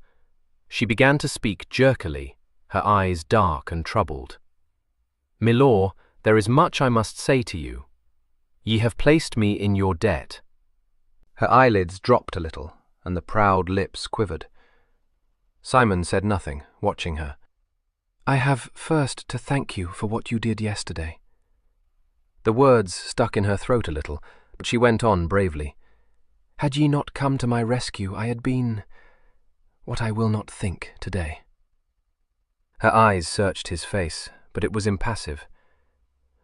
She began to speak jerkily, her eyes dark and troubled. "Milord, there is much I must say to you. Ye have placed me in your debt." Her eyelids dropped a little, and the proud lips quivered. Simon said nothing, watching her. "I have first to thank you for what you did yesterday." The words stuck in her throat a little, but she went on bravely. "Had ye not come to my rescue, I had been what I will not think today." Her eyes searched his face, but it was impassive.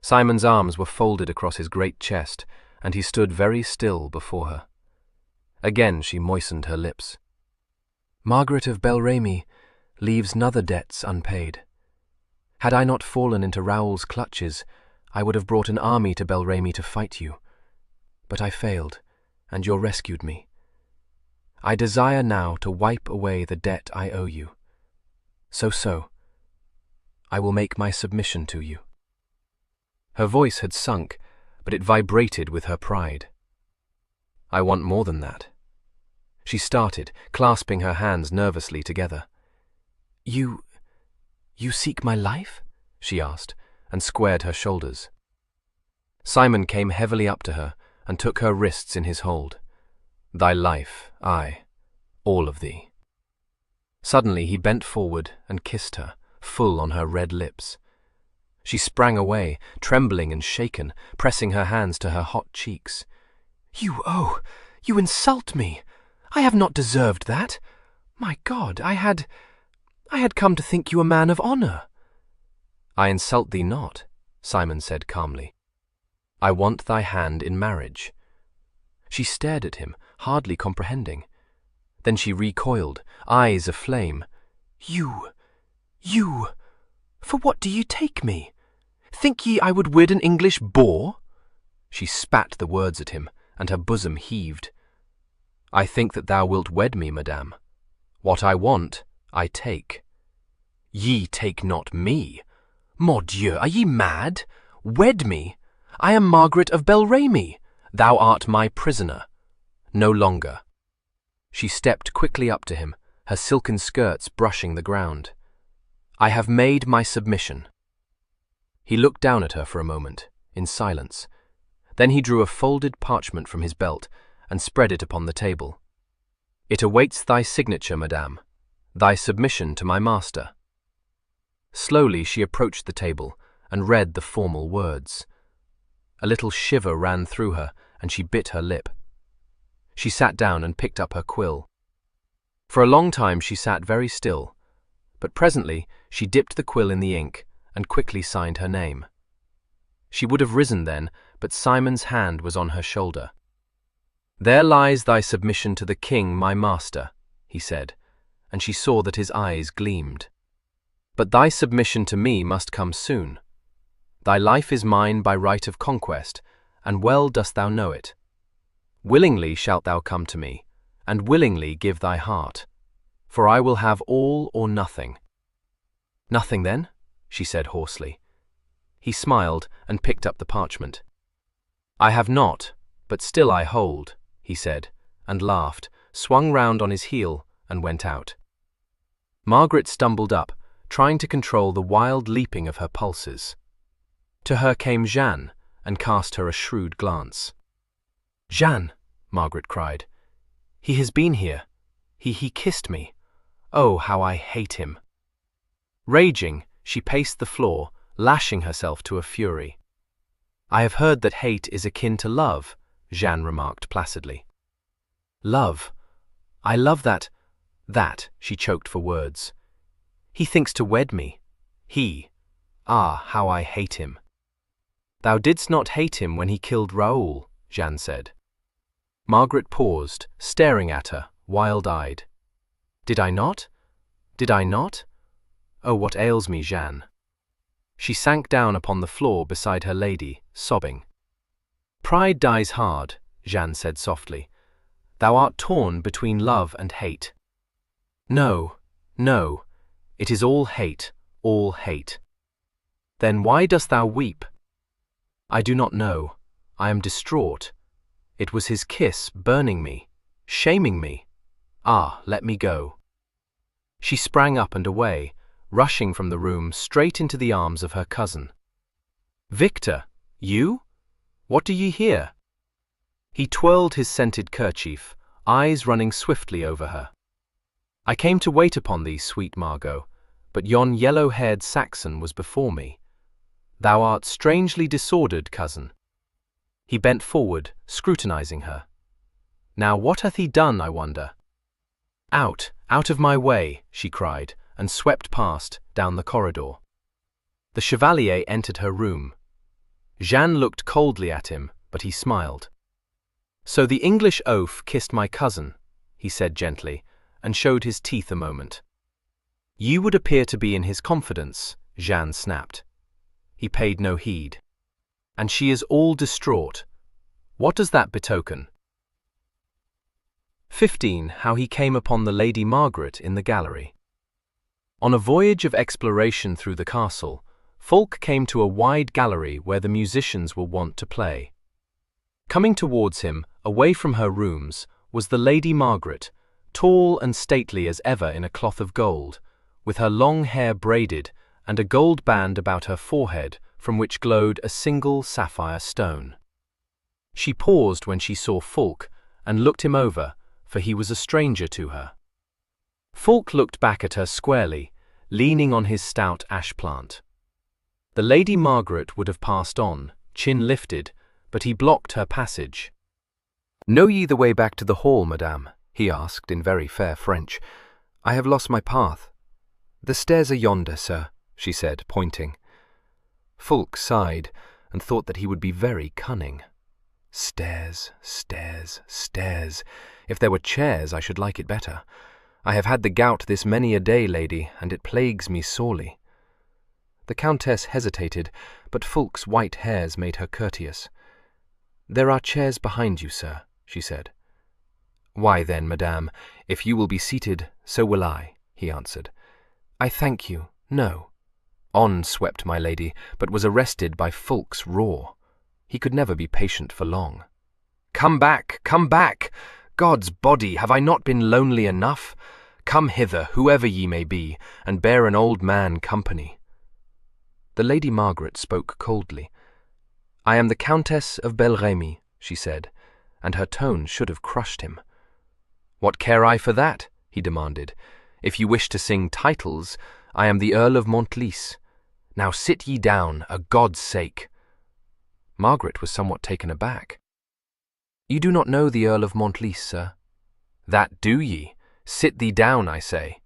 Simon's arms were folded across his great chest, and he stood very still before her. Again she moistened her lips. Margaret of Bel Remy leaves n'other debts unpaid. Had I not fallen into Raoul's clutches, I would have brought an army to Bel Remy to fight you. But I failed, and you rescued me. I desire now to wipe away the debt I owe you. So, I will make my submission to you. Her voice had sunk, but it vibrated with her pride. I want more than that. She started, clasping her hands nervously together. You seek my life? She asked, and squared her shoulders. Simon came heavily up to her and took her wrists in his hold. Thy life, aye, all of thee. Suddenly he bent forward and kissed her, full on her red lips. She sprang away, trembling and shaken, pressing her hands to her hot cheeks. You insult me! I have not deserved that. My God, I had come to think you a man of honor. I insult thee not, Simon said calmly. I want thy hand in marriage. She stared at him, hardly comprehending. Then she recoiled, eyes aflame. You, for what do ye take me? Think ye I would wed an English boor? She spat the words at him, and her bosom heaved. I think that thou wilt wed me, madame. What I want, I take. Ye take not me. Mordieu, are ye mad? Wed me? I am Margaret of Bel Remy. Thou art my prisoner. No longer. She stepped quickly up to him, her silken skirts brushing the ground. I have made my submission. He looked down at her for a moment, in silence. Then he drew a folded parchment from his belt and spread it upon the table. It awaits thy signature, madame, thy submission to my master. Slowly she approached the table and read the formal words. A little shiver ran through her, and she bit her lip. She sat down and picked up her quill. For a long time she sat very still, but presently she dipped the quill in the ink and quickly signed her name. She would have risen then, but Simon's hand was on her shoulder. There lies thy submission to the king, my master, he said, and she saw that his eyes gleamed. But thy submission to me must come soon. Thy life is mine by right of conquest, and well dost thou know it. Willingly shalt thou come to me, and willingly give thy heart, for I will have all or nothing. Nothing then? She said hoarsely. He smiled and picked up the parchment. I have not, but still I hold, he said, and laughed, swung round on his heel, and went out. Margaret stumbled up, trying to control the wild leaping of her pulses. To her came Jeanne, and cast her a shrewd glance. Jeanne, Margaret cried. He has been here. He kissed me. Oh, how I hate him. Raging, she paced the floor, lashing herself to a fury. I have heard that hate is akin to love, Jeanne remarked placidly. Love. I love that, she choked for words. He thinks to wed me. How I hate him. Thou didst not hate him when he killed Raul, Jeanne said. Margaret paused, staring at her, wild-eyed. Did I not? Oh, what ails me, Jeanne? She sank down upon the floor beside her lady, sobbing. Pride dies hard, Jeanne said softly. Thou art torn between love and hate. No, it is all hate, all hate. Then why dost thou weep? I do not know. I am distraught. It was his kiss burning me, shaming me. Let me go. She sprang up and away, rushing from the room straight into the arms of her cousin. Victor, you? What do ye here? He twirled his scented kerchief, eyes running swiftly over her. I came to wait upon thee, sweet Margot, but yon yellow-haired Saxon was before me. Thou art strangely disordered, cousin. He bent forward, scrutinizing her. Now what hath he done, I wonder? Out of my way, she cried, and swept past, down the corridor. The chevalier entered her room. Jeanne looked coldly at him, but he smiled. So the English oaf kissed my cousin, he said gently, and showed his teeth a moment. "You would appear to be in his confidence," Jeanne snapped. He paid no heed. "And she is all distraught. What does that betoken?" 15. How he came upon the Lady Margaret in the gallery. On a voyage of exploration through the castle, Fulk came to a wide gallery where the musicians were wont to play. Coming towards him, away from her rooms, was the Lady Margaret, tall and stately as ever in a cloth of gold, with her long hair braided and a gold band about her forehead from which glowed a single sapphire stone. She paused when she saw Fulk and looked him over, for he was a stranger to her. Fulk looked back at her squarely, leaning on his stout ash plant. The Lady Margaret would have passed on, chin lifted, but he blocked her passage. "Know ye the way back to the hall, madame?" he asked in very fair French. "I have lost my path." "The stairs are yonder, sir," she said, pointing. Fulk sighed and thought that he would be very cunning. Stairs, stairs, stairs. If there were chairs, I should like it better. I have had the gout this many a day, lady, and it plagues me sorely. The Countess hesitated, but Fulk's white hairs made her courteous. "There are chairs behind you, sir," she said. "Why then, madame, if you will be seated, so will I," he answered. "I thank you, no." On swept my lady, but was arrested by Fulk's roar. He could never be patient for long. "Come back, come back! God's body, have I not been lonely enough? Come hither, whoever ye may be, and bear an old man company." The Lady Margaret spoke coldly. "I am the Countess of Bel Remy," she said, and her tone should have crushed him. "What care I for that?" he demanded. "If you wish to sing titles, I am the Earl of Montlice. Now sit ye down, a God's sake." Margaret was somewhat taken aback. "You do not know the Earl of Montlice, sir." "That do ye. Sit thee down, I say."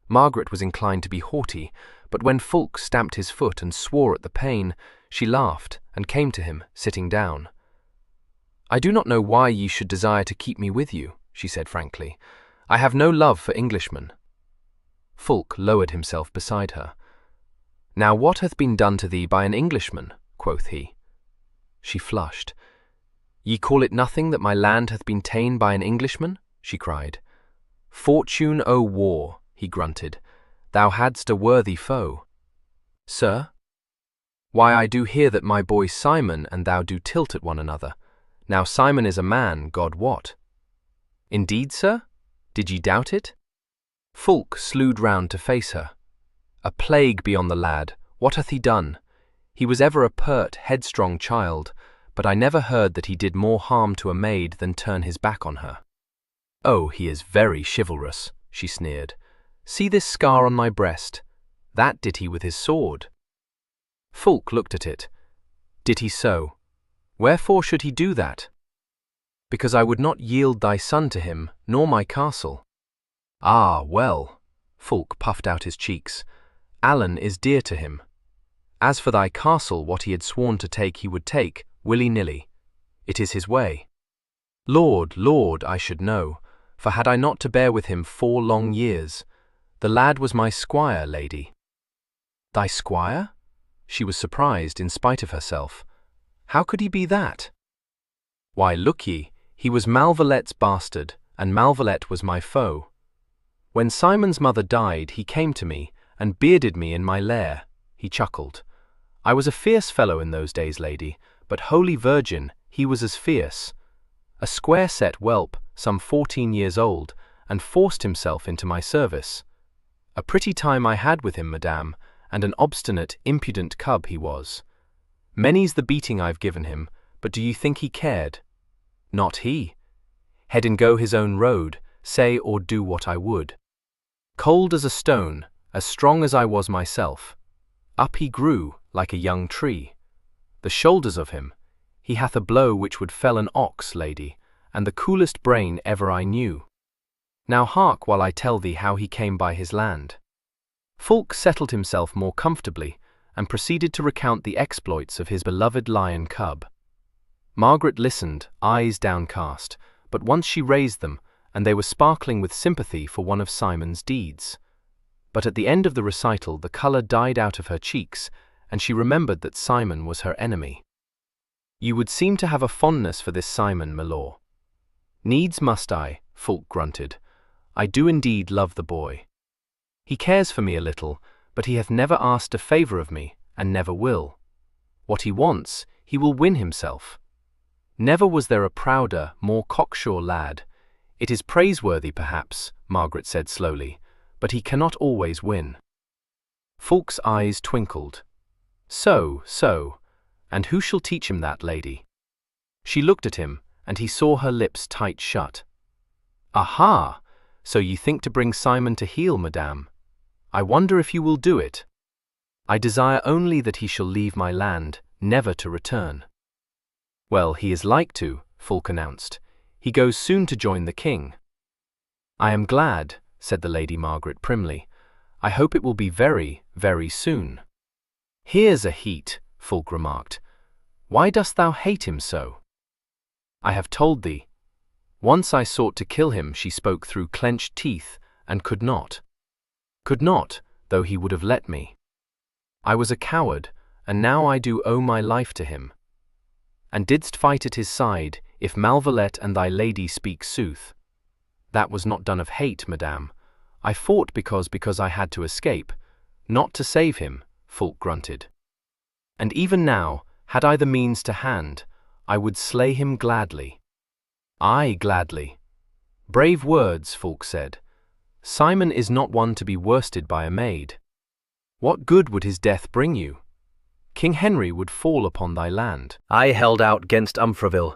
Margaret was inclined to be haughty, but when Fulk stamped his foot and swore at the pain, she laughed and came to him, sitting down. "I do not know why ye should desire to keep me with you," she said frankly. "I have no love for Englishmen." Fulk lowered himself beside her. "Now what hath been done to thee by an Englishman?" quoth he. She flushed. "Ye call it nothing that my land hath been ta'en by an Englishman?" she cried. "Fortune, O war," he grunted, "thou hadst a worthy foe." "Sir? Why, I do hear that my boy Simon and thou do tilt at one another. Now Simon is a man, God wot." "Indeed, sir? Did ye doubt it?" Fulk slewed round to face her. "A plague be on the lad, what hath he done? He was ever a pert, headstrong child, but I never heard that he did more harm to a maid than turn his back on her." "Oh, he is very chivalrous," she sneered. "See this scar on my breast? That did he with his sword." Fulk looked at it. "Did he so? Wherefore should he do that?" "Because I would not yield thy son to him, nor my castle." "Ah, well." Fulk puffed out his cheeks. "Alan is dear to him. As for thy castle, what he had sworn to take he would take, willy-nilly. It is his way. Lord, Lord, I should know, for had I not to bear with him 4 long years. The lad was my squire, lady." "Thy squire?" She was surprised in spite of herself. "How could he be that?" "Why, look ye, he was Malvallet's bastard, and Malvallet was my foe. When Simon's mother died, he came to me, and bearded me in my lair," he chuckled. "I was a fierce fellow in those days, lady, but Holy Virgin, he was as fierce. A square-set whelp, some 14 years old, and forced himself into my service. A pretty time I had with him, madame, and an obstinate, impudent cub he was. Many's the beating I've given him, but do you think he cared? Not he. Head and go his own road, say or do what I would. Cold as a stone, as strong as I was myself. Up he grew, like a young tree. The shoulders of him, he hath a blow which would fell an ox, lady, and the coolest brain ever I knew. Now hark while I tell thee how he came by his land." Fulk settled himself more comfortably, and proceeded to recount the exploits of his beloved lion cub. Margaret listened, eyes downcast, but once she raised them, and they were sparkling with sympathy for one of Simon's deeds. But at the end of the recital the colour died out of her cheeks, and she remembered that Simon was her enemy. "You would seem to have a fondness for this Simon, milor." "Needs must I," Fulk grunted. "I do indeed love the boy. He cares for me a little, but he hath never asked a favour of me, and never will. What he wants, he will win himself. Never was there a prouder, more cocksure lad. It is praiseworthy, perhaps," Margaret said slowly, "but he cannot always win." Fulk's eyes twinkled. So, and who shall teach him that, lady?" She looked at him, and he saw her lips tight shut. "Aha! So you think to bring Simon to heel, madame? I wonder if you will do it." "I desire only that he shall leave my land, never to return." "Well, he is like to," Fulk announced. "He goes soon to join the king." "I am glad," said the Lady Margaret primly. "I hope it will be very, very soon." "Here's a heat," Fulk remarked. "Why dost thou hate him so?" "I have told thee. Once I sought to kill him," she spoke through clenched teeth, "and could not. Could not, though he would have let me. I was a coward, and now I do owe my life to him. And didst fight at his side, if Malvallet and thy lady speak sooth." "That was not done of hate, madame. I fought because I had to escape, not to save him," Fulk grunted. "And even now, had I the means to hand, I would slay him gladly." "Aye, gladly." "Brave words," Fulk said. "Simon is not one to be worsted by a maid. What good would his death bring you? King Henry would fall upon thy land." "I held out 'gainst Umfraville.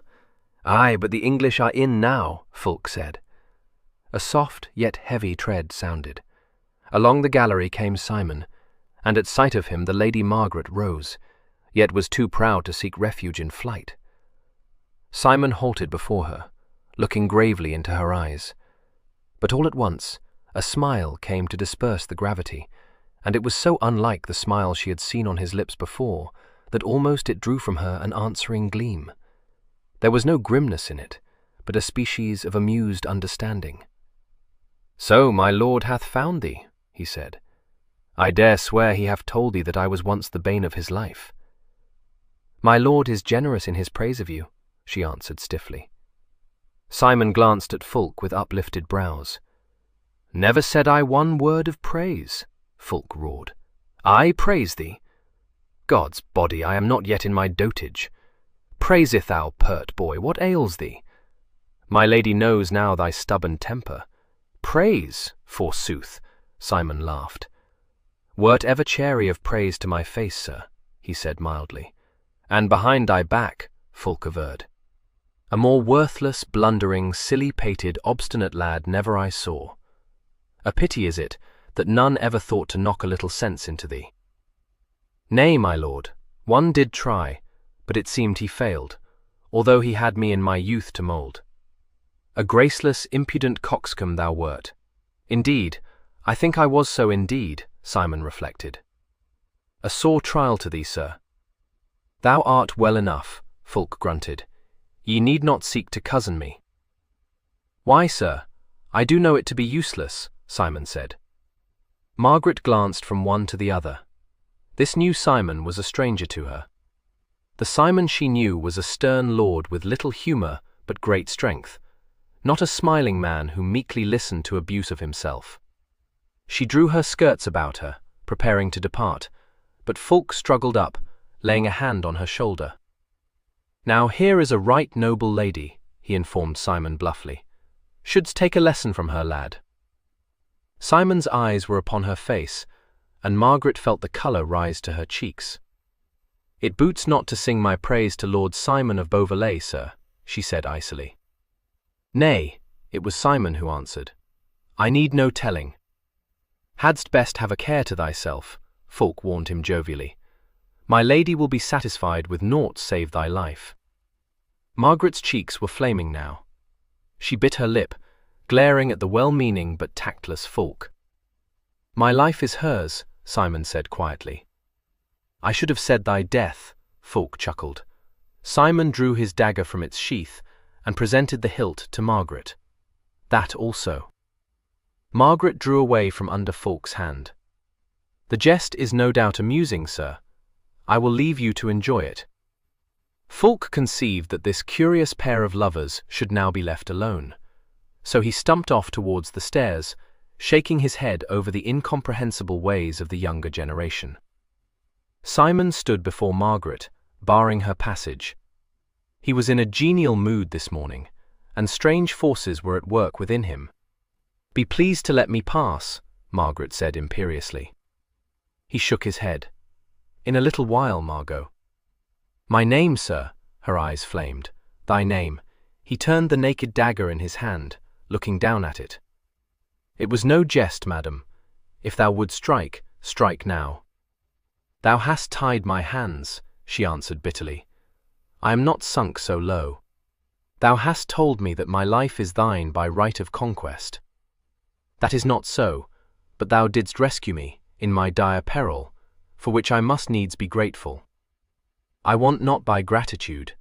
Aye, but the English are in now," Fulk said. A soft yet heavy tread sounded. Along the gallery came Simon, and at sight of him the Lady Margaret rose, yet was too proud to seek refuge in flight. Simon halted before her, looking gravely into her eyes. But all at once a smile came to disperse the gravity, and it was so unlike the smile she had seen on his lips before that almost it drew from her an answering gleam. There was no grimness in it, but a species of amused understanding. "So my lord hath found thee," he said. "I dare swear he hath told thee that I was once the bane of his life." "My lord is generous in his praise of you," she answered stiffly. Simon glanced at Fulk with uplifted brows. "Never said I one word of praise," Fulk roared. "I praise thee? God's body, I am not yet in my dotage. Praiseth thou, pert boy, what ails thee? My lady knows now thy stubborn temper. Praise, forsooth," Simon laughed. "Wert ever chary of praise to my face, sir?" he said mildly. "And behind thy back," Fulk averred. "A more worthless, blundering, silly-pated, obstinate lad never I saw. A pity is it that none ever thought to knock a little sense into thee." "Nay, my lord, one did try, but it seemed he failed, although he had me in my youth to mould. A graceless, impudent coxcomb thou wert. Indeed, I think I was so indeed," Simon reflected. "A sore trial to thee, sir." "Thou art well enough," Fulk grunted. "Ye need not seek to cozen me." "Why, sir? I do know it to be useless," Simon said. Margaret glanced from one to the other. This new Simon was a stranger to her. The Simon she knew was a stern lord with little humour but great strength, not a smiling man who meekly listened to abuse of himself. She drew her skirts about her, preparing to depart, but Fulk struggled up, laying a hand on her shoulder. "Now here is a right noble lady," he informed Simon bluffly. "Shouldst take a lesson from her, lad." Simon's eyes were upon her face, and Margaret felt the colour rise to her cheeks. "It boots not to sing my praise to Lord Simon of Beauvallet, sir," she said icily. "Nay," it was Simon who answered. "I need no telling." "Hadst best have a care to thyself," Fulk warned him jovially. "My lady will be satisfied with naught save thy life." Margaret's cheeks were flaming now. She bit her lip, glaring at the well-meaning but tactless Fulk. "My life is hers," Simon said quietly. "I should have said thy death," Fulk chuckled. Simon drew his dagger from its sheath and presented the hilt to Margaret. That also. Margaret drew away from under Fulk's hand. The jest is no doubt amusing, sir. I will leave you to enjoy it. Fulk conceived that this curious pair of lovers should now be left alone, so he stumped off towards the stairs, shaking his head over the incomprehensible ways of the younger generation. Simon stood before Margaret, barring her passage. He was in a genial mood this morning, and strange forces were at work within him. "Be pleased to let me pass," Margaret said imperiously. He shook his head. "In a little while, Margot." "My name, sir," her eyes flamed. "Thy name." He turned the naked dagger in his hand, looking down at it. "It was no jest, madam. If thou wouldst strike, strike now." "Thou hast tied my hands," she answered bitterly. "I am not sunk so low. Thou hast told me that my life is thine by right of conquest. That is not so, but thou didst rescue me, in my dire peril, for which I must needs be grateful. I want not by gratitude.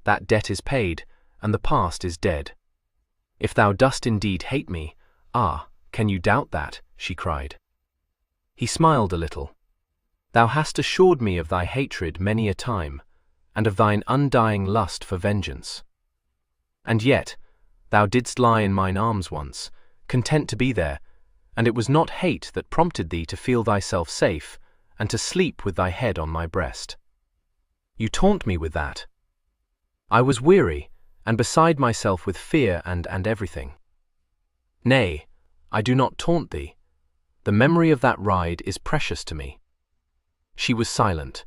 That debt is paid, and the past is dead. If thou dost indeed hate me, can you doubt that?" she cried. He smiled a little. "Thou hast assured me of thy hatred many a time, and of thine undying lust for vengeance. And yet, thou didst lie in mine arms once, content to be there, and it was not hate that prompted thee to feel thyself safe, and to sleep with thy head on my breast. You taunt me with that. I was weary, and beside myself with fear and everything. Nay, I do not taunt thee. The memory of that ride is precious to me." She was silent.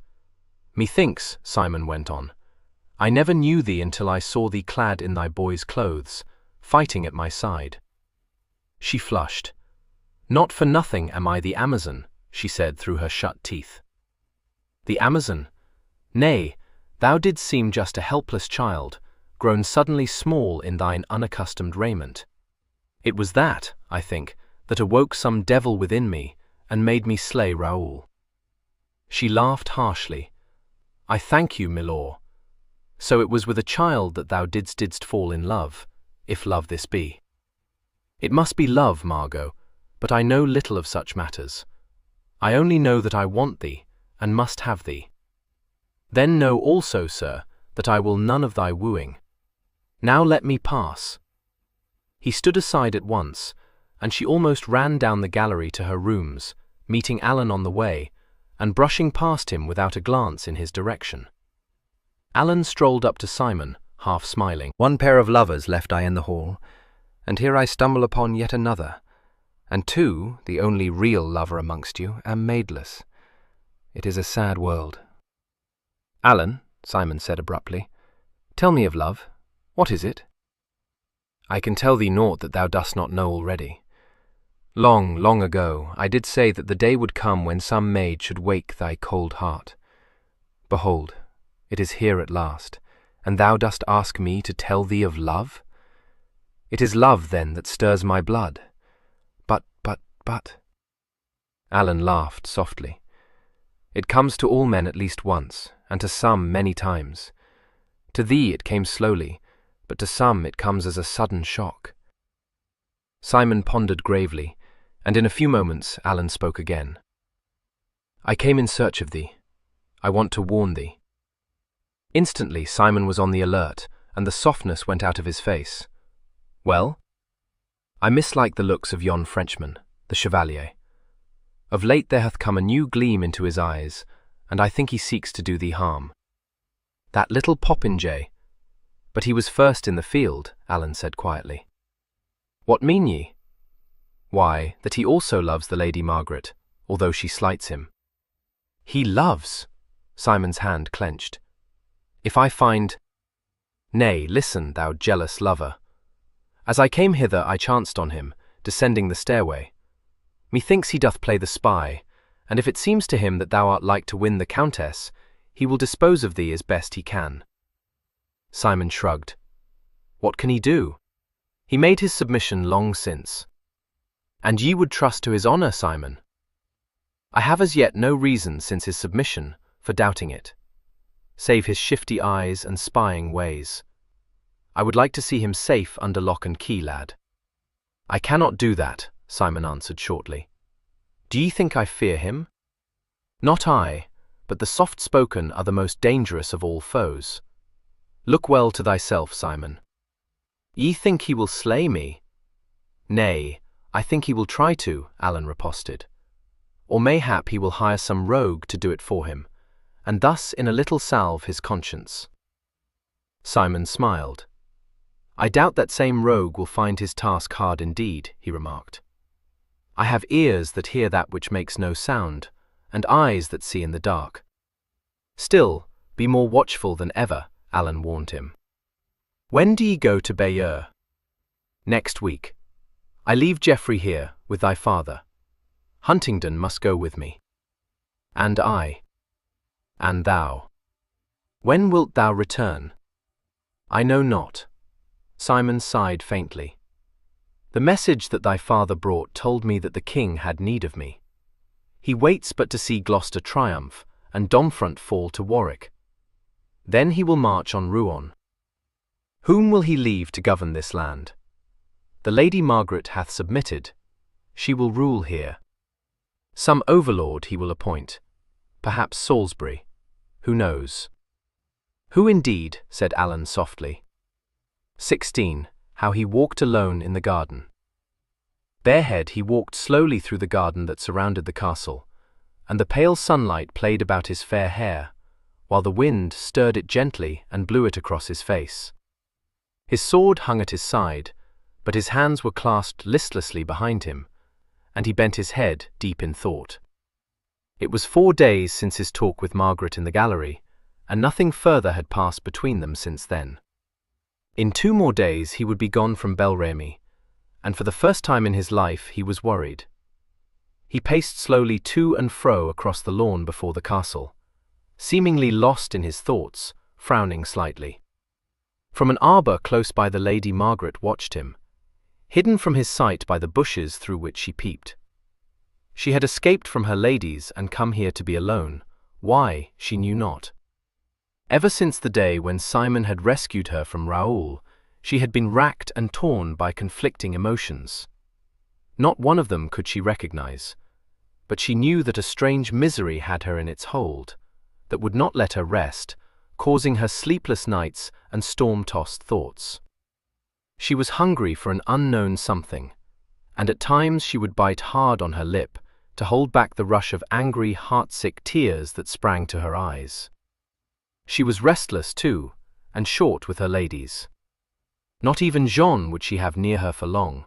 "Methinks," Simon went on, "I never knew thee until I saw thee clad in thy boy's clothes, fighting at my side." She flushed. "Not for nothing am I the Amazon," she said through her shut teeth. "The Amazon? Nay, thou didst seem just a helpless child, grown suddenly small in thine unaccustomed raiment. It was that, I think, that awoke some devil within me and made me slay Raul." She laughed harshly. "I thank you, milor. So it was with a child that thou didst fall in love, if love this be." "It must be love, Margot, but I know little of such matters. I only know that I want thee, and must have thee. Then know also, sir, that I will none of thy wooing. Now let me pass." He stood aside at once, and she almost ran down the gallery to her rooms, meeting Alan on the way, and brushing past him without a glance in his direction. Alan strolled up to Simon, half smiling. "One pair of lovers left I in the hall, and here I stumble upon yet another, and too, the only real lover amongst you, am maidless. It is a sad world." "Alan," Simon said abruptly, "tell me of love. What is it?" "I can tell thee naught that thou dost not know already. Long, long ago, I did say that the day would come when some maid should wake thy cold heart. Behold, it is here at last, and thou dost ask me to tell thee of love? It is love, then, that stirs my blood. But... Alan laughed softly. "It comes to all men at least once, and to some many times. To thee it came slowly, but to some it comes as a sudden shock." Simon pondered gravely, and in a few moments Alan spoke again. "I came in search of thee. I want to warn thee." Instantly Simon was on the alert, and the softness went out of his face. "Well?" "I mislike the looks of yon Frenchman, the Chevalier. Of late there hath come a new gleam into his eyes, and I think he seeks to do thee harm. That little popinjay—" "But he was first in the field," Alan said quietly. "What mean ye?" "Why, that he also loves the Lady Margaret, although she slights him." "He loves?" Simon's hand clenched. "If I find—" "Nay, listen, thou jealous lover. As I came hither I chanced on him, descending the stairway. Methinks he doth play the spy, and if it seems to him that thou art like to win the Countess, he will dispose of thee as best he can." Simon shrugged. "What can he do? He made his submission long since." "And ye would trust to his honour, Simon?" "I have as yet no reason since his submission for doubting it, save his shifty eyes and spying ways. I would like to see him safe under lock and key, lad." "I cannot do that," Simon answered shortly. "Do ye think I fear him? Not I, but the soft-spoken are the most dangerous of all foes. Look well to thyself, Simon. Ye think he will slay me?" "Nay, I think he will try to," Alan riposted. "Or mayhap he will hire some rogue to do it for him, and thus in a little salve his conscience." Simon smiled. "I doubt that same rogue will find his task hard indeed," he remarked. "I have ears that hear that which makes no sound, and eyes that see in the dark." "Still, be more watchful than ever," Alan warned him. "When do ye go to Bayeux?" "Next week. I leave Geoffrey here, with thy father. Huntingdon must go with me." "And I." "And thou." "When wilt thou return?" "I know not." Simon sighed faintly. "The message that thy father brought told me that the king had need of me. He waits but to see Gloucester triumph, and Domfront fall to Warwick. Then he will march on Rouen. Whom will he leave to govern this land? The Lady Margaret hath submitted. She will rule here. Some overlord he will appoint, perhaps Salisbury. Who knows?" "Who indeed?" said Alan softly. 16. How he walked alone in the garden. Barehead he walked slowly through the garden that surrounded the castle, and the pale sunlight played about his fair hair, while the wind stirred it gently and blew it across his face. His sword hung at his side, but his hands were clasped listlessly behind him, and he bent his head deep in thought. It was 4 days since his talk with Margaret in the gallery, and nothing further had passed between them since then. In 2 more days he would be gone from Bel Remy, and for the first time in his life he was worried. He paced slowly to and fro across the lawn before the castle, seemingly lost in his thoughts, frowning slightly. From an arbour close by the Lady Margaret watched him, hidden from his sight by the bushes through which she peeped. She had escaped from her ladies and come here to be alone. Why, she knew not. Ever since the day when Simon had rescued her from Raul, she had been racked and torn by conflicting emotions. Not one of them could she recognize, but she knew that a strange misery had her in its hold, that would not let her rest, causing her sleepless nights and storm-tossed thoughts. She was hungry for an unknown something, and at times she would bite hard on her lip to hold back the rush of angry, heartsick tears that sprang to her eyes. She was restless, too, and short with her ladies. Not even Jean would she have near her for long,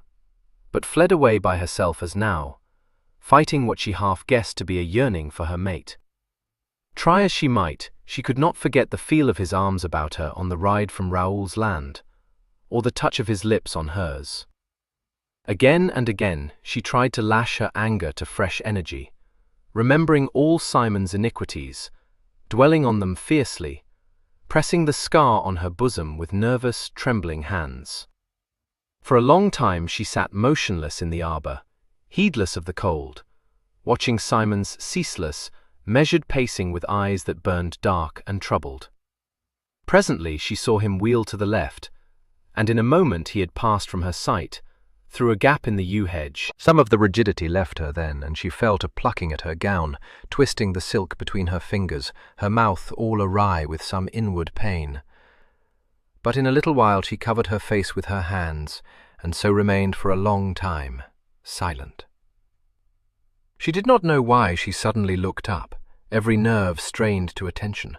but fled away by herself as now, fighting what she half-guessed to be a yearning for her mate. Try as she might, she could not forget the feel of his arms about her on the ride from Raoul's land, or the touch of his lips on hers. Again and again she tried to lash her anger to fresh energy, remembering all Simon's iniquities, dwelling on them fiercely, pressing the scar on her bosom with nervous, trembling hands. For a long time she sat motionless in the arbour, heedless of the cold, watching Simon's ceaseless, measured pacing with eyes that burned dark and troubled. Presently she saw him wheel to the left, and in a moment he had passed from her sight, through a gap in the yew hedge. Some of the rigidity left her then, and she fell to plucking at her gown, twisting the silk between her fingers, her mouth all awry with some inward pain. But in a little while she covered her face with her hands, and so remained for a long time, silent. She did not know why she suddenly looked up, every nerve strained to attention.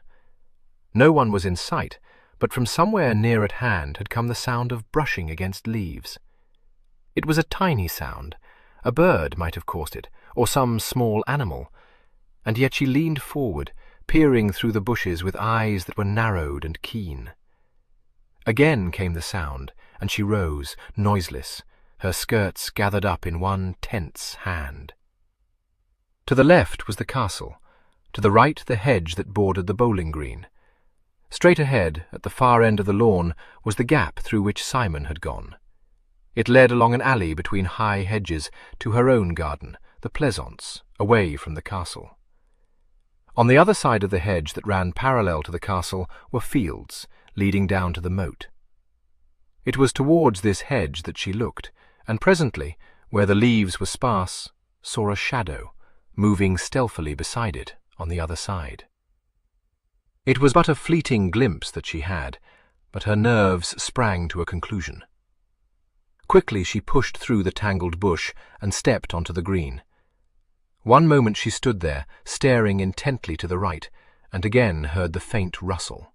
No one was in sight, but from somewhere near at hand had come the sound of brushing against leaves. It was a tiny sound. A bird might have caused it, or some small animal, and yet she leaned forward, peering through the bushes with eyes that were narrowed and keen. Again came the sound, and she rose, noiseless, her skirts gathered up in one tense hand. To the left was the castle, to the right the hedge that bordered the bowling green. Straight ahead, at the far end of the lawn, was the gap through which Simon had gone. It led along an alley between high hedges to her own garden, the pleasaunce, away from the castle. On the other side of the hedge that ran parallel to the castle were fields, leading down to the moat. It was towards this hedge that she looked, and presently, where the leaves were sparse, saw a shadow, moving stealthily beside it on the other side. It was but a fleeting glimpse that she had, but her nerves sprang to a conclusion. Quickly she pushed through the tangled bush and stepped onto the green. One moment she stood there, staring intently to the right, and again heard the faint rustle.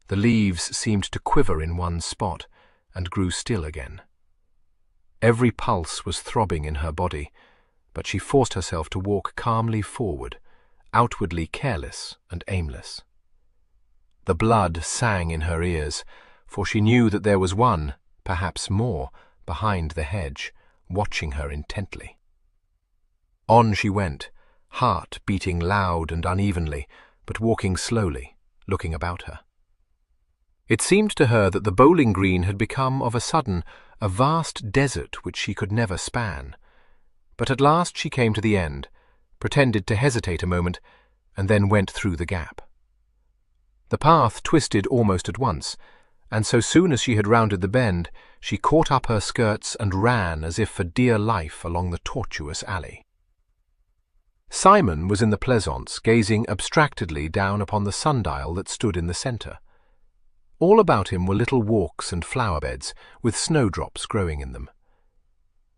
The leaves seemed to quiver in one spot, and grew still again. Every pulse was throbbing in her body, but she forced herself to walk calmly forward, outwardly careless and aimless. The blood sang in her ears, for she knew that there was one, perhaps more, behind the hedge, watching her intently. On she went, heart beating loud and unevenly, but walking slowly, looking about her. It seemed to her that the bowling green had become of a sudden a vast desert which she could never span. But at last she came to the end, pretended to hesitate a moment, and then went through the gap. The path twisted almost at once, and so soon as she had rounded the bend, she caught up her skirts and ran as if for dear life along the tortuous alley. Simon was in the pleasaunce, gazing abstractedly down upon the sundial that stood in the centre. All about him were little walks and flower-beds, with snowdrops growing in them.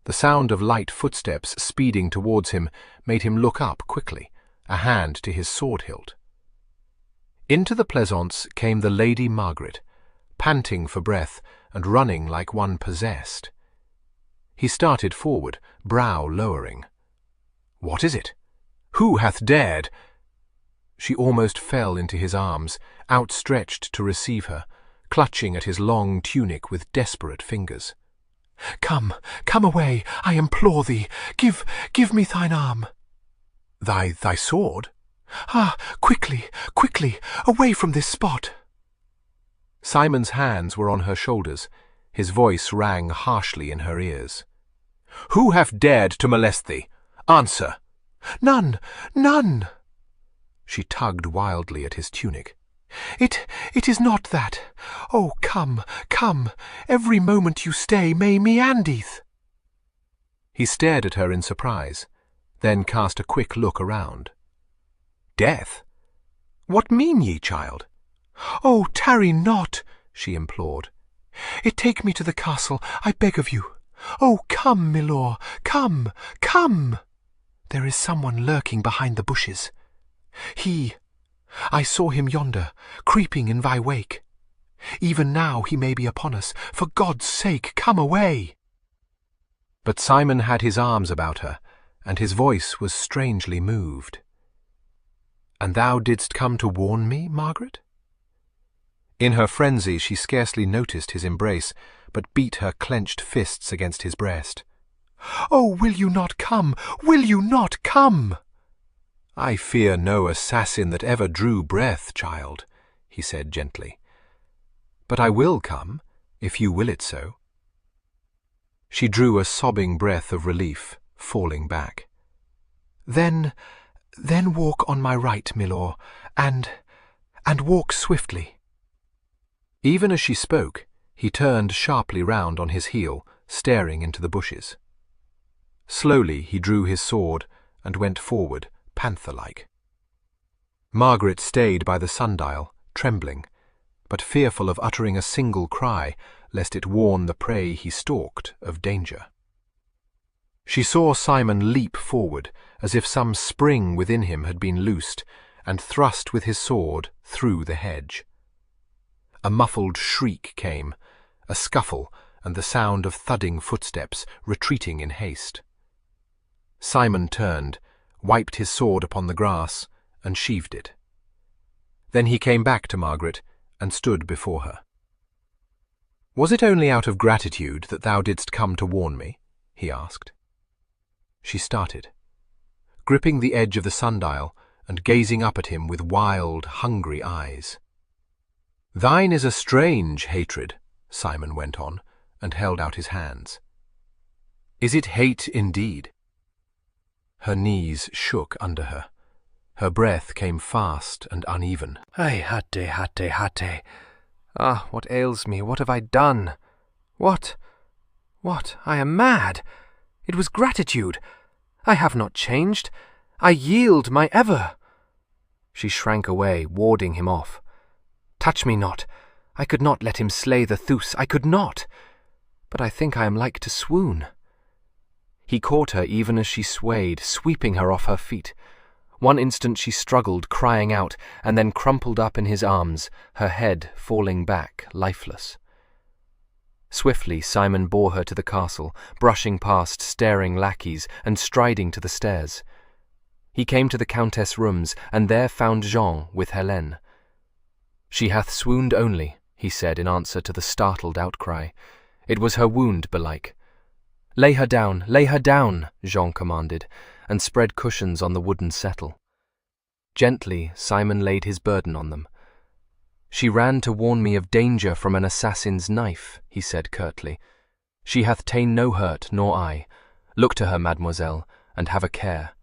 The sound of light footsteps speeding towards him made him look up quickly, a hand to his sword-hilt. Into the pleasaunce came the Lady Margaret, panting for breath and running like one possessed. He started forward, brow lowering. "What is it? Who hath dared?" She almost fell into his arms, outstretched to receive her, clutching at his long tunic with desperate fingers. "Come, come away, I implore thee. Give me thine arm." Thy sword? Ah, quickly, quickly, away from this spot." Simon's hands were on her shoulders. His voice rang harshly in her ears. "Who hath dared to molest thee? Answer." "None, none." She tugged wildly at his tunic. It is not that. Oh, come, come, every moment you stay may me andeth." He stared at her in surprise, then cast a quick look around. "Death? What mean ye, child?" "Oh, tarry not," she implored. "It take me to the castle, I beg of you. Oh, come, milor, come, come. There is someone lurking behind the bushes. I saw him yonder, creeping in thy wake. Even now he may be upon us. For God's sake, come away." But Simon had his arms about her, and his voice was strangely moved. "And thou didst come to warn me, Margaret?" In her frenzy she scarcely noticed his embrace, but beat her clenched fists against his breast. "Oh, will you not come? Will you not come?" "I fear no assassin that ever drew breath, child," he said gently. "But I will come, if you will it so." She drew a sobbing breath of relief, falling back. Then walk on my right, milor, and walk swiftly." Even as she spoke, he turned sharply round on his heel, staring into the bushes. Slowly he drew his sword and went forward, panther-like. Margaret stayed by the sundial, trembling, but fearful of uttering a single cry, lest it warn the prey he stalked of danger. She saw Simon leap forward, as if some spring within him had been loosed, and thrust with his sword through the hedge. A muffled shriek came, a scuffle, and the sound of thudding footsteps, retreating in haste. Simon turned, wiped his sword upon the grass, and sheathed it. Then he came back to Margaret, and stood before her. "Was it only out of gratitude that thou didst come to warn me?" he asked. She started, gripping the edge of the sundial and gazing up at him with wild, hungry eyes. "Thine is a strange hatred," Simon went on, and held out his hands. "Is it hate indeed?" Her knees shook under her. Her breath came fast and uneven. Ay, hate. Ah, what ails me? What have I done? What What? I am mad. It was gratitude. I have not changed. I yield my ever. She shrank away, warding him off. Touch me not. I could not let him slay the Thus. I could not. But I think I am like to swoon. He caught her even as she swayed, sweeping her off her feet. One instant she struggled, crying out, and then crumpled up in his arms, her head falling back, lifeless. Swiftly Simon bore her to the castle, brushing past staring lackeys and striding to the stairs. He came to the Countess' rooms, and there found Jean with Helene. "She hath swooned only," he said in answer to the startled outcry. "It was her wound, belike." Lay her down, Jean commanded, and spread cushions on the wooden settle. Gently Simon laid his burden on them. "She ran to warn me of danger from an assassin's knife," he said curtly. "She hath ta'en no hurt, nor I. Look to her, mademoiselle, and have a care."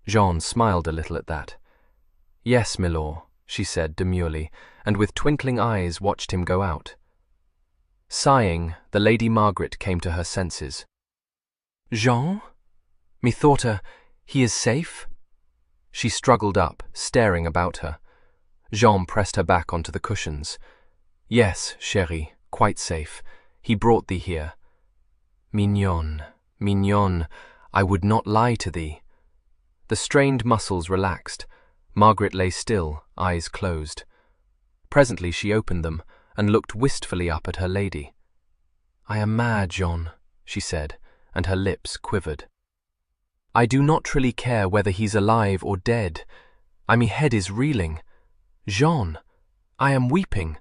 Jean smiled a little at that. "Yes, milord," she said demurely, and with twinkling eyes watched him go out. Sighing, the Lady Margaret came to her senses. "Jean? Methought he is safe?" She struggled up, staring about her. Jean pressed her back onto the cushions. "Yes, chérie, quite safe. He brought thee here." "Mignonne, mignonne, I would not lie to thee." The strained muscles relaxed. Margaret lay still, eyes closed. Presently she opened them and looked wistfully up at her lady. "I am mad, Jean," she said, and her lips quivered. "I do not really care whether he's alive or dead. My head is reeling. Jean, I am weeping.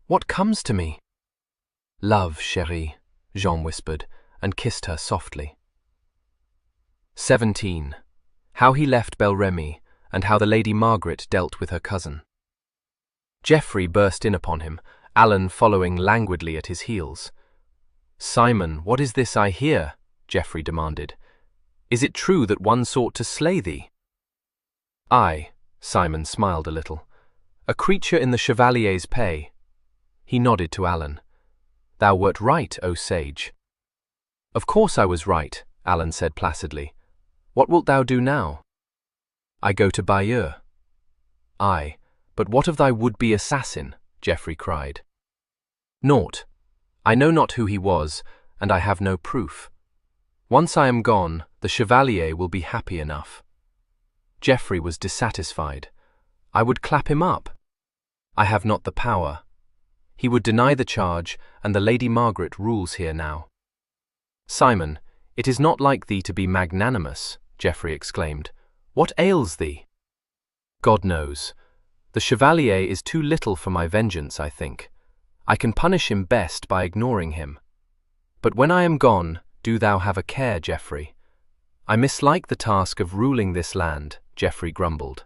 What comes to me?" "Love, chérie," Jean whispered, and kissed her softly. 17. How he left Bel Remy, and how the Lady Margaret dealt with her cousin. Geoffrey burst in upon him, Alan following languidly at his heels. "Simon, what is this I hear?" Geoffrey demanded. "Is it true that one sought to slay thee?" "Aye," Simon smiled a little. "A creature in the Chevalier's pay." He nodded to Alan. "Thou wert right, O sage." "Of course I was right," Alan said placidly. "What wilt thou do now?" "I go to Bayeux." "Aye, but what of thy would-be assassin?" Geoffrey cried. "Naught. I know not who he was, and I have no proof. Once I am gone, the Chevalier will be happy enough." Geoffrey was dissatisfied. "I would clap him up." "I have not the power. He would deny the charge, and the Lady Margaret rules here now." "Simon, it is not like thee to be magnanimous," Geoffrey exclaimed. "What ails thee?" "God knows. The Chevalier is too little for my vengeance, I think. I can punish him best by ignoring him. But when I am gone, do thou have a care, Geoffrey. I mislike the task of ruling this land," Geoffrey grumbled.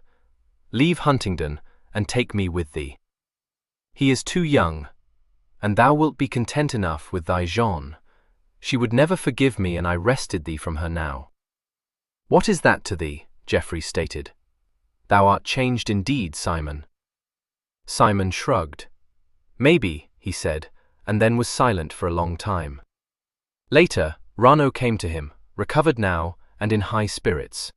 "Leave Huntingdon, and take me with thee. He is too young, and thou wilt be content enough with thy Jeanne. She would never forgive me, and I wrested thee from her now." "What is that to thee?" Geoffrey stated. "Thou art changed indeed, Simon." Simon shrugged. "Maybe," he said, and then was silent for a long time. Later, Raul came to him, recovered now and in high spirits.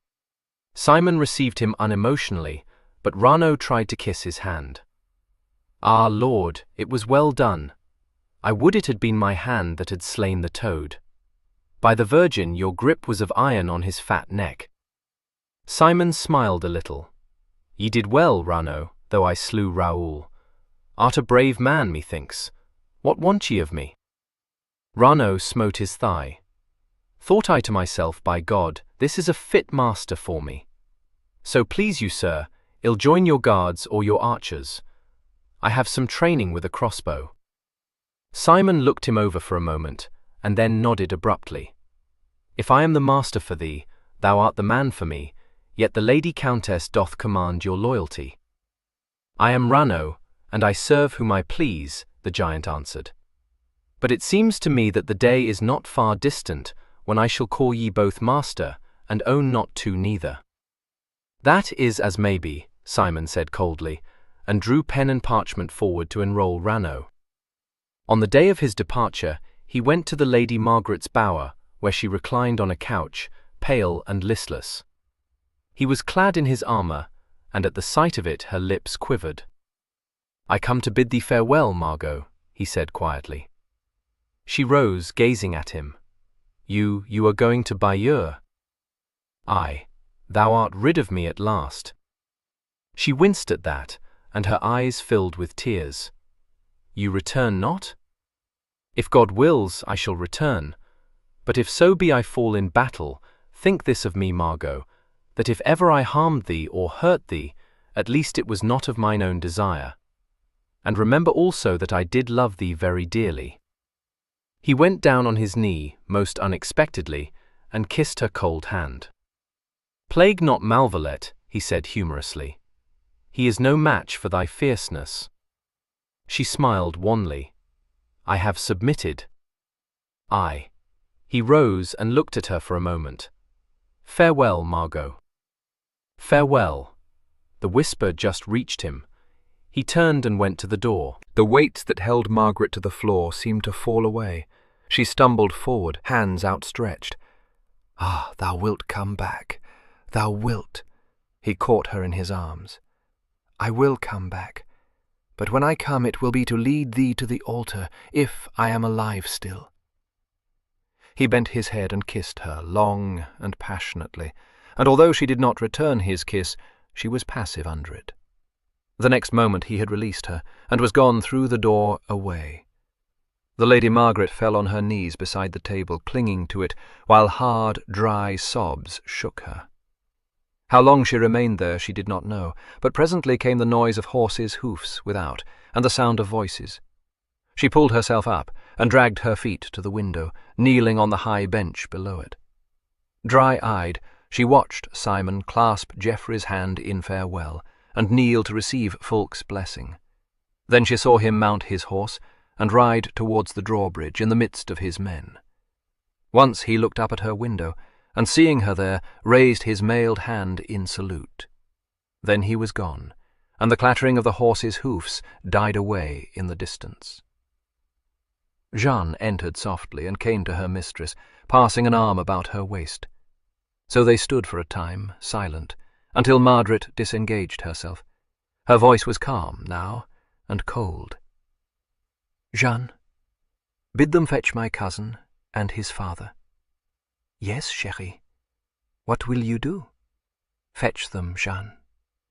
Simon received him unemotionally, but Raul tried to kiss his hand. "Ah, Lord, it was well done. I would it had been my hand that had slain the toad. By the Virgin, your grip was of iron on his fat neck." Simon smiled a little. "Ye did well, Raul, though I slew Raul. Art a brave man, methinks. What want ye of me?" Raul smote his thigh. "Thought I to myself, by God, this is a fit master for me. So please you, sir, I'll join your guards or your archers. I have some training with a crossbow." Simon looked him over for a moment, and then nodded abruptly. "If I am the master for thee, thou art the man for me, yet the Lady Countess doth command your loyalty." "I am Raul, and I serve whom I please," the giant answered. "But it seems to me that the day is not far distant when I shall call ye both master, and own not to neither." "That is as may be," Simon said coldly, and drew pen and parchment forward to enroll Raul. On the day of his departure, he went to the Lady Margaret's bower, where she reclined on a couch, pale and listless. He was clad in his armour, and at the sight of it her lips quivered. "I come to bid thee farewell, Margot," he said quietly. She rose, gazing at him. You are going to Bayeux?" "Aye, thou art rid of me at last." She winced at that, and her eyes filled with tears. "You return not?" "If God wills, I shall return. But if so be I fall in battle, think this of me, Margot, that if ever I harmed thee or hurt thee, at least it was not of mine own desire. And remember also that I did love thee very dearly." He went down on his knee, most unexpectedly, and kissed her cold hand. "Plague not Malvallet," he said humorously. "He is no match for thy fierceness." She smiled wanly. "I have submitted." "Aye." He rose and looked at her for a moment. "Farewell, Margot." "Farewell." The whisper just reached him. He turned and went to the door. The weight that held Margaret to the floor seemed to fall away. She stumbled forward, hands outstretched. "Ah, thou wilt come back. Thou wilt." He caught her in his arms. "I will come back. But when I come, it will be to lead thee to the altar, if I am alive still." He bent his head and kissed her, long and passionately, and although she did not return his kiss, she was passive under it. The next moment he had released her, and was gone through the door away. The Lady Margaret fell on her knees beside the table, clinging to it, while hard, dry sobs shook her. How long she remained there she did not know, but presently came the noise of horses' hoofs without, and the sound of voices. She pulled herself up, and dragged her feet to the window, kneeling on the high bench below it. Dry-eyed, she watched Simon clasp Geoffrey's hand in farewell, and kneel to receive Fulk's blessing. Then she saw him mount his horse, and ride towards the drawbridge in the midst of his men. Once he looked up at her window, and seeing her there, raised his mailed hand in salute. Then he was gone, and the clattering of the horses' hoofs died away in the distance. Jeanne entered softly and came to her mistress, passing an arm about her waist. So they stood for a time, silent, until Margaret disengaged herself. Her voice was calm now, and cold. "Jeanne, bid them fetch my cousin and his father." "Yes, chérie. What will you do?" "Fetch them, Jeanne,"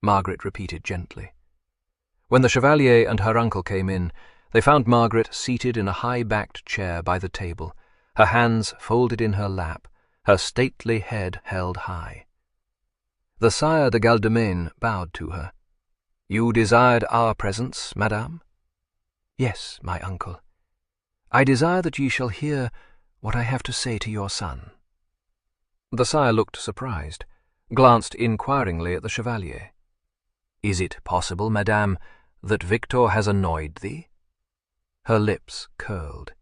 Margaret repeated gently. When the Chevalier and her uncle came in, they found Margaret seated in a high-backed chair by the table, her hands folded in her lap, her stately head held high. The Sire de Galdemain bowed to her. "You desired our presence, madame?" "Yes, my uncle. I desire that ye shall hear what I have to say to your son." The Sire looked surprised, glanced inquiringly at the Chevalier. "Is it possible, madame, that Victor has annoyed thee?" Her lips curled.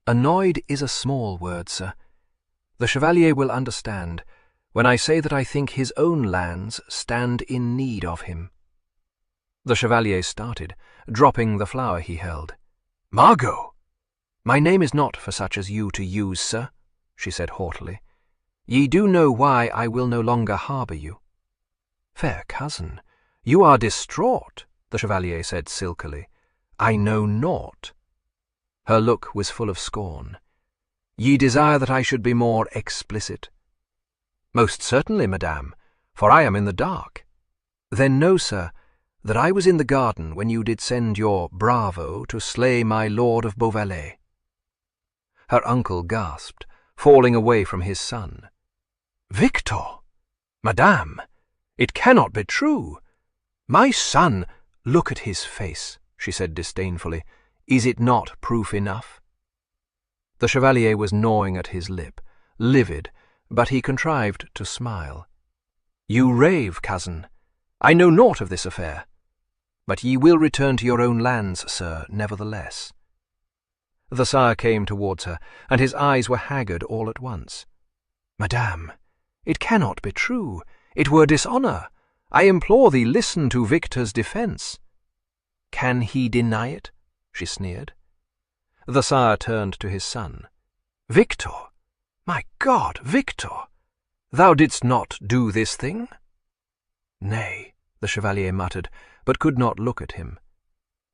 "Annoyed is a small word, sir. The Chevalier will understand when I say that I think his own lands stand in need of him." The Chevalier started, dropping the flower he held. "Margot!" "My name is not for such as you to use, sir," she said haughtily. "Ye do know why I will no longer harbour you." "Fair cousin, you are distraught," the Chevalier said silkily. "I know naught." Her look was full of scorn. "Ye desire that I should be more explicit?" "Most certainly, madame, for I am in the dark." "Then know, sir, that I was in the garden when you did send your bravo to slay my Lord of Beauvalet." Her uncle gasped, falling away from his son. "Victor! Madame! It cannot be true! My son—" "Look at his face," she said disdainfully. "Is it not proof enough?" The Chevalier was gnawing at his lip, livid, but he contrived to smile. "You rave, cousin. I know naught of this affair. But ye will return to your own lands, sir, nevertheless." The Sire came towards her, and his eyes were haggard all at once. "Madame, it cannot be true. It were dishonour. I implore thee, listen to Victor's defence." "Can he deny it?" she sneered. The sire turned to his son. "Victor! My God, Victor! Thou didst not do this thing?" "Nay," the chevalier muttered, but could not look at him.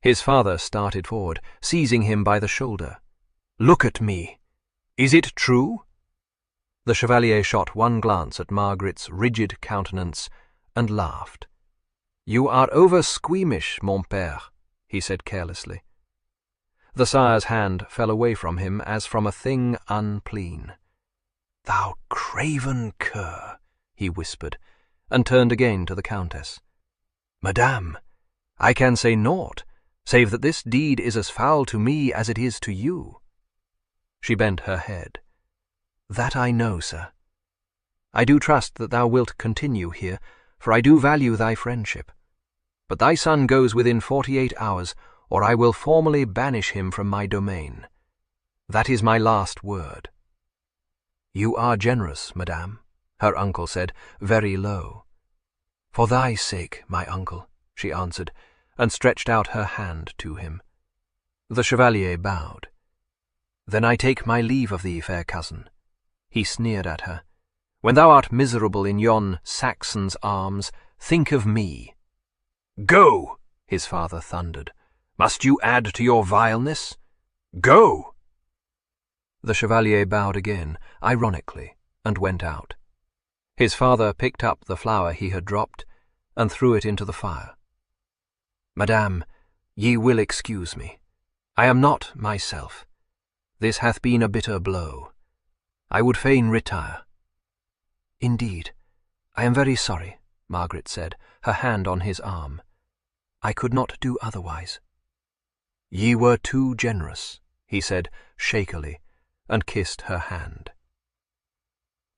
His father started forward, seizing him by the shoulder. "Look at me. Is it true?" The chevalier shot one glance at Margaret's rigid countenance and laughed. "You are over-squeamish, mon père," he said carelessly. The sire's hand fell away from him as from a thing unclean. "Thou craven cur," he whispered, and turned again to the countess. "Madame, I can say naught, save that this deed is as foul to me as it is to you." She bent her head. "That I know, sir. I do trust that thou wilt continue here, for I do value thy friendship. But thy son goes within 48 hours, or I will formally banish him from my domain. That is my last word." "You are generous, madame," her uncle said, very low. "For thy sake, my uncle," she answered, and stretched out her hand to him. The chevalier bowed. "Then I take my leave of thee, fair cousin." He sneered at her. "When thou art miserable in yon Saxon's arms, think of me." "Go!" his father thundered. "Must you add to your vileness? Go!" The chevalier bowed again, ironically, and went out. His father picked up the flower he had dropped and threw it into the fire. "Madame, ye will excuse me. I am not myself. This hath been a bitter blow. I would fain retire." "Indeed, I am very sorry," Margaret said, her hand on his arm. "I could not do otherwise." "Ye were too generous," he said shakily, and kissed her hand.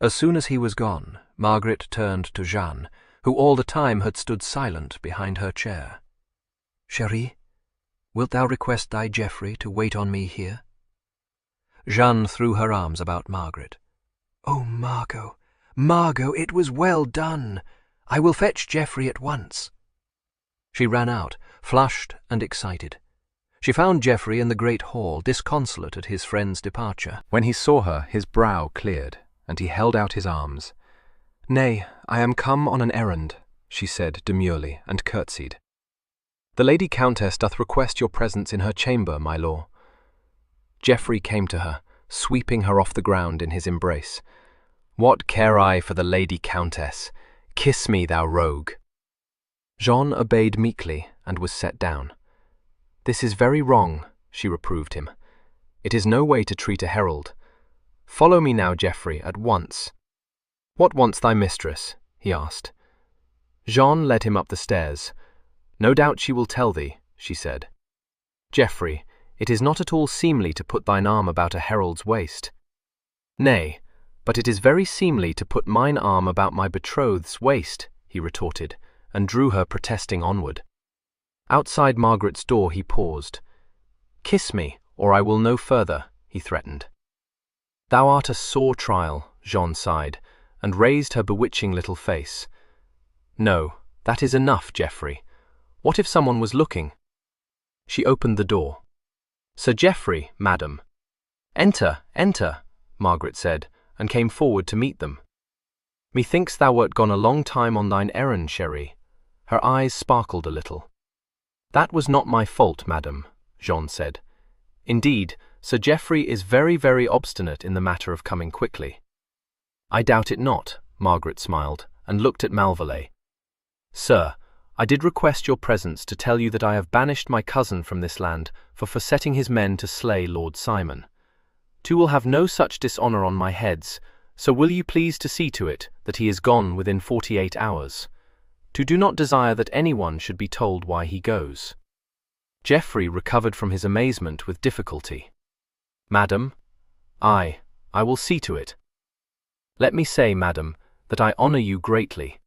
As soon as he was gone, Margaret turned to Jeanne, who all the time had stood silent behind her chair. "Chérie, wilt thou request thy Geoffrey to wait on me here?" Jeanne threw her arms about Margaret. "Oh, Margot, Margot, it was well done. I will fetch Geoffrey at once." She ran out, flushed and excited. She found Geoffrey in the great hall, disconsolate at his friend's departure. When he saw her, his brow cleared, and he held out his arms. "Nay, I am come on an errand," she said demurely, and curtsied. "The Lady Countess doth request your presence in her chamber, my lord." Geoffrey came to her, sweeping her off the ground in his embrace. "What care I for the Lady Countess? Kiss me, thou rogue." Jeanne obeyed meekly and was set down. "This is very wrong," she reproved him. "It is no way to treat a herald. Follow me now, Geoffrey, at once." "What wants thy mistress?" he asked. Jeanne led him up the stairs. "No doubt she will tell thee," she said. "Geoffrey, it is not at all seemly to put thine arm about a herald's waist." "Nay, but it is very seemly to put mine arm about my betrothed's waist," he retorted, and drew her protesting onward. Outside Margaret's door he paused. "Kiss me, or I will no further," he threatened. "Thou art a sore trial," Jeanne sighed, and raised her bewitching little face. "No, that is enough, Geoffrey. What if someone was looking?" She opened the door. "Sir Geoffrey, madam." "Enter, enter," Margaret said, and came forward to meet them. "Methinks thou wert gone a long time on thine errand, chérie." Her eyes sparkled a little. "That was not my fault, madam," Jeanne said. "Indeed, Sir Geoffrey is very, very obstinate in the matter of coming quickly." "I doubt it not," Margaret smiled, and looked at Malvallet. "Sir, I did request your presence to tell you that I have banished my cousin from this land for setting his men to slay Lord Simon. 'Tu will have no such dishonour on my heads, so will you please to see to it that he is gone within 48 hours. 'Tu do not desire that anyone should be told why he goes." Geoffrey recovered from his amazement with difficulty. "Madam, I will see to it. Let me say, madam, that I honour you greatly."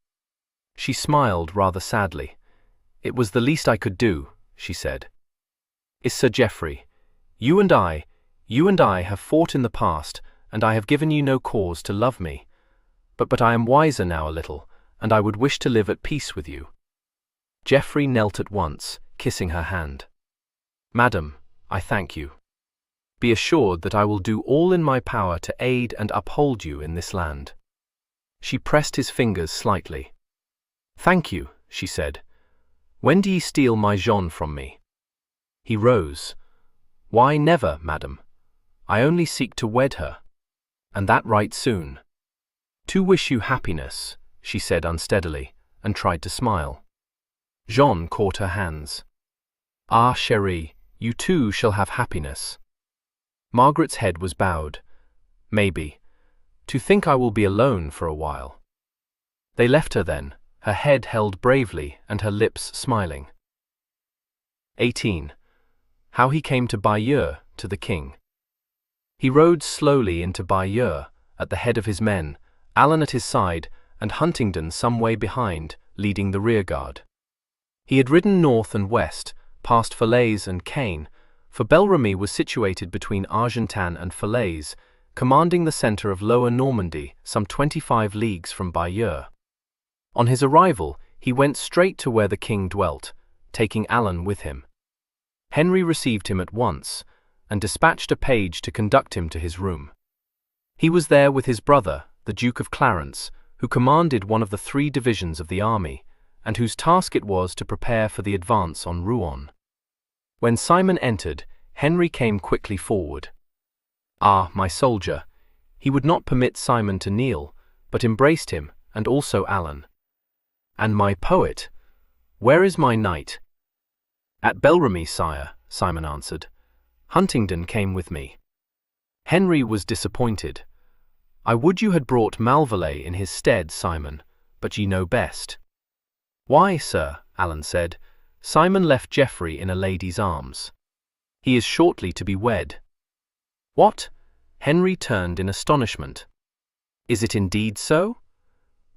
She smiled rather sadly. "It was the least I could do," she said. "Is Sir Geoffrey, you and I have fought in the past, and I have given you no cause to love me. But I am wiser now a little, and I would wish to live at peace with you." Geoffrey knelt at once, kissing her hand. "Madam, I thank you." be assured that I will do all in my power to aid and uphold you in this land." She pressed his fingers slightly. "Thank you," she said. "When do ye steal my Jeanne from me?" He rose. "Why, never, madam. I only seek to wed her, and that right soon." "To wish you happiness," she said unsteadily, and tried to smile. Jeanne caught her hands. "Ah, chérie, you too shall have happiness." Margaret's head was bowed. "Maybe. To think I will be alone for a while." They left her then, her head held bravely and her lips smiling. 18. How he came to Bayeux, to the king. He rode slowly into Bayeux, at the head of his men, Alan at his side, and Huntingdon some way behind, leading the rearguard. He had ridden north and west, past Falaise and Caen, for Bel Remy was situated between Argentan and Falaise, commanding the centre of Lower Normandy, some 25 leagues from Bayeux. On his arrival, he went straight to where the king dwelt, taking Alan with him. Henry received him at once, and dispatched a page to conduct him to his room. He was there with his brother, the Duke of Clarence, who commanded one of the 3 divisions of the army, and whose task it was to prepare for the advance on Rouen. When Simon entered, Henry came quickly forward. "Ah, my soldier," he would not permit Simon to kneel, but embraced him, and also Alan. "And my poet, where is my knight?" "At Bel Remy, sire," Simon answered. "Huntingdon came with me." Henry was disappointed. "I would you had brought Malvallet in his stead, Simon, but ye know best." "Why, sir," Alan said, "Simon left Geoffrey in a lady's arms. He is shortly to be wed." "What?" Henry turned in astonishment. "Is it indeed so?"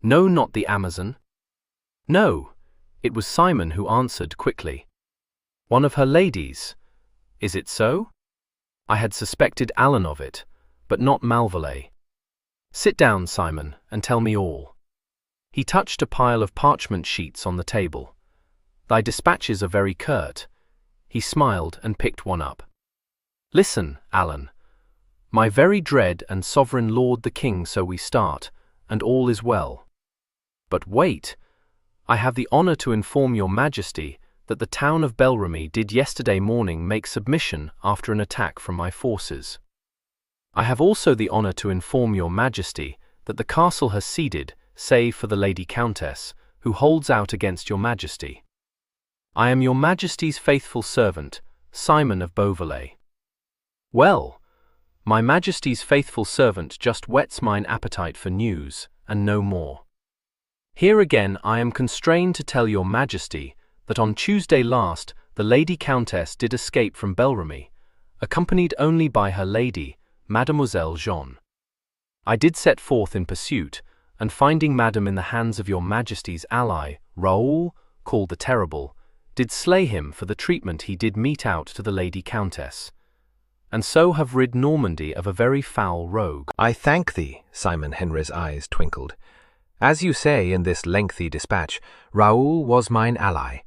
"No, not the Amazon." "No." It was Simon who answered quickly. "One of her ladies. Is it so?" I had suspected Alan of it, but not Malvallet. "Sit down, Simon, and tell me all." He touched a pile of parchment sheets on the table. "Thy dispatches are very curt." He smiled and picked one up. "Listen, Alan. My very dread and sovereign lord the king, so we start, and all is well. But wait, I have the honour to inform your majesty that the town of Bel Remy did yesterday morning make submission after an attack from my forces. I have also the honour to inform your majesty that the castle has ceded, save for the Lady Countess, who holds out against your majesty. I am your majesty's faithful servant, Simon of Beauvalet." "Well, my majesty's faithful servant just whets mine appetite for news, and no more. Here again I am constrained to tell your majesty that on Tuesday last the Lady Countess did escape from Bel Remy, accompanied only by her lady, Mademoiselle Jeanne. I did set forth in pursuit, and finding Madame in the hands of your majesty's ally, Raul, called the Terrible, did slay him for the treatment he did mete out to the Lady Countess, and so have rid Normandy of a very foul rogue." "I thank thee," Simon Henry's eyes twinkled. "As you say in this lengthy dispatch, Raoul was mine ally,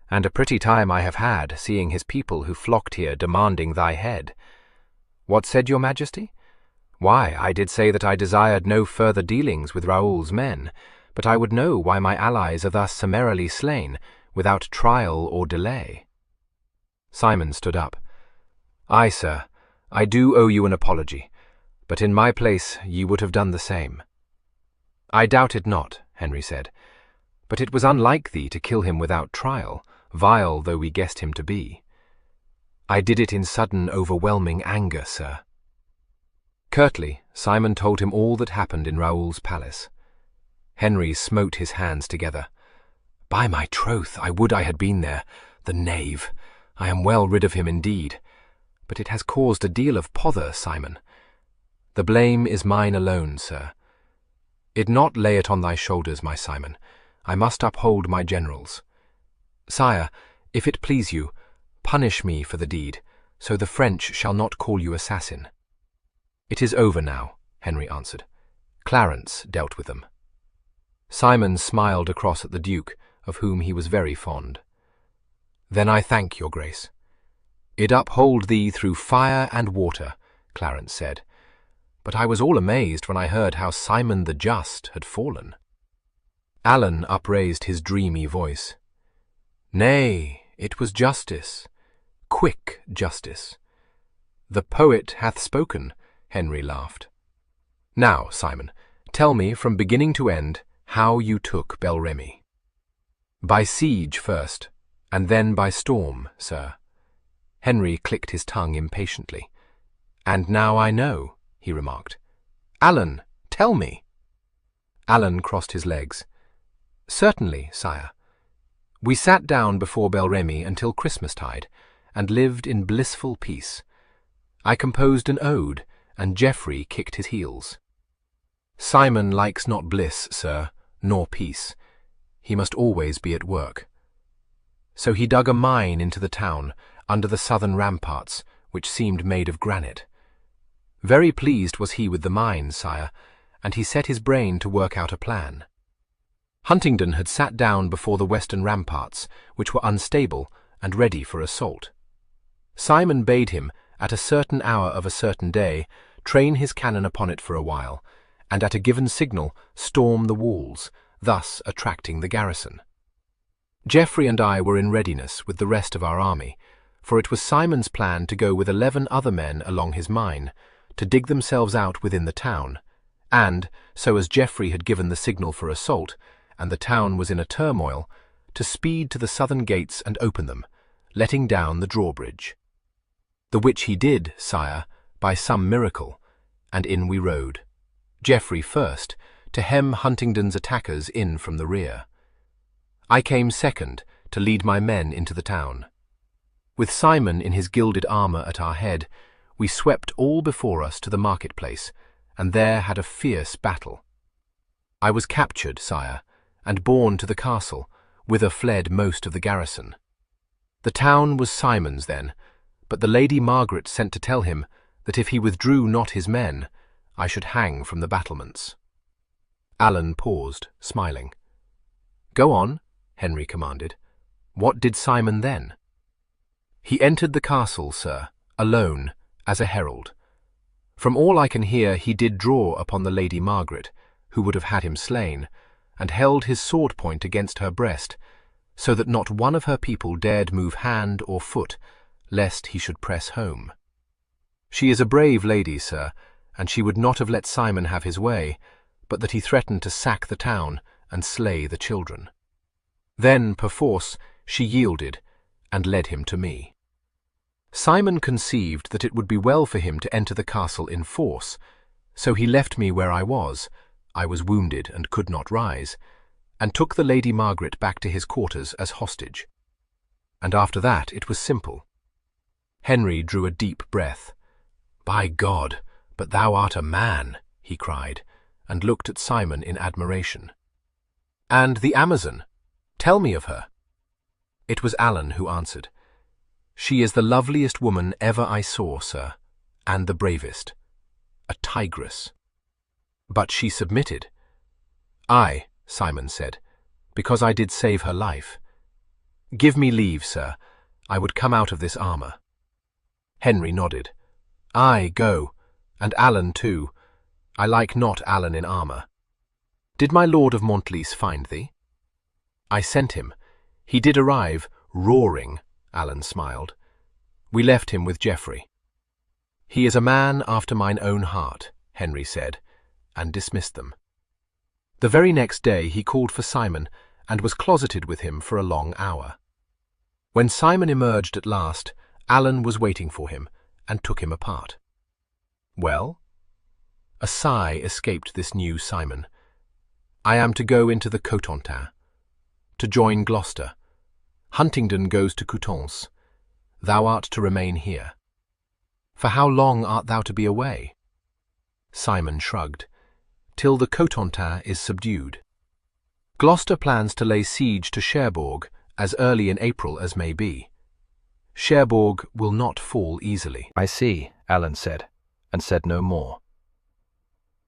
and a pretty time I have had, seeing his people who flocked here demanding thy head. What said your majesty? Why, I did say that I desired no further dealings with Raoul's men, but I would know why my allies are thus summarily slain, without trial or delay." Simon stood up. "Aye, sir, I do owe you an apology, but in my place ye would have done the same." "I doubt it not," Henry said, "but it was unlike thee to kill him without trial, vile though we guessed him to be." "I did it in sudden, overwhelming anger, sir." Curtly, Simon told him all that happened in Raoul's palace. Henry smote his hands together. "By my troth, I would I had been there. The knave! I am well rid of him indeed. But it has caused a deal of pother, Simon. The blame is mine alone, sir. It not lay it on thy shoulders, my Simon. I must uphold my generals. Sire, if it please you, punish me for the deed, so the French shall not call you assassin." "It is over now," Henry answered. "Clarence dealt with them." Simon smiled across at the Duke, of whom he was very fond. "Then I thank your grace. "It uphold thee through fire and water," Clarence said. But I was all amazed when I heard how Simon the Just had fallen. Alan upraised his dreamy voice. "Nay, it was justice, quick justice. The poet hath spoken," Henry laughed. "Now, Simon, tell me from beginning to end how you took Bel Remy." "By siege first, and then by storm, sir." Henry clicked his tongue impatiently. "And now I know," he remarked. "Alan, tell me." Alan crossed his legs. "Certainly, sire. We sat down before Bel Remy until Christmastide, and lived in blissful peace. I composed an ode, and Geoffrey kicked his heels. Simon likes not bliss, sir, nor peace. He must always be at work. So he dug a mine into the town, under the southern ramparts, which seemed made of granite. Very pleased was he with the mine, sire, and he set his brain to work out a plan. Huntingdon had sat down before the western ramparts, which were unstable and ready for assault. Simon bade him, at a certain hour of a certain day, train his cannon upon it for a while, and at a given signal storm the walls, thus attracting the garrison. Geoffrey and I were in readiness with the rest of our army, for it was Simon's plan to go with 11 other men along his mine, to dig themselves out within the town, and, so as Geoffrey had given the signal for assault, and the town was in a turmoil, to speed to the southern gates and open them, letting down the drawbridge. The which he did, sire, by some miracle, and in we rode. Geoffrey first, to hem Huntingdon's attackers in from the rear. I came second, to lead my men into the town. With Simon in his gilded armour at our head, we swept all before us to the marketplace, and there had a fierce battle. I was captured, sire, and borne to the castle, whither fled most of the garrison. The town was Simon's then, but the Lady Margaret sent to tell him that if he withdrew not his men, I should hang from the battlements. Alan paused, smiling. "Go on," Henry commanded. "What did Simon then?" "He entered the castle, sir, alone, as a herald. From all I can hear, he did draw upon the Lady Margaret, who would have had him slain, and held his sword point against her breast, so that not one of her people dared move hand or foot, lest he should press home. She is a brave lady, sir, and she would not have let Simon have his way, but that he threatened to sack the town and slay the children. Then, perforce, she yielded, and led him to me. Simon conceived that it would be well for him to enter the castle in force, so he left me where I was wounded and could not rise, and took the Lady Margaret back to his quarters as hostage. And after that it was simple." Henry drew a deep breath. "By God, but thou art a man," he cried, and looked at Simon in admiration. "And the Amazon? Tell me of her." It was Alan who answered. "She is the loveliest woman ever I saw, sir, and the bravest. A tigress." "But she submitted." "Aye," Simon said, "because I did save her life. Give me leave, sir. I would come out of this armour." Henry nodded. "Aye, go, and Alan too. I like not Alan in armour. Did my lord of Montlice find thee?" "I sent him. He did arrive, roaring," Alan smiled. "We left him with Geoffrey." "He is a man after mine own heart," Henry said, and dismissed them. The very next day he called for Simon, and was closeted with him for a long hour. When Simon emerged at last, Alan was waiting for him, and took him apart. "Well?" A sigh escaped this new Simon. "I am to go into the Cotentin, to join Gloucester. Huntingdon goes to Coutances. Thou art to remain here. For how long art thou to be away?" Simon shrugged. "Till the Cotentin is subdued. Gloucester plans to lay siege to Cherbourg as early in April as may be. Cherbourg will not fall easily." "I see," Alan said, and said no more.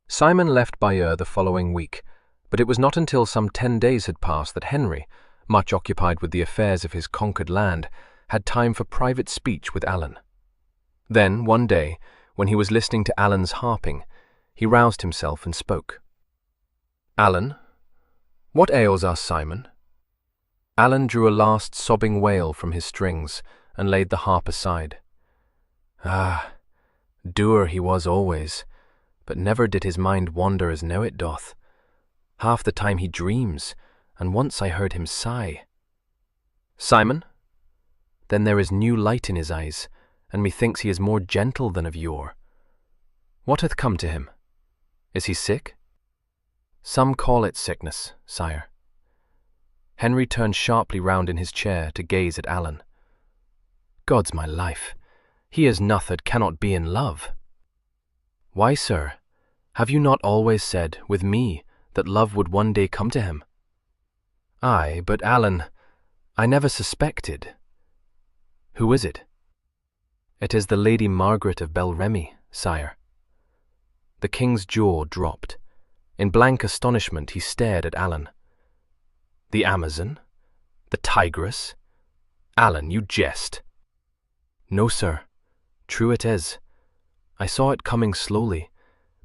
Simon left Bayeux the following week, but it was not until some 10 days had passed that Henry, much occupied with the affairs of his conquered land, had time for private speech with Alan. Then, one day, when he was listening to Alan's harping, he roused himself and spoke. "Alan, what ails us, Simon?" Alan drew a last sobbing wail from his strings and laid the harp aside. "Ah, dour he was always, but never did his mind wander as now it doth. Half the time he dreams, and once I heard him sigh." "Simon? Then there is new light in his eyes, and methinks he is more gentle than of yore. What hath come to him? Is he sick?" "Some call it sickness, sire." Henry turned sharply round in his chair to gaze at Alan. "God's my life, he is nothing that cannot be in love." "Why, sir, have you not always said, with me, that love would one day come to him?" "Aye, but Alan, I never suspected." "Who is it?" "It is the Lady Margaret of Bel Remy, sire." The king's jaw dropped. In blank astonishment he stared at Alan. "The Amazon? The tigress? Alan, you jest." "No, sir. True it is. I saw it coming slowly,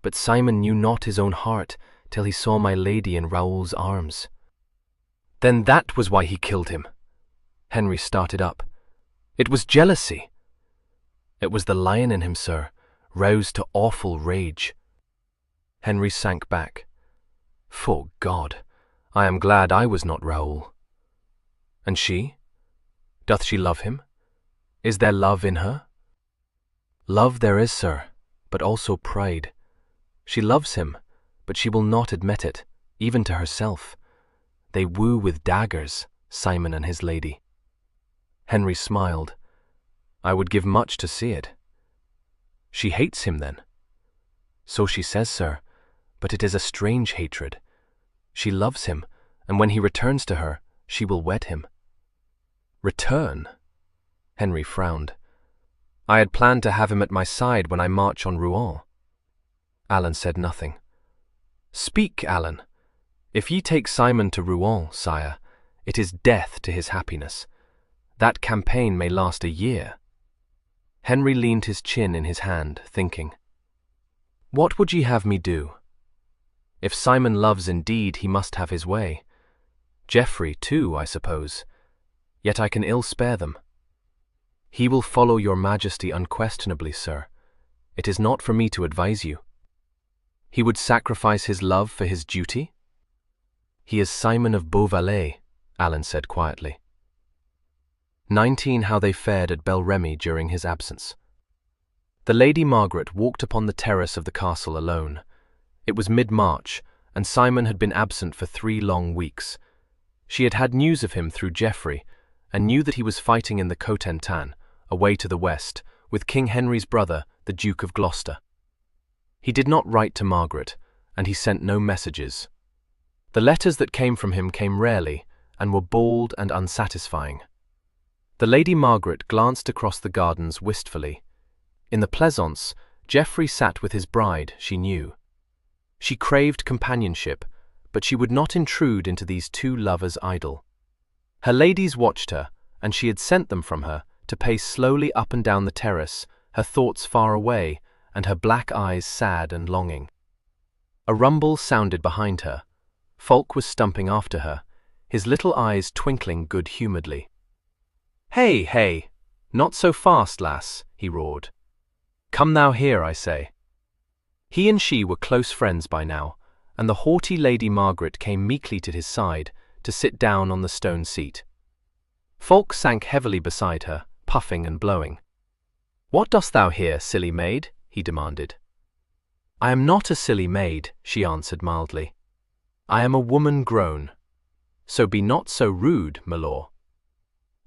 but Simon knew not his own heart till he saw my lady in Raoul's arms." "Then that was why he killed him." Henry started up. "It was jealousy." "It was the lion in him, sir, roused to awful rage." Henry sank back. "'Fore God, I am glad I was not Raoul." "And she? Doth she love him? Is there love in her?" "Love there is, sir, but also pride. She loves him, but she will not admit it, even to herself. They woo with daggers, Simon and his lady." Henry smiled. "I would give much to see it." "She hates him, then?" "So she says, sir, but it is a strange hatred. She loves him, and when he returns to her, she will wed him." "Return?" Henry frowned. "I had planned to have him at my side when I march on Rouen." Alan said nothing. "Speak, Alan. If ye take Simon to Rouen, sire, it is death to his happiness. That campaign may last a year." Henry leaned his chin in his hand, thinking. "What would ye have me do? If Simon loves indeed, he must have his way. Geoffrey, too, I suppose. Yet I can ill spare them." "He will follow your majesty unquestionably, sir. It is not for me to advise you." "He would sacrifice his love for his duty?" "He is Simon of Beauvallet," Alan said quietly. 19 How they fared at Bel Remy during his absence. The Lady Margaret walked upon the terrace of the castle alone. It was mid-March, and Simon had been absent for 3 long weeks. She had had news of him through Geoffrey, and knew that he was fighting in the Cotentin, away to the west, with King Henry's brother, the Duke of Gloucester. He did not write to Margaret, and he sent no messages. The letters that came from him came rarely, and were bald and unsatisfying. The Lady Margaret glanced across the gardens wistfully. In the pleasaunce, Geoffrey sat with his bride, she knew. She craved companionship, but she would not intrude into these 2 lovers' idyll. Her ladies watched her, and she had sent them from her to pace slowly up and down the terrace, her thoughts far away, and her black eyes sad and longing. A rumble sounded behind her. Fulk was stumping after her, his little eyes twinkling good-humouredly. "Hey, hey! Not so fast, lass," he roared. "Come thou here, I say." He and she were close friends by now, and the haughty Lady Margaret came meekly to his side to sit down on the stone seat. Fulk sank heavily beside her, puffing and blowing. "What dost thou here, silly maid?" he demanded. "I am not a silly maid," she answered mildly. "I am a woman grown. So be not so rude, my lord."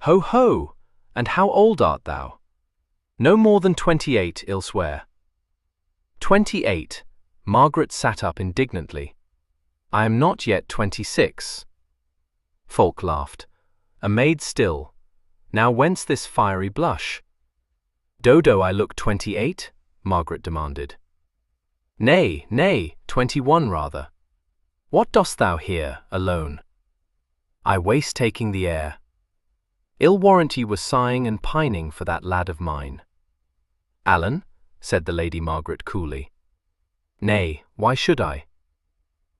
"Ho, ho! And how old art thou?" "No more than 28, I'll swear." 28. Margaret sat up indignantly. "I am not yet 26. Fulk laughed. "A maid still. Now whence this fiery blush?" "Dodo, I look 28? Margaret demanded. "Nay, nay, 21 rather. What dost thou here, alone?" "I waste taking the air." Ill warrant ye were sighing and pining for that lad of mine. Alan, said the Lady Margaret coolly. Nay, why should I?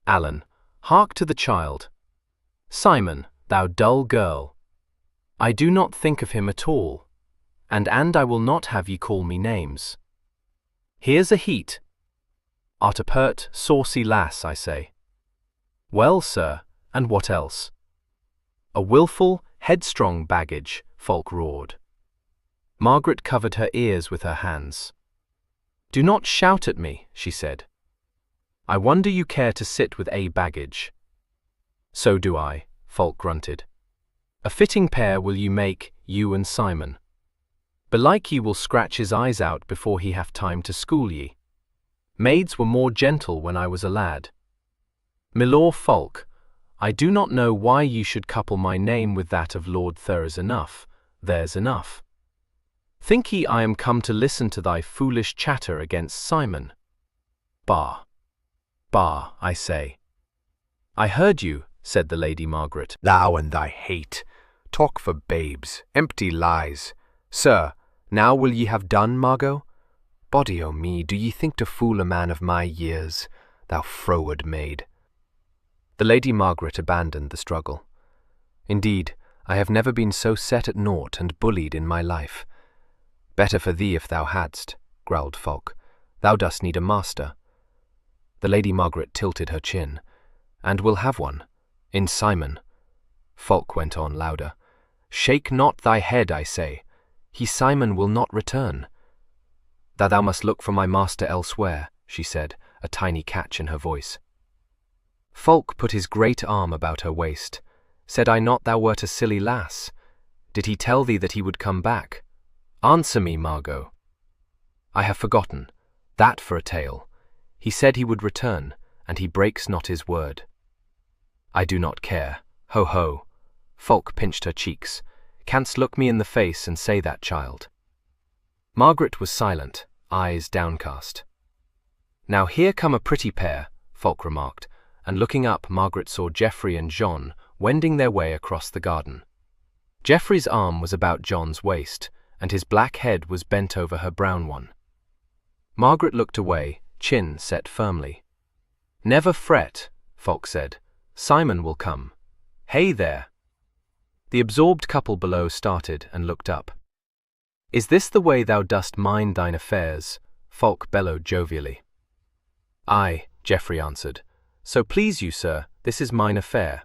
Alan, hark to the child. Simon, thou dull girl. I do not think of him at all, and I will not have ye call me names. Here's a heat. Art a pert, saucy lass, I say. Well, sir, and what else? A wilful, headstrong baggage, Fulk roared. Margaret covered her ears with her hands. Do not shout at me, she said. I wonder you care to sit with a baggage. So do I, Fulk grunted. A fitting pair will you make, you and Simon. Belike ye will scratch his eyes out before he have time to school ye. Maids were more gentle when I was a lad. Milor Fulk, I do not know why ye should couple my name with that of Lord There's enough. Think ye I am come to listen to thy foolish chatter against Simon? Bah! Bah, I say. I heard you, said the Lady Margaret. Thou and thy hate. Talk for babes, empty lies. Sir, now will ye have done, Margot? Body o' me, do ye think to fool a man of my years, thou froward maid? The Lady Margaret abandoned the struggle. Indeed, I have never been so set at naught and bullied in my life. Better for thee if thou hadst, growled Fulk. Thou dost need a master. The Lady Margaret tilted her chin. And will have one. In Simon. Fulk went on louder. Shake not thy head, I say. He Simon will not return. Thou must look for my master elsewhere, she said, a tiny catch in her voice. Fulk put his great arm about her waist. Said I not thou wert a silly lass? Did he tell thee that he would come back? Answer me, Margot. I have forgotten. That for a tale. He said he would return, and he breaks not his word. I do not care. Ho ho. Fulk pinched her cheeks. Canst look me in the face and say that, child? Margaret was silent, eyes downcast. Now here come a pretty pair, Fulk remarked, and looking up Margaret saw Geoffrey and John wending their way across the garden. Geoffrey's arm was about John's waist, and his black head was bent over her brown one. Margaret looked away, chin set firmly. Never fret, Fulk said. Simon will come. Hey there! The absorbed couple below started and looked up. Is this the way thou dost mind thine affairs? Fulk bellowed jovially. Aye, Geoffrey answered. So please you, sir, this is mine affair.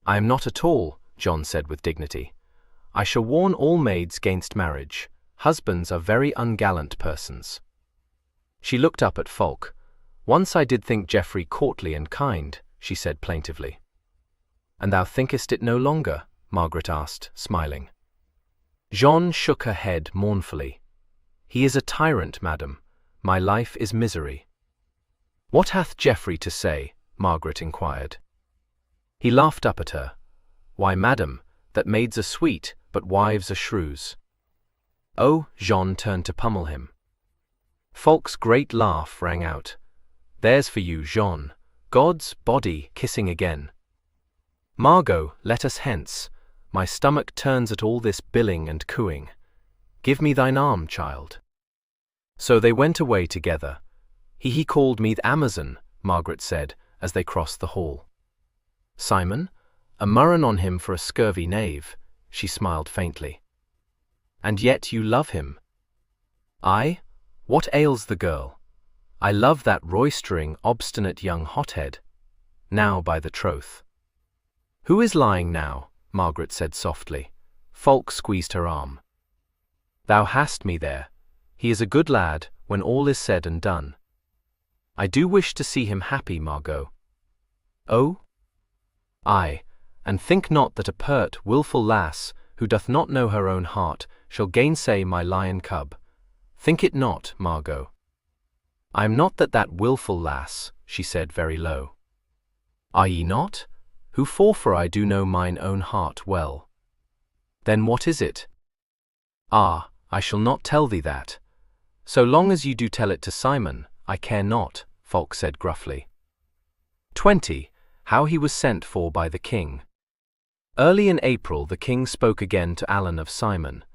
I am not at all, John said with dignity. I shall warn all maids gainst marriage. Husbands are very ungallant persons. She looked up at Fulk. Once I did think Geoffrey courtly and kind, she said plaintively. And thou thinkest it no longer? Margaret asked, smiling. Jeanne shook her head mournfully. He is a tyrant, madam. My life is misery. What hath Geoffrey to say? Margaret inquired. He laughed up at her. Why, madam, that maids are sweet, but wives are shrews. Oh, Jeanne turned to pummel him. Fulk's great laugh rang out. There's for you, Jeanne. God's body kissing again. Margot, let us hence. My stomach turns at all this billing and cooing. Give me thine arm, child. So they went away together. He called me the Amazon, Margaret said, as they crossed the hall. Simon? A murrain on him for a scurvy knave, she smiled faintly. And yet you love him. I? What ails the girl? I love that roistering, obstinate young hothead. Now by the troth. Who is lying now? Margaret said softly. Fulk squeezed her arm. Thou hast me there. He is a good lad, when all is said and done. I do wish to see him happy, Margot. Oh? Aye, and think not that a pert, wilful lass, who doth not know her own heart, shall gainsay my lion cub. Think it not, Margot. I am not that wilful lass, she said very low. Are ye not? Who for I do know mine own heart well. Then what is it? Ah, I shall not tell thee that. So long as you do tell it to Simon, I care not, Fulk said gruffly. 20. How he was sent for by the king. Early in April the king spoke again to Alan of Simon.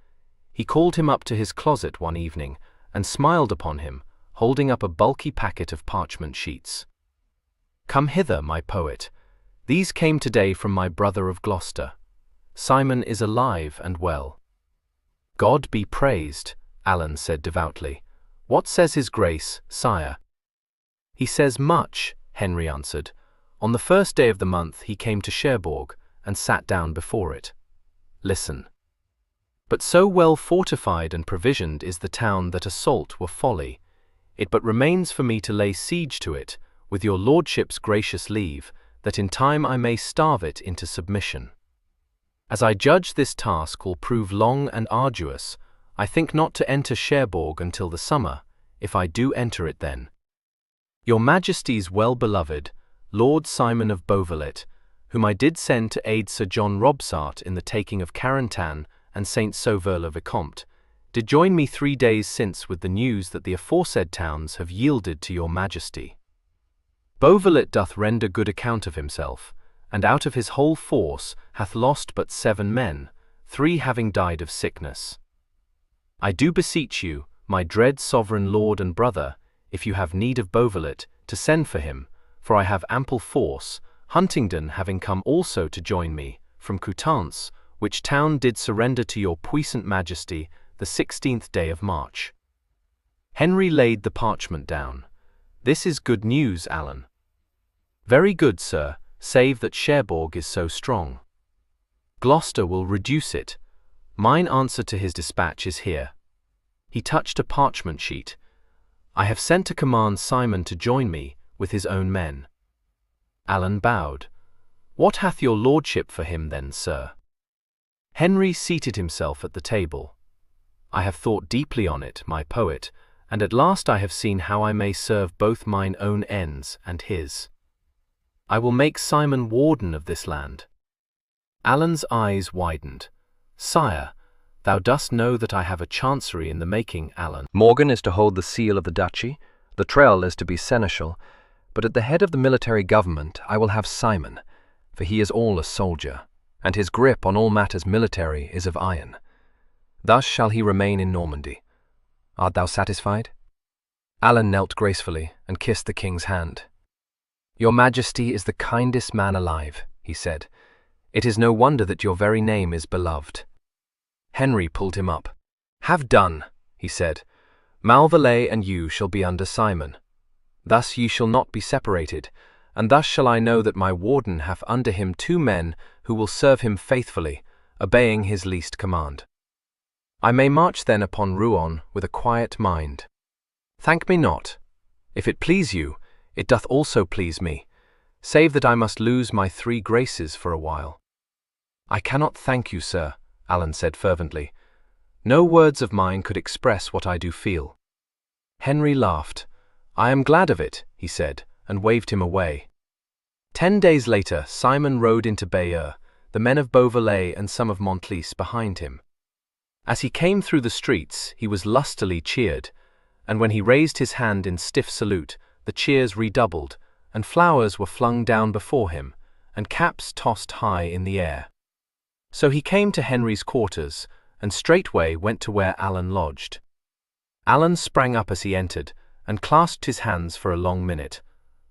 He called him up to his closet one evening and smiled upon him, holding up a bulky packet of parchment sheets. "Come hither, my poet. These came today from my brother of Gloucester. Simon is alive and well." "God be praised," Alan said devoutly. "What says his grace, sire?" "He says much," Henry answered. "On the first day of the month he came to Cherbourg and sat down before it. Listen. But so well fortified and provisioned is the town that assault were folly. It but remains for me to lay siege to it, with your lordship's gracious leave, that in time I may starve it into submission. As I judge this task will prove long and arduous, I think not to enter Cherbourg until the summer, if I do enter it then. Your Majesty's well-beloved, Lord Simon of Beauvallet, whom I did send to aid Sir John Robsart in the taking of Carentan and Saint Sauveur-le-Vicomte, did join me 3 days since with the news that the aforesaid towns have yielded to your Majesty. Beauvallet doth render good account of himself, and out of his whole force hath lost but 7 men, 3 having died of sickness. I do beseech you, my dread sovereign lord and brother, if you have need of Beauvallet, to send for him, for I have ample force, Huntingdon having come also to join me, from Coutances, which town did surrender to your puissant Majesty the 16th day of March." Henry laid the parchment down. "This is good news, Alan." "Very good, sir, save that Cherbourg is so strong. Gloucester will reduce it. Mine answer to his dispatch is here." He touched a parchment sheet. "I have sent to command Simon to join me with his own men." Alan bowed. "What hath your lordship for him then, sir?" Henry seated himself at the table. "I have thought deeply on it, my poet, and at last I have seen how I may serve both mine own ends and his. I will make Simon warden of this land." Alan's eyes widened. "Sire, thou dost know that I have a chancery in the making, Alan." Morgan is to hold the seal of the duchy, Luttrell is to be seneschal, but at the head of the military government I will have Simon, for he is all a soldier, and his grip on all matters military is of iron. Thus shall he remain in Normandy. Art thou satisfied?" Alan knelt gracefully and kissed the king's hand. "Your Majesty is the kindest man alive," he said. "It is no wonder that your very name is beloved." Henry pulled him up. "Have done," he said. "Malvallet and you shall be under Simon. Thus ye shall not be separated, and thus shall I know that my warden hath under him 2 men who will serve him faithfully, obeying his least command. I may march then upon Rouen with a quiet mind. Thank me not. If it please you, it doth also please me, save that I must lose my 3 graces for a while." "I cannot thank you, sir," Alan said fervently. "No words of mine could express what I do feel." Henry laughed. "I am glad of it," he said, and waved him away. 10 days later, Simon rode into Bayeux, the men of Beauvallet and some of Montlice behind him. As he came through the streets, he was lustily cheered, and when he raised his hand in stiff salute, the cheers redoubled, and flowers were flung down before him, and caps tossed high in the air. So he came to Henry's quarters, and straightway went to where Alan lodged. Alan sprang up as he entered, and clasped his hands for a long minute.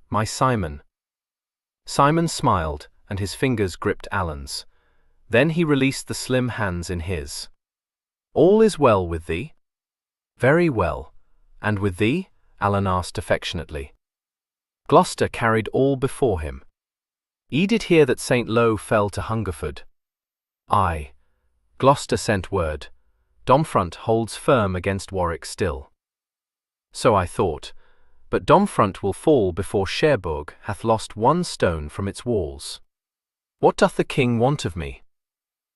"My Simon." Simon smiled, and his fingers gripped Alan's. Then he released the slim hands in his. "All is well with thee?" "Very well. And with thee?" Alan asked affectionately. Gloucester carried all before him. "Ye did hear that St. Lo fell to Hungerford?" "Aye." Gloucester sent word. "Domfront holds firm against Warwick still." "So I thought, but Domfront will fall before Cherbourg hath lost 1 stone from its walls. What doth the king want of me?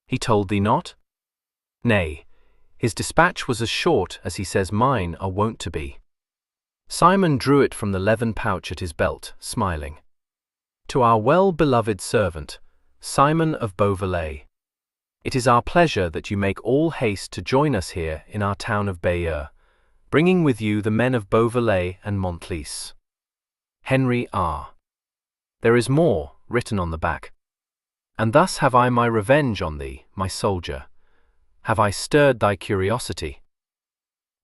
He told thee not?" "Nay, his dispatch was as short as he says mine are wont to be." Simon drew it from the leathern pouch at his belt, smiling. "To our well-beloved servant, Simon of Beauvallet. It is our pleasure that you make all haste to join us here in our town of Bayeux, bringing with you the men of Beauvallet and Montlice. Henry R." There is more written on the back. And thus have I my revenge on thee, my soldier. Have I stirred thy curiosity?"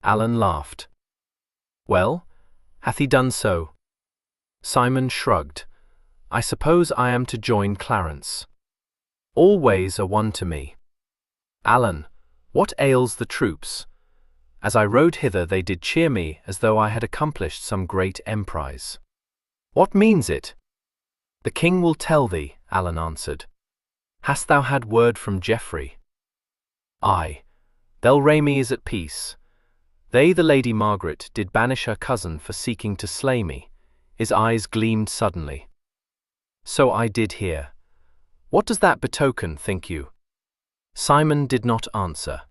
Alan laughed. "Well, hath he done so?" Simon shrugged. "I suppose I am to join Clarence. All ways are one to me. Alan, what ails the troops? As I rode hither they did cheer me as though I had accomplished some great emprise. What means it?" "The king will tell thee," Alan answered. "Hast thou had word from Geoffrey?" "Aye. Bel Remy is at peace. They, the Lady Margaret, did banish her cousin for seeking to slay me." His eyes gleamed suddenly. "So I did hear. What does that betoken, think you?" Simon did not answer.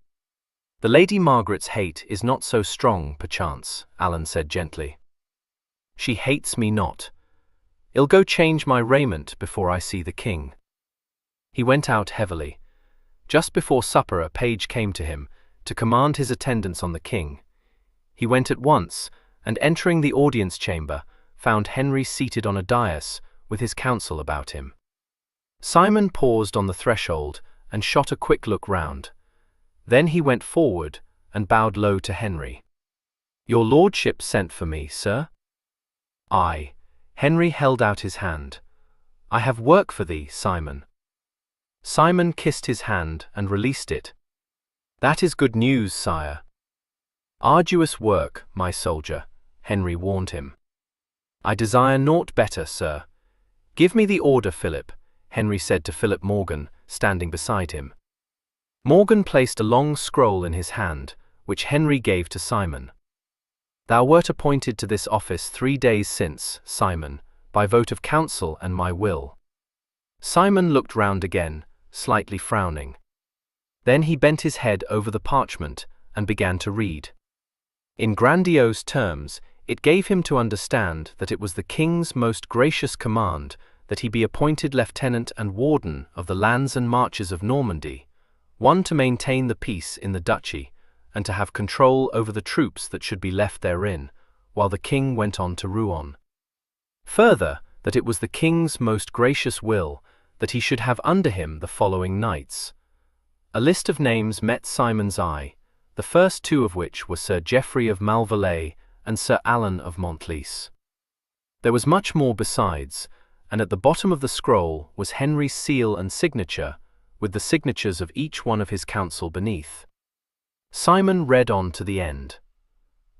"The Lady Margaret's hate is not so strong, perchance," Alan said gently. "She hates me not. I'll go change my raiment before I see the king." He went out heavily. Just before supper a page came to him to command his attendance on the king. He went at once, and entering the audience chamber, found Henry seated on a dais with his council about him. Simon paused on the threshold and shot a quick look round. Then he went forward and bowed low to Henry. "Your lordship sent for me, sir?" "Aye." Henry held out his hand. "I have work for thee, Simon." Simon kissed his hand and released it. "That is good news, sire." "Arduous work, my soldier," Henry warned him. "I desire naught better, sir." "Give me the order, Philip," Henry said to Philip Morgan, standing beside him. Morgan placed a long scroll in his hand, which Henry gave to Simon. "Thou wert appointed to this office 3 days since, Simon, by vote of council and my will." Simon looked round again, slightly frowning. Then he bent his head over the parchment and began to read. In grandiose terms, it gave him to understand that it was the king's most gracious command that he be appointed lieutenant and warden of the lands and marches of Normandy, one to maintain the peace in the duchy, and to have control over the troops that should be left therein, while the king went on to Rouen. Further, that it was the king's most gracious will that he should have under him the following knights. A list of names met Simon's eye, the first 2 of which were Sir Geoffrey of Malvallet and Sir Alan of Montlice. There was much more besides, and at the bottom of the scroll was Henry's seal and signature, with the signatures of each one of his council beneath. Simon read on to the end.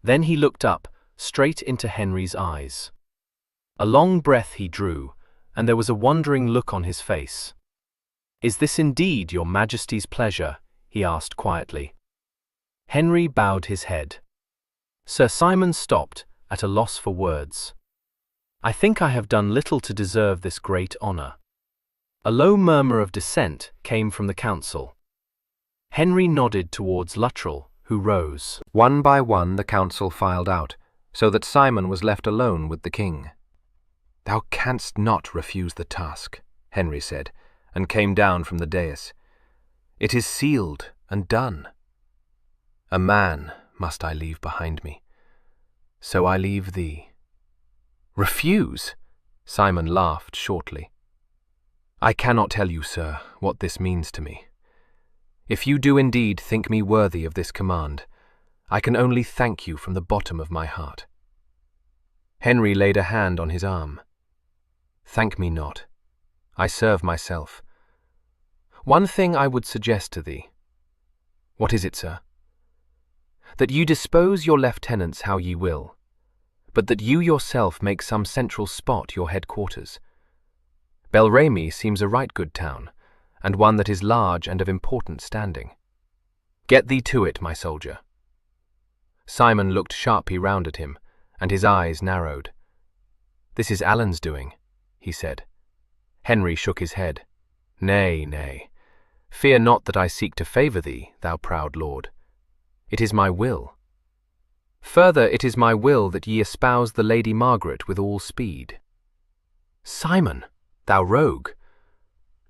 Then he looked up, straight into Henry's eyes. A long breath he drew, and there was a wondering look on his face. "Is this indeed your Majesty's pleasure?" he asked quietly. Henry bowed his head. Sir Simon stopped, at a loss for words. "I think I have done little to deserve this great honour." A low murmur of dissent came from the council. Henry nodded towards Luttrell, who rose. One by one the council filed out, so that Simon was left alone with the king. "Thou canst not refuse the task," Henry said, and came down from the dais. "It is sealed and done. A man must I leave behind me. So I leave thee." "Refuse?" Simon laughed shortly. "I cannot tell you, sir, what this means to me. If you do indeed think me worthy of this command, I can only thank you from the bottom of my heart." Henry laid a hand on his arm. "Thank me not. I serve myself. One thing I would suggest to thee." "What is it, sir?" "That you dispose your lieutenants how ye will, but that you yourself make some central spot your headquarters. Bel Remy seems a right good town, and one that is large and of important standing. Get thee to it, my soldier." Simon looked sharply round at him, and his eyes narrowed. "This is Alan's doing," he said. Henry shook his head. "Nay, nay. Fear not that I seek to favour thee, thou proud lord. It is my will. Further, it is my will that ye espouse the Lady Margaret with all speed." "Simon, thou rogue!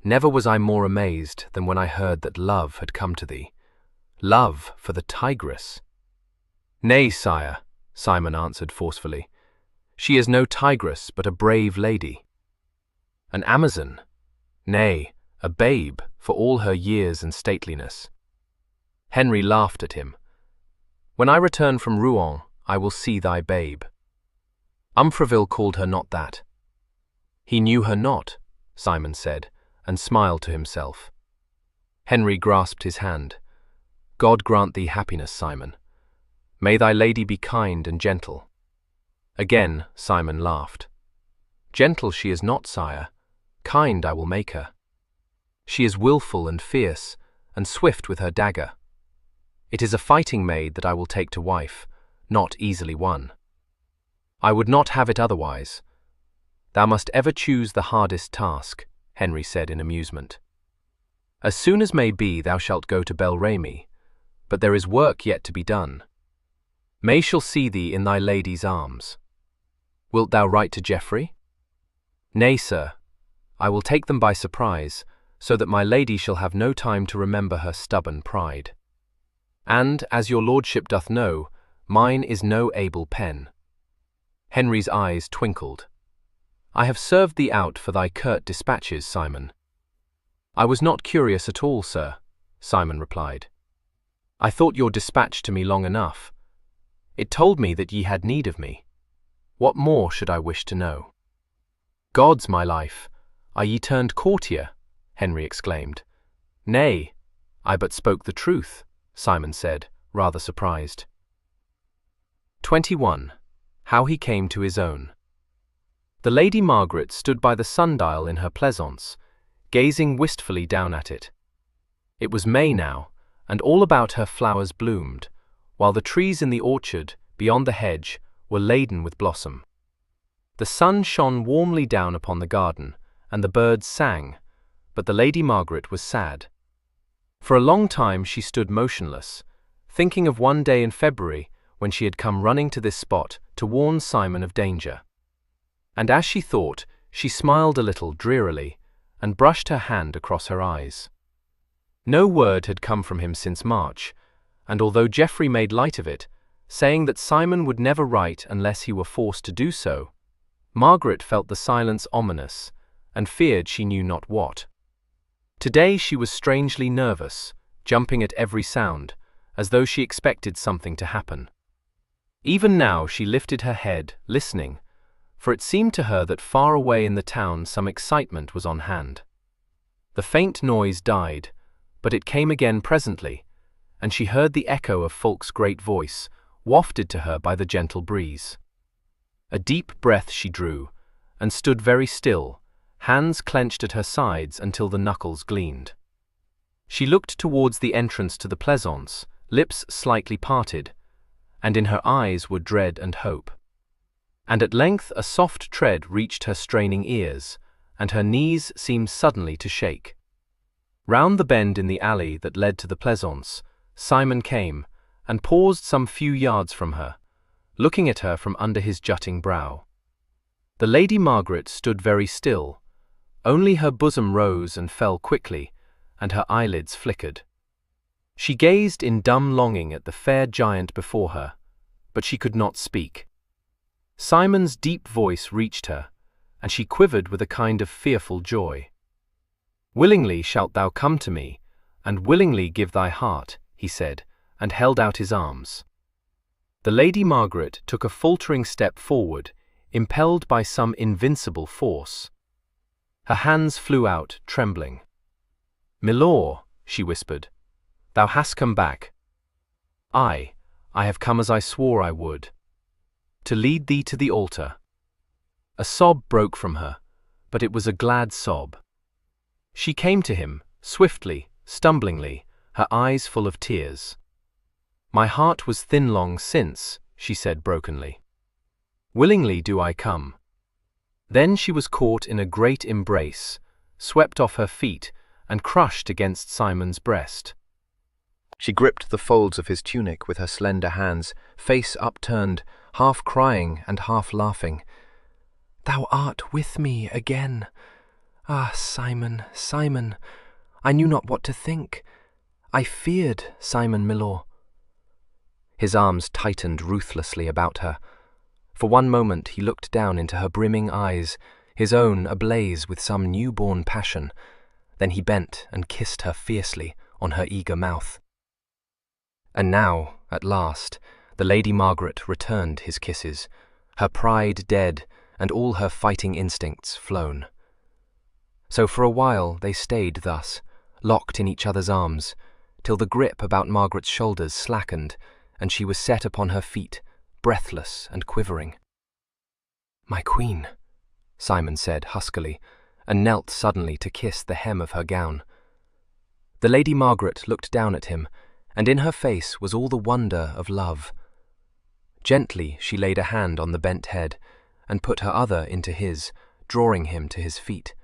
Never was I more amazed than when I heard that love had come to thee. Love for the tigress." "Nay, sire," Simon answered forcefully. "She is no tigress, but a brave lady." "An Amazon?" "Nay, a babe for all her years and stateliness. Henry laughed at him. "When I return from Rouen, I will see thy babe." Umfraville called her not that. "He knew her not," Simon said, and smiled to himself. Henry grasped his hand. "God grant thee happiness, Simon. May thy lady be kind and gentle." Again Simon laughed. "Gentle she is not, sire. Kind I will make her. She is wilful and fierce, and swift with her dagger. It is a fighting maid that I will take to wife, not easily won. I would not have it otherwise. Thou must ever choose the hardest task," Henry said in amusement. "As soon as may be thou shalt go to Bel Remy, but there is work yet to be done. May shall see thee in thy lady's arms. Wilt thou write to Geoffrey?" "Nay, sir. I will take them by surprise, so that my lady shall have no time to remember her stubborn pride. And, as your lordship doth know, mine is no able pen." Henry's eyes twinkled. "I have served thee out for thy curt dispatches, Simon." "I was not curious at all, sir," Simon replied. "I thought your dispatch to me long enough. It told me that ye had need of me. What more should I wish to know?" "Gods, my life, are ye turned courtier?" Henry exclaimed. "Nay, I but spoke the truth," Simon said, rather surprised. 21. How he came to his own. The Lady Margaret stood by the sundial in her pleasaunce, gazing wistfully down at it. It was May now, and all about her flowers bloomed, while the trees in the orchard, beyond the hedge, were laden with blossom. The sun shone warmly down upon the garden, and the birds sang, but the Lady Margaret was sad. For a long time she stood motionless, thinking of one day in February when she had come running to this spot to warn Simon of danger. And as she thought, she smiled a little drearily, and brushed her hand across her eyes. No word had come from him since March, and although Geoffrey made light of it, saying that Simon would never write unless he were forced to do so, Margaret felt the silence ominous, and feared she knew not what. Today she was strangely nervous, jumping at every sound, as though she expected something to happen. Even now she lifted her head, listening, for it seemed to her that far away in the town some excitement was on hand. The faint noise died, but it came again presently, and she heard the echo of Fulk's great voice, wafted to her by the gentle breeze. A deep breath she drew, and stood very still, hands clenched at her sides until the knuckles gleamed. She looked towards the entrance to the pleasaunce, lips slightly parted, and in her eyes were dread and hope. And at length a soft tread reached her straining ears, and her knees seemed suddenly to shake. Round the bend in the alley that led to the pleasaunce, Simon came, and paused some few yards from her, looking at her from under his jutting brow. The Lady Margaret stood very still, only her bosom rose and fell quickly, and her eyelids flickered. She gazed in dumb longing at the fair giant before her, but she could not speak. Simon's deep voice reached her, and she quivered with a kind of fearful joy. "Willingly shalt thou come to me, and willingly give thy heart," he said, and held out his arms. The Lady Margaret took a faltering step forward, impelled by some invincible force. Her hands flew out, trembling. "Milor," she whispered, "thou hast come back. I have come as I swore I would, to lead thee to the altar." A sob broke from her, but it was a glad sob. She came to him, swiftly, stumblingly, her eyes full of tears. "My heart was thin long since," she said brokenly. "Willingly do I come." Then she was caught in a great embrace, swept off her feet, and crushed against Simon's breast. She gripped the folds of his tunic with her slender hands, face upturned, half crying and half laughing. "Thou art with me again. Ah, Simon, Simon, I knew not what to think. I feared, Simon Milor." His arms tightened ruthlessly about her. For one moment he looked down into her brimming eyes, his own ablaze with some newborn passion. Then he bent and kissed her fiercely on her eager mouth. And now, at last, the Lady Margaret returned his kisses, her pride dead and all her fighting instincts flown. So for a while they stayed thus, locked in each other's arms, till the grip about Margaret's shoulders slackened, and she was set upon her feet, breathless and quivering. "My queen," Simon said huskily, and knelt suddenly to kiss the hem of her gown. The Lady Margaret looked down at him, and in her face was all the wonder of love. Gently she laid a hand on the bent head, and put her other into his, drawing him to his feet.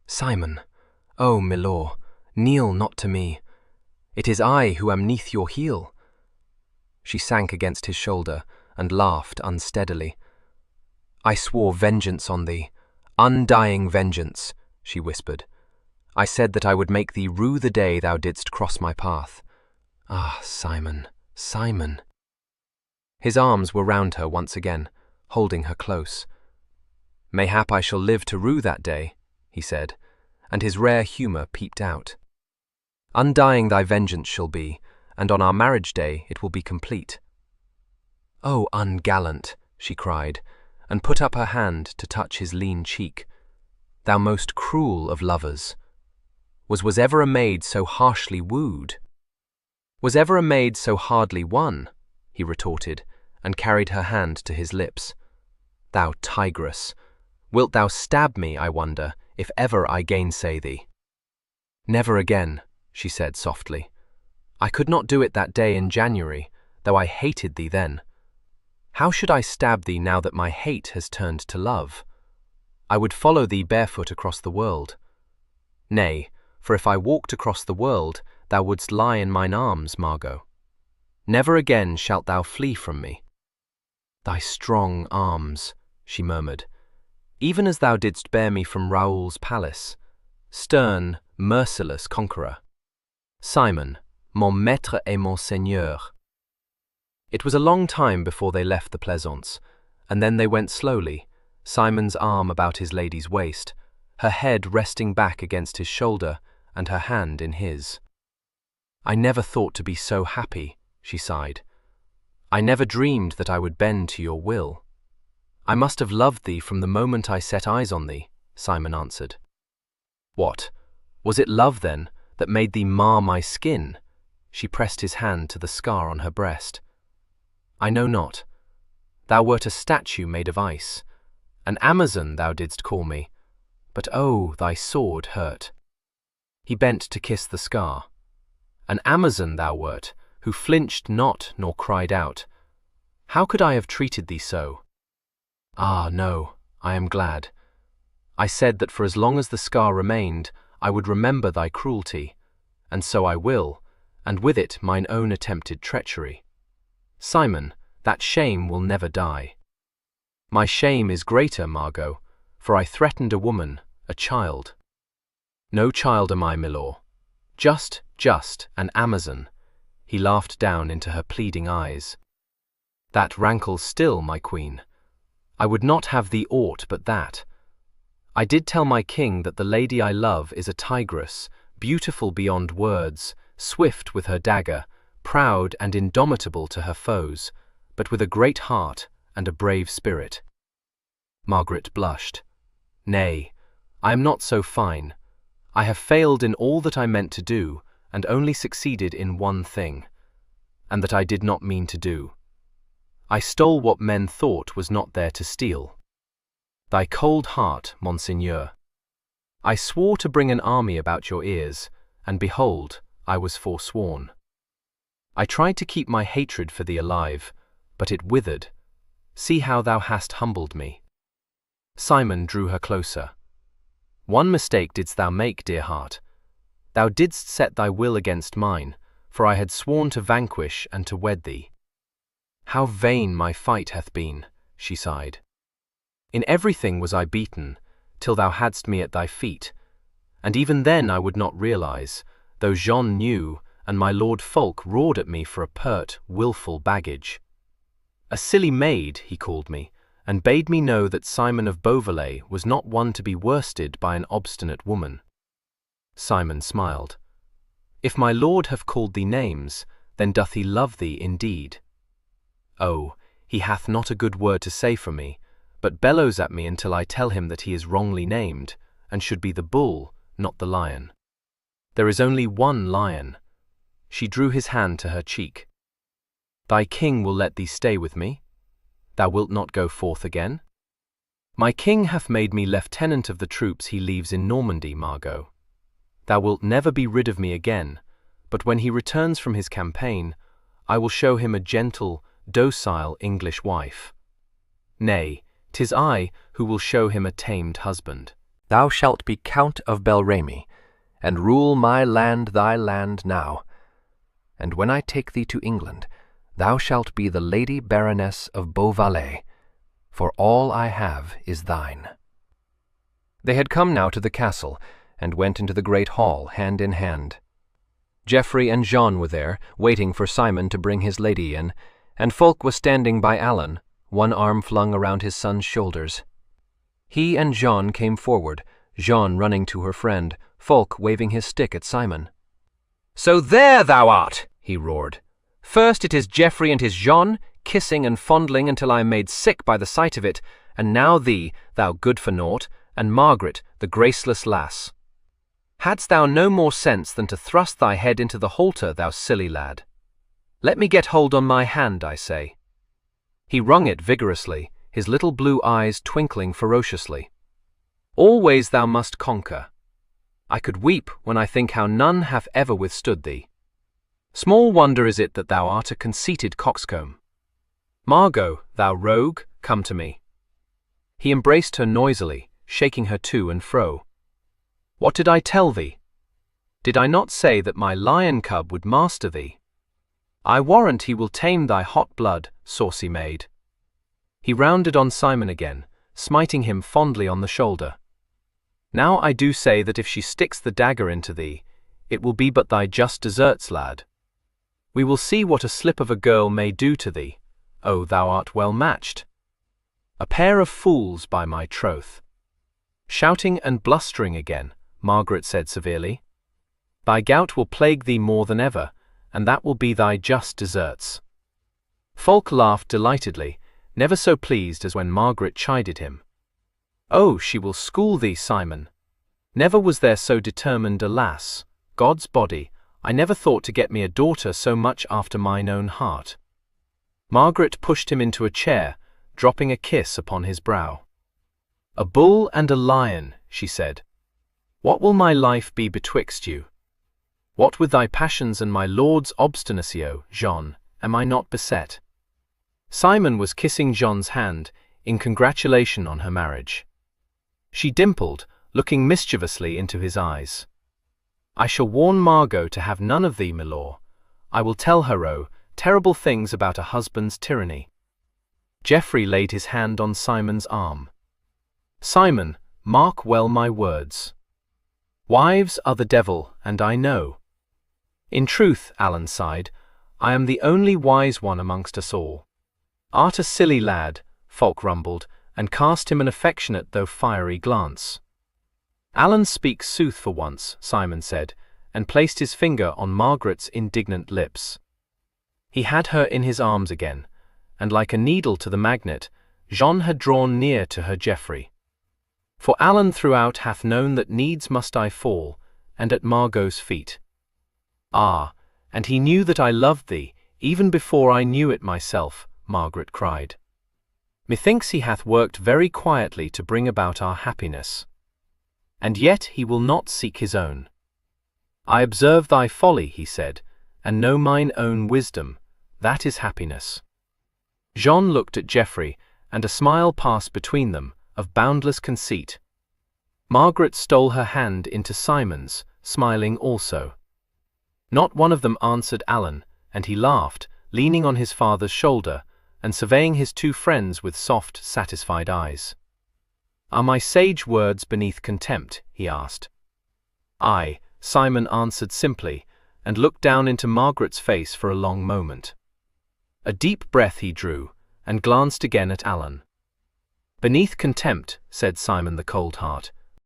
"Simon, oh, milor, kneel not to me. It is I who am neath your heel." She sank against his shoulder, and laughed unsteadily. "I swore vengeance on thee, undying vengeance," she whispered. "I said that I would make thee rue the day thou didst cross my path. Ah, Simon, Simon." His arms were round her once again, holding her close. "Mayhap I shall live to rue that day," he said, and his rare humour peeped out. "Undying thy vengeance shall be, and on our marriage day it will be complete." "Oh, ungallant," she cried, and put up her hand to touch his lean cheek. "Thou most cruel of lovers. Was ever a maid so harshly wooed?" "Was ever a maid so hardly won?" he retorted, and carried her hand to his lips. "Thou tigress, wilt thou stab me, I wonder, if ever I gainsay thee?" "Never again," she said softly. "I could not do it that day in January, though I hated thee then. How should I stab thee now that my hate has turned to love? I would follow thee barefoot across the world. Nay, for if I walked across the world, thou wouldst lie in mine arms, Margot. Never again shalt thou flee from me." "Thy strong arms," she murmured, "even as thou didst bear me from Raoul's palace. Stern, merciless conqueror. Simon, mon maître et mon seigneur." It was a long time before they left the Plaisance, and then they went slowly, Simon's arm about his lady's waist, her head resting back against his shoulder, and her hand in his. "I never thought to be so happy," she sighed. "I never dreamed that I would bend to your will." "I must have loved thee from the moment I set eyes on thee," Simon answered. "What? Was it love, then, that made thee mar my skin?" She pressed his hand to the scar on her breast. "I know not. Thou wert a statue made of ice. An Amazon thou didst call me, but oh, thy sword hurt." He bent to kiss the scar. "An Amazon thou wert, who flinched not nor cried out. How could I have treated thee so?" "Ah, no, I am glad. I said that for as long as the scar remained, I would remember thy cruelty, and so I will, and with it mine own attempted treachery. Simon, that shame will never die. My shame is greater, Margot, for I threatened a woman, a child. No child am I, milor. Just an Amazon." He laughed down into her pleading eyes. "That rankles still, my queen. I would not have thee aught but that. I did tell my king that the lady I love is a tigress, beautiful beyond words, swift with her dagger, proud and indomitable to her foes, but with a great heart and a brave spirit." Margaret blushed. "Nay, I am not so fine. I have failed in all that I meant to do, and only succeeded in one thing, and that I did not mean to do. I stole what men thought was not there to steal. Thy cold heart, monseigneur. I swore to bring an army about your ears, and behold, I was forsworn. I tried to keep my hatred for thee alive, but it withered. See how thou hast humbled me." Simon drew her closer. "One mistake didst thou make, dear heart. Thou didst set thy will against mine, for I had sworn to vanquish and to wed thee. How vain my fight hath been," she sighed. "In everything was I beaten, till thou hadst me at thy feet, and even then I would not realize, though Jean knew, and my Lord Fulk roared at me for a pert, wilful baggage. A silly maid, he called me, and bade me know that Simon of Beauvalet was not one to be worsted by an obstinate woman. Simon smiled. If my lord have called thee names, then doth he love thee indeed. Oh, he hath not a good word to say for me, but bellows at me until I tell him that he is wrongly named, and should be the bull, not the lion. There is only one lion. She drew his hand to her cheek. Thy king will let thee stay with me? Thou wilt not go forth again? My king hath made me lieutenant of the troops he leaves in Normandy, Margot. Thou wilt never be rid of me again, but when he returns from his campaign, I will show him a gentle, docile English wife. Nay, 'tis I who will show him a tamed husband. Thou shalt be Count of Bel Remy, and rule my land thy land now. And when I take thee to England, thou shalt be the Lady Baroness of Beauvallet, for all I have is thine. They had come now to the castle, and went into the great hall hand in hand. Geoffrey and Jean were there, waiting for Simon to bring his lady in, and Fulk was standing by Alan, one arm flung around his son's shoulders. He and Jean came forward, Jean running to her friend, Fulk waving his stick at Simon. "So there thou art!" he roared. "First it is Geoffrey and his Jean, kissing and fondling until I am made sick by the sight of it, and now thee, thou good-for-naught, and Margaret, the graceless lass. Hadst thou no more sense than to thrust thy head into the halter, thou silly lad? Let me get hold on my hand, I say." He wrung it vigorously, his little blue eyes twinkling ferociously. "Always thou must conquer. I could weep when I think how none have ever withstood thee. Small wonder is it that thou art a conceited coxcomb. Margot, thou rogue, come to me." He embraced her noisily, shaking her to and fro. "What did I tell thee? Did I not say that my lion cub would master thee? I warrant he will tame thy hot blood, saucy maid." He rounded on Simon again, smiting him fondly on the shoulder. "Now I do say that if she sticks the dagger into thee, it will be but thy just deserts, lad. We will see what a slip of a girl may do to thee. Oh, thou art well matched. A pair of fools, by my troth." Shouting and blustering again, Margaret said severely, "Thy gout will plague thee more than ever, and that will be thy just deserts." Fulk laughed delightedly, never so pleased as when Margaret chided him. "Oh, she will school thee, Simon. Never was there so determined a lass. God's body, I never thought to get me a daughter so much after mine own heart." Margaret pushed him into a chair, dropping a kiss upon his brow. "A bull and a lion," she said. "What will my life be betwixt you? What with thy passions and my lord's obstinacy, O Jean, am I not beset?" Simon was kissing Jean's hand in congratulation on her marriage. She dimpled, looking mischievously into his eyes. "I shall warn Margot to have none of thee, milor. I will tell her, oh, terrible things about a husband's tyranny." Geoffrey laid his hand on Simon's arm. "Simon, mark well my words. Wives are the devil, and I know." "In truth," Alan sighed, "I am the only wise one amongst us all." "Art a silly lad," Fulk rumbled, and cast him an affectionate though fiery glance. "Alan speaks sooth for once," Simon said, and placed his finger on Margaret's indignant lips. He had her in his arms again, and like a needle to the magnet, Jean had drawn near to her Geoffrey. "For Alan throughout hath known that needs must I fall, and at Margot's feet. Ah, and he knew that I loved thee, even before I knew it myself," Margaret cried. "Methinks he hath worked very quietly to bring about our happiness. And yet he will not seek his own. I observe thy folly," he said, "and know mine own wisdom. That is happiness." Jean looked at Geoffrey, and a smile passed between them, of boundless conceit. Margaret stole her hand into Simon's, smiling also. Not one of them answered Alan, and he laughed, leaning on his father's shoulder, and surveying his two friends with soft, satisfied eyes. "Are my sage words beneath contempt?" he asked. "Aye," Simon answered simply, and looked down into Margaret's face for a long moment. A deep breath he drew, and glanced again at Alan. "Beneath contempt," said Simon the Coldheart,